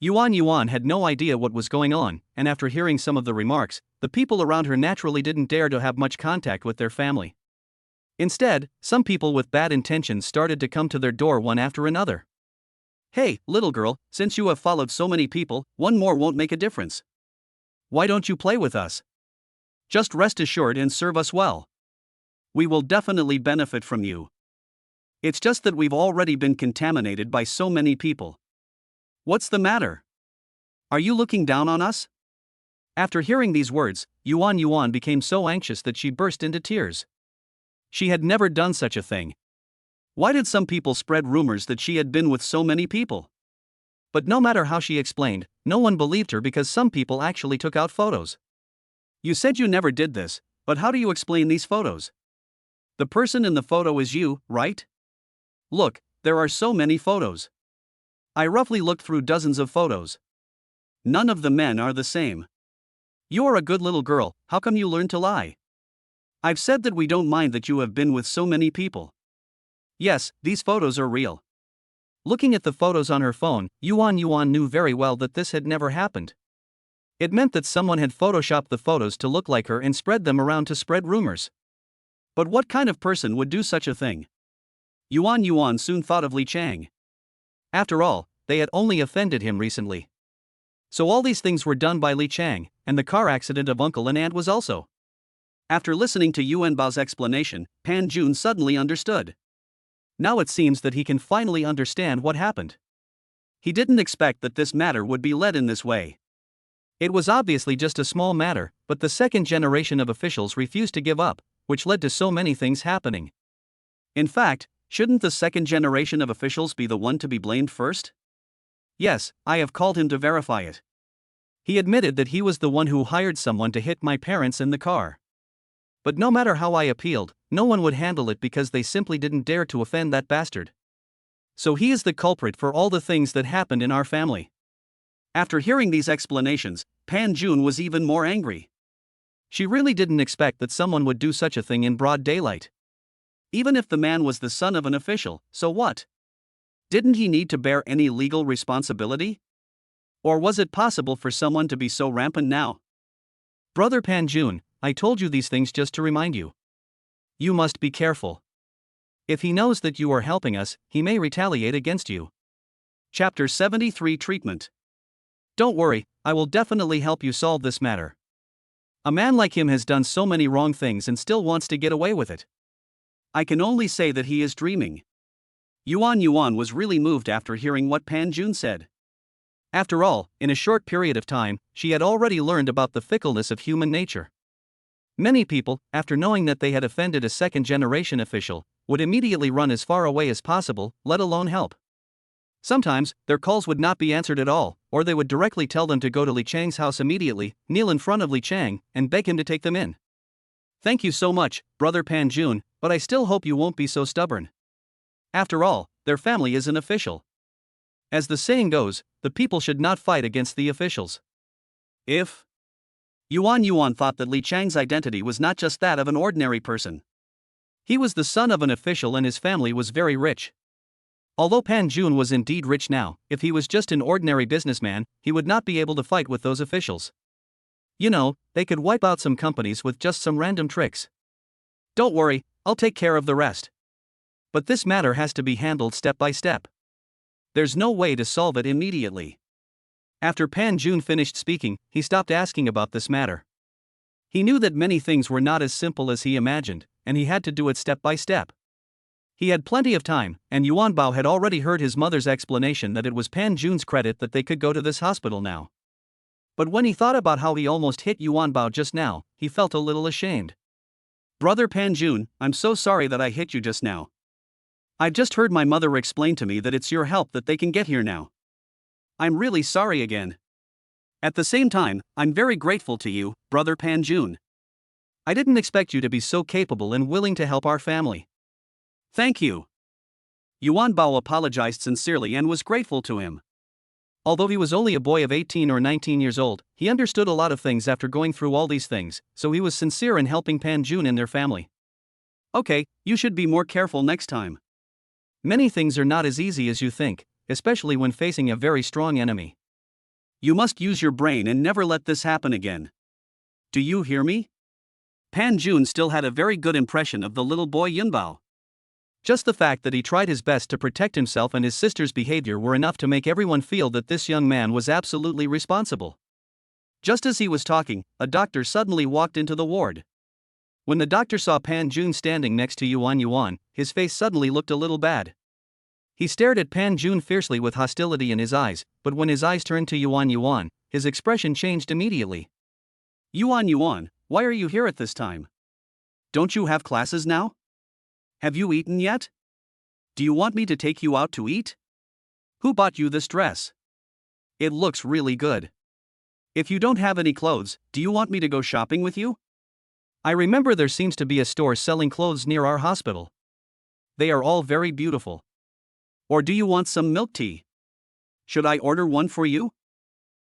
Yuan had no idea what was going on, and after hearing some of the remarks, the people around her naturally didn't dare to have much contact with their family. Instead, some people with bad intentions started to come to their door one after another. Hey, little girl, since you have followed so many people, one more won't make a difference. Why don't you play with us? Just rest assured and serve us well. We will definitely benefit from you. It's just that we've already been contaminated by so many people. What's the matter? Are you looking down on us? After hearing these words, Yuan became so anxious that she burst into tears. She had never done such a thing. Why did some people spread rumors that she had been with so many people? But no matter how she explained, no one believed her because some people actually took out photos. You said you never did this, but how do you explain these photos? The person in the photo is you, right? Look, there are so many photos. I roughly looked through dozens of photos. None of the men are the same. You are a good little girl, how come you learned to lie? I've said that we don't mind that you have been with so many people. Yes, these photos are real. Looking at the photos on her phone, Yuan knew very well that this had never happened. It meant that someone had photoshopped the photos to look like her and spread them around to spread rumors. But what kind of person would do such a thing? Yuan soon thought of Li Chang. After all, they had only offended him recently. So all these things were done by Li Chang, and the car accident of uncle and aunt was also. After listening to Yuan Bao's explanation, Pan Jun suddenly understood. Now it seems that he can finally understand what happened. He didn't expect that this matter would be led in this way. It was obviously just a small matter, but the second generation of officials refused to give up, which led to so many things happening. In fact, shouldn't the second generation of officials be the one to be blamed first? Yes, I have called him to verify it. He admitted that he was the one who hired someone to hit my parents in the car. But no matter how I appealed, no one would handle it because they simply didn't dare to offend that bastard. So he is the culprit for all the things that happened in our family. After hearing these explanations, Pan Jun was even more angry. She really didn't expect that someone would do such a thing in broad daylight. Even if the man was the son of an official, so what? Didn't he need to bear any legal responsibility? Or was it possible for someone to be so rampant now? Brother Panjun, I told you these things just to remind you. You must be careful. If he knows that you are helping us, he may retaliate against you. Chapter 73 Treatment. Don't worry, I will definitely help you solve this matter. A man like him has done so many wrong things and still wants to get away with it. I can only say that he is dreaming. Yuan was really moved after hearing what Pan Jun said. After all, in a short period of time, she had already learned about the fickleness of human nature. Many people, after knowing that they had offended a second-generation official, would immediately run as far away as possible, let alone help. Sometimes, their calls would not be answered at all, or they would directly tell them to go to Li Chang's house immediately, kneel in front of Li Chang, and beg him to take them in. Thank you so much, Brother Pan Jun, but I still hope you won't be so stubborn. After all, their family is an official. As the saying goes, the people should not fight against the officials. If Yuan thought that Li Chang's identity was not just that of an ordinary person. He was the son of an official and his family was very rich. Although Pan Jun was indeed rich now, if he was just an ordinary businessman, he would not be able to fight with those officials. You know, they could wipe out some companies with just some random tricks. Don't worry, I'll take care of the rest. But this matter has to be handled step by step. There's no way to solve it immediately. After Pan Jun finished speaking, he stopped asking about this matter. He knew that many things were not as simple as he imagined, and he had to do it step by step. He had plenty of time, and Yuan Bao had already heard his mother's explanation that it was Pan Jun's credit that they could go to this hospital now. But when he thought about how he almost hit Yuan Bao just now, he felt a little ashamed. Brother Pan Jun, I'm so sorry that I hit you just now. I've just heard my mother explain to me that it's your help that they can get here now. I'm really sorry again. At the same time, I'm very grateful to you, Brother Pan Jun. I didn't expect you to be so capable and willing to help our family. Thank you. Yuan Bao apologized sincerely and was grateful to him. Although he was only a boy of 18 or 19 years old, he understood a lot of things after going through all these things, so he was sincere in helping Pan Jun and their family. Okay, you should be more careful next time. Many things are not as easy as you think, especially when facing a very strong enemy. You must use your brain and never let this happen again. Do you hear me? Pan Jun still had a very good impression of the little boy Yunbao. Just the fact that he tried his best to protect himself and his sister's behavior were enough to make everyone feel that this young man was absolutely responsible. Just as he was talking, a doctor suddenly walked into the ward. When the doctor saw Pan Jun standing next to Yuan, his face suddenly looked a little bad. He stared at Pan Jun fiercely with hostility in his eyes, but when his eyes turned to Yuan, his expression changed immediately. Yuan, why are you here at this time? Don't you have classes now? Have you eaten yet? Do you want me to take you out to eat? Who bought you this dress? It looks really good. If you don't have any clothes, do you want me to go shopping with you? I remember there seems to be a store selling clothes near our hospital. They are all very beautiful. Or do you want some milk tea? Should I order one for you?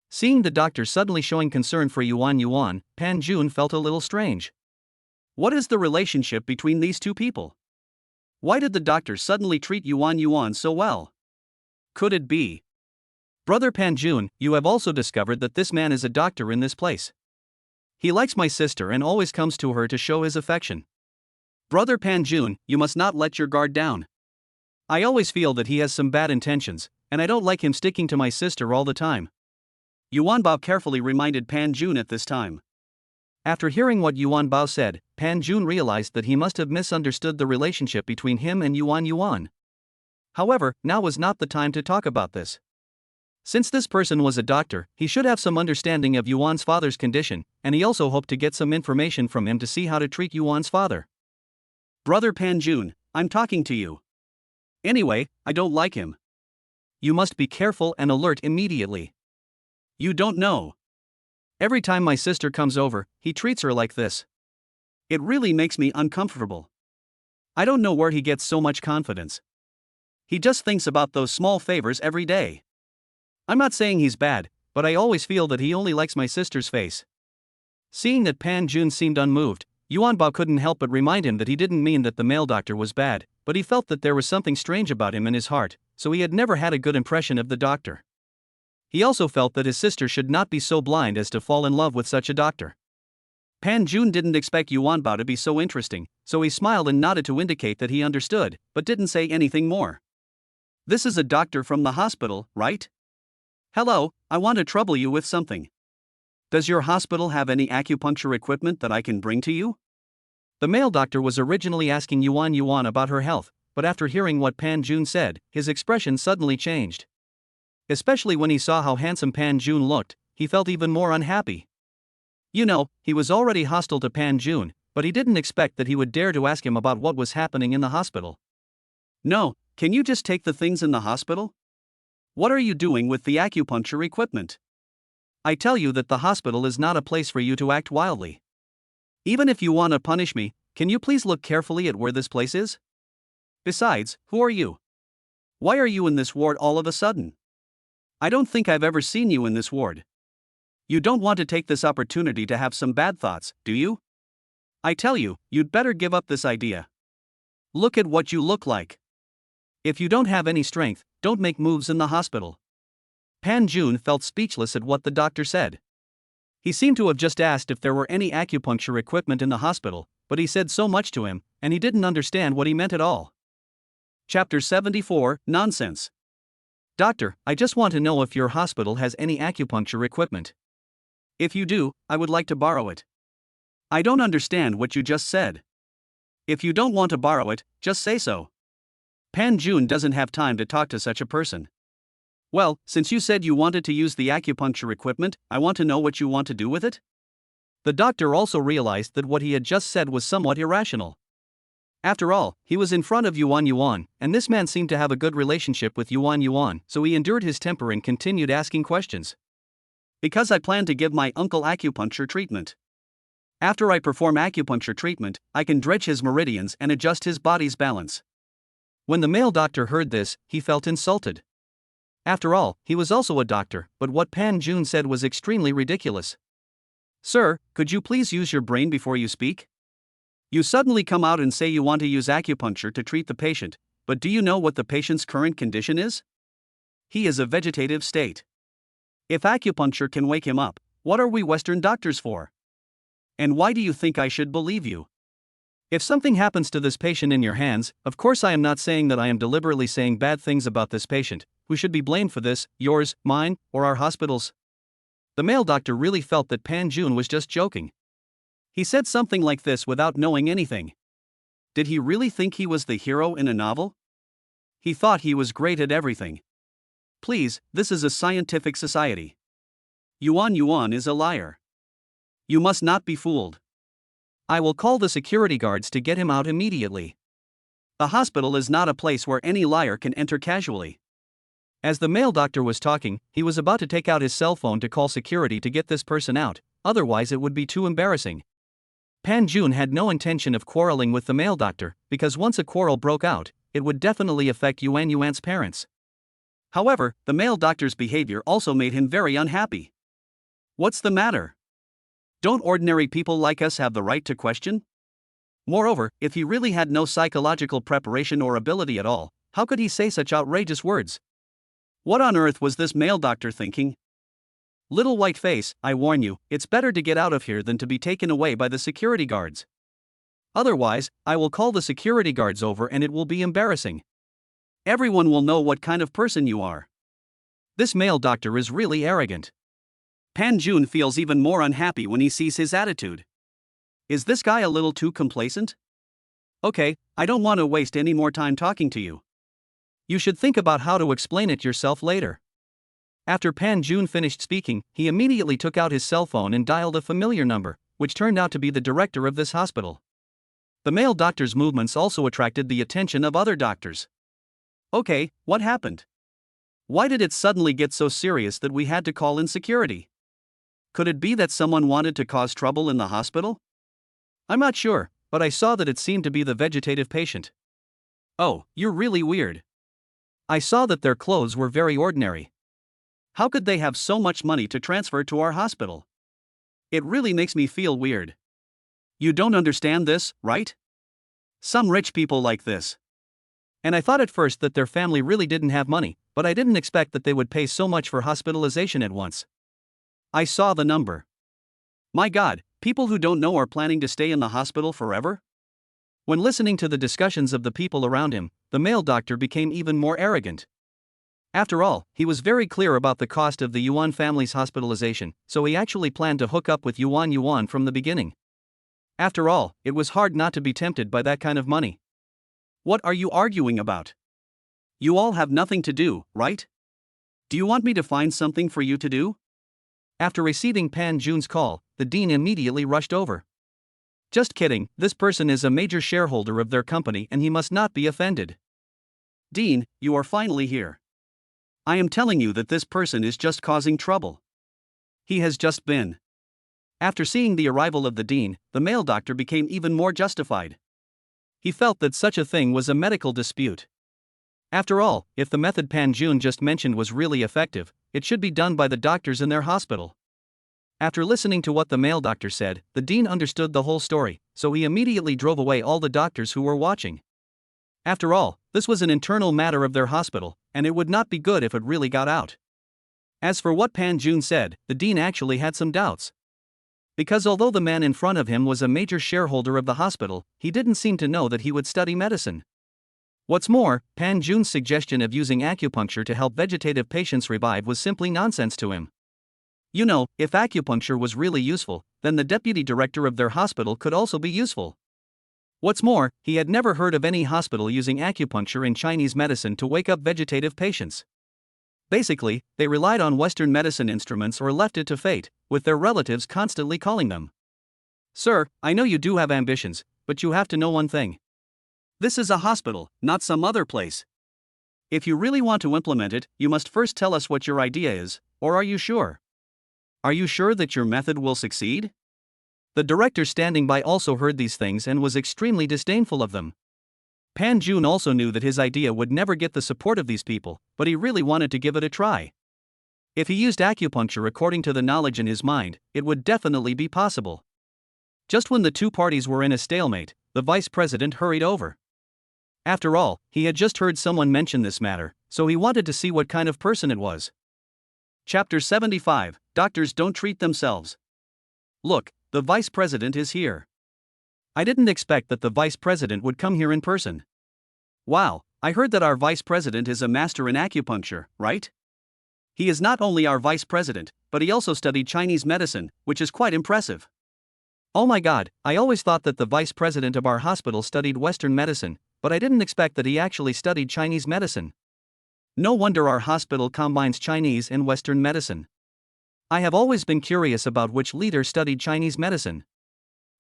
Seeing the doctor suddenly showing concern for Yuan, Pan Jun felt a little strange. What is the relationship between these two people? Why did the doctor suddenly treat Yuan so well? Could it be? Brother Pan Jun, you have also discovered that this man is a doctor in this place. He likes my sister and always comes to her to show his affection. Brother Pan Jun, you must not let your guard down. I always feel that he has some bad intentions, and I don't like him sticking to my sister all the time. Yuan Bao carefully reminded Pan Jun at this time. After hearing what Yuan Bao said, Pan Jun realized that he must have misunderstood the relationship between him and Yuan. However, now was not the time to talk about this. Since this person was a doctor, he should have some understanding of Yuan's father's condition, and he also hoped to get some information from him to see how to treat Yuan's father. Brother Pan Jun, I'm talking to you. Anyway, I don't like him. You must be careful and alert immediately. You don't know. Every time my sister comes over, he treats her like this. It really makes me uncomfortable. I don't know where he gets so much confidence. He just thinks about those small favors every day. I'm not saying he's bad, but I always feel that he only likes my sister's face. Seeing that Pan Jun seemed unmoved, Yuan Bao couldn't help but remind him that he didn't mean that the male doctor was bad, but he felt that there was something strange about him in his heart, so he had never had a good impression of the doctor. He also felt that his sister should not be so blind as to fall in love with such a doctor. Pan Jun didn't expect Yuan Bao to be so interesting, so he smiled and nodded to indicate that he understood, but didn't say anything more. This is a doctor from the hospital, right? Hello, I want to trouble you with something. Does your hospital have any acupuncture equipment that I can bring to you? The male doctor was originally asking Yuan about her health, but after hearing what Pan Jun said, his expression suddenly changed. Especially when he saw how handsome Pan Jun looked, he felt even more unhappy. You know, he was already hostile to Pan Jun, but he didn't expect that he would dare to ask him about what was happening in the hospital. No, can you just take the things in the hospital? What are you doing with the acupuncture equipment? I tell you that the hospital is not a place for you to act wildly. Even if you want to punish me, can you please look carefully at where this place is? Besides, who are you? Why are you in this ward all of a sudden? I don't think I've ever seen you in this ward. You don't want to take this opportunity to have some bad thoughts, do you? I tell you, you'd better give up this idea. Look at what you look like. If you don't have any strength, don't make moves in the hospital. Pan Jun felt speechless at what the doctor said. He seemed to have just asked if there were any acupuncture equipment in the hospital, but he said so much to him, and he didn't understand what he meant at all. Chapter 74, Nonsense. Doctor, I just want to know if your hospital has any acupuncture equipment. If you do, I would like to borrow it. I don't understand what you just said. If you don't want to borrow it, just say so. Pan Jun doesn't have time to talk to such a person. Well, since you said you wanted to use the acupuncture equipment, I want to know what you want to do with it. The doctor also realized that what he had just said was somewhat irrational. After all, he was in front of Yuan, and this man seemed to have a good relationship with Yuan, so he endured his temper and continued asking questions. Because I plan to give my uncle acupuncture treatment. After I perform acupuncture treatment, I can dredge his meridians and adjust his body's balance. When the male doctor heard this, he felt insulted. After all, he was also a doctor, but what Pan Jun said was extremely ridiculous. Sir, could you please use your brain before you speak? You suddenly come out and say you want to use acupuncture to treat the patient, but do you know what the patient's current condition is? He is a vegetative state. If acupuncture can wake him up, what are we Western doctors for? And why do you think I should believe you? If something happens to this patient in your hands, of course I am not saying that I am deliberately saying bad things about this patient. Who should be blamed for this, yours, mine, or our hospital's? The male doctor really felt that Pan Jun was just joking. He said something like this without knowing anything. Did he really think he was the hero in a novel? He thought he was great at everything. Please, this is a scientific society. Yuan is a liar. You must not be fooled. I will call the security guards to get him out immediately. The hospital is not a place where any liar can enter casually. As the male doctor was talking, he was about to take out his cell phone to call security to get this person out, otherwise it would be too embarrassing. Pan Jun had no intention of quarreling with the male doctor, because once a quarrel broke out, it would definitely affect Yuan's parents. However, the male doctor's behavior also made him very unhappy. What's the matter? Don't ordinary people like us have the right to question? Moreover, if he really had no psychological preparation or ability at all, how could he say such outrageous words? What on earth was this male doctor thinking? Little white face, I warn you, it's better to get out of here than to be taken away by the security guards. Otherwise, I will call the security guards over and it will be embarrassing. Everyone will know what kind of person you are. This male doctor is really arrogant. Pan Jun feels even more unhappy when he sees his attitude. Is this guy a little too complacent? Okay, I don't want to waste any more time talking to you. You should think about how to explain it yourself later. After Pan Jun finished speaking, he immediately took out his cell phone and dialed a familiar number, which turned out to be the director of this hospital. The male doctor's movements also attracted the attention of other doctors. Okay, what happened? Why did it suddenly get so serious that we had to call in security? Could it be that someone wanted to cause trouble in the hospital? I'm not sure, but I saw that it seemed to be the vegetative patient. Oh, you're really weird. I saw that their clothes were very ordinary. How could they have so much money to transfer to our hospital? It really makes me feel weird. You don't understand this, right? Some rich people like this. And I thought at first that their family really didn't have money, but I didn't expect that they would pay so much for hospitalization at once. I saw the number. My God, people who don't know are planning to stay in the hospital forever? When listening to the discussions of the people around him, the male doctor became even more arrogant. After all, he was very clear about the cost of the Yuan family's hospitalization, so he actually planned to hook up with Yuan from the beginning. After all, it was hard not to be tempted by that kind of money. What are you arguing about? You all have nothing to do, right? Do you want me to find something for you to do? After receiving Pan Jun's call, the dean immediately rushed over. Just kidding, this person is a major shareholder of their company and he must not be offended. Dean, you are finally here. I am telling you that this person is just causing trouble. He has just been. After seeing the arrival of the dean, the male doctor became even more justified. He felt that such a thing was a medical dispute. After all, if the method Pan Jun just mentioned was really effective, it should be done by the doctors in their hospital. After listening to what the male doctor said, the dean understood the whole story, so he immediately drove away all the doctors who were watching. After all, this was an internal matter of their hospital, and it would not be good if it really got out. As for what Pan Jun said, the dean actually had some doubts. Because although the man in front of him was a major shareholder of the hospital, he didn't seem to know that he would study medicine. What's more, Pan Jun's suggestion of using acupuncture to help vegetative patients revive was simply nonsense to him. You know, if acupuncture was really useful, then the deputy director of their hospital could also be useful. What's more, he had never heard of any hospital using acupuncture in Chinese medicine to wake up vegetative patients. Basically, they relied on Western medicine instruments or left it to fate, with their relatives constantly calling them. Sir, I know you do have ambitions, but you have to know one thing. This is a hospital, not some other place. If you really want to implement it, you must first tell us what your idea is, or are you sure? Are you sure that your method will succeed? The director standing by also heard these things and was extremely disdainful of them. Pan Jun also knew that his idea would never get the support of these people, but he really wanted to give it a try. If he used acupuncture according to the knowledge in his mind, it would definitely be possible. Just when the two parties were in a stalemate, the vice president hurried over. After all, he had just heard someone mention this matter, so he wanted to see what kind of person it was. Chapter 75, Doctors Don't Treat Themselves. Look, the vice president is here. I didn't expect that the vice president would come here in person. Wow, I heard that our vice president is a master in acupuncture, right? He is not only our vice president, but he also studied Chinese medicine, which is quite impressive. Oh my God, I always thought that the vice president of our hospital studied Western medicine, but I didn't expect that he actually studied Chinese medicine. No wonder our hospital combines Chinese and Western medicine. I have always been curious about which leader studied Chinese medicine.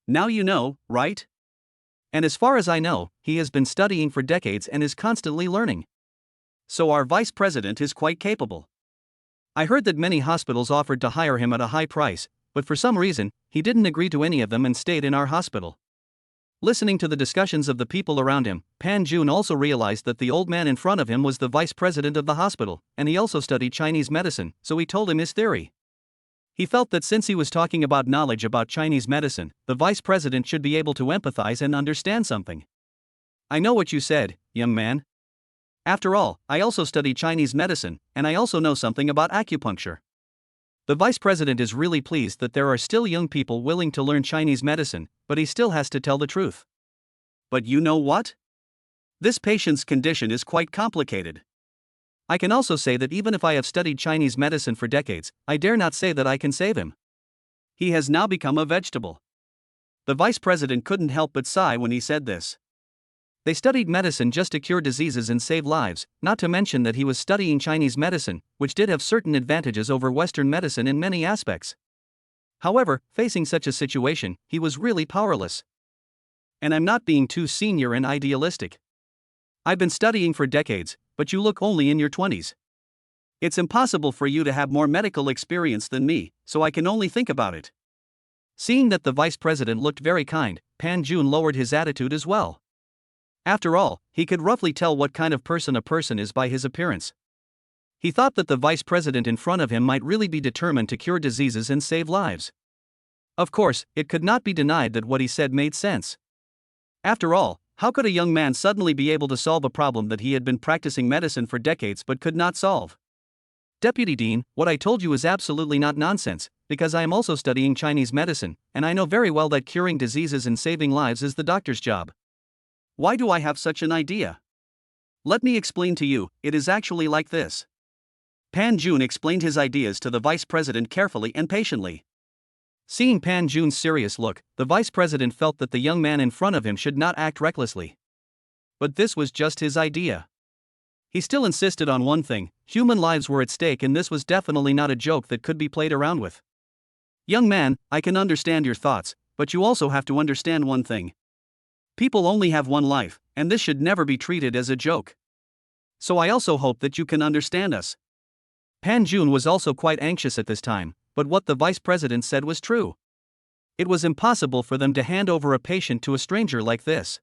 Now you know, right? And as far as I know, he has been studying for decades and is constantly learning. So our vice president is quite capable. I heard that many hospitals offered to hire him at a high price, but for some reason, he didn't agree to any of them and stayed in our hospital. Listening to the discussions of the people around him, Pan Jun also realized that the old man in front of him was the vice president of the hospital, and he also studied Chinese medicine, so he told him his theory. He felt that since he was talking about knowledge about Chinese medicine, the vice president should be able to empathize and understand something. I know what you said, young man. After all, I also study Chinese medicine, and I also know something about acupuncture. The vice president is really pleased that there are still young people willing to learn Chinese medicine, but he still has to tell the truth. But you know what? This patient's condition is quite complicated. I can also say that even if I have studied Chinese medicine for decades, I dare not say that I can save him. He has now become a vegetable. The vice president couldn't help but sigh when he said this. They studied medicine just to cure diseases and save lives, not to mention that he was studying Chinese medicine, which did have certain advantages over Western medicine in many aspects. However, facing such a situation, he was really powerless. And I'm not being too senior and idealistic. I've been studying for decades, but you look only in your 20s. It's impossible for you to have more medical experience than me, so I can only think about it. Seeing that the vice president looked very kind, Pan Jun lowered his attitude as well. After all, he could roughly tell what kind of person a person is by his appearance. He thought that the vice president in front of him might really be determined to cure diseases and save lives. Of course, it could not be denied that what he said made sense. After all, How could a young man suddenly be able to solve a problem that he had been practicing medicine for decades but could not solve? Deputy Dean, what I told you is absolutely not nonsense, because I am also studying Chinese medicine, and I know very well that curing diseases and saving lives is the doctor's job. Why do I have such an idea? Let me explain to you, it is actually like this. Pan Jun explained his ideas to the vice president carefully and patiently. Seeing Pan Jun's serious look, the vice president felt that the young man in front of him should not act recklessly. But this was just his idea. He still insisted on one thing: human lives were at stake, and this was definitely not a joke that could be played around with. Young man, I can understand your thoughts, but you also have to understand one thing. People only have one life, and this should never be treated as a joke. So I also hope that you can understand us. Pan Jun was also quite anxious at this time, but what the vice president said was true. It was impossible for them to hand over a patient to a stranger like this.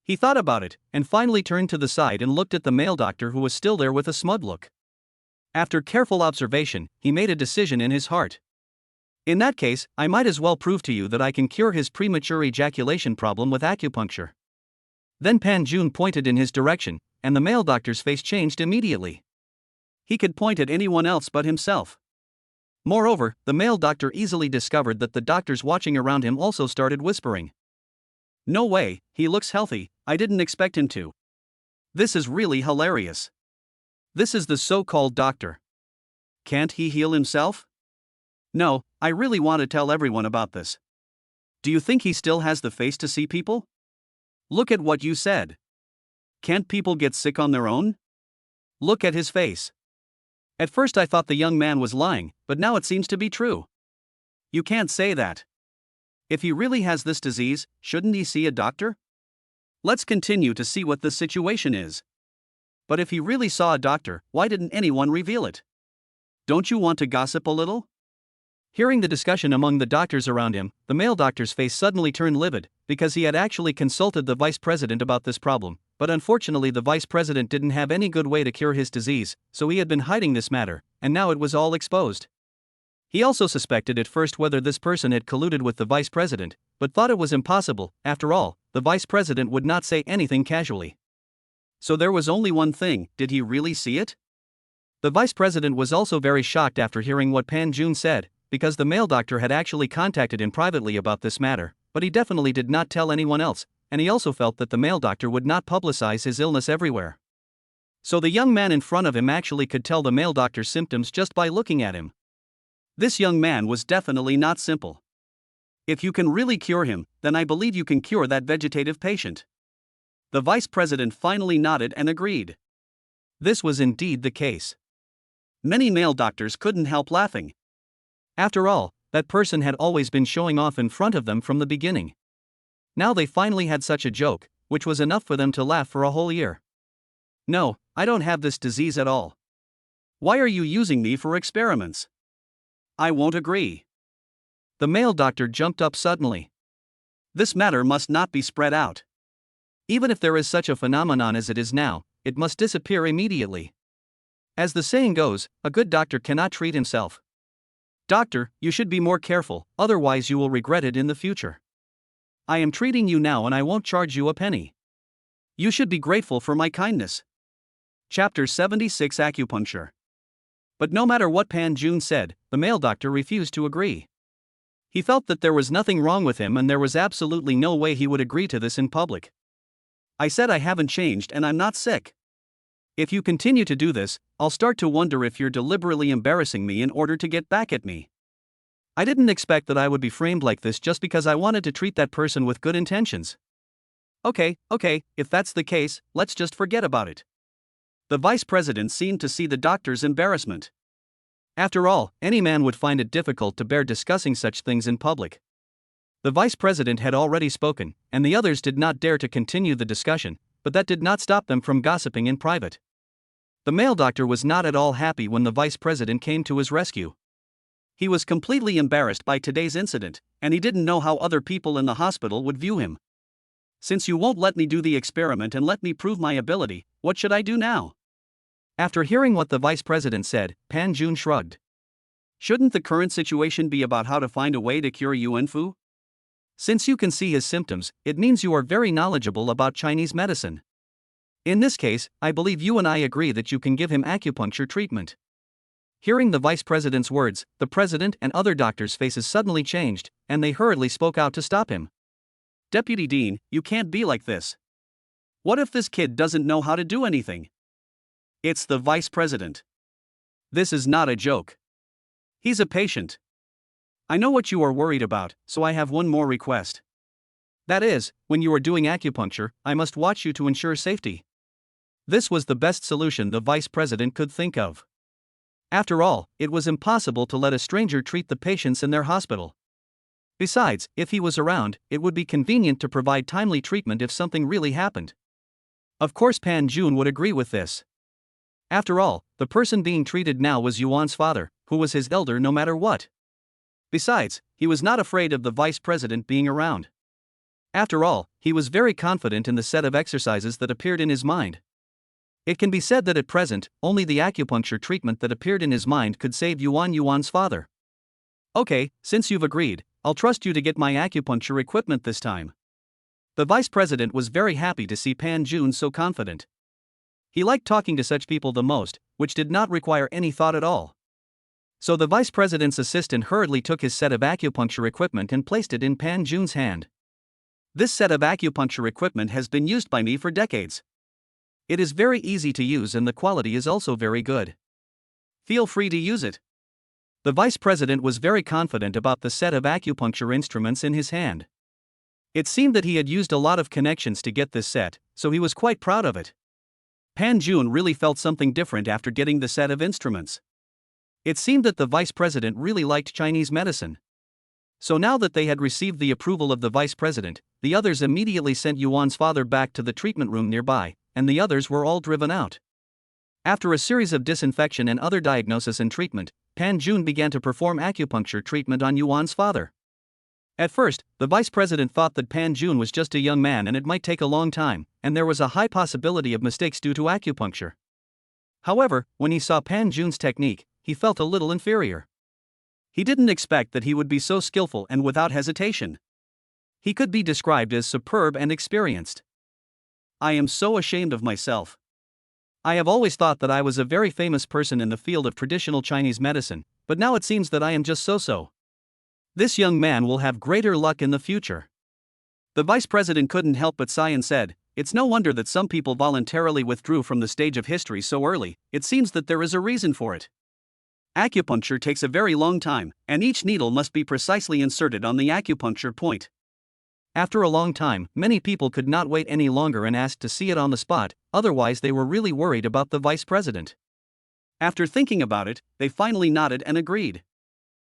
He thought about it, and finally turned to the side and looked at the male doctor, who was still there with a smug look. After careful observation, he made a decision in his heart. In that case, I might as well prove to you that I can cure his premature ejaculation problem with acupuncture. Then Pan Jun pointed in his direction, and the male doctor's face changed immediately. He could point at anyone else but himself. Moreover, the male doctor easily discovered that the doctors watching around him also started whispering. No way, he looks healthy, I didn't expect him to. This is really hilarious. This is the so-called doctor. Can't he heal himself? No, I really want to tell everyone about this. Do you think he still has the face to see people? Look at what you said. Can't people get sick on their own? Look at his face. At first I thought the young man was lying, but now it seems to be true. You can't say that. If he really has this disease, shouldn't he see a doctor? Let's continue to see what the situation is. But if he really saw a doctor, why didn't anyone reveal it? Don't you want to gossip a little? Hearing the discussion among the doctors around him, the male doctor's face suddenly turned livid, because he had actually consulted the vice president about this problem, but unfortunately the vice president didn't have any good way to cure his disease, so he had been hiding this matter, and now it was all exposed. He also suspected at first whether this person had colluded with the vice president, but thought it was impossible. After all, the vice president would not say anything casually. So there was only one thing: did he really see it? The vice president was also very shocked after hearing what Pan Jun said, because the male doctor had actually contacted him privately about this matter, but he definitely did not tell anyone else, and he also felt that the male doctor would not publicize his illness everywhere. So the young man in front of him actually could tell the male doctor's symptoms just by looking at him. This young man was definitely not simple. If you can really cure him, then I believe you can cure that vegetative patient. The vice president finally nodded and agreed. This was indeed the case. Many male doctors couldn't help laughing. After all, that person had always been showing off in front of them from the beginning. Now they finally had such a joke, which was enough for them to laugh for a whole year. No, I don't have this disease at all. Why are you using me for experiments? I won't agree. The male doctor jumped up suddenly. This matter must not be spread out. Even if there is such a phenomenon as it is now, it must disappear immediately. As the saying goes, a good doctor cannot treat himself. Doctor, you should be more careful, otherwise you will regret it in the future. I am treating you now and I won't charge you a penny. You should be grateful for my kindness. Chapter 76: Acupuncture. But no matter what Pan Jun said, the male doctor refused to agree. He felt that there was nothing wrong with him and there was absolutely no way he would agree to this in public. I said I haven't changed and I'm not sick. If you continue to do this, I'll start to wonder if you're deliberately embarrassing me in order to get back at me. I didn't expect that I would be framed like this just because I wanted to treat that person with good intentions. Okay, if that's the case, let's just forget about it. The vice president seemed to see the doctor's embarrassment. After all, any man would find it difficult to bear discussing such things in public. The vice president had already spoken, and the others did not dare to continue the discussion, but that did not stop them from gossiping in private. The male doctor was not at all happy when the vice president came to his rescue. He was completely embarrassed by today's incident, and he didn't know how other people in the hospital would view him. Since you won't let me do the experiment and let me prove my ability, what should I do now? After hearing what the vice president said, Pan Jun shrugged. Shouldn't the current situation be about how to find a way to cure Yuan Fu? Since you can see his symptoms, it means you are very knowledgeable about Chinese medicine. In this case, I believe you and I agree that you can give him acupuncture treatment." Hearing the vice president's words, the president and other doctors' faces suddenly changed, and they hurriedly spoke out to stop him. "Deputy Dean, you can't be like this. What if this kid doesn't know how to do anything? It's the vice president. This is not a joke. He's a patient. I know what you are worried about, so I have one more request. That is, when you are doing acupuncture, I must watch you to ensure safety." This was the best solution the vice president could think of. After all, it was impossible to let a stranger treat the patients in their hospital. Besides, if he was around, it would be convenient to provide timely treatment if something really happened. Of course, Pan Jun would agree with this. After all, the person being treated now was Yuan's father, who was his elder no matter what. Besides, he was not afraid of the vice president being around. After all, he was very confident in the set of exercises that appeared in his mind. It can be said that at present, only the acupuncture treatment that appeared in his mind could save Yuan's father. "Okay, since you've agreed, I'll trust you to get my acupuncture equipment this time." The vice president was very happy to see Pan Jun so confident. He liked talking to such people the most, which did not require any thought at all. So the vice president's assistant hurriedly took his set of acupuncture equipment and placed it in Pan Jun's hand. "This set of acupuncture equipment has been used by me for decades. It is very easy to use and the quality is also very good. Feel free to use it." The vice president was very confident about the set of acupuncture instruments in his hand. It seemed that he had used a lot of connections to get this set, so he was quite proud of it. Pan Jun really felt something different after getting the set of instruments. It seemed that the vice president really liked Chinese medicine. So now that they had received the approval of the vice president, the others immediately sent Yuan's father back to the treatment room nearby, and the others were all driven out. After a series of disinfection and other diagnosis and treatment, Pan Jun began to perform acupuncture treatment on Yuan's father. At first, the vice president thought that Pan Jun was just a young man and it might take a long time, and there was a high possibility of mistakes due to acupuncture. However, when he saw Pan Jun's technique, he felt a little inferior. He didn't expect that he would be so skillful and without hesitation. He could be described as superb and experienced. "I am so ashamed of myself. I have always thought that I was a very famous person in the field of traditional Chinese medicine, but now it seems that I am just so-so. This young man will have greater luck in the future." The vice president couldn't help but sigh and said, "It's no wonder that some people voluntarily withdrew from the stage of history so early. It seems that there is a reason for it. Acupuncture takes a very long time, and each needle must be precisely inserted on the acupuncture point." After a long time, many people could not wait any longer and asked to see it on the spot, otherwise they were really worried about the vice president. After thinking about it, they finally nodded and agreed.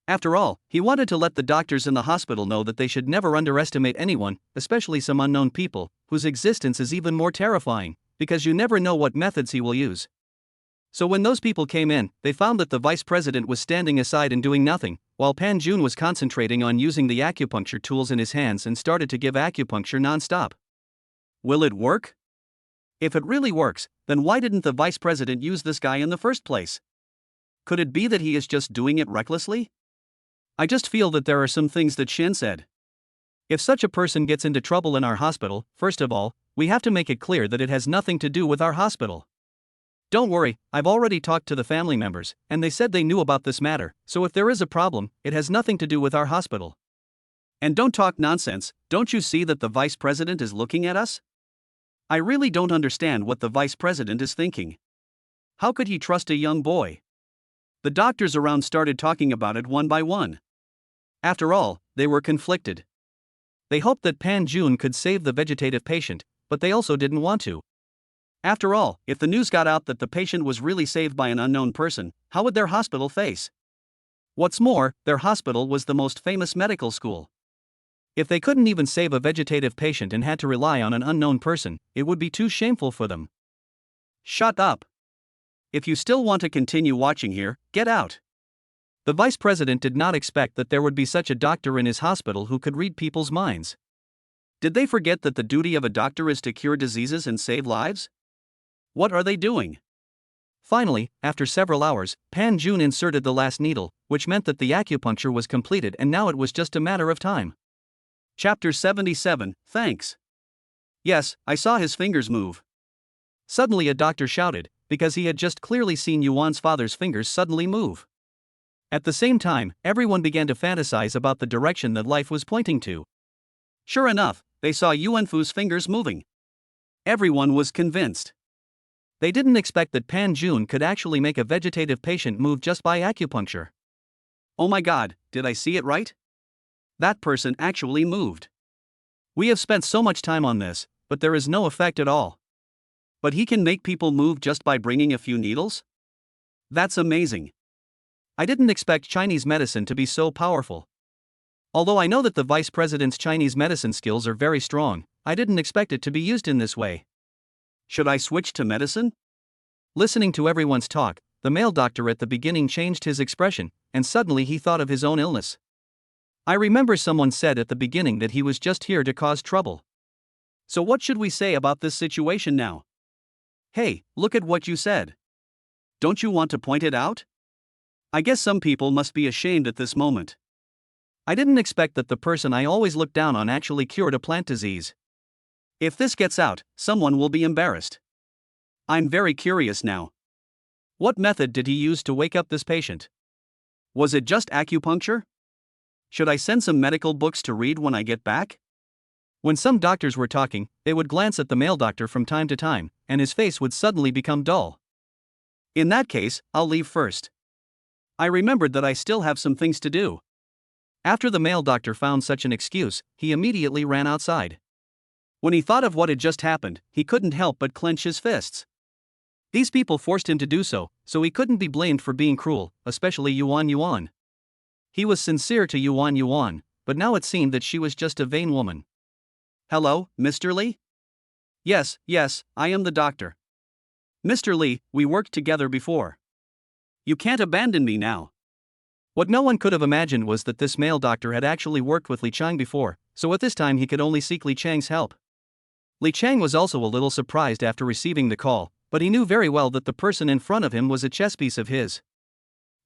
After all, he wanted to let the doctors in the hospital know that they should never underestimate anyone, especially some unknown people, whose existence is even more terrifying, because you never know what methods he will use. So when those people came in, they found that the vice president was standing aside and doing nothing, while Pan Jun was concentrating on using the acupuncture tools in his hands and started to give acupuncture non-stop. Will it work? If it really works, then why didn't the vice president use this guy in the first place? Could it be that he is just doing it recklessly? I just feel that there are some things that Shin said. If such a person gets into trouble in our hospital, first of all, we have to make it clear that it has nothing to do with our hospital. Don't worry, I've already talked to the family members, and they said they knew about this matter, so if there is a problem, it has nothing to do with our hospital. And don't talk nonsense, don't you see that the vice president is looking at us? I really don't understand what the vice president is thinking. How could he trust a young boy? The doctors around started talking about it one by one. After all, they were conflicted. They hoped that Pan Jun could save the vegetative patient, but they also didn't want to. After all, if the news got out that the patient was really saved by an unknown person, how would their hospital face? What's more, their hospital was the most famous medical school. If they couldn't even save a vegetative patient and had to rely on an unknown person, it would be too shameful for them. Shut up. If you still want to continue watching here, get out. The vice president did not expect that there would be such a doctor in his hospital who could read people's minds. Did they forget that the duty of a doctor is to cure diseases and save lives? What are they doing? Finally, after several hours, Pan Jun inserted the last needle, which meant that the acupuncture was completed and now it was just a matter of time. Chapter 77, Thanks. Yes, I saw his fingers move. Suddenly a doctor shouted, because he had just clearly seen Yuan's father's fingers suddenly move. At the same time, everyone began to fantasize about the direction that life was pointing to. Sure enough, they saw Yuanfu's fingers moving. Everyone was convinced. They didn't expect that Pan Jun could actually make a vegetative patient move just by acupuncture. Oh my god, did I see it right? That person actually moved. We have spent so much time on this, but there is no effect at all. But he can make people move just by bringing a few needles? That's amazing. I didn't expect Chinese medicine to be so powerful. Although I know that the vice president's Chinese medicine skills are very strong, I didn't expect it to be used in this way. Should I switch to medicine? Listening to everyone's talk, the male doctor at the beginning changed his expression, and suddenly he thought of his own illness. I remember someone said at the beginning that he was just here to cause trouble. So what should we say about this situation now? Hey, look at what you said. Don't you want to point it out? I guess some people must be ashamed at this moment. I didn't expect that the person I always looked down on actually cured a plant disease. If this gets out, someone will be embarrassed. I'm very curious now. What method did he use to wake up this patient? Was it just acupuncture? Should I send some medical books to read when I get back? When some doctors were talking, they would glance at the male doctor from time to time, and his face would suddenly become dull. In that case, I'll leave first. I remembered that I still have some things to do. After the male doctor found such an excuse, he immediately ran outside. When he thought of what had just happened, he couldn't help but clench his fists. These people forced him to do so he couldn't be blamed for being cruel, especially Yuan. He was sincere to Yuan, but now it seemed that she was just a vain woman. Hello, Mr. Li? Yes, I am the doctor. Mr. Li, we worked together before. You can't abandon me now. What no one could have imagined was that this male doctor had actually worked with Li Chang before, so at this time he could only seek Li Chang's help. Li Chang was also a little surprised after receiving the call, but he knew very well that the person in front of him was a chess piece of his.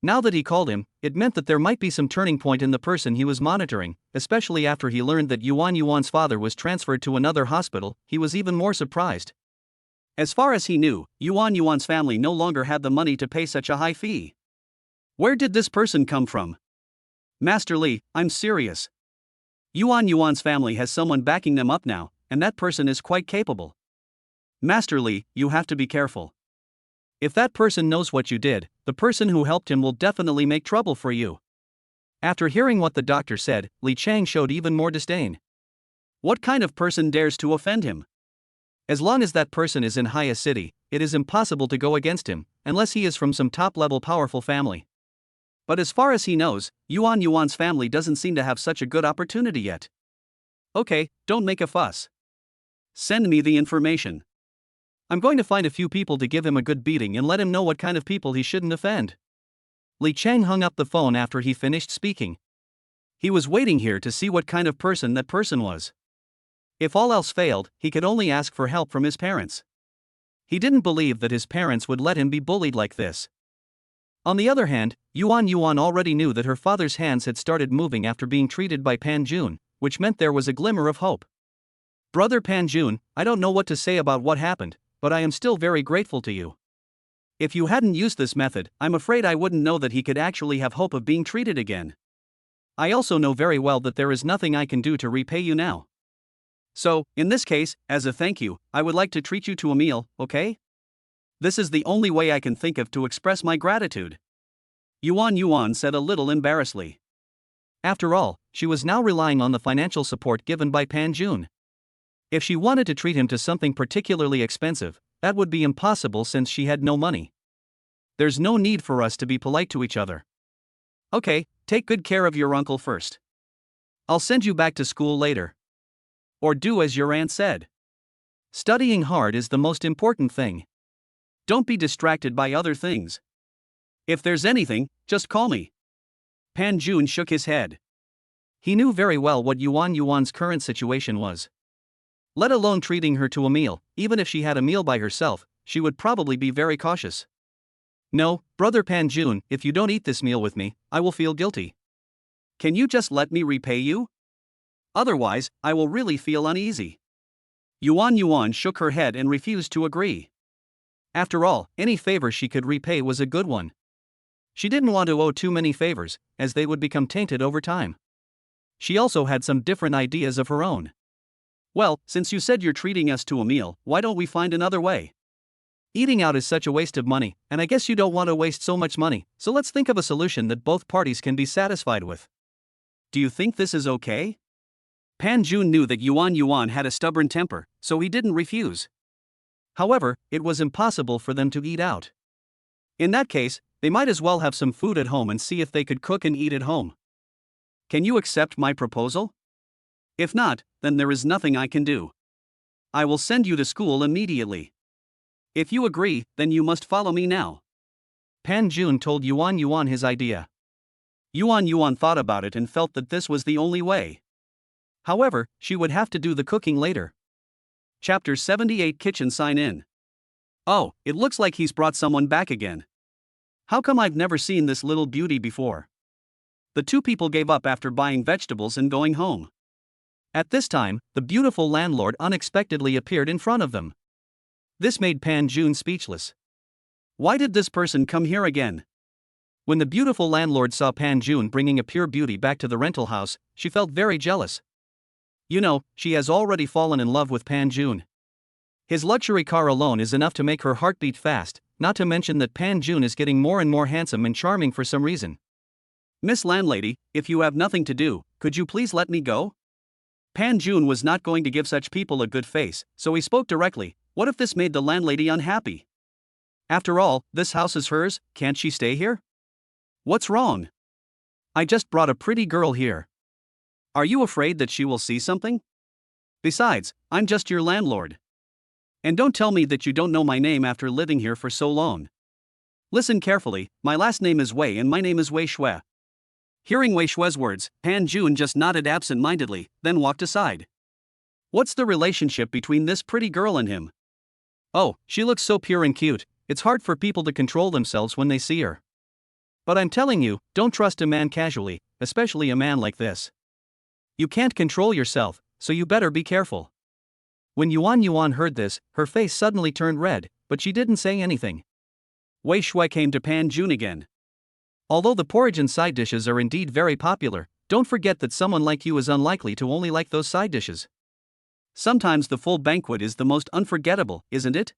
Now that he called him, it meant that there might be some turning point in the person he was monitoring, especially after he learned that Yuan's father was transferred to another hospital. He was even more surprised. As far as he knew, Yuan's family no longer had the money to pay such a high fee. Where did this person come from? Master Li, I'm serious. Yuan's family has someone backing them up now, and that person is quite capable. Master Li, you have to be careful. If that person knows what you did, the person who helped him will definitely make trouble for you. After hearing what the doctor said, Li Chang showed even more disdain. What kind of person dares to offend him? As long as that person is in Haya City, it is impossible to go against him, unless he is from some top-level powerful family. But as far as he knows, Yuan's family doesn't seem to have such a good opportunity yet. Okay, don't make a fuss. Send me the information. I'm going to find a few people to give him a good beating and let him know what kind of people he shouldn't offend. Li Chang hung up the phone after he finished speaking. He was waiting here to see what kind of person that person was. If all else failed, he could only ask for help from his parents. He didn't believe that his parents would let him be bullied like this. On the other hand, Yuan already knew that her father's hands had started moving after being treated by Pan Jun, which meant there was a glimmer of hope. Brother Pan Jun, I don't know what to say about what happened, but I am still very grateful to you. If you hadn't used this method, I'm afraid I wouldn't know that he could actually have hope of being treated again. I also know very well that there is nothing I can do to repay you now. So, in this case, as a thank you, I would like to treat you to a meal, okay? This is the only way I can think of to express my gratitude. Yuan said a little embarrassedly. After all, she was now relying on the financial support given by Pan Jun. If she wanted to treat him to something particularly expensive, that would be impossible since she had no money. There's no need for us to be polite to each other. Okay, take good care of your uncle first. I'll send you back to school later. Or do as your aunt said. Studying hard is the most important thing. Don't be distracted by other things. If there's anything, just call me. Pan Jun shook his head. He knew very well what Yuan's current situation was. Let alone treating her to a meal, even if she had a meal by herself, she would probably be very cautious. No, Brother Pan Jun, if you don't eat this meal with me, I will feel guilty. Can you just let me repay you? Otherwise, I will really feel uneasy. Yuan Yuan shook her head and refused to agree. After all, any favor she could repay was a good one. She didn't want to owe too many favors, as they would become tainted over time. She also had some different ideas of her own. Well, since you said you're treating us to a meal, why don't we find another way? Eating out is such a waste of money, and I guess you don't want to waste so much money, so let's think of a solution that both parties can be satisfied with. Do you think this is okay? Pan Jun knew that Yuan Yuan had a stubborn temper, so he didn't refuse. However, it was impossible for them to eat out. In that case, they might as well have some food at home and see if they could cook and eat at home. Can you accept my proposal? If not, then there is nothing I can do. I will send you to school immediately. If you agree, then you must follow me now. Pan Jun told Yuan Yuan his idea. Yuan Yuan thought about it and felt that this was the only way. However, she would have to do the cooking later. Chapter 78 Kitchen Sign In. Oh, it looks like he's brought someone back again. How come I've never seen this little beauty before? The two people gave up after buying vegetables and going home. At this time, the beautiful landlord unexpectedly appeared in front of them. This made Pan Jun speechless. Why did this person come here again? When the beautiful landlord saw Pan Jun bringing a pure beauty back to the rental house, she felt very jealous. You know, she has already fallen in love with Pan Jun. His luxury car alone is enough to make her heart beat fast, not to mention that Pan Jun is getting more and more handsome and charming for some reason. Miss Landlady, if you have nothing to do, could you please let me go? Pan Jun was not going to give such people a good face, so he spoke directly. What if this made the landlady unhappy? After all, this house is hers, can't she stay here? What's wrong? I just brought a pretty girl here. Are you afraid that she will see something? Besides, I'm just your landlord. And don't tell me that you don't know my name after living here for so long. Listen carefully, my last name is Wei and my name is Wei Shui. Hearing Wei Shui's words, Pan Jun just nodded absent-mindedly, then walked aside. What's the relationship between this pretty girl and him? Oh, she looks so pure and cute, it's hard for people to control themselves when they see her. But I'm telling you, don't trust a man casually, especially a man like this. You can't control yourself, so you better be careful. When Yuan Yuan heard this, her face suddenly turned red, but she didn't say anything. Wei Shui came to Pan Jun again. Although the porridge and side dishes are indeed very popular, don't forget that someone like you is unlikely to only like those side dishes. Sometimes the full banquet is the most unforgettable, isn't it?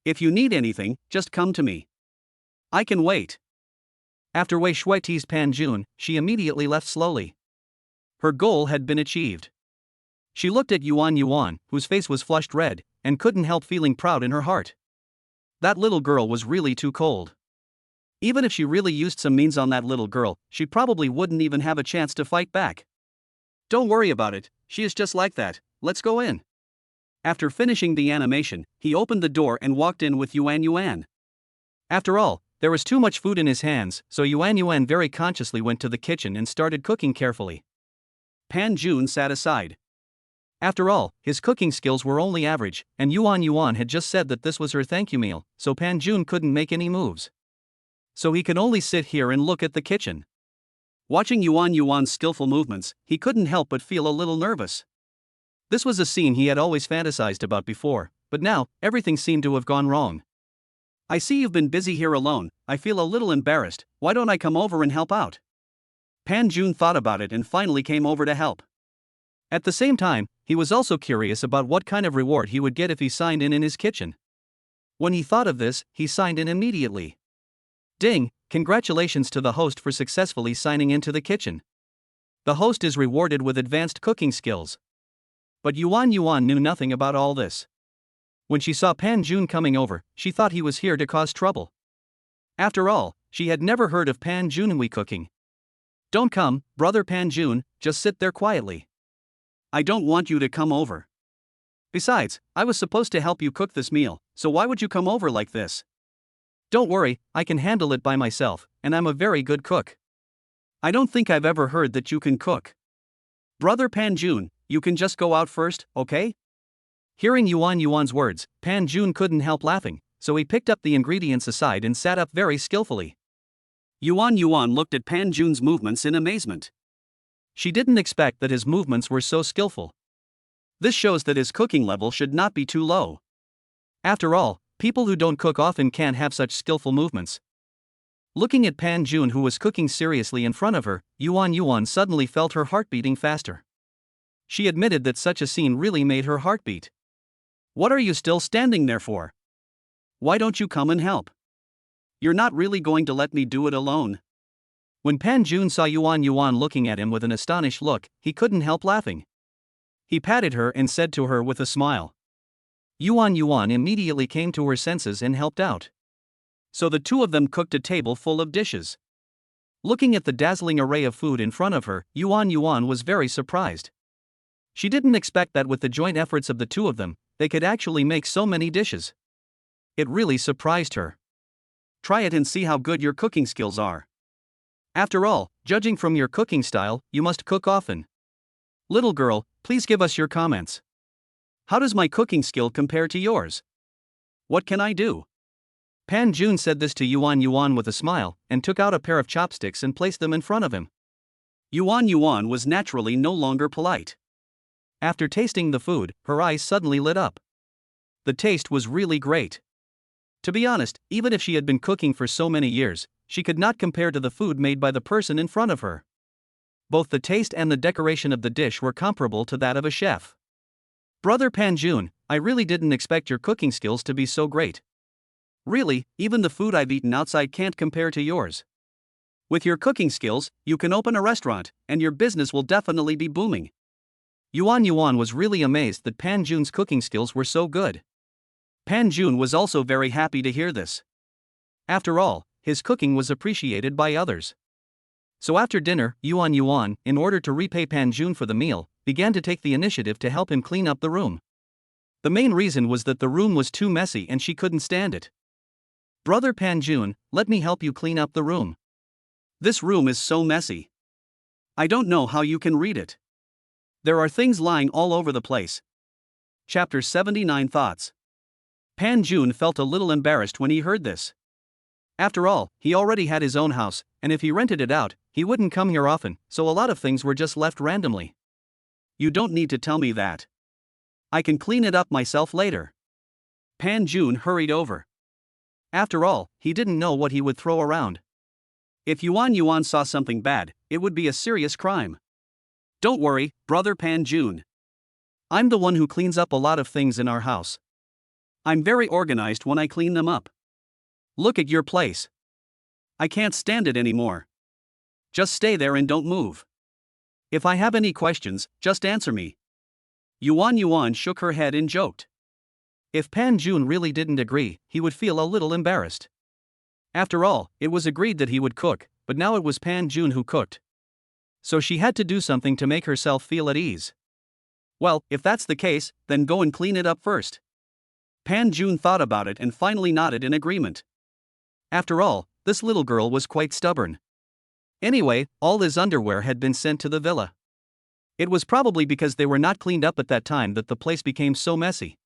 If you need anything, just come to me. I can wait. After Wei Shui teased Pan Jun, she immediately left slowly. Her goal had been achieved. She looked at Yuan Yuan, whose face was flushed red, and couldn't help feeling proud in her heart. That little girl was really too cold. Even if she really used some means on that little girl, she probably wouldn't even have a chance to fight back. Don't worry about it, she is just like that, let's go in. After finishing the animation, he opened the door and walked in with Yuan Yuan. After all, there was too much food in his hands, so Yuan Yuan very consciously went to the kitchen and started cooking carefully. Pan Jun sat aside. After all, his cooking skills were only average, and Yuan Yuan had just said that this was her thank you meal, so Pan Jun couldn't make any moves. So he could only sit here and look at the kitchen. Watching Yuan Yuan's skillful movements, he couldn't help but feel a little nervous. This was a scene he had always fantasized about before, but now, everything seemed to have gone wrong. I see you've been busy here alone, I feel a little embarrassed, why don't I come over and help out? Pan Jun thought about it and finally came over to help. At the same time, he was also curious about what kind of reward he would get if he signed in his kitchen. When he thought of this, he signed in immediately. Ding, congratulations to the host for successfully signing into the kitchen. The host is rewarded with advanced cooking skills. But Yuan Yuan knew nothing about all this. When she saw Pan Jun coming over, she thought he was here to cause trouble. After all, she had never heard of Pan Junhui cooking. Don't come, brother Pan Jun, just sit there quietly. I don't want you to come over. Besides, I was supposed to help you cook this meal, so why would you come over like this? Don't worry, I can handle it by myself, and I'm a very good cook. I don't think I've ever heard that you can cook. Brother Pan Jun, you can just go out first, okay? Hearing Yuan Yuan's words, Pan Jun couldn't help laughing, so he picked up the ingredients aside and sat up very skillfully. Yuan Yuan looked at Pan Jun's movements in amazement. She didn't expect that his movements were so skillful. This shows that his cooking level should not be too low. After all, people who don't cook often can't have such skillful movements. Looking at Pan Jun, who was cooking seriously in front of her, Yuan suddenly felt her heart beating faster. She admitted that such a scene really made her heart beat. What are you still standing there for? Why don't you come and help? You're not really going to let me do it alone. When Pan Jun saw Yuan looking at him with an astonished look, he couldn't help laughing. He patted her and said to her with a smile. Yuan immediately came to her senses and helped out. So the two of them cooked a table full of dishes. Looking at the dazzling array of food in front of her, Yuan was very surprised. She didn't expect that with the joint efforts of the two of them, they could actually make so many dishes. It really surprised her. Try it and see how good your cooking skills are. After all, judging from your cooking style, you must cook often. Little girl, please give us your comments. How does my cooking skill compare to yours? What can I do? Pan Jun said this to Yuan with a smile, and took out a pair of chopsticks and placed them in front of him. Yuan was naturally no longer polite. After tasting the food, her eyes suddenly lit up. The taste was really great. To be honest, even if she had been cooking for so many years, she could not compare to the food made by the person in front of her. Both the taste and the decoration of the dish were comparable to that of a chef. Brother Pan Jun, I really didn't expect your cooking skills to be so great. Really, even the food I've eaten outside can't compare to yours. With your cooking skills, you can open a restaurant, and your business will definitely be booming. Yuan was really amazed that Pan Jun's cooking skills were so good. Pan Jun was also very happy to hear this. After all, his cooking was appreciated by others. So after dinner, Yuan, in order to repay Pan Jun for the meal, began to take the initiative to help him clean up the room. The main reason was that the room was too messy and she couldn't stand it. Brother Pan Jun, let me help you clean up the room. This room is so messy. I don't know how you can read it. There are things lying all over the place. Chapter 79 Thoughts. Pan Jun felt a little embarrassed when he heard this. After all, he already had his own house, and if he rented it out, he wouldn't come here often, so a lot of things were just left randomly. You don't need to tell me that. I can clean it up myself later. Pan Jun hurried over. After all, he didn't know what he would throw around. If Yuan saw something bad, it would be a serious crime. Don't worry, Brother Pan Jun. I'm the one who cleans up a lot of things in our house. I'm very organized when I clean them up. Look at your place. I can't stand it anymore. Just stay there and don't move. If I have any questions, just answer me. Yuan shook her head and joked. If Pan Jun really didn't agree, he would feel a little embarrassed. After all, it was agreed that he would cook, but now it was Pan Jun who cooked. So she had to do something to make herself feel at ease. Well, if that's the case, then go and clean it up first. Pan Jun thought about it and finally nodded in agreement. After all, this little girl was quite stubborn. Anyway, all his underwear had been sent to the villa. It was probably because they were not cleaned up at that time that the place became so messy.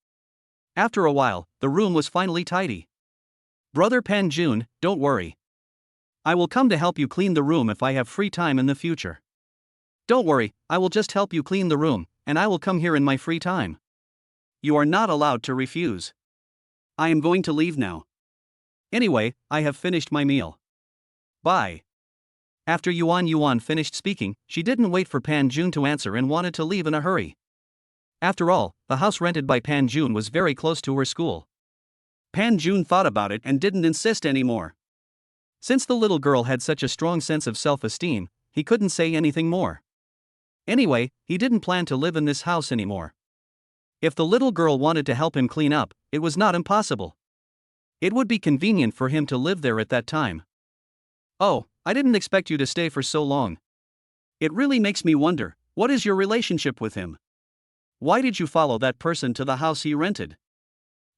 After a while, the room was finally tidy. Brother Pan Jun, don't worry. I will come to help you clean the room if I have free time in the future. Don't worry, I will just help you clean the room, and I will come here in my free time. You are not allowed to refuse. I am going to leave now. Anyway, I have finished my meal. Bye. After Yuan finished speaking, she didn't wait for Pan Jun to answer and wanted to leave in a hurry. After all, the house rented by Pan Jun was very close to her school. Pan Jun thought about it and didn't insist anymore. Since the little girl had such a strong sense of self-esteem, he couldn't say anything more. Anyway, he didn't plan to live in this house anymore. If the little girl wanted to help him clean up, it was not impossible. It would be convenient for him to live there at that time. Oh, I didn't expect you to stay for so long. It really makes me wonder, what is your relationship with him? Why did you follow that person to the house he rented?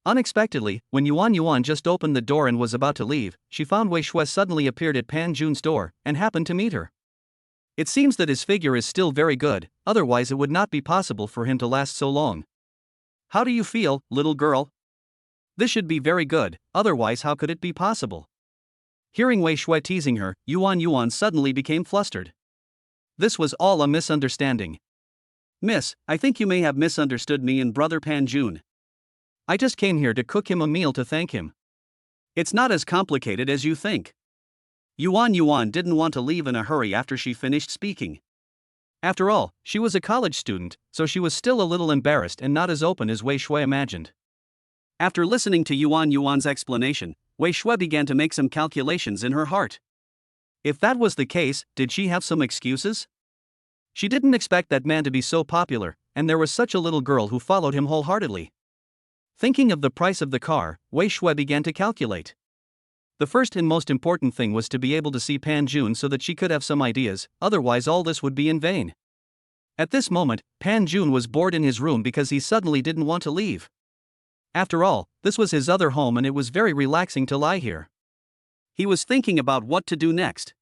Unexpectedly, when Yuan just opened the door and was about to leave, she found Wei Shui suddenly appeared at Pan Jun's door and happened to meet her. It seems that his figure is still very good, otherwise it would not be possible for him to last so long. How do you feel, little girl? This should be very good, otherwise how could it be possible? Hearing Wei Shui teasing her, Yuan suddenly became flustered. This was all a misunderstanding. Miss, I think you may have misunderstood me and brother Pan Jun. I just came here to cook him a meal to thank him. It's not as complicated as you think. Yuan didn't want to leave in a hurry after she finished speaking. After all, she was a college student, so she was still a little embarrassed and not as open as Wei Shui imagined. After listening to Yuan's explanation, Wei Shui began to make some calculations in her heart. If that was the case, did she have some excuses? She didn't expect that man to be so popular, and there was such a little girl who followed him wholeheartedly. Thinking of the price of the car, Wei Shui began to calculate. The first and most important thing was to be able to see Pan Jun so that she could have some ideas, otherwise all this would be in vain. At this moment, Pan Jun was bored in his room because he suddenly didn't want to leave. After all, this was his other home and it was very relaxing to lie here. He was thinking about what to do next.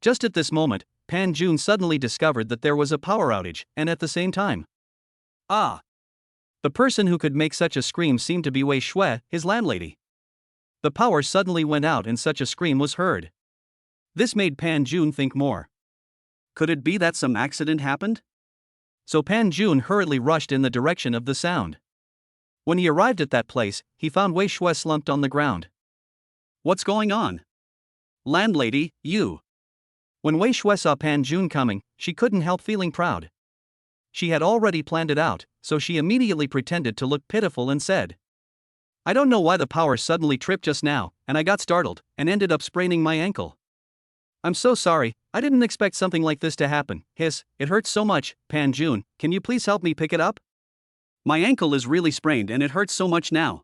Just at this moment, Pan Jun suddenly discovered that there was a power outage, and at the same time, the person who could make such a scream seemed to be Wei Shui, his landlady. The power suddenly went out and such a scream was heard. This made Pan Jun think more. Could it be that some accident happened? So Pan Jun hurriedly rushed in the direction of the sound. When he arrived at that place, he found Wei Shui slumped on the ground. What's going on? Landlady, you. When Wei Shui saw Pan Jun coming, she couldn't help feeling proud. She had already planned it out, so she immediately pretended to look pitiful and said, I don't know why the power suddenly tripped just now, and I got startled, and ended up spraining my ankle. I'm so sorry, I didn't expect something like this to happen. Hiss, it hurts so much. Pan Jun, can you please help me pick it up? My ankle is really sprained and it hurts so much now.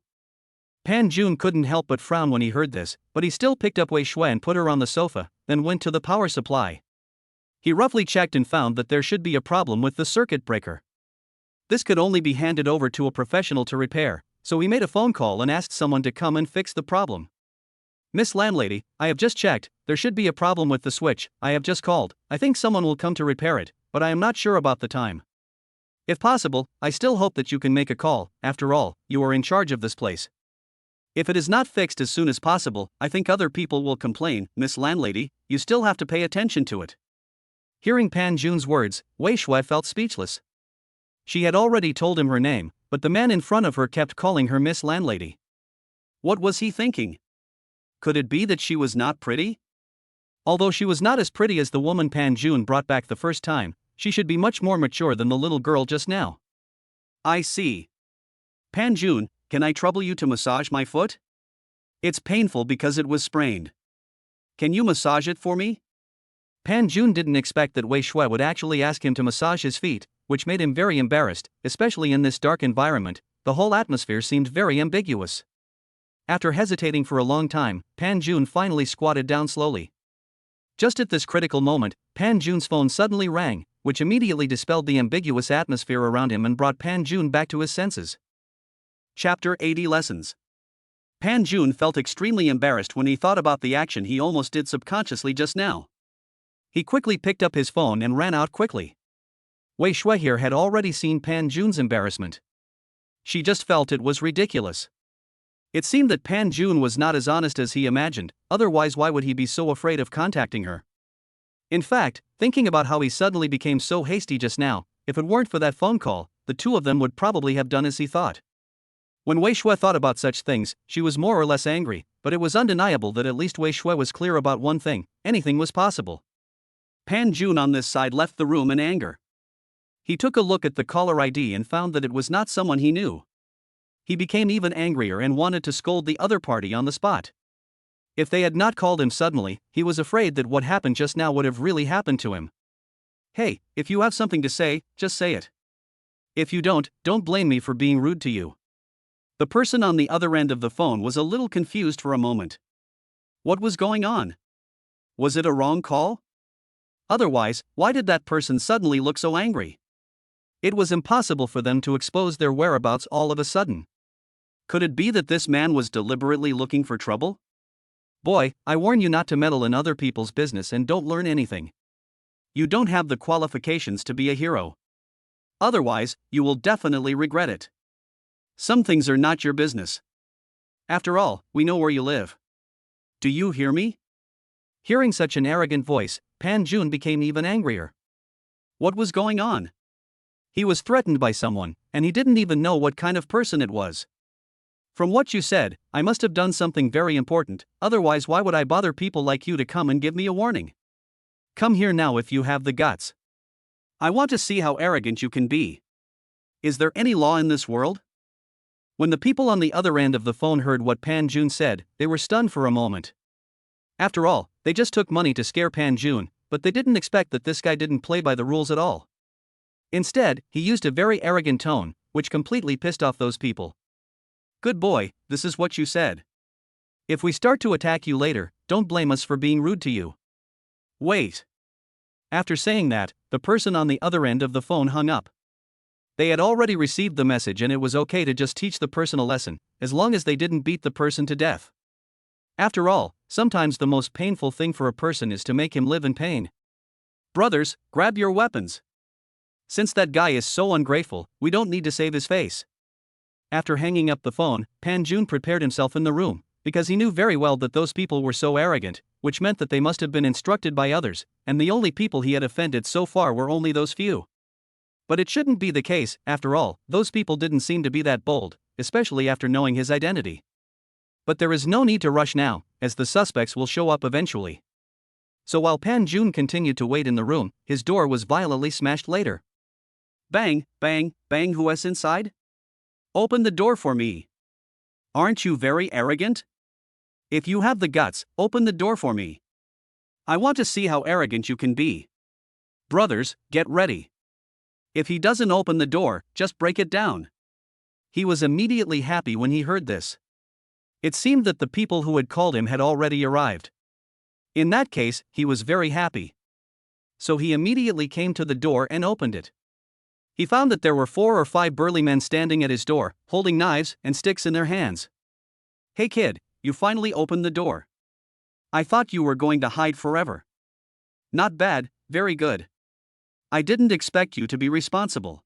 Pan Jun couldn't help but frown when he heard this, but he still picked up Wei Shui and put her on the sofa, then went to the power supply. He roughly checked and found that there should be a problem with the circuit breaker. This could only be handed over to a professional to repair, so he made a phone call and asked someone to come and fix the problem. Miss Landlady, I have just checked, there should be a problem with the switch. I have just called, I think someone will come to repair it, but I am not sure about the time. If possible, I still hope that you can make a call. After all, you are in charge of this place. If it is not fixed as soon as possible, I think other people will complain. Miss Landlady, you still have to pay attention to it. Hearing Pan Jun's words, Wei Shui felt speechless. She had already told him her name, but the man in front of her kept calling her Miss Landlady. What was he thinking? Could it be that she was not pretty? Although she was not as pretty as the woman Pan Jun brought back the first time, she should be much more mature than the little girl just now. I see. Pan Jun, can I trouble you to massage my foot? It's painful because it was sprained. Can you massage it for me? Pan Jun didn't expect that Wei Shui would actually ask him to massage his feet, which made him very embarrassed, especially in this dark environment. The whole atmosphere seemed very ambiguous. After hesitating for a long time, Pan Jun finally squatted down slowly. Just at this critical moment, Pan Jun's phone suddenly rang, which immediately dispelled the ambiguous atmosphere around him and brought Pan Jun back to his senses. Chapter 80 Lessons. Pan Jun felt extremely embarrassed when he thought about the action he almost did subconsciously just now. He quickly picked up his phone and ran out quickly. Wei Shui here had already seen Pan Jun's embarrassment. She just felt it was ridiculous. It seemed that Pan Jun was not as honest as he imagined, otherwise why would he be so afraid of contacting her? In fact, thinking about how he suddenly became so hasty just now, if it weren't for that phone call, the two of them would probably have done as he thought. When Wei Shui thought about such things, she was more or less angry, but it was undeniable that at least Wei Shui was clear about one thing: anything was possible. Pan Jun on this side left the room in anger. He took a look at the caller ID and found that it was not someone he knew. He became even angrier and wanted to scold the other party on the spot. If they had not called him suddenly, he was afraid that what happened just now would have really happened to him. Hey, if you have something to say, just say it. If you don't blame me for being rude to you. The person on the other end of the phone was a little confused for a moment. What was going on? Was it a wrong call? Otherwise, why did that person suddenly look so angry? It was impossible for them to expose their whereabouts all of a sudden. Could it be that this man was deliberately looking for trouble? Boy, I warn you not to meddle in other people's business and don't learn anything. You don't have the qualifications to be a hero. Otherwise, you will definitely regret it. Some things are not your business. After all, we know where you live. Do you hear me? Hearing such an arrogant voice, Pan Jun became even angrier. What was going on? He was threatened by someone, and he didn't even know what kind of person it was. From what you said, I must have done something very important, otherwise, why would I bother people like you to come and give me a warning? Come here now if you have the guts. I want to see how arrogant you can be. Is there any law in this world? When the people on the other end of the phone heard what Pan Jun said, they were stunned for a moment. After all, they just took money to scare Pan Jun, but they didn't expect that this guy didn't play by the rules at all. Instead, he used a very arrogant tone, which completely pissed off those people. Good boy, this is what you said. If we start to attack you later, don't blame us for being rude to you. Wait. After saying that, the person on the other end of the phone hung up. They had already received the message and it was okay to just teach the person a lesson, as long as they didn't beat the person to death. After all, sometimes the most painful thing for a person is to make him live in pain. Brothers, grab your weapons. Since that guy is so ungrateful, we don't need to save his face. After hanging up the phone, Pan Jun prepared himself in the room, because he knew very well that those people were so arrogant, which meant that they must have been instructed by others, and the only people he had offended so far were only those few. But it shouldn't be the case, after all, those people didn't seem to be that bold, especially after knowing his identity. But there is no need to rush now, as the suspects will show up eventually. So while Pan Jun continued to wait in the room, his door was violently smashed later. Bang, bang, bang, who's inside? Open the door for me. Aren't you very arrogant? If you have the guts, open the door for me. I want to see how arrogant you can be. Brothers, get ready. If he doesn't open the door, just break it down. He was immediately happy when he heard this. It seemed that the people who had called him had already arrived. In that case, he was very happy. So he immediately came to the door and opened it. He found that there were 4 or 5 burly men standing at his door, holding knives and sticks in their hands. Hey kid, you finally opened the door. I thought you were going to hide forever. Not bad, very good. I didn't expect you to be responsible.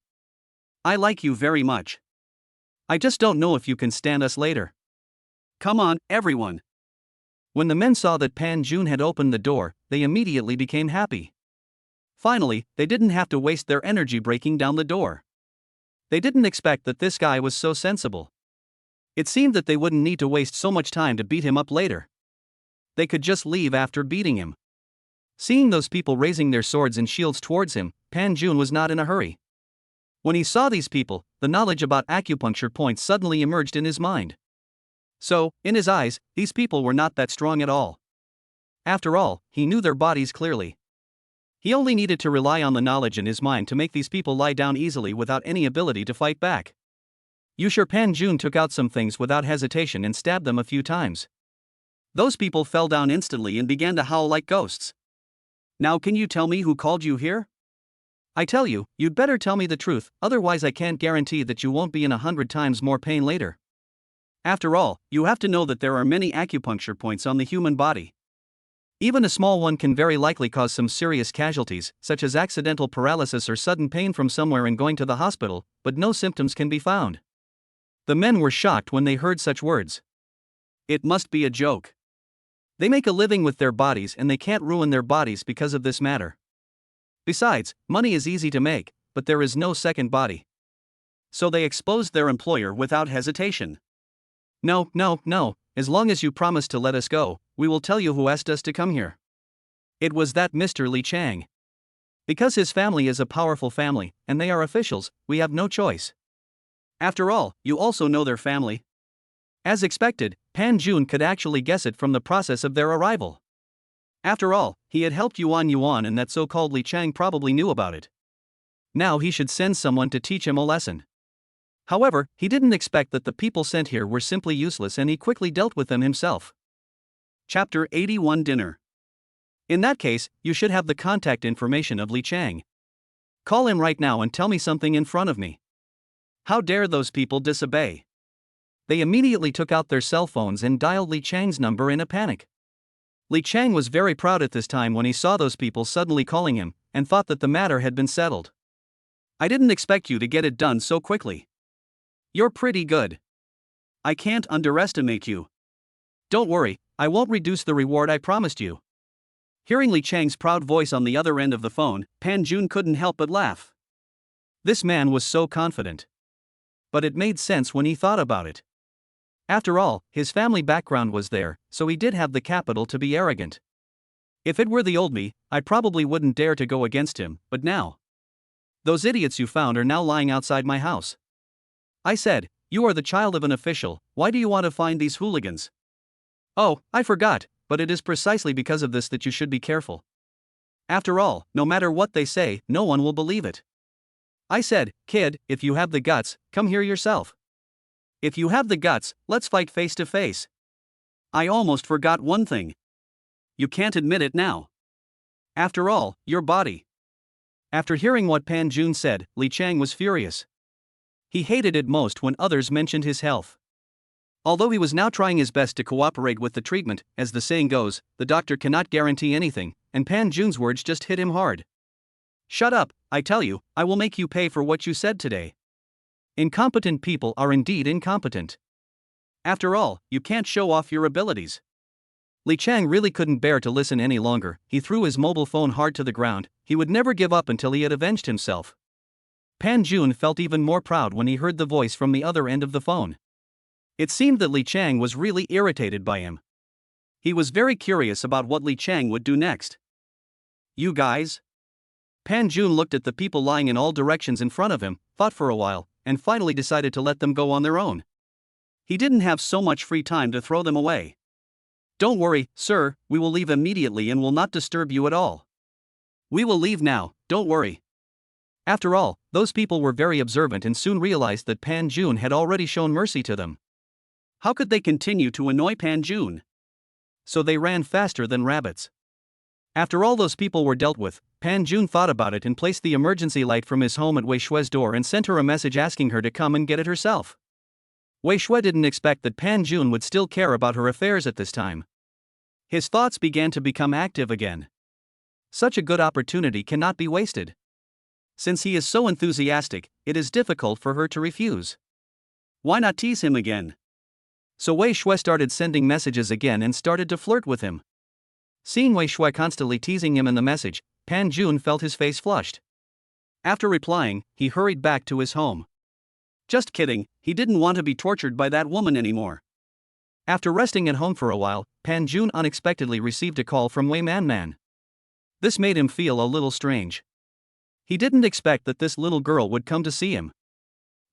I like you very much. I just don't know if you can stand us later. Come on, everyone. When the men saw that Pan Jun had opened the door, they immediately became happy. Finally, they didn't have to waste their energy breaking down the door. They didn't expect that this guy was so sensible. It seemed that they wouldn't need to waste so much time to beat him up later. They could just leave after beating him. Seeing those people raising their swords and shields towards him, Pan Jun was not in a hurry. When he saw these people, the knowledge about acupuncture points suddenly emerged in his mind. So, in his eyes, these people were not that strong at all. After all, he knew their bodies clearly. He only needed to rely on the knowledge in his mind to make these people lie down easily without any ability to fight back. Pan Jun took out some things without hesitation and stabbed them a few times. Those people fell down instantly and began to howl like ghosts. Now can you tell me who called you here? I tell you, you'd better tell me the truth, otherwise I can't guarantee that you won't be in 100 times more pain later. After all, you have to know that there are many acupuncture points on the human body. Even a small one can very likely cause some serious casualties, such as accidental paralysis or sudden pain from somewhere and going to the hospital, but no symptoms can be found. The men were shocked when they heard such words. It must be a joke. They make a living with their bodies and they can't ruin their bodies because of this matter. Besides, money is easy to make, but there is no second body. So they exposed their employer without hesitation. No, as long as you promise to let us go, we will tell you who asked us to come here. It was that Mr. Li Chang. Because his family is a powerful family, and they are officials, we have no choice. After all, you also know their family. As expected, Pan Jun could actually guess it from the process of their arrival. After all, he had helped Yuan and that so-called Li Chang probably knew about it. Now he should send someone to teach him a lesson. However, he didn't expect that the people sent here were simply useless and he quickly dealt with them himself. Chapter 81 Dinner. In that case, you should have the contact information of Li Chang. Call him right now and tell me something in front of me. How dare those people disobey? They immediately took out their cell phones and dialed Li Chang's number in a panic. Li Chang was very proud at this time when he saw those people suddenly calling him, and thought that the matter had been settled. I didn't expect you to get it done so quickly. You're pretty good. I can't underestimate you. Don't worry, I won't reduce the reward I promised you. Hearing Li Chang's proud voice on the other end of the phone, Pan Jun couldn't help but laugh. This man was so confident. But it made sense when he thought about it. After all, his family background was there, so he did have the capital to be arrogant. If it were the old me, I probably wouldn't dare to go against him, but now. Those idiots you found are now lying outside my house. I said, you are the child of an official, why do you want to find these hooligans? Oh, I forgot, but it is precisely because of this that you should be careful. After all, no matter what they say, no one will believe it. I said, kid, if you have the guts, come here yourself. If you have the guts, let's fight face to face. I almost forgot one thing. You can't admit it now. After all, your body. After hearing what Pan Jun said, Li Chang was furious. He hated it most when others mentioned his health. Although he was now trying his best to cooperate with the treatment, as the saying goes, the doctor cannot guarantee anything, and Pan Jun's words just hit him hard. Shut up, I tell you, I will make you pay for what you said today. Incompetent people are indeed incompetent. After all, you can't show off your abilities. Li Chang really couldn't bear to listen any longer. He threw his mobile phone hard to the ground. He would never give up until he had avenged himself. Pan Jun felt even more proud when he heard the voice from the other end of the phone. It seemed that Li Chang was really irritated by him. He was very curious about what Li Chang would do next. You guys? Pan Jun looked at the people lying in all directions in front of him, thought for a while, and finally decided to let them go on their own. He didn't have so much free time to throw them away. Don't worry, sir, we will leave immediately and will not disturb you at all. We will leave now, don't worry. After all, those people were very observant and soon realized that Pan Jun had already shown mercy to them. How could they continue to annoy Pan Jun? So they ran faster than rabbits. After all those people were dealt with, Pan Jun thought about it and placed the emergency light from his home at Wei Shue's door and sent her a message asking her to come and get it herself. Wei Shue didn't expect that Pan Jun would still care about her affairs at this time. His thoughts began to become active again. Such a good opportunity cannot be wasted. Since he is so enthusiastic, it is difficult for her to refuse. Why not tease him again? So Wei Shue started sending messages again and started to flirt with him. Seeing Wei Shue constantly teasing him in the message, Pan Jun felt his face flushed. After replying, he hurried back to his home. Just kidding, he didn't want to be tortured by that woman anymore. After resting at home for a while, Pan Jun unexpectedly received a call from Wei Man. This made him feel a little strange. He didn't expect that this little girl would come to see him.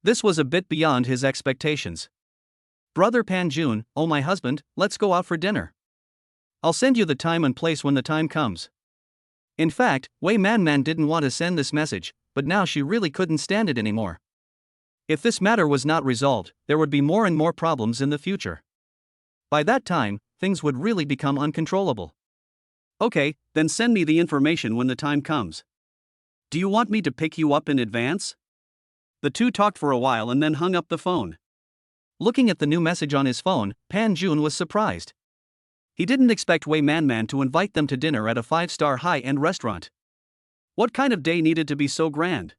This was a bit beyond his expectations. Brother Pan Jun, oh my husband, let's go out for dinner. I'll send you the time and place when the time comes. In fact, Wei Man didn't want to send this message, but now she really couldn't stand it anymore. If this matter was not resolved, there would be more and more problems in the future. By that time, things would really become uncontrollable. Okay, then send me the information when the time comes. Do you want me to pick you up in advance? The two talked for a while and then hung up the phone. Looking at the new message on his phone, Pan Jun was surprised. He didn't expect Wei Man to invite them to dinner at a 5-star high-end restaurant. What kind of day needed to be so grand?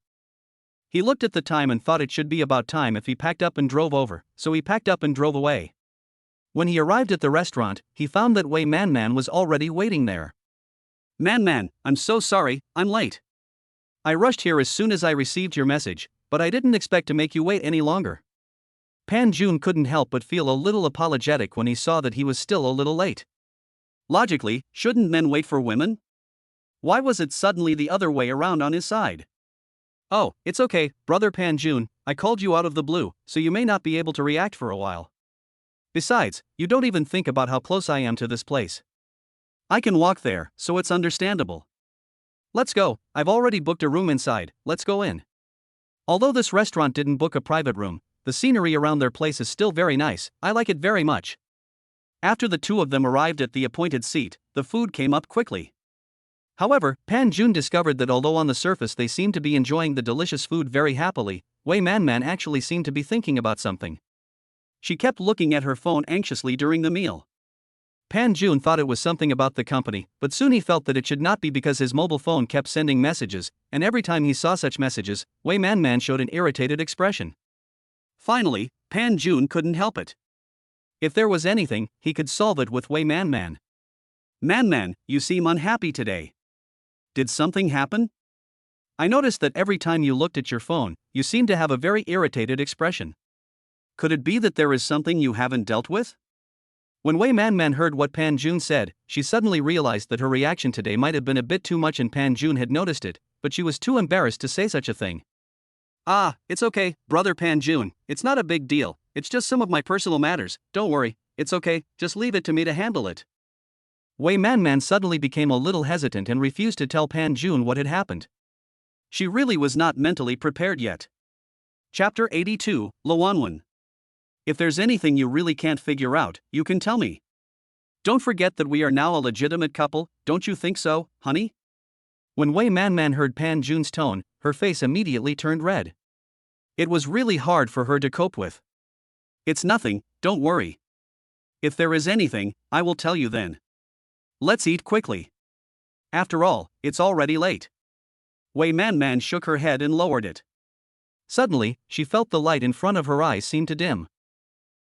He looked at the time and thought it should be about time if he packed up and drove over, so he packed up and drove away. When he arrived at the restaurant, he found that Wei Man was already waiting there. Man, I'm so sorry, I'm late. I rushed here as soon as I received your message, but I didn't expect to make you wait any longer. Pan Jun couldn't help but feel a little apologetic when he saw that he was still a little late. Logically, shouldn't men wait for women? Why was it suddenly the other way around on his side? Oh, it's okay, brother Pan Jun, I called you out of the blue, so you may not be able to react for a while. Besides, you don't even think about how close I am to this place. I can walk there, so it's understandable. Let's go, I've already booked a room inside, let's go in. Although this restaurant didn't book a private room, the scenery around their place is still very nice, I like it very much. After the two of them arrived at the appointed seat, the food came up quickly. However, Pan Jun discovered that although on the surface they seemed to be enjoying the delicious food very happily, Wei Man actually seemed to be thinking about something. She kept looking at her phone anxiously during the meal. Pan Jun thought it was something about the company, but soon he felt that it should not be because his mobile phone kept sending messages, and every time he saw such messages, Wei Man showed an irritated expression. Finally, Pan Jun couldn't help it. If there was anything, he could solve it with Wei Man. Man, you seem unhappy today. Did something happen? I noticed that every time you looked at your phone, you seemed to have a very irritated expression. Could it be that there is something you haven't dealt with? When Wei Man heard what Pan Jun said, she suddenly realized that her reaction today might have been a bit too much and Pan Jun had noticed it, but she was too embarrassed to say such a thing. Ah, it's okay, brother Pan Jun, it's not a big deal, it's just some of my personal matters, don't worry, it's okay, just leave it to me to handle it. Wei Man suddenly became a little hesitant and refused to tell Pan Jun what had happened. She really was not mentally prepared yet. Chapter 82, Luanwen. If there's anything you really can't figure out, you can tell me. Don't forget that we are now a legitimate couple, don't you think so, honey? When Wei Man heard Pan Jun's tone, her face immediately turned red. It was really hard for her to cope with. It's nothing, don't worry. If there is anything, I will tell you then. Let's eat quickly. After all, it's already late. Wei Man shook her head and lowered it. Suddenly, she felt the light in front of her eyes seem to dim.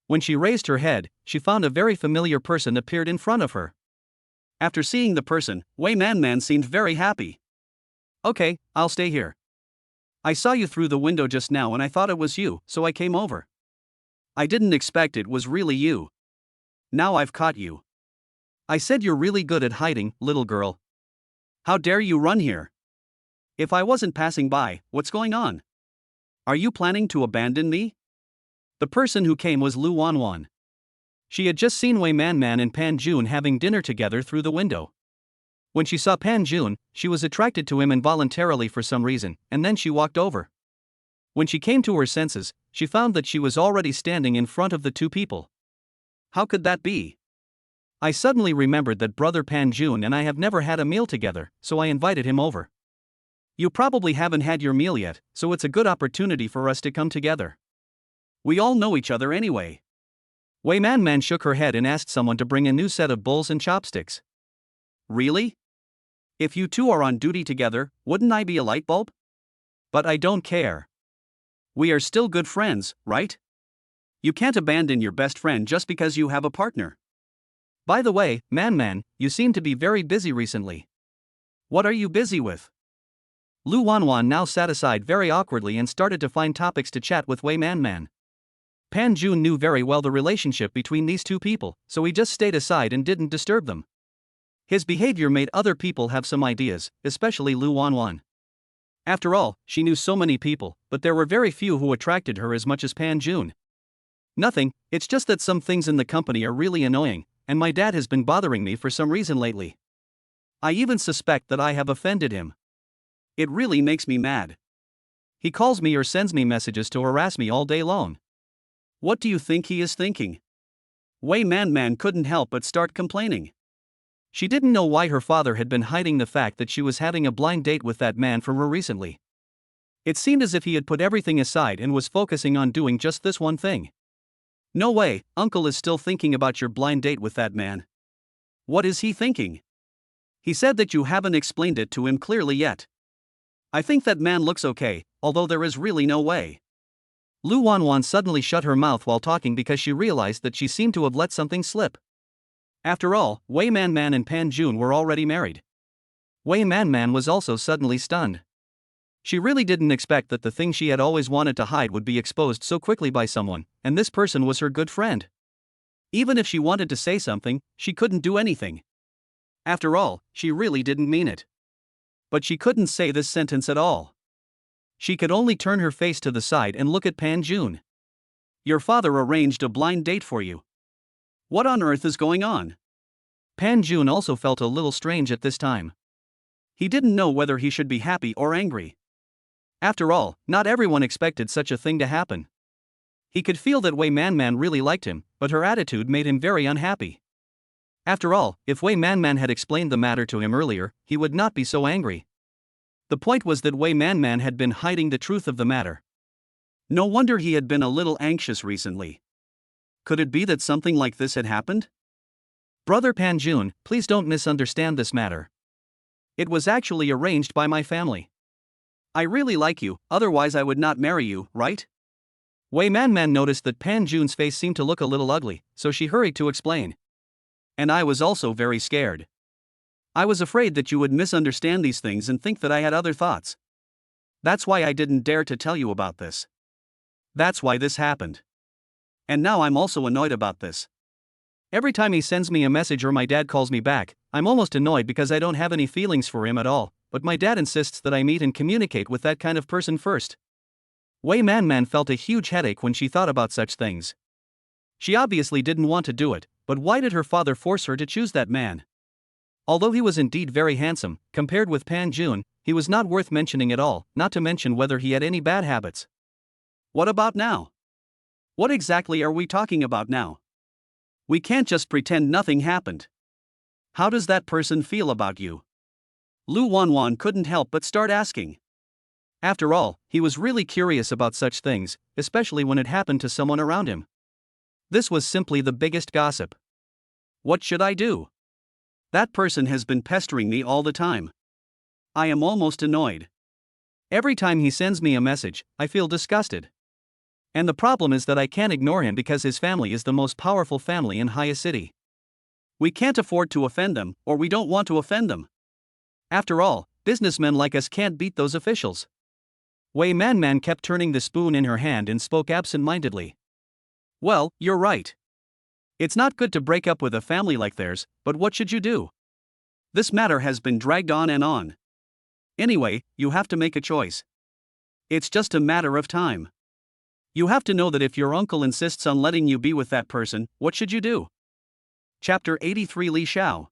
When she raised her head, she found a very familiar person appeared in front of her. After seeing the person, Wei Man seemed very happy. Okay, I'll stay here. I saw you through the window just now and I thought it was you, so I came over. I didn't expect it was really you. Now I've caught you. I said you're really good at hiding, little girl. How dare you run here? If I wasn't passing by, what's going on? Are you planning to abandon me? The person who came was Luanwen. She had just seen Wei Man and Pan Jun having dinner together through the window. When she saw Pan Jun, she was attracted to him involuntarily for some reason, and then she walked over. When she came to her senses, she found that she was already standing in front of the two people. How could that be? I suddenly remembered that brother Pan Jun and I have never had a meal together, so I invited him over. You probably haven't had your meal yet, so it's a good opportunity for us to come together. We all know each other anyway. Wei Man shook her head and asked someone to bring a new set of bowls and chopsticks. Really? If you two are on duty together, wouldn't I be a light bulb? But I don't care. We are still good friends, right? You can't abandon your best friend just because you have a partner. By the way, Man, you seem to be very busy recently. What are you busy with? Luanwen now sat aside very awkwardly and started to find topics to chat with Wei Man. Pan Jun knew very well the relationship between these two people, so he just stayed aside and didn't disturb them. His behavior made other people have some ideas, especially Luanwen. After all, she knew so many people, but there were very few who attracted her as much as Pan Jun. Nothing, it's just that some things in the company are really annoying, and my dad has been bothering me for some reason lately. I even suspect that I have offended him. It really makes me mad. He calls me or sends me messages to harass me all day long. What do you think he is thinking? Wei Man couldn't help but start complaining. She didn't know why her father had been hiding the fact that she was having a blind date with that man from her recently. It seemed as if he had put everything aside and was focusing on doing just this one thing. No way, Uncle is still thinking about your blind date with that man. What is he thinking? He said that you haven't explained it to him clearly yet. I think that man looks okay, although there is really no way. Luanwen suddenly shut her mouth while talking because she realized that she seemed to have let something slip. After all, Wei Man and Pan Jun were already married. Wei Man was also suddenly stunned. She really didn't expect that the thing she had always wanted to hide would be exposed so quickly by someone, and this person was her good friend. Even if she wanted to say something, she couldn't do anything. After all, she really didn't mean it. But she couldn't say this sentence at all. She could only turn her face to the side and look at Pan Jun. Your father arranged a blind date for you. What on earth is going on? Pan Jun also felt a little strange at this time. He didn't know whether he should be happy or angry. After all, not everyone expected such a thing to happen. He could feel that Wei Man really liked him, but her attitude made him very unhappy. After all, if Wei Man had explained the matter to him earlier, he would not be so angry. The point was that Wei Man had been hiding the truth of the matter. No wonder he had been a little anxious recently. Could it be that something like this had happened? Brother Pan Jun, please don't misunderstand this matter. It was actually arranged by my family. I really like you, otherwise I would not marry you, right? Wei Man noticed that Pan Jun's face seemed to look a little ugly, so she hurried to explain. And I was also very scared. I was afraid that you would misunderstand these things and think that I had other thoughts. That's why I didn't dare to tell you about this. That's why this happened. And now I'm also annoyed about this. Every time he sends me a message or my dad calls me back, I'm almost annoyed because I don't have any feelings for him at all, but my dad insists that I meet and communicate with that kind of person first. Wei Man felt a huge headache when she thought about such things. She obviously didn't want to do it, but why did her father force her to choose that man? Although he was indeed very handsome, compared with Pan Jun, he was not worth mentioning at all, not to mention whether he had any bad habits. What about now? What exactly are we talking about now? We can't just pretend nothing happened. How does that person feel about you? Lu Wanwan couldn't help but start asking. After all, he was really curious about such things, especially when it happened to someone around him. This was simply the biggest gossip. What should I do? That person has been pestering me all the time. I am almost annoyed. Every time he sends me a message, I feel disgusted. And the problem is that I can't ignore him because his family is the most powerful family in Haya City. We can't afford to offend them, or we don't want to offend them. After all, businessmen like us can't beat those officials. Wei Man kept turning the spoon in her hand and spoke absent-mindedly. Well, you're right. It's not good to break up with a family like theirs, but what should you do? This matter has been dragged on and on. Anyway, you have to make a choice. It's just a matter of time. You have to know that if your uncle insists on letting you be with that person, what should you do? Chapter 83 Li Xiao.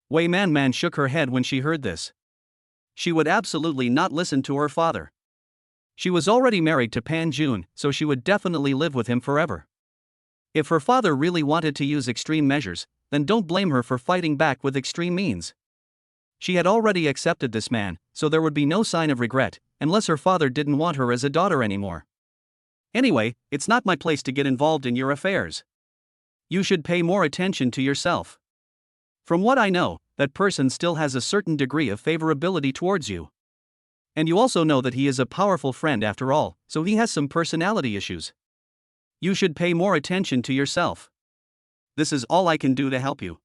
Wei Man shook her head when she heard this. She would absolutely not listen to her father. She was already married to Pan Jun, so she would definitely live with him forever. If her father really wanted to use extreme measures, then don't blame her for fighting back with extreme means. She had already accepted this man, so there would be no sign of regret, unless her father didn't want her as a daughter anymore. Anyway, it's not my place to get involved in your affairs. You should pay more attention to yourself. From what I know, that person still has a certain degree of favorability towards you. And you also know that he is a powerful friend after all, so he has some personality issues. You should pay more attention to yourself. This is all I can do to help you.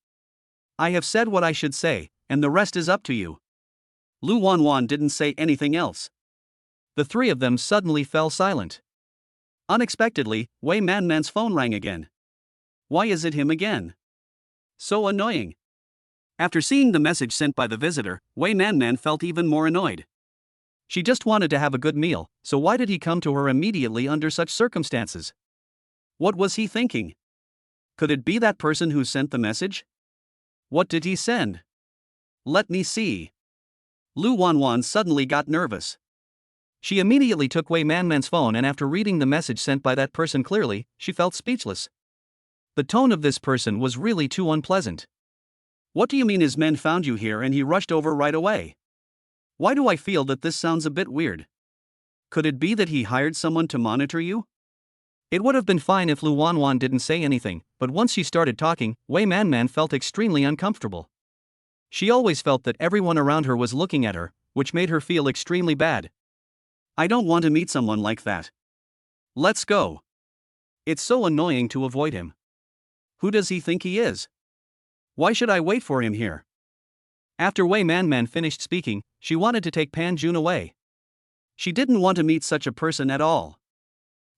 I have said what I should say, and the rest is up to you. Lu Wanwan didn't say anything else. The three of them suddenly fell silent. Unexpectedly, Wei Man's phone rang again. Why is it him again? So annoying. After seeing the message sent by the visitor, Wei Man felt even more annoyed. She just wanted to have a good meal, so why did he come to her immediately under such circumstances? What was he thinking? Could it be that person who sent the message? What did he send? Let me see. Lu Wanwan suddenly got nervous. She immediately took Wei Man's phone, and after reading the message sent by that person clearly, she felt speechless. The tone of this person was really too unpleasant. What do you mean his men found you here and he rushed over right away? Why do I feel that this sounds a bit weird? Could it be that he hired someone to monitor you? It would have been fine if Lu Wanwan didn't say anything, but once she started talking, Wei Man felt extremely uncomfortable. She always felt that everyone around her was looking at her, which made her feel extremely bad. I don't want to meet someone like that. Let's go. It's so annoying to avoid him. Who does he think he is? Why should I wait for him here? After Wei Man finished speaking, she wanted to take Pan Jun away. She didn't want to meet such a person at all.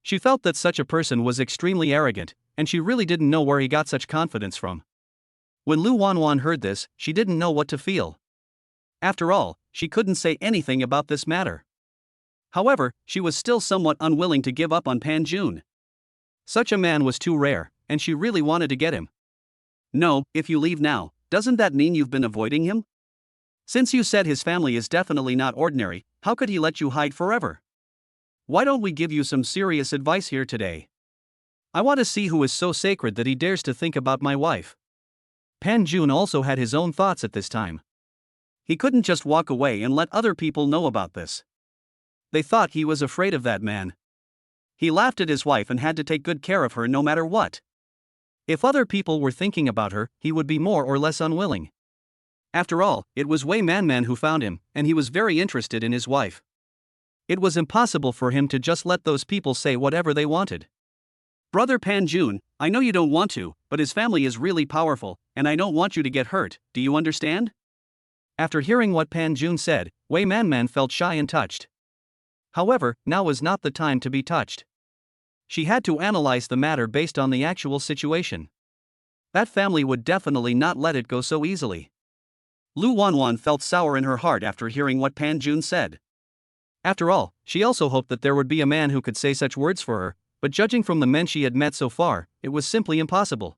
She felt that such a person was extremely arrogant, and she really didn't know where he got such confidence from. When Lu Wanwan heard this, she didn't know what to feel. After all, she couldn't say anything about this matter. However, she was still somewhat unwilling to give up on Pan Jun. Such a man was too rare, and she really wanted to get him. No, if you leave now, doesn't that mean you've been avoiding him? Since you said his family is definitely not ordinary, how could he let you hide forever? Why don't we give you some serious advice here today? I want to see who is so sacred that he dares to think about my wife. Pan Jun also had his own thoughts at this time. He couldn't just walk away and let other people know about this. They thought he was afraid of that man. He laughed at his wife and had to take good care of her no matter what. If other people were thinking about her, he would be more or less unwilling. After all, it was Wei Man who found him, and he was very interested in his wife. It was impossible for him to just let those people say whatever they wanted. Brother Pan Jun, I know you don't want to, but his family is really powerful, and I don't want you to get hurt, do you understand? After hearing what Pan Jun said, Wei Man felt shy and touched. However, now was not the time to be touched. She had to analyze the matter based on the actual situation. That family would definitely not let it go so easily. Lu Wanwan felt sour in her heart after hearing what Pan Jun said. After all, she also hoped that there would be a man who could say such words for her, but judging from the men she had met so far, it was simply impossible.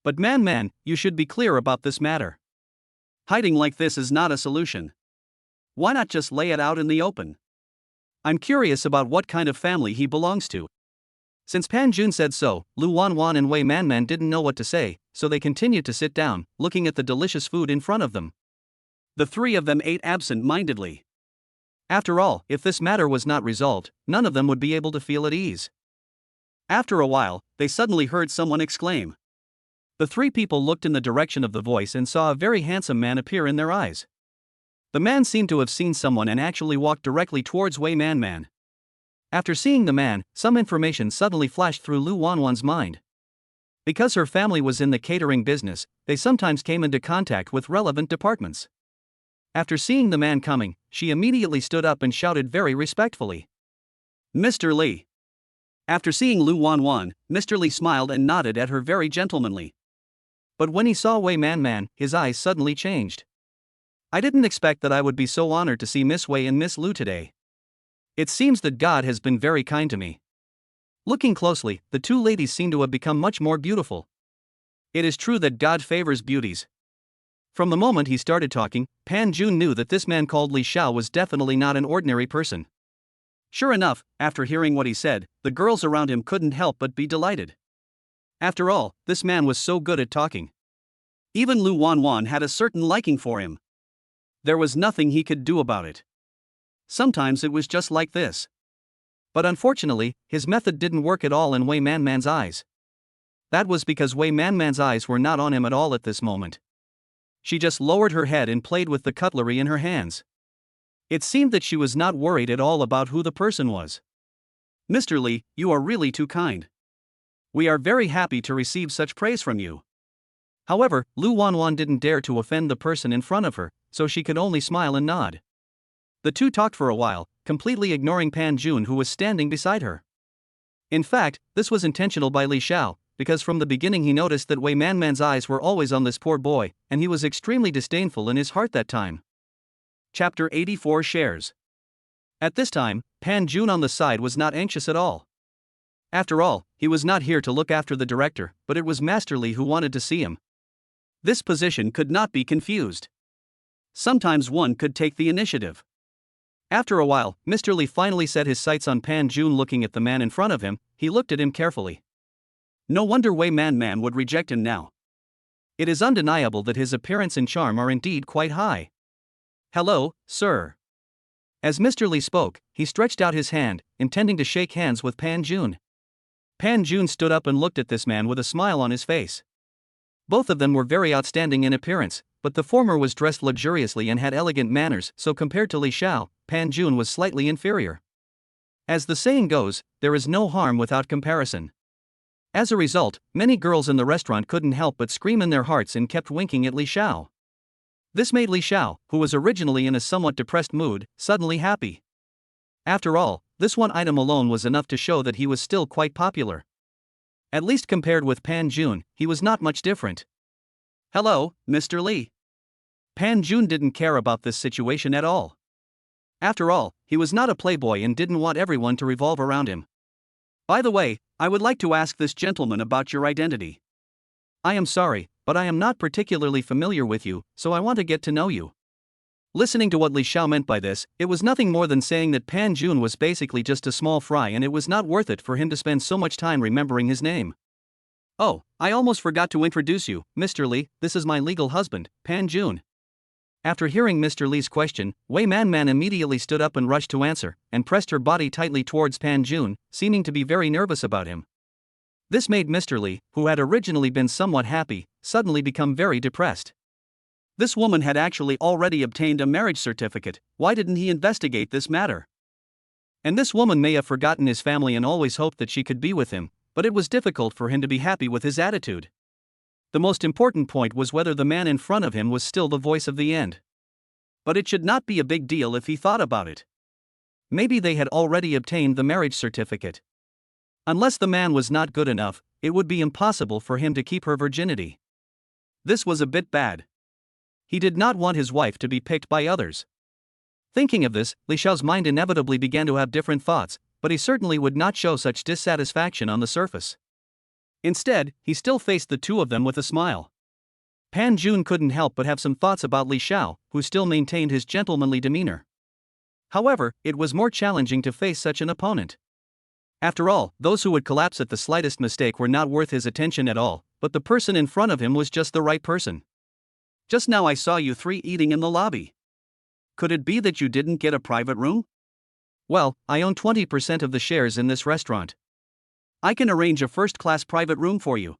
But man, you should be clear about this matter. Hiding like this is not a solution. Why not just lay it out in the open? I'm curious about what kind of family he belongs to. Since Pan Jun said so, Lu Wanwan and Wei Man didn't know what to say, so they continued to sit down, looking at the delicious food in front of them. The three of them ate absent-mindedly. After all, if this matter was not resolved, none of them would be able to feel at ease. After a while, they suddenly heard someone exclaim. The three people looked in the direction of the voice and saw a very handsome man appear in their eyes. The man seemed to have seen someone and actually walked directly towards Wei Man. After seeing the man, some information suddenly flashed through Lu Wanwan's mind. Because her family was in the catering business, they sometimes came into contact with relevant departments. After seeing the man coming, she immediately stood up and shouted very respectfully, "Mr. Li." After seeing Lu Wanwan, Mr. Li smiled and nodded at her very gentlemanly. But when he saw Wei Man, his eyes suddenly changed. "I didn't expect that I would be so honored to see Miss Wei and Miss Lu today. It seems that God has been very kind to me." Looking closely, the two ladies seem to have become much more beautiful. It is true that God favors beauties. From the moment he started talking, Pan Jun knew that this man called Li Xiao was definitely not an ordinary person. Sure enough, after hearing what he said, the girls around him couldn't help but be delighted. After all, this man was so good at talking. Even Lu Wanwan had a certain liking for him. There was nothing he could do about it. Sometimes it was just like this. But unfortunately, his method didn't work at all in Wei Man's eyes. That was because Wei Man's eyes were not on him at all at this moment. She just lowered her head and played with the cutlery in her hands. It seemed that she was not worried at all about who the person was. "Mr. Li, you are really too kind. We are very happy to receive such praise from you." However, Lu Wanwan didn't dare to offend the person in front of her, so she could only smile and nod. The two talked for a while, completely ignoring Pan Jun who was standing beside her. In fact, this was intentional by Li Xiao, because from the beginning he noticed that Wei Man's eyes were always on this poor boy, and he was extremely disdainful in his heart that time. Chapter 84 Shares. At this time, Pan Jun on the side was not anxious at all. After all, he was not here to look after the director, but it was Master Li who wanted to see him. This position could not be confused. Sometimes one could take the initiative. After a while, Mr. Li finally set his sights on Pan Jun. Looking at the man in front of him, he looked at him carefully. No wonder Wei Man would reject him now. It is undeniable that his appearance and charm are indeed quite high. "Hello, sir." As Mr. Li spoke, he stretched out his hand, intending to shake hands with Pan Jun. Pan Jun stood up and looked at this man with a smile on his face. Both of them were very outstanding in appearance, but the former was dressed luxuriously and had elegant manners, so compared to Li Xiao, Pan Jun was slightly inferior. As the saying goes, there is no harm without comparison. As a result, many girls in the restaurant couldn't help but scream in their hearts and kept winking at Li Xiao. This made Li Xiao, who was originally in a somewhat depressed mood, suddenly happy. After all, this one item alone was enough to show that he was still quite popular. At least compared with Pan Jun, he was not much different. "Hello, Mr. Li." Pan Jun didn't care about this situation at all. After all, he was not a playboy and didn't want everyone to revolve around him. "By the way, I would like to ask this gentleman about your identity. I am sorry, but I am not particularly familiar with you, so I want to get to know you." Listening to what Li Xiao meant by this, it was nothing more than saying that Pan Jun was basically just a small fry and it was not worth it for him to spend so much time remembering his name. "Oh, I almost forgot to introduce you, Mr. Li, this is my legal husband, Pan Jun." After hearing Mr. Li's question, Wei Man immediately stood up and rushed to answer, and pressed her body tightly towards Pan Jun, seeming to be very nervous about him. This made Mr. Li, who had originally been somewhat happy, suddenly become very depressed. This woman had actually already obtained a marriage certificate. Why didn't he investigate this matter? And this woman may have forgotten his family and always hoped that she could be with him, but it was difficult for him to be happy with his attitude. The most important point was whether the man in front of him was still the voice of the end. But it should not be a big deal if he thought about it. Maybe they had already obtained the marriage certificate. Unless the man was not good enough, it would be impossible for him to keep her virginity. This was a bit bad. He did not want his wife to be picked by others. Thinking of this, Li Xiao's mind inevitably began to have different thoughts, but he certainly would not show such dissatisfaction on the surface. Instead, he still faced the two of them with a smile. Pan Jun couldn't help but have some thoughts about Li Xiao, who still maintained his gentlemanly demeanor. However, it was more challenging to face such an opponent. After all, those who would collapse at the slightest mistake were not worth his attention at all, but the person in front of him was just the right person. Just now I saw you three eating in the lobby. Could it be that you didn't get a private room? Well, I own 20% of the shares in this restaurant. I can arrange a first-class private room for you.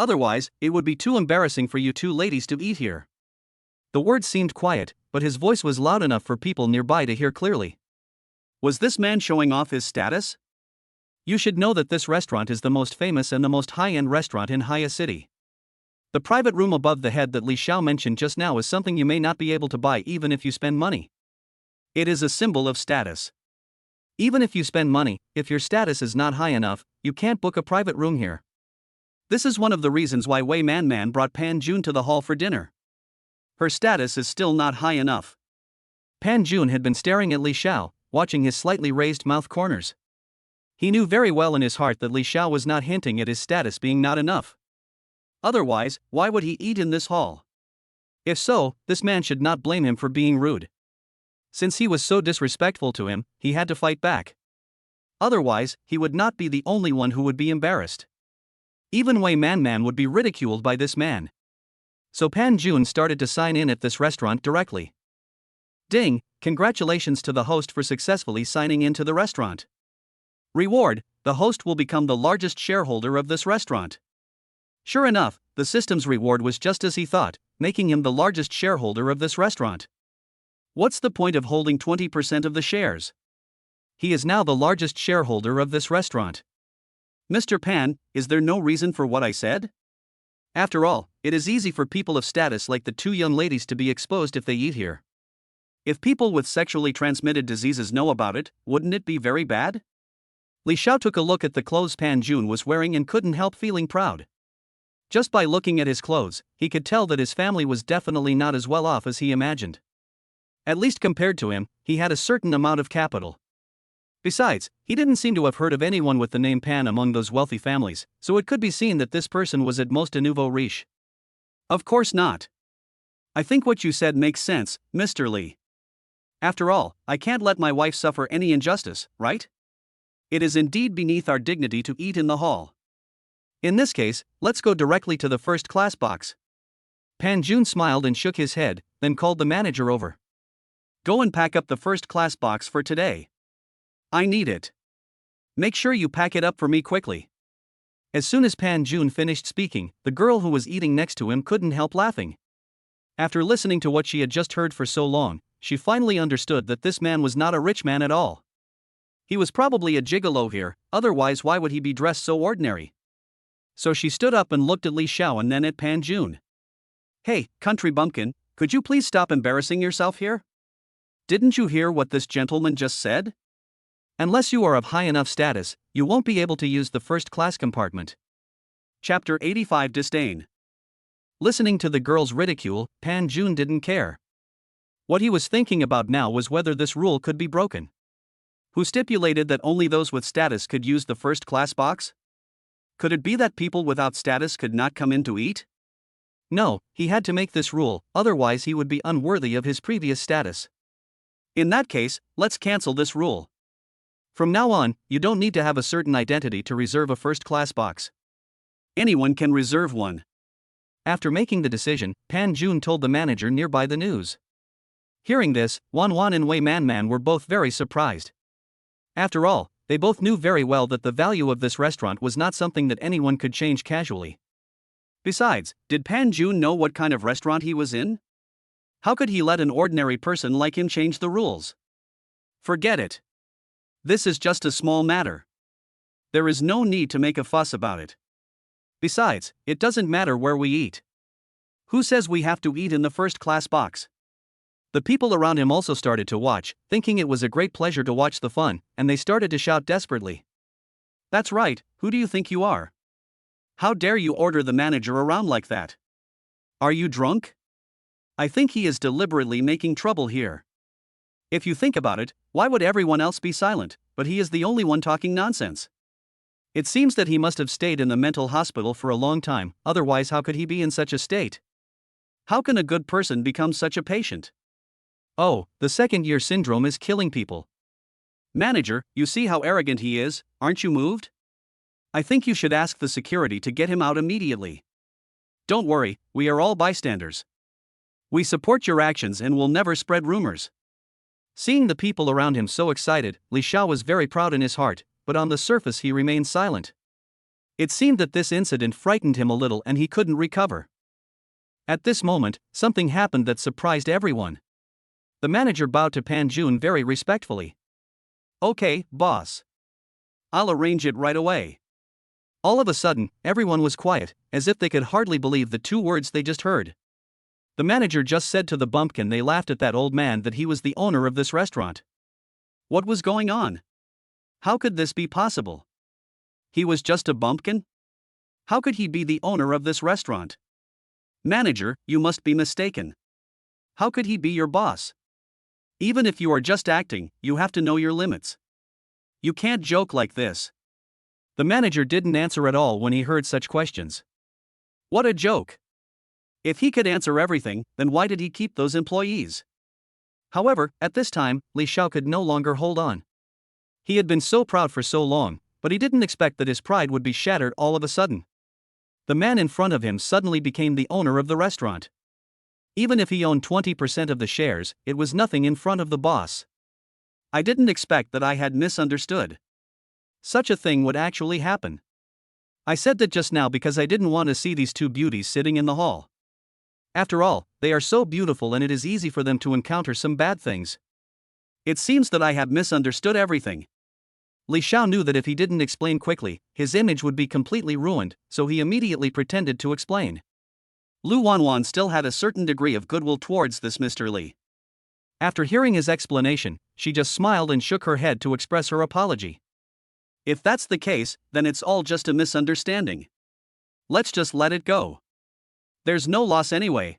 Otherwise, it would be too embarrassing for you two ladies to eat here. The words seemed quiet, but his voice was loud enough for people nearby to hear clearly. Was this man showing off his status? You should know that this restaurant is the most famous and the most high-end restaurant in Haya City. The private room above the head that Li Xiao mentioned just now is something you may not be able to buy even if you spend money. It is a symbol of status. Even if you spend money, if your status is not high enough, you can't book a private room here. This is one of the reasons why Wei Man brought Pan Jun to the hall for dinner. Her status is still not high enough. Pan Jun had been staring at Li Xiao, watching his slightly raised mouth corners. He knew very well in his heart that Li Xiao was not hinting at his status being not enough. Otherwise, why would he eat in this hall? If so, this man should not blame him for being rude. Since he was so disrespectful to him, he had to fight back. Otherwise, he would not be the only one who would be embarrassed. Even Wei Man would be ridiculed by this man. So Pan Jun started to sign in at this restaurant directly. Ding, congratulations to the host for successfully signing into the restaurant. Reward, the host will become the largest shareholder of this restaurant. Sure enough, the system's reward was just as he thought, making him the largest shareholder of this restaurant. What's the point of holding 20% of the shares? He is now the largest shareholder of this restaurant. Mr. Pan, is there no reason for what I said? After all, it is easy for people of status like the two young ladies to be exposed if they eat here. If people with sexually transmitted diseases know about it, wouldn't it be very bad? Li Xiao took a look at the clothes Pan Jun was wearing and couldn't help feeling proud. Just by looking at his clothes, he could tell that his family was definitely not as well off as he imagined. At least compared to him, he had a certain amount of capital. Besides, he didn't seem to have heard of anyone with the name Pan among those wealthy families, so it could be seen that this person was at most a nouveau riche. Of course not. I think what you said makes sense, Mr. Li. After all, I can't let my wife suffer any injustice, right? It is indeed beneath our dignity to eat in the hall. In this case, let's go directly to the first-class box. Pan Jun smiled and shook his head, then called the manager over. Go and pack up the first-class box for today. I need it. Make sure you pack it up for me quickly. As soon as Pan Jun finished speaking, the girl who was eating next to him couldn't help laughing. After listening to what she had just heard for so long, she finally understood that this man was not a rich man at all. He was probably a gigolo here, otherwise why would he be dressed so ordinary? So she stood up and looked at Li Xiao and then at Pan Jun. Hey, country bumpkin, could you please stop embarrassing yourself here? Didn't you hear what this gentleman just said? Unless you are of high enough status, you won't be able to use the first-class compartment. Chapter 85 Disdain. Listening to the girl's ridicule, Pan Jun didn't care. What he was thinking about now was whether this rule could be broken. Who stipulated that only those with status could use the first-class box? Could it be that people without status could not come in to eat? No, he had to make this rule, otherwise he would be unworthy of his previous status. In that case, let's cancel this rule. From now on, you don't need to have a certain identity to reserve a first-class box. Anyone can reserve one. After making the decision, Pan Jun told the manager nearby the news. Hearing this, Wan and Wei Man were both very surprised. After all, they both knew very well that the value of this restaurant was not something that anyone could change casually. Besides, did Pan Jun know what kind of restaurant he was in? How could he let an ordinary person like him change the rules? Forget it. This is just a small matter. There is no need to make a fuss about it. Besides, it doesn't matter where we eat. Who says we have to eat in the first-class box? The people around him also started to watch, thinking it was a great pleasure to watch the fun, and they started to shout desperately. That's right, who do you think you are? How dare you order the manager around like that? Are you drunk? I think he is deliberately making trouble here. If you think about it, why would everyone else be silent, but he is the only one talking nonsense? It seems that he must have stayed in the mental hospital for a long time, otherwise how could he be in such a state? How can a good person become such a patient? Oh, the second-year syndrome is killing people. Manager, you see how arrogant he is, aren't you moved? I think you should ask the security to get him out immediately. Don't worry, we are all bystanders. We support your actions and will never spread rumors. Seeing the people around him so excited, Li Xiao was very proud in his heart, but on the surface he remained silent. It seemed that this incident frightened him a little and he couldn't recover. At this moment, something happened that surprised everyone. The manager bowed to Pan Jun very respectfully. Okay, boss. I'll arrange it right away. All of a sudden, everyone was quiet, as if they could hardly believe the two words they just heard. The manager just said to the bumpkin they laughed at that old man that he was the owner of this restaurant. What was going on? How could this be possible? He was just a bumpkin? How could he be the owner of this restaurant? Manager, you must be mistaken. How could he be your boss? Even if you are just acting, you have to know your limits. You can't joke like this. The manager didn't answer at all when he heard such questions. What a joke! If he could answer everything, then why did he keep those employees? However, at this time, Li Xiao could no longer hold on. He had been so proud for so long, but he didn't expect that his pride would be shattered all of a sudden. The man in front of him suddenly became the owner of the restaurant. Even if he owned 20% of the shares, it was nothing in front of the boss. I didn't expect that I had misunderstood. Such a thing would actually happen. I said that just now because I didn't want to see these two beauties sitting in the hall. After all, they are so beautiful and it is easy for them to encounter some bad things. It seems that I have misunderstood everything. Li Xiao knew that if he didn't explain quickly, his image would be completely ruined, so he immediately pretended to explain. Lu Wanwan still had a certain degree of goodwill towards this Mr. Li. After hearing his explanation, she just smiled and shook her head to express her apology. If that's the case, then it's all just a misunderstanding. Let's just let it go. There's no loss anyway.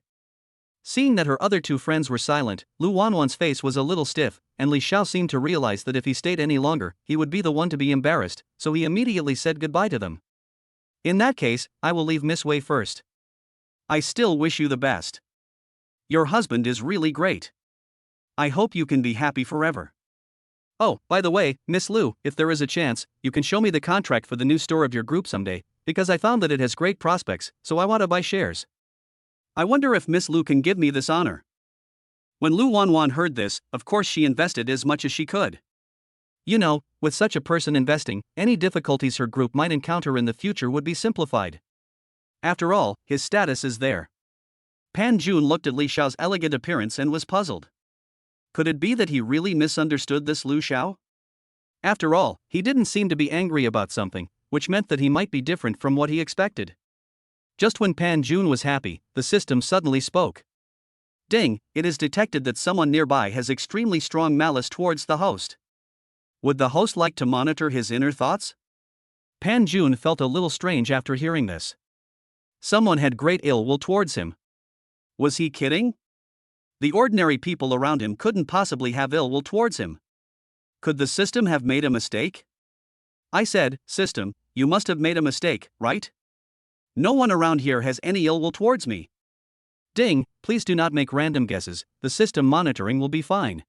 Seeing that her other two friends were silent, Lu Wanwan's face was a little stiff, and Li Xiao seemed to realize that if he stayed any longer, he would be the one to be embarrassed, so he immediately said goodbye to them. In that case, I will leave Miss Wei first. I still wish you the best. Your husband is really great. I hope you can be happy forever. Oh, by the way, Miss Lu, if there is a chance, you can show me the contract for the new store of your group someday, because I found that it has great prospects, so I want to buy shares. I wonder if Miss Lu can give me this honor. When Lu Wanwan heard this, of course she invested as much as she could. You know, with such a person investing, any difficulties her group might encounter in the future would be simplified. After all, his status is there. Pan Jun looked at Li Xiao's elegant appearance and was puzzled. Could it be that he really misunderstood this Lu Xiao? After all, he didn't seem to be angry about something, which meant that he might be different from what he expected. Just when Pan Jun was happy, the system suddenly spoke. Ding, it is detected that someone nearby has extremely strong malice towards the host. Would the host like to monitor his inner thoughts? Pan Jun felt a little strange after hearing this. Someone had great ill will towards him. Was he kidding? The ordinary people around him couldn't possibly have ill will towards him. Could the system have made a mistake? I said, system, you must have made a mistake, right? No one around here has any ill will towards me. Ding, please do not make random guesses, the system monitoring will be fine.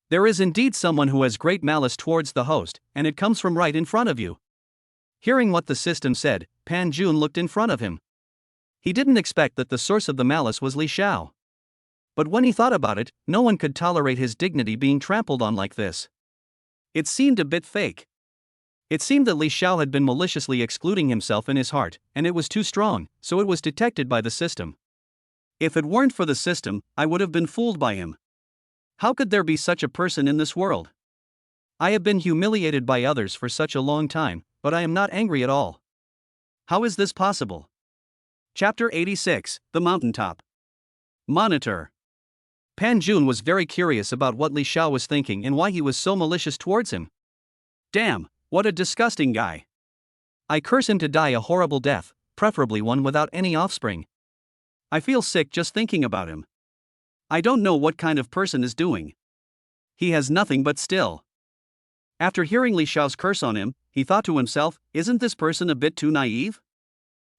There is indeed someone who has great malice towards the host, and it comes from right in front of you. Hearing what the system said, Pan Jun looked in front of him. He didn't expect that the source of the malice was Li Xiao. But when he thought about it, no one could tolerate his dignity being trampled on like this. It seemed a bit fake. It seemed that Li Xiao had been maliciously excluding himself in his heart, and it was too strong, so it was detected by the system. If it weren't for the system, I would have been fooled by him. How could there be such a person in this world? I have been humiliated by others for such a long time, but I am not angry at all. How is this possible? Chapter 86, The Mountaintop. Monitor. Pan Jun was very curious about what Li Xiao was thinking and why he was so malicious towards him. Damn, what a disgusting guy. I curse him to die a horrible death, preferably one without any offspring. I feel sick just thinking about him. I don't know what kind of person is doing. He has nothing but still. After hearing Li Xiao's curse on him, he thought to himself, isn't this person a bit too naive?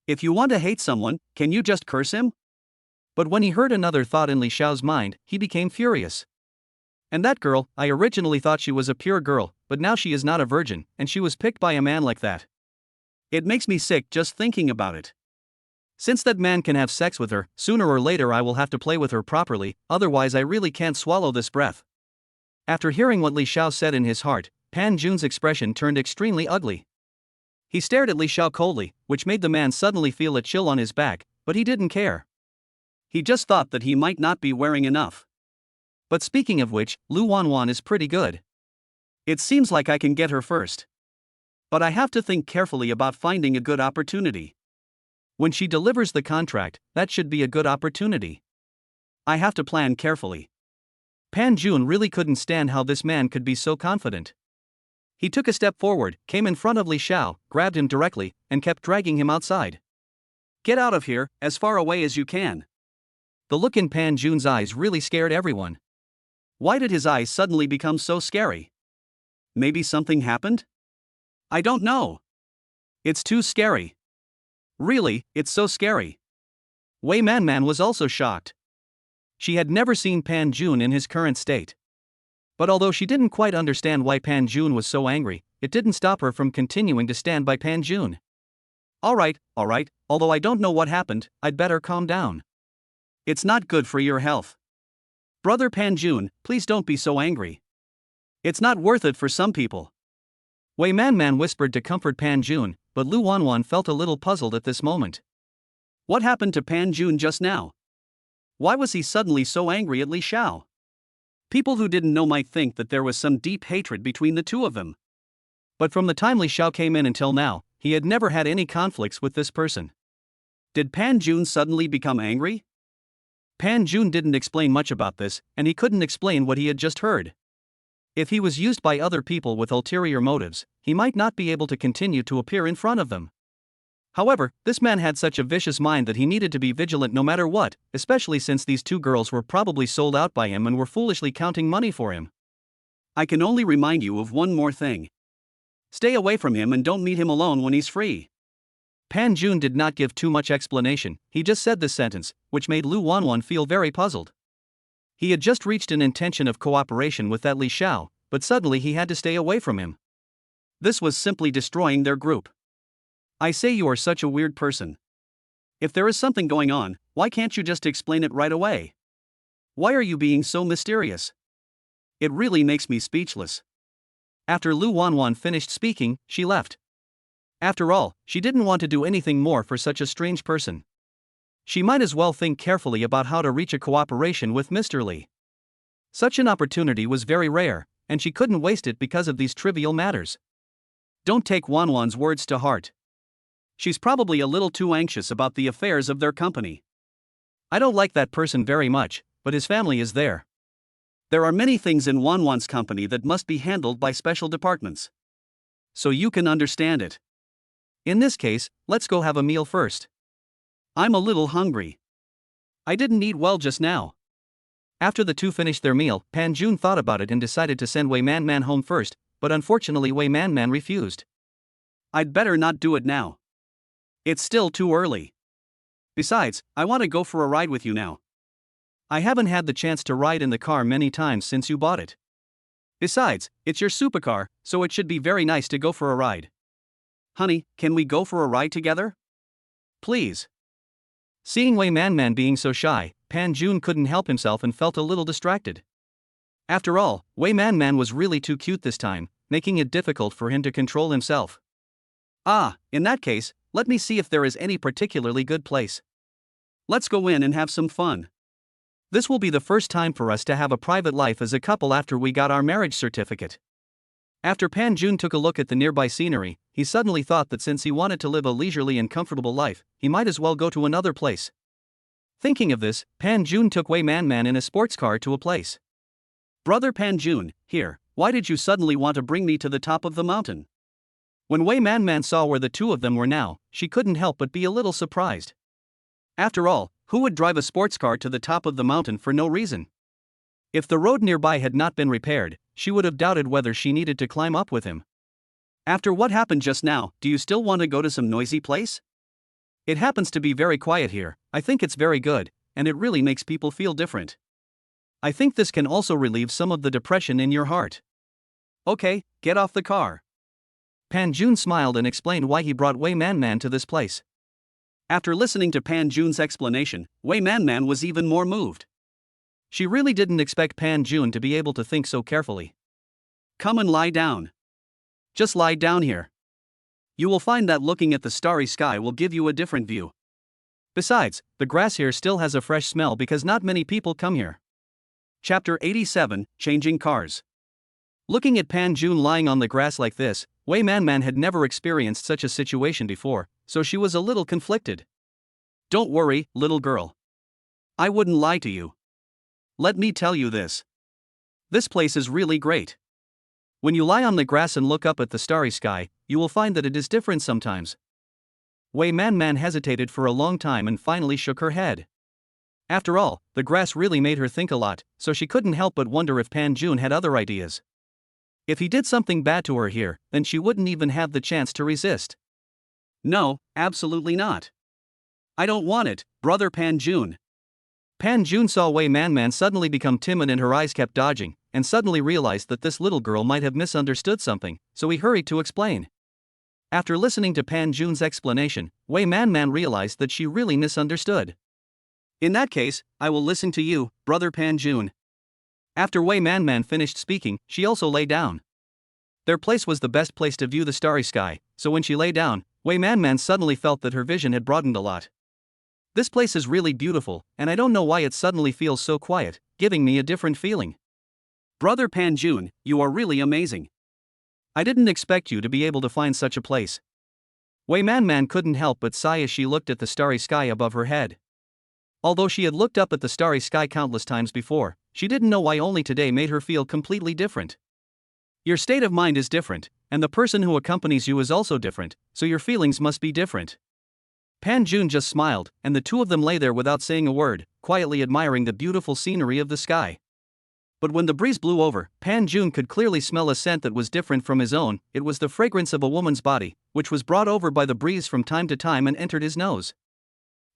If you want to hate someone, can you just curse him? But when he heard another thought in Li Xiao's mind, he became furious. And that girl, I originally thought she was a pure girl, but now she is not a virgin, and she was picked by a man like that. It makes me sick just thinking about it. Since that man can have sex with her, sooner or later I will have to play with her properly, otherwise I really can't swallow this breath. After hearing what Li Xiao said in his heart, Pan Jun's expression turned extremely ugly. He stared at Li Xiao coldly, which made the man suddenly feel a chill on his back, but he didn't care. He just thought that he might not be wearing enough. But speaking of which, Lu Wanwan is pretty good. It seems like I can get her first. But I have to think carefully about finding a good opportunity. When she delivers the contract, that should be a good opportunity. I have to plan carefully. Pan Jun really couldn't stand how this man could be so confident. He took a step forward, came in front of Li Xiao, grabbed him directly, and kept dragging him outside. Get out of here, as far away as you can. The look in Pan Jun's eyes really scared everyone. Why did his eyes suddenly become so scary? Maybe something happened? I don't know. It's too scary. Really, it's so scary. Wei Manman was also shocked. She had never seen Pan Jun in his current state. But although she didn't quite understand why Pan Jun was so angry, it didn't stop her from continuing to stand by Pan Jun. Alright, although I don't know what happened, I'd better calm down. It's not good for your health. Brother Pan Jun, please don't be so angry. It's not worth it for some people. Wei Manman whispered to comfort Pan Jun, but Lu Wanwan felt a little puzzled at this moment. What happened to Pan Jun just now? Why was he suddenly so angry at Li Xiao? People who didn't know might think that there was some deep hatred between the two of them. But from the time Li Xiao came in until now, he had never had any conflicts with this person. Did Pan Jun suddenly become angry? Pan Jun didn't explain much about this, and he couldn't explain what he had just heard. If he was used by other people with ulterior motives, he might not be able to continue to appear in front of them. However, this man had such a vicious mind that he needed to be vigilant no matter what, especially since these two girls were probably sold out by him and were foolishly counting money for him. I can only remind you of one more thing. Stay away from him and don't meet him alone when he's free. Pan Jun did not give too much explanation, he just said this sentence, which made Lu Wanwan feel very puzzled. He had just reached an intention of cooperation with that Li Xiao, but suddenly he had to stay away from him. This was simply destroying their group. I say, you are such a weird person. If there is something going on, why can't you just explain it right away? Why are you being so mysterious? It really makes me speechless. After Lu Wanwan finished speaking, she left. After all, she didn't want to do anything more for such a strange person. She might as well think carefully about how to reach a cooperation with Mr. Li. Such an opportunity was very rare, and she couldn't waste it because of these trivial matters. Don't take Wanwan's words to heart. She's probably a little too anxious about the affairs of their company. I don't like that person very much, but his family is there. There are many things in Wanwan's company that must be handled by special departments. So you can understand it. In this case, let's go have a meal first. I'm a little hungry. I didn't eat well just now. After the two finished their meal, Pan Jun thought about it and decided to send Wei Manman home first, but unfortunately Wei Manman refused. I'd better not do it now. It's still too early. Besides, I want to go for a ride with you now. I haven't had the chance to ride in the car many times since you bought it. Besides, it's your supercar, so it should be very nice to go for a ride. Honey, can we go for a ride together? Please. Seeing Wei Manman being so shy, Pan Jun couldn't help himself and felt a little distracted. After all, Wei Manman was really too cute this time, making it difficult for him to control himself. In that case, let me see if there is any particularly good place. Let's go in and have some fun. This will be the first time for us to have a private life as a couple after we got our marriage certificate. After Pan Jun took a look at the nearby scenery, he suddenly thought that since he wanted to live a leisurely and comfortable life, he might as well go to another place. Thinking of this, Pan Jun took Wei Man Man in a sports car to a place. Brother Pan Jun, here, why did you suddenly want to bring me to the top of the mountain? When Wei Man Man saw where the two of them were now, she couldn't help but be a little surprised. After all, who would drive a sports car to the top of the mountain for no reason? If the road nearby had not been repaired, she would have doubted whether she needed to climb up with him. After what happened just now, do you still want to go to some noisy place? It happens to be very quiet here. I think it's very good, and it really makes people feel different. I think this can also relieve some of the depression in your heart. Okay, get off the car. Pan Jun smiled and explained why he brought Wei Man Man to this place. After listening to Pan Jun's explanation, Wei Man Man was even more moved. She really didn't expect Pan Jun to be able to think so carefully. Come and lie down. Just lie down here. You will find that looking at the starry sky will give you a different view. Besides, the grass here still has a fresh smell because not many people come here. Chapter 87, Changing Cars. Looking at Pan Jun lying on the grass like this, Wei Man Man had never experienced such a situation before, so she was a little conflicted. Don't worry, little girl. I wouldn't lie to you. Let me tell you this. This place is really great. When you lie on the grass and look up at the starry sky, you will find that it is different sometimes. Wei Man Man hesitated for a long time and finally shook her head. After all, the grass really made her think a lot, so she couldn't help but wonder if Pan Jun had other ideas. If he did something bad to her here, then she wouldn't even have the chance to resist. No, absolutely not. I don't want it, Brother Pan Jun. Pan Jun saw Wei Man Man suddenly become timid and her eyes kept dodging, and suddenly realized that this little girl might have misunderstood something, so he hurried to explain. After listening to Pan Jun's explanation, Wei Man Man realized that she really misunderstood. In that case, I will listen to you, Brother Pan Jun. After Wei Man Man finished speaking, she also lay down. Their place was the best place to view the starry sky, so when she lay down, Wei Man Man suddenly felt that her vision had broadened a lot. This place is really beautiful, and I don't know why it suddenly feels so quiet, giving me a different feeling. Brother Pan Jun, you are really amazing. I didn't expect you to be able to find such a place. Wei Man Man couldn't help but sigh as she looked at the starry sky above her head. Although she had looked up at the starry sky countless times before, she didn't know why only today made her feel completely different. Your state of mind is different, and the person who accompanies you is also different, so your feelings must be different. Pan Jun just smiled, and the two of them lay there without saying a word, quietly admiring the beautiful scenery of the sky. But when the breeze blew over, Pan Jun could clearly smell a scent that was different from his own. It was the fragrance of a woman's body, which was brought over by the breeze from time to time and entered his nose.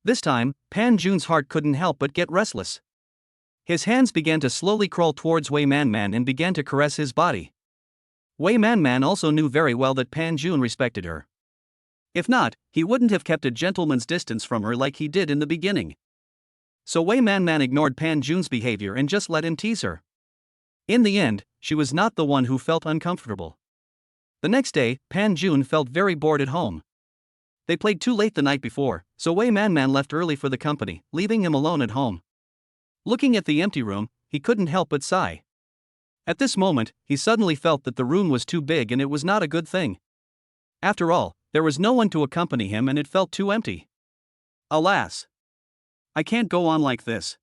This time, Pan Jun's heart couldn't help but get restless. His hands began to slowly crawl towards Wei Man Man and began to caress his body. Wei Man Man also knew very well that Pan Jun respected her. If not, he wouldn't have kept a gentleman's distance from her like he did in the beginning. So Wei Man Man ignored Pan Jun's behavior and just let him tease her. In the end, she was not the one who felt uncomfortable. The next day, Pan Jun felt very bored at home. They played too late the night before, so Wei Man Man left early for the company, leaving him alone at home. Looking at the empty room, he couldn't help but sigh. At this moment, he suddenly felt that the room was too big and it was not a good thing. After all, there was no one to accompany him and it felt too empty. Alas! I can't go on like this.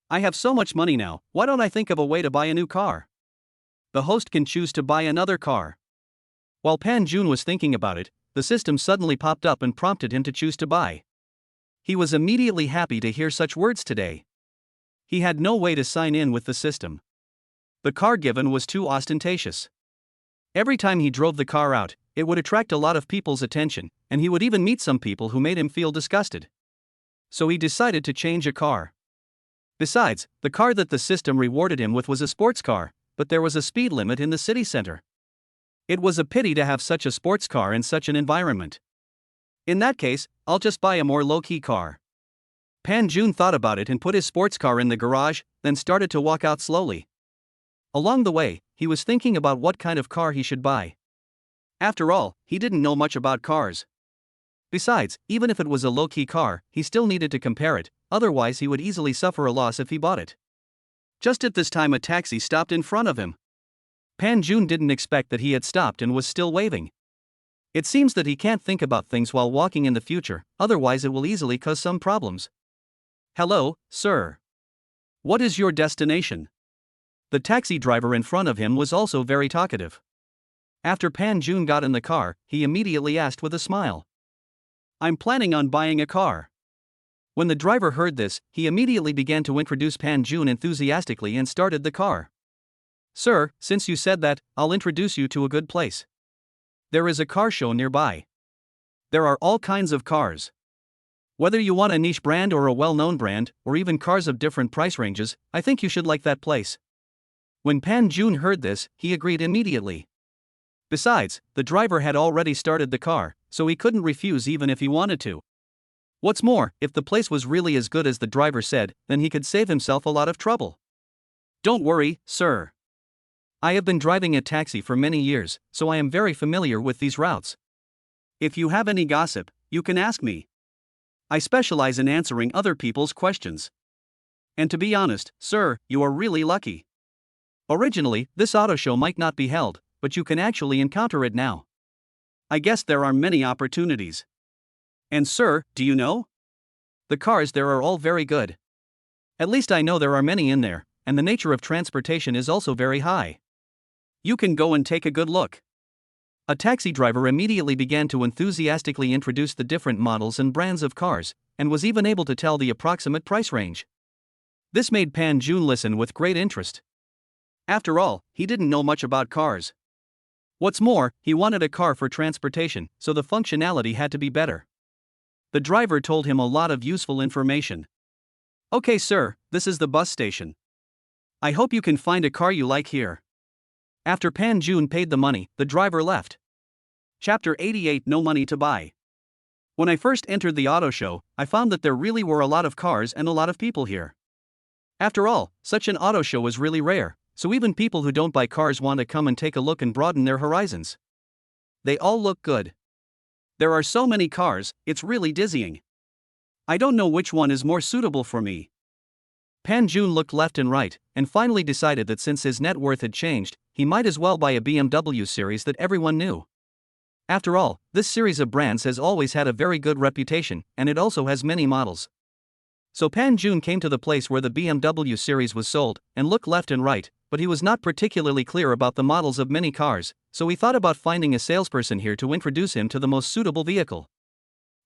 I have so much money now, why don't I think of a way to buy a new car? The host can choose to buy another car. While Pan Jun was thinking about it, the system suddenly popped up and prompted him to choose to buy. He was immediately happy to hear such words today. He had no way to sign in with the system. The car given was too ostentatious. Every time he drove the car out, it would attract a lot of people's attention, and he would even meet some people who made him feel disgusted. So he decided to change a car. Besides, the car that the system rewarded him with was a sports car, but there was a speed limit in the city center. It was a pity to have such a sports car in such an environment. In that case, I'll just buy a more low-key car. Pan Jun thought about it and put his sports car in the garage, then started to walk out slowly. Along the way, he was thinking about what kind of car he should buy. After all, he didn't know much about cars. Besides, even if it was a low-key car, he still needed to compare it, otherwise he would easily suffer a loss if he bought it. Just at this time a taxi stopped in front of him. Pan Jun didn't expect that he had stopped and was still waving. It seems that he can't think about things while walking in the future, otherwise it will easily cause some problems. Hello, sir. What is your destination? The taxi driver in front of him was also very talkative. After Pan Jun got in the car, he immediately asked with a smile. I'm planning on buying a car. When the driver heard this, he immediately began to introduce Pan Jun enthusiastically and started the car. Sir, since you said that, I'll introduce you to a good place. There is a car show nearby. There are all kinds of cars. Whether you want a niche brand or a well-known brand, or even cars of different price ranges, I think you should like that place. When Pan Jun heard this, he agreed immediately. Besides, the driver had already started the car, so he couldn't refuse even if he wanted to. What's more, if the place was really as good as the driver said, then he could save himself a lot of trouble. Don't worry, sir. I have been driving a taxi for many years, so I am very familiar with these routes. If you have any gossip, you can ask me. I specialize in answering other people's questions. And to be honest, sir, you are really lucky. Originally, this auto show might not be held, but you can actually encounter it now. I guess there are many opportunities. And sir, do you know? The cars there are all very good. At least I know there are many in there, and the nature of transportation is also very high. You can go and take a good look. A taxi driver immediately began to enthusiastically introduce the different models and brands of cars, and was even able to tell the approximate price range. This made Pan Jun listen with great interest. After all, he didn't know much about cars. What's more, he wanted a car for transportation, so the functionality had to be better. The driver told him a lot of useful information. Okay, sir, this is the bus station. I hope you can find a car you like here. After Pan Jun paid the money, the driver left. Chapter 88 No Money to Buy. When I first entered the auto show, I found that there really were a lot of cars and a lot of people here. After all, such an auto show is really rare, so even people who don't buy cars want to come and take a look and broaden their horizons. They all look good. There are so many cars, it's really dizzying. I don't know which one is more suitable for me. Pan Jun looked left and right, and finally decided that since his net worth had changed, he might as well buy a BMW series that everyone knew. After all, this series of brands has always had a very good reputation, and it also has many models. So Pan Jun came to the place where the BMW series was sold, and looked left and right, but he was not particularly clear about the models of many cars, so he thought about finding a salesperson here to introduce him to the most suitable vehicle.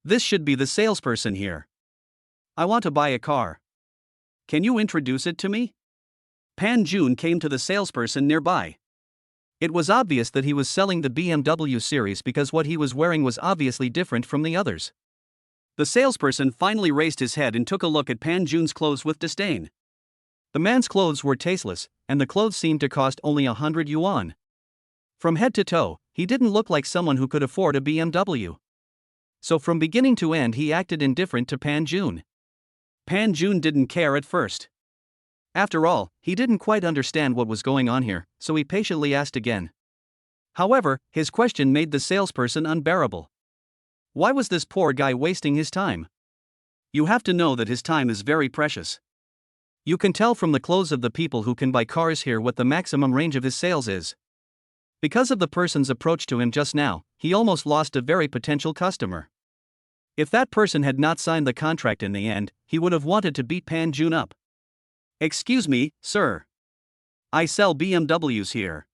This should be the salesperson here. I want to buy a car. Can you introduce it to me? Pan Jun came to the salesperson nearby. It was obvious that he was selling the BMW series because what he was wearing was obviously different from the others. The salesperson finally raised his head and took a look at Pan Jun's clothes with disdain. The man's clothes were tasteless, and the clothes seemed to cost only 100 yuan. From head to toe, he didn't look like someone who could afford a BMW. So from beginning to end he acted indifferent to Pan Jun. Pan Jun didn't care at first. After all, he didn't quite understand what was going on here, so he patiently asked again. However, his question made the salesperson unbearable. Why was this poor guy wasting his time? You have to know that his time is very precious. You can tell from the clothes of the people who can buy cars here what the maximum range of his sales is. Because of the person's approach to him just now, he almost lost a very potential customer. If that person had not signed the contract in the end, he would have wanted to beat Pan Jun up. Excuse me, sir. I sell BMWs here.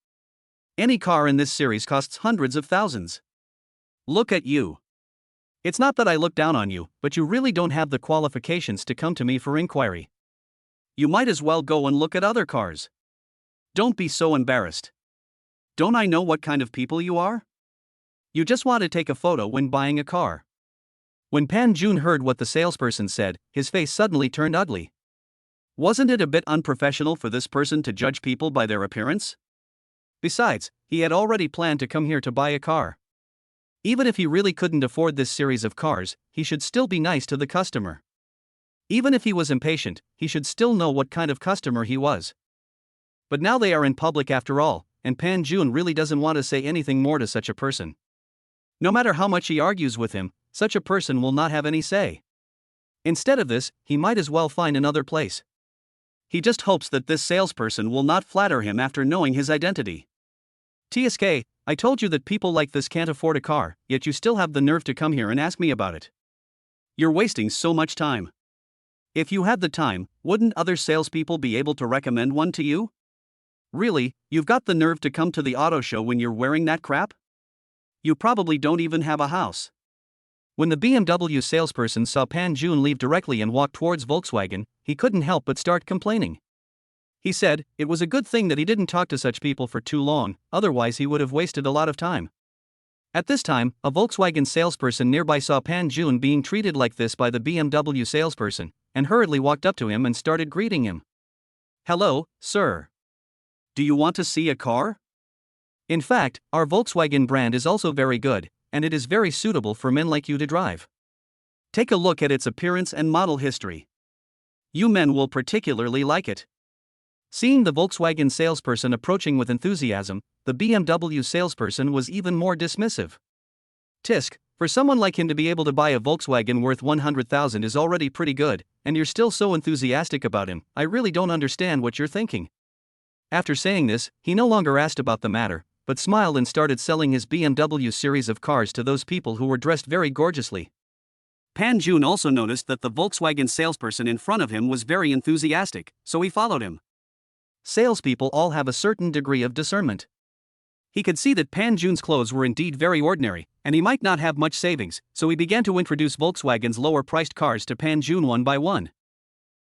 Any car in this series costs hundreds of thousands. Look at you. It's not that I look down on you, but you really don't have the qualifications to come to me for inquiry. You might as well go and look at other cars. Don't be so embarrassed. Don't I know what kind of people you are? You just want to take a photo when buying a car. When Pan Jun heard what the salesperson said, his face suddenly turned ugly. Wasn't it a bit unprofessional for this person to judge people by their appearance? Besides, he had already planned to come here to buy a car. Even if he really couldn't afford this series of cars, he should still be nice to the customer. Even if he was impatient, he should still know what kind of customer he was. But now they are in public after all, and Pan Jun really doesn't want to say anything more to such a person. No matter how much he argues with him, such a person will not have any say. Instead of this, he might as well find another place. He just hopes that this salesperson will not flatter him after knowing his identity. TSK, I told you that people like this can't afford a car, yet you still have the nerve to come here and ask me about it. You're wasting so much time. If you had the time, wouldn't other salespeople be able to recommend one to you? Really, you've got the nerve to come to the auto show when you're wearing that crap? You probably don't even have a house. When the BMW salesperson saw Pan Jun leave directly and walk towards Volkswagen, he couldn't help but start complaining. He said it was a good thing that he didn't talk to such people for too long, otherwise he would have wasted a lot of time. At this time, a Volkswagen salesperson nearby saw Pan Jun being treated like this by the BMW salesperson, and hurriedly walked up to him and started greeting him. Hello, sir. Do you want to see a car? In fact, our Volkswagen brand is also very good, and it is very suitable for men like you to drive. Take a look at its appearance and model history. You men will particularly like it. Seeing the Volkswagen salesperson approaching with enthusiasm, the BMW salesperson was even more dismissive. Tisk, for someone like him to be able to buy a Volkswagen worth 100,000 is already pretty good, and you're still so enthusiastic about him, I really don't understand what you're thinking. After saying this, he no longer asked about the matter, but smiled and started selling his BMW series of cars to those people who were dressed very gorgeously. Pan Jun also noticed that the Volkswagen salesperson in front of him was very enthusiastic, so he followed him. Salespeople all have a certain degree of discernment. He could see that Pan Jun's clothes were indeed very ordinary, and he might not have much savings, so he began to introduce Volkswagen's lower-priced cars to Pan Jun one by one.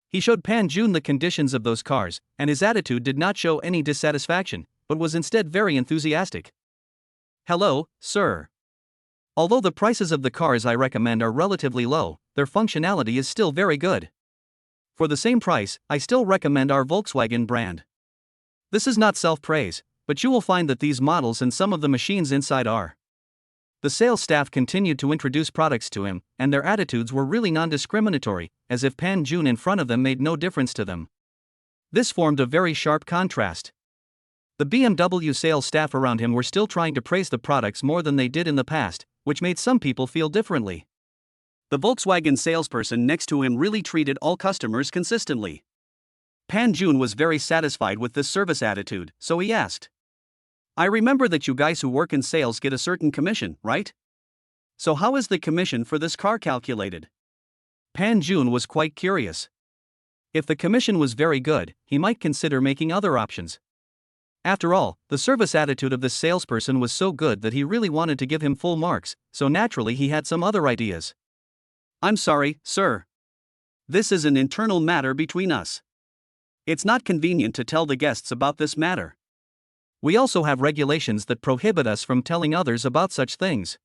He showed Pan Jun the conditions of those cars, and his attitude did not show any dissatisfaction, but was instead very enthusiastic. Hello, sir. Although the prices of the cars I recommend are relatively low, their functionality is still very good. For the same price, I still recommend our Volkswagen brand. This is not self-praise, but you will find that these models and some of the machines inside are. The sales staff continued to introduce products to him, and their attitudes were really non-discriminatory, as if Pan Jun in front of them made no difference to them. This formed a very sharp contrast. The BMW sales staff around him were still trying to praise the products more than they did in the past, which made some people feel differently. The Volkswagen salesperson next to him really treated all customers consistently. Pan Jun was very satisfied with this service attitude, so he asked, I remember that you guys who work in sales get a certain commission, right? So how is the commission for this car calculated? Pan Jun was quite curious. If the commission was very good, he might consider making other options. After all, the service attitude of this salesperson was so good that he really wanted to give him full marks, so naturally he had some other ideas. I'm sorry, sir. This is an internal matter between us. It's not convenient to tell the guests about this matter. We also have regulations that prohibit us from telling others about such things.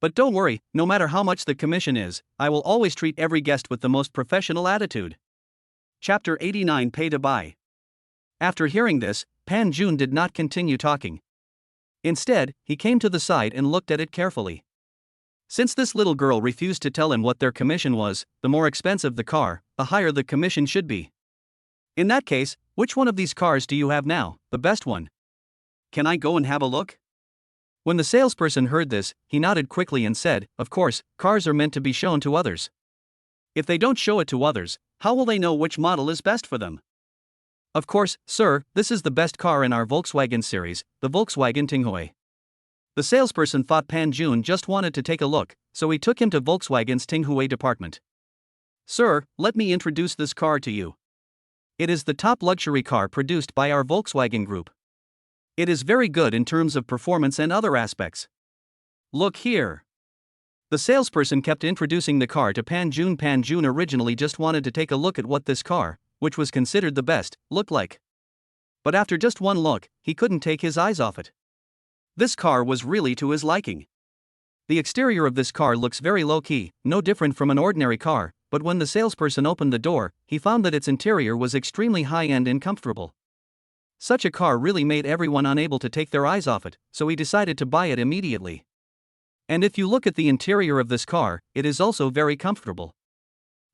But don't worry, no matter how much the commission is, I will always treat every guest with the most professional attitude. Chapter 89 Pay to Buy. After hearing this, Pan Jun did not continue talking. Instead, he came to the side and looked at it carefully. Since this little girl refused to tell him what their commission was, the more expensive the car, the higher the commission should be. In that case, which one of these cars do you have now, the best one? Can I go and have a look? When the salesperson heard this, he nodded quickly and said, of course, cars are meant to be shown to others. If they don't show it to others, how will they know which model is best for them? Of course, sir, this is the best car in our Volkswagen series, the Volkswagen Tinghoi. The salesperson thought Pan Jun just wanted to take a look, so he took him to Volkswagen's Tinghoi department. Sir, let me introduce this car to you. It is the top luxury car produced by our Volkswagen Group. It is very good in terms of performance and other aspects. Look here. The salesperson kept introducing the car to Pan Jun. Pan Jun originally just wanted to take a look at what this car, which was considered the best, looked like. But after just one look, he couldn't take his eyes off it. This car was really to his liking. The exterior of this car looks very low-key, no different from an ordinary car, but when the salesperson opened the door, he found that its interior was extremely high-end and comfortable. Such a car really made everyone unable to take their eyes off it, so he decided to buy it immediately. And if you look at the interior of this car, it is also very comfortable.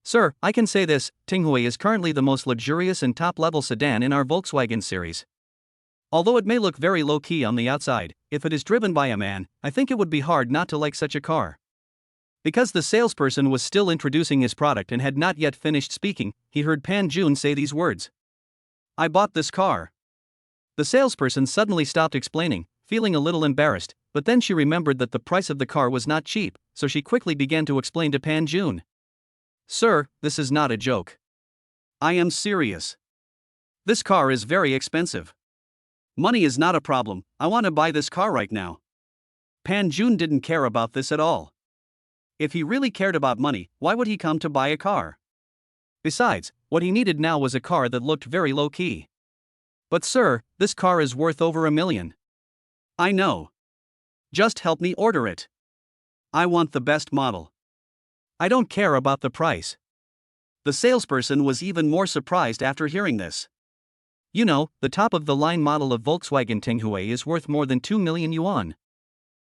Sir, I can say this, Tinghoi is currently the most luxurious and top-level sedan in our Volkswagen series. Although it may look very low-key on the outside, if it is driven by a man, I think it would be hard not to like such a car. Because the salesperson was still introducing his product and had not yet finished speaking, he heard Pan Jun say these words. I bought this car. The salesperson suddenly stopped explaining, feeling a little embarrassed, but then she remembered that the price of the car was not cheap, so she quickly began to explain to Pan Jun. Sir, this is not a joke. I am serious. This car is very expensive. Money is not a problem, I want to buy this car right now. Pan Jun didn't care about this at all. If he really cared about money, why would he come to buy a car? Besides, what he needed now was a car that looked very low-key. But sir, this car is worth over $1 million. I know. Just help me order it. I want the best model. I don't care about the price. The salesperson was even more surprised after hearing this. You know, the top-of-the-line model of Volkswagen Tinghui is worth more than 2 million yuan.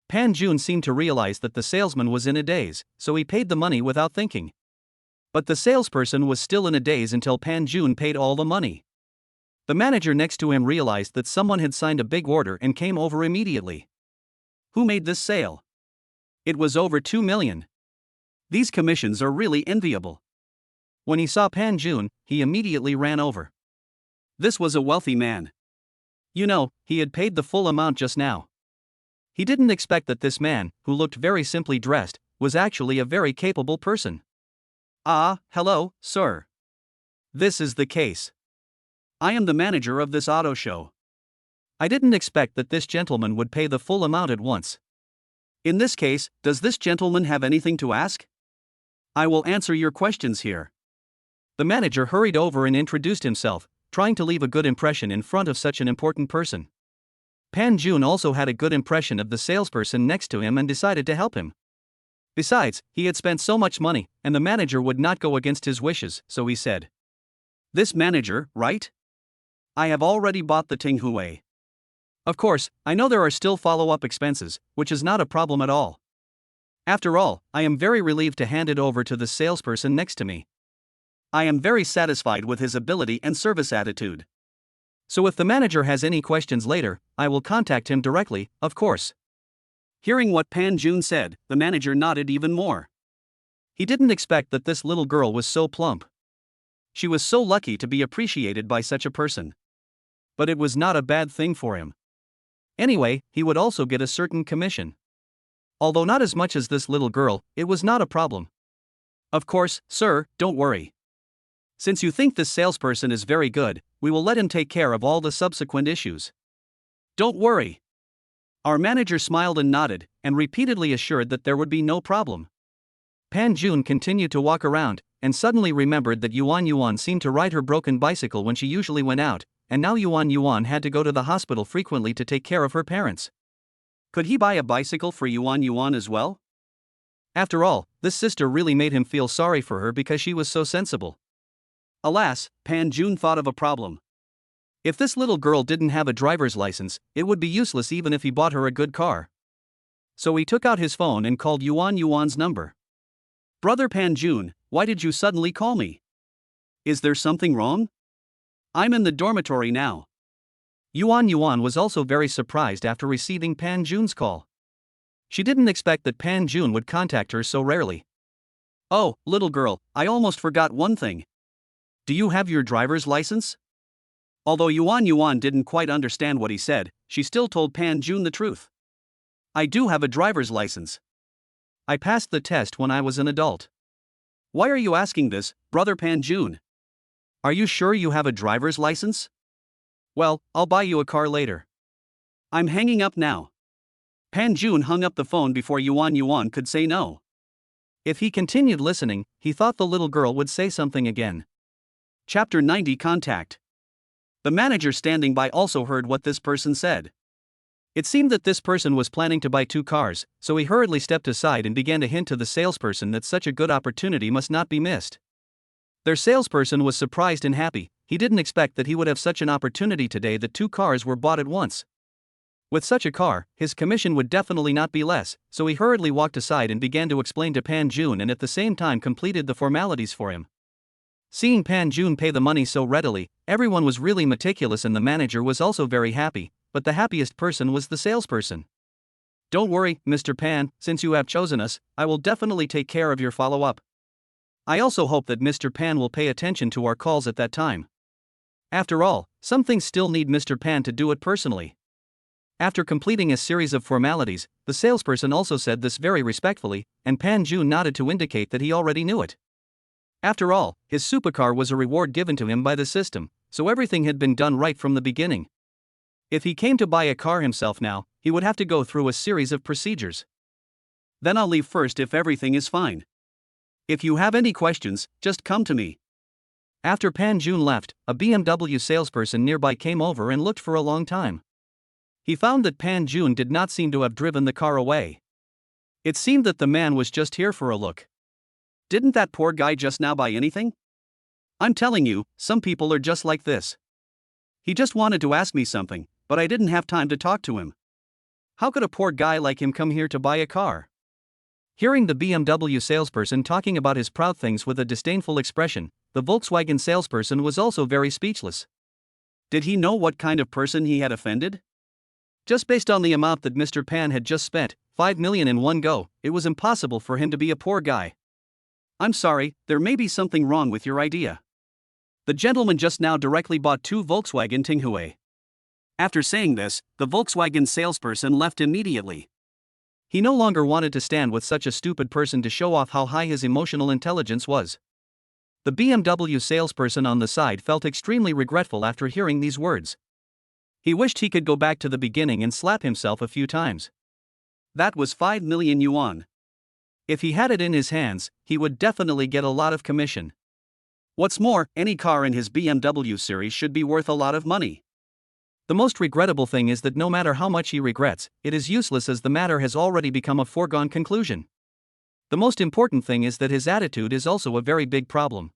Pan Jun seemed to realize that the salesman was in a daze, so he paid the money without thinking. But the salesperson was still in a daze until Pan Jun paid all the money. The manager next to him realized that someone had signed a big order and came over immediately. Who made this sale? It was over 2 million. These commissions are really enviable. When he saw Pan Jun, he immediately ran over. This was a wealthy man. You know, he had paid the full amount just now. He didn't expect that this man, who looked very simply dressed, was actually a very capable person. Ah, hello, sir. This is the case. I am the manager of this auto show. I didn't expect that this gentleman would pay the full amount at once. In this case, does this gentleman have anything to ask? I will answer your questions here. The manager hurried over and introduced himself, trying to leave a good impression in front of such an important person. Pan Jun also had a good impression of the salesperson next to him and decided to help him. Besides, he had spent so much money, and the manager would not go against his wishes, so he said. This manager, right? I have already bought the Tinghui. Of course, I know there are still follow-up expenses, which is not a problem at all. After all, I am very relieved to hand it over to the salesperson next to me. I am very satisfied with his ability and service attitude. So if the manager has any questions later, I will contact him directly, of course. Hearing what Pan Jun said, the manager nodded even more. He didn't expect that this little girl was so plump. She was so lucky to be appreciated by such a person. But it was not a bad thing for him. Anyway, he would also get a certain commission. Although not as much as this little girl, it was not a problem. Of course, sir, don't worry. Since you think this salesperson is very good, we will let him take care of all the subsequent issues. Don't worry. Our manager smiled and nodded, and repeatedly assured that there would be no problem. Pan Jun continued to walk around, and suddenly remembered that Yuan seemed to ride her broken bicycle when she usually went out, and now Yuan had to go to the hospital frequently to take care of her parents. Could he buy a bicycle for Yuan as well? After all, this sister really made him feel sorry for her because she was so sensible. Alas, Pan Jun thought of a problem. If this little girl didn't have a driver's license, it would be useless even if he bought her a good car. So he took out his phone and called Yuan's number. Brother Pan Jun, why did you suddenly call me? Is there something wrong? I'm in the dormitory now. Yuan was also very surprised after receiving Pan Jun's call. She didn't expect that Pan Jun would contact her so rarely. Oh, little girl, I almost forgot one thing. Do you have your driver's license? Although Yuan didn't quite understand what he said, she still told Pan Jun the truth. I do have a driver's license. I passed the test when I was an adult. Why are you asking this, brother Pan Jun? Are you sure you have a driver's license? Well, I'll buy you a car later. I'm hanging up now. Pan Jun hung up the phone before Yuan could say no. If he continued listening, he thought the little girl would say something again. Chapter 90 Contact. The manager standing by also heard what this person said. It seemed that this person was planning to buy 2 cars, so he hurriedly stepped aside and began to hint to the salesperson that such a good opportunity must not be missed. Their salesperson was surprised and happy. He didn't expect that he would have such an opportunity today that 2 cars were bought at once. With such a car, his commission would definitely not be less, so he hurriedly walked aside and began to explain to Pan Jun and at the same time completed the formalities for him. Seeing Pan Jun pay the money so readily, everyone was really meticulous and the manager was also very happy, but the happiest person was the salesperson. Don't worry, Mr. Pan, since you have chosen us, I will definitely take care of your follow-up. I also hope that Mr. Pan will pay attention to our calls at that time. After all, some things still need Mr. Pan to do it personally. After completing a series of formalities, the salesperson also said this very respectfully, and Pan Jun nodded to indicate that he already knew it. After all, his supercar was a reward given to him by the system, so everything had been done right from the beginning. If he came to buy a car himself now, he would have to go through a series of procedures. Then I'll leave first if everything is fine. If you have any questions, just come to me. After Pan Jun left, a BMW salesperson nearby came over and looked for a long time. He found that Pan Jun did not seem to have driven the car away. It seemed that the man was just here for a look. Didn't that poor guy just now buy anything? I'm telling you, some people are just like this. He just wanted to ask me something, but I didn't have time to talk to him. How could a poor guy like him come here to buy a car? Hearing the BMW salesperson talking about his proud things with a disdainful expression, the Volkswagen salesperson was also very speechless. Did he know what kind of person he had offended? Just based on the amount that Mr. Pan had just spent, 5 million in one go, it was impossible for him to be a poor guy. I'm sorry, there may be something wrong with your idea. The gentleman just now directly bought 2 Volkswagen Tinghue. After saying this, the Volkswagen salesperson left immediately. He no longer wanted to stand with such a stupid person to show off how high his emotional intelligence was. The BMW salesperson on the side felt extremely regretful after hearing these words. He wished he could go back to the beginning and slap himself a few times. That was 5 million yuan. If he had it in his hands, he would definitely get a lot of commission. What's more, any car in his BMW series should be worth a lot of money. The most regrettable thing is that no matter how much he regrets, it is useless as the matter has already become a foregone conclusion. The most important thing is that his attitude is also a very big problem.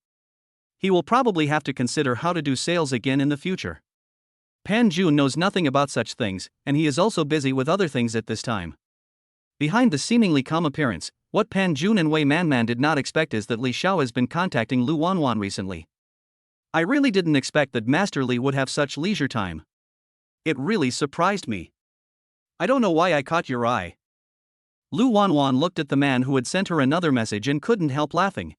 He will probably have to consider how to do sales again in the future. Pan Jun knows nothing about such things, and he is also busy with other things at this time. Behind the seemingly calm appearance, what Pan Jun and Wei Manman did not expect is that Li Xiao has been contacting Lu Wanwan recently. I really didn't expect that Master Li would have such leisure time. It really surprised me. I don't know why I caught your eye. Lu Wanwan looked at the man who had sent her another message and couldn't help laughing.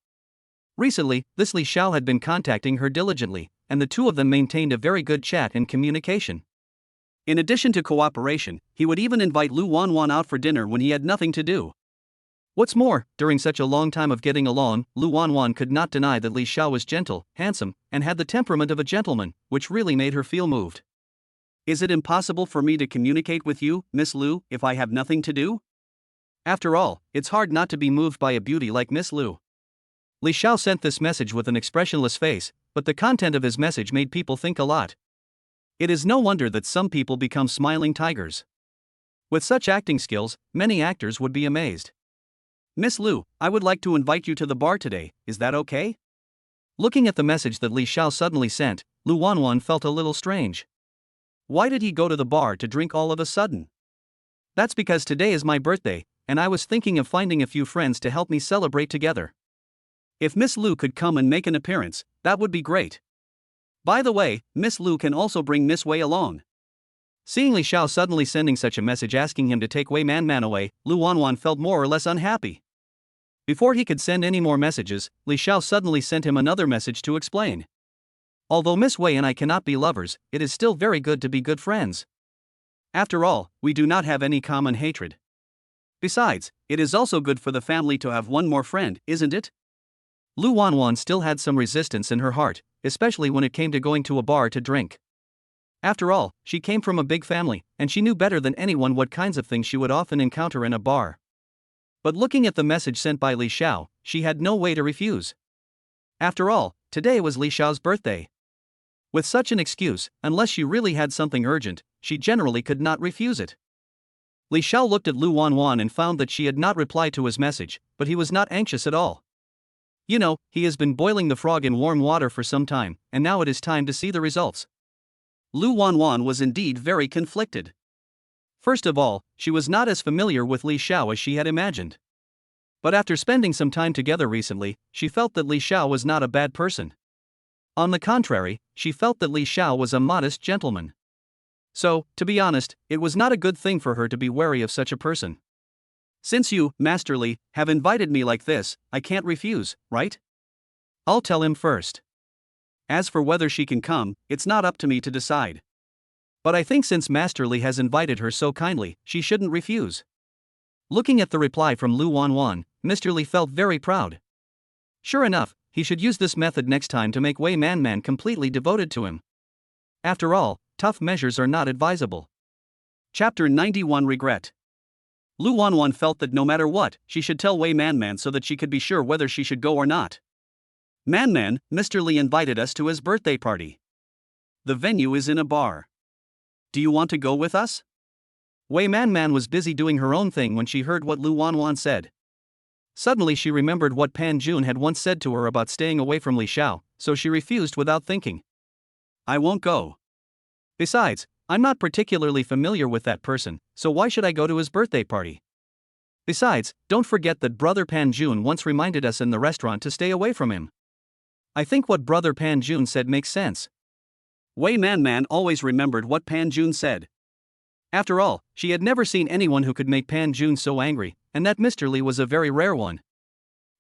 Recently, this Li Xiao had been contacting her diligently, and the two of them maintained a very good chat and communication. In addition to cooperation, he would even invite Lu Wanwan out for dinner when he had nothing to do. What's more, during such a long time of getting along, Lu Wanwan could not deny that Li Xiao was gentle, handsome, and had the temperament of a gentleman, which really made her feel moved. Is it impossible for me to communicate with you, Miss Lu, if I have nothing to do? After all, it's hard not to be moved by a beauty like Miss Lu. Li Xiao sent this message with an expressionless face, but the content of his message made people think a lot. It is no wonder that some people become smiling tigers. With such acting skills, many actors would be amazed. Miss Lu, I would like to invite you to the bar today, is that okay? Looking at the message that Li Xiao suddenly sent, Lu Wanwan felt a little strange. Why did he go to the bar to drink all of a sudden? That's because today is my birthday, and I was thinking of finding a few friends to help me celebrate together. If Miss Lu could come and make an appearance, that would be great. By the way, Miss Lu can also bring Miss Wei along. Seeing Li Xiao suddenly sending such a message asking him to take Wei Manman away, Lu Wanwan felt more or less unhappy. Before he could send any more messages, Li Xiao suddenly sent him another message to explain. Although Miss Wei and I cannot be lovers, it is still very good to be good friends. After all, we do not have any common hatred. Besides, it is also good for the family to have one more friend, isn't it? Lu Wanwan still had some resistance in her heart, especially when it came to going to a bar to drink. After all, she came from a big family, and she knew better than anyone what kinds of things she would often encounter in a bar. But looking at the message sent by Li Xiao, she had no way to refuse. After all, today was Li Xiao's birthday. With such an excuse, unless she really had something urgent, she generally could not refuse it. Li Xiao looked at Lu Wanwan and found that she had not replied to his message, but he was not anxious at all. You know, he has been boiling the frog in warm water for some time, and now it is time to see the results. Lu Wanwan was indeed very conflicted. First of all, she was not as familiar with Li Xiao as she had imagined. But after spending some time together recently, she felt that Li Xiao was not a bad person. On the contrary, she felt that Li Xiao was a modest gentleman. So, to be honest, it was not a good thing for her to be wary of such a person. Since you, Master Li, have invited me like this, I can't refuse, right? I'll tell him first. As for whether she can come, it's not up to me to decide. But I think since Master Li has invited her so kindly, she shouldn't refuse. Looking at the reply from Lu Wanwan, Mr. Li felt very proud. Sure enough, he should use this method next time to make Wei Man completely devoted to him. After all, tough measures are not advisable. Chapter 91 Regret. Lu Wanwan felt that no matter what, she should tell Wei Man so that she could be sure whether she should go or not. Man, Mr. Li invited us to his birthday party. The venue is in a bar. Do you want to go with us? Wei Man was busy doing her own thing when she heard what Lu Wanwan said. Suddenly she remembered what Pan Jun had once said to her about staying away from Li Xiao, so she refused without thinking. I won't go. Besides, I'm not particularly familiar with that person, so why should I go to his birthday party? Besides, don't forget that Brother Pan Jun once reminded us in the restaurant to stay away from him. I think what Brother Pan Jun said makes sense. Wei Man always remembered what Pan Jun said. After all, she had never seen anyone who could make Pan Jun so angry, and that Mr. Li was a very rare one.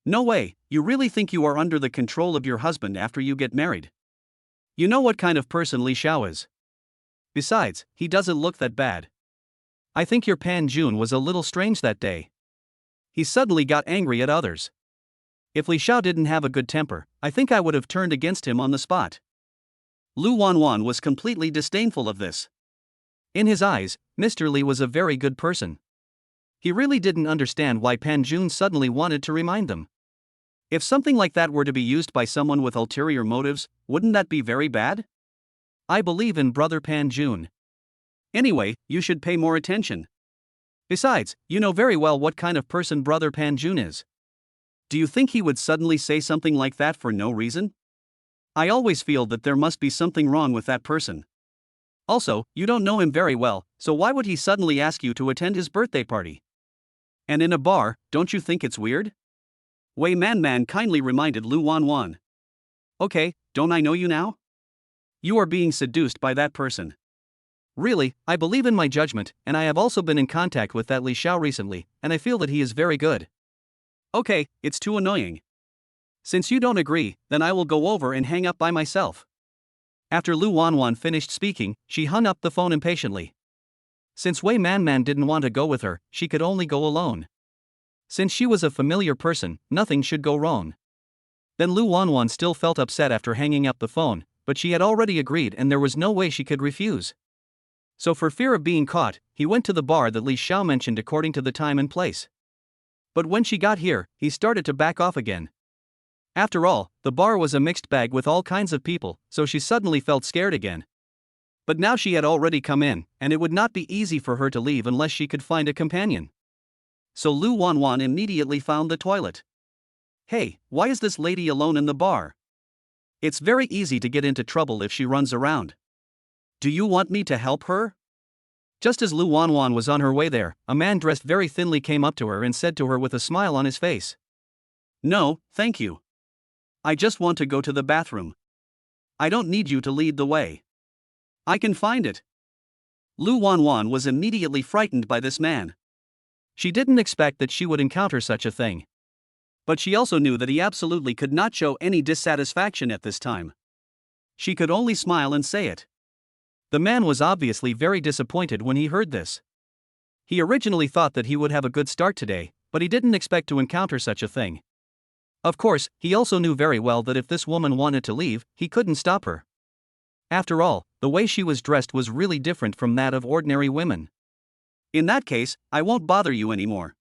No way, you really think you are under the control of your husband after you get married? You know what kind of person Li Xiao is. Besides, he doesn't look that bad. I think your Pan Jun was a little strange that day. He suddenly got angry at others. If Li Xiao didn't have a good temper, I think I would have turned against him on the spot. Lu Wanwan was completely disdainful of this. In his eyes, Mr. Li was a very good person. He really didn't understand why Pan Jun suddenly wanted to remind them. If something like that were to be used by someone with ulterior motives, wouldn't that be very bad? I believe in Brother Pan Jun. Anyway, you should pay more attention. Besides, you know very well what kind of person Brother Pan Jun is. Do you think he would suddenly say something like that for no reason? I always feel that there must be something wrong with that person. Also, you don't know him very well, so why would he suddenly ask you to attend his birthday party? And in a bar, don't you think it's weird? Wei Man kindly reminded Lu Wanwan. Okay, don't I know you now? You are being seduced by that person. Really, I believe in my judgment, and I have also been in contact with that Li Xiao recently, and I feel that he is very good. Okay, it's too annoying. Since you don't agree, then I will go over and hang up by myself. After Lu Wanwan finished speaking, she hung up the phone impatiently. Since Wei Man didn't want to go with her, she could only go alone. Since she was a familiar person, nothing should go wrong. Then Lu Wanwan still felt upset after hanging up the phone, but she had already agreed and there was no way she could refuse. So for fear of being caught, he went to the bar that Li Xiao mentioned according to the time and place. But when she got here, he started to back off again. After all, the bar was a mixed bag with all kinds of people, so she suddenly felt scared again. But now she had already come in, and it would not be easy for her to leave unless she could find a companion. So Lu Wanwan immediately found the toilet. Hey, why is this lady alone in the bar? It's very easy to get into trouble if she runs around. Do you want me to help her? Just as Lu Wanwan was on her way there, a man dressed very thinly came up to her and said to her with a smile on his face. No, thank you. I just want to go to the bathroom. I don't need you to lead the way. I can find it. Lu Wanwan was immediately frightened by this man. She didn't expect that she would encounter such a thing. But she also knew that he absolutely could not show any dissatisfaction at this time. She could only smile and say it. The man was obviously very disappointed when he heard this. He originally thought that he would have a good start today, but he didn't expect to encounter such a thing. Of course, he also knew very well that if this woman wanted to leave, he couldn't stop her. After all, the way she was dressed was really different from that of ordinary women. In that case, I won't bother you anymore.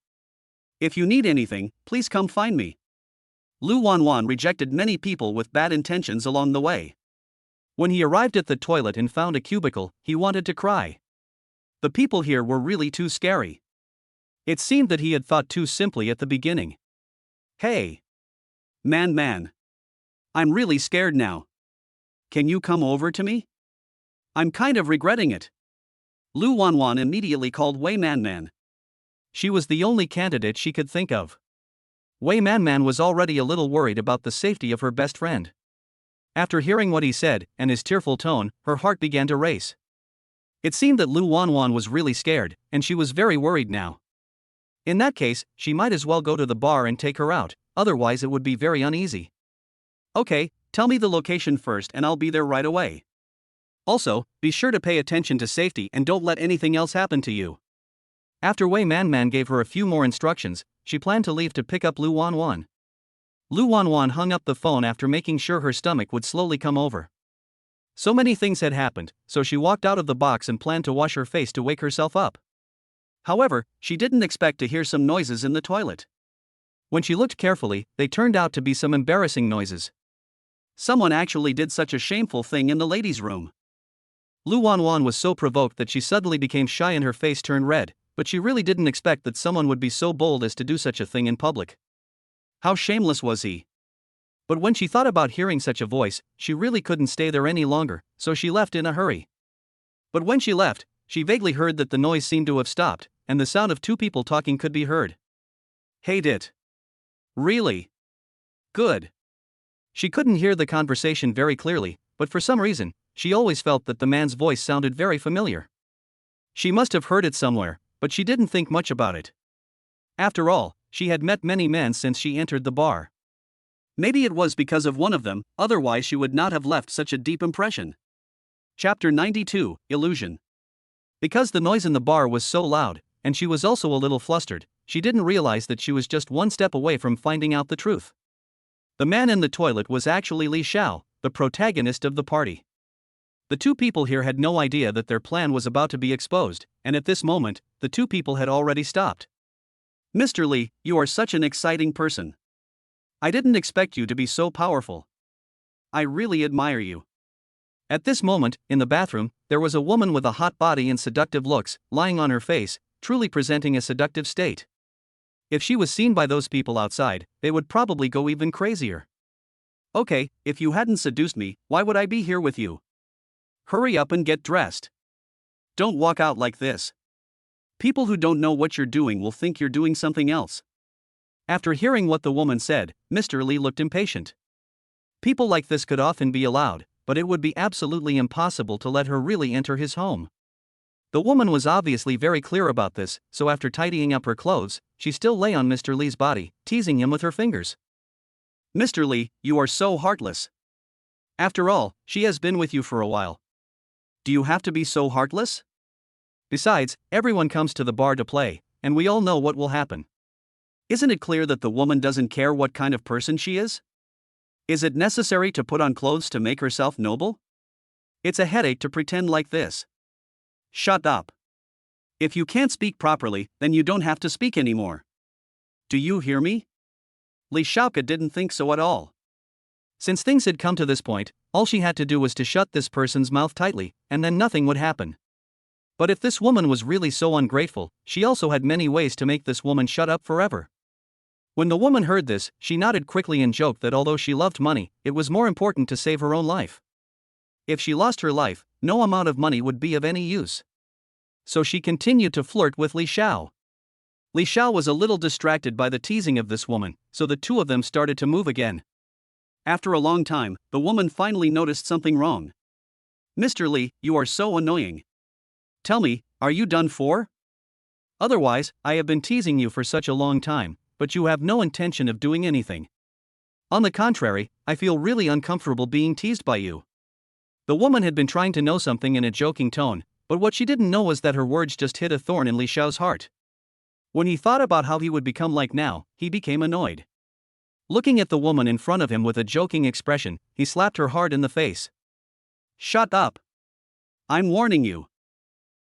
If you need anything, please come find me. Lu Wanwan rejected many people with bad intentions along the way. When he arrived at the toilet and found a cubicle, he wanted to cry. The people here were really too scary. It seemed that he had thought too simply at the beginning. Hey! Man. I'm really scared now. Can you come over to me? I'm kind of regretting it. Lu Wanwan immediately called Wei Man. She was the only candidate she could think of. Wei Man was already a little worried about the safety of her best friend. After hearing what he said, and his tearful tone, her heart began to race. It seemed that Lu Wanwan was really scared, and she was very worried now. In that case, she might as well go to the bar and take her out, otherwise it would be very uneasy. Okay, tell me the location first and I'll be there right away. Also, be sure to pay attention to safety and don't let anything else happen to you. After Wei Man gave her a few more instructions, she planned to leave to pick up Lu Wanwan. Lu Wanwan hung up the phone after making sure her stomach would slowly come over. So many things had happened, so she walked out of the box and planned to wash her face to wake herself up. However, she didn't expect to hear some noises in the toilet. When she looked carefully, they turned out to be some embarrassing noises. Someone actually did such a shameful thing in the ladies' room. Lu Wanwan was so provoked that she suddenly became shy and her face turned red, but she really didn't expect that someone would be so bold as to do such a thing in public. How shameless was he? But when she thought about hearing such a voice, she really couldn't stay there any longer, so she left in a hurry. But when she left, she vaguely heard that the noise seemed to have stopped, and the sound of two people talking could be heard. Hate it. Really? Good. She couldn't hear the conversation very clearly, but for some reason, she always felt that the man's voice sounded very familiar. She must have heard it somewhere, but she didn't think much about it. After all, she had met many men since she entered the bar. Maybe it was because of one of them, otherwise she would not have left such a deep impression. Chapter 92, Illusion. Because the noise in the bar was so loud, and she was also a little flustered, she didn't realize that she was just one step away from finding out the truth. The man in the toilet was actually Li Xiao, the protagonist of the party. The two people here had no idea that their plan was about to be exposed, and at this moment, the two people had already stopped. Mr. Li, you are such an exciting person. I didn't expect you to be so powerful. I really admire you. At this moment, in the bathroom, there was a woman with a hot body and seductive looks, lying on her face, truly presenting a seductive state. If she was seen by those people outside, they would probably go even crazier. Okay, if you hadn't seduced me, why would I be here with you? Hurry up and get dressed. Don't walk out like this. People who don't know what you're doing will think you're doing something else. After hearing what the woman said, Mr. Li looked impatient. People like this could often be allowed, but it would be absolutely impossible to let her really enter his home. The woman was obviously very clear about this, so after tidying up her clothes, she still lay on Mr. Li's body, teasing him with her fingers. Mr. Li, you are so heartless. After all, she has been with you for a while. Do you have to be so heartless? Besides, everyone comes to the bar to play, and we all know what will happen. Isn't it clear that the woman doesn't care what kind of person she is? Is it necessary to put on clothes to make herself noble? It's a headache to pretend like this. Shut up. If you can't speak properly, then you don't have to speak anymore. Do you hear me? Li Shaoke didn't think so at all. Since things had come to this point, all she had to do was to shut this person's mouth tightly, and then nothing would happen. But if this woman was really so ungrateful, she also had many ways to make this woman shut up forever. When the woman heard this, she nodded quickly and joked that although she loved money, it was more important to save her own life. If she lost her life, no amount of money would be of any use. So she continued to flirt with Li Xiao. Li Xiao was a little distracted by the teasing of this woman, so the two of them started to move again. After a long time, the woman finally noticed something wrong. Mr. Li, you are so annoying. Tell me, are you done for? Otherwise, I have been teasing you for such a long time, but you have no intention of doing anything. On the contrary, I feel really uncomfortable being teased by you. The woman had been trying to know something in a joking tone, but what she didn't know was that her words just hit a thorn in Li Xiao's heart. When he thought about how he would become like now, he became annoyed. Looking at the woman in front of him with a joking expression, he slapped her hard in the face. Shut up. I'm warning you.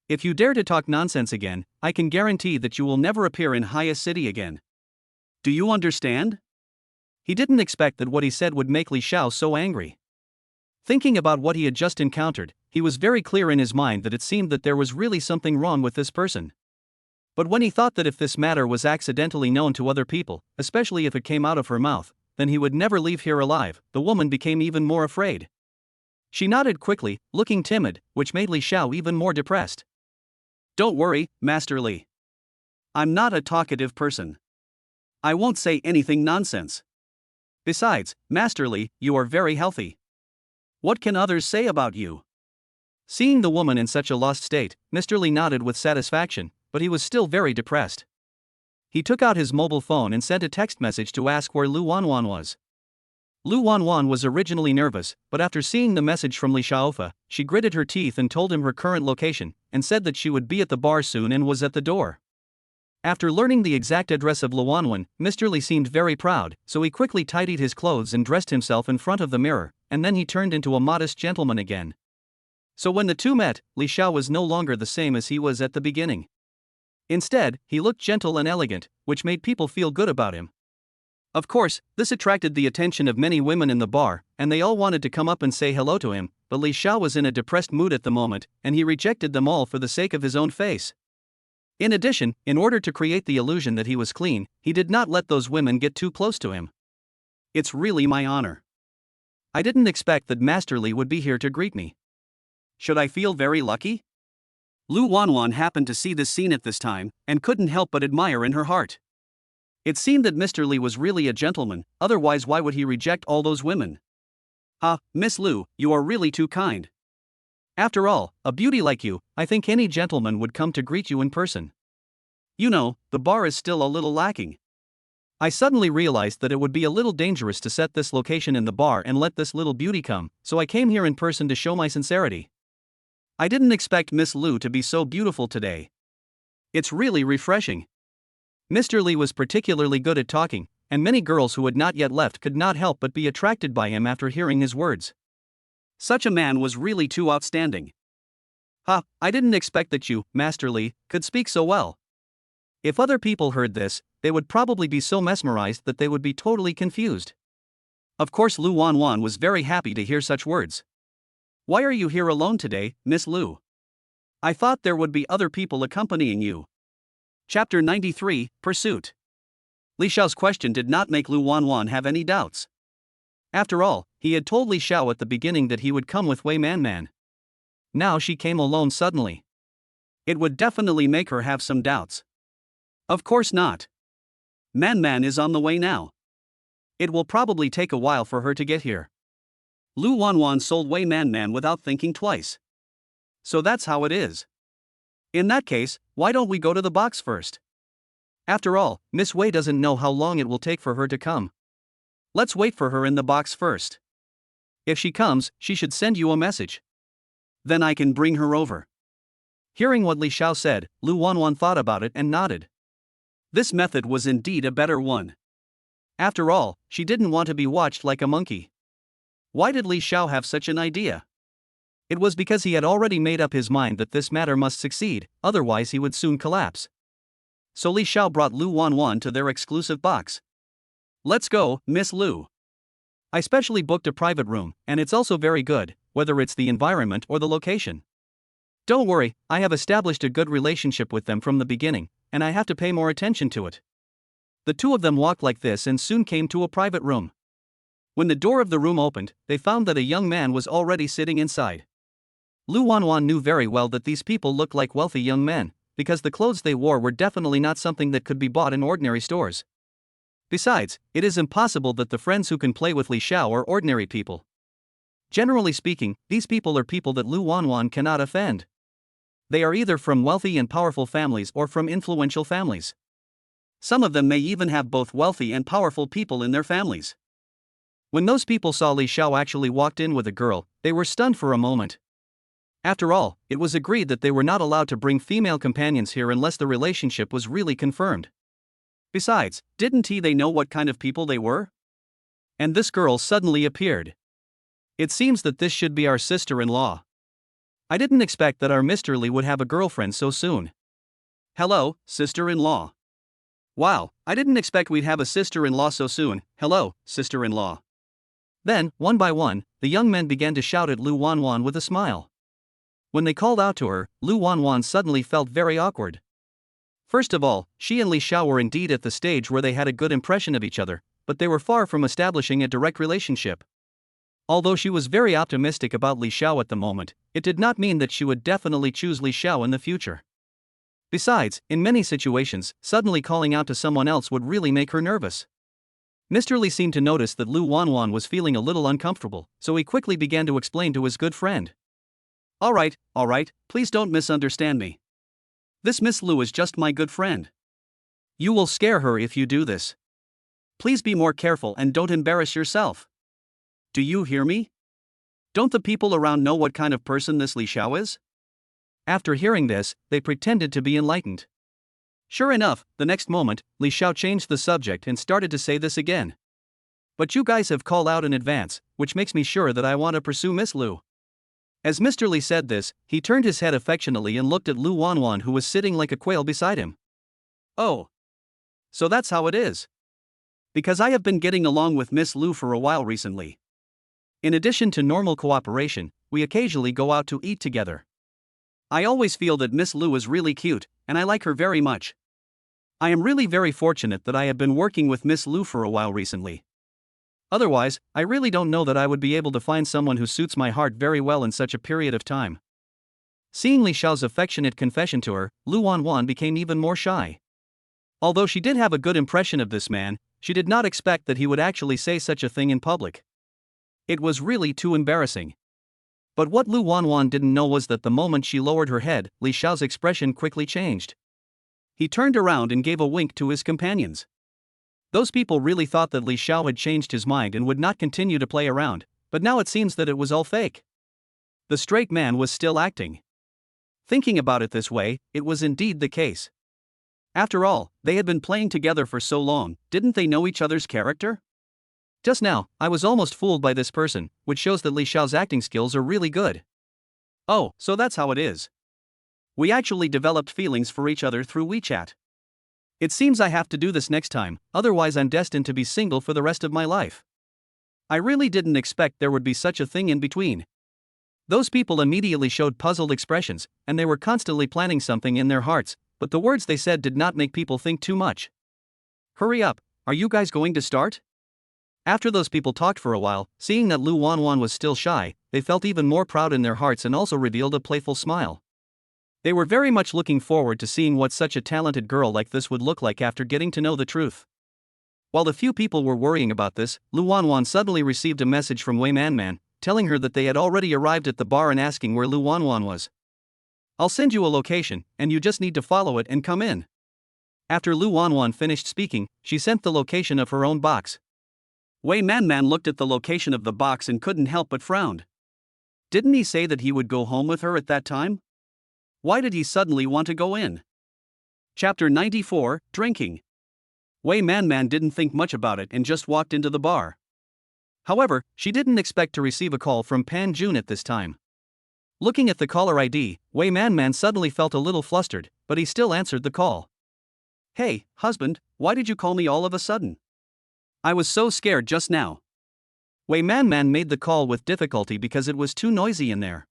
If you dare to talk nonsense again, I can guarantee that you will never appear in highest city again. Do you understand? He didn't expect that what he said would make Li Xiao so angry. Thinking about what he had just encountered, he was very clear in his mind that it seemed that there was really something wrong with this person. But when he thought that if this matter was accidentally known to other people, especially if it came out of her mouth, then he would never leave here alive, the woman became even more afraid. She nodded quickly, looking timid, which made Li Xiao even more depressed. Don't worry, Master Li. I'm not a talkative person. I won't say anything nonsense. Besides, Master Li, you are very healthy. What can others say about you? Seeing the woman in such a lost state, Mr. Li nodded with satisfaction, but he was still very depressed. He took out his mobile phone and sent a text message to ask where Lu Wanwan was. Lu Wanwan was originally nervous, but after seeing the message from Li Xiaofe, she gritted her teeth and told him her current location, and said that she would be at the bar soon and was at the door. After learning the exact address of Luanwan, Mr. Li seemed very proud, so he quickly tidied his clothes and dressed himself in front of the mirror, and then he turned into a modest gentleman again. So when the two met, Li Xiao was no longer the same as he was at the beginning. Instead, he looked gentle and elegant, which made people feel good about him. Of course, this attracted the attention of many women in the bar, and they all wanted to come up and say hello to him, but Li Xiao was in a depressed mood at the moment, and he rejected them all for the sake of his own face. In addition, in order to create the illusion that he was clean, he did not let those women get too close to him. It's really my honor. I didn't expect that Master Li would be here to greet me. Should I feel very lucky? Lu Wanwan happened to see this scene at this time, and couldn't help but admire in her heart. It seemed that Mr. Li was really a gentleman, otherwise why would he reject all those women? Miss Lu, you are really too kind. After all, a beauty like you, I think any gentleman would come to greet you in person. You know, the bar is still a little lacking. I suddenly realized that it would be a little dangerous to set this location in the bar and let this little beauty come, so I came here in person to show my sincerity. I didn't expect Miss Lu to be so beautiful today. It's really refreshing. Mr. Li was particularly good at talking, and many girls who had not yet left could not help but be attracted by him after hearing his words. Such a man was really too outstanding. I didn't expect that you, Master Li, could speak so well. If other people heard this, they would probably be so mesmerized that they would be totally confused. Of course, Lu Wanwan was very happy to hear such words. Why are you here alone today, Miss Lu? I thought there would be other people accompanying you. Chapter 93, Pursuit. Li Xiao's question did not make Lu Wanwan have any doubts. After all, he had told Li Xiao at the beginning that he would come with Wei Man. Now she came alone suddenly. It would definitely make her have some doubts. Of course not. Man is on the way now. It will probably take a while for her to get here. Lu Wanwan sold Wei Man without thinking twice. So that's how it is. In that case, why don't we go to the box first? After all, Miss Wei doesn't know how long it will take for her to come. Let's wait for her in the box first. If she comes, she should send you a message. Then I can bring her over. Hearing what Li Xiao said, Lu Wanwan thought about it and nodded. This method was indeed a better one. After all, she didn't want to be watched like a monkey. Why did Li Xiao have such an idea? It was because he had already made up his mind that this matter must succeed, otherwise he would soon collapse. So Li Xiao brought Lu Wanwan to their exclusive box. Let's go, Miss Lu. I specially booked a private room, and it's also very good, whether it's the environment or the location. Don't worry, I have established a good relationship with them from the beginning, and I have to pay more attention to it. The two of them walked like this and soon came to a private room. When the door of the room opened, they found that a young man was already sitting inside. Lu Wanwan knew very well that these people looked like wealthy young men, because the clothes they wore were definitely not something that could be bought in ordinary stores. Besides, it is impossible that the friends who can play with Li Xiao are ordinary people. Generally speaking, these people are people that Lu Wanwan cannot offend. They are either from wealthy and powerful families or from influential families. Some of them may even have both wealthy and powerful people in their families. When those people saw Li Xiao actually walked in with a girl, they were stunned for a moment. After all, it was agreed that they were not allowed to bring female companions here unless the relationship was really confirmed. Besides, didn't they know what kind of people they were? And this girl suddenly appeared. It seems that this should be our sister-in-law. I didn't expect that our Mr. Li would have a girlfriend so soon. Hello, sister-in-law. Wow, I didn't expect we'd have a sister-in-law so soon. Hello, sister-in-law. Then, one by one, the young men began to shout at Lu Wanwan with a smile. When they called out to her, Lu Wanwan suddenly felt very awkward. First of all, she and Li Xiao were indeed at the stage where they had a good impression of each other, but they were far from establishing a direct relationship. Although she was very optimistic about Li Xiao at the moment, it did not mean that she would definitely choose Li Xiao in the future. Besides, in many situations, suddenly calling out to someone else would really make her nervous. Mr. Li seemed to notice that Lu Wanwan was feeling a little uncomfortable, so he quickly began to explain to his good friend. All right, please don't misunderstand me. This Miss Lu is just my good friend. You will scare her if you do this. Please be more careful and don't embarrass yourself. Do you hear me? Don't the people around know what kind of person this Li Xiao is? After hearing this, they pretended to be enlightened. Sure enough, the next moment, Li Xiao changed the subject and started to say this again. But you guys have called out in advance, which makes me sure that I want to pursue Miss Lu. As Mr. Li said this, he turned his head affectionately and looked at Lu Wanwan, who was sitting like a quail beside him. Oh. So that's how it is. Because I have been getting along with Miss Lu for a while recently. In addition to normal cooperation, we occasionally go out to eat together. I always feel that Miss Lu is really cute, and I like her very much. I am really very fortunate that I have been working with Miss Lu for a while recently. Otherwise, I really don't know that I would be able to find someone who suits my heart very well in such a period of time. Seeing Li Xiao's affectionate confession to her, Lu Wanwan became even more shy. Although she did have a good impression of this man, she did not expect that he would actually say such a thing in public. It was really too embarrassing. But what Lu Wanwan didn't know was that the moment she lowered her head, Li Xiao's expression quickly changed. He turned around and gave a wink to his companions. Those people really thought that Li Xiao had changed his mind and would not continue to play around, but now it seems that it was all fake. The straight man was still acting. Thinking about it this way, it was indeed the case. After all, they had been playing together for so long, didn't they know each other's character? Just now, I was almost fooled by this person, which shows that Li Xiao's acting skills are really good. Oh, so that's how it is. We actually developed feelings for each other through WeChat. It seems I have to do this next time, otherwise I'm destined to be single for the rest of my life. I really didn't expect there would be such a thing in between. Those people immediately showed puzzled expressions, and they were constantly planning something in their hearts, but the words they said did not make people think too much. Hurry up, are you guys going to start? After those people talked for a while, seeing that Lu Wanwan was still shy, they felt even more proud in their hearts and also revealed a playful smile. They were very much looking forward to seeing what such a talented girl like this would look like after getting to know the truth. While the few people were worrying about this, Lu Wanwan suddenly received a message from Wei Manman, telling her that they had already arrived at the bar and asking where Lu Wanwan was. I'll send you a location, and you just need to follow it and come in. After Lu Wanwan finished speaking, she sent the location of her own box. Wei Manman looked at the location of the box and couldn't help but frown. Didn't he say that he would go home with her at that time? Why did he suddenly want to go in? Chapter 94, Drinking. Wei Manman didn't think much about it and just walked into the bar. However, she didn't expect to receive a call from Pan Jun at this time. Looking at the caller ID, Wei Manman suddenly felt a little flustered, but he still answered the call. Hey, husband, why did you call me all of a sudden? I was so scared just now. Wei Manman made the call with difficulty because it was too noisy in there.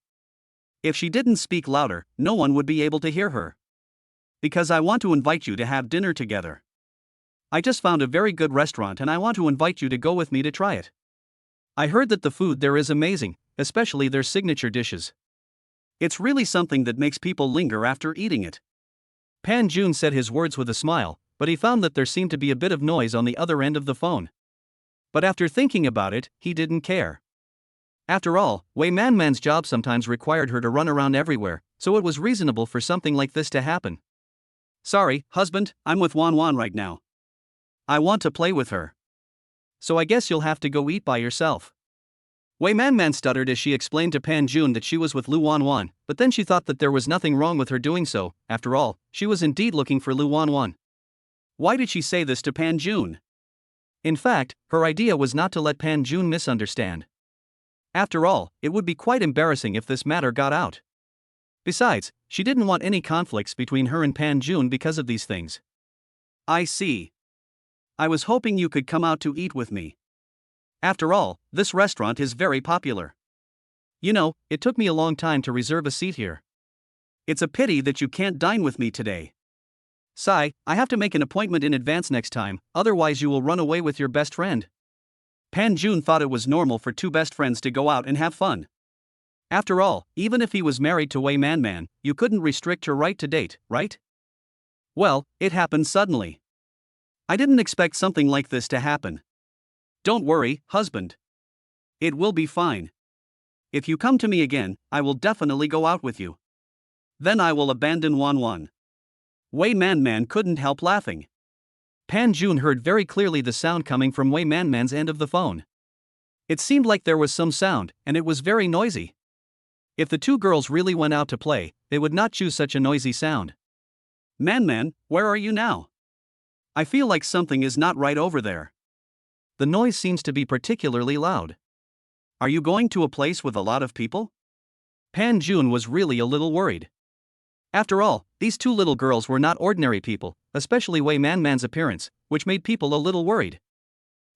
If she didn't speak louder, no one would be able to hear her. Because I want to invite you to have dinner together. I just found a very good restaurant and I want to invite you to go with me to try it. I heard that the food there is amazing, especially their signature dishes. It's really something that makes people linger after eating it. Pan Jun said his words with a smile, but he found that there seemed to be a bit of noise on the other end of the phone. But after thinking about it, he didn't care. After all, Wei Manman's job sometimes required her to run around everywhere, so it was reasonable for something like this to happen. Sorry, husband, I'm with Wanwan right now. I want to play with her. So I guess you'll have to go eat by yourself. Wei Manman stuttered as she explained to Pan Jun that she was with Lu Wanwan, but then she thought that there was nothing wrong with her doing so. After all, she was indeed looking for Lu Wanwan. Why did she say this to Pan Jun? In fact, her idea was not to let Pan Jun misunderstand. After all, it would be quite embarrassing if this matter got out. Besides, she didn't want any conflicts between her and Pan Jun because of these things. I see. I was hoping you could come out to eat with me. After all, this restaurant is very popular. You know, it took me a long time to reserve a seat here. It's a pity that you can't dine with me today. Sai, I have to make an appointment in advance next time, otherwise you will run away with your best friend. Pan Jun thought it was normal for two best friends to go out and have fun. After all, even if he was married to Wei Manman, you couldn't restrict her right to date, right? Well, it happened suddenly. I didn't expect something like this to happen. Don't worry, husband. It will be fine. If you come to me again, I will definitely go out with you. Then I will abandon Wanwan. Wei Manman couldn't help laughing. Pan Jun heard very clearly the sound coming from Wei Manman's end of the phone. It seemed like there was some sound, and it was very noisy. If the two girls really went out to play, they would not choose such a noisy sound. Man, where are you now? I feel like something is not right over there. The noise seems to be particularly loud. Are you going to a place with a lot of people? Pan Jun was really a little worried. After all, these two little girls were not ordinary people, especially Wei Man's appearance, which made people a little worried.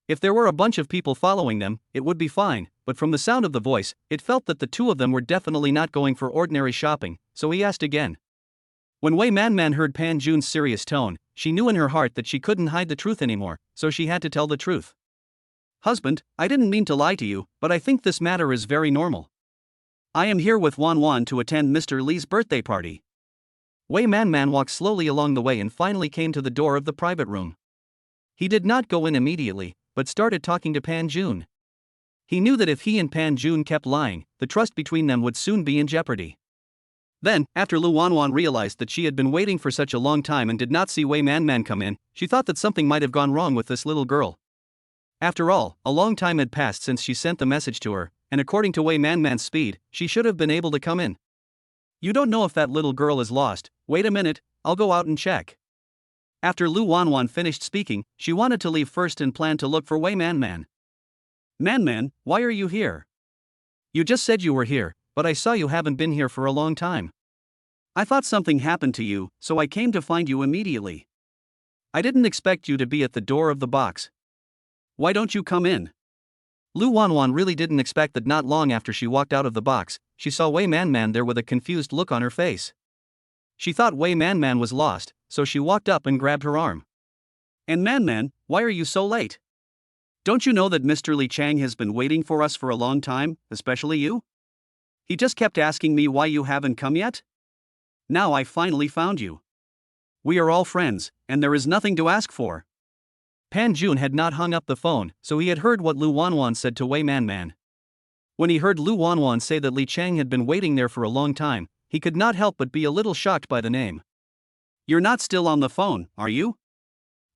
If there were a bunch of people following them, it would be fine, but from the sound of the voice, it felt that the two of them were definitely not going for ordinary shopping, so he asked again. When Wei Man heard Pan Jun's serious tone, she knew in her heart that she couldn't hide the truth anymore, so she had to tell the truth. Husband, I didn't mean to lie to you, but I think this matter is very normal. I am here with Wan to attend Mr. Li's birthday party. Wei Man walked slowly along the way and finally came to the door of the private room. He did not go in immediately, but started talking to Pan Jun. He knew that if he and Pan Jun kept lying, the trust between them would soon be in jeopardy. Then, after Lu Wanwan realized that she had been waiting for such a long time and did not see Wei Man come in, she thought that something might have gone wrong with this little girl. After all, a long time had passed since she sent the message to her, and according to Wei Man's speed, she should have been able to come in. You don't know if that little girl is lost. Wait a minute, I'll go out and check. After Lu Wanwan finished speaking, she wanted to leave first and planned to look for Wei Man. Man, why are you here? You just said you were here, but I saw you haven't been here for a long time. I thought something happened to you, so I came to find you immediately. I didn't expect you to be at the door of the box. Why don't you come in? Lu Wanwan really didn't expect that not long after she walked out of the box, she saw Wei Man there with a confused look on her face. She thought Wei Man was lost, so she walked up and grabbed her arm. And Man, why are you so late? Don't you know that Mr. Li Chang has been waiting for us for a long time, especially you? He just kept asking me why you haven't come yet? Now I finally found you. We are all friends, and there is nothing to ask for. Pan Jun had not hung up the phone, so he had heard what Lu Wanwan said to Wei Man. When he heard Lu Wanwan say that Li Chang had been waiting there for a long time, he could not help but be a little shocked by the name. You're not still on the phone, are you?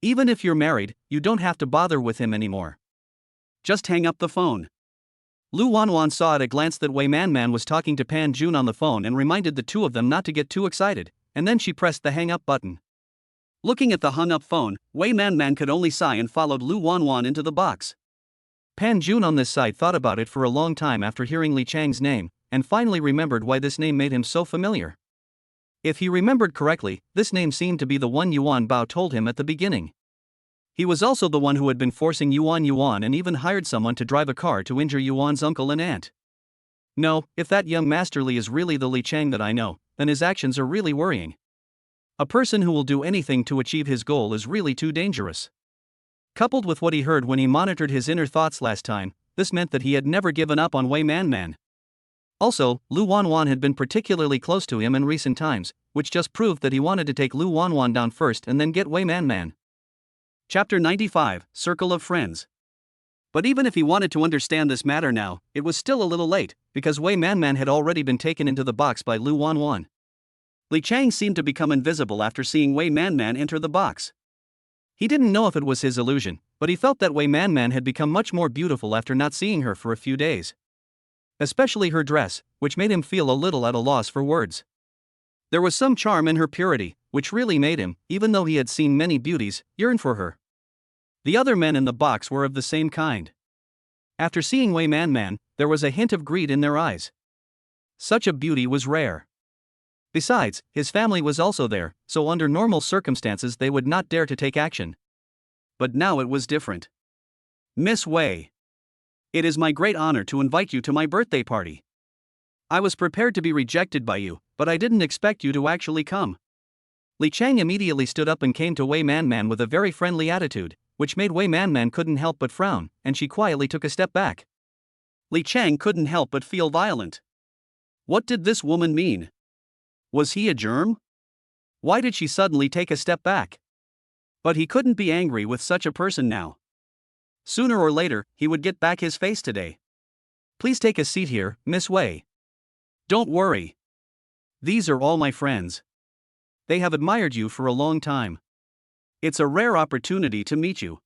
Even if you're married, you don't have to bother with him anymore. Just hang up the phone. Lu Wanwan saw at a glance that Wei Man was talking to Pan Jun on the phone and reminded the two of them not to get too excited, and then she pressed the hang up button. Looking at the hung-up phone, Wei Man could only sigh and followed Lu Wanwan into the box. Pan Jun on this side thought about it for a long time after hearing Li Chang's name, and finally remembered why this name made him so familiar. If he remembered correctly, this name seemed to be the one Yuan Bao told him at the beginning. He was also the one who had been forcing Yuan and even hired someone to drive a car to injure Yuan's uncle and aunt. No, if that young Master Li is really the Li Chang that I know, then his actions are really worrying. A person who will do anything to achieve his goal is really too dangerous. Coupled with what he heard when he monitored his inner thoughts last time, this meant that he had never given up on Wei Man. Also, Lu Wanwan had been particularly close to him in recent times, which just proved that he wanted to take Lu Wanwan down first and then get Wei Man. Chapter 95, Circle of Friends. But even if he wanted to understand this matter now, it was still a little late, because Wei Man had already been taken into the box by Lu Wanwan. Li Chang seemed to become invisible after seeing Wei Man enter the box. He didn't know if it was his illusion, but he felt that Wei Man had become much more beautiful after not seeing her for a few days. Especially her dress, which made him feel a little at a loss for words. There was some charm in her purity, which really made him, even though he had seen many beauties, yearn for her. The other men in the box were of the same kind. After seeing Wei Man, there was a hint of greed in their eyes. Such a beauty was rare. Besides, his family was also there, so under normal circumstances they would not dare to take action. But now it was different. Miss Wei. It is my great honor to invite you to my birthday party. I was prepared to be rejected by you, but I didn't expect you to actually come. Li Chang immediately stood up and came to Wei Man with a very friendly attitude, which made Wei Man couldn't help but frown, and she quietly took a step back. Li Chang couldn't help but feel violent. What did this woman mean? Was he a germ? Why did she suddenly take a step back? But he couldn't be angry with such a person now. Sooner or later, he would get back his face today. Please take a seat here, Miss Wei. Don't worry. These are all my friends. They have admired you for a long time. It's a rare opportunity to meet you.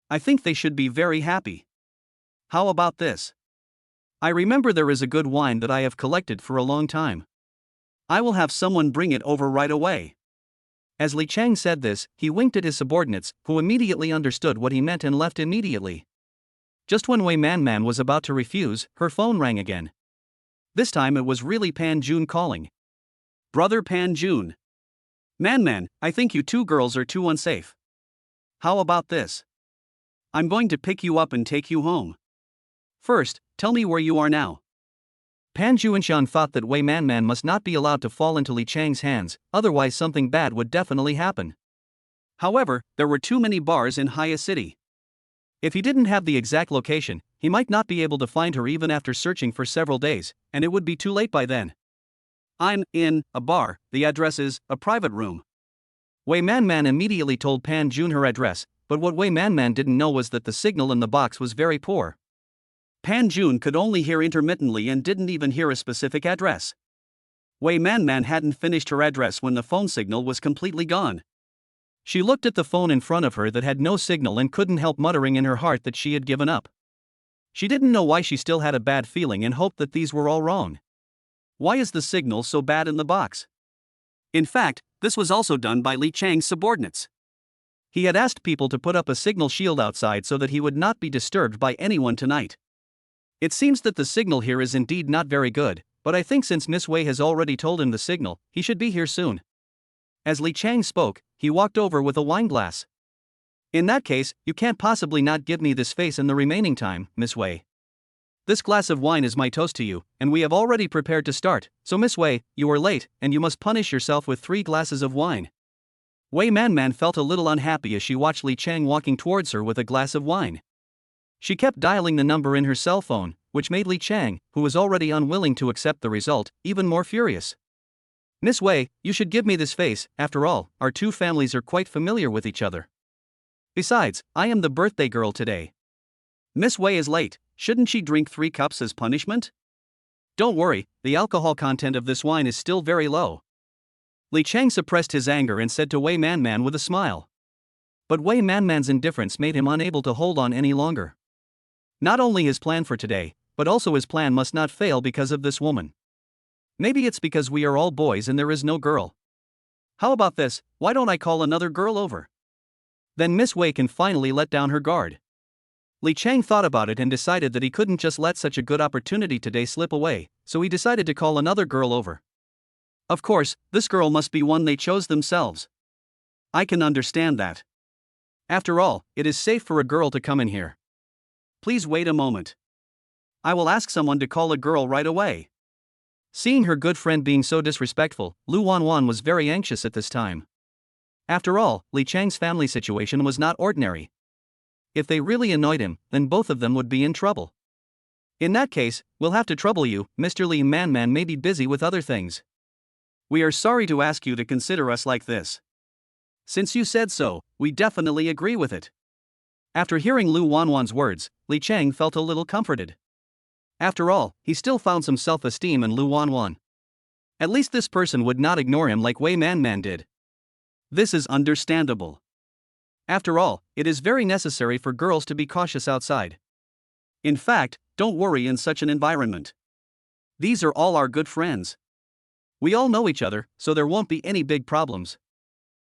I think they should be very happy. How about this? I remember there is a good wine that I have collected for a long time. I will have someone bring it over right away. As Li Chang said this, he winked at his subordinates, who immediately understood what he meant and left immediately. Just when Wei Man was about to refuse, her phone rang again. This time it was really Pan Jun calling. Brother Pan Jun. Man, I think you two girls are too unsafe. How about this? I'm going to pick you up and take you home. First, tell me where you are now. Pan Juanshan thought that Wei Man must not be allowed to fall into Li Chang's hands, otherwise something bad would definitely happen. However, there were too many bars in Haya City. If he didn't have the exact location, he might not be able to find her even after searching for several days, and it would be too late by then. I'm in a bar, the address is a private room. Wei Man immediately told Pan Jun her address, but what Wei Man didn't know was that the signal in the box was very poor. Pan Jun could only hear intermittently and didn't even hear a specific address. Wei Man hadn't finished her address when the phone signal was completely gone. She looked at the phone in front of her that had no signal and couldn't help muttering in her heart that she had given up. She didn't know why she still had a bad feeling and hoped that these were all wrong. Why is the signal so bad in the box? In fact, this was also done by Li Chang's subordinates. He had asked people to put up a signal shield outside so that he would not be disturbed by anyone tonight. It seems that the signal here is indeed not very good, but I think since Miss Wei has already told him the signal, he should be here soon. As Li Chang spoke, he walked over with a wine glass. In that case, you can't possibly not give me this face in the remaining time, Miss Wei. This glass of wine is my toast to you, and we have already prepared to start, so Miss Wei, you are late, and you must punish yourself with 3 glasses of wine. Wei Man felt a little unhappy as she watched Li Chang walking towards her with a glass of wine. She kept dialing the number in her cell phone, which made Li Chang, who was already unwilling to accept the result, even more furious. Miss Wei, you should give me this face, after all, our two families are quite familiar with each other. Besides, I am the birthday girl today. Miss Wei is late, shouldn't she drink 3 cups as punishment? Don't worry, the alcohol content of this wine is still very low. Li Chang suppressed his anger and said to Wei Man with a smile. But Wei Man's indifference made him unable to hold on any longer. Not only his plan for today, but also his plan must not fail because of this woman. Maybe it's because we are all boys and there is no girl. How about this, why don't I call another girl over? Then Miss Wei can finally let down her guard. Li Chang thought about it and decided that he couldn't just let such a good opportunity today slip away, so he decided to call another girl over. Of course, this girl must be one they chose themselves. I can understand that. After all, it is safe for a girl to come in here. Please wait a moment. I will ask someone to call a girl right away. Seeing her good friend being so disrespectful, Lu Wanwan was very anxious at this time. After all, Li Chang's family situation was not ordinary. If they really annoyed him, then both of them would be in trouble. In that case, we'll have to trouble you, Mr. Li Man may be busy with other things. We are sorry to ask you to consider us like this. Since you said so, we definitely agree with it. After hearing Lu Wanwan's words, Li Chang felt a little comforted. After all, he still found some self-esteem in Lu Wanwan. At least this person would not ignore him like Wei Man did. This is understandable. After all, it is very necessary for girls to be cautious outside. In fact, don't worry in such an environment. These are all our good friends. We all know each other, so there won't be any big problems.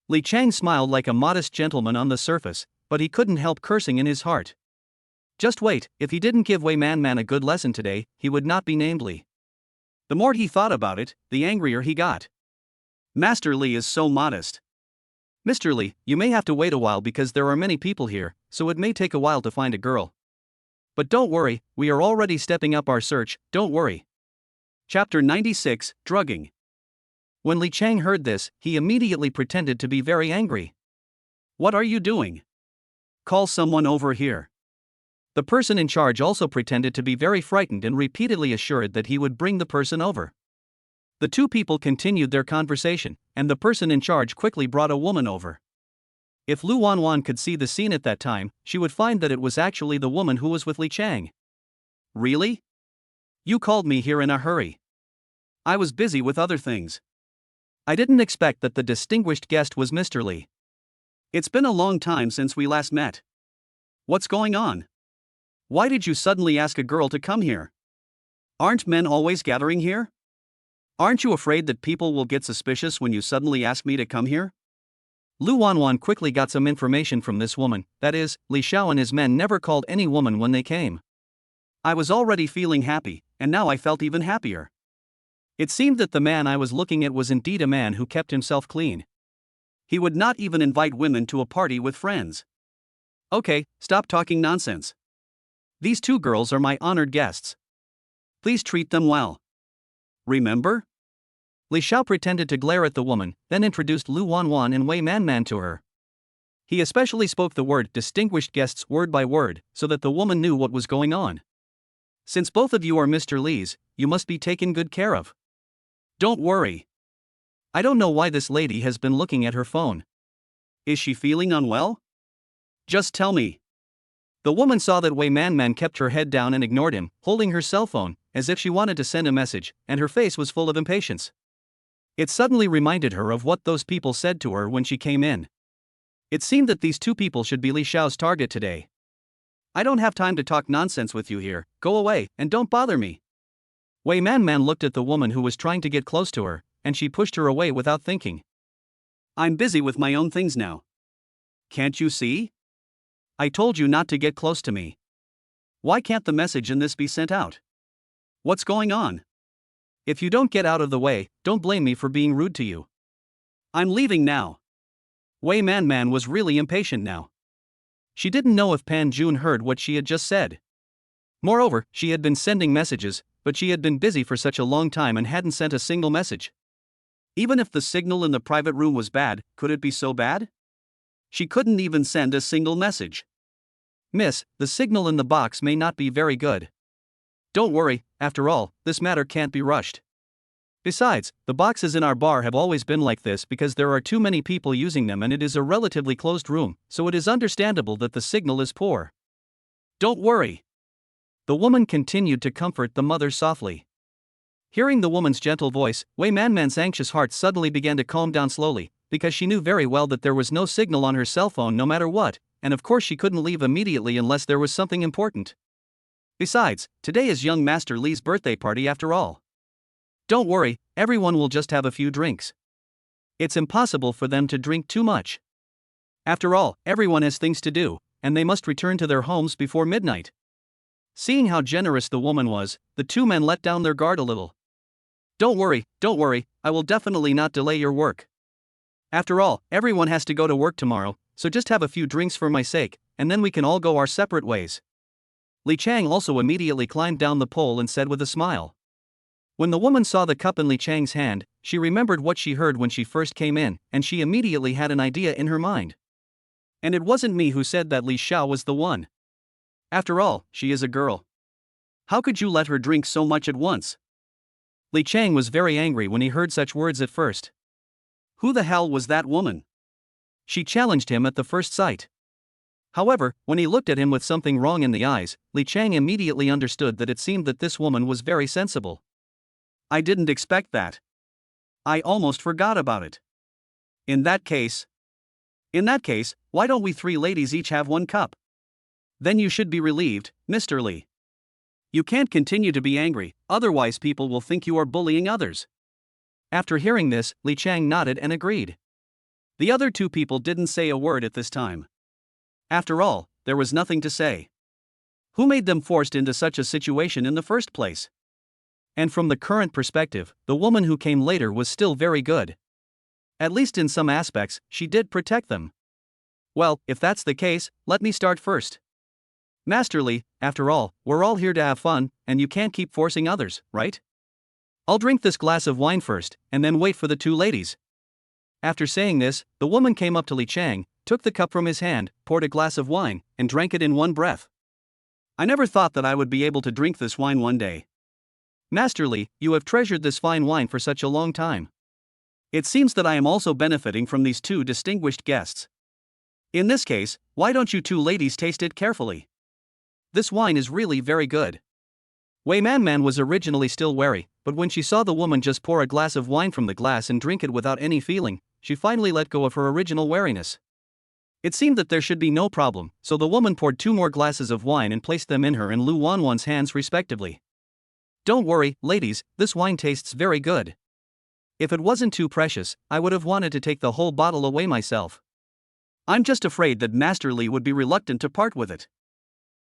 Li Chang smiled like a modest gentleman on the surface, but he couldn't help cursing in his heart. Just wait, if he didn't give Wei Man a good lesson today, he would not be named Li. The more he thought about it, the angrier he got. Master Li is so modest. Mr. Li, you may have to wait a while because there are many people here, so it may take a while to find a girl. But don't worry, we are already stepping up our search, don't worry. Chapter 96, Drugging. When Li Chang heard this, he immediately pretended to be very angry. What are you doing? Call someone over here. The person in charge also pretended to be very frightened and repeatedly assured that he would bring the person over. The two people continued their conversation, and the person in charge quickly brought a woman over. If Lu Wanwan could see the scene at that time, she would find that it was actually the woman who was with Li Chang. Really? You called me here in a hurry. I was busy with other things. I didn't expect that the distinguished guest was Mr. Li. It's been a long time since we last met. What's going on? Why did you suddenly ask a girl to come here? Aren't men always gathering here? Aren't you afraid that people will get suspicious when you suddenly ask me to come here? Lu Wanwan quickly got some information from this woman, that is, Li Xiao and his men never called any woman when they came. I was already feeling happy, and now I felt even happier. It seemed that the man I was looking at was indeed a man who kept himself clean. He would not even invite women to a party with friends. Okay, stop talking nonsense. These two girls are my honored guests. Please treat them well. Remember? Li Xiao pretended to glare at the woman, then introduced Lu Wanwan and Wei Manman to her. He especially spoke the word distinguished guests word by word, so that the woman knew what was going on. Since both of you are Mr. Li's, you must be taken good care of. Don't worry. I don't know why this lady has been looking at her phone. Is she feeling unwell? Just tell me. The woman saw that Wei Manman kept her head down and ignored him, holding her cell phone, as if she wanted to send a message, and her face was full of impatience. It suddenly reminded her of what those people said to her when she came in. It seemed that these two people should be Li Xiao's target today. I don't have time to talk nonsense with you here, go away, and don't bother me. Wei Manman looked at the woman who was trying to get close to her, and she pushed her away without thinking. I'm busy with my own things now. Can't you see? I told you not to get close to me. Why can't the message in this be sent out? What's going on? If you don't get out of the way, don't blame me for being rude to you. I'm leaving now. Wei Manman was really impatient now. She didn't know if Pan Jun heard what she had just said. Moreover, she had been sending messages, but she had been busy for such a long time and hadn't sent a single message. Even if the signal in the private room was bad, could it be so bad? She couldn't even send a single message. Miss, the signal in the box may not be very good. Don't worry, after all, this matter can't be rushed. Besides, the boxes in our bar have always been like this because there are too many people using them and it is a relatively closed room, so it is understandable that the signal is poor. Don't worry. The woman continued to comfort the mother softly. Hearing the woman's gentle voice, Wei Manman's anxious heart suddenly began to calm down slowly, because she knew very well that there was no signal on her cell phone no matter what, and of course she couldn't leave immediately unless there was something important. Besides, today is young Master Li's birthday party after all. Don't worry, everyone will just have a few drinks. It's impossible for them to drink too much. After all, everyone has things to do, and they must return to their homes before midnight. Seeing how generous the woman was, the two men let down their guard a little. Don't worry, I will definitely not delay your work. After all, everyone has to go to work tomorrow, so just have a few drinks for my sake, and then we can all go our separate ways. Li Chang also immediately climbed down the pole and said with a smile. When the woman saw the cup in Li Chang's hand, she remembered what she heard when she first came in, and she immediately had an idea in her mind. And it wasn't me who said that Li Xiao was the one. After all, she is a girl. How could you let her drink so much at once? Li Chang was very angry when he heard such words at first. Who the hell was that woman? She challenged him at the first sight. However, when he looked at him with something wrong in the eyes, Li Chang immediately understood that it seemed that this woman was very sensible. I didn't expect that. I almost forgot about it. In that case, why don't we three ladies each have one cup? Then you should be relieved, Mr. Li. You can't continue to be angry, otherwise people will think you are bullying others. After hearing this, Li Chang nodded and agreed. The other two people didn't say a word at this time. After all, there was nothing to say. Who made them forced into such a situation in the first place? And from the current perspective, the woman who came later was still very good. At least in some aspects, she did protect them. Well, if that's the case, let me start first. Master Li, after all, we're all here to have fun, and you can't keep forcing others, right? I'll drink this glass of wine first, and then wait for the two ladies. After saying this, the woman came up to Li Chang, took the cup from his hand, poured a glass of wine, and drank it in one breath. I never thought that I would be able to drink this wine one day. Master Li, you have treasured this fine wine for such a long time. It seems that I am also benefiting from these two distinguished guests. In this case, why don't you two ladies taste it carefully? This wine is really very good. Wei Manman was originally still wary, but when she saw the woman just pour a glass of wine from the glass and drink it without any feeling, she finally let go of her original wariness. It seemed that there should be no problem, so the woman poured 2 more glasses of wine and placed them in her and Lu Wanwan's hands respectively. Don't worry, ladies, this wine tastes very good. If it wasn't too precious, I would have wanted to take the whole bottle away myself. I'm just afraid that Master Lee would be reluctant to part with it.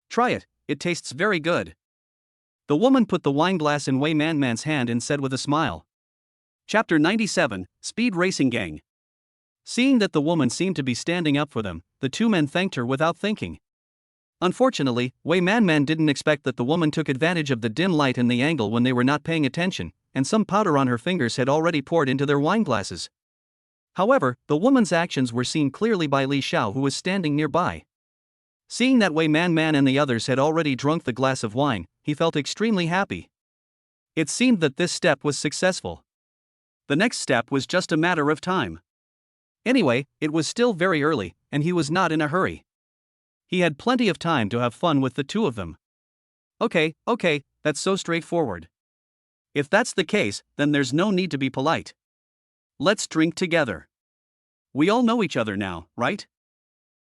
Try it tastes very good. The woman put the wine glass in Wei Man Man's hand and said with a smile. Chapter 97, Speed Racing Gang. Seeing that the woman seemed to be standing up for them, the two men thanked her without thinking. Unfortunately, Wei Man Man didn't expect that the woman took advantage of the dim light and the angle when they were not paying attention, and some powder on her fingers had already poured into their wine glasses. However, the woman's actions were seen clearly by Li Xiao, who was standing nearby. Seeing that Wei Man Man and the others had already drunk the glass of wine, he felt extremely happy. It seemed that this step was successful. The next step was just a matter of time. Anyway, it was still very early, and he was not in a hurry. He had plenty of time to have fun with the two of them. Okay, that's so straightforward. If that's the case, then there's no need to be polite. Let's drink together. We all know each other now, right?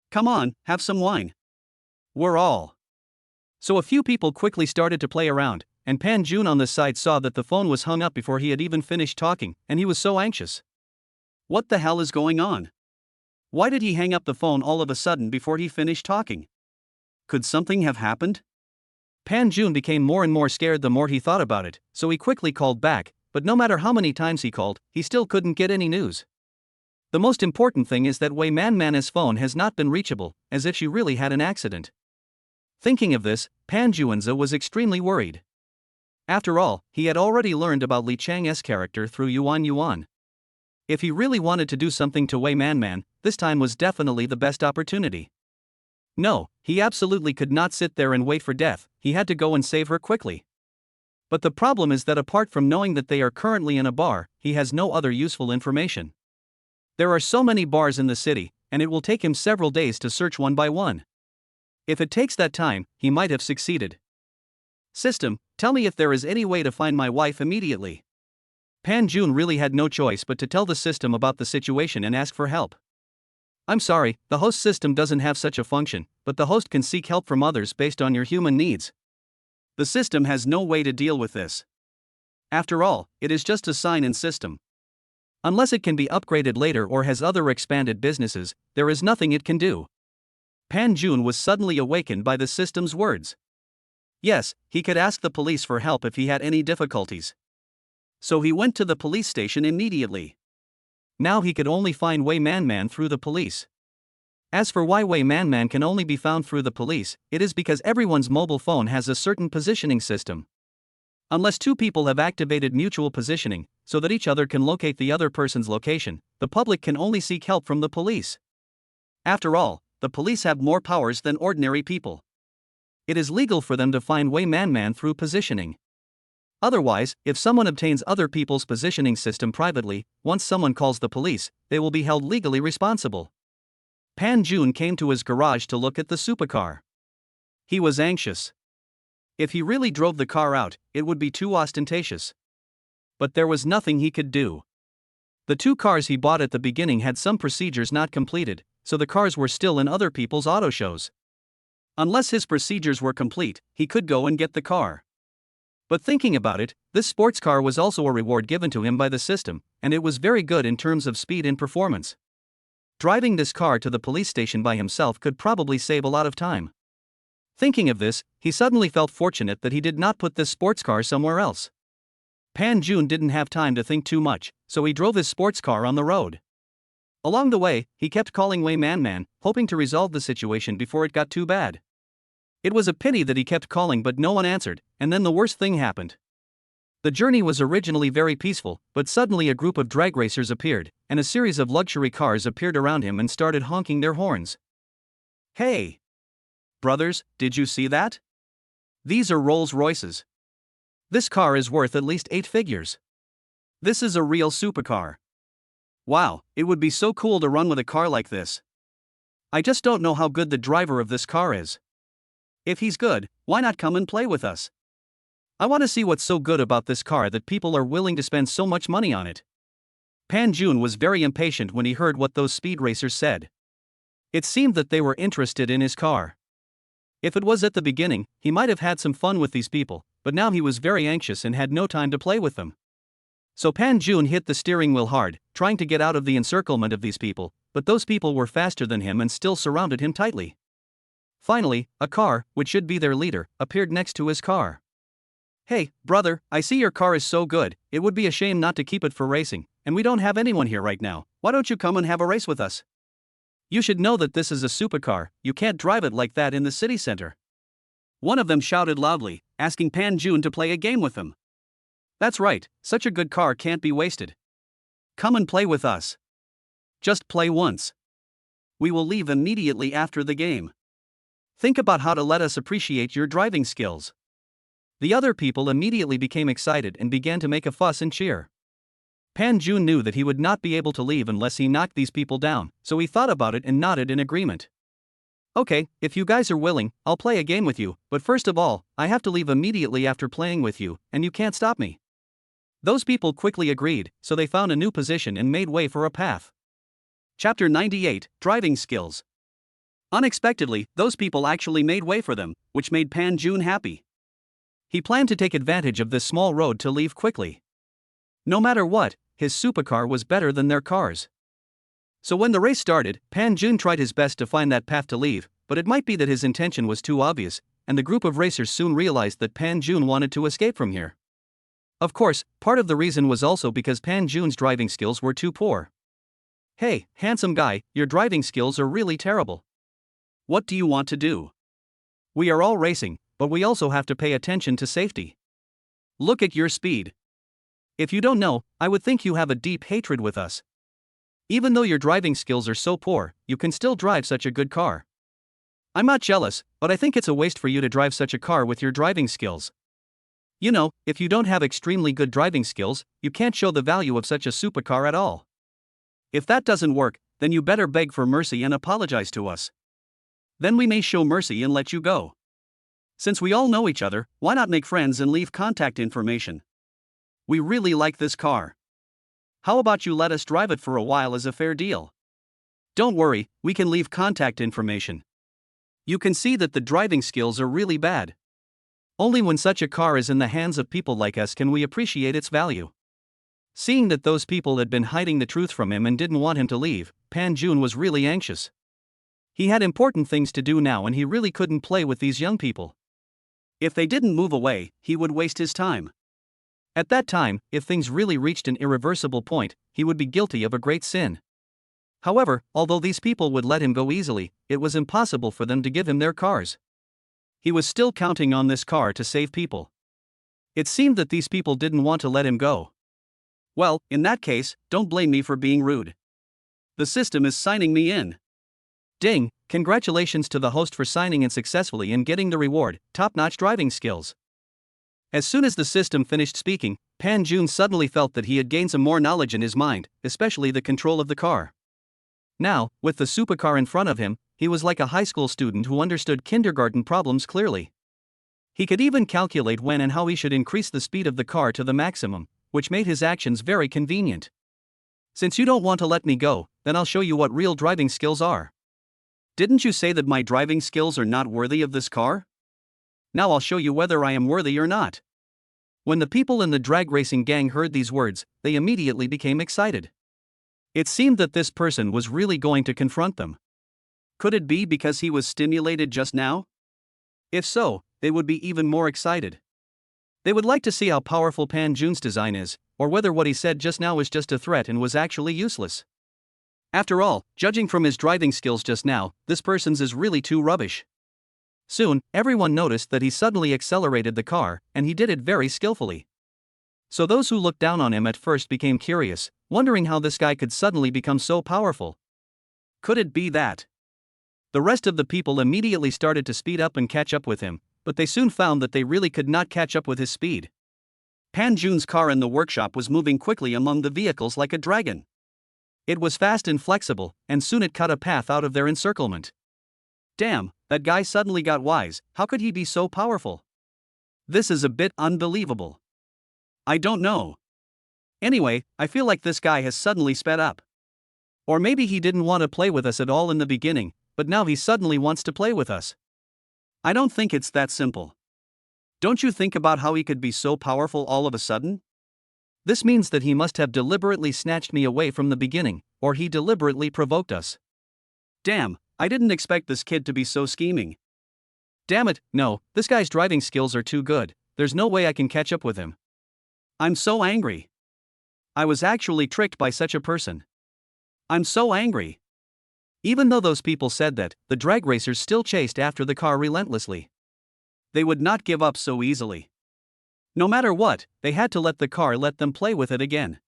Come on, have some wine. We're all. So a few people quickly started to play around, and Pan Jun on the side saw that the phone was hung up before he had even finished talking, and he was so anxious. What the hell is going on? Why did he hang up the phone all of a sudden before he finished talking? Could something have happened? Pan Jun became more and more scared the more he thought about it, so he quickly called back, but no matter how many times he called, he still couldn't get any news. The most important thing is that Wei Man Man's phone has not been reachable, as if she really had an accident. Thinking of this, Pan Juanza was extremely worried. After all, he had already learned about Li Chang's character through Yuan Yuan. If he really wanted to do something to Wei Man Man, this time was definitely the best opportunity. No, he absolutely could not sit there and wait for death, he had to go and save her quickly. But the problem is that apart from knowing that they are currently in a bar, he has no other useful information. There are so many bars in the city, and it will take him several days to search one by one. If it takes that time, he might have succeeded. System, tell me if there is any way to find my wife immediately. Pan Jun really had no choice but to tell the system about the situation and ask for help. I'm sorry, the host system doesn't have such a function, but the host can seek help from others based on your human needs. The system has no way to deal with this. After all, it is just a sign-in system. Unless it can be upgraded later or has other expanded businesses, there is nothing it can do. Pan Jun was suddenly awakened by the system's words. Yes, he could ask the police for help if he had any difficulties. So he went to the police station immediately. Now he could only find Wei Man Man through the police. As for why Wei Man Man can only be found through the police, it is because everyone's mobile phone has a certain positioning system. Unless two people have activated mutual positioning, so that each other can locate the other person's location, the public can only seek help from the police. After all, the police have more powers than ordinary people. It is legal for them to find Wei Man Man through positioning. Otherwise, if someone obtains other people's positioning system privately, once someone calls the police, they will be held legally responsible. Pan Jun came to his garage to look at the supercar. He was anxious. If he really drove the car out, it would be too ostentatious. But there was nothing he could do. The two cars he bought at the beginning had some procedures not completed, so the cars were still in other people's auto shows. Unless his procedures were complete, he could go and get the car. But thinking about it, this sports car was also a reward given to him by the system, and it was very good in terms of speed and performance. Driving this car to the police station by himself could probably save a lot of time. Thinking of this, he suddenly felt fortunate that he did not put this sports car somewhere else. Pan Jun didn't have time to think too much, so he drove his sports car on the road. Along the way, he kept calling Wei Man Man, hoping to resolve the situation before it got too bad. It was a pity that he kept calling but no one answered, and then the worst thing happened. The journey was originally very peaceful, but suddenly a group of drag racers appeared, and a series of luxury cars appeared around him and started honking their horns. Hey! Brothers, did you see that? These are Rolls Royces. This car is worth at least 8 figures. This is a real supercar. Wow, it would be so cool to run with a car like this. I just don't know how good the driver of this car is. If he's good, why not come and play with us? I want to see what's so good about this car that people are willing to spend so much money on it. Pan Jun was very impatient when he heard what those speed racers said. It seemed that they were interested in his car. If it was at the beginning, he might have had some fun with these people, but now he was very anxious and had no time to play with them. So Pan Jun hit the steering wheel hard, trying to get out of the encirclement of these people, but those people were faster than him and still surrounded him tightly. Finally, a car, which should be their leader, appeared next to his car. "Hey, brother, I see your car is so good, it would be a shame not to keep it for racing, and we don't have anyone here right now. Why don't you come and have a race with us? You should know that this is a supercar, you can't drive it like that in the city center." One of them shouted loudly, asking Pan Jun to play a game with him. "That's right, such a good car can't be wasted. Come and play with us. Just play once. We will leave immediately after the game. Think about how to let us appreciate your driving skills." The other people immediately became excited and began to make a fuss and cheer. Pan Jun knew that he would not be able to leave unless he knocked these people down, so he thought about it and nodded in agreement. "Okay, if you guys are willing, I'll play a game with you, but first of all, I have to leave immediately after playing with you, and you can't stop me." Those people quickly agreed, so they found a new position and made way for a path. Chapter 98, Driving Skills. Unexpectedly, those people actually made way for them, which made Pan Jun happy. He planned to take advantage of this small road to leave quickly. No matter what, his supercar was better than their cars. So when the race started, Pan Jun tried his best to find that path to leave, but it might be that his intention was too obvious, and the group of racers soon realized that Pan Jun wanted to escape from here. Of course, part of the reason was also because Pan Jun's driving skills were too poor. "Hey, handsome guy, your driving skills are really terrible. What do you want to do? We are all racing, but we also have to pay attention to safety. Look at your speed. If you don't know, I would think you have a deep hatred with us. Even though your driving skills are so poor, you can still drive such a good car. I'm not jealous, but I think it's a waste for you to drive such a car with your driving skills. You know, if you don't have extremely good driving skills, you can't show the value of such a supercar at all. If that doesn't work, then you better beg for mercy and apologize to us. Then we may show mercy and let you go. Since we all know each other, why not make friends and leave contact information? We really like this car. How about you let us drive it for a while as a fair deal? Don't worry, we can leave contact information. You can see that the driving skills are really bad. Only when such a car is in the hands of people like us can we appreciate its value." Seeing that those people had been hiding the truth from him and didn't want him to leave, Pan Jun was really anxious. He had important things to do now and he really couldn't play with these young people. If they didn't move away, he would waste his time. At that time, if things really reached an irreversible point, he would be guilty of a great sin. However, although these people would let him go easily, it was impossible for them to give him their cars. He was still counting on this car to save people. It seemed that these people didn't want to let him go. Well, in that case, don't blame me for being rude. The system is signing me in. Ding, congratulations to the host for signing in successfully and getting the reward, top-notch driving skills. As soon as the system finished speaking, Pan Jun suddenly felt that he had gained some more knowledge in his mind, especially the control of the car. Now, with the supercar in front of him, he was like a high school student who understood kindergarten problems clearly. He could even calculate when and how he should increase the speed of the car to the maximum, which made his actions very convenient. Since you don't want to let me go, then I'll show you what real driving skills are. Didn't you say that my driving skills are not worthy of this car? Now I'll show you whether I am worthy or not. When the people in the drag racing gang heard these words, they immediately became excited. It seemed that this person was really going to confront them. Could it be because he was stimulated just now? If so, they would be even more excited. They would like to see how powerful Pan Jun's design is, or whether what he said just now was just a threat and was actually useless. After all, judging from his driving skills just now, this person's is really too rubbish. Soon, everyone noticed that he suddenly accelerated the car, and he did it very skillfully. So those who looked down on him at first became curious, wondering how this guy could suddenly become so powerful. Could it be that? The rest of the people immediately started to speed up and catch up with him, but they soon found that they really could not catch up with his speed. Pan Jun's car in the workshop was moving quickly among the vehicles like a dragon. It was fast and flexible, and soon it cut a path out of their encirclement. Damn, that guy suddenly got wise, how could he be so powerful? This is a bit unbelievable. I don't know. Anyway, I feel like this guy has suddenly sped up. Or maybe he didn't want to play with us at all in the beginning, but now he suddenly wants to play with us. I don't think it's that simple. Don't you think about how he could be so powerful all of a sudden? This means that he must have deliberately snatched me away from the beginning, or he deliberately provoked us. Damn, I didn't expect this kid to be so scheming. Damn it, no, this guy's driving skills are too good, there's no way I can catch up with him. I'm so angry. I was actually tricked by such a person. I'm so angry. Even though those people said that, the drag racers still chased after the car relentlessly. They would not give up so easily. No matter what, they had to let the car let them play with it again.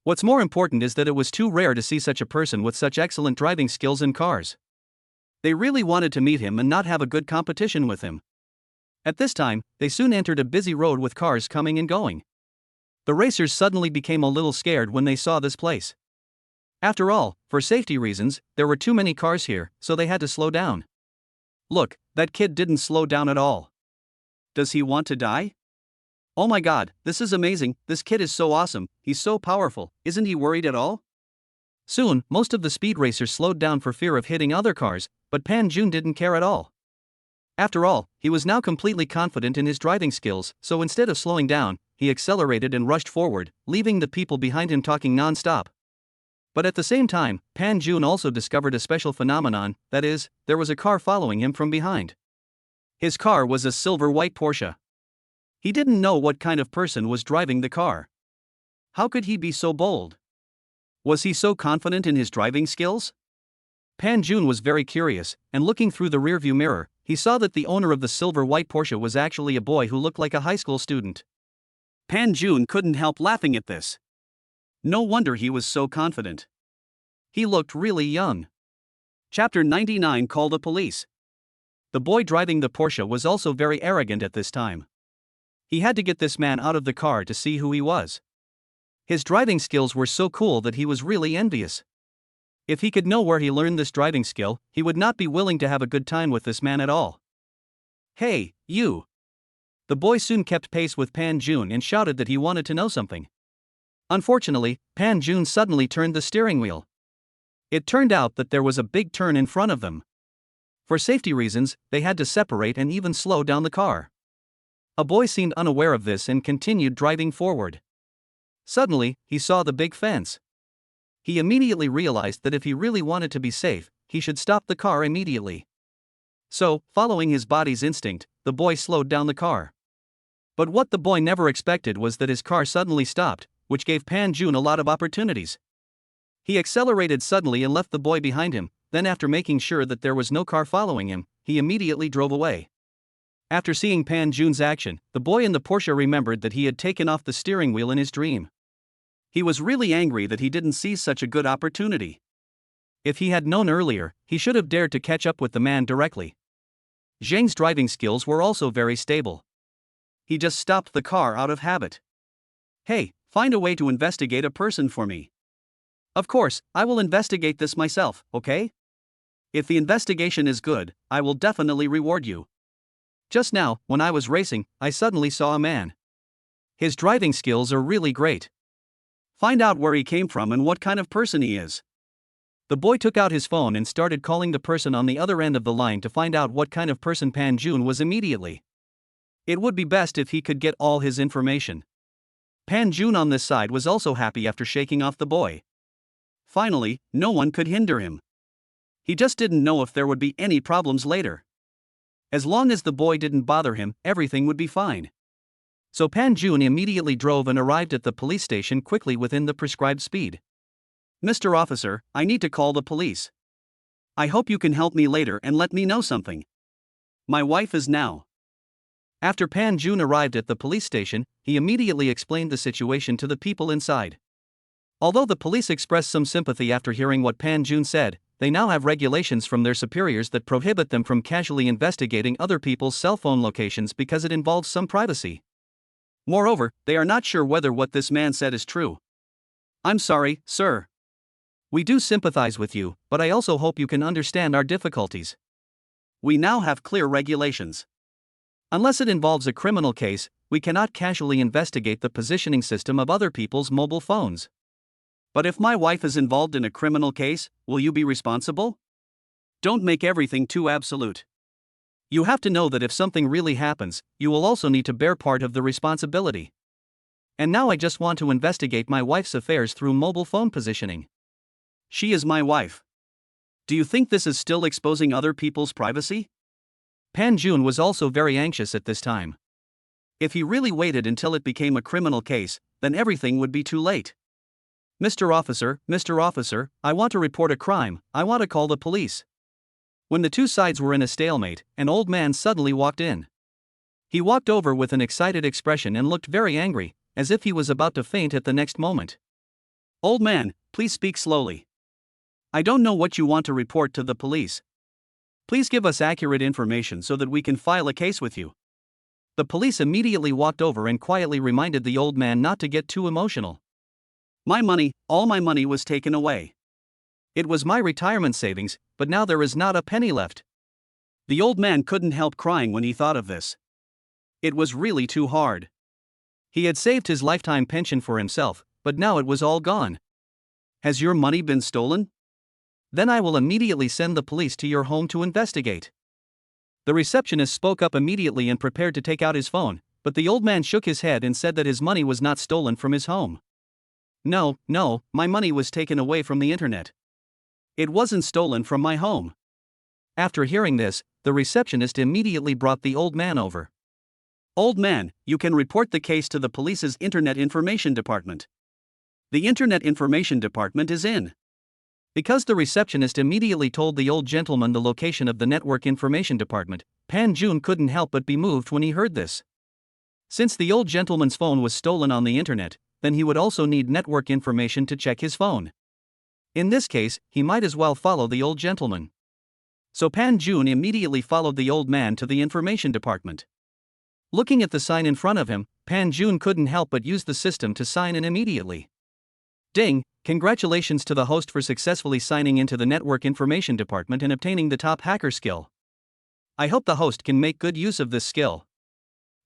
What's more important is that it was too rare to see such a person with such excellent driving skills in cars. They really wanted to meet him and not have a good competition with him. At this time, they soon entered a busy road with cars coming and going. The racers suddenly became a little scared when they saw this place. After all, for safety reasons, there were too many cars here, so they had to slow down. Look, that kid didn't slow down at all. Does he want to die? Oh my god, this is amazing, this kid is so awesome, he's so powerful, isn't he worried at all? Soon, most of the speed racers slowed down for fear of hitting other cars, but Pan Jun didn't care at all. After all, he was now completely confident in his driving skills, so instead of slowing down, he accelerated and rushed forward, leaving the people behind him talking non-stop. But at the same time, Pan Jun also discovered a special phenomenon, that is, there was a car following him from behind. His car was a silver-white Porsche. He didn't know what kind of person was driving the car. How could he be so bold? Was he so confident in his driving skills? Pan Jun was very curious, and looking through the rearview mirror, he saw that the owner of the silver-white Porsche was actually a boy who looked like a high school student. Pan Jun couldn't help laughing at this. No wonder he was so confident. He looked really young. Chapter 99 Call the Police. The boy driving the Porsche was also very arrogant at this time. He had to get this man out of the car to see who he was. His driving skills were so cool that he was really envious. If he could know where he learned this driving skill, he would not be willing to have a good time with this man at all. Hey, you! The boy soon kept pace with Pan Jun and shouted that he wanted to know something. Unfortunately, Pan Jun suddenly turned the steering wheel. It turned out that there was a big turn in front of them. For safety reasons, they had to separate and even slow down the car. A boy seemed unaware of this and continued driving forward. Suddenly, he saw the big fence. He immediately realized that if he really wanted to be safe, he should stop the car immediately. So, following his body's instinct, the boy slowed down the car. But what the boy never expected was that his car suddenly stopped, which gave Pan Jun a lot of opportunities. He accelerated suddenly and left the boy behind him, then after making sure that there was no car following him, he immediately drove away. After seeing Pan Jun's action, the boy in the Porsche remembered that he had taken off the steering wheel in his dream. He was really angry that he didn't see such a good opportunity. If he had known earlier, he should have dared to catch up with the man directly. Zhang's driving skills were also very stable. He just stopped the car out of habit. Hey, find a way to investigate a person for me. Of course, I will investigate this myself, okay? If the investigation is good, I will definitely reward you. Just now, when I was racing, I suddenly saw a man. His driving skills are really great. Find out where he came from and what kind of person he is. The boy took out his phone and started calling the person on the other end of the line to find out what kind of person Pan Jun was immediately. It would be best if he could get all his information. Pan Jun on this side was also happy after shaking off the boy. Finally, no one could hinder him. He just didn't know if there would be any problems later. As long as the boy didn't bother him, everything would be fine. So Pan Jun immediately drove and arrived at the police station quickly within the prescribed speed. Mr. Officer, I need to call the police. I hope you can help me later and let me know something. My wife is now. After Pan Jun arrived at the police station, he immediately explained the situation to the people inside. Although the police expressed some sympathy after hearing what Pan Jun said, they now have regulations from their superiors that prohibit them from casually investigating other people's cell phone locations because it involves some privacy. Moreover, they are not sure whether what this man said is true. I'm sorry, sir. We do sympathize with you, but I also hope you can understand our difficulties. We now have clear regulations. Unless it involves a criminal case, we cannot casually investigate the positioning system of other people's mobile phones. But if my wife is involved in a criminal case, will you be responsible? Don't make everything too absolute. You have to know that if something really happens, you will also need to bear part of the responsibility. And now I just want to investigate my wife's affairs through mobile phone positioning. She is my wife. Do you think this is still exposing other people's privacy? Pan Jun was also very anxious at this time. If he really waited until it became a criminal case, then everything would be too late. Mr. Officer, I want to report a crime, I want to call the police. When the two sides were in a stalemate, an old man suddenly walked in. He walked over with an excited expression and looked very angry, as if he was about to faint at the next moment. Old man, please speak slowly. I don't know what you want to report to the police. Please give us accurate information so that we can file a case with you. The police immediately walked over and quietly reminded the old man not to get too emotional. My money, all my money was taken away. It was my retirement savings, but now there is not a penny left. The old man couldn't help crying when he thought of this. It was really too hard. He had saved his lifetime pension for himself, but now it was all gone. Has your money been stolen? Then I will immediately send the police to your home to investigate. The receptionist spoke up immediately and prepared to take out his phone, but the old man shook his head and said that his money was not stolen from his home. No, my money was taken away from the internet. It wasn't stolen from my home. After hearing this, the receptionist immediately brought the old man over. Old man, you can report the case to the police's Internet Information Department. The Internet Information Department is in. Because the receptionist immediately told the old gentleman the location of the Network Information Department, Pan Jun couldn't help but be moved when he heard this. Since the old gentleman's phone was stolen on the internet, then he would also need network information to check his phone. In this case, he might as well follow the old gentleman. So Pan Jun immediately followed the old man to the information department. Looking at the sign in front of him, Pan Jun couldn't help but use the system to sign in immediately. Ding! Congratulations to the host for successfully signing into the Network Information Department and obtaining the top hacker skill. I hope the host can make good use of this skill.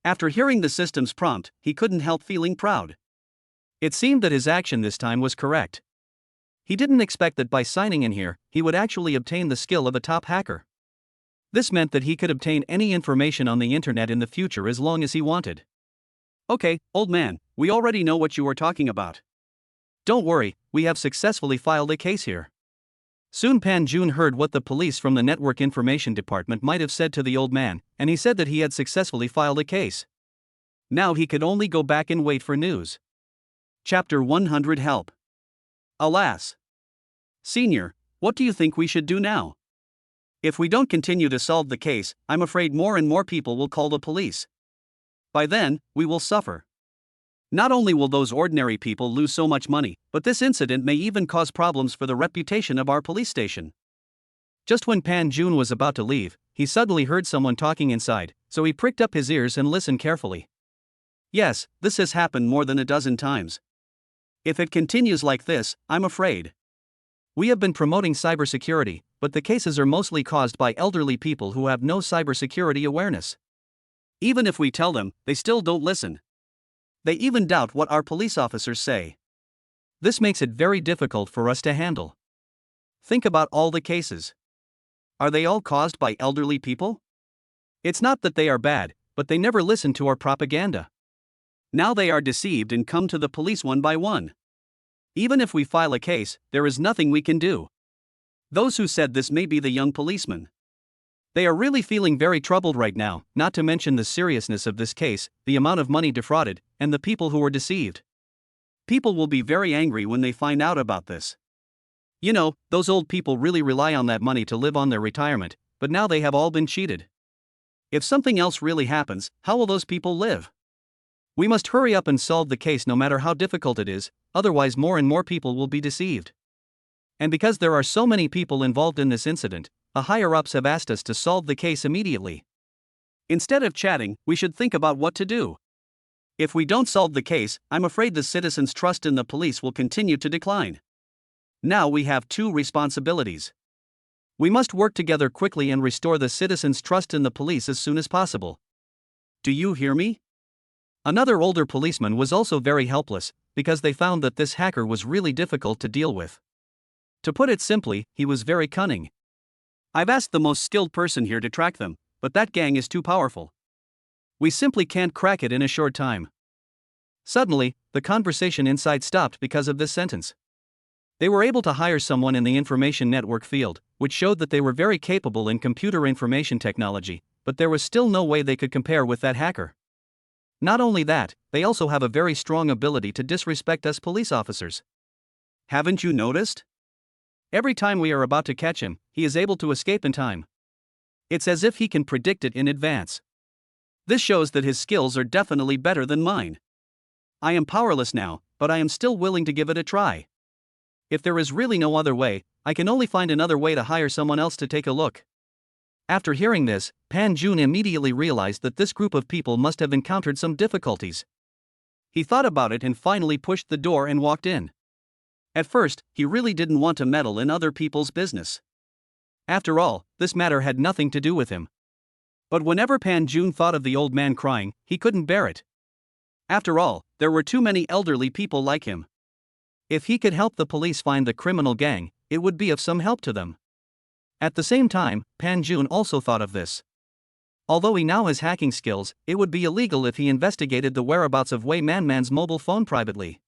After hearing the system's prompt, he couldn't help feeling proud. It seemed that his action this time was correct. He didn't expect that by signing in here, he would actually obtain the skill of a top hacker. This meant that he could obtain any information on the internet in the future as long as he wanted. Okay, old man, we already know what you were talking about. Don't worry, we have successfully filed a case here. Soon Pan Jun heard what the police from the Network Information Department might have said to the old man, and he said that he had successfully filed a case. Now he could only go back and wait for news. Chapter 100 Help. Alas. Senior, what do you think we should do now? If we don't continue to solve the case, I'm afraid more and more people will call the police. By then, we will suffer. Not only will those ordinary people lose so much money, but this incident may even cause problems for the reputation of our police station. Just when Pan Jun was about to leave, he suddenly heard someone talking inside, so he pricked up his ears and listened carefully. Yes, this has happened more than a dozen times. If it continues like this, I'm afraid. We have been promoting cybersecurity, but the cases are mostly caused by elderly people who have no cybersecurity awareness. Even if we tell them, they still don't listen. They even doubt what our police officers say. This makes it very difficult for us to handle. Think about all the cases. Are they all caused by elderly people? It's not that they are bad, but they never listen to our propaganda. Now they are deceived and come to the police one by one. Even if we file a case, there is nothing we can do. Those who said this may be the young policemen. They are really feeling very troubled right now, not to mention the seriousness of this case, the amount of money defrauded, and the people who were deceived. People will be very angry when they find out about this. You know, those old people really rely on that money to live on their retirement, but now they have all been cheated. If something else really happens, how will those people live? We must hurry up and solve the case no matter how difficult it is, otherwise more and more people will be deceived. And because there are so many people involved in this incident, the higher-ups have asked us to solve the case immediately. Instead of chatting, we should think about what to do. If we don't solve the case, I'm afraid the citizens' trust in the police will continue to decline. Now we have two responsibilities. We must work together quickly and restore the citizens' trust in the police as soon as possible. Do you hear me? Another older policeman was also very helpless, because they found that this hacker was really difficult to deal with. To put it simply, he was very cunning. I've asked the most skilled person here to track them, but that gang is too powerful. We simply can't crack it in a short time. Suddenly, the conversation inside stopped because of this sentence. They were able to hire someone in the information network field, which showed that they were very capable in computer information technology, but there was still no way they could compare with that hacker. Not only that, they also have a very strong ability to disrespect us police officers. Haven't you noticed? Every time we are about to catch him, he is able to escape in time. It's as if he can predict it in advance. This shows that his skills are definitely better than mine. I am powerless now, but I am still willing to give it a try. If there is really no other way, I can only find another way to hire someone else to take a look. After hearing this, Pan Jun immediately realized that this group of people must have encountered some difficulties. He thought about it and finally pushed the door and walked in. At first, he really didn't want to meddle in other people's business. After all, this matter had nothing to do with him. But whenever Pan Jun thought of the old man crying, he couldn't bear it. After all, there were too many elderly people like him. If he could help the police find the criminal gang, it would be of some help to them. At the same time, Pan Jun also thought of this. Although he now has hacking skills, it would be illegal if he investigated the whereabouts of Wei Manman's mobile phone privately.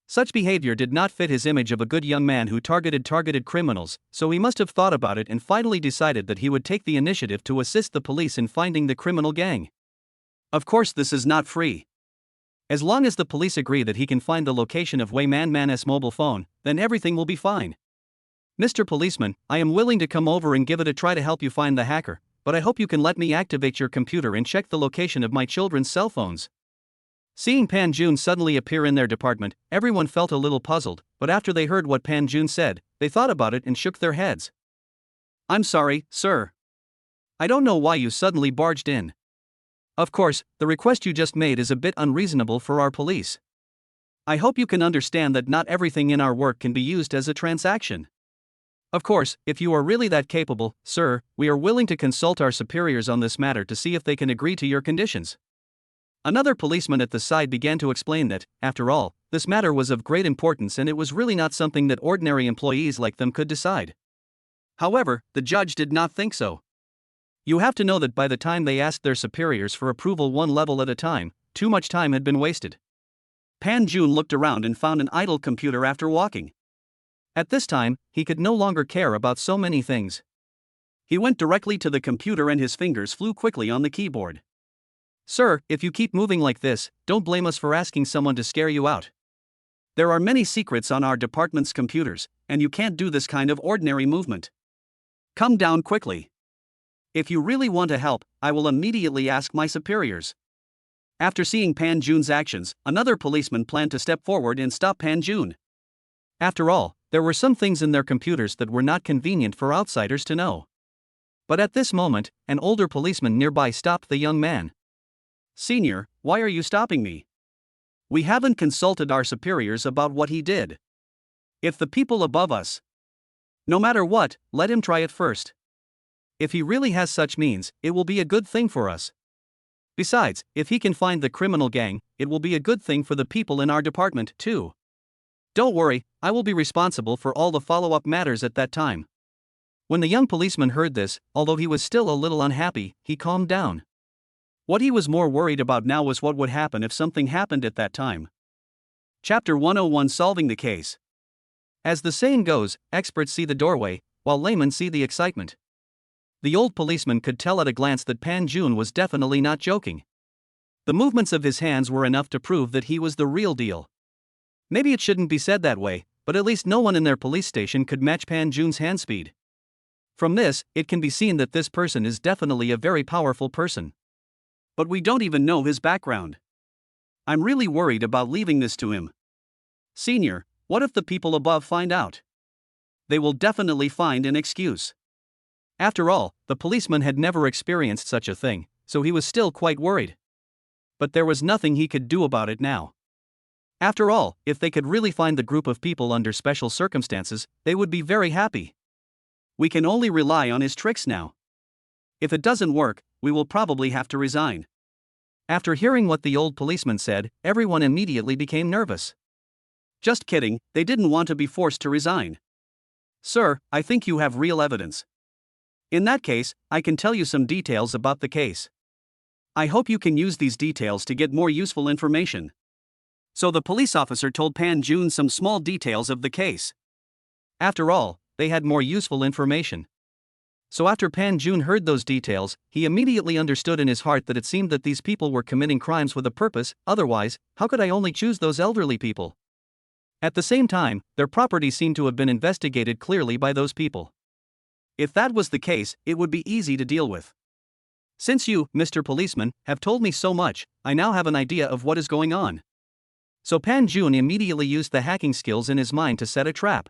Such behavior did not fit his image of a good young man who targeted criminals, so he must have thought about it and finally decided that he would take the initiative to assist the police in finding the criminal gang. Of course, this is not free. As long as the police agree that he can find the location of Wei Manman's mobile phone, then everything will be fine. Mr. Policeman, I am willing to come over and give it a try to help you find the hacker, but I hope you can let me activate your computer and check the location of my children's cell phones. Seeing Pan Jun suddenly appear in their department, everyone felt a little puzzled, but after they heard what Pan Jun said, they thought about it and shook their heads. I'm sorry, sir. I don't know why you suddenly barged in. Of course, the request you just made is a bit unreasonable for our police. I hope you can understand that not everything in our work can be used as a transaction. Of course, if you are really that capable, sir, we are willing to consult our superiors on this matter to see if they can agree to your conditions. Another policeman at the side began to explain that, after all, this matter was of great importance and it was really not something that ordinary employees like them could decide. However, the judge did not think so. You have to know that by the time they asked their superiors for approval one level at a time, too much time had been wasted. Pan Jun looked around and found an idle computer after walking. At this time, he could no longer care about so many things. He went directly to the computer and his fingers flew quickly on the keyboard. Sir, if you keep moving like this, don't blame us for asking someone to scare you out. There are many secrets on our department's computers, and you can't do this kind of ordinary movement. Come down quickly. If you really want to help, I will immediately ask my superiors. After seeing Pan Jun's actions, another policeman planned to step forward and stop Pan Jun. After all, there were some things in their computers that were not convenient for outsiders to know. But at this moment, an older policeman nearby stopped the young man. Senior, why are you stopping me? We haven't consulted our superiors about what he did. If the people above us, no matter what, let him try it first. If he really has such means, it will be a good thing for us. Besides, if he can find the criminal gang, it will be a good thing for the people in our department, too. Don't worry, I will be responsible for all the follow-up matters at that time. When the young policeman heard this, although he was still a little unhappy, he calmed down. What he was more worried about now was what would happen if something happened at that time. Chapter 101: Solving the Case. As the saying goes, experts see the doorway, while laymen see the excitement. The old policeman could tell at a glance that Pan Jun was definitely not joking. The movements of his hands were enough to prove that he was the real deal. Maybe it shouldn't be said that way, but at least no one in their police station could match Pan Jun's hand speed. From this, it can be seen that this person is definitely a very powerful person. But we don't even know his background. I'm really worried about leaving this to him. Senior, what if the people above find out? They will definitely find an excuse. After all, the policeman had never experienced such a thing, so he was still quite worried. But there was nothing he could do about it now. After all, if they could really find the group of people under special circumstances, they would be very happy. We can only rely on his tricks now. If it doesn't work, we will probably have to resign. After hearing what the old policeman said, everyone immediately became nervous. Just kidding, they didn't want to be forced to resign. Sir, I think you have real evidence. In that case, I can tell you some details about the case. I hope you can use these details to get more useful information. So the police officer told Pan Jun some small details of the case. After all, they had more useful information. So after Pan Jun heard those details, he immediately understood in his heart that it seemed that these people were committing crimes with a purpose, otherwise, how could I only choose those elderly people? At the same time, their property seemed to have been investigated clearly by those people. If that was the case, it would be easy to deal with. Since you, Mr. Policeman, have told me so much, I now have an idea of what is going on. So Pan Jun immediately used the hacking skills in his mind to set a trap.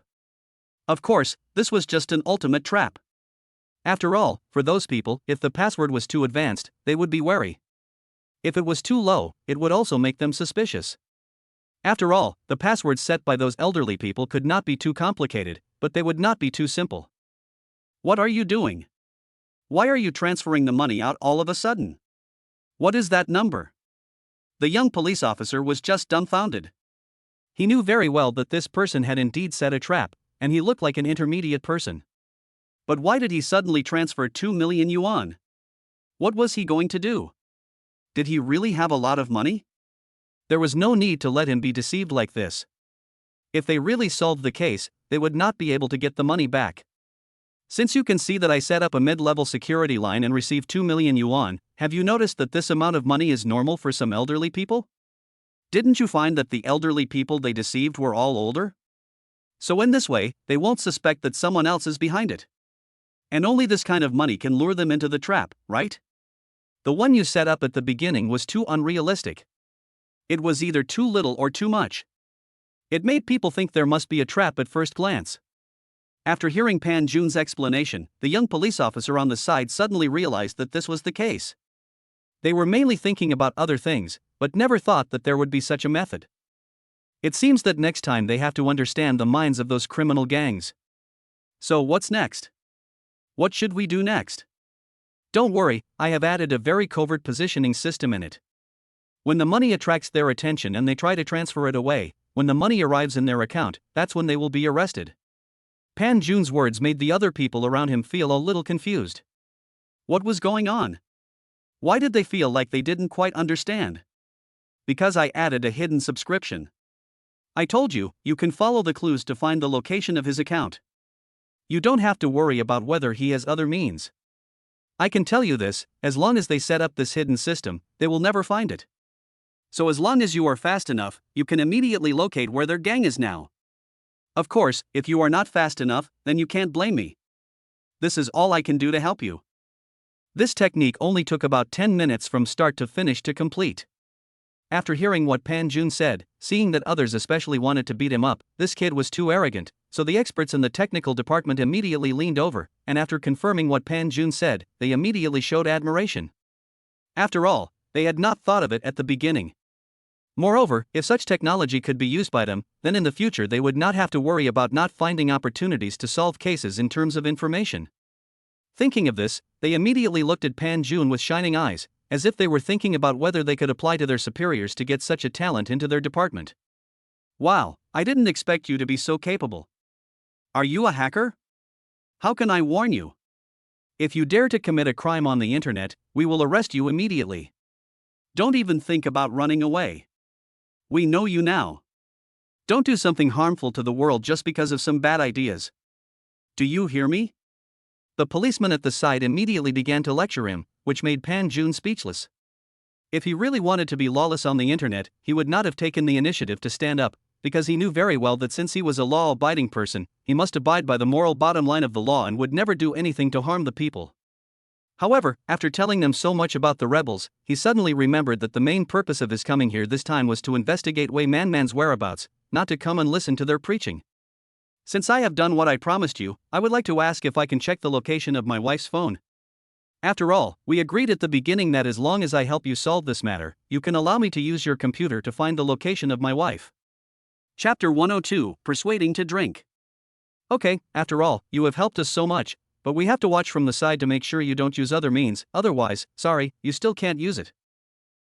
Of course, this was just an ultimate trap. After all, for those people, if the password was too advanced, they would be wary. If it was too low, it would also make them suspicious. After all, the passwords set by those elderly people could not be too complicated, but they would not be too simple. What are you doing? Why are you transferring the money out all of a sudden? What is that number? The young police officer was just dumbfounded. He knew very well that this person had indeed set a trap, and he looked like an intermediate person. But why did he suddenly transfer 2 million yuan? What was he going to do? Did he really have a lot of money? There was no need to let him be deceived like this. If they really solved the case, they would not be able to get the money back. Since you can see that I set up a mid-level security line and received 2 million yuan, have you noticed that this amount of money is normal for some elderly people? Didn't you find that the elderly people they deceived were all older? So in this way, they won't suspect that someone else is behind it. And only this kind of money can lure them into the trap, right? The one you set up at the beginning was too unrealistic. It was either too little or too much. It made people think there must be a trap at first glance. After hearing Pan Jun's explanation, the young police officer on the side suddenly realized that this was the case. They were mainly thinking about other things, but never thought that there would be such a method. It seems that next time they have to understand the minds of those criminal gangs. So what's next? What should we do next? Don't worry, I have added a very covert positioning system in it. When the money attracts their attention and they try to transfer it away, when the money arrives in their account, that's when they will be arrested. Pan Jun's words made the other people around him feel a little confused. What was going on? Why did they feel like they didn't quite understand? Because I added a hidden subscription. I told you, you can follow the clues to find the location of his account. You don't have to worry about whether he has other means. I can tell you this, as long as they set up this hidden system, they will never find it. So as long as you are fast enough, you can immediately locate where their gang is now. Of course, if you are not fast enough, then you can't blame me. This is all I can do to help you. This technique only took about 10 minutes from start to finish to complete. After hearing what Pan Jun said, seeing that others especially wanted to beat him up, this kid was too arrogant, so the experts in the technical department immediately leaned over, and after confirming what Pan Jun said, they immediately showed admiration. After all, they had not thought of it at the beginning. Moreover, if such technology could be used by them, then in the future they would not have to worry about not finding opportunities to solve cases in terms of information. Thinking of this, they immediately looked at Pan Jun with shining eyes, as if they were thinking about whether they could apply to their superiors to get such a talent into their department. Wow, I didn't expect you to be so capable. Are you a hacker? How can I warn you? If you dare to commit a crime on the internet, we will arrest you immediately. Don't even think about running away. We know you now. Don't do something harmful to the world just because of some bad ideas. Do you hear me? The policeman at the side immediately began to lecture him, which made Pan Jun speechless. If he really wanted to be lawless on the internet, he would not have taken the initiative to stand up, because he knew very well that since he was a law-abiding person, he must abide by the moral bottom line of the law and would never do anything to harm the people. However, after telling them so much about the rebels, he suddenly remembered that the main purpose of his coming here this time was to investigate Wei Manman's whereabouts, not to come and listen to their preaching. Since I have done what I promised you, I would like to ask if I can check the location of my wife's phone. After all, we agreed at the beginning that as long as I help you solve this matter, you can allow me to use your computer to find the location of my wife. Chapter 102, Persuading to Drink. Okay, after all, you have helped us so much, but we have to watch from the side to make sure you don't use other means, otherwise, sorry, you still can't use it.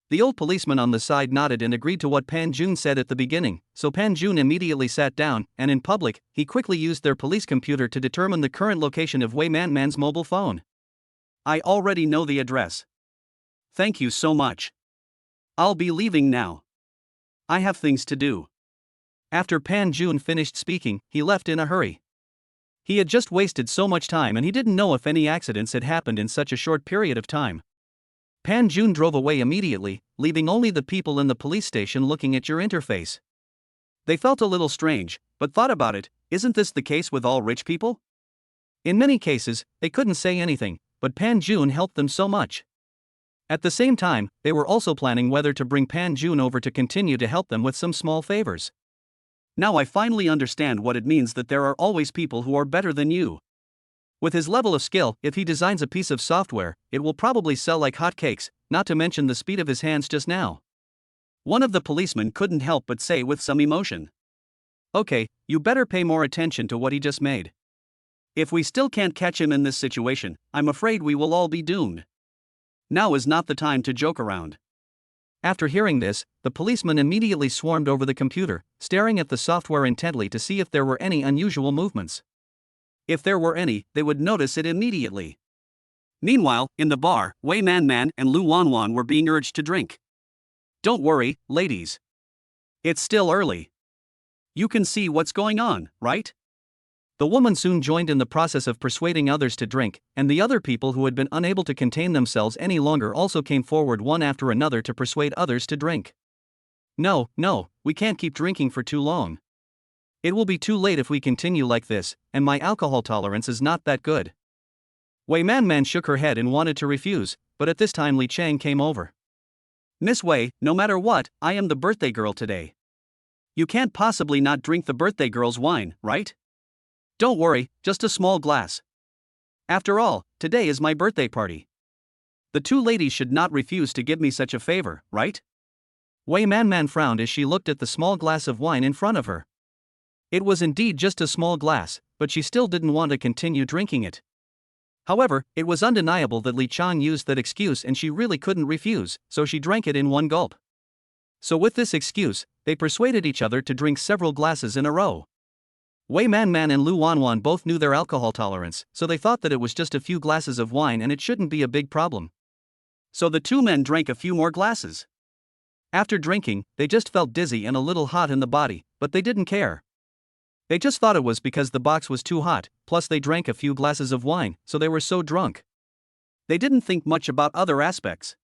The old policeman on the side nodded and agreed to what Pan Jun said at the beginning, so Pan Jun immediately sat down, and in public, he quickly used their police computer to determine the current location of Wei Manman's mobile phone. I already know the address. Thank you so much. I'll be leaving now. I have things to do. After Pan Jun finished speaking, he left in a hurry. He had just wasted so much time and he didn't know if any accidents had happened in such a short period of time. Pan Jun drove away immediately, leaving only the people in the police station looking at your interface. They felt a little strange, but thought about it, isn't this the case with all rich people? In many cases, they couldn't say anything, but Pan Jun helped them so much. At the same time, they were also planning whether to bring Pan Jun over to continue to help them with some small favors. Now I finally understand what it means that there are always people who are better than you. With his level of skill, if he designs a piece of software, it will probably sell like hotcakes, not to mention the speed of his hands just now. One of the policemen couldn't help but say with some emotion. Okay, you better pay more attention to what he just made. If we still can't catch him in this situation, I'm afraid we will all be doomed. Now is not the time to joke around. After hearing this, the policeman immediately swarmed over the computer, staring at the software intently to see if there were any unusual movements. If there were any, they would notice it immediately. Meanwhile, in the bar, Wei Man Man and Lu Wanwan were being urged to drink. Don't worry, ladies. It's still early. You can see what's going on, right? The woman soon joined in the process of persuading others to drink, and the other people who had been unable to contain themselves any longer also came forward one after another to persuade others to drink. No, we can't keep drinking for too long. It will be too late if we continue like this, and my alcohol tolerance is not that good. Wei Man Man shook her head and wanted to refuse, but at this time Li Chang came over. Miss Wei, no matter what, I am the birthday girl today. You can't possibly not drink the birthday girl's wine, right? Don't worry, just a small glass. After all, today is my birthday party. The two ladies should not refuse to give me such a favor, right? Wei Man Man frowned as she looked at the small glass of wine in front of her. It was indeed just a small glass, but she still didn't want to continue drinking it. However, it was undeniable that Li Chang used that excuse and she really couldn't refuse, so she drank it in one gulp. So with this excuse, they persuaded each other to drink several glasses in a row. Wei Man Man and Lu Wanwan both knew their alcohol tolerance, so they thought that it was just a few glasses of wine and it shouldn't be a big problem. So the two men drank a few more glasses. After drinking, they just felt dizzy and a little hot in the body, but they didn't care. They just thought it was because the box was too hot, plus they drank a few glasses of wine, so they were so drunk. They didn't think much about other aspects.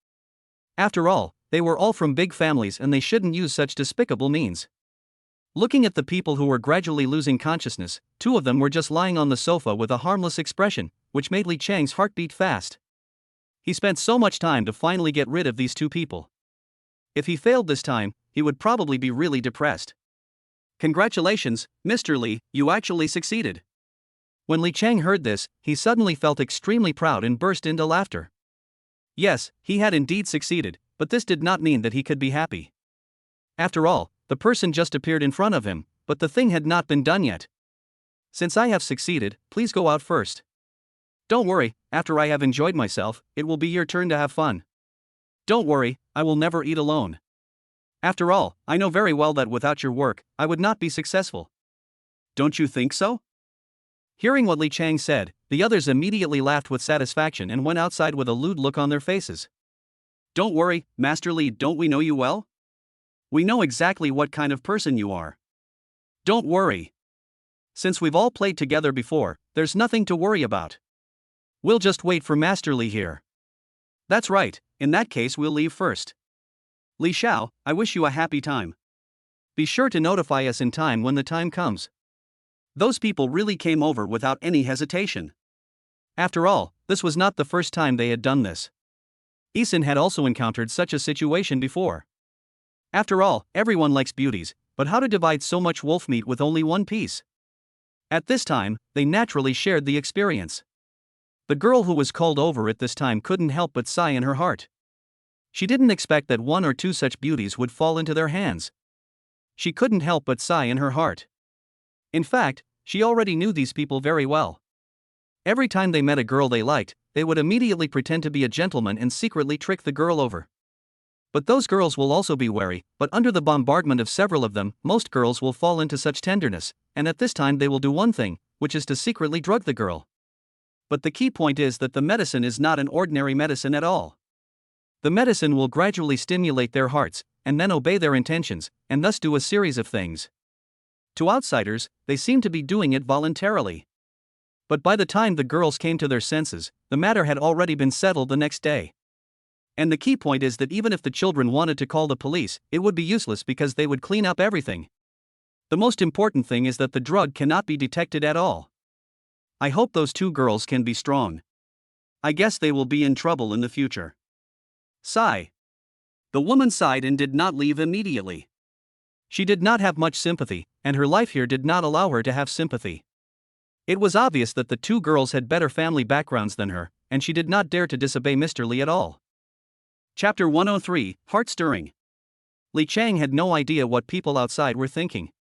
After all, they were all from big families and they shouldn't use such despicable means. Looking at the people who were gradually losing consciousness, two of them were just lying on the sofa with a harmless expression, which made Li Chang's heart beat fast. He spent so much time to finally get rid of these two people. If he failed this time, he would probably be really depressed. Congratulations, Mr. Li, you actually succeeded. When Li Chang heard this, he suddenly felt extremely proud and burst into laughter. Yes, he had indeed succeeded, but this did not mean that he could be happy. After all, the person just appeared in front of him, but the thing had not been done yet. Since I have succeeded, please go out first. Don't worry, after I have enjoyed myself, it will be your turn to have fun. Don't worry, I will never eat alone. After all, I know very well that without your work, I would not be successful. Don't you think so? Hearing what Li Chang said, the others immediately laughed with satisfaction and went outside with a lewd look on their faces. Don't worry, Master Li, don't we know you well? We know exactly what kind of person you are. Don't worry. Since we've all played together before, there's nothing to worry about. We'll just wait for Master Li here. That's right, in that case we'll leave first. Li Xiao, I wish you a happy time. Be sure to notify us in time when the time comes. Those people really came over without any hesitation. After all, this was not the first time they had done this. Eason had also encountered such a situation before. After all, everyone likes beauties, but how to divide so much wolf meat with only one piece? At this time, they naturally shared the experience. The girl who was called over at this time couldn't help but sigh in her heart. She didn't expect that one or two such beauties would fall into their hands. She couldn't help but sigh in her heart. In fact, she already knew these people very well. Every time they met a girl they liked, they would immediately pretend to be a gentleman and secretly trick the girl over. But those girls will also be wary, but under the bombardment of several of them, most girls will fall into such tenderness, and at this time they will do one thing, which is to secretly drug the girl. But the key point is that the medicine is not an ordinary medicine at all. The medicine will gradually stimulate their hearts, and then obey their intentions, and thus do a series of things. To outsiders, they seem to be doing it voluntarily. But by the time the girls came to their senses, the matter had already been settled the next day. And the key point is that even if the children wanted to call the police, it would be useless because they would clean up everything. The most important thing is that the drug cannot be detected at all. I hope those two girls can be strong. I guess they will be in trouble in the future. Sigh. The woman sighed and did not leave immediately. She did not have much sympathy, and her life here did not allow her to have sympathy. It was obvious that the two girls had better family backgrounds than her, and she did not dare to disobey Mr. Li at all. Chapter 103, Heart-Stirring. Li Chang had no idea what people outside were thinking.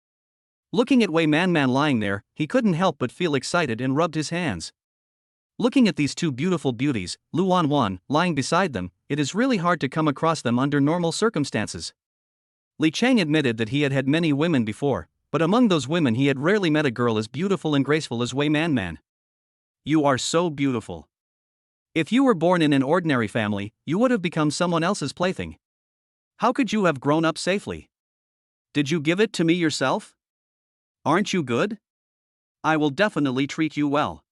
Looking at Wei Man lying there, he couldn't help but feel excited and rubbed his hands. Looking at these two beautiful beauties, Lu Wan lying beside them, it is really hard to come across them under normal circumstances. Li Chang admitted that he had had many women before, but among those women he had rarely met a girl as beautiful and graceful as Wei Man. You are so beautiful. If you were born in an ordinary family, you would have become someone else's plaything. How could you have grown up safely? Did you give it to me yourself? Aren't you good? I will definitely treat you well.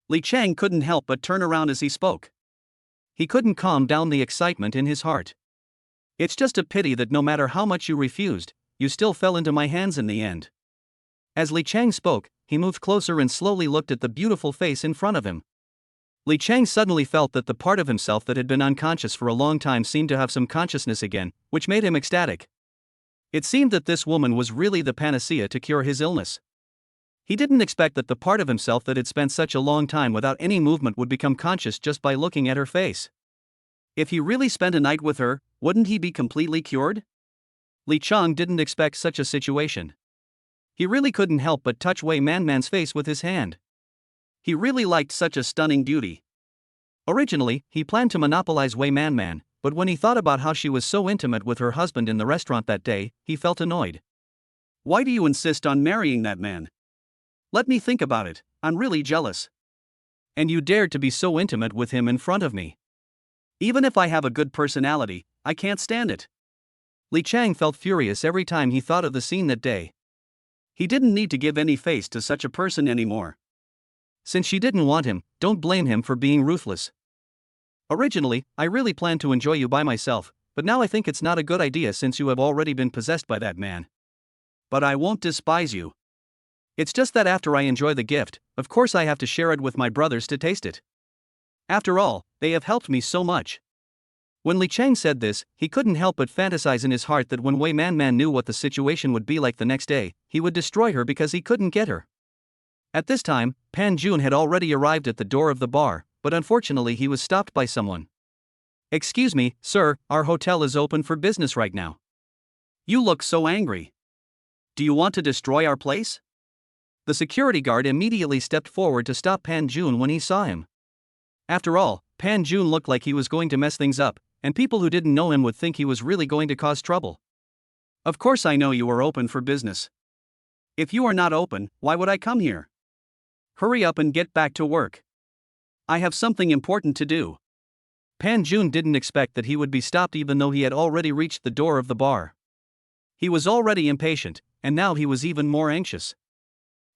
Li Chang couldn't help but turn around as he spoke. He couldn't calm down the excitement in his heart. It's just a pity that no matter how much you refused, you still fell into my hands in the end. As Li Chang spoke, he moved closer and slowly looked at the beautiful face in front of him. Li Chang suddenly felt that the part of himself that had been unconscious for a long time seemed to have some consciousness again, which made him ecstatic. It seemed that this woman was really the panacea to cure his illness. He didn't expect that the part of himself that had spent such a long time without any movement would become conscious just by looking at her face. If he really spent a night with her, wouldn't he be completely cured? Li Chang didn't expect such a situation. He really couldn't help but touch Wei Man's face with his hand. He really liked such a stunning beauty. Originally, he planned to monopolize Wei Man, but when he thought about how she was so intimate with her husband in the restaurant that day, he felt annoyed. Why do you insist on marrying that man? Let me think about it, I'm really jealous. And you dared to be so intimate with him in front of me. Even if I have a good personality, I can't stand it. Li Chang felt furious every time he thought of the scene that day. He didn't need to give any face to such a person anymore. Since she didn't want him, don't blame him for being ruthless. Originally, I really planned to enjoy you by myself, but now I think it's not a good idea since you have already been possessed by that man. But I won't despise you. It's just that after I enjoy the gift, of course I have to share it with my brothers to taste it. After all, they have helped me so much. When Li Chang said this, he couldn't help but fantasize in his heart that when Wei Man knew what the situation would be like the next day, he would destroy her because he couldn't get her. At this time, Pan Jun had already arrived at the door of the bar, but unfortunately he was stopped by someone. Excuse me, sir, our hotel is open for business right now. You look so angry. Do you want to destroy our place? The security guard immediately stepped forward to stop Pan Jun when he saw him. After all, Pan Jun looked like he was going to mess things up, and people who didn't know him would think he was really going to cause trouble. Of course I know you are open for business. If you are not open, why would I come here? Hurry up and get back to work. I have something important to do. Pan Jun didn't expect that he would be stopped even though he had already reached the door of the bar. He was already impatient, and now he was even more anxious.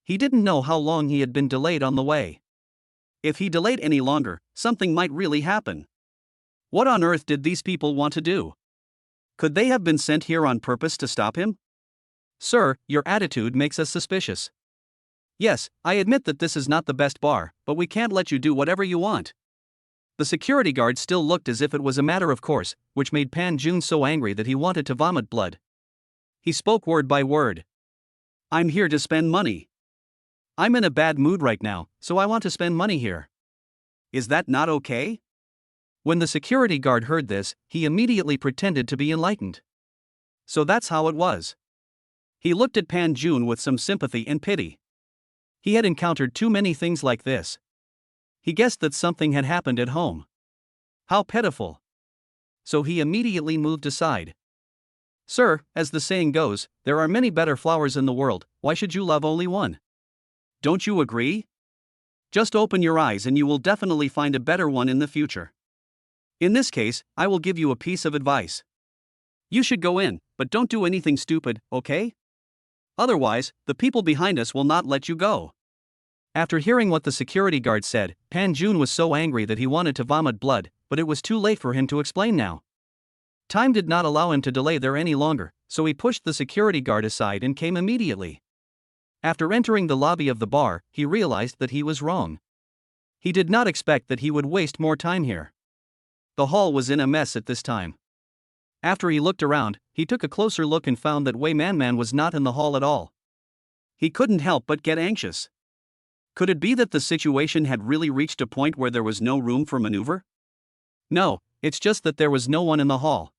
He didn't know how long he had been delayed on the way. If he delayed any longer, something might really happen. What on earth did these people want to do? Could they have been sent here on purpose to stop him? Sir, your attitude makes us suspicious. Yes, I admit that this is not the best bar, but we can't let you do whatever you want. The security guard still looked as if it was a matter of course, which made Pan Jun so angry that he wanted to vomit blood. He spoke word by word. I'm here to spend money. I'm in a bad mood right now, so I want to spend money here. Is that not okay? When the security guard heard this, he immediately pretended to be enlightened. So that's how it was. He looked at Pan Jun with some sympathy and pity. He had encountered too many things like this. He guessed that something had happened at home. How pitiful. So he immediately moved aside. Sir, as the saying goes, there are many better flowers in the world, why should you love only one? Don't you agree? Just open your eyes and you will definitely find a better one in the future. In this case, I will give you a piece of advice. You should go in, but don't do anything stupid, okay? Otherwise, the people behind us will not let you go. After hearing what the security guard said, Pan Jun was so angry that he wanted to vomit blood, but it was too late for him to explain now. Time did not allow him to delay there any longer, so he pushed the security guard aside and came immediately. After entering the lobby of the bar, he realized that he was wrong. He did not expect that he would waste more time here. The hall was in a mess at this time. After he looked around, he took a closer look and found that Wei Man was not in the hall at all. He couldn't help but get anxious. Could it be that the situation had really reached a point where there was no room for maneuver? No, it's just that there was no one in the hall.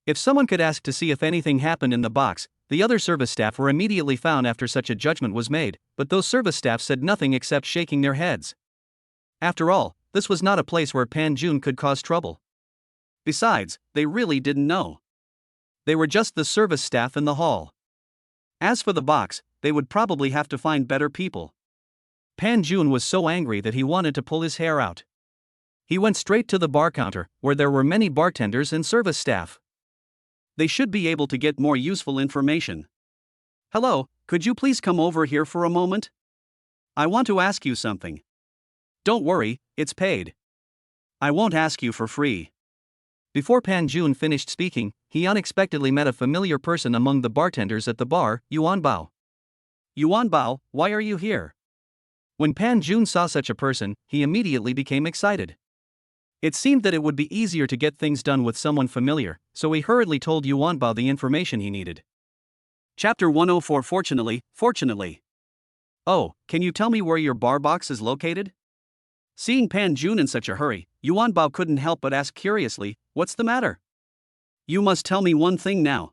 If someone could ask to see if anything happened in the box, the other service staff were immediately found after such a judgment was made, but those service staff said nothing except shaking their heads. After all, this was not a place where Pan Jun could cause trouble. Besides, they really didn't know. They were just the service staff in the hall. As for the box, they would probably have to find better people. Pan Jun was so angry that he wanted to pull his hair out. He went straight to the bar counter, where there were many bartenders and service staff. They should be able to get more useful information. Hello, could you please come over here for a moment? I want to ask you something. Don't worry, it's paid. I won't ask you for free. Before Pan Jun finished speaking, he unexpectedly met a familiar person among the bartenders at the bar, Yuan Bao. Yuan Bao, why are you here? When Pan Jun saw such a person, he immediately became excited. It seemed that it would be easier to get things done with someone familiar, so he hurriedly told Yuan Bao the information he needed. Chapter 104 Fortunately. Oh, can you tell me where your bar box is located? Seeing Pan Jun in such a hurry, Yuan Bao couldn't help but ask curiously, what's the matter? You must tell me one thing now.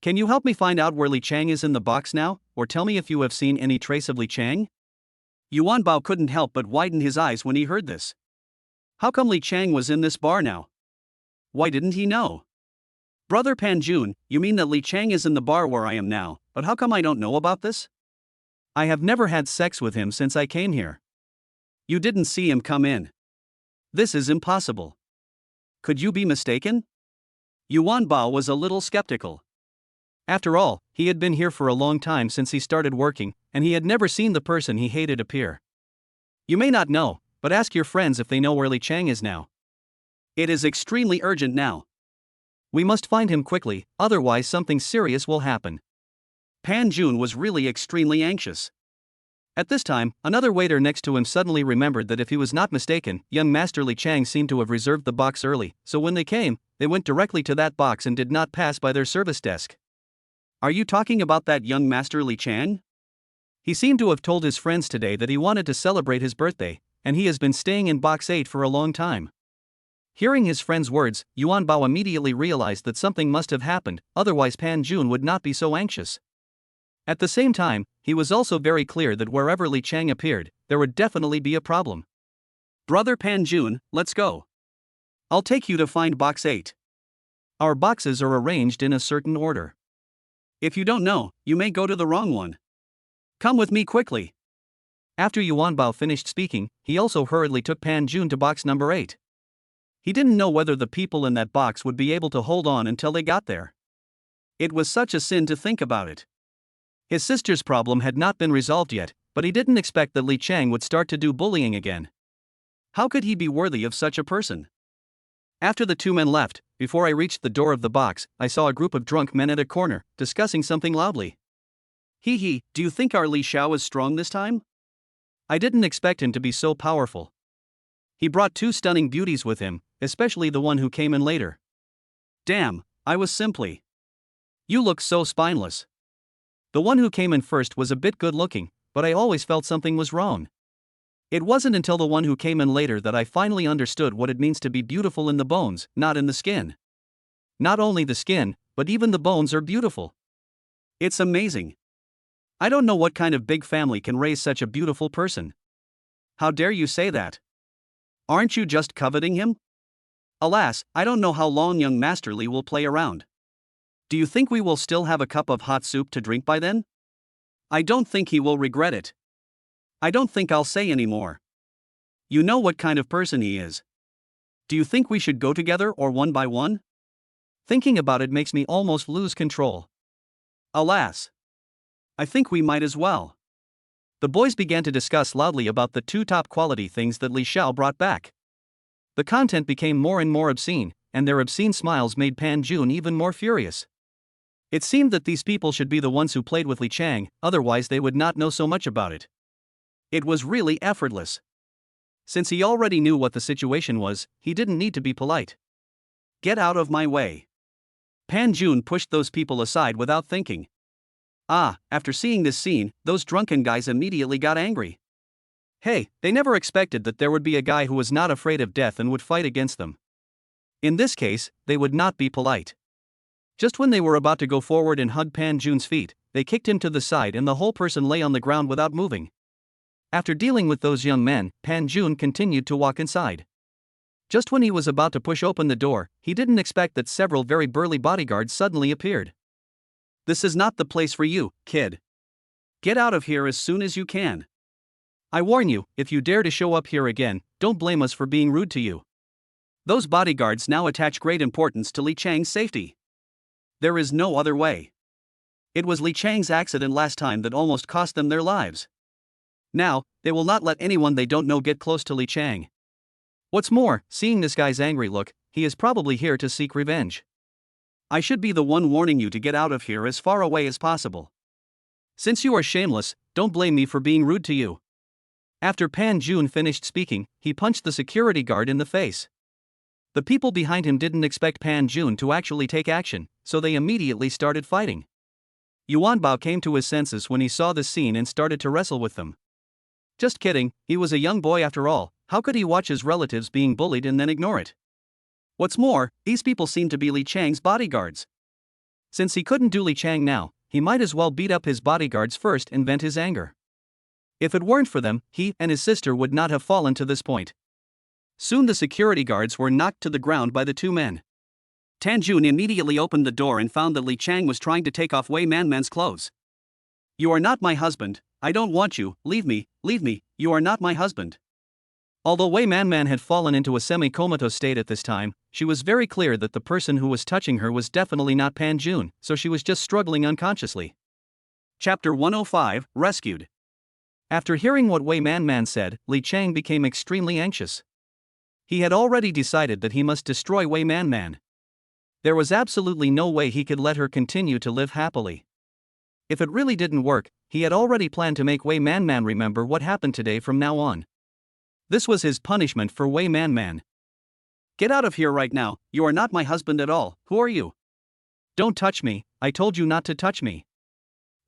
Can you help me find out where Li Chang is in the box now, or tell me if you have seen any trace of Li Chang? Yuan Bao couldn't help but widen his eyes when he heard this. How come Li Chang was in this bar now? Why didn't he know? Brother Pan Jun, you mean that Li Chang is in the bar where I am now, but how come I don't know about this? I have never had sex with him since I came here. You didn't see him come in. This is impossible. Could you be mistaken? Yuan Bao was a little skeptical. After all, he had been here for a long time since he started working, and he had never seen the person he hated appear. You may not know, but ask your friends if they know where Li Chang is now. It is extremely urgent now. We must find him quickly, otherwise something serious will happen. Pan Jun was really extremely anxious. At this time, another waiter next to him suddenly remembered that if he was not mistaken, young Master Li Chang seemed to have reserved the box early, so when they came, they went directly to that box and did not pass by their service desk. Are you talking about that young Master Li Chang? He seemed to have told his friends today that he wanted to celebrate his birthday, and he has been staying in box 8 for a long time. Hearing his friend's words, Yuan Bao immediately realized that something must have happened, otherwise Pan Jun would not be so anxious. At the same time, he was also very clear that wherever Li Chang appeared, there would definitely be a problem. Brother Pan Jun, let's go. I'll take you to find box 8. Our boxes are arranged in a certain order. If you don't know, you may go to the wrong one. Come with me quickly. After Yuan Bao finished speaking, he also hurriedly took Pan Jun to box number 8. He didn't know whether the people in that box would be able to hold on until they got there. It was such a sin to think about it. His sister's problem had not been resolved yet, but he didn't expect that Li Chang would start to do bullying again. How could he be worthy of such a person? After the two men left, before I reached the door of the box, I saw a group of drunk men at a corner, discussing something loudly. Do you think our Li Xiao is strong this time? I didn't expect him to be so powerful. He brought 2 stunning beauties with him, especially the one who came in later. Damn, I was simply. You look so spineless. The one who came in first was a bit good looking, but I always felt something was wrong. It wasn't until the one who came in later that I finally understood what it means to be beautiful in the bones, not in the skin. Not only the skin, but even the bones are beautiful. It's amazing. I don't know what kind of big family can raise such a beautiful person. How dare you say that? Aren't you just coveting him? Alas, I don't know how long young Master Li will play around. Do you think we will still have a cup of hot soup to drink by then? I don't think he will regret it. I don't think I'll say any more. You know what kind of person he is. Do you think we should go together or one by one? Thinking about it makes me almost lose control. Alas. I think we might as well. The boys began to discuss loudly about the 2 top quality things that Li Xiao brought back. The content became more and more obscene, and their obscene smiles made Pan Jun even more furious. It seemed that these people should be the ones who played with Li Chang, otherwise they would not know so much about it. It was really effortless. Since he already knew what the situation was, he didn't need to be polite. Get out of my way. Pan Jun pushed those people aside without thinking. After seeing this scene, those drunken guys immediately got angry. Hey, they never expected that there would be a guy who was not afraid of death and would fight against them. In this case, they would not be polite. Just when they were about to go forward and hug Pan Jun's feet, they kicked him to the side and the whole person lay on the ground without moving. After dealing with those young men, Pan Jun continued to walk inside. Just when he was about to push open the door, he didn't expect that several very burly bodyguards suddenly appeared. This is not the place for you, kid. Get out of here as soon as you can. I warn you, if you dare to show up here again, don't blame us for being rude to you. Those bodyguards now attach great importance to Li Chang's safety. There is no other way. It was Li Chang's accident last time that almost cost them their lives. Now, they will not let anyone they don't know get close to Li Chang. What's more, seeing this guy's angry look, he is probably here to seek revenge. I should be the one warning you to get out of here as far away as possible. Since you are shameless, don't blame me for being rude to you. After Pan Jun finished speaking, he punched the security guard in the face. The people behind him didn't expect Pan Jun to actually take action, so they immediately started fighting. Yuan Bao came to his senses when he saw this scene and started to wrestle with them. Just kidding, he was a young boy after all, how could he watch his relatives being bullied and then ignore it? What's more, these people seem to be Li Chang's bodyguards. Since he couldn't do Li Chang now, he might as well beat up his bodyguards first and vent his anger. If it weren't for them, he and his sister would not have fallen to this point. Soon the security guards were knocked to the ground by the 2 men. Tan Jun immediately opened the door and found that Li Chang was trying to take off Wei Manman's clothes. You are not my husband, I don't want you, leave me, you are not my husband. Although Wei Manman had fallen into a semi-comatose state at this time, she was very clear that the person who was touching her was definitely not Pan Jun, so she was just struggling unconsciously. Chapter 105, Rescued. After hearing what Wei Manman said, Li Chang became extremely anxious. He had already decided that he must destroy Wei Manman. There was absolutely no way he could let her continue to live happily. If it really didn't work, he had already planned to make Wei Manman remember what happened today from now on. This was his punishment for Wei Manman. Get out of here right now, you are not my husband at all, who are you? Don't touch me, I told you not to touch me.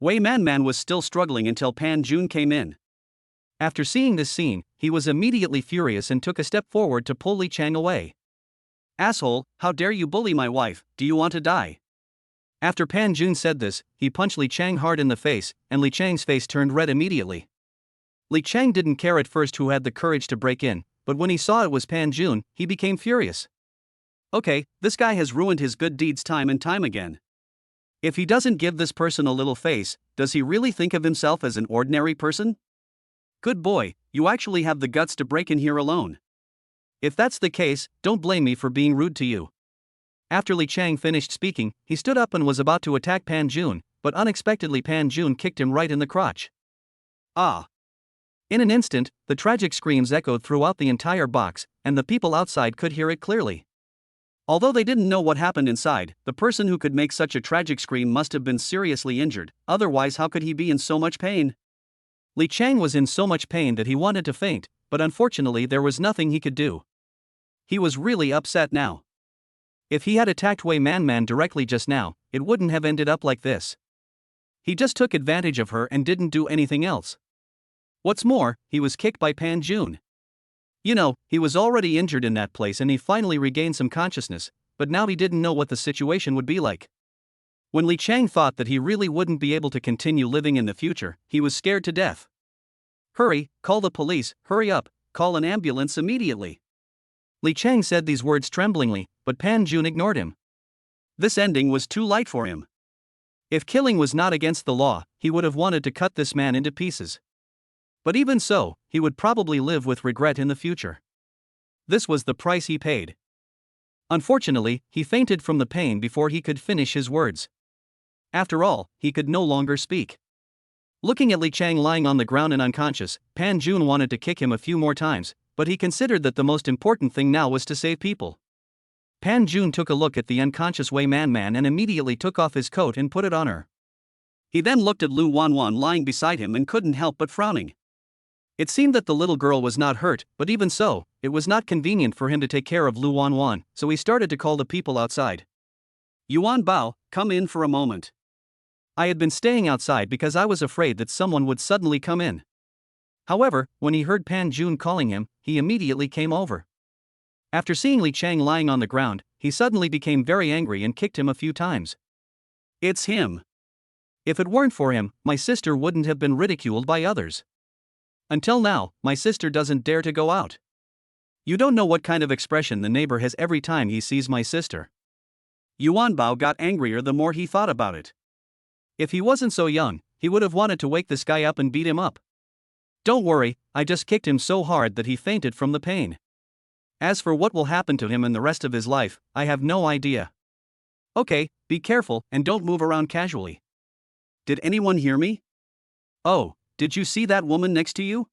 Wei Manman was still struggling until Pan Jun came in. After seeing this scene, he was immediately furious and took a step forward to pull Li Chang away. Asshole, how dare you bully my wife, do you want to die? After Pan Jun said this, he punched Li Chang hard in the face, and Li Chang's face turned red immediately. Li Chang didn't care at first who had the courage to break in, but when he saw it was Pan Jun, he became furious. Okay, this guy has ruined his good deeds time and time again. If he doesn't give this person a little face, does he really think of himself as an ordinary person? Good boy, you actually have the guts to break in here alone. If that's the case, don't blame me for being rude to you. After Li Chang finished speaking, he stood up and was about to attack Pan Jun, but unexpectedly Pan Jun kicked him right in the crotch. Ah! In an instant, the tragic screams echoed throughout the entire box, and the people outside could hear it clearly. Although they didn't know what happened inside, the person who could make such a tragic scream must have been seriously injured, otherwise how could he be in so much pain? Li Chang was in so much pain that he wanted to faint, but unfortunately there was nothing he could do. He was really upset now. If he had attacked Wei Manman directly just now, it wouldn't have ended up like this. He just took advantage of her and didn't do anything else. What's more, he was kicked by Pan Jun. You know, he was already injured in that place and he finally regained some consciousness, but now he didn't know what the situation would be like. When Li Chang thought that he really wouldn't be able to continue living in the future, he was scared to death. Hurry, call the police, hurry up, call an ambulance immediately. Li Chang said these words tremblingly, but Pan Jun ignored him. This ending was too light for him. If killing was not against the law, he would have wanted to cut this man into pieces. But even so, he would probably live with regret in the future. This was the price he paid. Unfortunately, he fainted from the pain before he could finish his words. After all, he could no longer speak. Looking at Li Chang lying on the ground and unconscious, Pan Jun wanted to kick him a few more times, but he considered that the most important thing now was to save people. Pan Jun took a look at the unconscious Wei Man and immediately took off his coat and put it on her. He then looked at Lu Wanwan lying beside him and couldn't help but frowning. It seemed that the little girl was not hurt, but even so, it was not convenient for him to take care of Lu Wanwan, so he started to call the people outside. Yuan Bao, come in for a moment. I had been staying outside because I was afraid that someone would suddenly come in. However, when he heard Pan Jun calling him, he immediately came over. After seeing Li Chang lying on the ground, he suddenly became very angry and kicked him a few times. It's him. If it weren't for him, my sister wouldn't have been ridiculed by others. Until now, my sister doesn't dare to go out. You don't know what kind of expression the neighbor has every time he sees my sister. Yuan Bao got angrier the more he thought about it. If he wasn't so young, he would have wanted to wake this guy up and beat him up. Don't worry, I just kicked him so hard that he fainted from the pain. As for what will happen to him in the rest of his life, I have no idea. Okay, be careful and don't move around casually. Did anyone hear me? Oh, did you see that woman next to you?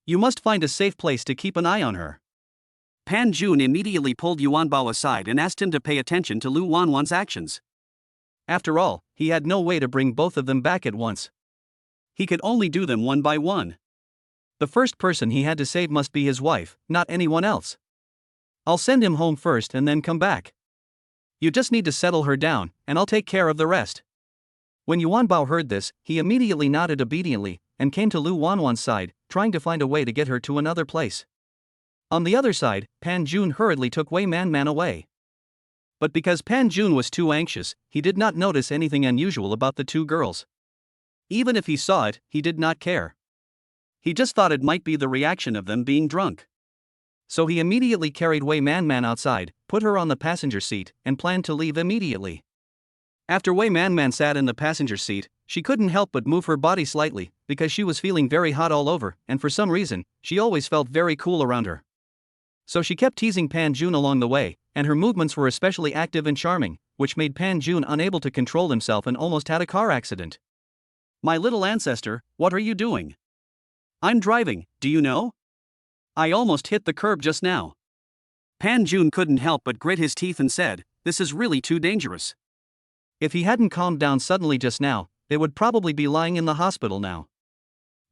You must find a safe place to keep an eye on her. Pan Jun immediately pulled Yuan Bao aside and asked him to pay attention to Lu Wanwan's actions. After all, he had no way to bring both of them back at once. He could only do them one by one. The first person he had to save must be his wife, not anyone else. I'll send him home first and then come back. You just need to settle her down, and I'll take care of the rest. When Yuan Bao heard this, he immediately nodded obediently, and came to Lu Wanwan's side, trying to find a way to get her to another place. On the other side, Pan Jun hurriedly took Wei Man away. But because Pan Jun was too anxious, he did not notice anything unusual about the two girls. Even if he saw it, he did not care. He just thought it might be the reaction of them being drunk. So he immediately carried Wei Man outside, put her on the passenger seat, and planned to leave immediately. After Wei Man sat in the passenger seat, she couldn't help but move her body slightly, because she was feeling very hot all over, and for some reason, she always felt very cool around her. So she kept teasing Pan Jun along the way, and her movements were especially active and charming, which made Pan Jun unable to control himself and almost had a car accident. My little ancestor, what are you doing? I'm driving, do you know? I almost hit the curb just now. Pan Jun couldn't help but grit his teeth and said, this is really too dangerous. If he hadn't calmed down suddenly just now, they would probably be lying in the hospital now.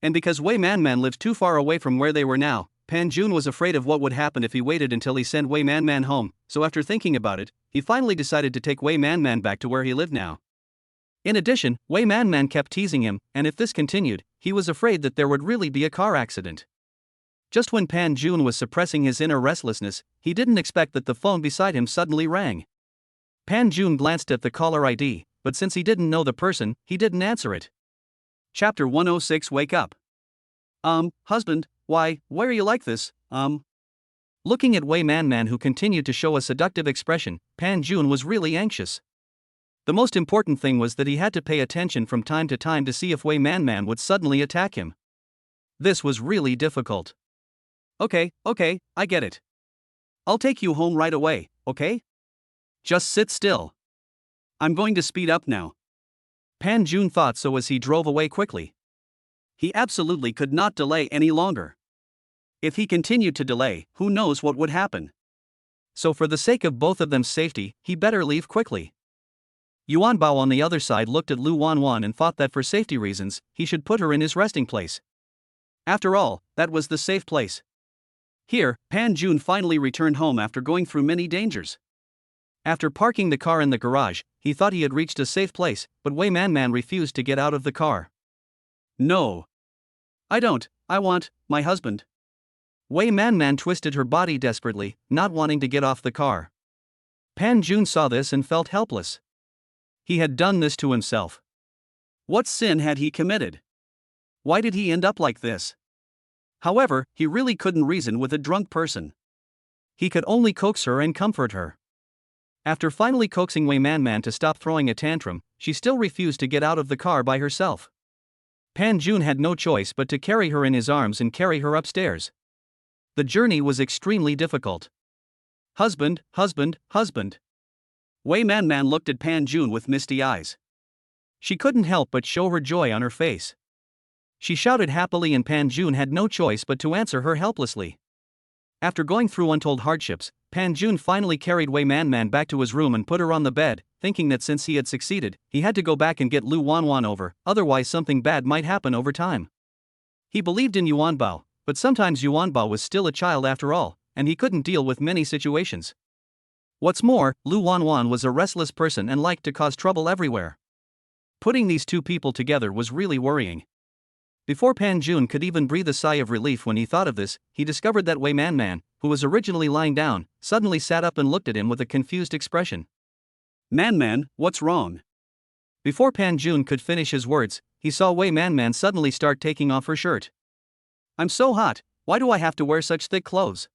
And because Wei Man lived too far away from where they were now, Pan Jun was afraid of what would happen if he waited until he sent Wei Man home, so after thinking about it, he finally decided to take Wei Man back to where he lived now. In addition, Wei Man kept teasing him, and if this continued, he was afraid that there would really be a car accident. Just when Pan Jun was suppressing his inner restlessness, he didn't expect that the phone beside him suddenly rang. Pan Jun glanced at the caller ID, but since he didn't know the person, he didn't answer it. Chapter 106 Wake Up. Husband, why are you like this, Looking at Wei Man who continued to show a seductive expression, Pan Jun was really anxious. The most important thing was that he had to pay attention from time to time to see if Wei Man would suddenly attack him. This was really difficult. Okay, I get it. I'll take you home right away, okay? Just sit still. I'm going to speed up now. Pan Jun thought so as he drove away quickly. He absolutely could not delay any longer. If he continued to delay, who knows what would happen. So for the sake of both of them's safety, he better leave quickly. Yuan Bao on the other side looked at Lu Wanwan and thought that for safety reasons, he should put her in his resting place. After all, that was the safe place. Here, Pan Jun finally returned home after going through many dangers. After parking the car in the garage, he thought he had reached a safe place, but Wei Man refused to get out of the car. No. I don't, I want my husband. Wei Man twisted her body desperately, not wanting to get off the car. Pan Jun saw this and felt helpless. He had done this to himself. What sin had he committed? Why did he end up like this? However, he really couldn't reason with a drunk person. He could only coax her and comfort her. After finally coaxing Wei Man to stop throwing a tantrum, she still refused to get out of the car by herself. Pan Jun had no choice but to carry her in his arms and carry her upstairs. The journey was extremely difficult. Husband, husband, husband. Wei Man Man looked at Pan Jun with misty eyes. She couldn't help but show her joy on her face. She shouted happily and Pan Jun had no choice but to answer her helplessly. After going through untold hardships, Pan Jun finally carried Wei Man Man back to his room and put her on the bed, thinking that since he had succeeded, he had to go back and get Lu Wanwan over, otherwise something bad might happen over time. He believed in Yuan Bao, but sometimes Yuan Bao was still a child after all, and he couldn't deal with many situations. What's more, Lu Wanwan was a restless person and liked to cause trouble everywhere. Putting these two people together was really worrying. Before Pan Jun could even breathe a sigh of relief when he thought of this, he discovered that Wei Man Man, who was originally lying down, suddenly sat up and looked at him with a confused expression. Man Man, what's wrong? Before Pan Jun could finish his words, he saw Wei Man Man suddenly start taking off her shirt. I'm so hot, why do I have to wear such thick clothes?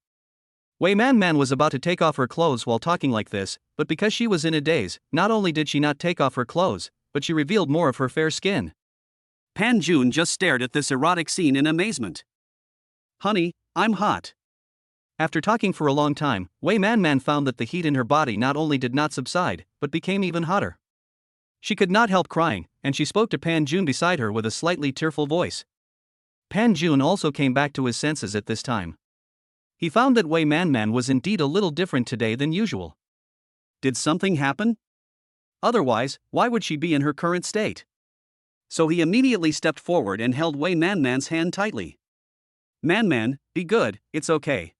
Wei Man Man was about to take off her clothes while talking like this, but because she was in a daze, not only did she not take off her clothes, but she revealed more of her fair skin. Pan Jun just stared at this erotic scene in amazement. Honey, I'm hot. After talking for a long time, Wei Man Man found that the heat in her body not only did not subside, but became even hotter. She could not help crying, and she spoke to Pan Jun beside her with a slightly tearful voice. Pan Jun also came back to his senses at this time. He found that Wei Man Man was indeed a little different today than usual. Did something happen? Otherwise, why would she be in her current state? So he immediately stepped forward and held Wei Man Man's hand tightly. Man Man, be good, it's okay.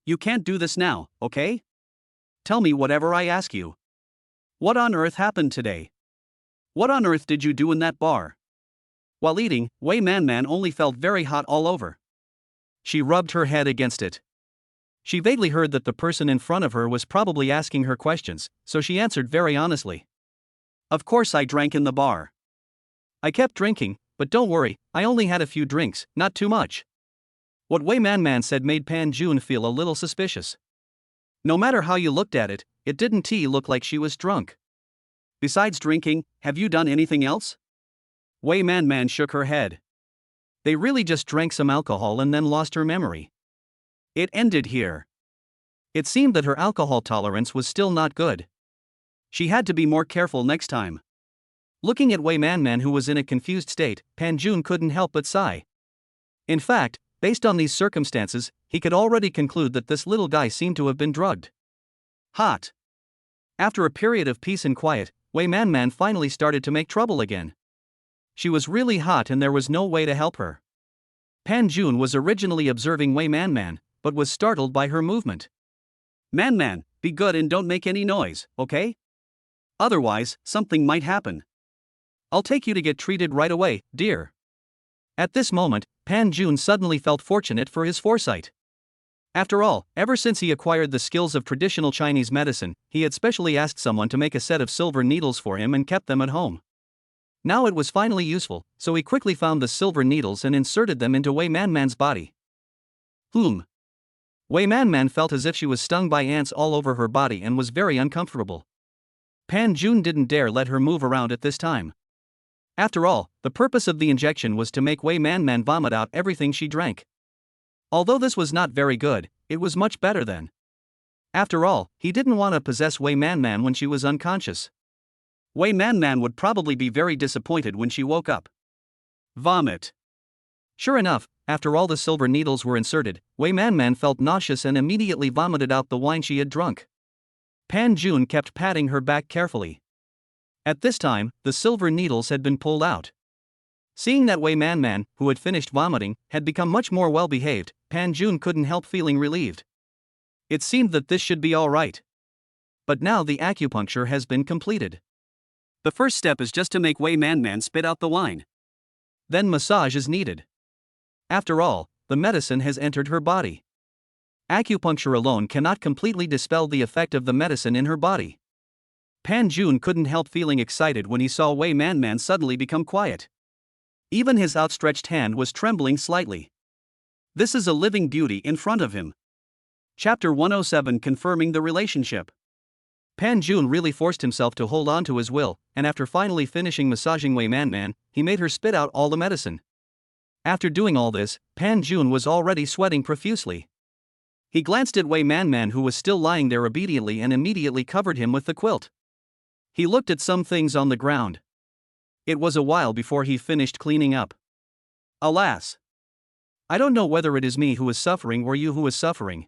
You can't do this now, okay? Tell me whatever I ask you. What on earth happened today? What on earth did you do in that bar? While eating, Wei Man Man only felt very hot all over. She rubbed her head against it. She vaguely heard that the person in front of her was probably asking her questions, so she answered very honestly. Of course I drank in the bar. I kept drinking, but don't worry, I only had a few drinks, not too much. What Wei Man Man said made Pan Jun feel a little suspicious. No matter how you looked at it, it didn't look like she was drunk. Besides drinking, have you done anything else? Wei Man Man shook her head. They really just drank some alcohol and then lost her memory. It ended here. It seemed that her alcohol tolerance was still not good. She had to be more careful next time. Looking at Wei Man Man, who was in a confused state, Pan Jun couldn't help but sigh. In fact, based on these circumstances, he could already conclude that this little guy seemed to have been drugged. Hot. After a period of peace and quiet, Wei Man Man finally started to make trouble again. She was really hot and there was no way to help her. Pan Jun was originally observing Wei Man Man, but was startled by her movement. Man Man, be good and don't make any noise, okay? Otherwise, something might happen. I'll take you to get treated right away, dear. At this moment, Pan Jun suddenly felt fortunate for his foresight. After all, ever since he acquired the skills of traditional Chinese medicine, he had specially asked someone to make a set of silver needles for him and kept them at home. Now it was finally useful, so he quickly found the silver needles and inserted them into Wei Man Man's body. Wei Man Man felt as if she was stung by ants all over her body and was very uncomfortable. Pan Jun didn't dare let her move around at this time. After all, the purpose of the injection was to make Wei Man Man vomit out everything she drank. Although this was not very good, it was much better than. After all, he didn't want to possess Wei Man Man when she was unconscious. Wei Man Man would probably be very disappointed when she woke up. Vomit. Sure enough, after all the silver needles were inserted, Wei Man Man felt nauseous and immediately vomited out the wine she had drunk. Pan Jun kept patting her back carefully. At this time, the silver needles had been pulled out. Seeing that Wei Man Man, who had finished vomiting, had become much more well-behaved, Pan Jun couldn't help feeling relieved. It seemed that this should be all right. But now the acupuncture has been completed. The first step is just to make Wei Man Man spit out the wine. Then massage is needed. After all, the medicine has entered her body. Acupuncture alone cannot completely dispel the effect of the medicine in her body. Pan Jun couldn't help feeling excited when he saw Wei Man Man suddenly become quiet. Even his outstretched hand was trembling slightly. This is a living beauty in front of him. Chapter 107, Confirming the Relationship. Pan Jun really forced himself to hold on to his will, and after finally finishing massaging Wei Man Man, he made her spit out all the medicine. After doing all this, Pan Jun was already sweating profusely. He glanced at Wei Man, who was still lying there obediently, and immediately covered him with the quilt. He looked at some things on the ground. It was a while before he finished cleaning up. Alas! I don't know whether it is me who is suffering or you who is suffering.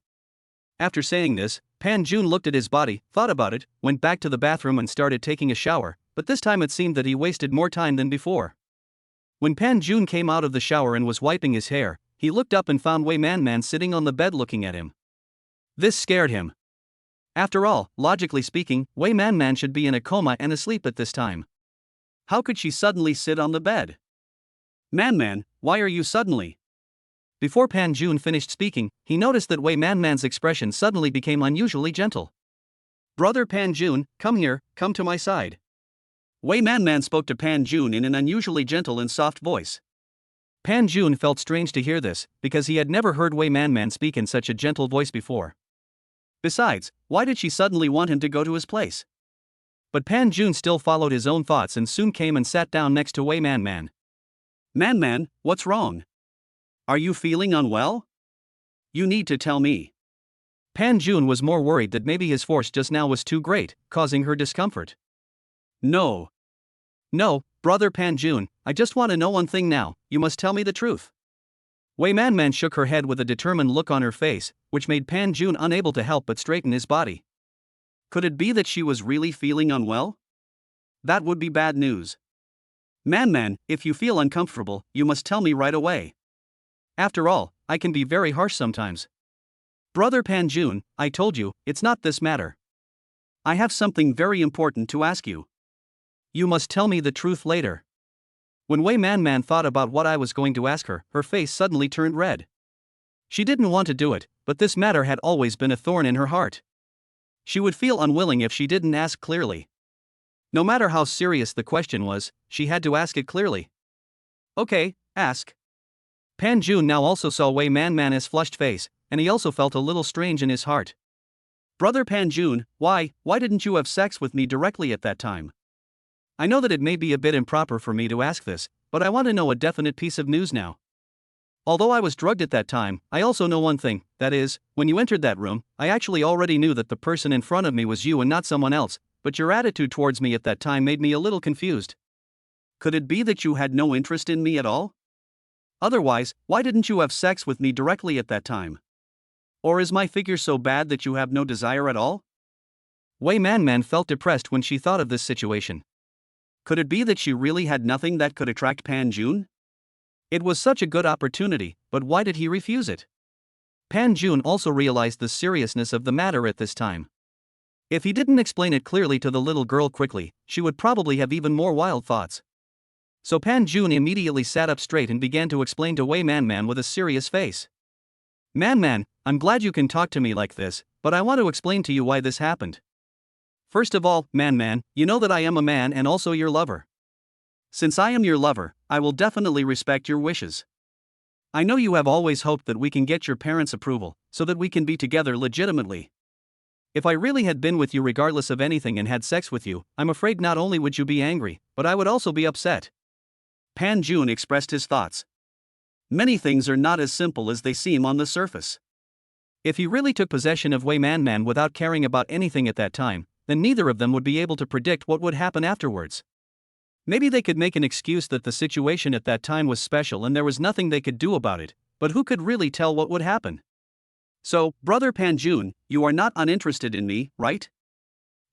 After saying this, Pan Jun looked at his body, thought about it, went back to the bathroom and started taking a shower, but this time it seemed that he wasted more time than before. When Pan Jun came out of the shower and was wiping his hair, he looked up and found Wei Man sitting on the bed looking at him. This scared him. After all, logically speaking, Wei Man should be in a coma and asleep at this time. How could she suddenly sit on the bed? Man, why are you suddenly? Before Pan Jun finished speaking, he noticed that Wei Man's expression suddenly became unusually gentle. Brother Pan Jun, come here, come to my side. Wei Man spoke to Pan Jun in an unusually gentle and soft voice. Pan Jun felt strange to hear this, because he had never heard Wei Man speak in such a gentle voice before. Besides, why did she suddenly want him to go to his place? But Pan Jun still followed his own thoughts and soon came and sat down next to Wei Man. Man, what's wrong? Are you feeling unwell? You need to tell me. Pan Jun was more worried that maybe his force just now was too great, causing her discomfort. No, brother Pan Jun, I just want to know one thing now, you must tell me the truth. Wei Man shook her head with a determined look on her face, which made Pan Jun unable to help but straighten his body. Could it be that she was really feeling unwell? That would be bad news. Man, if you feel uncomfortable, you must tell me right away. After all, I can be very harsh sometimes. Brother Pan Jun, I told you, it's not this matter. I have something very important to ask you. You must tell me the truth later. When Wei Man thought about what I was going to ask her, her face suddenly turned red. She didn't want to do it, but this matter had always been a thorn in her heart. She would feel unwilling if she didn't ask clearly. No matter how serious the question was, she had to ask it clearly. Okay, ask. Pan Jun now also saw Wei Man's flushed face, and he also felt a little strange in his heart. Brother Pan Jun, why didn't you have sex with me directly at that time? I know that it may be a bit improper for me to ask this, but I want to know a definite piece of news now. Although I was drugged at that time, I also know one thing, that is, when you entered that room, I actually already knew that the person in front of me was you and not someone else, but your attitude towards me at that time made me a little confused. Could it be that you had no interest in me at all? Otherwise, why didn't you have sex with me directly at that time? Or is my figure so bad that you have no desire at all? Wei Man felt depressed when she thought of this situation. Could it be that she really had nothing that could attract Pan Jun? It was such a good opportunity, but why did he refuse it? Pan Jun also realized the seriousness of the matter at this time. If he didn't explain it clearly to the little girl quickly, she would probably have even more wild thoughts. So Pan Jun immediately sat up straight and began to explain to Wei Man with a serious face. Man, I'm glad you can talk to me like this, but I want to explain to you why this happened. First of all, man, you know that I am a man and also your lover. Since I am your lover, I will definitely respect your wishes. I know you have always hoped that we can get your parents' approval, so that we can be together legitimately. If I really had been with you regardless of anything and had sex with you, I'm afraid not only would you be angry, but I would also be upset. Pan Jun expressed his thoughts. Many things are not as simple as they seem on the surface. If he really took possession of Wei Man without caring about anything at that time, then neither of them would be able to predict what would happen afterwards. Maybe they could make an excuse that the situation at that time was special and there was nothing they could do about it, but who could really tell what would happen? So, Brother Pan Jun, you are not uninterested in me, right?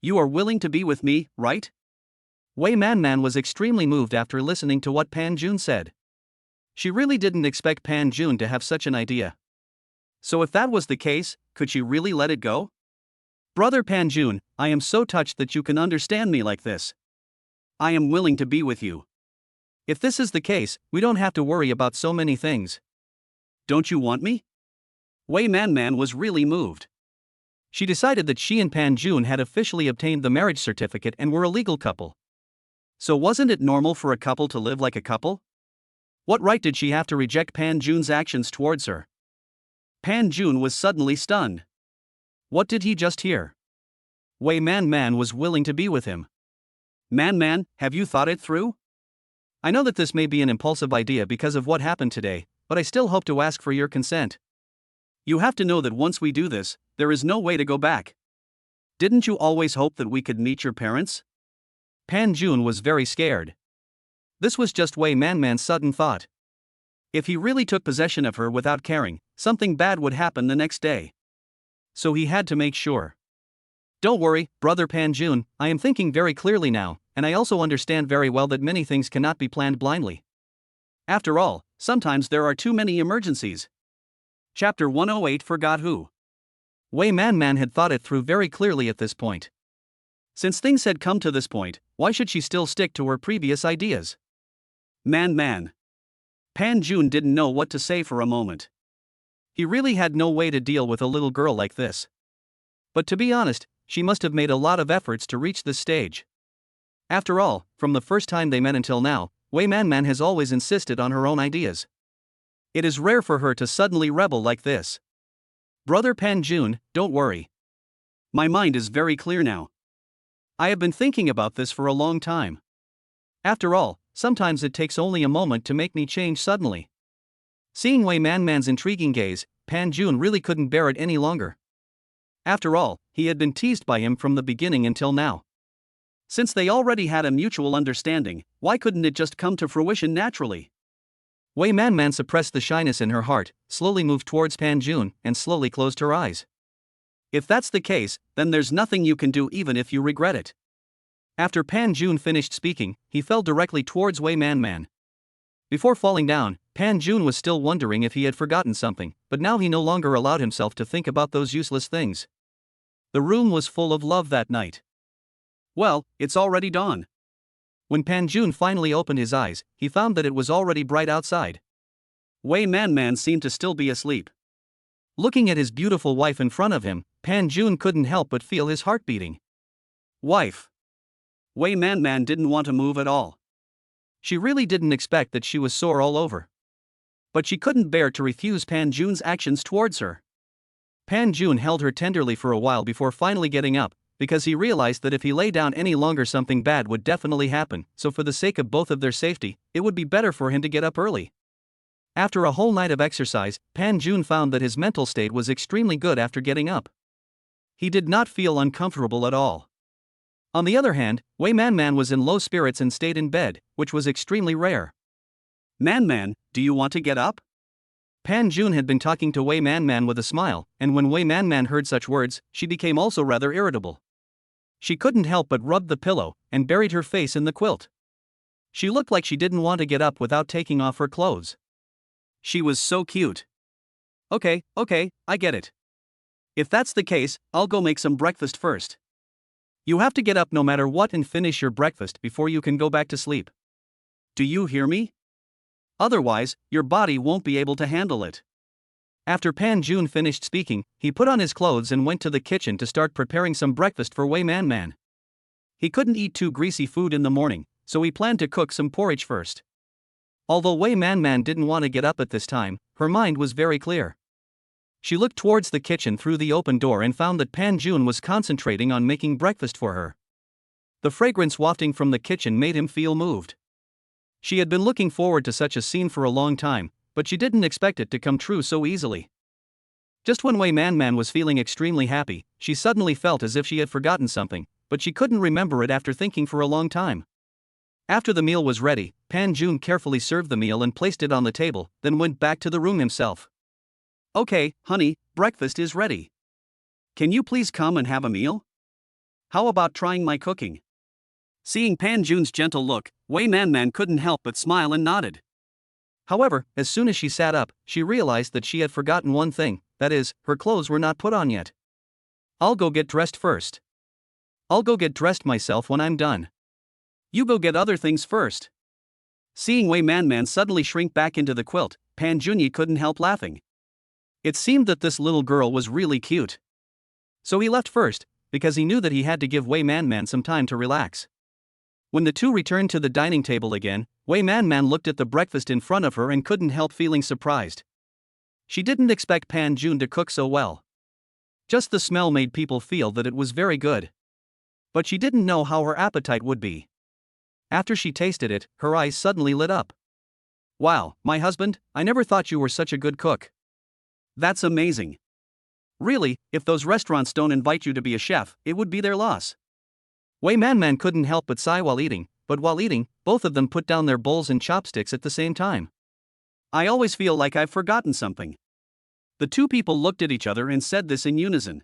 You are willing to be with me, right? Wei Man was extremely moved after listening to what Pan Jun said. She really didn't expect Pan Jun to have such an idea. So if that was the case, could she really let it go? Brother Pan Jun, I am so touched that you can understand me like this. I am willing to be with you. If this is the case, we don't have to worry about so many things. Don't you want me? Wei Man was really moved. She decided that she and Pan Jun had officially obtained the marriage certificate and were a legal couple. So wasn't it normal for a couple to live like a couple? What right did she have to reject Pan Jun's actions towards her? Pan Jun was suddenly stunned. What did he just hear? Wei Man was willing to be with him. Man, have you thought it through? I know that this may be an impulsive idea because of what happened today, but I still hope to ask for your consent. You have to know that once we do this, there is no way to go back. Didn't you always hope that we could meet your parents? Pan Jun was very scared. This was just Wei Manman's sudden thought. If he really took possession of her without caring, something bad would happen the next day. So he had to make sure. Don't worry, brother Pan Jun, I am thinking very clearly now, and I also understand very well that many things cannot be planned blindly. After all, sometimes there are too many emergencies. Chapter 108 Forgot Who. Wei Manman had thought it through very clearly at this point. Since things had come to this point, why should she still stick to her previous ideas? Man. Pan Jun didn't know what to say for a moment. He really had no way to deal with a little girl like this. But to be honest, she must have made a lot of efforts to reach this stage. After all, from the first time they met until now, Wei Manman has always insisted on her own ideas. It is rare for her to suddenly rebel like this. Brother Pan Jun, don't worry. My mind is very clear now. I have been thinking about this for a long time. After all, sometimes it takes only a moment to make me change suddenly. Seeing Wei Manman's intriguing gaze, Pan Jun really couldn't bear it any longer. After all, he had been teased by him from the beginning until now. Since they already had a mutual understanding, why couldn't it just come to fruition naturally? Wei Manman suppressed the shyness in her heart, slowly moved towards Pan Jun, and slowly closed her eyes. If that's the case, then there's nothing you can do even if you regret it. After Pan Jun finished speaking, he fell directly towards Wei Manman. Before falling down, Pan Jun was still wondering if he had forgotten something, but now he no longer allowed himself to think about those useless things. The room was full of love that night. Well, it's already dawn. When Pan Jun finally opened his eyes, he found that it was already bright outside. Wei Manman seemed to still be asleep. Looking at his beautiful wife in front of him, Pan Jun couldn't help but feel his heart beating. Wife. Wei Manman didn't want to move at all. She really didn't expect that she was sore all over. But she couldn't bear to refuse Pan Jun's actions towards her. Pan Jun held her tenderly for a while before finally getting up, because he realized that if he lay down any longer something bad would definitely happen, so for the sake of both of their safety, it would be better for him to get up early. After a whole night of exercise, Pan Jun found that his mental state was extremely good after getting up. He did not feel uncomfortable at all. On the other hand, Wei Manman was in low spirits and stayed in bed, which was extremely rare. Man, do you want to get up? Pan Jun had been talking to Wei Manman with a smile, and when Wei Manman heard such words, she became also rather irritable. She couldn't help but rub the pillow, and buried her face in the quilt. She looked like she didn't want to get up without taking off her clothes. She was so cute. Okay, I get it. If that's the case, I'll go make some breakfast first. You have to get up no matter what and finish your breakfast before you can go back to sleep. Do you hear me? Otherwise, your body won't be able to handle it. After Pan Jun finished speaking, he put on his clothes and went to the kitchen to start preparing some breakfast for Wei Manman. He couldn't eat too greasy food in the morning, so he planned to cook some porridge first. Although Wei Manman didn't want to get up at this time, her mind was very clear. She looked towards the kitchen through the open door and found that Pan Jun was concentrating on making breakfast for her. The fragrance wafting from the kitchen made him feel moved. She had been looking forward to such a scene for a long time, but she didn't expect it to come true so easily. Just when Wei Manman was feeling extremely happy, she suddenly felt as if she had forgotten something, but she couldn't remember it after thinking for a long time. After the meal was ready, Pan Jun carefully served the meal and placed it on the table, then went back to the room himself. Okay, honey, breakfast is ready. Can you please come and have a meal? How about trying my cooking? Seeing Pan Jun's gentle look, Wei Manman couldn't help but smile and nodded. However, as soon as she sat up, she realized that she had forgotten one thing, that is, her clothes were not put on yet. I'll go get dressed first. I'll go get dressed myself when I'm done. You go get other things first. Seeing Wei Manman suddenly shrink back into the quilt, Pan Junyi couldn't help laughing. It seemed that this little girl was really cute. So he left first, because he knew that he had to give Wei Manman some time to relax. When the two returned to the dining table again, Wei Manman looked at the breakfast in front of her and couldn't help feeling surprised. She didn't expect Pan Jun to cook so well. Just the smell made people feel that it was very good. But she didn't know how her appetite would be. After she tasted it, her eyes suddenly lit up. Wow, my husband, I never thought you were such a good cook. That's amazing. Really, if those restaurants don't invite you to be a chef, it would be their loss. Wei Man couldn't help but sigh while eating, but while eating, both of them put down their bowls and chopsticks at the same time. I always feel like I've forgotten something. The two people looked at each other and said this in unison.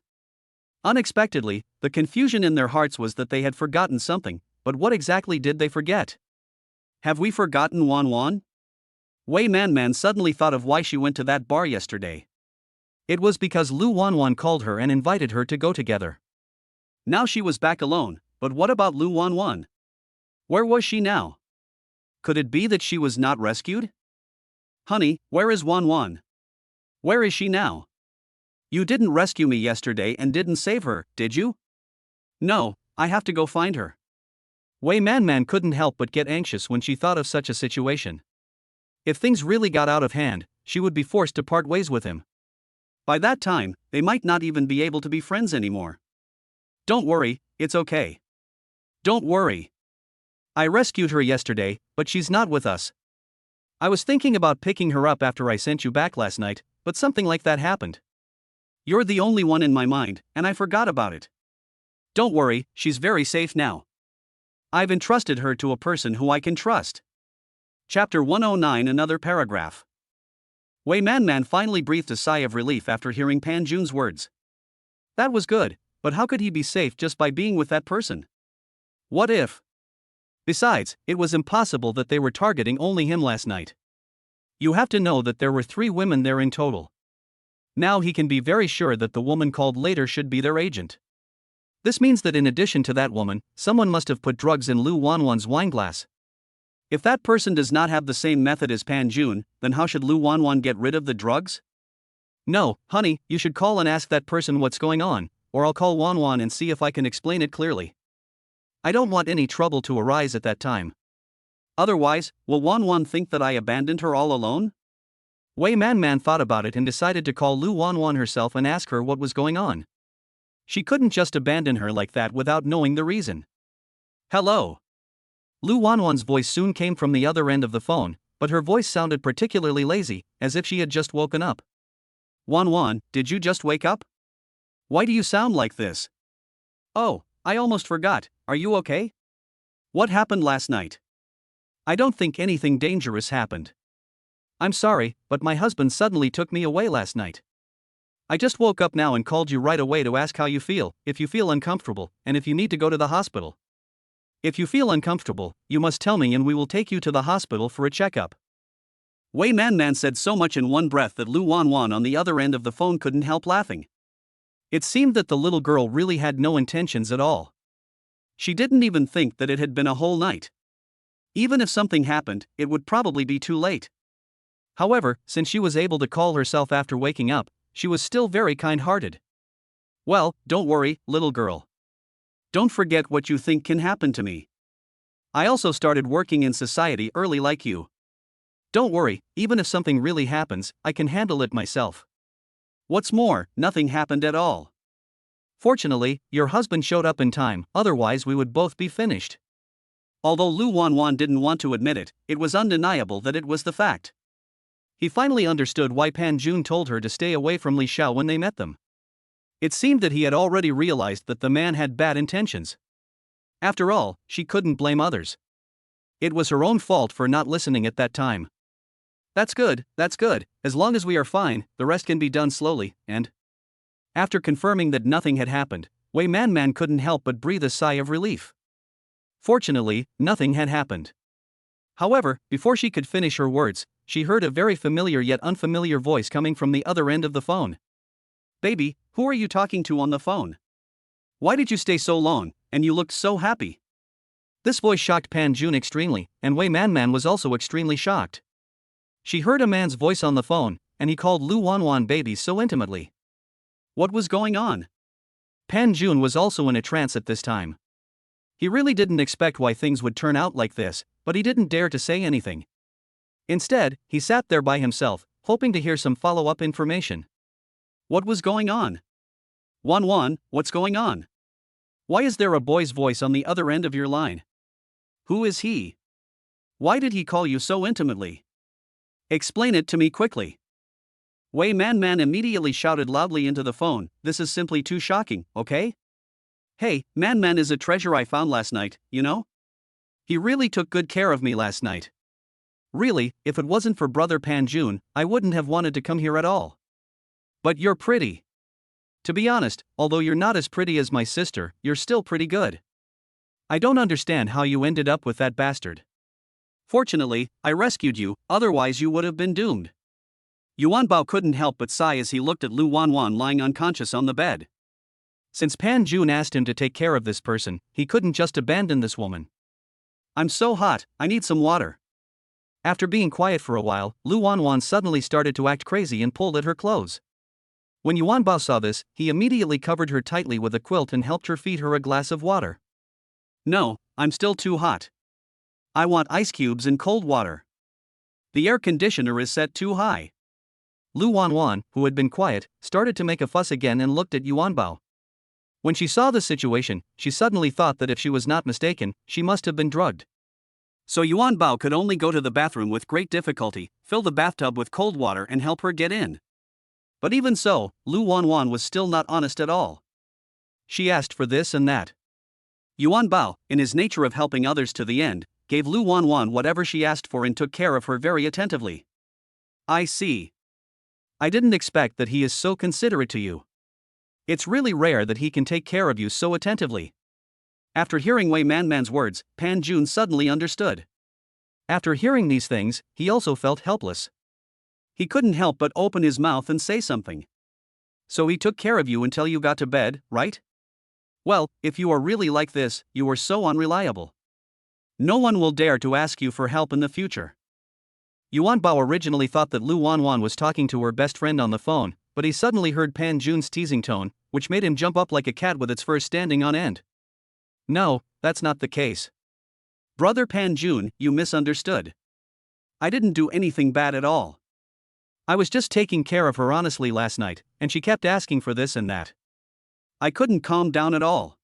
Unexpectedly, the confusion in their hearts was that they had forgotten something, but what exactly did they forget? Have we forgotten Wan Wan? Wei Man suddenly thought of why she went to that bar yesterday. It was because Lu Wanwan called her and invited her to go together. Now she was back alone, but what about Lu Wanwan? Where was she now? Could it be that she was not rescued? Honey, where is Wanwan? Where is she now? You didn't rescue me yesterday and didn't save her, did you? No, I have to go find her. Wei Man couldn't help but get anxious when she thought of such a situation. If things really got out of hand, she would be forced to part ways with him. By that time, they might not even be able to be friends anymore. Don't worry, it's okay. Don't worry. I rescued her yesterday, but she's not with us. I was thinking about picking her up after I sent you back last night, but something like that happened. You're the only one in my mind, and I forgot about it. Don't worry, she's very safe now. I've entrusted her to a person who I can trust. Chapter 109. Another paragraph. Wei Man finally breathed a sigh of relief after hearing Pan Jun's words. That was good, but how could he be safe just by being with that person? What if? Besides, it was impossible that they were targeting only him last night. You have to know that there were 3 women there in total. Now he can be very sure that the woman called later should be their agent. This means that in addition to that woman, someone must have put drugs in Lu Wanwan's wineglass. If that person does not have the same method as Pan Jun, then how should Lu Wanwan get rid of the drugs? No, honey, you should call and ask that person what's going on, or I'll call Wanwan and see if I can explain it clearly. I don't want any trouble to arise at that time. Otherwise, will Wanwan think that I abandoned her all alone? Wei Man thought about it and decided to call Lu Wanwan herself and ask her what was going on. She couldn't just abandon her like that without knowing the reason. Hello. Lu Wanwan's voice soon came from the other end of the phone, but her voice sounded particularly lazy, as if she had just woken up. Wanwan, did you just wake up? Why do you sound like this? Oh, I almost forgot, are you okay? What happened last night? I don't think anything dangerous happened. I'm sorry, but my husband suddenly took me away last night. I just woke up now and called you right away to ask how you feel, if you feel uncomfortable, and if you need to go to the hospital. If you feel uncomfortable, you must tell me and we will take you to the hospital for a checkup. Wei Man said so much in one breath that Lu Wanwan on the other end of the phone couldn't help laughing. It seemed that the little girl really had no intentions at all. She didn't even think that it had been a whole night. Even if something happened, it would probably be too late. However, since she was able to call herself after waking up, she was still very kind-hearted. Well, don't worry, little girl. Don't forget what you think can happen to me. I also started working in society early like you. Don't worry, even if something really happens, I can handle it myself. What's more, nothing happened at all. Fortunately, your husband showed up in time, otherwise we would both be finished. Although Lu Wanwan didn't want to admit it, it was undeniable that it was the fact. He finally understood why Pan Jun told her to stay away from Li Xiao when they met them. It seemed that he had already realized that the man had bad intentions. After all, she couldn't blame others. It was her own fault for not listening at that time. That's good, as long as we are fine, the rest can be done slowly, and... After confirming that nothing had happened, Wei Man couldn't help but breathe a sigh of relief. Fortunately, nothing had happened. However, before she could finish her words, she heard a very familiar yet unfamiliar voice coming from the other end of the phone. Baby, who are you talking to on the phone? Why did you stay so long, and you looked so happy? This voice shocked Pan Jun extremely, and Wei Man was also extremely shocked. She heard a man's voice on the phone, and he called Lu Wanwan baby so intimately. What was going on? Pan Jun was also in a trance at this time. He really didn't expect why things would turn out like this, but he didn't dare to say anything. Instead, he sat there by himself, hoping to hear some follow-up information. What was going on? Wanwan, what's going on? Why is there a boy's voice on the other end of your line? Who is he? Why did he call you so intimately? Explain it to me quickly. Wei Man Man immediately shouted loudly into the phone, "This is simply too shocking, okay? Hey, Man Man is a treasure I found last night, you know? He really took good care of me last night. Really, if it wasn't for Brother Pan Jun, I wouldn't have wanted to come here at all. But you're pretty. To be honest, although you're not as pretty as my sister, you're still pretty good. I don't understand how you ended up with that bastard. Fortunately, I rescued you, otherwise you would have been doomed." Yuan Bao couldn't help but sigh as he looked at Lu Wanwan lying unconscious on the bed. Since Pan Jun asked him to take care of this person, he couldn't just abandon this woman. "I'm so hot, I need some water." After being quiet for a while, Lu Wanwan suddenly started to act crazy and pulled at her clothes. When Yuan Bao saw this, he immediately covered her tightly with a quilt and helped her feed her a glass of water. "No, I'm still too hot. I want ice cubes and cold water. The air conditioner is set too high." Lu Wanwan, who had been quiet, started to make a fuss again and looked at Yuan Bao. When she saw the situation, she suddenly thought that if she was not mistaken, she must have been drugged. So Yuan Bao could only go to the bathroom with great difficulty, fill the bathtub with cold water and help her get in. But even so, Lu Wanwan was still not honest at all. She asked for this and that. Yuan Bao, in his nature of helping others to the end, gave Lu Wanwan whatever she asked for and took care of her very attentively. "I see. I didn't expect that he is so considerate to you. It's really rare that he can take care of you so attentively." After hearing Wei Man Man's words, Pan Jun suddenly understood. After hearing these things, he also felt helpless. He couldn't help but open his mouth and say something. "So he took care of you until you got to bed, right? Well, if you are really like this, you are so unreliable. No one will dare to ask you for help in the future." Yuan Bao originally thought that Lu Wanwan was talking to her best friend on the phone, but he suddenly heard Pan Jun's teasing tone, which made him jump up like a cat with its fur standing on end. No, that's not the case. "Brother Pan Jun, you misunderstood. I didn't do anything bad at all. I was just taking care of her honestly last night, and she kept asking for this and that. I couldn't calm down at all."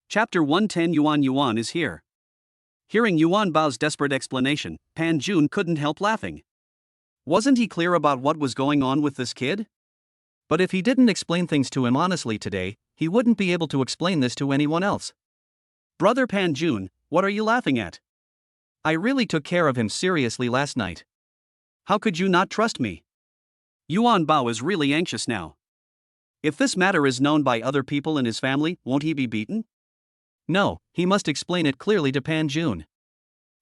Chapter 110 Yuan Yuan is here. Hearing Yuan Bao's desperate explanation, Pan Jun couldn't help laughing. Wasn't he clear about what was going on with this kid? But if he didn't explain things to him honestly today, he wouldn't be able to explain this to anyone else. "Brother Pan Jun, what are you laughing at? I really took care of him seriously last night. How could you not trust me?" Yuan Bao is really anxious now. If this matter is known by other people in his family, won't he be beaten? No, he must explain it clearly to Pan Jun.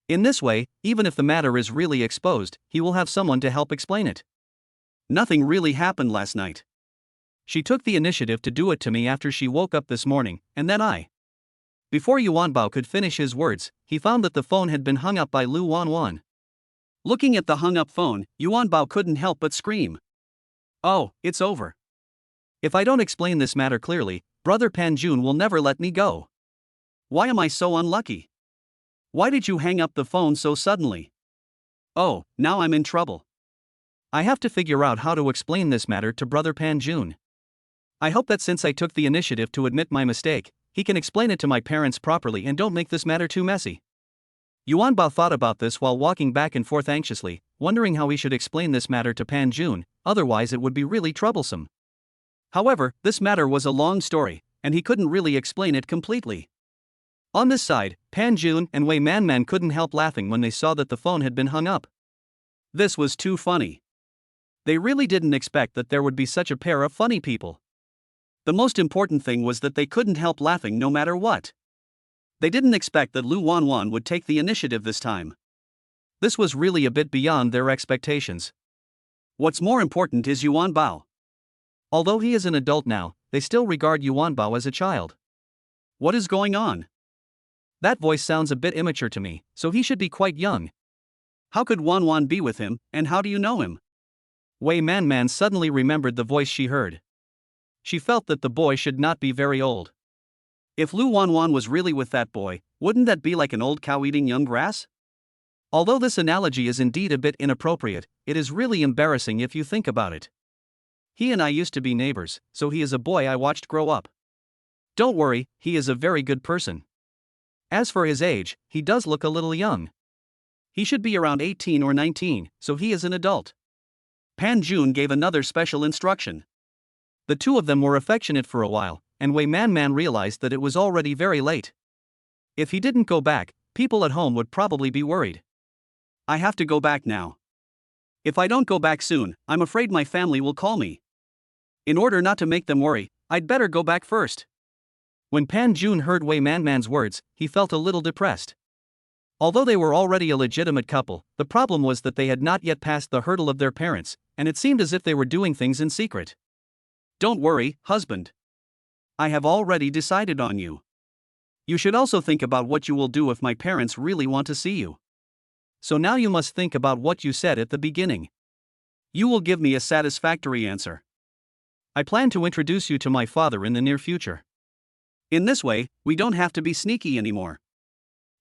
In this way, even if the matter is really exposed, he will have someone to help explain it. "Nothing really happened last night. She took the initiative to do it to me after she woke up this morning, and then I." Before Yuan Bao could finish his words, he found that the phone had been hung up by Lu Wanwan. Looking at the hung up phone, Yuan Bao couldn't help but scream. "Oh, it's over. If I don't explain this matter clearly, Brother Pan Jun will never let me go. Why am I so unlucky? Why did you hang up the phone so suddenly? Oh, now I'm in trouble. I have to figure out how to explain this matter to Brother Pan Jun. I hope that since I took the initiative to admit my mistake, he can explain it to my parents properly and don't make this matter too messy." Yuan Bao thought about this while walking back and forth anxiously, wondering how he should explain this matter to Pan Jun, otherwise it would be really troublesome. However, this matter was a long story, and he couldn't really explain it completely. On this side, Pan Jun and Wei Man Man couldn't help laughing when they saw that the phone had been hung up. This was too funny. They really didn't expect that there would be such a pair of funny people. The most important thing was that they couldn't help laughing no matter what. They didn't expect that Lu Wanwan would take the initiative this time. This was really a bit beyond their expectations. What's more important is Yuan Bao. Although he is an adult now, they still regard Yuan Bao as a child. What is going on? That voice sounds a bit immature to me, so he should be quite young. How could Wanwan be with him, and how do you know him? Wei Man Man suddenly remembered the voice she heard. She felt that the boy should not be very old. If Lu Wanwan was really with that boy, wouldn't that be like an old cow eating young grass? Although this analogy is indeed a bit inappropriate, it is really embarrassing if you think about it. He and I used to be neighbors, so he is a boy I watched grow up. Don't worry, he is a very good person. As for his age, he does look a little young. He should be around 18 or 19, so he is an adult. Pan Jun gave another special instruction. The two of them were affectionate for a while, and Wei Man realized that it was already very late. If he didn't go back, people at home would probably be worried. I have to go back now. If I don't go back soon, I'm afraid my family will call me. In order not to make them worry, I'd better go back first. When Pan Jun heard Wei Man's words, he felt a little depressed. Although they were already a legitimate couple, the problem was that they had not yet passed the hurdle of their parents, and it seemed as if they were doing things in secret. Don't worry, husband. I have already decided on you. You should also think about what you will do if my parents really want to see you. So now you must think about what you said at the beginning. You will give me a satisfactory answer. I plan to introduce you to my father in the near future. In this way, we don't have to be sneaky anymore.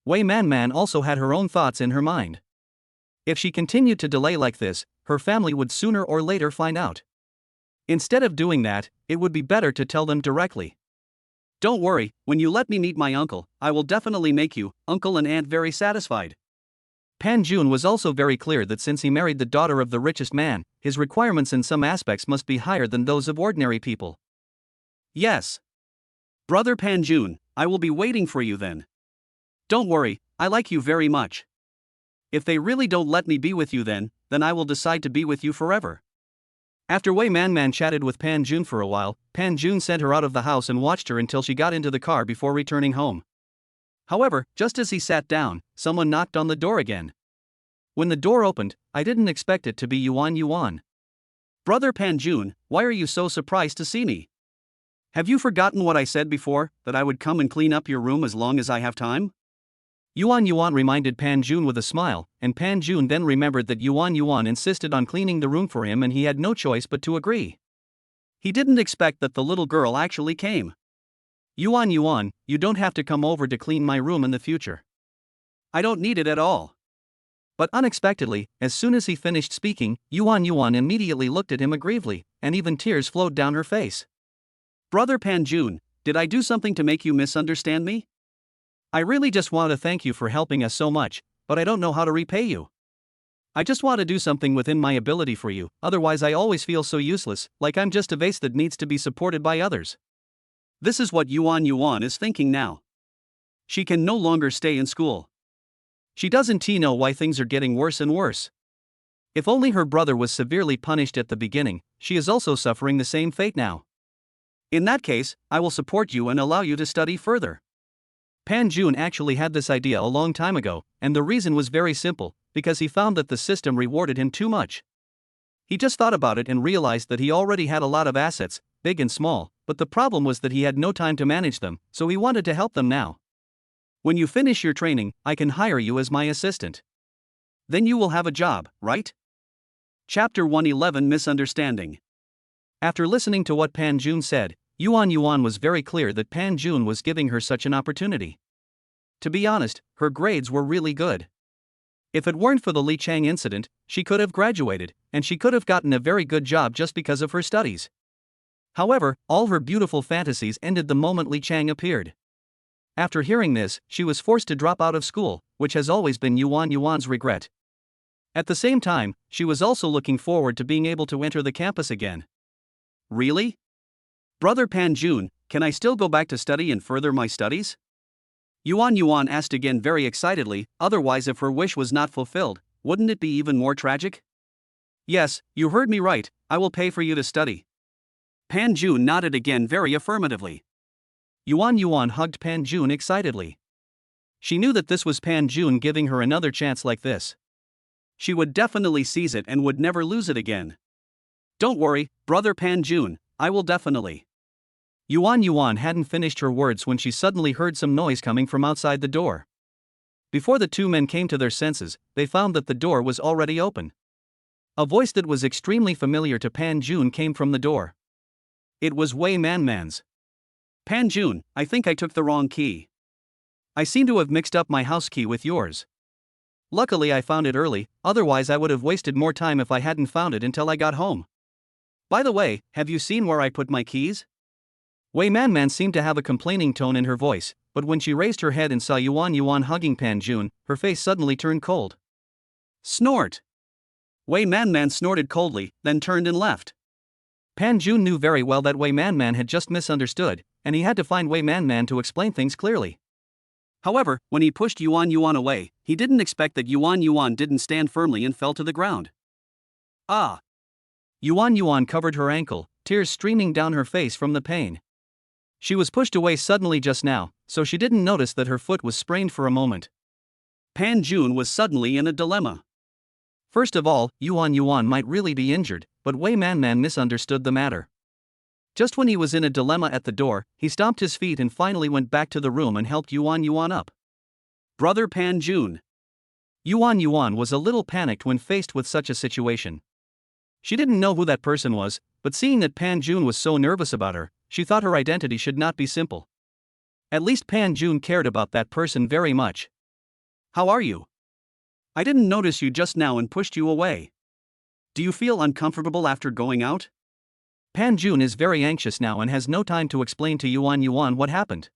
Wei Man also had her own thoughts in her mind. If she continued to delay like this, her family would sooner or later find out. Instead of doing that, it would be better to tell them directly. Don't worry, when you let me meet my uncle, I will definitely make you, uncle and aunt, very satisfied. Pan Jun was also very clear that since he married the daughter of the richest man, his requirements in some aspects must be higher than those of ordinary people. Yes. Brother Pan Jun, I will be waiting for you then. Don't worry, I like you very much. If they really don't let me be with you then I will decide to be with you forever. After Wei Man chatted with Pan Jun for a while, Pan Jun sent her out of the house and watched her until she got into the car before returning home. However, just as he sat down, someone knocked on the door again. When the door opened, I didn't expect it to be Yuan. Brother Pan Jun, why are you so surprised to see me? Have you forgotten what I said before, that I would come and clean up your room as long as I have time? Yuan reminded Pan Jun with a smile, and Pan Jun then remembered that Yuan insisted on cleaning the room for him and he had no choice but to agree. He didn't expect that the little girl actually came. Yuan, you don't have to come over to clean my room in the future. I don't need it at all. But unexpectedly, as soon as he finished speaking, Yuan immediately looked at him aggrievely, and even tears flowed down her face. Brother Pan Jun, did I do something to make you misunderstand me? I really just want to thank you for helping us so much, but I don't know how to repay you. I just want to do something within my ability for you, otherwise I always feel so useless, like I'm just a vase that needs to be supported by others. This is what Yuan is thinking now. She can no longer stay in school. She doesn't know why things are getting worse and worse. If only her brother was severely punished at the beginning, she is also suffering the same fate now. In that case, I will support you and allow you to study further. Pan Jun actually had this idea a long time ago, and the reason was very simple, because he found that the system rewarded him too much. He just thought about it and realized that he already had a lot of assets, big and small, but the problem was that he had no time to manage them, so he wanted to help them now. When you finish your training, I can hire you as my assistant. Then you will have a job, right? Chapter 111 Misunderstanding. After listening to what Pan Jun said, Yuan was very clear that Pan Jun was giving her such an opportunity. To be honest, her grades were really good. If it weren't for the Li Chang incident, she could have graduated, and she could have gotten a very good job just because of her studies. However, all her beautiful fantasies ended the moment Li Chang appeared. After hearing this, she was forced to drop out of school, which has always been Yuan's regret. At the same time, she was also looking forward to being able to enter the campus again. Really? Brother Pan Jun, can I still go back to study and further my studies? Yuan asked again very excitedly, otherwise if her wish was not fulfilled, wouldn't it be even more tragic? Yes, you heard me right, I will pay for you to study. Pan Jun nodded again very affirmatively. Yuan hugged Pan Jun excitedly. She knew that this was Pan Jun giving her another chance like this. She would definitely seize it and would never lose it again. Don't worry, Brother Pan Jun, I will definitely. Yuan hadn't finished her words when she suddenly heard some noise coming from outside the door. Before the two men came to their senses, they found that the door was already open. A voice that was extremely familiar to Pan Jun came from the door. It was Wei Man's. Pan Jun, I think I took the wrong key. I seem to have mixed up my house key with yours. Luckily I found it early, otherwise I would have wasted more time if I hadn't found it until I got home. By the way, have you seen where I put my keys? Wei Man seemed to have a complaining tone in her voice, but when she raised her head and saw Yuan hugging Pan Jun, her face suddenly turned cold. Snort! Wei Man snorted coldly, then turned and left. Pan Jun knew very well that Wei Man had just misunderstood, and he had to find Wei Man to explain things clearly. However, when he pushed Yuan away, he didn't expect that Yuan didn't stand firmly and fell to the ground. Ah! Yuan covered her ankle, tears streaming down her face from the pain. She was pushed away suddenly just now, so she didn't notice that her foot was sprained for a moment. Pan Jun was suddenly in a dilemma. First of all, Yuan might really be injured, but Wei Man misunderstood the matter. Just when he was in a dilemma at the door, he stomped his feet and finally went back to the room and helped Yuan up. Brother Pan Jun. Yuan was a little panicked when faced with such a situation. She didn't know who that person was, but seeing that Pan Jun was so nervous about her, she thought her identity should not be simple. At least Pan Jun cared about that person very much. How are you? I didn't notice you just now and pushed you away. Do you feel uncomfortable after going out? Pan Jun is very anxious now and has no time to explain to Yuan what happened.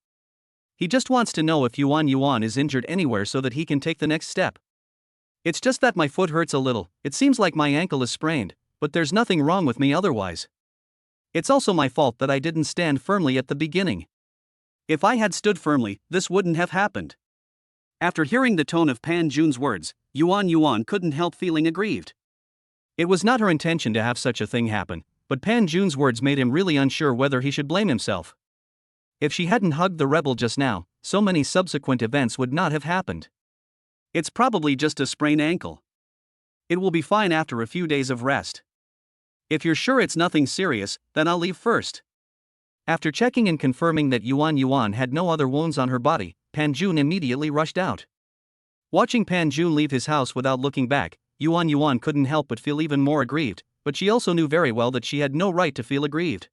He just wants to know if Yuan is injured anywhere so that he can take the next step. It's just that my foot hurts a little, it seems like my ankle is sprained, but there's nothing wrong with me otherwise. It's also my fault that I didn't stand firmly at the beginning. If I had stood firmly, this wouldn't have happened. After hearing the tone of Pan Jun's words, Yuan couldn't help feeling aggrieved. It was not her intention to have such a thing happen, but Pan Jun's words made him really unsure whether he should blame himself. If she hadn't hugged the rebel just now, so many subsequent events would not have happened. It's probably just a sprained ankle. It will be fine after a few days of rest. If you're sure it's nothing serious, then I'll leave first. After checking and confirming that Yuan had no other wounds on her body, Pan Jun immediately rushed out. Watching Pan Jun leave his house without looking back, Yuan couldn't help but feel even more aggrieved, but she also knew very well that she had no right to feel aggrieved.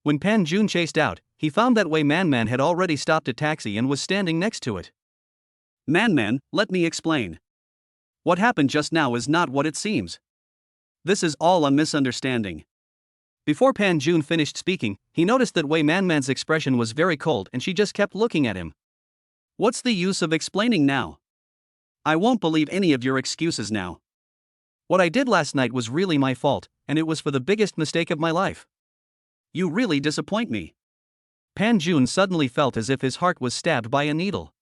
When Pan Jun chased out, he found that Wei Man had already stopped a taxi and was standing next to it. Man, let me explain. What happened just now is not what it seems. This is all a misunderstanding. Before Pan Jun finished speaking, he noticed that Wei Man's expression was very cold and she just kept looking at him. What's the use of explaining now? I won't believe any of your excuses now. What I did last night was really my fault, and it was for the biggest mistake of my life. You really disappoint me. Pan Jun suddenly felt as if his heart was stabbed by a needle.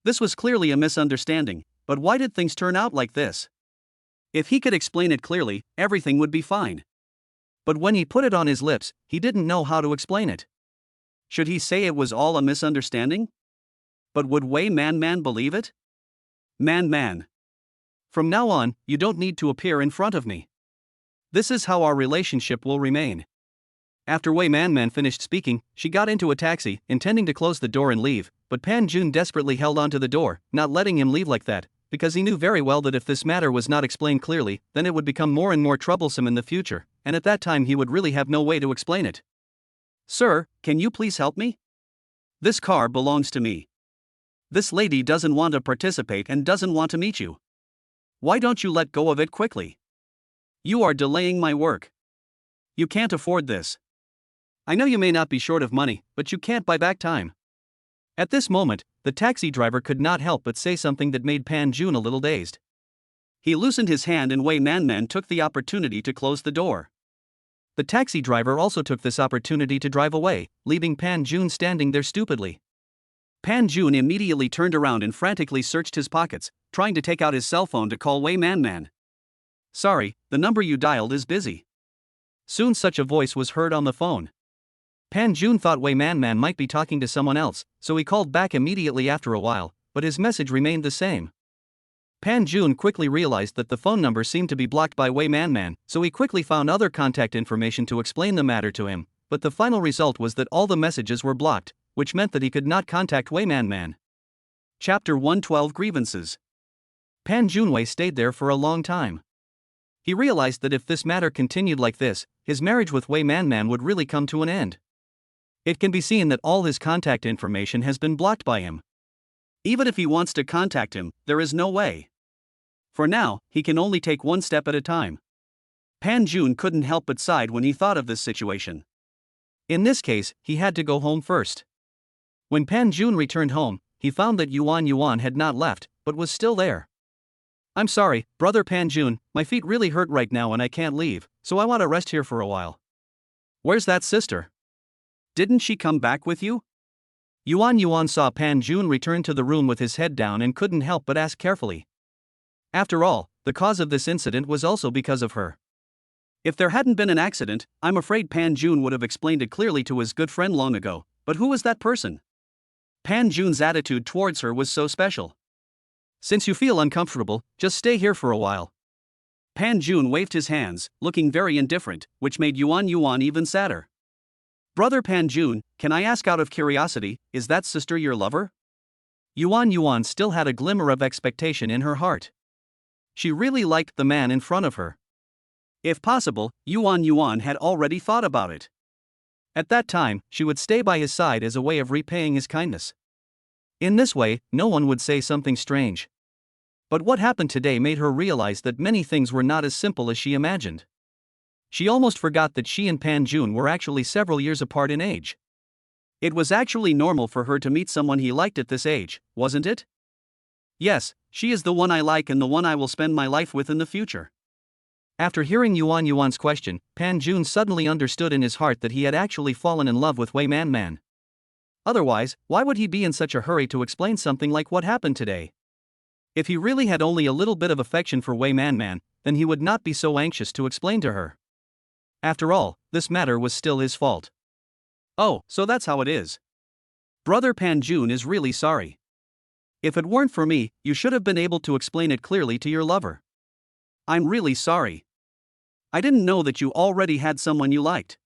This was clearly a misunderstanding, but why did things turn out like this? If he could explain it clearly, everything would be fine. But when he put it on his lips, he didn't know how to explain it. Should he say it was all a misunderstanding? But would Wei Man believe it? Man. From now on, you don't need to appear in front of me. This is how our relationship will remain. After Wei Man finished speaking, she got into a taxi, intending to close the door and leave, but Pan Jun desperately held onto the door, not letting him leave like that, because he knew very well that if this matter was not explained clearly, then it would become more and more troublesome in the future, and at that time he would really have no way to explain it. Sir, can you please help me? This car belongs to me. This lady doesn't want to participate and doesn't want to meet you. Why don't you let go of it quickly? You are delaying my work. You can't afford this. I know you may not be short of money, but you can't buy back time. At this moment, the taxi driver could not help but say something that made Pan Jun a little dazed. He loosened his hand and Wei Man took the opportunity to close the door. The taxi driver also took this opportunity to drive away, leaving Pan Jun standing there stupidly. Pan Jun immediately turned around and frantically searched his pockets, trying to take out his cell phone to call Wei Man. Sorry, the number you dialed is busy. Soon such a voice was heard on the phone. Pan Jun thought Wei Man might be talking to someone else, so he called back immediately after a while, but his message remained the same. Pan Jun quickly realized that the phone number seemed to be blocked by Wei Man, so he quickly found other contact information to explain the matter to him, but the final result was that all the messages were blocked, which meant that he could not contact Wei Man. Chapter 112 Grievances. Pan Junwei stayed there for a long time. He realized that if this matter continued like this, his marriage with Wei Man would really come to an end. It can be seen that all his contact information has been blocked by him. Even if he wants to contact him, there is no way. For now, he can only take one step at a time. Pan Jun couldn't help but sigh when he thought of this situation. In this case, he had to go home first. When Pan Jun returned home, he found that Yuan had not left, but was still there. I'm sorry, brother Panjun, my feet really hurt right now and I can't leave, so I want to rest here for a while. Where's that sister? Didn't she come back with you? Yuan saw Panjun return to the room with his head down and couldn't help but ask carefully. After all, the cause of this incident was also because of her. If there hadn't been an accident, I'm afraid Panjun would have explained it clearly to his good friend long ago, but who was that person? Panjun's attitude towards her was so special. Since you feel uncomfortable, just stay here for a while. Panjun waved his hands, looking very indifferent, which made Yuan even sadder. Brother Panjun, can I ask out of curiosity, is that sister your lover? Yuan still had a glimmer of expectation in her heart. She really liked the man in front of her. If possible, Yuan had already thought about it. At that time, she would stay by his side as a way of repaying his kindness. In this way, no one would say something strange. But what happened today made her realize that many things were not as simple as she imagined. She almost forgot that she and Panjun were actually several years apart in age. It was actually normal for her to meet someone he liked at this age, wasn't it? Yes, she is the one I like and the one I will spend my life with in the future. After hearing Yuan's question, Panjun suddenly understood in his heart that he had actually fallen in love with Wei Man. Otherwise, why would he be in such a hurry to explain something like what happened today? If he really had only a little bit of affection for Wei Man, then he would not be so anxious to explain to her. After all, this matter was still his fault. Oh, so that's how it is. Brother Panjun is really sorry. If it weren't for me, you should have been able to explain it clearly to your lover. I'm really sorry. I didn't know that you already had someone you liked.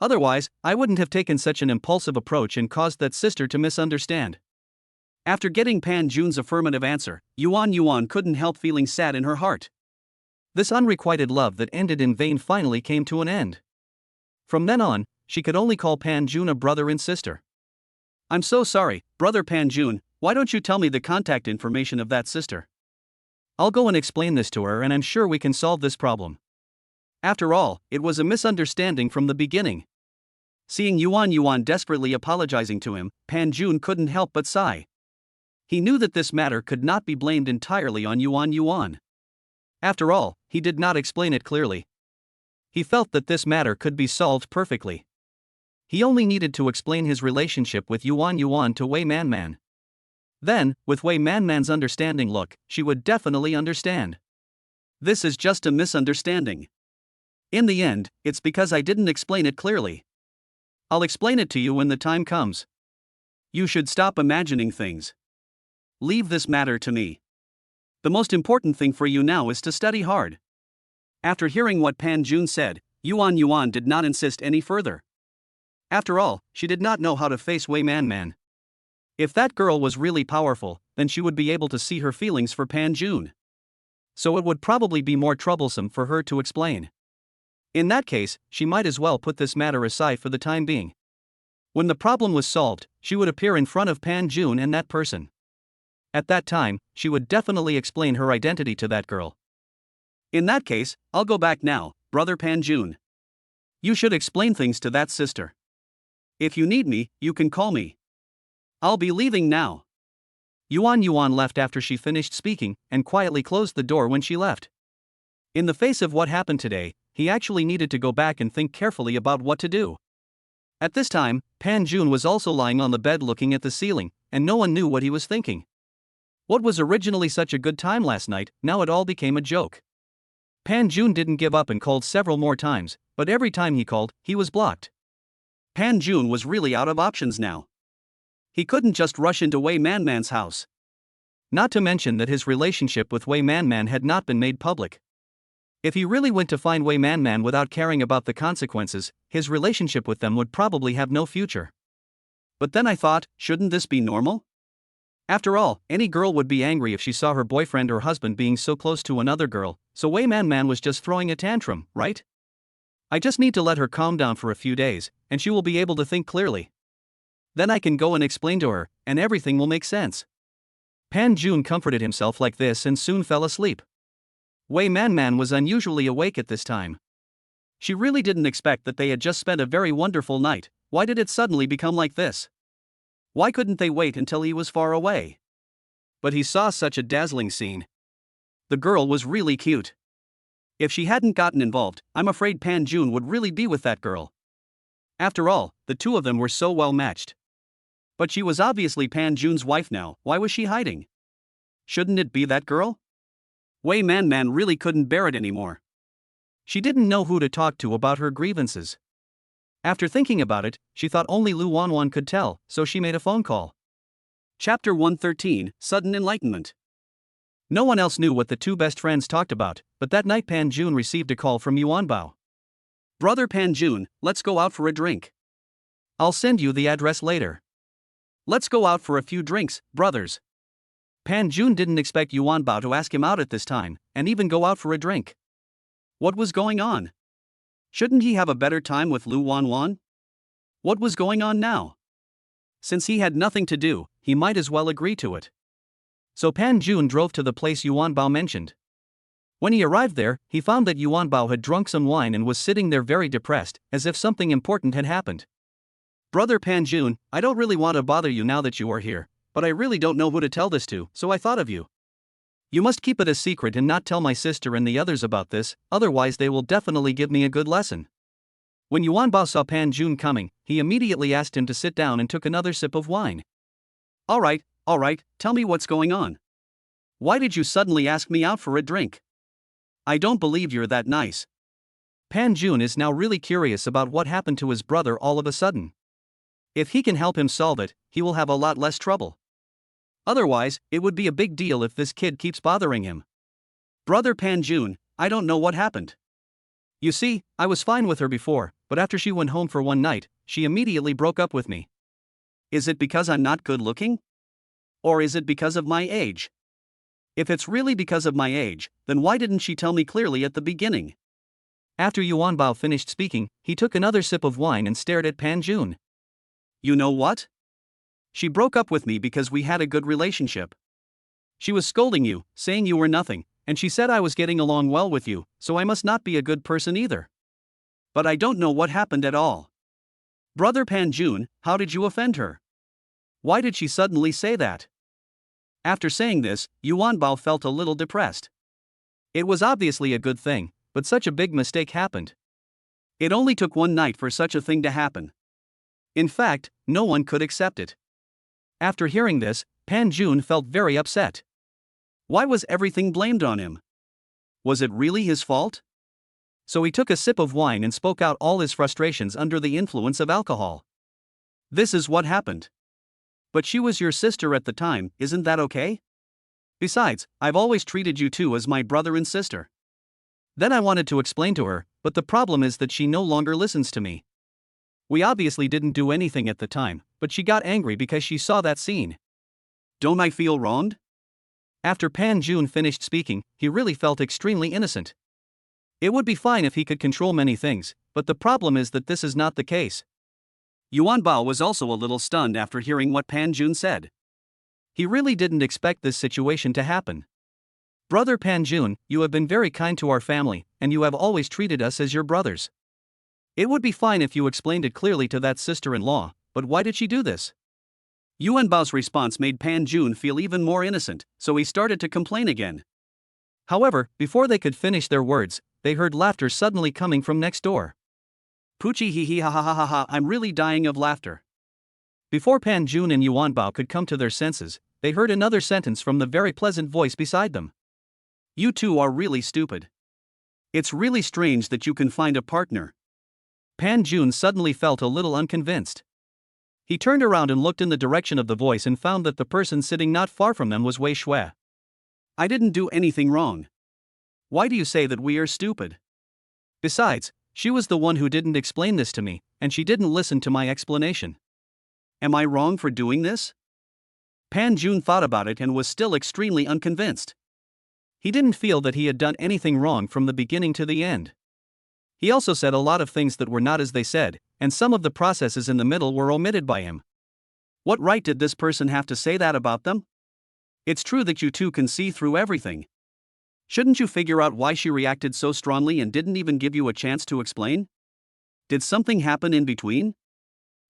Otherwise, I wouldn't have taken such an impulsive approach and caused that sister to misunderstand. After getting Panjun's affirmative answer, Yuan couldn't help feeling sad in her heart. This unrequited love that ended in vain finally came to an end. From then on, she could only call Panjun a brother and sister. I'm so sorry, brother Panjun, why don't you tell me the contact information of that sister? I'll go and explain this to her and I'm sure we can solve this problem. After all, it was a misunderstanding from the beginning. Seeing Yuan desperately apologizing to him, Panjun couldn't help but sigh. He knew that this matter could not be blamed entirely on Yuan. After all, he did not explain it clearly. He felt that this matter could be solved perfectly. He only needed to explain his relationship with Yuan to Wei Man. Then, with Wei Man's understanding look, she would definitely understand. This is just a misunderstanding. In the end, it's because I didn't explain it clearly. I'll explain it to you when the time comes. You should stop imagining things. Leave this matter to me. The most important thing for you now is to study hard. After hearing what Panjun said, Yuan did not insist any further. After all, she did not know how to face Wei Man. If that girl was really powerful, then she would be able to see her feelings for Panjun. So it would probably be more troublesome for her to explain. In that case, she might as well put this matter aside for the time being. When the problem was solved, she would appear in front of Panjun and that person. At that time, she would definitely explain her identity to that girl. In that case, I'll go back now, brother Panjun. You should explain things to that sister. If you need me, you can call me. I'll be leaving now. Yuan left after she finished speaking and quietly closed the door when she left. In the face of what happened today, he actually needed to go back and think carefully about what to do. At this time, Panjun was also lying on the bed looking at the ceiling, and no one knew what he was thinking. What was originally such a good time last night, now it all became a joke. Panjun didn't give up and called several more times, but every time he called, he was blocked. Panjun was really out of options now. He couldn't just rush into Wei Man's house. Not to mention that his relationship with Wei Man had not been made public. If he really went to find Wei Man without caring about the consequences, his relationship with them would probably have no future. But then I thought, shouldn't this be normal? After all, any girl would be angry if she saw her boyfriend or husband being so close to another girl, so Wei Man was just throwing a tantrum, right? I just need to let her calm down for a few days, and she will be able to think clearly. Then I can go and explain to her, and everything will make sense. Panjun comforted himself like this and soon fell asleep. Wei Man was unusually awake at this time. She really didn't expect that they had just spent a very wonderful night. Why did it suddenly become like this? Why couldn't they wait until he was far away? But he saw such a dazzling scene. The girl was really cute. If she hadn't gotten involved, I'm afraid Pan Jun would really be with that girl. After all, the two of them were so well matched. But she was obviously Pan Jun's wife now. Why was she hiding? Shouldn't it be that girl? Wei Man really couldn't bear it anymore. She didn't know who to talk to about her grievances. After thinking about it, she thought only Lu Wanwan could tell, so she made a phone call. Chapter 113, Sudden Enlightenment. No one else knew what the two best friends talked about, but that night Pan Jun received a call from Yuanbao. Brother Pan Jun, let's go out for a drink. I'll send you the address later. Let's go out for a few drinks, brothers. Pan Jun didn't expect Yuanbao to ask him out at this time, and even go out for a drink. What was going on? Shouldn't he have a better time with Lu Wanwan? What was going on now? Since he had nothing to do, he might as well agree to it. So Pan Jun drove to the place Yuanbao mentioned. When he arrived there, he found that Yuanbao had drunk some wine and was sitting there very depressed, as if something important had happened. Brother Pan Jun, I don't really want to bother you now that you are here, but I really don't know who to tell this to, so I thought of you. You must keep it a secret and not tell my sister and the others about this, otherwise they will definitely give me a good lesson. When Yuanbao saw Pan Jun coming, he immediately asked him to sit down and took another sip of wine. Alright, tell me what's going on. Why did you suddenly ask me out for a drink? I don't believe you're that nice. Pan Jun is now really curious about what happened to his brother all of a sudden. If he can help him solve it, he will have a lot less trouble. Otherwise, it would be a big deal if this kid keeps bothering him. Brother Pan Jun, I don't know what happened. You see, I was fine with her before, but after she went home for one night, she immediately broke up with me. Is it because I'm not good looking? Or is it because of my age? If it's really because of my age, then why didn't she tell me clearly at the beginning? After Yuanbao finished speaking, he took another sip of wine and stared at Pan Jun. You know what? She broke up with me because we had a good relationship. She was scolding you, saying you were nothing, and she said I was getting along well with you, so I must not be a good person either. But I don't know what happened at all. Brother Pan Jun, how did you offend her? Why did she suddenly say that? After saying this, Yuanbao felt a little depressed. It was obviously a good thing, but such a big mistake happened. It only took one night for such a thing to happen. In fact, no one could accept it. After hearing this, Pan Jun felt very upset. Why was everything blamed on him? Was it really his fault? So he took a sip of wine and spoke out all his frustrations under the influence of alcohol. This is what happened. But she was your sister at the time, isn't that okay? Besides, I've always treated you two as my brother and sister. Then I wanted to explain to her, but the problem is that she no longer listens to me. We obviously didn't do anything at the time, but she got angry because she saw that scene. Don't I feel wronged? After Pan Jun finished speaking, he really felt extremely innocent. It would be fine if he could control many things, but the problem is that this is not the case. Yuanbao was also a little stunned after hearing what Pan Jun said. He really didn't expect this situation to happen. Brother Pan Jun, you have been very kind to our family, and you have always treated us as your brothers. It would be fine if you explained it clearly to that sister-in-law, but why did she do this? Yuanbao's response made Pan Jun feel even more innocent, so he started to complain again. However, before they could finish their words, they heard laughter suddenly coming from next door. Poochie hee hee ha ha ha ha ha, I'm really dying of laughter. Before Pan Jun and Yuanbao could come to their senses, they heard another sentence from the very pleasant voice beside them. You two are really stupid. It's really strange that you can find a partner. Pan Jun suddenly felt a little unconvinced. He turned around and looked in the direction of the voice and found that the person sitting not far from them was Wei Shui. I didn't do anything wrong. Why do you say that we are stupid? Besides, she was the one who didn't explain this to me, and she didn't listen to my explanation. Am I wrong for doing this? Pan Jun thought about it and was still extremely unconvinced. He didn't feel that he had done anything wrong from the beginning to the end. He also said a lot of things that were not as they said, and some of the processes in the middle were omitted by him. What right did this person have to say that about them? It's true that you two can see through everything. Shouldn't you figure out why she reacted so strongly and didn't even give you a chance to explain? Did something happen in between?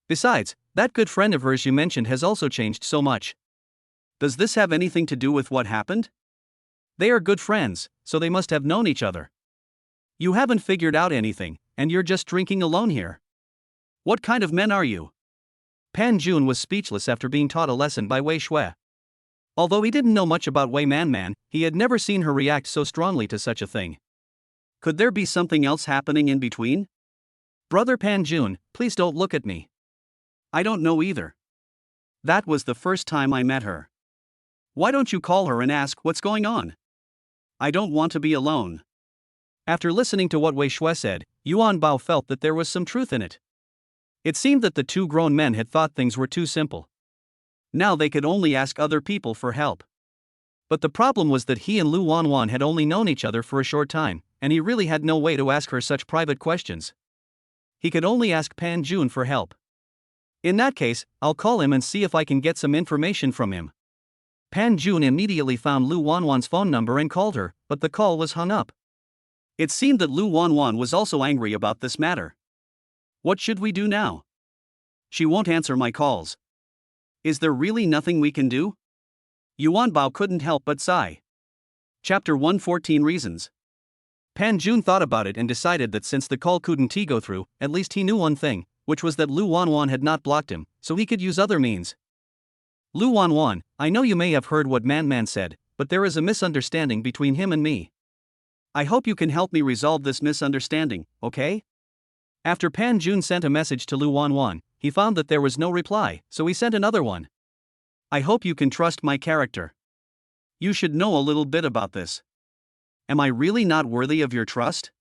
Besides, that good friend of hers you mentioned has also changed so much. Does this have anything to do with what happened? They are good friends, so they must have known each other. You haven't figured out anything, and you're just drinking alone here. What kind of men are you? Pan Jun was speechless after being taught a lesson by Wei Shui. Although he didn't know much about Wei Man, he had never seen her react so strongly to such a thing. Could there be something else happening in between? Brother Pan Jun, please don't look at me. I don't know either. That was the first time I met her. Why don't you call her and ask what's going on? I don't want to be alone. After listening to what Wei Shui said, Yuan Bao felt that there was some truth in it. It seemed that the two grown men had thought things were too simple. Now they could only ask other people for help. But the problem was that he and Lu Wanwan had only known each other for a short time, and he really had no way to ask her such private questions. He could only ask Pan Jun for help. In that case, I'll call him and see if I can get some information from him. Pan Jun immediately found Lu Wanwan's phone number and called her, but the call was hung up. It seemed that Lu Wanwan was also angry about this matter. What should we do now? She won't answer my calls. Is there really nothing we can do? Yuan Bao couldn't help but sigh. Chapter 114 Reasons. Pan Jun thought about it and decided that since the call couldn't go through, at least he knew one thing, which was that Lu Wanwan had not blocked him, so he could use other means. Lu Wanwan, I know you may have heard what Man said, but there is a misunderstanding between him and me. I hope you can help me resolve this misunderstanding, okay? After Pan Jun sent a message to Lu Wanwan, he found that there was no reply, so he sent another one. I hope you can trust my character. You should know a little bit about this. Am I really not worthy of your trust?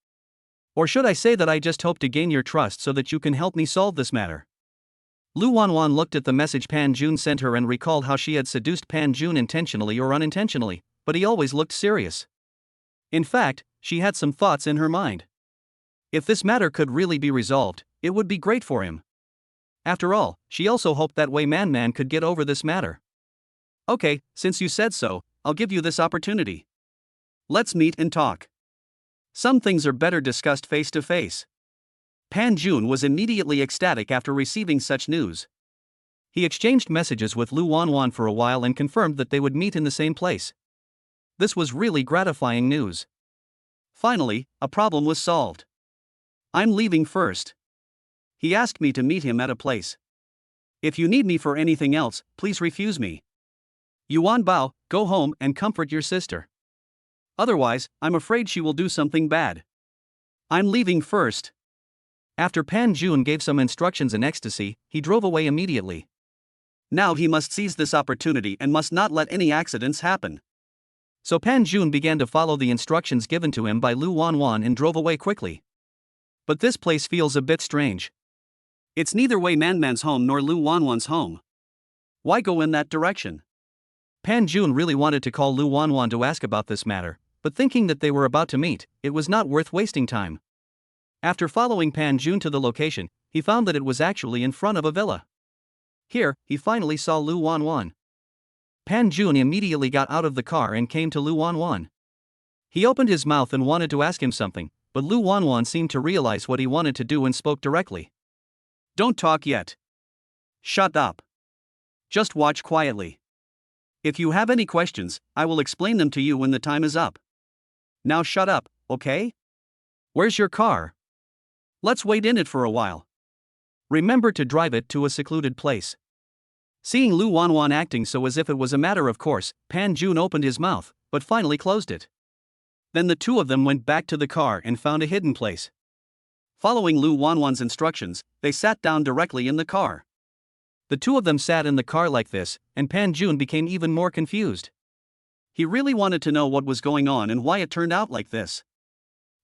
Or should I say that I just hope to gain your trust so that you can help me solve this matter? Lu Wanwan looked at the message Pan Jun sent her and recalled how she had seduced Pan Jun intentionally or unintentionally, but he always looked serious. In fact, she had some thoughts in her mind. If this matter could really be resolved, it would be great for him. After all, she also hoped that Wei Man could get over this matter. Okay, since you said so, I'll give you this opportunity. Let's meet and talk. Some things are better discussed face to face. Pan Jun was immediately ecstatic after receiving such news. He exchanged messages with Lu Wanwan for a while and confirmed that they would meet in the same place. This was really gratifying news. Finally, a problem was solved. I'm leaving first. He asked me to meet him at a place. If you need me for anything else, please refuse me. Yuan Bao, go home and comfort your sister. Otherwise, I'm afraid she will do something bad. I'm leaving first. After Pan Jun gave some instructions in ecstasy, he drove away immediately. Now he must seize this opportunity and must not let any accidents happen. So Pan Jun began to follow the instructions given to him by Lu Wanwan and drove away quickly. But this place feels a bit strange. It's neither Wei Man's home nor Lu Wanwan's home. Why go in that direction? Pan Jun really wanted to call Lu Wanwan to ask about this matter, but thinking that they were about to meet, it was not worth wasting time. After following Pan Jun to the location, he found that it was actually in front of a villa. Here, he finally saw Lu Wanwan. Pan Jun immediately got out of the car and came to Lu Wanwan. He opened his mouth and wanted to ask him something, but Lu Wanwan seemed to realize what he wanted to do and spoke directly. Don't talk yet. Shut up. Just watch quietly. If you have any questions, I will explain them to you when the time is up. Now shut up, okay? Where's your car? Let's wait in it for a while. Remember to drive it to a secluded place. Seeing Lu Wanwan acting so as if it was a matter of course, Pan Jun opened his mouth, but finally closed it. Then the two of them went back to the car and found a hidden place. Following Lu Wanwan's instructions, they sat down directly in the car. The two of them sat in the car like this, and Pan Jun became even more confused. He really wanted to know what was going on and why it turned out like this.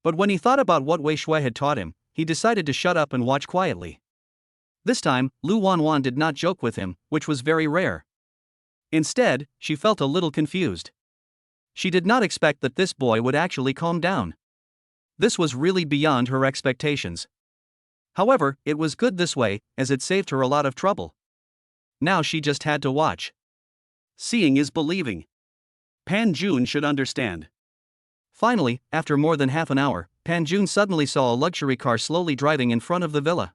But when he thought about what Wei Shui had taught him, he decided to shut up and watch quietly. This time, Lu Wanwan did not joke with him, which was very rare. Instead, she felt a little confused. She did not expect that this boy would actually calm down. This was really beyond her expectations. However, it was good this way, as it saved her a lot of trouble. Now she just had to watch. Seeing is believing. Pan Jun should understand. Finally, after more than half an hour, Pan Jun suddenly saw a luxury car slowly driving in front of the villa.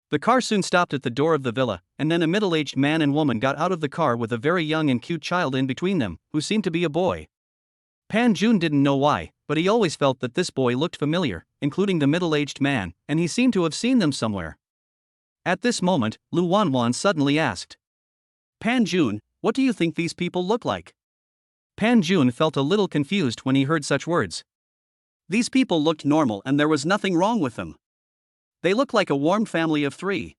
The car soon stopped at the door of the villa, and then a middle-aged man and woman got out of the car with a very young and cute child in between them, who seemed to be a boy. Pan Jun didn't know why, but he always felt that this boy looked familiar, including the middle-aged man, and he seemed to have seen them somewhere. At this moment, Lu Wanwan suddenly asked, Pan Jun, what do you think these people look like? Pan Jun felt a little confused when he heard such words. These people looked normal and there was nothing wrong with them. They look like a warm family of three.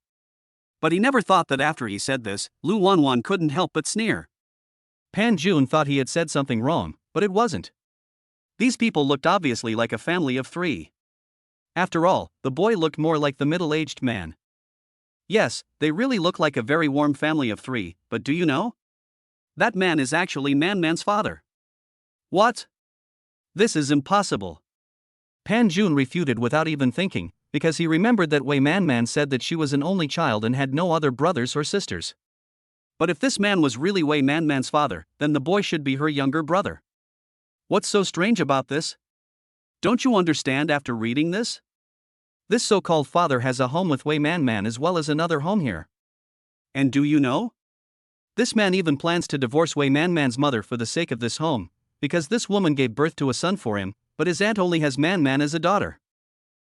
But he never thought that after he said this, Lu Wanwan couldn't help but sneer. Pan Jun thought he had said something wrong, but it wasn't. These people looked obviously like a family of three. After all, the boy looked more like the middle-aged man. Yes, they really look like a very warm family of three, but do you know? That man is actually Man's father. What? This is impossible. Pan Jun refuted without even thinking, because he remembered that Wei Man said that she was an only child and had no other brothers or sisters. But if this man was really Wei Man's father, then the boy should be her younger brother. What's so strange about this? Don't you understand after reading this? This so-called father has a home with Wei Man as well as another home here. And do you know? This man even plans to divorce Wei Man's mother for the sake of this home, because this woman gave birth to a son for him, but his aunt only has Man as a daughter.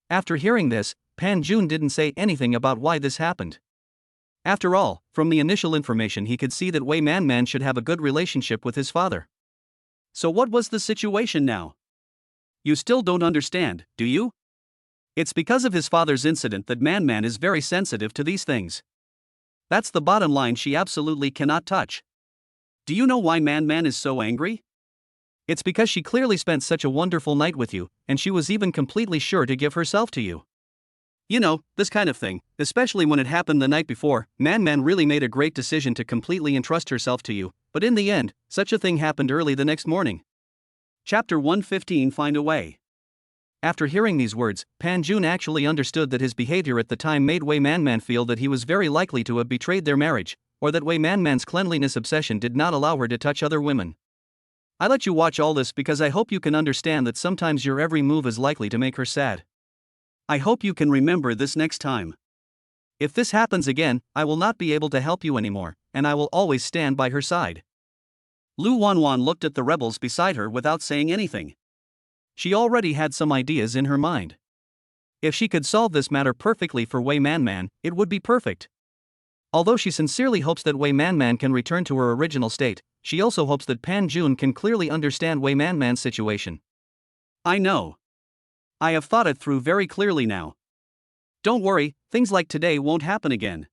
After hearing this, Pan Jun didn't say anything about why this happened. After all, from the initial information he could see that Wei Man should have a good relationship with his father. So what was the situation now? You still don't understand, do you? It's because of his father's incident that Man is very sensitive to these things. That's the bottom line she absolutely cannot touch. Do you know why Man is so angry? It's because she clearly spent such a wonderful night with you, and she was even completely sure to give herself to you. You know, this kind of thing, especially when it happened the night before, Man really made a great decision to completely entrust herself to you, but in the end, such a thing happened early the next morning. Chapter 115 Find a Way. After hearing these words, Pan Jun actually understood that his behavior at the time made Wei Man feel that he was very likely to have betrayed their marriage, or that Wei Man's cleanliness obsession did not allow her to touch other women. I let you watch all this because I hope you can understand that sometimes your every move is likely to make her sad. I hope you can remember this next time. If this happens again, I will not be able to help you anymore, and I will always stand by her side. Lu Wanwan looked at the rebels beside her without saying anything. She already had some ideas in her mind. If she could solve this matter perfectly for Wei Man, it would be perfect. Although she sincerely hopes that Wei Man can return to her original state, she also hopes that Pan Jun can clearly understand Wei Man's situation. I know. I have thought it through very clearly now. Don't worry, things like today won't happen again.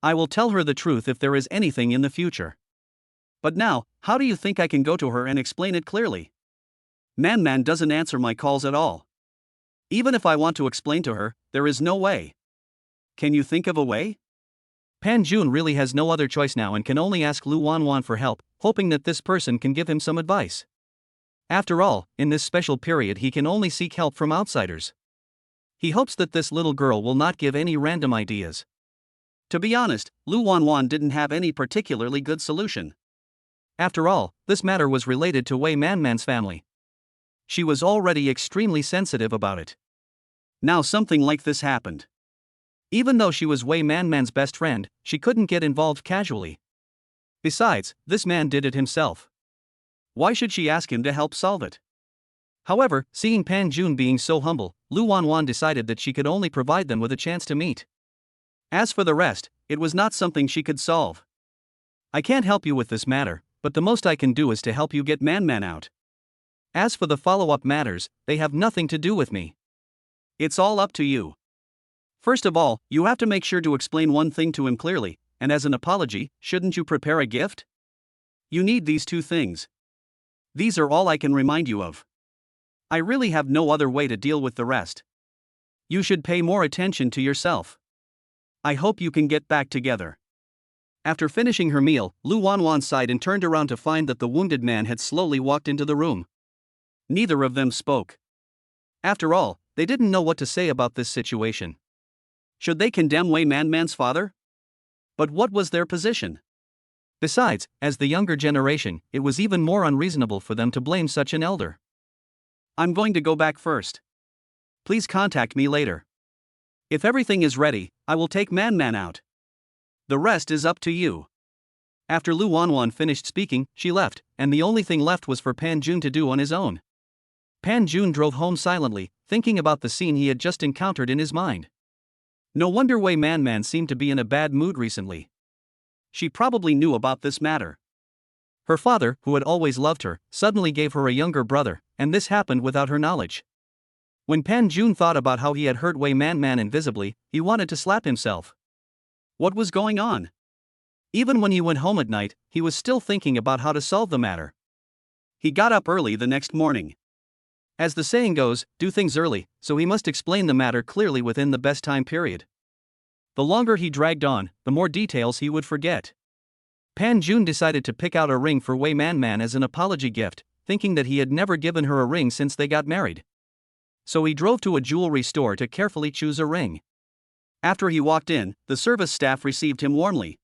I will tell her the truth if there is anything in the future. But now, how do you think I can go to her and explain it clearly? Man doesn't answer my calls at all. Even if I want to explain to her, there is no way. Can you think of a way? Pan Jun really has no other choice now and can only ask Lu Wanwan for help, hoping that this person can give him some advice. After all, in this special period he can only seek help from outsiders. He hopes that this little girl will not give any random ideas. To be honest, Lu Wanwan didn't have any particularly good solution. After all, this matter was related to Wei Man's family. She was already extremely sensitive about it. Now something like this happened. Even though she was Wei Man's best friend, she couldn't get involved casually. Besides, this man did it himself. Why should she ask him to help solve it? However, seeing Pan Jun being so humble, Lu Wanwan decided that she could only provide them with a chance to meet. As for the rest, it was not something she could solve. I can't help you with this matter, but the most I can do is to help you get Man out. As for the follow-up matters, they have nothing to do with me. It's all up to you. First of all, you have to make sure to explain one thing to him clearly, and as an apology, shouldn't you prepare a gift? You need these two things. These are all I can remind you of. I really have no other way to deal with the rest. You should pay more attention to yourself. I hope you can get back together. After finishing her meal, Lu Wanwan sighed and turned around to find that the wounded man had slowly walked into the room. Neither of them spoke. After all, they didn't know what to say about this situation. Should they condemn Wei Man's father? But what was their position? Besides, as the younger generation, it was even more unreasonable for them to blame such an elder. I'm going to go back first. Please contact me later. If everything is ready, I will take Man out. The rest is up to you. After Lu Wanwan finished speaking, she left, and the only thing left was for Pan Jun to do on his own. Pan Jun drove home silently, thinking about the scene he had just encountered in his mind. No wonder Wei Man seemed to be in a bad mood recently. She probably knew about this matter. Her father, who had always loved her, suddenly gave her a younger brother, and this happened without her knowledge. When Pan Jun thought about how he had hurt Wei Man invisibly, he wanted to slap himself. What was going on? Even when he went home at night, he was still thinking about how to solve the matter. He got up early the next morning. As the saying goes, do things early, so he must explain the matter clearly within the best time period. The longer he dragged on, the more details he would forget. Pan Jun decided to pick out a ring for Wei Man as an apology gift, thinking that he had never given her a ring since they got married. So he drove to a jewelry store to carefully choose a ring. After he walked in, the service staff received him warmly.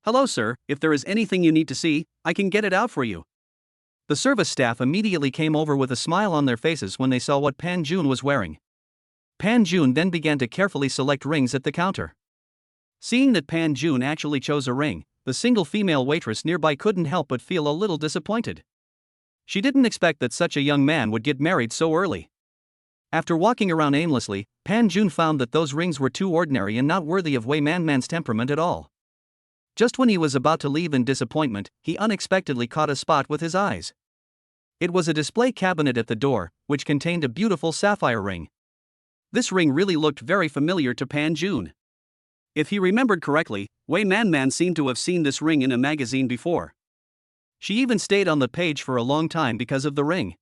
"Hello sir, if there is anything you need to see, I can get it out for you." The service staff immediately came over with a smile on their faces when they saw what Pan Jun was wearing. Pan Jun then began to carefully select rings at the counter. Seeing that Pan Jun actually chose a ring, the single female waitress nearby couldn't help but feel a little disappointed. She didn't expect that such a young man would get married so early. After walking around aimlessly, Pan Jun found that those rings were too ordinary and not worthy of Wei Man's temperament at all. Just when he was about to leave in disappointment, he unexpectedly caught a spot with his eyes. It was a display cabinet at the door, which contained a beautiful sapphire ring. This ring really looked very familiar to Pan Jun. If he remembered correctly, Wei Man seemed to have seen this ring in a magazine before. She even stayed on the page for a long time because of the ring.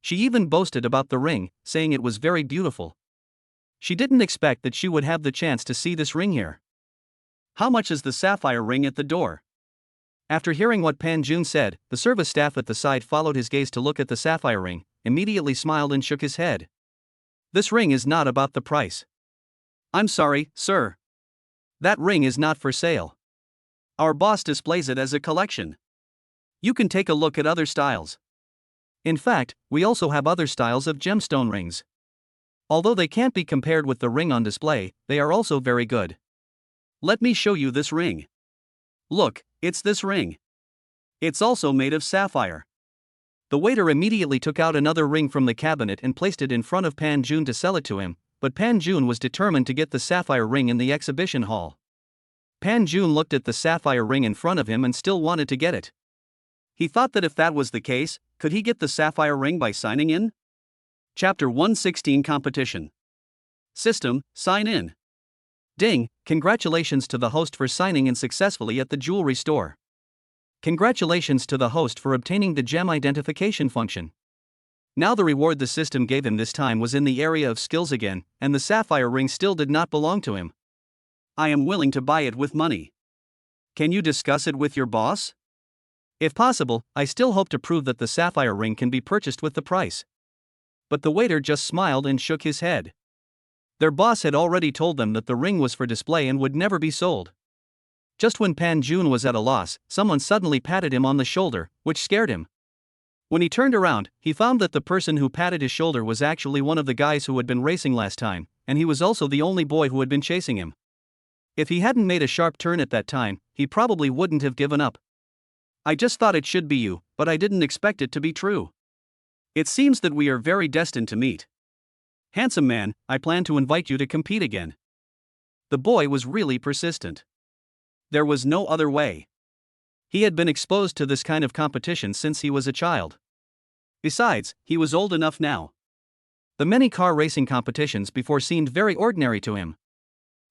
She even boasted about the ring, saying it was very beautiful. She didn't expect that she would have the chance to see this ring here. "How much is the sapphire ring at the door?" After hearing what Pan Jun said, the service staff at the side followed his gaze to look at the sapphire ring, immediately smiled and shook his head. "This ring is not about the price." "I'm sorry, sir. That ring is not for sale. Our boss displays it as a collection. You can take a look at other styles. In fact, we also have other styles of gemstone rings. Although they can't be compared with the ring on display, they are also very good. Let me show you this ring. Look, it's this ring. It's also made of sapphire." The waiter immediately took out another ring from the cabinet and placed it in front of Pan Jun to sell it to him, but Pan Jun was determined to get the sapphire ring in the exhibition hall. Pan Jun looked at the sapphire ring in front of him and still wanted to get it. He thought that if that was the case, could he get the sapphire ring by signing in? Chapter 116 Competition. System, sign in. Ding, congratulations to the host for signing in successfully at the jewelry store. Congratulations to the host for obtaining the gem identification function. Now the reward the system gave him this time was in the area of skills again, and the sapphire ring still did not belong to him. "I am willing to buy it with money. Can you discuss it with your boss? If possible, I still hope to prove that the sapphire ring can be purchased with the price." But the waiter just smiled and shook his head. Their boss had already told them that the ring was for display and would never be sold. Just when Pan Jun was at a loss, someone suddenly patted him on the shoulder, which scared him. When he turned around, he found that the person who patted his shoulder was actually one of the guys who had been racing last time, and he was also the only boy who had been chasing him. If he hadn't made a sharp turn at that time, he probably wouldn't have given up. "I just thought it should be you, but I didn't expect it to be true. It seems that we are very destined to meet. Handsome man, I plan to invite you to compete again." The boy was really persistent. There was no other way. He had been exposed to this kind of competition since he was a child. Besides, he was old enough now. The many car racing competitions before seemed very ordinary to him.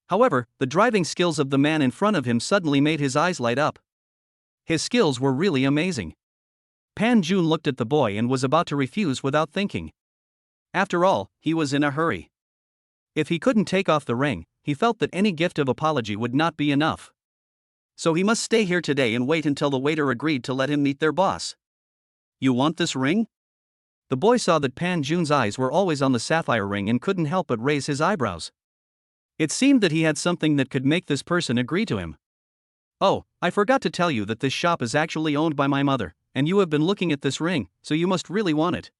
However, the driving skills of the man in front of him suddenly made his eyes light up. His skills were really amazing. Pan Jun looked at the boy and was about to refuse without thinking. After all, he was in a hurry. If he couldn't take off the ring, he felt that any gift of apology would not be enough. So he must stay here today and wait until the waiter agreed to let him meet their boss. "You want this ring?" The boy saw that Pan Jun's eyes were always on the sapphire ring and couldn't help but raise his eyebrows. It seemed that he had something that could make this person agree to him. "Oh, I forgot to tell you that this shop is actually owned by my mother, and you have been looking at this ring, so you must really want it.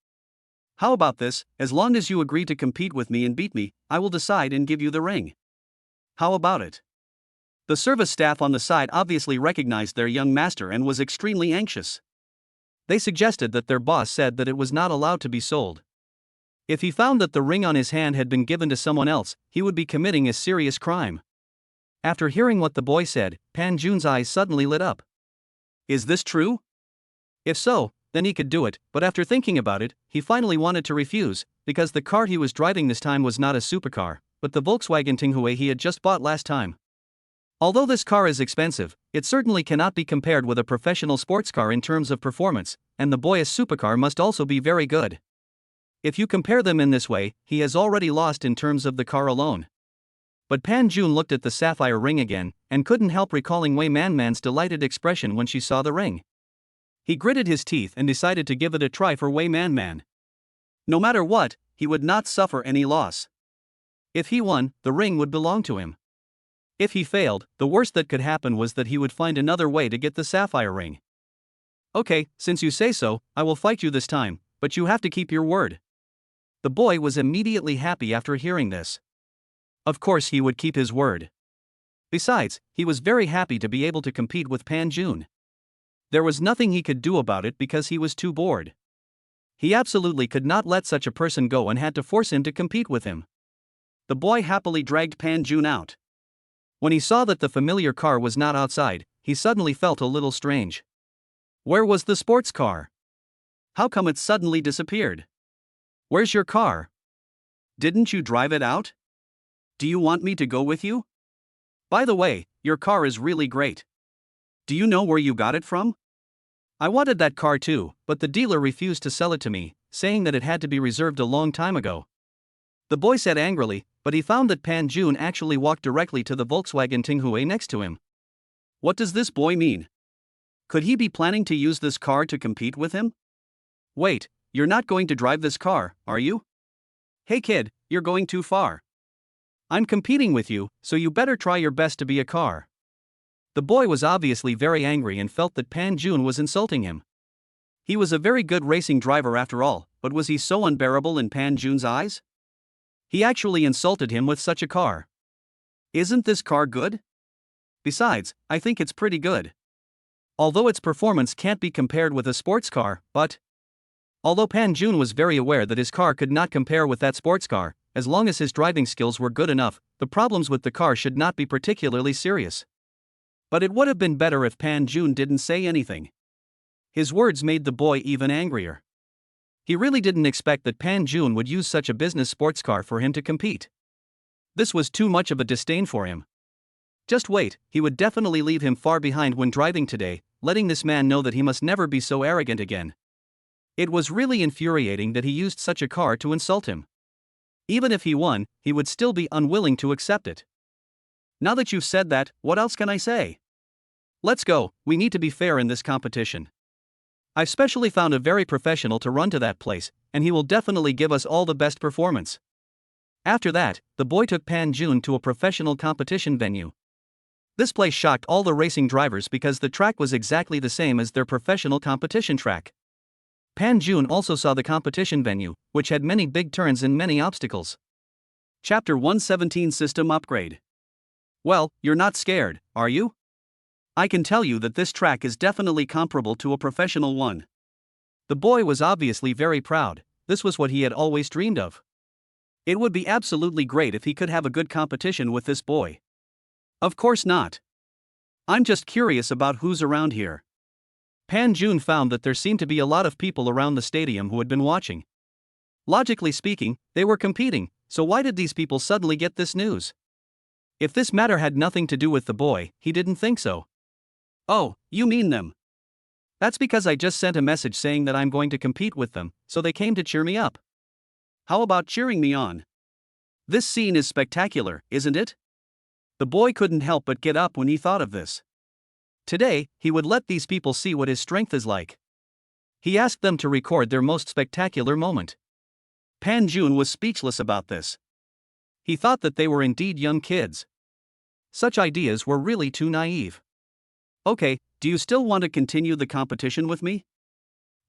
How about this, as long as you agree to compete with me and beat me, I will decide and give you the ring. How about it?" The service staff on the side obviously recognized their young master and was extremely anxious. They suggested that their boss said that it was not allowed to be sold. If he found that the ring on his hand had been given to someone else, he would be committing a serious crime. After hearing what the boy said, Pan Jun's eyes suddenly lit up. Is this true? If so, then he could do it, but after thinking about it, he finally wanted to refuse, because the car he was driving this time was not a supercar, but the Volkswagen Tinghue he had just bought last time. Although this car is expensive, it certainly cannot be compared with a professional sports car in terms of performance, and the boy's supercar must also be very good. If you compare them in this way, he has already lost in terms of the car alone. But Pan Jun looked at the sapphire ring again, and couldn't help recalling Wei Manman's delighted expression when she saw the ring. He gritted his teeth and decided to give it a try for Wei Manman. No matter what, he would not suffer any loss. If he won, the ring would belong to him. If he failed, the worst that could happen was that he would find another way to get the sapphire ring. Okay, since you say so, I will fight you this time, but you have to keep your word. The boy was immediately happy after hearing this. Of course he would keep his word. Besides, he was very happy to be able to compete with Pan Jun. There was nothing he could do about it because he was too bored. He absolutely could not let such a person go and had to force him to compete with him. The boy happily dragged Pan Jun out. When he saw that the familiar car was not outside, he suddenly felt a little strange. Where was the sports car? How come it suddenly disappeared? Where's your car? Didn't you drive it out? Do you want me to go with you? By the way, your car is really great. Do you know where you got it from? I wanted that car too, but the dealer refused to sell it to me, saying that it had to be reserved a long time ago. The boy said angrily, but he found that Pan Jun actually walked directly to the Volkswagen Tinghue next to him. What does this boy mean? Could he be planning to use this car to compete with him? Wait, you're not going to drive this car, are you? Hey kid, you're going too far. I'm competing with you, so you better try your best to be a car. The boy was obviously very angry and felt that Pan Jun was insulting him. He was a very good racing driver after all, but was he so unbearable in Pan Jun's eyes? He actually insulted him with such a car. Isn't this car good? Besides, I think it's pretty good. Although its performance can't be compared with a sports car, but... Although Pan Jun was very aware that his car could not compare with that sports car, as long as his driving skills were good enough, the problems with the car should not be particularly serious. But it would have been better if Pan Jun didn't say anything. His words made the boy even angrier. He really didn't expect that Pan Jun would use such a business sports car for him to compete. This was too much of a disdain for him. Just wait, he would definitely leave him far behind when driving today, letting this man know that he must never be so arrogant again. It was really infuriating that he used such a car to insult him. Even if he won, he would still be unwilling to accept it. Now that you've said that, what else can I say? Let's go, we need to be fair in this competition. I've specially found a very professional to run to that place, and he will definitely give us all the best performance. After that, the boy took Pan Jun to a professional competition venue. This place shocked all the racing drivers because the track was exactly the same as their professional competition track. Pan Jun also saw the competition venue, which had many big turns and many obstacles. Chapter 117 System Upgrade. Well, you're not scared, are you? I can tell you that this track is definitely comparable to a professional one. The boy was obviously very proud. This was what he had always dreamed of. It would be absolutely great if he could have a good competition with this boy. Of course not. I'm just curious about who's around here. Pan Jun found that there seemed to be a lot of people around the stadium who had been watching. Logically speaking, they were competing, so why did these people suddenly get this news? If this matter had nothing to do with the boy, he didn't think so. Oh, you mean them? That's because I just sent a message saying that I'm going to compete with them, so they came to cheer me up. How about cheering me on? This scene is spectacular, isn't it? The boy couldn't help but get up when he thought of this. Today, he would let these people see what his strength is like. He asked them to record their most spectacular moment. Pan Jun was speechless about this. He thought that they were indeed young kids. Such ideas were really too naive. Okay, do you still want to continue the competition with me?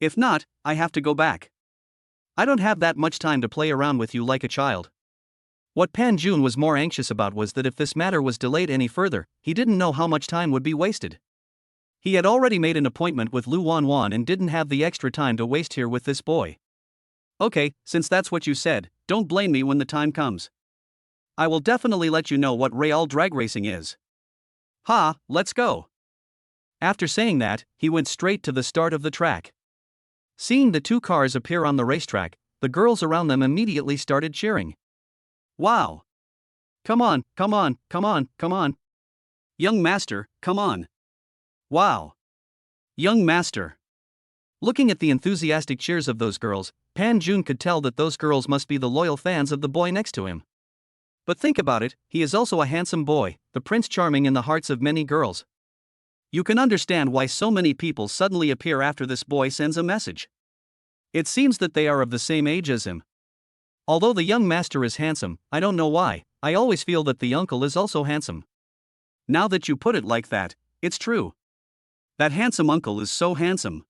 If not, I have to go back. I don't have that much time to play around with you like a child. What Pan Jun was more anxious about was that if this matter was delayed any further, he didn't know how much time would be wasted. He had already made an appointment with Lu Wanwan and didn't have the extra time to waste here with this boy. Okay, since that's what you said, don't blame me when the time comes. I will definitely let you know what real drag racing is. Ha, let's go. After saying that, he went straight to the start of the track. Seeing the two cars appear on the racetrack, the girls around them immediately started cheering. Wow! Come on, come on, come on, come on. Young master, come on. Wow! Young master. Looking at the enthusiastic cheers of those girls, Pan Jun could tell that those girls must be the loyal fans of the boy next to him. But think about it, he is also a handsome boy, the Prince Charming in the hearts of many girls. You can understand why so many people suddenly appear after this boy sends a message. It seems that they are of the same age as him. Although the young master is handsome, I don't know why, I always feel that the uncle is also handsome. Now that you put it like that, it's true. That handsome uncle is so handsome.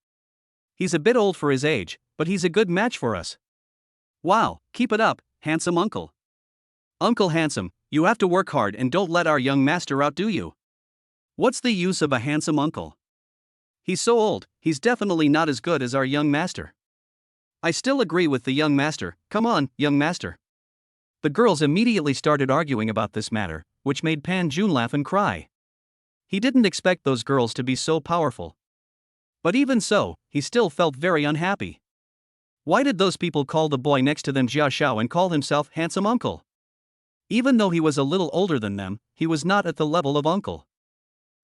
He's a bit old for his age, but he's a good match for us. Wow, keep it up, handsome uncle. Uncle handsome, you have to work hard and don't let our young master outdo you. What's the use of a handsome uncle? He's so old, he's definitely not as good as our young master. I still agree with the young master, come on, young master. The girls immediately started arguing about this matter, which made Pan Jun laugh and cry. He didn't expect those girls to be so powerful. But even so, he still felt very unhappy. Why did those people call the boy next to them Jia Xiao and call himself handsome uncle? Even though he was a little older than them, he was not at the level of uncle.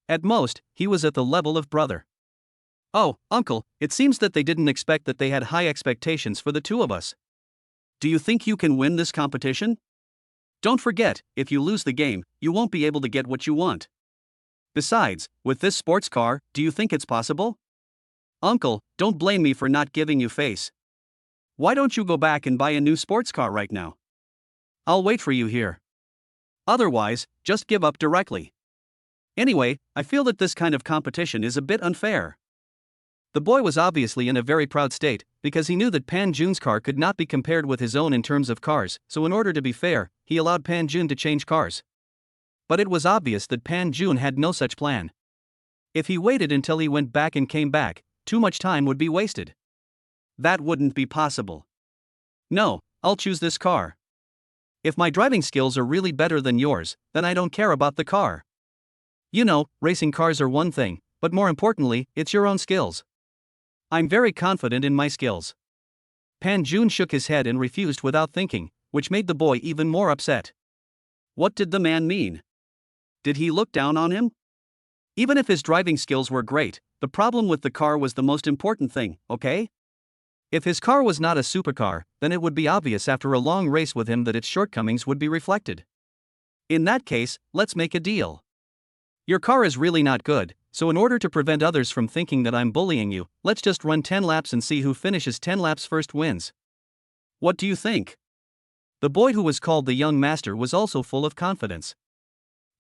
At most, he was at the level of brother. Oh, uncle, it seems that they didn't expect that they had high expectations for the two of us. Do you think you can win this competition? Don't forget, if you lose the game, you won't be able to get what you want. Besides, with this sports car, do you think it's possible? Uncle, don't blame me for not giving you face. Why don't you go back and buy a new sports car right now? I'll wait for you here. Otherwise, just give up directly. Anyway, I feel that this kind of competition is a bit unfair. The boy was obviously in a very proud state, because he knew that Pan Jun's car could not be compared with his own in terms of cars, so in order to be fair, he allowed Pan Jun to change cars. But it was obvious that Pan Jun had no such plan. If he waited until he went back and came back, too much time would be wasted. That wouldn't be possible. No, I'll choose this car. If my driving skills are really better than yours, then I don't care about the car. You know, racing cars are one thing, but more importantly, it's your own skills. I'm very confident in my skills. Pan Jun shook his head and refused without thinking, which made the boy even more upset. What did the man mean? Did he look down on him? Even if his driving skills were great, the problem with the car was the most important thing, okay? If his car was not a supercar, then it would be obvious after a long race with him that its shortcomings would be reflected. In that case, let's make a deal. Your car is really not good, so in order to prevent others from thinking that I'm bullying you, let's just run 10 laps and see who finishes 10 laps first wins. What do you think? The boy who was called the young master was also full of confidence.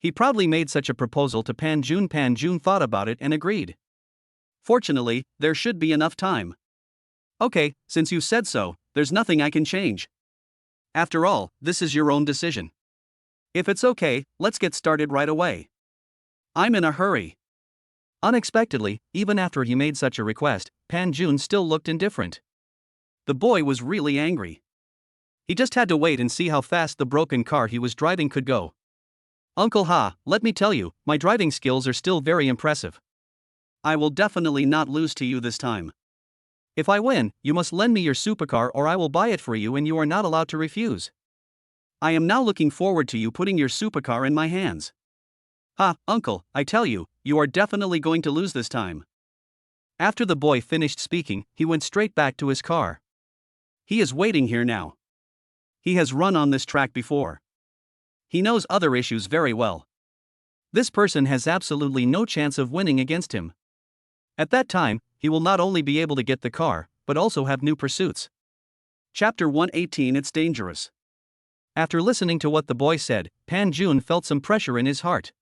He proudly made such a proposal to Pan Jun. Pan Jun thought about it and agreed. Fortunately, there should be enough time. Okay, since you said so, there's nothing I can change. After all, this is your own decision. If it's okay, let's get started right away. I'm in a hurry. Unexpectedly, even after he made such a request, Pan Jun still looked indifferent. The boy was really angry. He just had to wait and see how fast the broken car he was driving could go. Uncle Ha, let me tell you, my driving skills are still very impressive. I will definitely not lose to you this time. If I win, you must lend me your supercar or I will buy it for you and you are not allowed to refuse. I am now looking forward to you putting your supercar in my hands. Ha, uncle, I tell you, you are definitely going to lose this time. After the boy finished speaking, he went straight back to his car. He is waiting here now. He has run on this track before. He knows other issues very well. This person has absolutely no chance of winning against him. At that time, he will not only be able to get the car, but also have new pursuits. Chapter 118. It's dangerous. After listening to what the boy said, Pan Jun felt some pressure in his heart.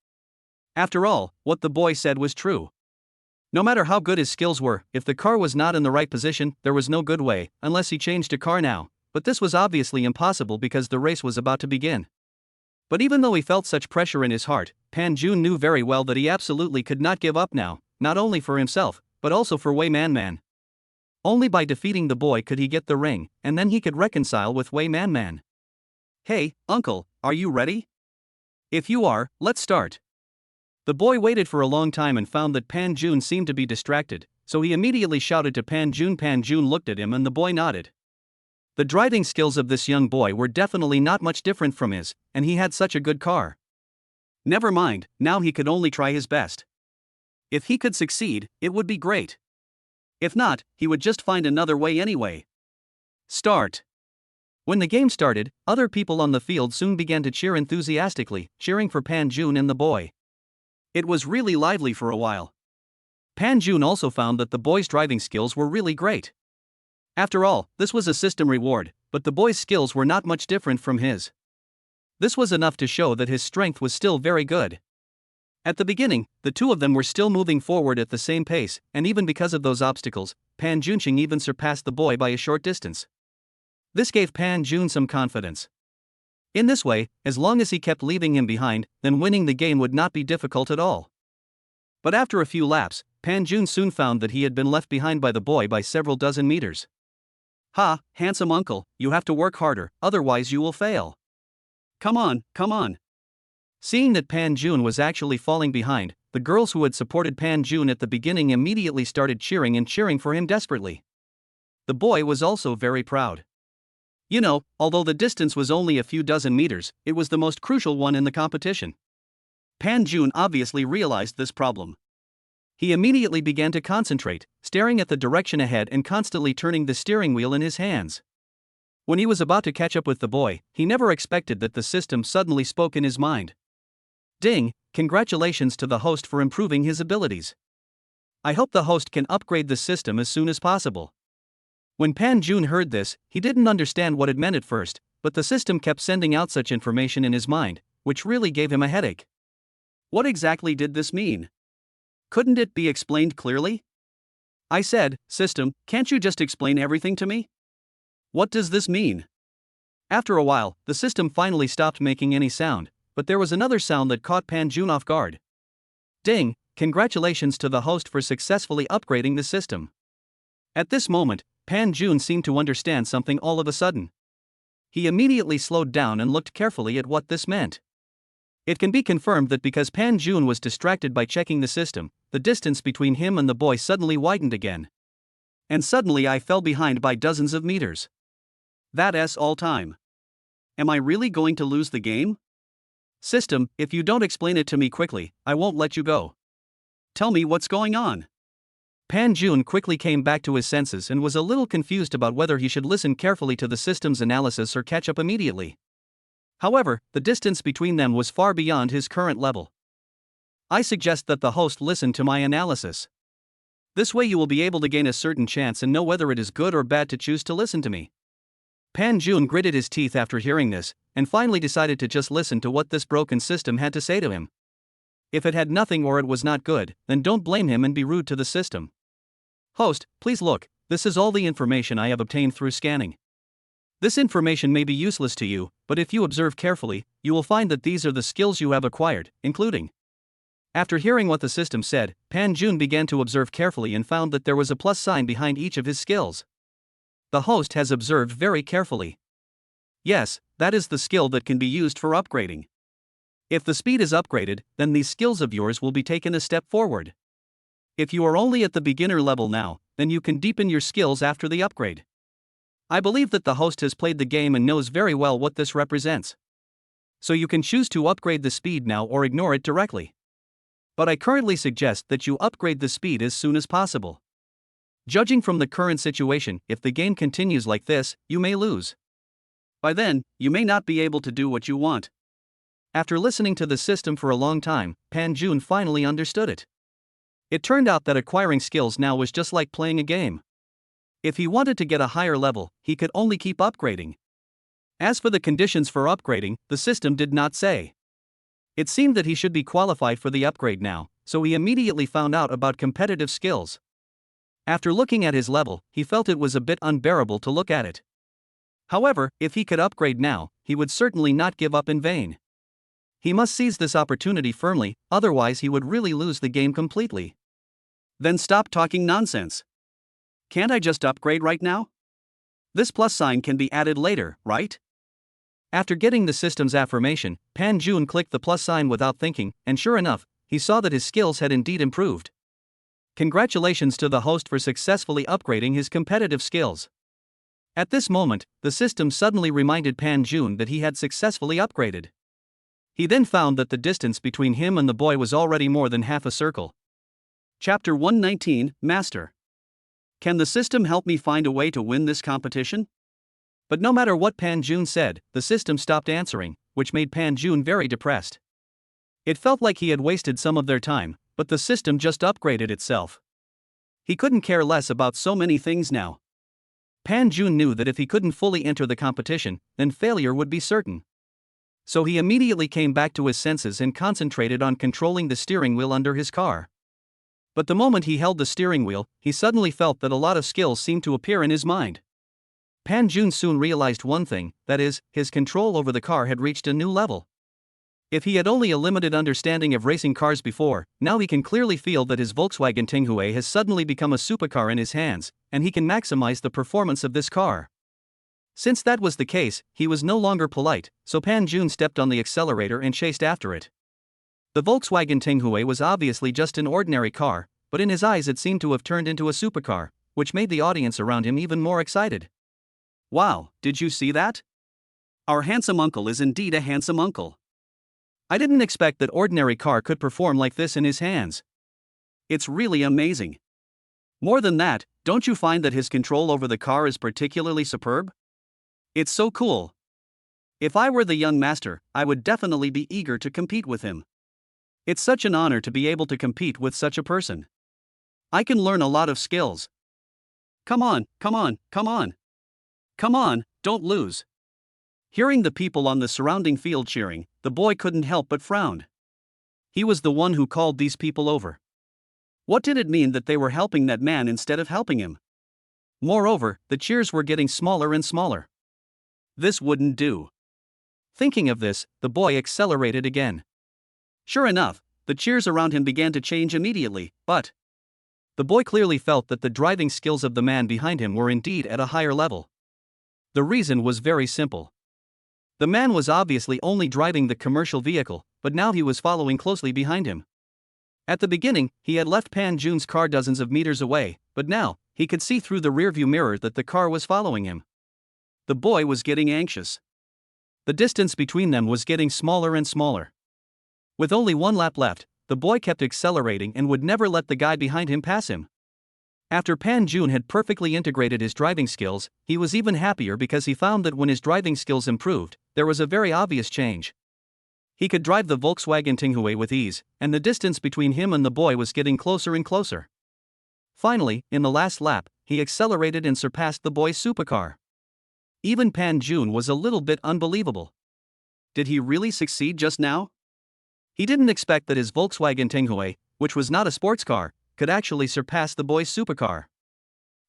After all, what the boy said was true. No matter how good his skills were, if the car was not in the right position, there was no good way, unless he changed a car now, but this was obviously impossible because the race was about to begin. But even though he felt such pressure in his heart, Pan Jun knew very well that he absolutely could not give up now, not only for himself, but also for Wei Man Man. Only by defeating the boy could he get the ring, and then he could reconcile with Wei Man Man. "Hey, uncle, are you ready? If you are, let's start." The boy waited for a long time and found that Pan Jun seemed to be distracted, so he immediately shouted to Pan Jun. Pan Jun looked at him and the boy nodded. The driving skills of this young boy were definitely not much different from his, and he had such a good car. Never mind, now he could only try his best. If he could succeed, it would be great. If not, he would just find another way anyway. Start. When the game started, other people on the field soon began to cheer enthusiastically, cheering for Pan Jun and the boy. It was really lively for a while. Pan Jun also found that the boy's driving skills were really great. After all, this was a system reward, but the boy's skills were not much different from his. This was enough to show that his strength was still very good. At the beginning, the two of them were still moving forward at the same pace, and even because of those obstacles, Pan Junqing even surpassed the boy by a short distance. This gave Pan Jun some confidence. In this way, as long as he kept leaving him behind, then winning the game would not be difficult at all. But after a few laps, Pan Jun soon found that he had been left behind by the boy by several dozen meters. "Ha, handsome uncle, you have to work harder, otherwise you will fail. Come on, come on." Seeing that Pan Jun was actually falling behind, the girls who had supported Pan Jun at the beginning immediately started cheering and cheering for him desperately. The boy was also very proud. You know, although the distance was only a few dozen meters, it was the most crucial one in the competition. Pan Jun obviously realized this problem. He immediately began to concentrate, staring at the direction ahead and constantly turning the steering wheel in his hands. When he was about to catch up with the boy, he never expected that the system suddenly spoke in his mind. "Ding, congratulations to the host for improving his abilities. I hope the host can upgrade the system as soon as possible." When Pan Jun heard this, he didn't understand what it meant at first, but the system kept sending out such information in his mind, which really gave him a headache. What exactly did this mean? Couldn't it be explained clearly? I said, "System, can't you just explain everything to me? What does this mean?" After a while, the system finally stopped making any sound, but there was another sound that caught Pan Jun off guard. "Ding, congratulations to the host for successfully upgrading the system." At this moment, Pan Jun seemed to understand something all of a sudden. He immediately slowed down and looked carefully at what this meant. It can be confirmed that because Pan Jun was distracted by checking the system, the distance between him and the boy suddenly widened again. And suddenly I fell behind by dozens of meters. That's all time. Am I really going to lose the game? System, if you don't explain it to me quickly, I won't let you go. Tell me what's going on. Pan Jun quickly came back to his senses and was a little confused about whether he should listen carefully to the system's analysis or catch up immediately. However, the distance between them was far beyond his current level. I suggest that the host listen to my analysis. This way you will be able to gain a certain chance and know whether it is good or bad to choose to listen to me. Pan Jun gritted his teeth after hearing this, and finally decided to just listen to what this broken system had to say to him. If it had nothing or it was not good, then don't blame him and be rude to the system. "Host, please look, this is all the information I have obtained through scanning. This information may be useless to you, but if you observe carefully, you will find that these are the skills you have acquired, including." After hearing what the system said, Pan Jun began to observe carefully and found that there was a plus sign behind each of his skills. The host has observed very carefully. Yes, that is the skill that can be used for upgrading. If the speed is upgraded, then these skills of yours will be taken a step forward. If you are only at the beginner level now, then you can deepen your skills after the upgrade. I believe that the host has played the game and knows very well what this represents. So you can choose to upgrade the speed now or ignore it directly. But I currently suggest that you upgrade the speed as soon as possible. Judging from the current situation, if the game continues like this, you may lose. By then, you may not be able to do what you want. After listening to the system for a long time, Pan Jun finally understood it. It turned out that acquiring skills now was just like playing a game. If he wanted to get a higher level, he could only keep upgrading. As for the conditions for upgrading, the system did not say. It seemed that he should be qualified for the upgrade now, so he immediately found out about competitive skills. After looking at his level, he felt it was a bit unbearable to look at it. However, if he could upgrade now, he would certainly not give up in vain. He must seize this opportunity firmly, otherwise he would really lose the game completely. Then stop talking nonsense. Can't I just upgrade right now? This plus sign can be added later, right? After getting the system's affirmation, Pan Jun clicked the plus sign without thinking, and sure enough, he saw that his skills had indeed improved. Congratulations to the host for successfully upgrading his competitive skills. At this moment, the system suddenly reminded Pan Jun that he had successfully upgraded. He then found that the distance between him and the boy was already more than half a circle. Chapter 119, Master. Can the system help me find a way to win this competition? But no matter what Pan Jun said, the system stopped answering, which made Pan Jun very depressed. It felt like he had wasted some of their time, but the system just upgraded itself. He couldn't care less about so many things now. Pan Jun knew that if he couldn't fully enter the competition, then failure would be certain. So he immediately came back to his senses and concentrated on controlling the steering wheel under his car. But the moment he held the steering wheel, he suddenly felt that a lot of skills seemed to appear in his mind. Pan Jun soon realized one thing, that is, his control over the car had reached a new level. If he had only a limited understanding of racing cars before, now he can clearly feel that his Volkswagen Tinghue has suddenly become a supercar in his hands, and he can maximize the performance of this car. Since that was the case, he was no longer polite, so Pan Jun stepped on the accelerator and chased after it. The Volkswagen Tinghue was obviously just an ordinary car, but in his eyes it seemed to have turned into a supercar, which made the audience around him even more excited. Wow, did you see that? Our handsome uncle is indeed a handsome uncle. I didn't expect that ordinary car could perform like this in his hands. It's really amazing. More than that, don't you find that his control over the car is particularly superb? It's so cool. If I were the young master, I would definitely be eager to compete with him. It's such an honor to be able to compete with such a person. I can learn a lot of skills. Come on, come on, come on. Come on, don't lose. Hearing the people on the surrounding field cheering, the boy couldn't help but frown. He was the one who called these people over. What did it mean that they were helping that man instead of helping him? Moreover, the cheers were getting smaller and smaller. This wouldn't do. Thinking of this, the boy accelerated again. Sure enough, the cheers around him began to change immediately, but the boy clearly felt that the driving skills of the man behind him were indeed at a higher level. The reason was very simple. The man was obviously only driving the commercial vehicle, but now he was following closely behind him. At the beginning, he had left Pan Jun's car dozens of meters away, but now, he could see through the rearview mirror that the car was following him. The boy was getting anxious. The distance between them was getting smaller and smaller. With only one lap left, the boy kept accelerating and would never let the guy behind him pass him. After Pan Jun had perfectly integrated his driving skills, he was even happier because he found that when his driving skills improved, there was a very obvious change. He could drive the Volkswagen Tinghue with ease, and the distance between him and the boy was getting closer and closer. Finally, in the last lap, he accelerated and surpassed the boy's supercar. Even Pan Jun was a little bit unbelievable. Did he really succeed just now? He didn't expect that his Volkswagen Tinghue, which was not a sports car, could actually surpass the boy's supercar.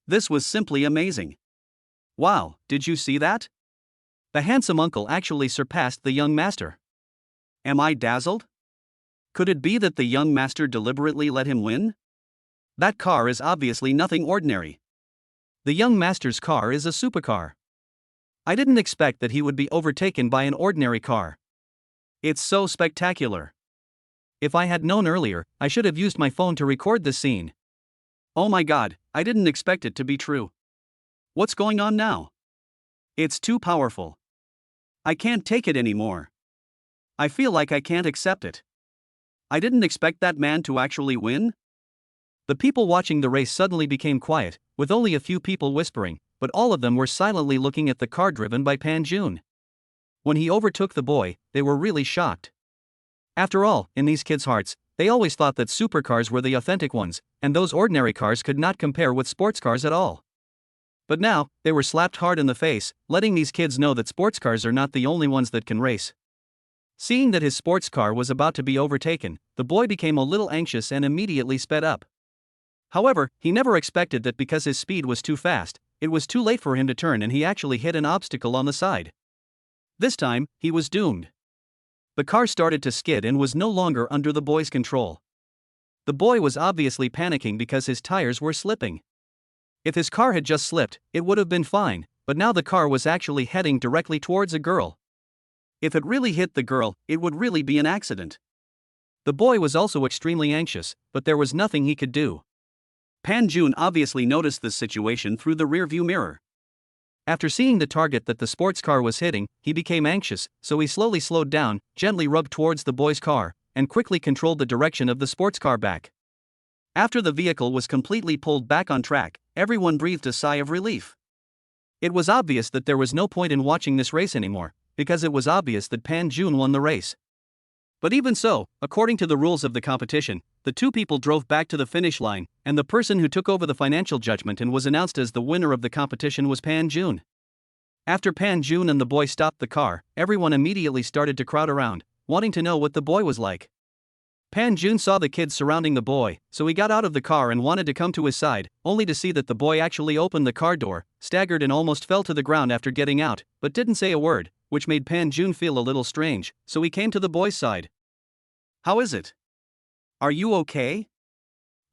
This was simply amazing. Wow, did you see that? The handsome uncle actually surpassed the young master. Am I dazzled? Could it be that the young master deliberately let him win? That car is obviously nothing ordinary. The young master's car is a supercar. I didn't expect that he would be overtaken by an ordinary car. It's so spectacular. If I had known earlier, I should have used my phone to record this scene. Oh my god, I didn't expect it to be true. What's going on now? It's too powerful. I can't take it anymore. I feel like I can't accept it. I didn't expect that man to actually win. The people watching the race suddenly became quiet, with only a few people whispering, but all of them were silently looking at the car driven by Pan Jun. When he overtook the boy, they were really shocked. After all, in these kids' hearts, they always thought that supercars were the authentic ones, and those ordinary cars could not compare with sports cars at all. But now, they were slapped hard in the face, letting these kids know that sports cars are not the only ones that can race. Seeing that his sports car was about to be overtaken, the boy became a little anxious and immediately sped up. However, he never expected that because his speed was too fast, it was too late for him to turn and he actually hit an obstacle on the side. This time, he was doomed. The car started to skid and was no longer under the boy's control. The boy was obviously panicking because his tires were slipping. If his car had just slipped, it would have been fine, but now the car was actually heading directly towards a girl. If it really hit the girl, it would really be an accident. The boy was also extremely anxious, but there was nothing he could do. Pan Jun obviously noticed this situation through the rearview mirror. After seeing the target that the sports car was hitting, he became anxious, so he slowly slowed down, gently rubbed towards the boy's car, and quickly controlled the direction of the sports car back. After the vehicle was completely pulled back on track, everyone breathed a sigh of relief. It was obvious that there was no point in watching this race anymore, because it was obvious that Pan Jun won the race. But even so, according to the rules of the competition, the two people drove back to the finish line, and the person who took over the financial judgment and was announced as the winner of the competition was Pan Jun. After Pan Jun and the boy stopped the car, everyone immediately started to crowd around, wanting to know what the boy was like. Pan Jun saw the kids surrounding the boy, so he got out of the car and wanted to come to his side, only to see that the boy actually opened the car door, staggered and almost fell to the ground after getting out, but didn't say a word, which made Pan Jun feel a little strange, so he came to the boy's side. "How is it? Are you okay?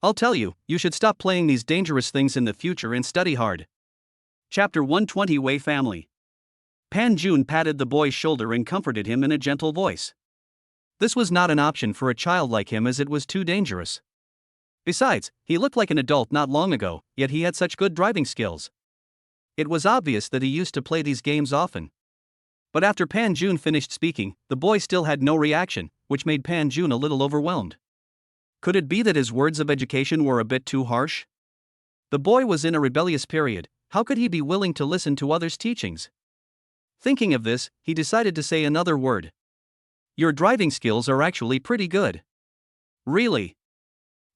I'll tell you, you should stop playing these dangerous things in the future and study hard." Chapter 120 Wei Family. Pan Jun patted the boy's shoulder and comforted him in a gentle voice. This was not an option for a child like him as it was too dangerous. Besides, he looked like an adult not long ago, yet he had such good driving skills. It was obvious that he used to play these games often. But after Pan Jun finished speaking, the boy still had no reaction, which made Pan Jun a little overwhelmed. Could it be that his words of education were a bit too harsh? The boy was in a rebellious period. How could he be willing to listen to others' teachings? Thinking of this, he decided to say another word. "Your driving skills are actually pretty good." "Really?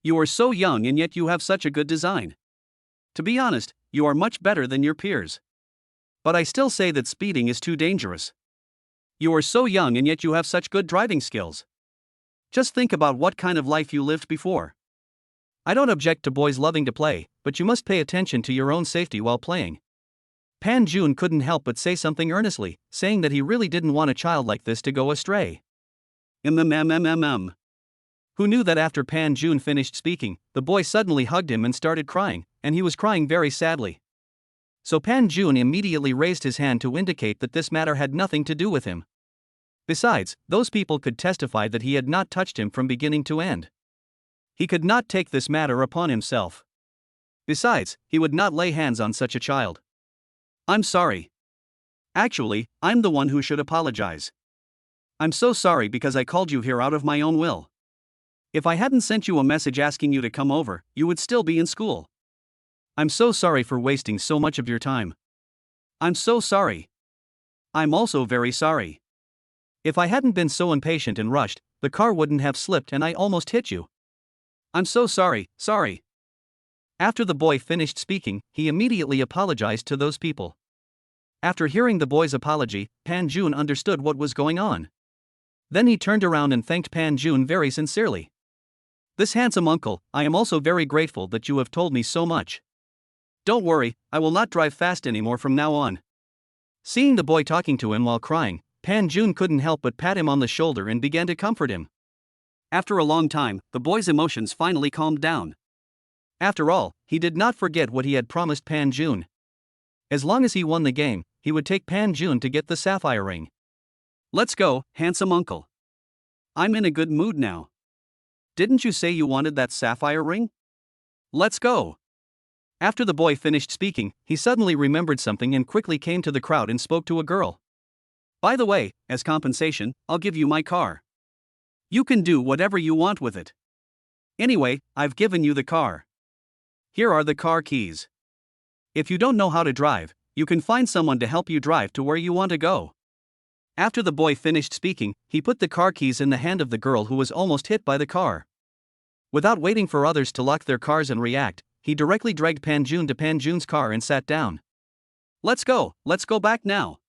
You are so young and yet you have such a good design. To be honest, you are much better than your peers. But I still say that speeding is too dangerous. You are so young and yet you have such good driving skills. Just think about what kind of life you lived before. I don't object to boys loving to play, but you must pay attention to your own safety while playing." Pan Jun couldn't help but say something earnestly, saying that he really didn't want a child like this to go astray. Who knew that after Pan Jun finished speaking, the boy suddenly hugged him and started crying, and he was crying very sadly. So Pan Jun immediately raised his hand to indicate that this matter had nothing to do with him. Besides, those people could testify that he had not touched him from beginning to end. He could not take this matter upon himself. Besides, he would not lay hands on such a child. "I'm sorry. Actually, I'm the one who should apologize. I'm so sorry because I called you here out of my own will. If I hadn't sent you a message asking you to come over, you would still be in school. I'm so sorry for wasting so much of your time. I'm so sorry. I'm also very sorry. If I hadn't been so impatient and rushed, the car wouldn't have slipped and I almost hit you. I'm so sorry, sorry." After the boy finished speaking, he immediately apologized to those people. After hearing the boy's apology, Pan Jun understood what was going on. Then he turned around and thanked Pan Jun very sincerely. "This handsome uncle, I am also very grateful that you have told me so much. Don't worry, I will not drive fast anymore from now on." Seeing the boy talking to him while crying, Pan Jun couldn't help but pat him on the shoulder and began to comfort him. After a long time, the boy's emotions finally calmed down. After all, he did not forget what he had promised Pan Jun. As long as he won the game, he would take Pan Jun to get the sapphire ring. "Let's go, handsome uncle. I'm in a good mood now. Didn't you say you wanted that sapphire ring? Let's go." After the boy finished speaking, he suddenly remembered something and quickly came to the crowd and spoke to a girl. "By the way, as compensation, I'll give you my car. You can do whatever you want with it. Anyway, I've given you the car. Here are the car keys. If you don't know how to drive, you can find someone to help you drive to where you want to go." After the boy finished speaking, he put the car keys in the hand of the girl who was almost hit by the car. Without waiting for others to lock their cars and react, he directly dragged Pan Jun to Pan Jun's car and sat down. Let's go back now."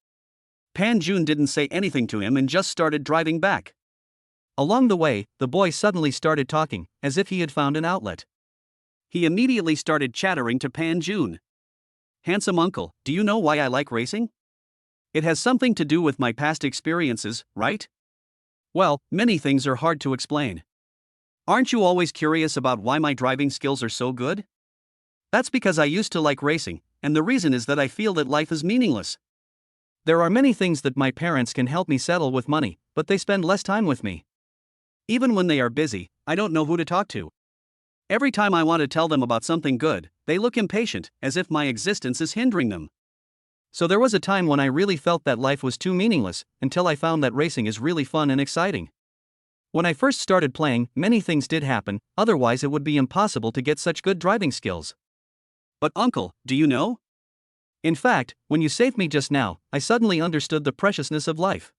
Pan Jun didn't say anything to him and just started driving back. Along the way, the boy suddenly started talking, as if he had found an outlet. He immediately started chattering to Pan Jun. Handsome uncle, do you know why I like racing? It has something to do with my past experiences, right? Well, many things are hard to explain. Aren't you always curious about why my driving skills are so good? That's because I used to like racing, and the reason is that I feel that life is meaningless. There are many things that my parents can help me settle with money, but they spend less time with me. Even when they are busy, I don't know who to talk to. Every time I want to tell them about something good, they look impatient, as if my existence is hindering them. So there was a time when I really felt that life was too meaningless, until I found that racing is really fun and exciting. When I first started playing, many things did happen, otherwise it would be impossible to get such good driving skills. But uncle, do you know? In fact, when you saved me just now, I suddenly understood the preciousness of life.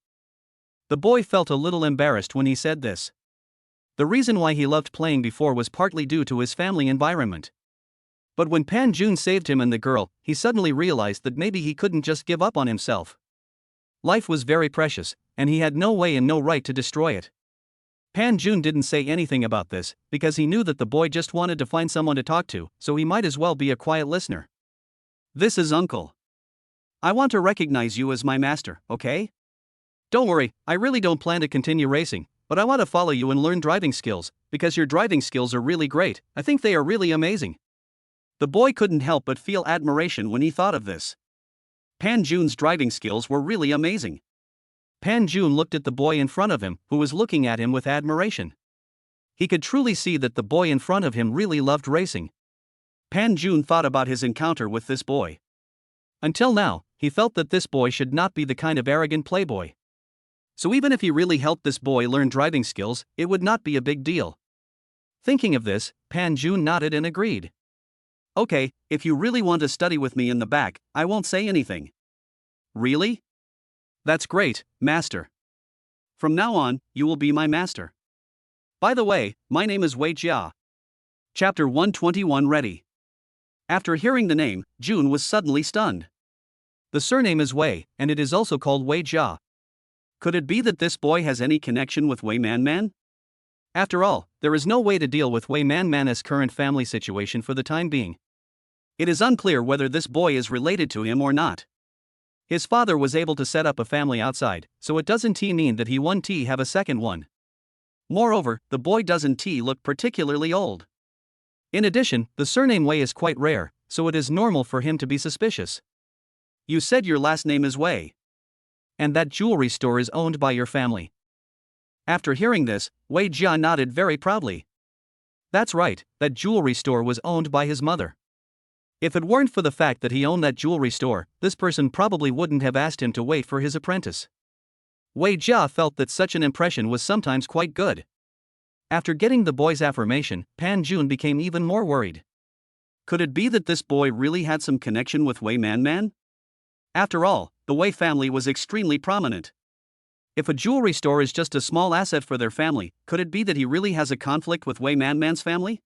The boy felt a little embarrassed when he said this. The reason why he loved playing before was partly due to his family environment. But when Pan Jun saved him and the girl, he suddenly realized that maybe he couldn't just give up on himself. Life was very precious, and he had no way and no right to destroy it. Pan Jun didn't say anything about this, because he knew that the boy just wanted to find someone to talk to, so he might as well be a quiet listener. This is uncle. I want to recognize you as my master, okay? Don't worry, I really don't plan to continue racing, but I want to follow you and learn driving skills, because your driving skills are really great. I think they are really amazing. The boy couldn't help but feel admiration when he thought of this. Pan Jun's driving skills were really amazing. Pan Jun looked at the boy in front of him, who was looking at him with admiration. He could truly see that the boy in front of him really loved racing. Pan Jun thought about his encounter with this boy. Until now, he felt that this boy should not be the kind of arrogant playboy. So even if he really helped this boy learn driving skills, it would not be a big deal. Thinking of this, Pan Jun nodded and agreed. Okay, if you really want to study with me in the back, I won't say anything. Really? That's great, master. From now on, you will be my master. By the way, my name is Wei Jia. Chapter 121 ready. After hearing the name, Jun was suddenly stunned. The surname is Wei, and it is also called Wei Jia. Could it be that this boy has any connection with Wei Man Man? After all, there is no way to deal with Wei Man Man's current family situation for the time being. It is unclear whether this boy is related to him or not. His father was able to set up a family outside, so it doesn't mean that he won't have a second one. Moreover, the boy doesn't look particularly old. In addition, the surname Wei is quite rare, so it is normal for him to be suspicious. You said your last name is Wei. And that jewelry store is owned by your family. After hearing this, Wei Jia nodded very proudly. That's right, that jewelry store was owned by his mother. If it weren't for the fact that he owned that jewelry store, this person probably wouldn't have asked him to wait for his apprentice. Wei Jia felt that such an impression was sometimes quite good. After getting the boy's affirmation, Pan Jun became even more worried. Could it be that this boy really had some connection with Wei Man Man? After all, the Wei family was extremely prominent. If a jewelry store is just a small asset for their family, could it be that he really has a conflict with Wei Man Man's family?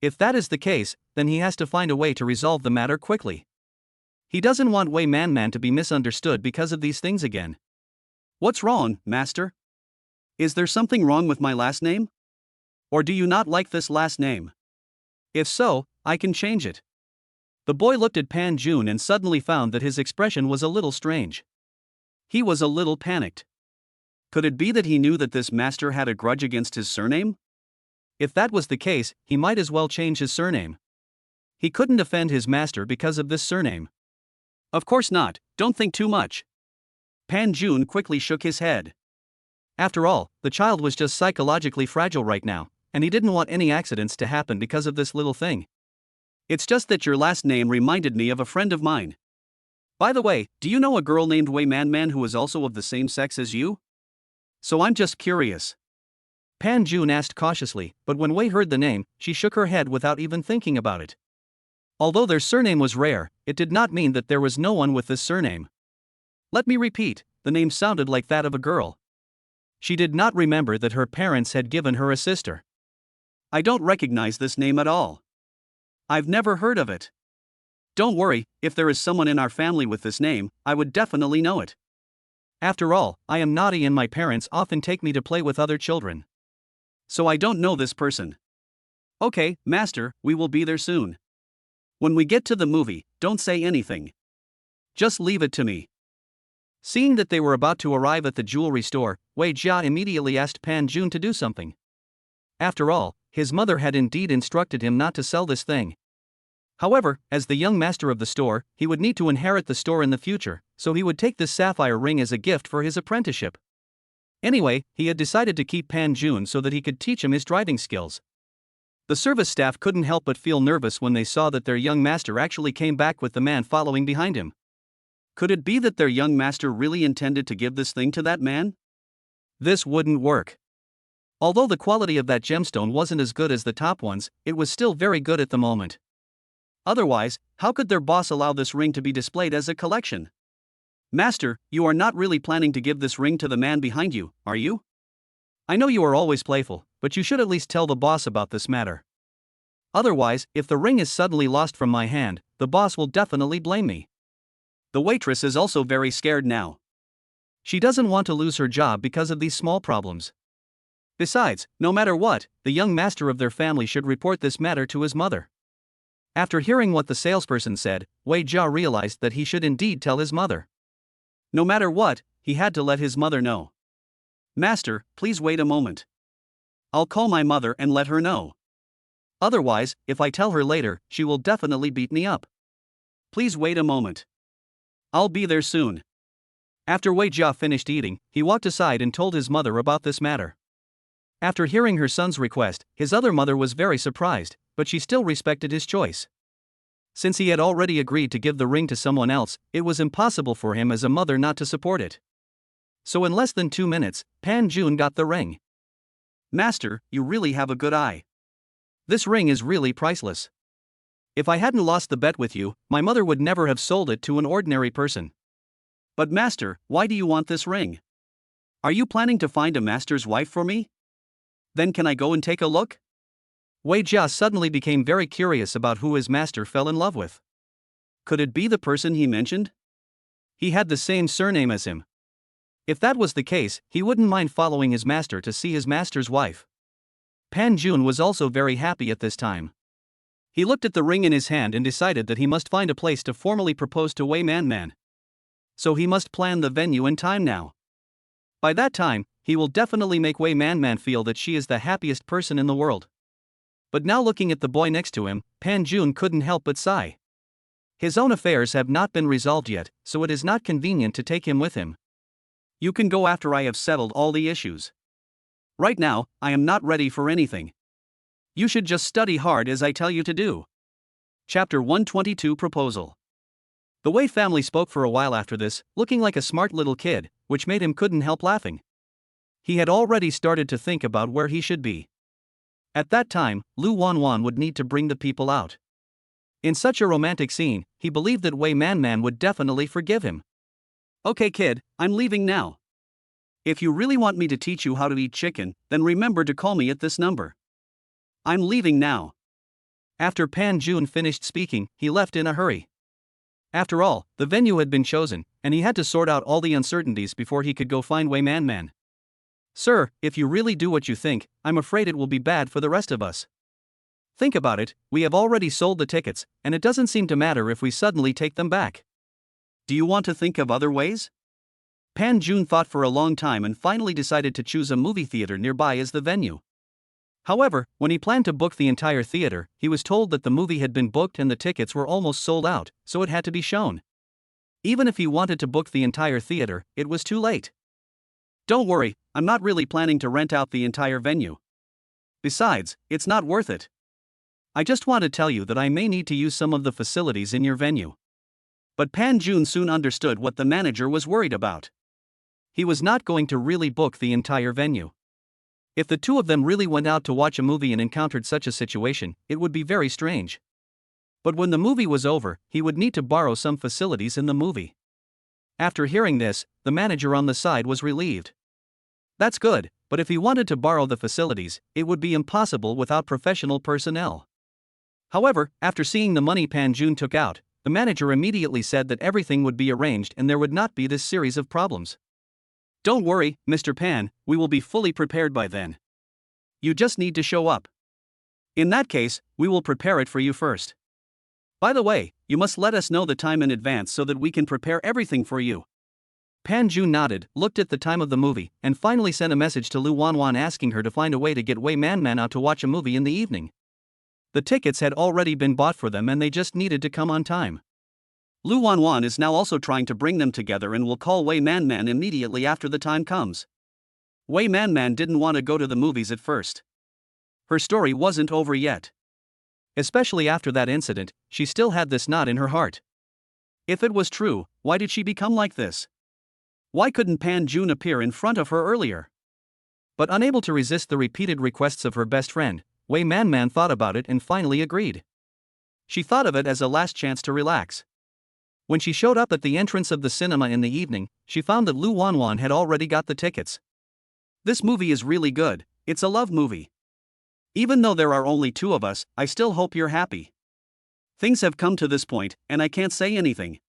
If that is the case, then he has to find a way to resolve the matter quickly. He doesn't want Wei Man Man to be misunderstood because of these things again. What's wrong, master? Is there something wrong with my last name? Or do you not like this last name? If so, I can change it. The boy looked at Pan Jun and suddenly found that his expression was a little strange. He was a little panicked. Could it be that he knew that this master had a grudge against his surname? If that was the case, he might as well change his surname. He couldn't offend his master because of this surname. Of course not, don't think too much. Pan Jun quickly shook his head. After all, the child was just psychologically fragile right now, and he didn't want any accidents to happen because of this little thing. It's just that your last name reminded me of a friend of mine. By the way, do you know a girl named Wei Man Man who is also of the same sex as you? So I'm just curious. Pan Jun asked cautiously, but when Wei heard the name, she shook her head without even thinking about it. Although their surname was rare, it did not mean that there was no one with this surname. Let me repeat, the name sounded like that of a girl. She did not remember that her parents had given her a sister. I don't recognize this name at all. I've never heard of it. Don't worry, if there is someone in our family with this name, I would definitely know it. After all, I am naughty and my parents often take me to play with other children. So I don't know this person. Okay, master, we will be there soon. When we get to the movie, don't say anything. Just leave it to me. Seeing that they were about to arrive at the jewelry store, Wei Jia immediately asked Pan Jun to do something. After all, his mother had indeed instructed him not to sell this thing. However, as the young master of the store, he would need to inherit the store in the future, so he would take this sapphire ring as a gift for his apprenticeship. Anyway, he had decided to keep Pan Jun so that he could teach him his driving skills. The service staff couldn't help but feel nervous when they saw that their young master actually came back with the man following behind him. Could it be that their young master really intended to give this thing to that man? This wouldn't work. Although the quality of that gemstone wasn't as good as the top ones, it was still very good at the moment. Otherwise, how could their boss allow this ring to be displayed as a collection? Master, you are not really planning to give this ring to the man behind you, are you? I know you are always playful, but you should at least tell the boss about this matter. Otherwise, if the ring is suddenly lost from my hand, the boss will definitely blame me. The waitress is also very scared now. She doesn't want to lose her job because of these small problems. Besides, no matter what, the young master of their family should report this matter to his mother. After hearing what the salesperson said, Wei Jia realized that he should indeed tell his mother. No matter what, he had to let his mother know. Master, please wait a moment. I'll call my mother and let her know. Otherwise, if I tell her later, she will definitely beat me up. Please wait a moment. I'll be there soon. After Wei Jia finished eating, he walked aside and told his mother about this matter. After hearing her son's request, his other mother was very surprised, but she still respected his choice. Since he had already agreed to give the ring to someone else, it was impossible for him as a mother not to support it. So in less than 2 minutes, Pan Jun got the ring. Master, you really have a good eye. This ring is really priceless. If I hadn't lost the bet with you, my mother would never have sold it to an ordinary person. But master, why do you want this ring? Are you planning to find a master's wife for me? Then can I go and take a look? Wei Jia suddenly became very curious about who his master fell in love with. Could it be the person he mentioned? He had the same surname as him. If that was the case, he wouldn't mind following his master to see his master's wife. Pan Jun was also very happy at this time. He looked at the ring in his hand and decided that he must find a place to formally propose to Wei Man. So he must plan the venue and time now. By that time, he will definitely make Wei Man feel that she is the happiest person in the world. But now looking at the boy next to him, Pan Jun couldn't help but sigh. His own affairs have not been resolved yet, so it is not convenient to take him with him. You can go after I have settled all the issues. Right now, I am not ready for anything. You should just study hard as I tell you to do. Chapter 122 Proposal. The Wei family spoke for a while after this, looking like a smart little kid, which made him couldn't help laughing. He had already started to think about where he should be. At that time, Lu Wanwan would need to bring the people out. In such a romantic scene, he believed that Wei Man would definitely forgive him. Okay kid, I'm leaving now. If you really want me to teach you how to eat chicken, then remember to call me at this number. I'm leaving now. After Pan Jun finished speaking, he left in a hurry. After all, the venue had been chosen, and he had to sort out all the uncertainties before he could go find Wei Man. Sir, if you really do what you think, I'm afraid it will be bad for the rest of us. Think about it, we have already sold the tickets, and it doesn't seem to matter if we suddenly take them back. Do you want to think of other ways? Pan Jun thought for a long time and finally decided to choose a movie theater nearby as the venue. However, when he planned to book the entire theater, he was told that the movie had been booked and the tickets were almost sold out, so it had to be shown. Even if he wanted to book the entire theater, it was too late. Don't worry, I'm not really planning to rent out the entire venue. Besides, it's not worth it. I just want to tell you that I may need to use some of the facilities in your venue. But Pan Jun soon understood what the manager was worried about. He was not going to really book the entire venue. If the two of them really went out to watch a movie and encountered such a situation, it would be very strange. But when the movie was over, he would need to borrow some facilities in the movie. After hearing this, the manager on the side was relieved. That's good, but if he wanted to borrow the facilities, it would be impossible without professional personnel. However, after seeing the money Pan Jun took out, the manager immediately said that everything would be arranged and there would not be this series of problems. Don't worry, Mr. Pan, we will be fully prepared by then. You just need to show up. In that case, we will prepare it for you first. By the way, you must let us know the time in advance so that we can prepare everything for you. Pan Jun nodded, looked at the time of the movie, and finally sent a message to Lu Wanwan asking her to find a way to get Wei Man out to watch a movie in the evening. The tickets had already been bought for them and they just needed to come on time. Lu Wanwan is now also trying to bring them together and will call Wei Man immediately after the time comes. Wei Man didn't want to go to the movies at first. Her story wasn't over yet. Especially after that incident, she still had this knot in her heart. If it was true, why did she become like this? Why couldn't Pan Jun appear in front of her earlier? But unable to resist the repeated requests of her best friend, Wei Man thought about it and finally agreed. She thought of it as a last chance to relax. When she showed up at the entrance of the cinema in the evening, she found that Lu Wanwan had already got the tickets. This movie is really good, it's a love movie. Even though there are only two of us, I still hope you're happy. Things have come to this point, and I can't say anything.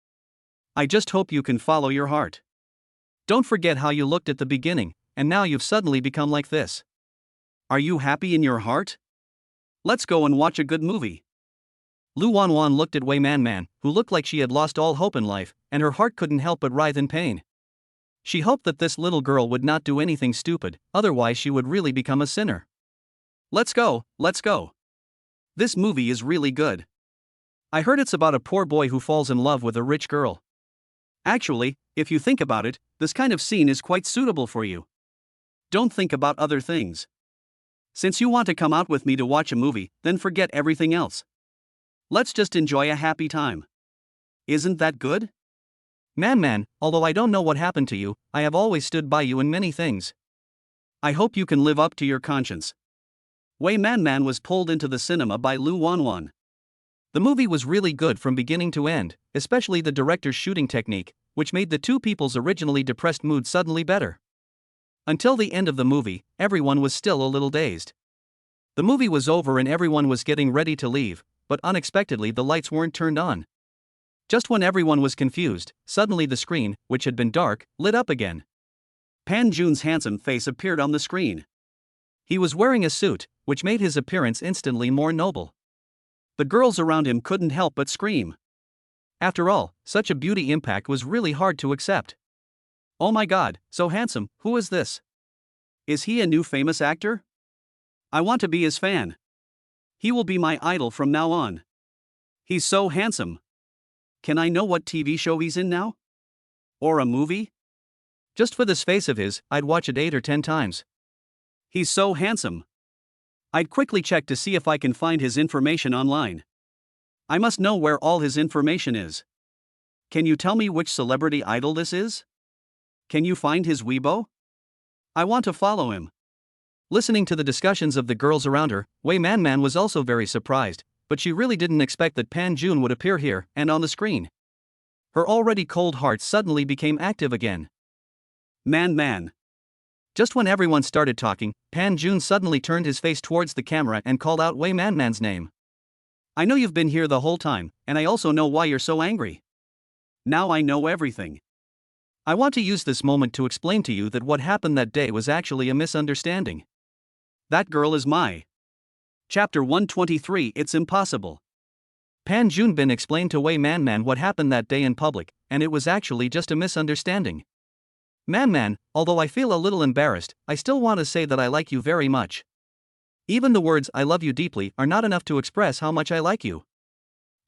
I just hope you can follow your heart. Don't forget how you looked at the beginning, and now you've suddenly become like this. Are you happy in your heart? Let's go and watch a good movie. Lu Wanwan looked at Wei Man, who looked like she had lost all hope in life, and her heart couldn't help but writhe in pain. She hoped that this little girl would not do anything stupid, otherwise she would really become a sinner. Let's go, let's go. This movie is really good. I heard it's about a poor boy who falls in love with a rich girl. Actually, if you think about it, this kind of scene is quite suitable for you. Don't think about other things. Since you want to come out with me to watch a movie, then forget everything else. Let's just enjoy a happy time. Isn't that good? Man, although I don't know what happened to you, I have always stood by you in many things. I hope you can live up to your conscience. Wei Man was pulled into the cinema by Lu Wanwan. The movie was really good from beginning to end, especially the director's shooting technique, which made the two people's originally depressed mood suddenly better. Until the end of the movie, everyone was still a little dazed. The movie was over and everyone was getting ready to leave, but unexpectedly the lights weren't turned on. Just when everyone was confused, suddenly the screen, which had been dark, lit up again. Pan Jun's handsome face appeared on the screen. He was wearing a suit, which made his appearance instantly more noble. The girls around him couldn't help but scream. After all, such a beauty impact was really hard to accept. Oh my god, so handsome, who is this? Is he a new famous actor? I want to be his fan. He will be my idol from now on. He's so handsome. Can I know what TV show he's in now? Or a movie? Just for this face of his, I'd watch it 8 or 10 times. He's so handsome. I'd quickly check to see if I can find his information online. I must know where all his information is. Can you tell me which celebrity idol this is? Can you find his Weibo? I want to follow him. Listening to the discussions of the girls around her, Wei Man was also very surprised, but she really didn't expect that Pan Jun would appear here and on the screen. Her already cold heart suddenly became active again. Man. Just when everyone started talking, Pan Jun suddenly turned his face towards the camera and called out Wei Man's name. I know you've been here the whole time, and I also know why you're so angry. Now I know everything. I want to use this moment to explain to you that what happened that day was actually a misunderstanding. That girl is my. Chapter 123. It's impossible. Pan Junbin explained to Wei Man what happened that day in public, and it was actually just a misunderstanding. Man, although I feel a little embarrassed, I still want to say that I like you very much. Even the words "I love you deeply" are not enough to express how much I like you.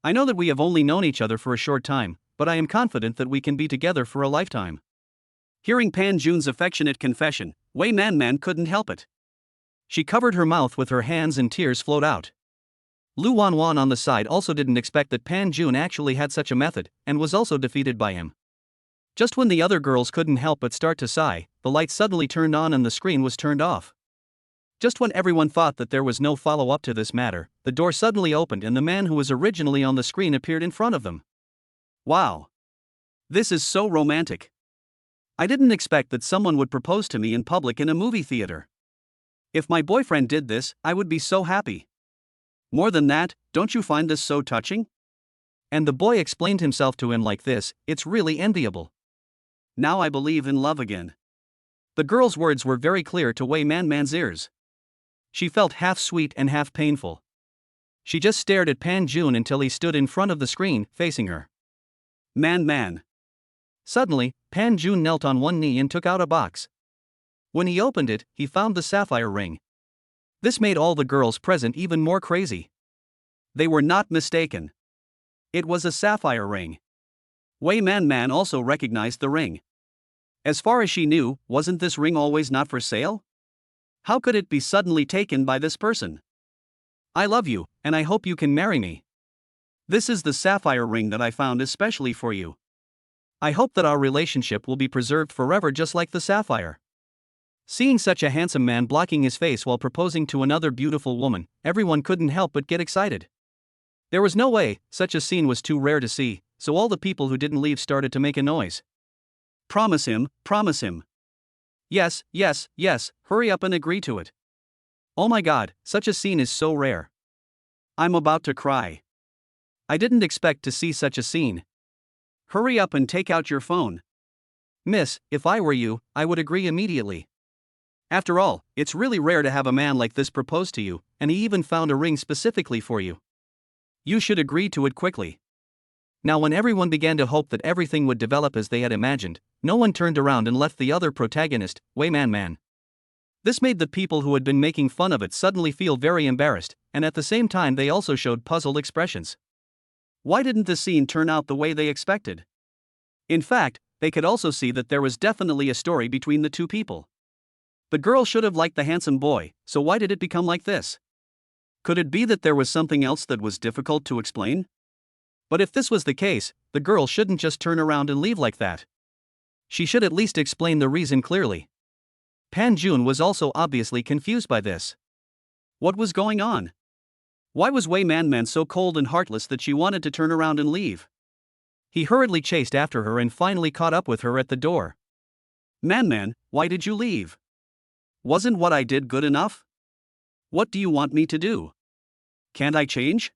I know that we have only known each other for a short time, but I am confident that we can be together for a lifetime. Hearing Pan Jun's affectionate confession, Wei Man couldn't help it. She covered her mouth with her hands and tears flowed out. Lu Wanwan on the side also didn't expect that Pan Jun actually had such a method, and was also defeated by him. Just when the other girls couldn't help but start to sigh, the lights suddenly turned on and the screen was turned off. Just when everyone thought that there was no follow-up to this matter, the door suddenly opened and the man who was originally on the screen appeared in front of them. Wow! This is so romantic. I didn't expect that someone would propose to me in public in a movie theater. If my boyfriend did this, I would be so happy. More than that, don't you find this so touching? And the boy explained himself to him like this: it's really enviable. Now I believe in love again. The girl's words were very clear to Wei Man's ears. She felt half sweet and half painful. She just stared at Pan Jun until he stood in front of the screen, facing her. Man. Suddenly, Pan Jun knelt on one knee and took out a box. When he opened it, he found the sapphire ring. This made all the girls present even more crazy. They were not mistaken. It was a sapphire ring. Wei Man also recognized the ring. As far as she knew, wasn't this ring always not for sale? How could it be suddenly taken by this person? I love you, and I hope you can marry me. This is the sapphire ring that I found especially for you. I hope that our relationship will be preserved forever just like the sapphire. Seeing such a handsome man blocking his face while proposing to another beautiful woman, everyone couldn't help but get excited. There was no way, such a scene was too rare to see, so all the people who didn't leave started to make a noise. Promise him. Yes, hurry up and agree to it. Oh my god, such a scene is so rare. I'm about to cry. I didn't expect to see such a scene. Hurry up and take out your phone. Miss, if I were you, I would agree immediately. After all, it's really rare to have a man like this propose to you, and he even found a ring specifically for you. You should agree to it quickly. Now, when everyone began to hope that everything would develop as they had imagined, no one turned around and left the other protagonist, Wei Man. This made the people who had been making fun of it suddenly feel very embarrassed, and at the same time they also showed puzzled expressions. Why didn't the scene turn out the way they expected? In fact, they could also see that there was definitely a story between the two people. The girl should have liked the handsome boy, so why did it become like this? Could it be that there was something else that was difficult to explain? But if this was the case, the girl shouldn't just turn around and leave like that. She should at least explain the reason clearly. Pan Jun was also obviously confused by this. What was going on? Why was Wei Man so cold and heartless that she wanted to turn around and leave? He hurriedly chased after her and finally caught up with her at the door. Man, why did you leave? Wasn't what I did good enough? What do you want me to do? Can't I change?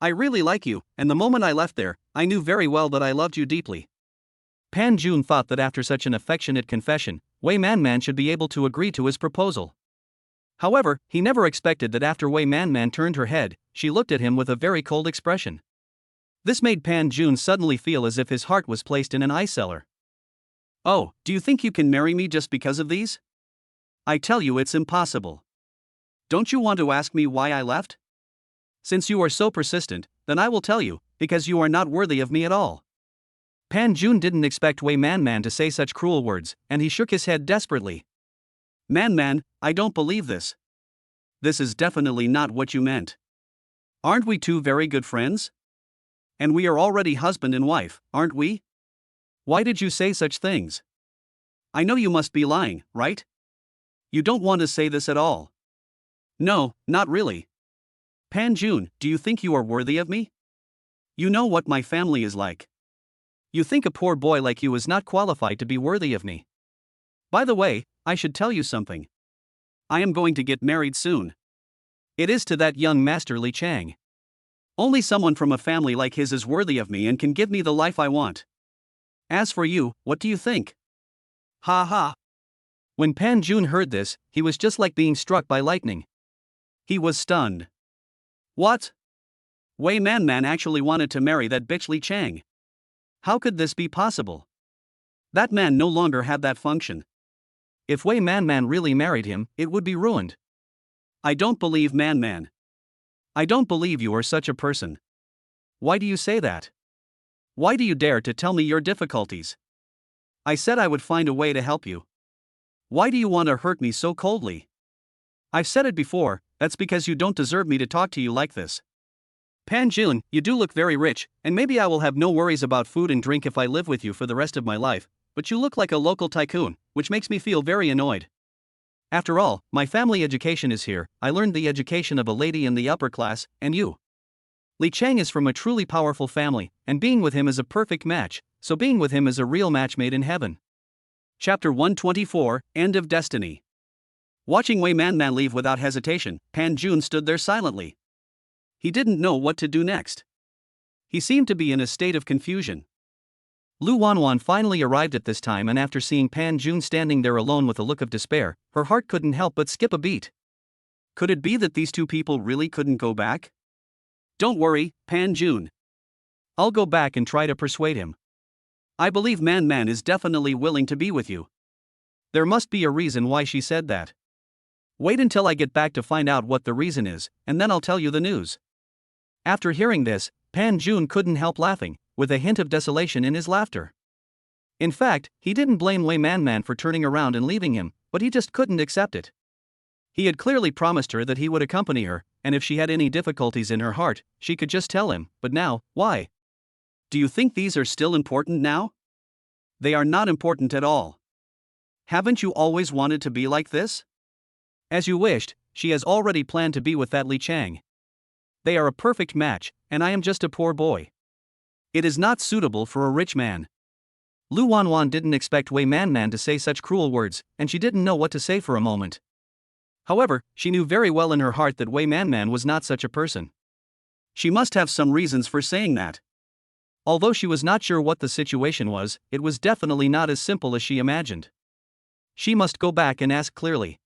I really like you, and the moment I left there, I knew very well that I loved you deeply. Pan Jun thought that after such an affectionate confession, Wei Man should be able to agree to his proposal. However, he never expected that after Wei Man turned her head, she looked at him with a very cold expression. This made Pan Jun suddenly feel as if his heart was placed in an ice cellar. Oh, do you think you can marry me just because of these? I tell you it's impossible. Don't you want to ask me why I left? Since you are so persistent, then I will tell you, because you are not worthy of me at all. Pan Jun didn't expect Wei Man to say such cruel words, and he shook his head desperately. Man, I don't believe this. This is definitely not what you meant. Aren't we two very good friends? And we are already husband and wife, aren't we? Why did you say such things? I know you must be lying, right? You don't want to say this at all. No, not really. Pan Jun, do you think you are worthy of me? You know what my family is like. You think a poor boy like you is not qualified to be worthy of me. By the way, I should tell you something. I am going to get married soon. It is to that young master Li Chang. Only someone from a family like his is worthy of me and can give me the life I want. As for you, what do you think? Ha ha. When Pan Jun heard this, he was just like being struck by lightning. He was stunned. What? Wei Man actually wanted to marry that bitch Li Chang. How could this be possible? That man no longer had that function. If Wei Man really married him, it would be ruined. I don't believe Man. I don't believe you are such a person. Why do you say that? Why do you dare to tell me your difficulties? I said I would find a way to help you. Why do you want to hurt me so coldly? I've said it before, that's because you don't deserve me to talk to you like this. Pan Jun, you do look very rich, and maybe I will have no worries about food and drink if I live with you for the rest of my life, but you look like a local tycoon, which makes me feel very annoyed. After all, my family education is here, I learned the education of a lady in the upper class, and you. Li Chang is from a truly powerful family, and being with him is a perfect match, so being with him is a real match made in heaven. Chapter 124, End of Destiny. Watching Wei Man leave without hesitation, Pan Jun stood there silently. He didn't know what to do next. He seemed to be in a state of confusion. Lu Wanwan finally arrived at this time, and after seeing Pan Jun standing there alone with a look of despair, her heart couldn't help but skip a beat. Could it be that these two people really couldn't go back? Don't worry, Pan June. I'll go back and try to persuade him. I believe Man is definitely willing to be with you. There must be a reason why she said that. Wait until I get back to find out what the reason is, and then I'll tell you the news. After hearing this, Pan June couldn't help laughing, with a hint of desolation in his laughter. In fact, he didn't blame Wei Man for turning around and leaving him, but he just couldn't accept it. He had clearly promised her that he would accompany her, and if she had any difficulties in her heart, she could just tell him, but now, why? Do you think these are still important now? They are not important at all. Haven't you always wanted to be like this? As you wished, she has already planned to be with that Li Chang. They are a perfect match, and I am just a poor boy. It is not suitable for a rich man. Lu Wanwan didn't expect Wei Man to say such cruel words, and she didn't know what to say for a moment. However, she knew very well in her heart that Wei Man was not such a person. She must have some reasons for saying that. Although she was not sure what the situation was, it was definitely not as simple as she imagined. She must go back and ask clearly.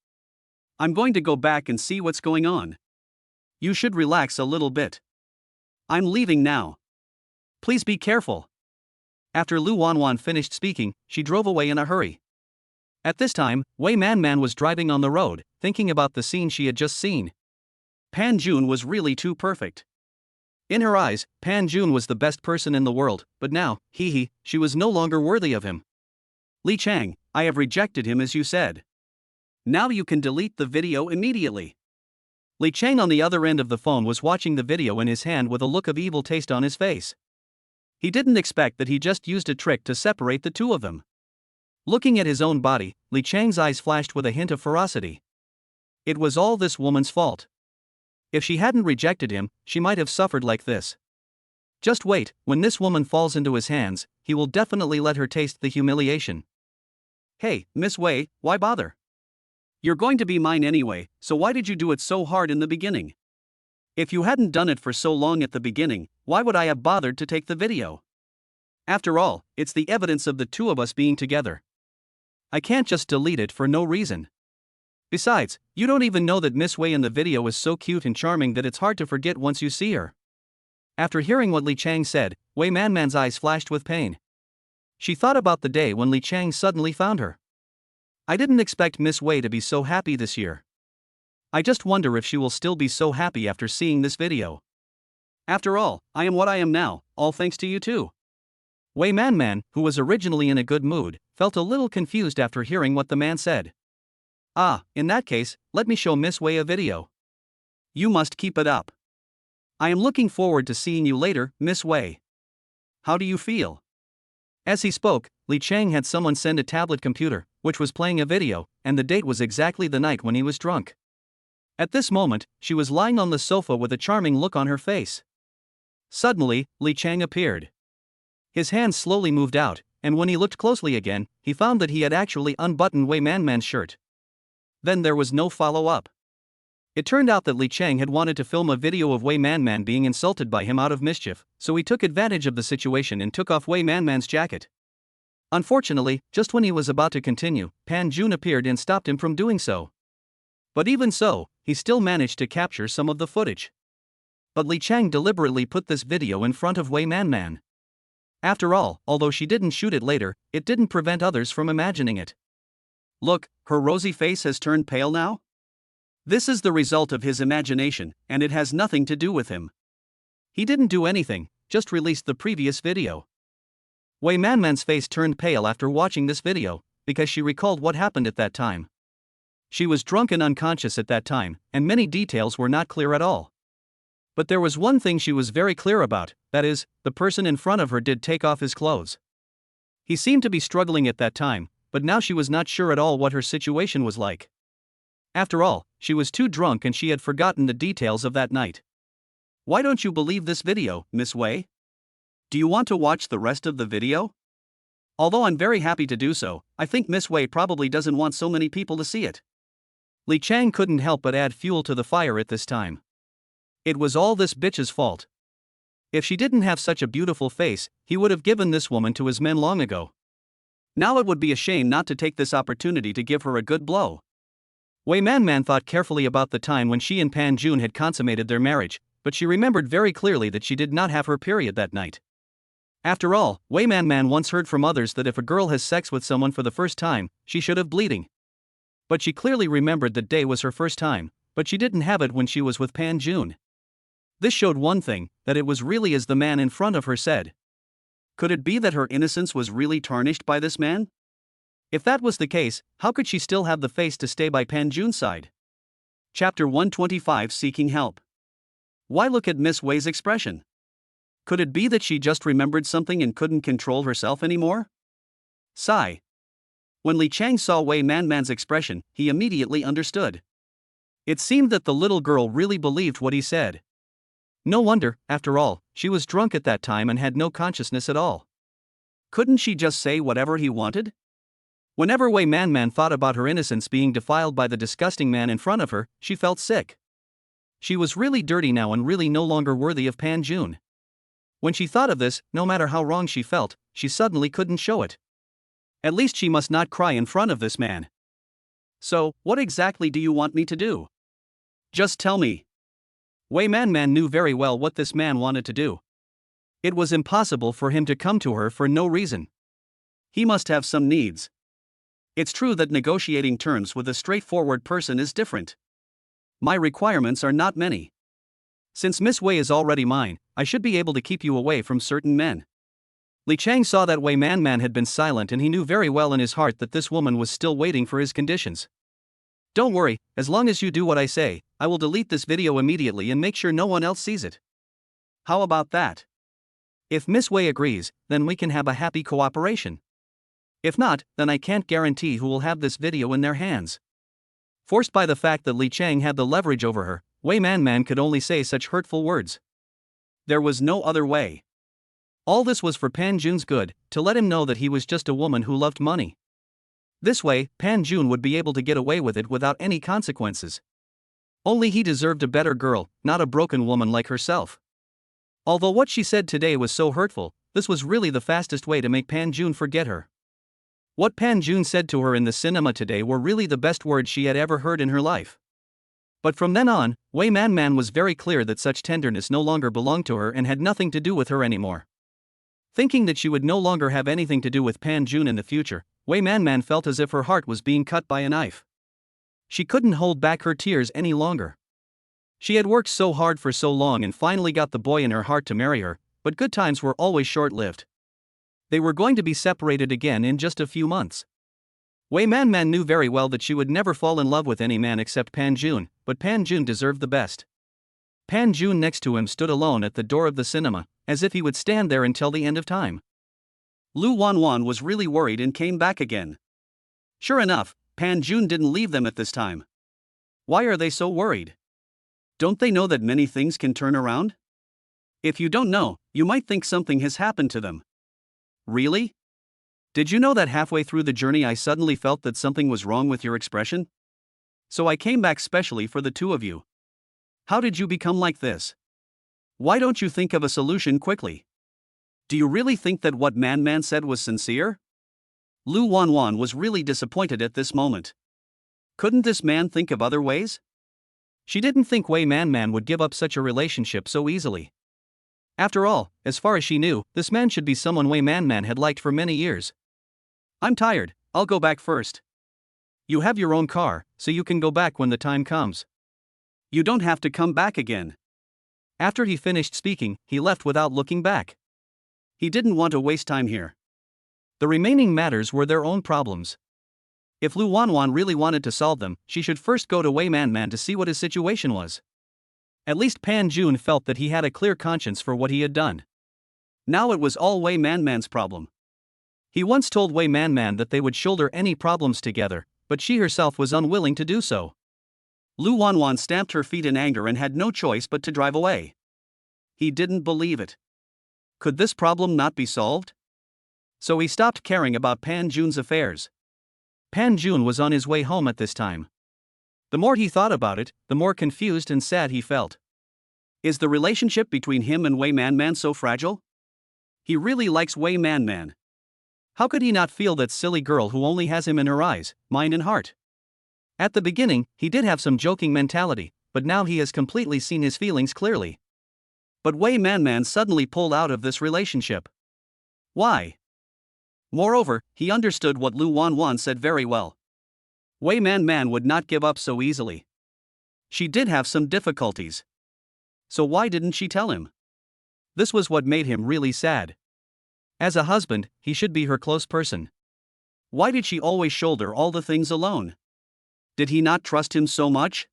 I'm going to go back and see what's going on. You should relax a little bit. I'm leaving now. Please be careful. After Lu Wanwan finished speaking, she drove away in a hurry. At this time, Wei Man was driving on the road, thinking about the scene she had just seen. Pan June was really too perfect. In her eyes, Pan June was the best person in the world, but now, she was no longer worthy of him. Li Chang, I have rejected him as you said. Now you can delete the video immediately. Li Chang on the other end of the phone was watching the video in his hand with a look of evil taste on his face. He didn't expect that he just used a trick to separate the two of them. Looking at his own body, Li Chang's eyes flashed with a hint of ferocity. It was all this woman's fault. If she hadn't rejected him, she might have suffered like this. Just wait, when this woman falls into his hands, he will definitely let her taste the humiliation. Hey, Miss Wei, why bother? You're going to be mine anyway, so why did you do it so hard in the beginning? If you hadn't done it for so long at the beginning, why would I have bothered to take the video? After all, it's the evidence of the two of us being together. I can't just delete it for no reason. Besides, you don't even know that Miss Wei in the video is so cute and charming that it's hard to forget once you see her. After hearing what Li Chang said, Wei Man's eyes flashed with pain. She thought about the day when Li Chang suddenly found her. I didn't expect Miss Wei to be so happy this year. I just wonder if she will still be so happy after seeing this video. After all, I am what I am now, all thanks to you too. Wei Man, who was originally in a good mood, felt a little confused after hearing what the man said. Ah, in that case, let me show Miss Wei a video. You must keep it up. I am looking forward to seeing you later, Miss Wei. How do you feel? As he spoke, Li Chang had someone send a tablet computer, which was playing a video, and the date was exactly the night when he was drunk. At this moment, she was lying on the sofa with a charming look on her face. Suddenly, Li Chang appeared. His hands slowly moved out, and when he looked closely again, he found that he had actually unbuttoned Wei Man's shirt. Then there was no follow-up. It turned out that Li Chang had wanted to film a video of Wei Man being insulted by him out of mischief, so he took advantage of the situation and took off Wei Man's jacket. Unfortunately, just when he was about to continue, Pan June appeared and stopped him from doing so. But even so, he still managed to capture some of the footage. But Li Chang deliberately put this video in front of Wei Man. After all, although she didn't shoot it later, it didn't prevent others from imagining it. Look, her rosy face has turned pale now? This is the result of his imagination, and it has nothing to do with him. He didn't do anything, just released the previous video. Wei Man's face turned pale after watching this video, because she recalled what happened at that time. She was drunk and unconscious at that time, and many details were not clear at all. But there was one thing she was very clear about, that is, the person in front of her did take off his clothes. He seemed to be struggling at that time, but now she was not sure at all what her situation was like. After all, she was too drunk and she had forgotten the details of that night. Why don't you believe this video, Miss Wei? Do you want to watch the rest of the video? Although I'm very happy to do so, I think Miss Wei probably doesn't want so many people to see it. Li Chang couldn't help but add fuel to the fire at this time. It was all this bitch's fault. If she didn't have such a beautiful face, he would have given this woman to his men long ago. Now it would be a shame not to take this opportunity to give her a good blow. Wei Man thought carefully about the time when she and Pan June had consummated their marriage, but she remembered very clearly that she did not have her period that night. After all, Wei Man once heard from others that if a girl has sex with someone for the first time, she should have bleeding. But she clearly remembered that day was her first time, but she didn't have it when she was with Pan Jun. This showed one thing, that it was really as the man in front of her said. Could it be that her innocence was really tarnished by this man? If that was the case, how could she still have the face to stay by Pan Jun's side? Chapter 125 Seeking Help. Why look at Miss Wei's expression? Could it be that she just remembered something and couldn't control herself anymore? Sigh. When Li Chang saw Wei Man's expression, he immediately understood. It seemed that the little girl really believed what he said. No wonder, after all, she was drunk at that time and had no consciousness at all. Couldn't she just say whatever he wanted? Whenever Wei Man thought about her innocence being defiled by the disgusting man in front of her, she felt sick. She was really dirty now and really no longer worthy of Pan Jun. When she thought of this, no matter how wrong she felt, she suddenly couldn't show it. At least she must not cry in front of this man. So, what exactly do you want me to do? Just tell me. Wei Man knew very well what this man wanted to do. It was impossible for him to come to her for no reason. He must have some needs. It's true that negotiating terms with a straightforward person is different. My requirements are not many. Since Miss Wei is already mine, I should be able to keep you away from certain men. Li Chang saw that Wei Man had been silent and he knew very well in his heart that this woman was still waiting for his conditions. Don't worry, as long as you do what I say, I will delete this video immediately and make sure no one else sees it. How about that? If Miss Wei agrees, then we can have a happy cooperation. If not, then I can't guarantee who will have this video in their hands. Forced by the fact that Li Chang had the leverage over her, Wei Man could only say such hurtful words. There was no other way. All this was for Pan Jun's good, to let him know that he was just a woman who loved money. This way, Pan Jun would be able to get away with it without any consequences. Only he deserved a better girl, not a broken woman like herself. Although what she said today was so hurtful, this was really the fastest way to make Pan Jun forget her. What Pan Jun said to her in the cinema today were really the best words she had ever heard in her life. But from then on, Wei Man was very clear that such tenderness no longer belonged to her and had nothing to do with her anymore. Thinking that she would no longer have anything to do with Pan Jun in the future, Wei Man felt as if her heart was being cut by a knife. She couldn't hold back her tears any longer. She had worked so hard for so long and finally got the boy in her heart to marry her, but good times were always short-lived. They were going to be separated again in just a few months. Wei Man knew very well that she would never fall in love with any man except Pan Jun, but Pan Jun deserved the best. Pan Jun next to him stood alone at the door of the cinema, as if he would stand there until the end of time. Lu Wanwan was really worried and came back again. Sure enough, Pan Jun didn't leave them at this time. Why are they so worried? Don't they know that many things can turn around? If you don't know, you might think something has happened to them. Really? Did you know that halfway through the journey I suddenly felt that something was wrong with your expression? So I came back specially for the two of you. How did you become like this? Why don't you think of a solution quickly? Do you really think that what Man said was sincere? Lu Wanwan was really disappointed at this moment. Couldn't this man think of other ways? She didn't think Wei Man would give up such a relationship so easily. After all, as far as she knew, this man should be someone Wei Man had liked for many years. I'm tired, I'll go back first. You have your own car, so you can go back when the time comes. You don't have to come back again. After he finished speaking, he left without looking back. He didn't want to waste time here. The remaining matters were their own problems. If Lu Wanwan really wanted to solve them, she should first go to Wei Man to see what his situation was. At least Pan Jun felt that he had a clear conscience for what he had done. Now it was all Wei Man's problem. He once told Wei Man that they would shoulder any problems together, but she herself was unwilling to do so. Lu Wanwan stamped her feet in anger and had no choice but to drive away. He didn't believe it. Could this problem not be solved? So he stopped caring about Pan Jun's affairs. Pan Jun was on his way home at this time. The more he thought about it, the more confused and sad he felt. Is the relationship between him and Wei Man so fragile? He really likes Wei Man. How could he not feel that silly girl who only has him in her eyes, mind and heart? At the beginning, he did have some joking mentality, but now he has completely seen his feelings clearly. But Wei Manman suddenly pulled out of this relationship. Why? Moreover, he understood what Lu Wanwan said very well. Wei Manman would not give up so easily. She did have some difficulties. So why didn't she tell him? This was what made him really sad. As a husband, he should be her close person. Why did she always shoulder all the things alone? Did he not trust him so much?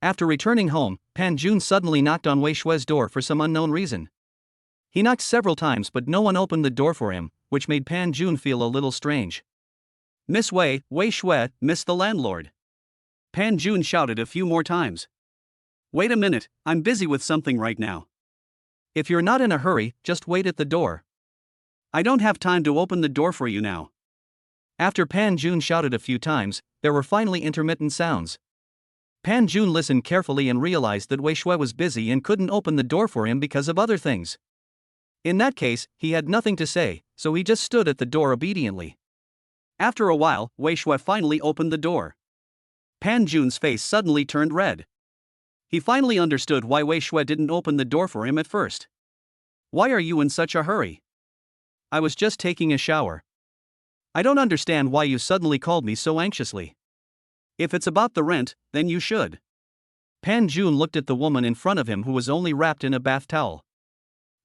After returning home, Pan Jun suddenly knocked on Wei Shue's door for some unknown reason. He knocked several times but no one opened the door for him, which made Pan Jun feel a little strange. Miss Wei, Wei Shue, miss the landlord. Pan Jun shouted a few more times. Wait a minute, I'm busy with something right now. If you're not in a hurry, just wait at the door. I don't have time to open the door for you now. After Pan Jun shouted a few times, there were finally intermittent sounds. Pan Jun listened carefully and realized that Wei Shue was busy and couldn't open the door for him because of other things. In that case, he had nothing to say, so he just stood at the door obediently. After a while, Wei Shue finally opened the door. Pan Jun's face suddenly turned red. He finally understood why Wei Shue didn't open the door for him at first. Why are you in such a hurry? I was just taking a shower. I don't understand why you suddenly called me so anxiously. If it's about the rent, then you should. Pan Jun looked at the woman in front of him who was only wrapped in a bath towel.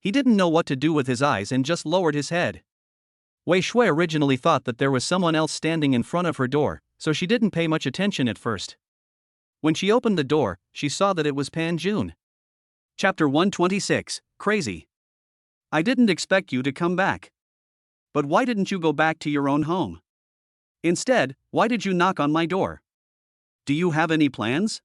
He didn't know what to do with his eyes and just lowered his head. Wei Shui originally thought that there was someone else standing in front of her door, so she didn't pay much attention at first. When she opened the door, she saw that it was Pan Jun. Chapter 126, Crazy. I didn't expect you to come back. But why didn't you go back to your own home? Instead, why did you knock on my door? Do you have any plans?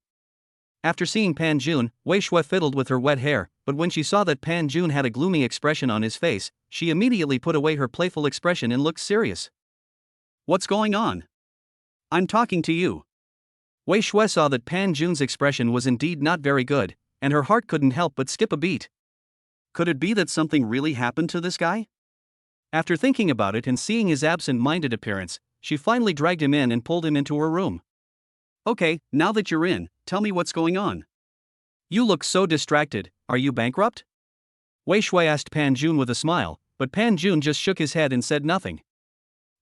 After seeing Pan Jun, Wei Shui fiddled with her wet hair, but when she saw that Pan Jun had a gloomy expression on his face, she immediately put away her playful expression and looked serious. What's going on? I'm talking to you. Wei Shui saw that Pan Jun's expression was indeed not very good, and her heart couldn't help but skip a beat. Could it be that something really happened to this guy? After thinking about it and seeing his absent-minded appearance, she finally dragged him in and pulled him into her room. Okay, now that you're in, tell me what's going on. You look so distracted, are you bankrupt? Wei Shui asked Pan Jun with a smile, but Pan Jun just shook his head and said nothing.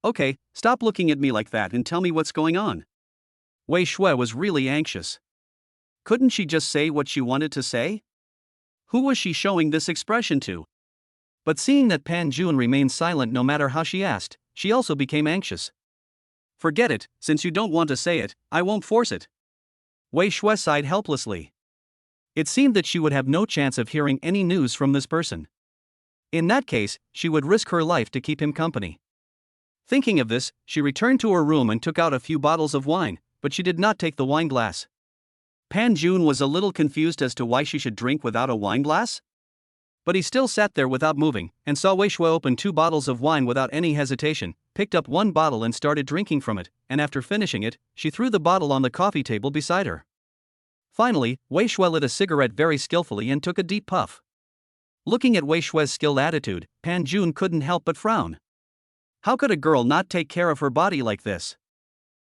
Okay, stop looking at me like that and tell me what's going on. Wei Shui was really anxious. Couldn't she just say what she wanted to say? Who was she showing this expression to? But seeing that Pan Jun remained silent no matter how she asked, she also became anxious. Forget it, since you don't want to say it, I won't force it. Wei Shui sighed helplessly. It seemed that she would have no chance of hearing any news from this person. In that case, she would risk her life to keep him company. Thinking of this, she returned to her room and took out a few bottles of wine, but she did not take the wine glass. Pan Jun was a little confused as to why she should drink without a wine glass. But he still sat there without moving, and saw Wei Shui open 2 bottles of wine without any hesitation, picked up one bottle and started drinking from it, and after finishing it, she threw the bottle on the coffee table beside her. Finally, Wei Shui lit a cigarette very skillfully and took a deep puff. Looking at Wei Shui's skilled attitude, Pan Jun couldn't help but frown. How could a girl not take care of her body like this?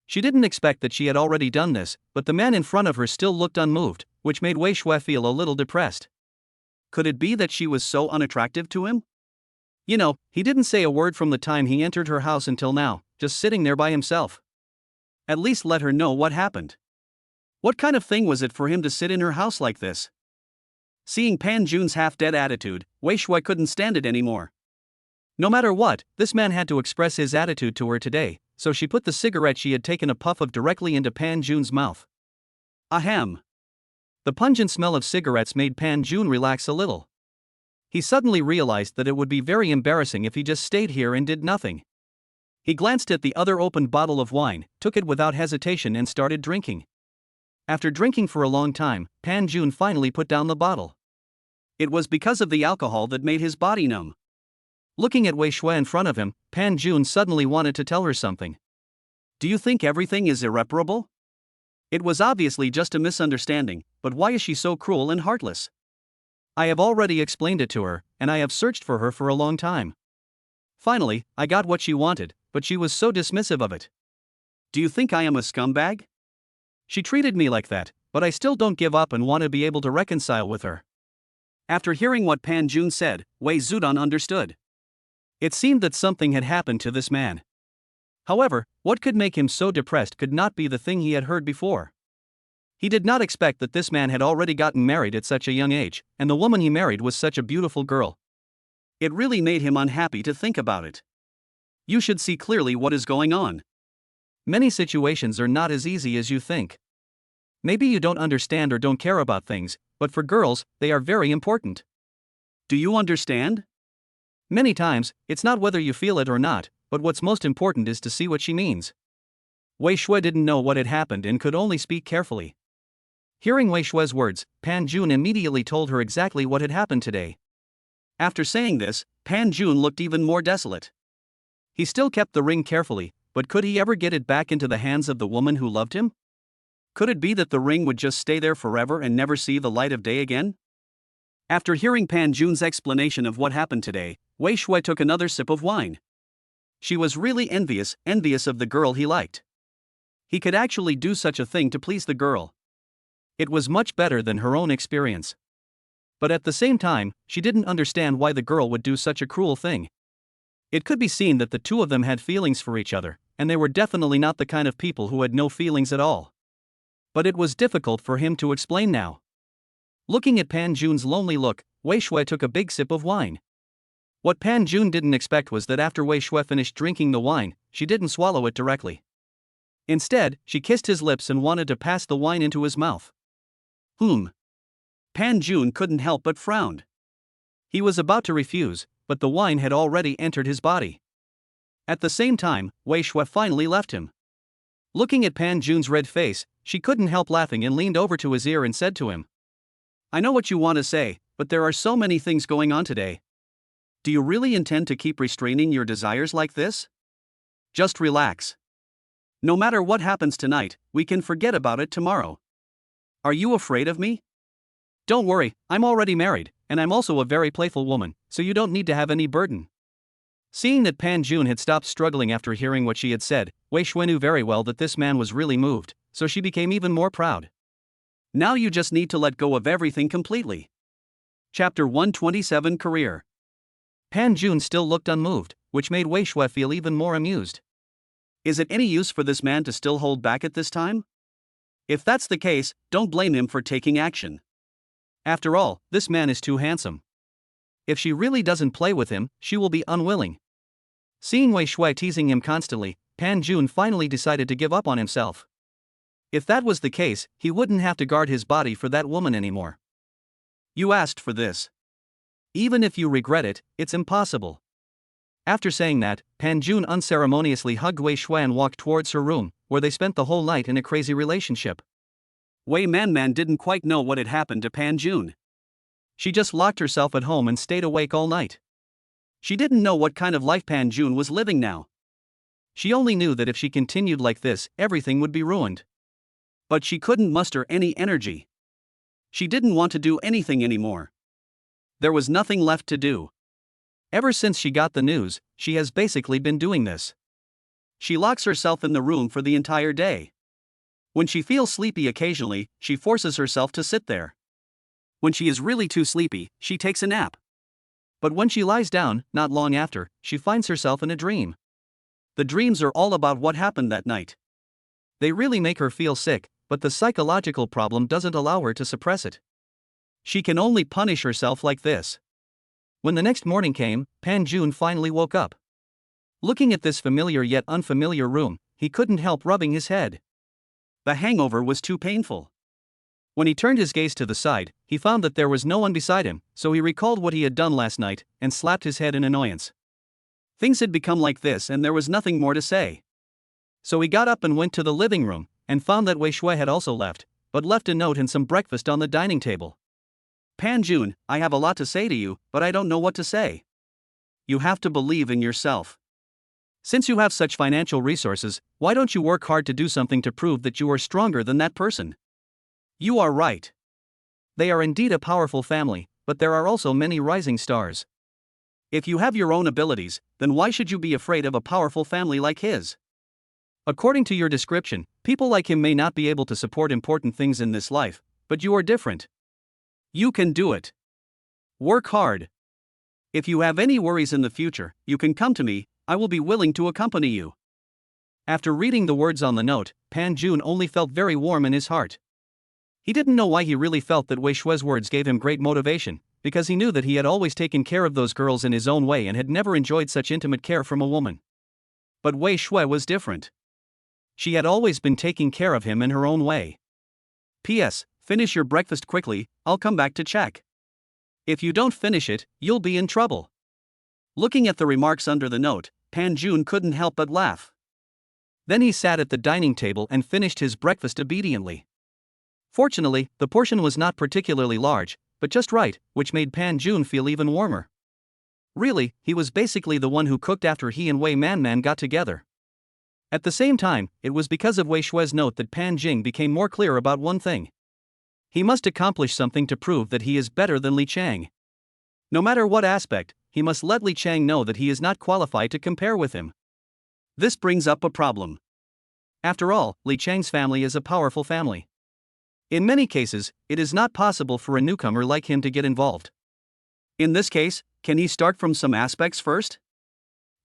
She didn't expect that she had already done this, but the man in front of her still looked unmoved, which made Wei Shui feel a little depressed. Could it be that she was so unattractive to him? You know, he didn't say a word from the time he entered her house until now, just sitting there by himself. At least let her know what happened. What kind of thing was it for him to sit in her house like this? Seeing Pan Jun's half-dead attitude, Wei Shui couldn't stand it anymore. No matter what, this man had to express his attitude to her today, so she put the cigarette she had taken a puff of directly into Pan Jun's mouth. Ahem. The pungent smell of cigarettes made Pan Jun relax a little. He suddenly realized that it would be very embarrassing if he just stayed here and did nothing. He glanced at the other opened bottle of wine, took it without hesitation and started drinking. After drinking for a long time, Pan Jun finally put down the bottle. It was because of the alcohol that made his body numb. Looking at Wei Shui in front of him, Pan Jun suddenly wanted to tell her something. Do you think everything is irreparable? It was obviously just a misunderstanding, but why is she so cruel and heartless? I have already explained it to her, and I have searched for her for a long time. Finally, I got what she wanted, but she was so dismissive of it. Do you think I am a scumbag? She treated me like that, but I still don't give up and want to be able to reconcile with her. After hearing what Pan Jun said, Wei Zudong understood. It seemed that something had happened to this man. However, what could make him so depressed could not be the thing he had heard before. He did not expect that this man had already gotten married at such a young age, and the woman he married was such a beautiful girl. It really made him unhappy to think about it. You should see clearly what is going on. Many situations are not as easy as you think. Maybe you don't understand or don't care about things, but for girls, they are very important. Do you understand? Many times, it's not whether you feel it or not, but what's most important is to see what she means. Wei Shui didn't know what had happened and could only speak carefully. Hearing Wei Shui's words, Pan Jun immediately told her exactly what had happened today. After saying this, Pan Jun looked even more desolate. He still kept the ring carefully, but could he ever get it back into the hands of the woman who loved him? Could it be that the ring would just stay there forever and never see the light of day again? After hearing Pan Jun's explanation of what happened today, Wei Shui took another sip of wine. She was really envious of the girl he liked. He could actually do such a thing to please the girl. It was much better than her own experience. But at the same time, she didn't understand why the girl would do such a cruel thing. It could be seen that the two of them had feelings for each other, and they were definitely not the kind of people who had no feelings at all. But it was difficult for him to explain now. Looking at Pan Jun's lonely look, Wei Shui took a big sip of wine. What Pan Jun didn't expect was that after Wei Shui finished drinking the wine, she didn't swallow it directly. Instead, she kissed his lips and wanted to pass the wine into his mouth. Pan Jun couldn't help but frowned. He was about to refuse, but the wine had already entered his body. At the same time, Wei Shui finally left him. Looking at Pan Jun's red face, she couldn't help laughing and leaned over to his ear and said to him, "I know what you want to say, but there are so many things going on today. Do you really intend to keep restraining your desires like this? Just relax. No matter what happens tonight, we can forget about it tomorrow. Are you afraid of me? Don't worry, I'm already married, and I'm also a very playful woman, so you don't need to have any burden." Seeing that Pan Jun had stopped struggling after hearing what she had said, Wei Shui knew very well that this man was really moved, so she became even more proud. Now you just need to let go of everything completely. Chapter 127 Career. Pan Jun still looked unmoved, which made Wei Shui feel even more amused. Is it any use for this man to still hold back at this time? If that's the case, don't blame him for taking action. After all, this man is too handsome. If she really doesn't play with him, she will be unwilling. Seeing Wei Shui teasing him constantly, Pan Jun finally decided to give up on himself. If that was the case, he wouldn't have to guard his body for that woman anymore. You asked for this. Even if you regret it, it's impossible. After saying that, Pan Jun unceremoniously hugged Wei Shui and walked towards her room, where they spent the whole night in a crazy relationship. Wei Man didn't quite know what had happened to Pan Jun. She just locked herself at home and stayed awake all night. She didn't know what kind of life Pan Jun was living now. She only knew that if she continued like this, everything would be ruined. But she couldn't muster any energy. She didn't want to do anything anymore. There was nothing left to do. Ever since she got the news, she has basically been doing this. She locks herself in the room for the entire day. When she feels sleepy occasionally, she forces herself to sit there. When she is really too sleepy, she takes a nap. But when she lies down, not long after, she finds herself in a dream. The dreams are all about what happened that night. They really make her feel sick, but the psychological problem doesn't allow her to suppress it. She can only punish herself like this. When the next morning came, Pan Jun finally woke up. Looking at this familiar yet unfamiliar room, he couldn't help rubbing his head. The hangover was too painful. When he turned his gaze to the side, he found that there was no one beside him, so he recalled what he had done last night, and slapped his head in annoyance. Things had become like this and there was nothing more to say. So he got up and went to the living room, and found that Wei Shui had also left, but left a note and some breakfast on the dining table. Pan Jun, I have a lot to say to you, but I don't know what to say. You have to believe in yourself. Since you have such financial resources, why don't you work hard to do something to prove that you are stronger than that person? You are right. They are indeed a powerful family, but there are also many rising stars. If you have your own abilities, then why should you be afraid of a powerful family like his? According to your description, people like him may not be able to support important things in this life, but you are different. You can do it. Work hard. If you have any worries in the future, you can come to me, I will be willing to accompany you. After reading the words on the note, Pan Jun only felt very warm in his heart. He didn't know why he really felt that Wei Shui's words gave him great motivation, because he knew that he had always taken care of those girls in his own way and had never enjoyed such intimate care from a woman. But Wei Shui was different. She had always been taking care of him in her own way. P.S. Finish your breakfast quickly, I'll come back to check. If you don't finish it, you'll be in trouble. Looking at the remarks under the note, Pan Jun couldn't help but laugh. Then he sat at the dining table and finished his breakfast obediently. Fortunately, the portion was not particularly large, but just right, which made Pan Jun feel even warmer. Really, he was basically the one who cooked after he and Wei Man got together. At the same time, it was because of Wei Shui's note that Pan Jing became more clear about one thing. He must accomplish something to prove that he is better than Li Chang. No matter what aspect, he must let Li Chang know that he is not qualified to compare with him. This brings up a problem. After all, Li Chang's family is a powerful family. In many cases, it is not possible for a newcomer like him to get involved. In this case, can he start from some aspects first?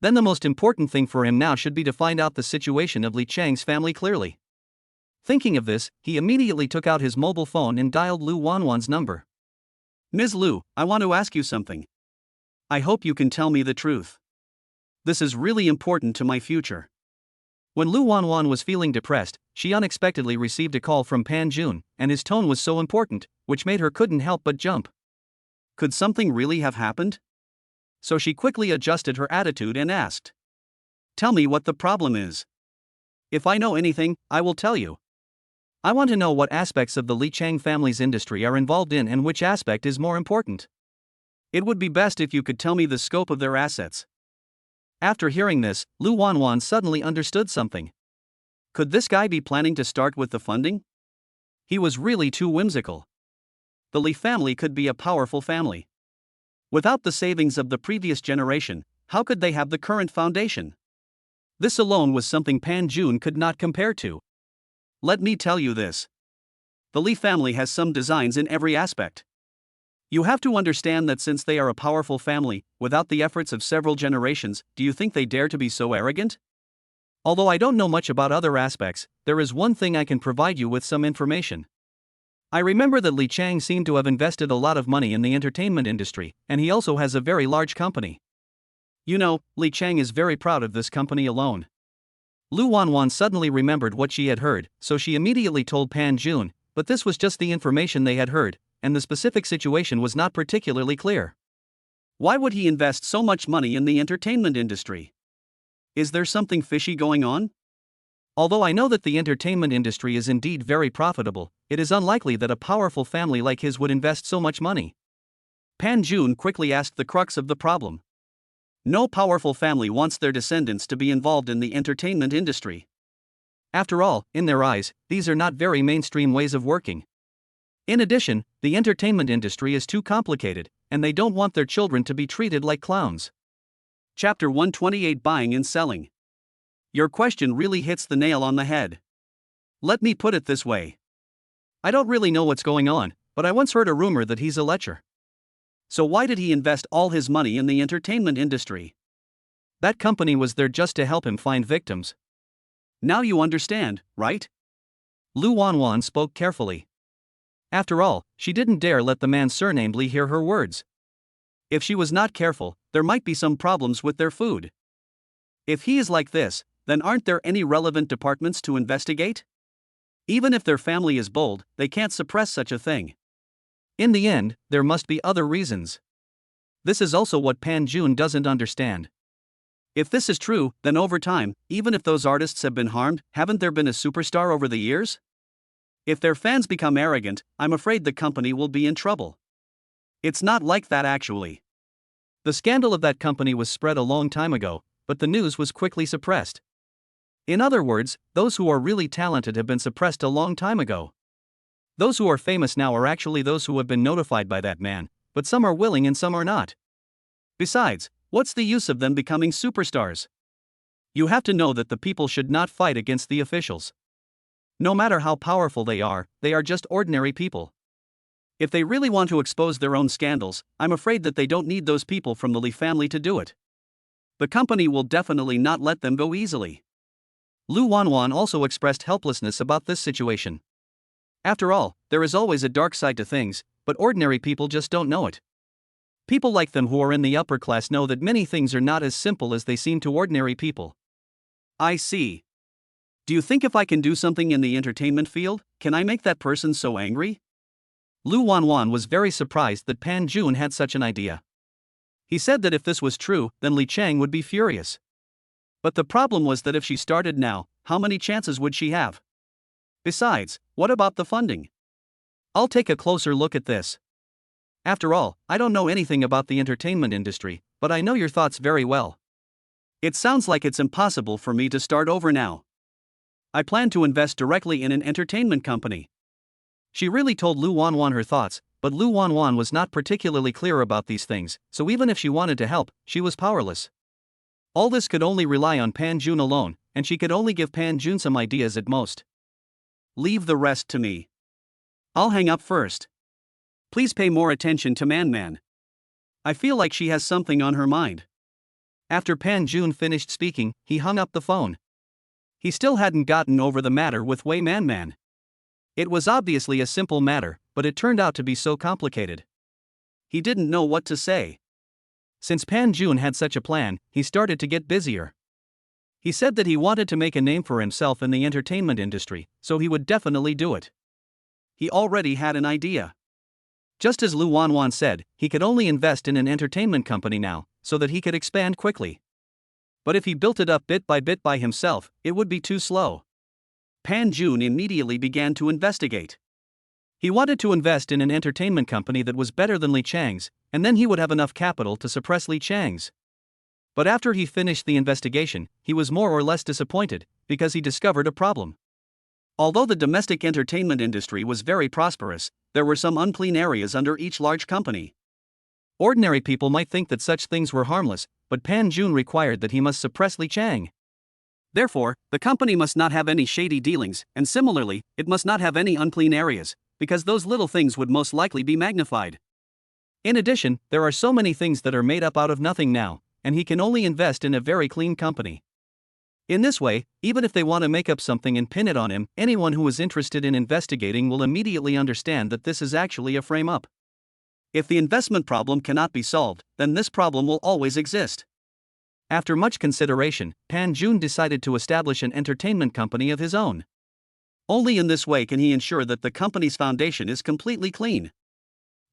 Then the most important thing for him now should be to find out the situation of Li Chang's family clearly. Thinking of this, he immediately took out his mobile phone and dialed Lu Wanwan's number. Ms. Lu, I want to ask you something. I hope you can tell me the truth. This is really important to my future. When Lu Wanwan was feeling depressed, she unexpectedly received a call from Pan Jun, and his tone was so important, which made her couldn't help but jump. Could something really have happened? So she quickly adjusted her attitude and asked. Tell me what the problem is. If I know anything, I will tell you. I want to know what aspects of the Li Chang family's industry are involved in and which aspect is more important. It would be best if you could tell me the scope of their assets. After hearing this, Lu Wanwan suddenly understood something. Could this guy be planning to start with the funding? He was really too whimsical. The Li family could be a powerful family. Without the savings of the previous generation, how could they have the current foundation? This alone was something Pan Jun could not compare to. Let me tell you this. The Li family has some designs in every aspect. You have to understand that since they are a powerful family, without the efforts of several generations, do you think they dare to be so arrogant? Although I don't know much about other aspects, there is one thing I can provide you with some information. I remember that Li Chang seemed to have invested a lot of money in the entertainment industry, and he also has a very large company. You know, Li Chang is very proud of this company alone. Lu Wanwan suddenly remembered what she had heard, so she immediately told Pan Jun, but this was just the information they had heard, and the specific situation was not particularly clear. Why would he invest so much money in the entertainment industry? Is there something fishy going on? Although I know that the entertainment industry is indeed very profitable, it is unlikely that a powerful family like his would invest so much money. Pan Jun quickly asked the crux of the problem. No powerful family wants their descendants to be involved in the entertainment industry. After all, in their eyes, these are not very mainstream ways of working. In addition, the entertainment industry is too complicated, and they don't want their children to be treated like clowns. Chapter 128 Buying and Selling. Your question really hits the nail on the head. Let me put it this way. I don't really know what's going on, but I once heard a rumor that he's a lecher. So why did he invest all his money in the entertainment industry? That company was there just to help him find victims. Now you understand, right? Lu Wanwan spoke carefully. After all, she didn't dare let the man surnamed Li hear her words. If she was not careful, there might be some problems with their food. If he is like this, then aren't there any relevant departments to investigate? Even if their family is bold, they can't suppress such a thing. In the end, there must be other reasons. This is also what Pan Jun doesn't understand. If this is true, then over time, even if those artists have been harmed, haven't there been a superstar over the years? If their fans become arrogant, I'm afraid the company will be in trouble. It's not like that actually. The scandal of that company was spread a long time ago, but the news was quickly suppressed. In other words, those who are really talented have been suppressed a long time ago. Those who are famous now are actually those who have been notified by that man, but some are willing and some are not. Besides, what's the use of them becoming superstars? You have to know that the people should not fight against the officials. No matter how powerful they are just ordinary people. If they really want to expose their own scandals, I'm afraid that they don't need those people from the Li family to do it. The company will definitely not let them go easily. Lu Wanwan also expressed helplessness about this situation. After all, there is always a dark side to things, but ordinary people just don't know it. People like them who are in the upper class know that many things are not as simple as they seem to ordinary people. I see. Do you think if I can do something in the entertainment field, can I make that person so angry? Lu Wanwan was very surprised that Pan Jun had such an idea. He said that if this was true, then Li Chang would be furious. But the problem was that if she started now, how many chances would she have? Besides, what about the funding? I'll take a closer look at this. After all, I don't know anything about the entertainment industry, but I know your thoughts very well. It sounds like it's impossible for me to start over now. I plan to invest directly in an entertainment company. She really told Lu Wanwan her thoughts, but Lu Wanwan was not particularly clear about these things, so even if she wanted to help, she was powerless. All this could only rely on Pan Jun alone, and she could only give Pan Jun some ideas at most. Leave the rest to me. I'll hang up first. Please pay more attention to Man. I feel like she has something on her mind. After Pan Jun finished speaking, he hung up the phone. He still hadn't gotten over the matter with Wei Man. It was obviously a simple matter, but it turned out to be so complicated. He didn't know what to say. Since Pan Jun had such a plan, he started to get busier. He said that he wanted to make a name for himself in the entertainment industry, so he would definitely do it. He already had an idea. Just as Lu Wanwan said, he could only invest in an entertainment company now, so that he could expand quickly. But if he built it up bit by himself, it would be too slow. Pan Jun immediately began to investigate. He wanted to invest in an entertainment company that was better than Li Chang's, and then he would have enough capital to suppress Li Chang's. But after he finished the investigation, he was more or less disappointed, because he discovered a problem. Although the domestic entertainment industry was very prosperous, there were some unclean areas under each large company. Ordinary people might think that such things were harmless, but Pan Jun required that he must suppress Li Chang. Therefore, the company must not have any shady dealings, and similarly, it must not have any unclean areas, because those little things would most likely be magnified. In addition, there are so many things that are made up out of nothing now, and he can only invest in a very clean company. In this way, even if they want to make up something and pin it on him, anyone who is interested in investigating will immediately understand that this is actually a frame-up. If the investment problem cannot be solved, then this problem will always exist. After much consideration, Pan Jun decided to establish an entertainment company of his own. Only in this way can he ensure that the company's foundation is completely clean.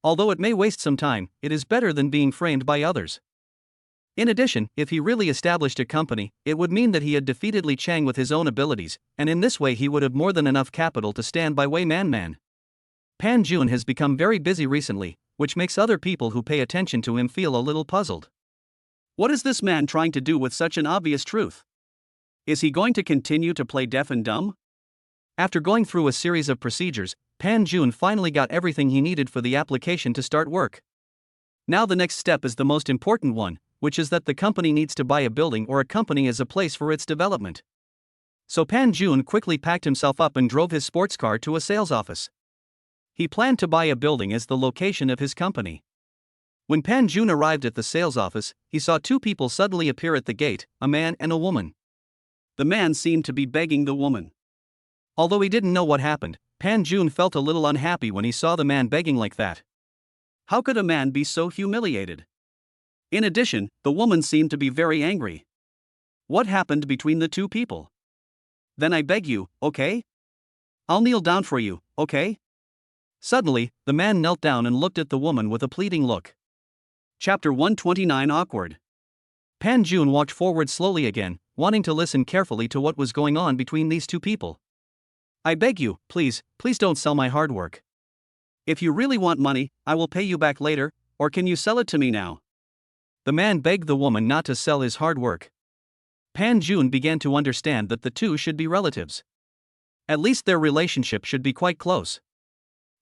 Although it may waste some time, it is better than being framed by others. In addition, if he really established a company, it would mean that he had defeated Li Chang with his own abilities, and in this way he would have more than enough capital to stand by Wei Man. Pan Jun has become very busy recently, which makes other people who pay attention to him feel a little puzzled. What is this man trying to do with such an obvious truth? Is he going to continue to play deaf and dumb? After going through a series of procedures, Pan Jun finally got everything he needed for the application to start work. Now the next step is the most important one, which is that the company needs to buy a building or a company as a place for its development. So Pan Jun quickly packed himself up and drove his sports car to a sales office. He planned to buy a building as the location of his company. When Pan Jun arrived at the sales office, he saw two people suddenly appear at the gate, a man and a woman. The man seemed to be begging the woman. Although he didn't know what happened, Pan Jun felt a little unhappy when he saw the man begging like that. How could a man be so humiliated? In addition, the woman seemed to be very angry. What happened between the two people? Then I beg you, okay? I'll kneel down for you, okay? Suddenly, the man knelt down and looked at the woman with a pleading look. Chapter 129 Awkward. Pan Jun walked forward slowly again, wanting to listen carefully to what was going on between these two people. I beg you, please don't sell my hard work. If you really want money, I will pay you back later, or can you sell it to me now? The man begged the woman not to sell his hard work. Pan Jun began to understand that the two should be relatives. At least their relationship should be quite close.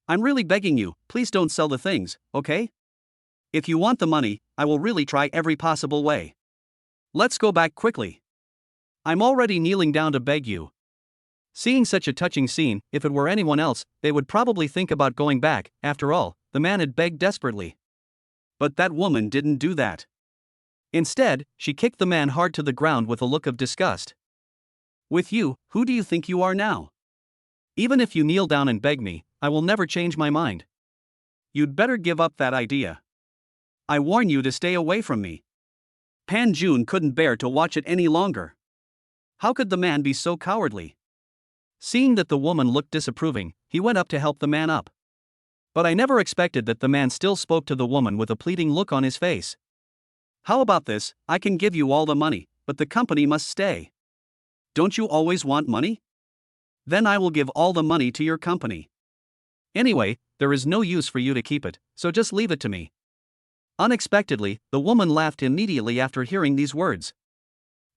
I'm really begging you, please don't sell the things, okay? If you want the money, I will really try every possible way. Let's go back quickly. I'm already kneeling down to beg you. Seeing such a touching scene, if it were anyone else, they would probably think about going back. After all, the man had begged desperately. But that woman didn't do that. Instead, she kicked the man hard to the ground with a look of disgust. With you, who do you think you are now? Even if you kneel down and beg me, I will never change my mind. You'd better give up that idea. I warn you to stay away from me. Pan Jun couldn't bear to watch it any longer. How could the man be so cowardly? Seeing that the woman looked disapproving, he went up to help the man up. But I never expected that the man still spoke to the woman with a pleading look on his face. How about this? I can give you all the money, but the company must stay. Don't you always want money? Then I will give all the money to your company. Anyway, there is no use for you to keep it, so just leave it to me. Unexpectedly, the woman laughed immediately after hearing these words.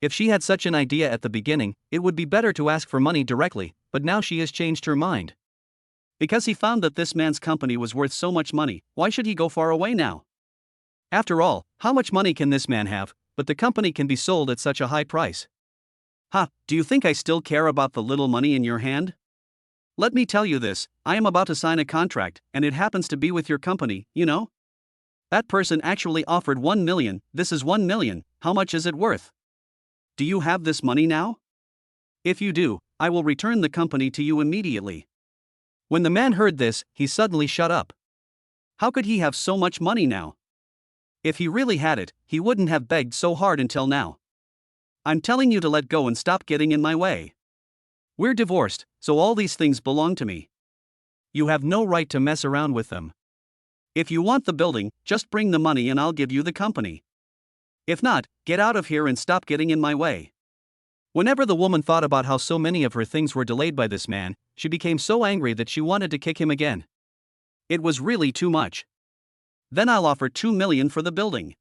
If she had such an idea at the beginning, it would be better to ask for money directly, but now she has changed her mind. Because he found that this man's company was worth so much money, why should he go far away now? After all, how much money can this man have, but the company can be sold at such a high price? Ha, do you think I still care about the little money in your hand? Let me tell you this, I am about to sign a contract, and it happens to be with your company, you know? That person actually offered 1 million, this is 1 million, how much is it worth? Do you have this money now? If you do, I will return the company to you immediately. When the man heard this, he suddenly shut up. How could he have so much money now? If he really had it, he wouldn't have begged so hard until now. I'm telling you to let go and stop getting in my way. We're divorced, so all these things belong to me. You have no right to mess around with them. If you want the building, just bring the money and I'll give you the company. If not, get out of here and stop getting in my way. Whenever the woman thought about how so many of her things were delayed by this man, she became so angry that she wanted to kick him again. It was really too much. Then I'll offer 2 million for the building.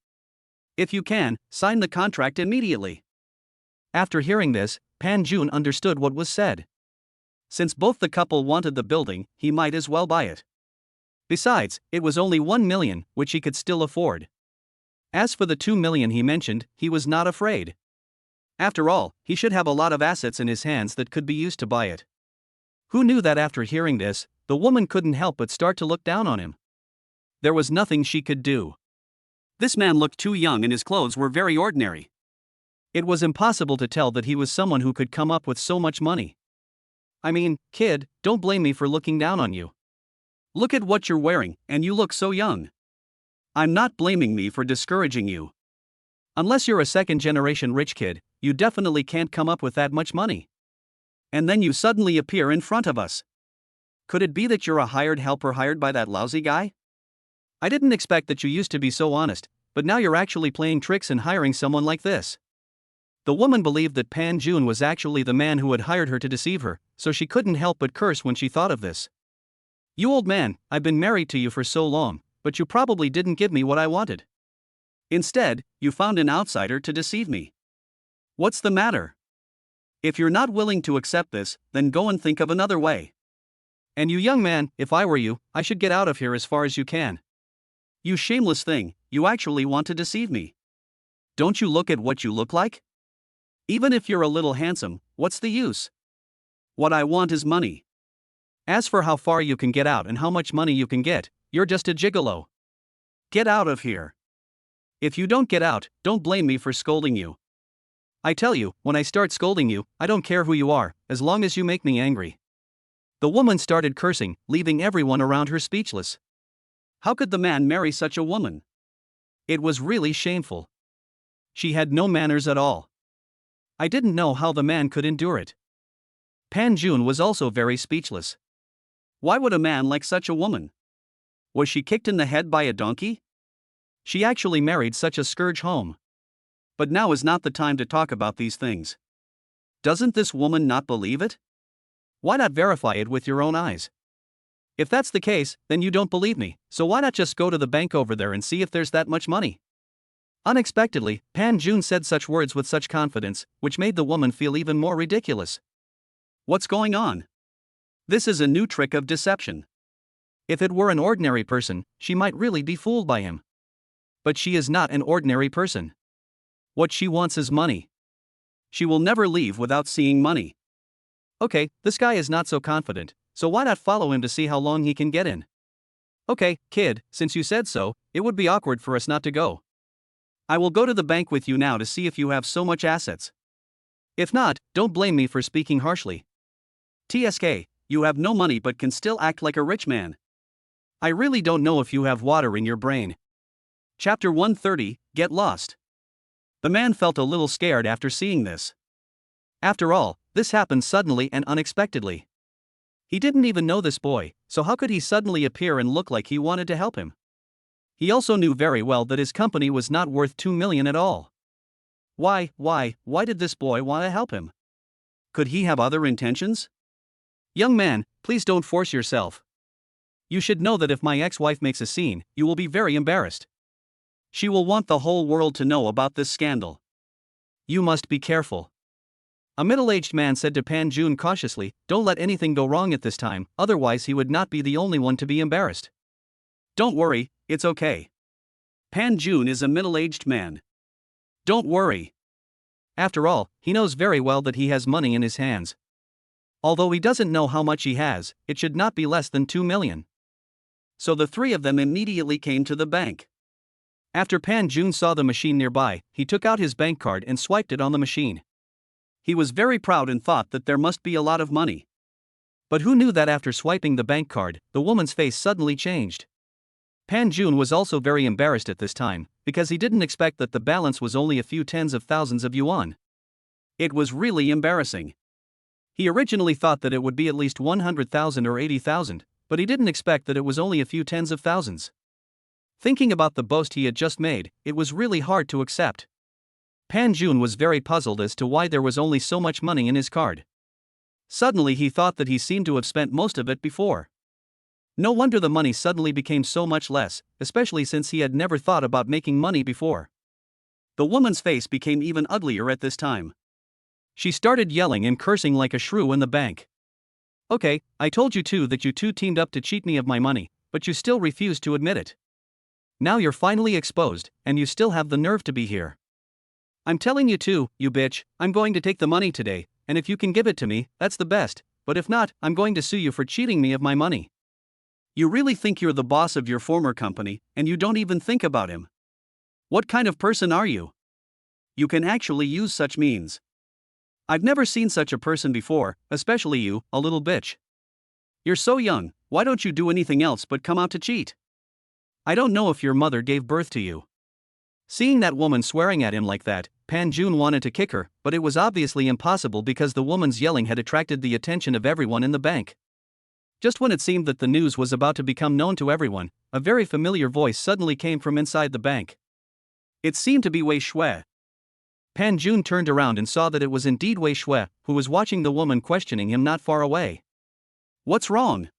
If you can, sign the contract immediately. After hearing this, Pan Jun understood what was said. Since both the couple wanted the building, he might as well buy it. Besides, it was only 1 million, which he could still afford. As for the 2 million he mentioned, he was not afraid. After all, he should have a lot of assets in his hands that could be used to buy it. Who knew that after hearing this, the woman couldn't help but start to look down on him? There was nothing she could do. This man looked too young and his clothes were very ordinary. It was impossible to tell that he was someone who could come up with so much money. I mean, kid, don't blame me for looking down on you. Look at what you're wearing, and you look so young. I'm not blaming me for discouraging you. Unless you're a second-generation rich kid, you definitely can't come up with that much money. And then you suddenly appear in front of us. Could it be that you're a hired helper hired by that lousy guy? I didn't expect that you used to be so honest, but now you're actually playing tricks and hiring someone like this. The woman believed that Pan Jun was actually the man who had hired her to deceive her, so she couldn't help but curse when she thought of this. You old man, I've been married to you for so long, but you probably didn't give me what I wanted. Instead, you found an outsider to deceive me. What's the matter? If you're not willing to accept this, then go and think of another way. And you young man, if I were you, I should get out of here as far as you can. You shameless thing, you actually want to deceive me. Don't you look at what you look like? Even if you're a little handsome, what's the use? What I want is money. As for how far you can get out and how much money you can get, you're just a gigolo. Get out of here. If you don't get out, don't blame me for scolding you. I tell you, when I start scolding you, I don't care who you are, as long as you make me angry. The woman started cursing, leaving everyone around her speechless. How could the man marry such a woman? It was really shameful. She had no manners at all. I didn't know how the man could endure it. Pan Jun was also very speechless. Why would a man like such a woman? Was she kicked in the head by a donkey? She actually married such a scourge home. But now is not the time to talk about these things. Doesn't this woman not believe it? Why not verify it with your own eyes? If that's the case, then you don't believe me, so why not just go to the bank over there and see if there's that much money? Unexpectedly, Pan Jun said such words with such confidence, which made the woman feel even more ridiculous. What's going on? This is a new trick of deception. If it were an ordinary person, she might really be fooled by him. But she is not an ordinary person. What she wants is money. She will never leave without seeing money. Okay, this guy is not so confident, so why not follow him to see how long he can get in? Okay, kid, since you said so, it would be awkward for us not to go. I will go to the bank with you now to see if you have so much assets. If not, don't blame me for speaking harshly. TSK, you have no money but can still act like a rich man. I really don't know if you have water in your brain. Chapter 130, Get Lost. The man felt a little scared after seeing this. After all, this happened suddenly and unexpectedly. He didn't even know this boy, so how could he suddenly appear and look like he wanted to help him? He also knew very well that his company was not worth 2 million at all. Why did this boy want to help him? Could he have other intentions? Young man, please don't force yourself. You should know that if my ex-wife makes a scene, you will be very embarrassed. She will want the whole world to know about this scandal. You must be careful. A middle-aged man said to Pan Jun cautiously, don't let anything go wrong at this time, otherwise he would not be the only one to be embarrassed. Don't worry, it's okay. Pan Jun is a middle-aged man. Don't worry. After all, he knows very well that he has money in his hands. Although he doesn't know how much he has, it should not be less than 2 million. So the three of them immediately came to the bank. After Pan Jun saw the machine nearby, he took out his bank card and swiped it on the machine. He was very proud and thought that there must be a lot of money. But who knew that after swiping the bank card, the woman's face suddenly changed? Pan Jun was also very embarrassed at this time, because he didn't expect that the balance was only a few tens of thousands of yuan. It was really embarrassing. He originally thought that it would be at least 100,000 or 80,000, but he didn't expect that it was only a few tens of thousands. Thinking about the boast he had just made, it was really hard to accept. Pan Jun was very puzzled as to why there was only so much money in his card. Suddenly he thought that he seemed to have spent most of it before. No wonder the money suddenly became so much less, especially since he had never thought about making money before. The woman's face became even uglier at this time. She started yelling and cursing like a shrew in the bank. Okay, I told you too that you two teamed up to cheat me of my money, but you still refused to admit it. Now you're finally exposed, and you still have the nerve to be here. I'm telling you too, you bitch, I'm going to take the money today, and if you can give it to me, that's the best, but if not, I'm going to sue you for cheating me of my money. You really think you're the boss of your former company, and you don't even think about him. What kind of person are you? You can actually use such means. I've never seen such a person before, especially you, a little bitch. You're so young, why don't you do anything else but come out to cheat? I don't know if your mother gave birth to you. Seeing that woman swearing at him like that, Pan Jun wanted to kick her, but it was obviously impossible because the woman's yelling had attracted the attention of everyone in the bank. Just when it seemed that the news was about to become known to everyone, a very familiar voice suddenly came from inside the bank. It seemed to be Wei Shui. Pan Jun turned around and saw that it was indeed Wei Shui, who was watching the woman questioning him not far away. What's wrong?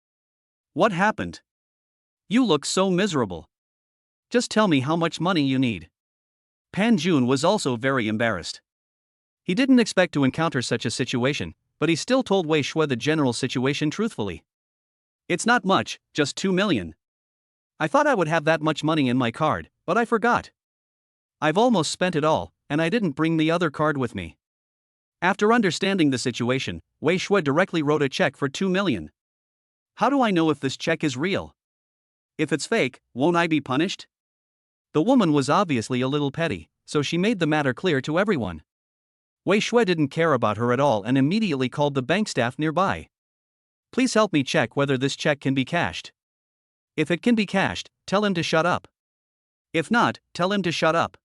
What happened? You look so miserable. Just tell me how much money you need. Pan Jun was also very embarrassed. He didn't expect to encounter such a situation, but he still told Wei Shui the general situation truthfully. It's not much, just 2 million. I thought I would have that much money in my card, but I forgot. I've almost spent it all, and I didn't bring the other card with me. After understanding the situation, Wei Shui directly wrote a check for 2 million. How do I know if this check is real? If it's fake, won't I be punished? The woman was obviously a little petty, so she made the matter clear to everyone. Wei Shui didn't care about her at all and immediately called the bank staff nearby. Please help me check whether this check can be cashed. If it can be cashed, tell him to shut up. If not, tell him to shut up.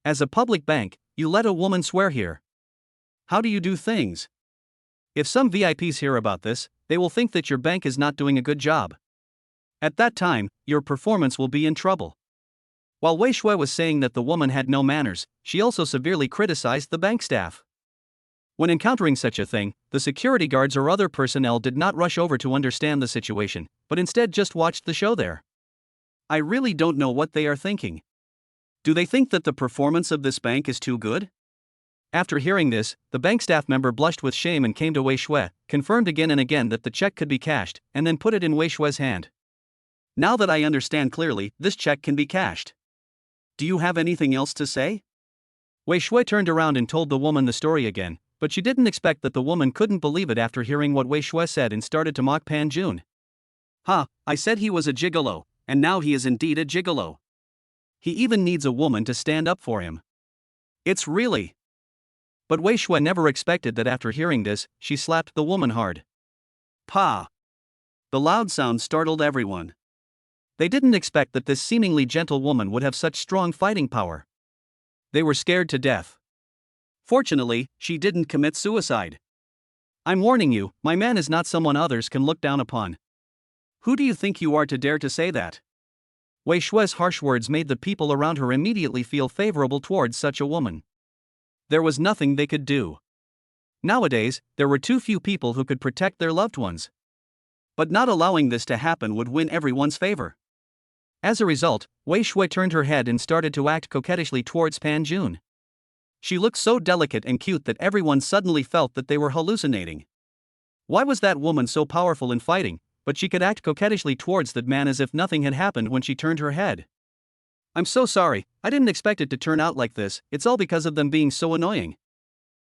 As a public bank, you let a woman swear here. How do you do things? If some VIPs hear about this, they will think that your bank is not doing a good job. At that time, your performance will be in trouble. While Wei Shui was saying that the woman had no manners, she also severely criticized the bank staff. When encountering such a thing, the security guards or other personnel did not rush over to understand the situation, but instead just watched the show there. I really don't know what they are thinking. Do they think that the performance of this bank is too good? After hearing this, the bank staff member blushed with shame and came to Wei Shui, confirmed again and again that the check could be cashed, and then put it in Wei Shui's hand. Now that I understand clearly, this check can be cashed. Do you have anything else to say? Wei Shui turned around and told the woman the story again, But she didn't expect that the woman couldn't believe it after hearing what Wei Shui said and started to mock Pan Jun. Ha, I said he was a gigolo, and now he is indeed a gigolo. He even needs a woman to stand up for him. It's really. But Wei Shui never expected that after hearing this, she slapped the woman hard. Pa! The loud sound startled everyone. They didn't expect that this seemingly gentle woman would have such strong fighting power. They were scared to death. Fortunately, she didn't commit suicide. I'm warning you, my man is not someone others can look down upon. Who do you think you are to dare to say that? Wei Shui's harsh words made the people around her immediately feel favorable towards such a woman. There was nothing they could do. Nowadays, there were too few people who could protect their loved ones. But not allowing this to happen would win everyone's favor. As a result, Wei Shui turned her head and started to act coquettishly towards Pan Jun. She looked so delicate and cute that everyone suddenly felt that they were hallucinating. Why was that woman so powerful in fighting, but she could act coquettishly towards that man as if nothing had happened when she turned her head? I'm so sorry, I didn't expect it to turn out like this, it's all because of them being so annoying.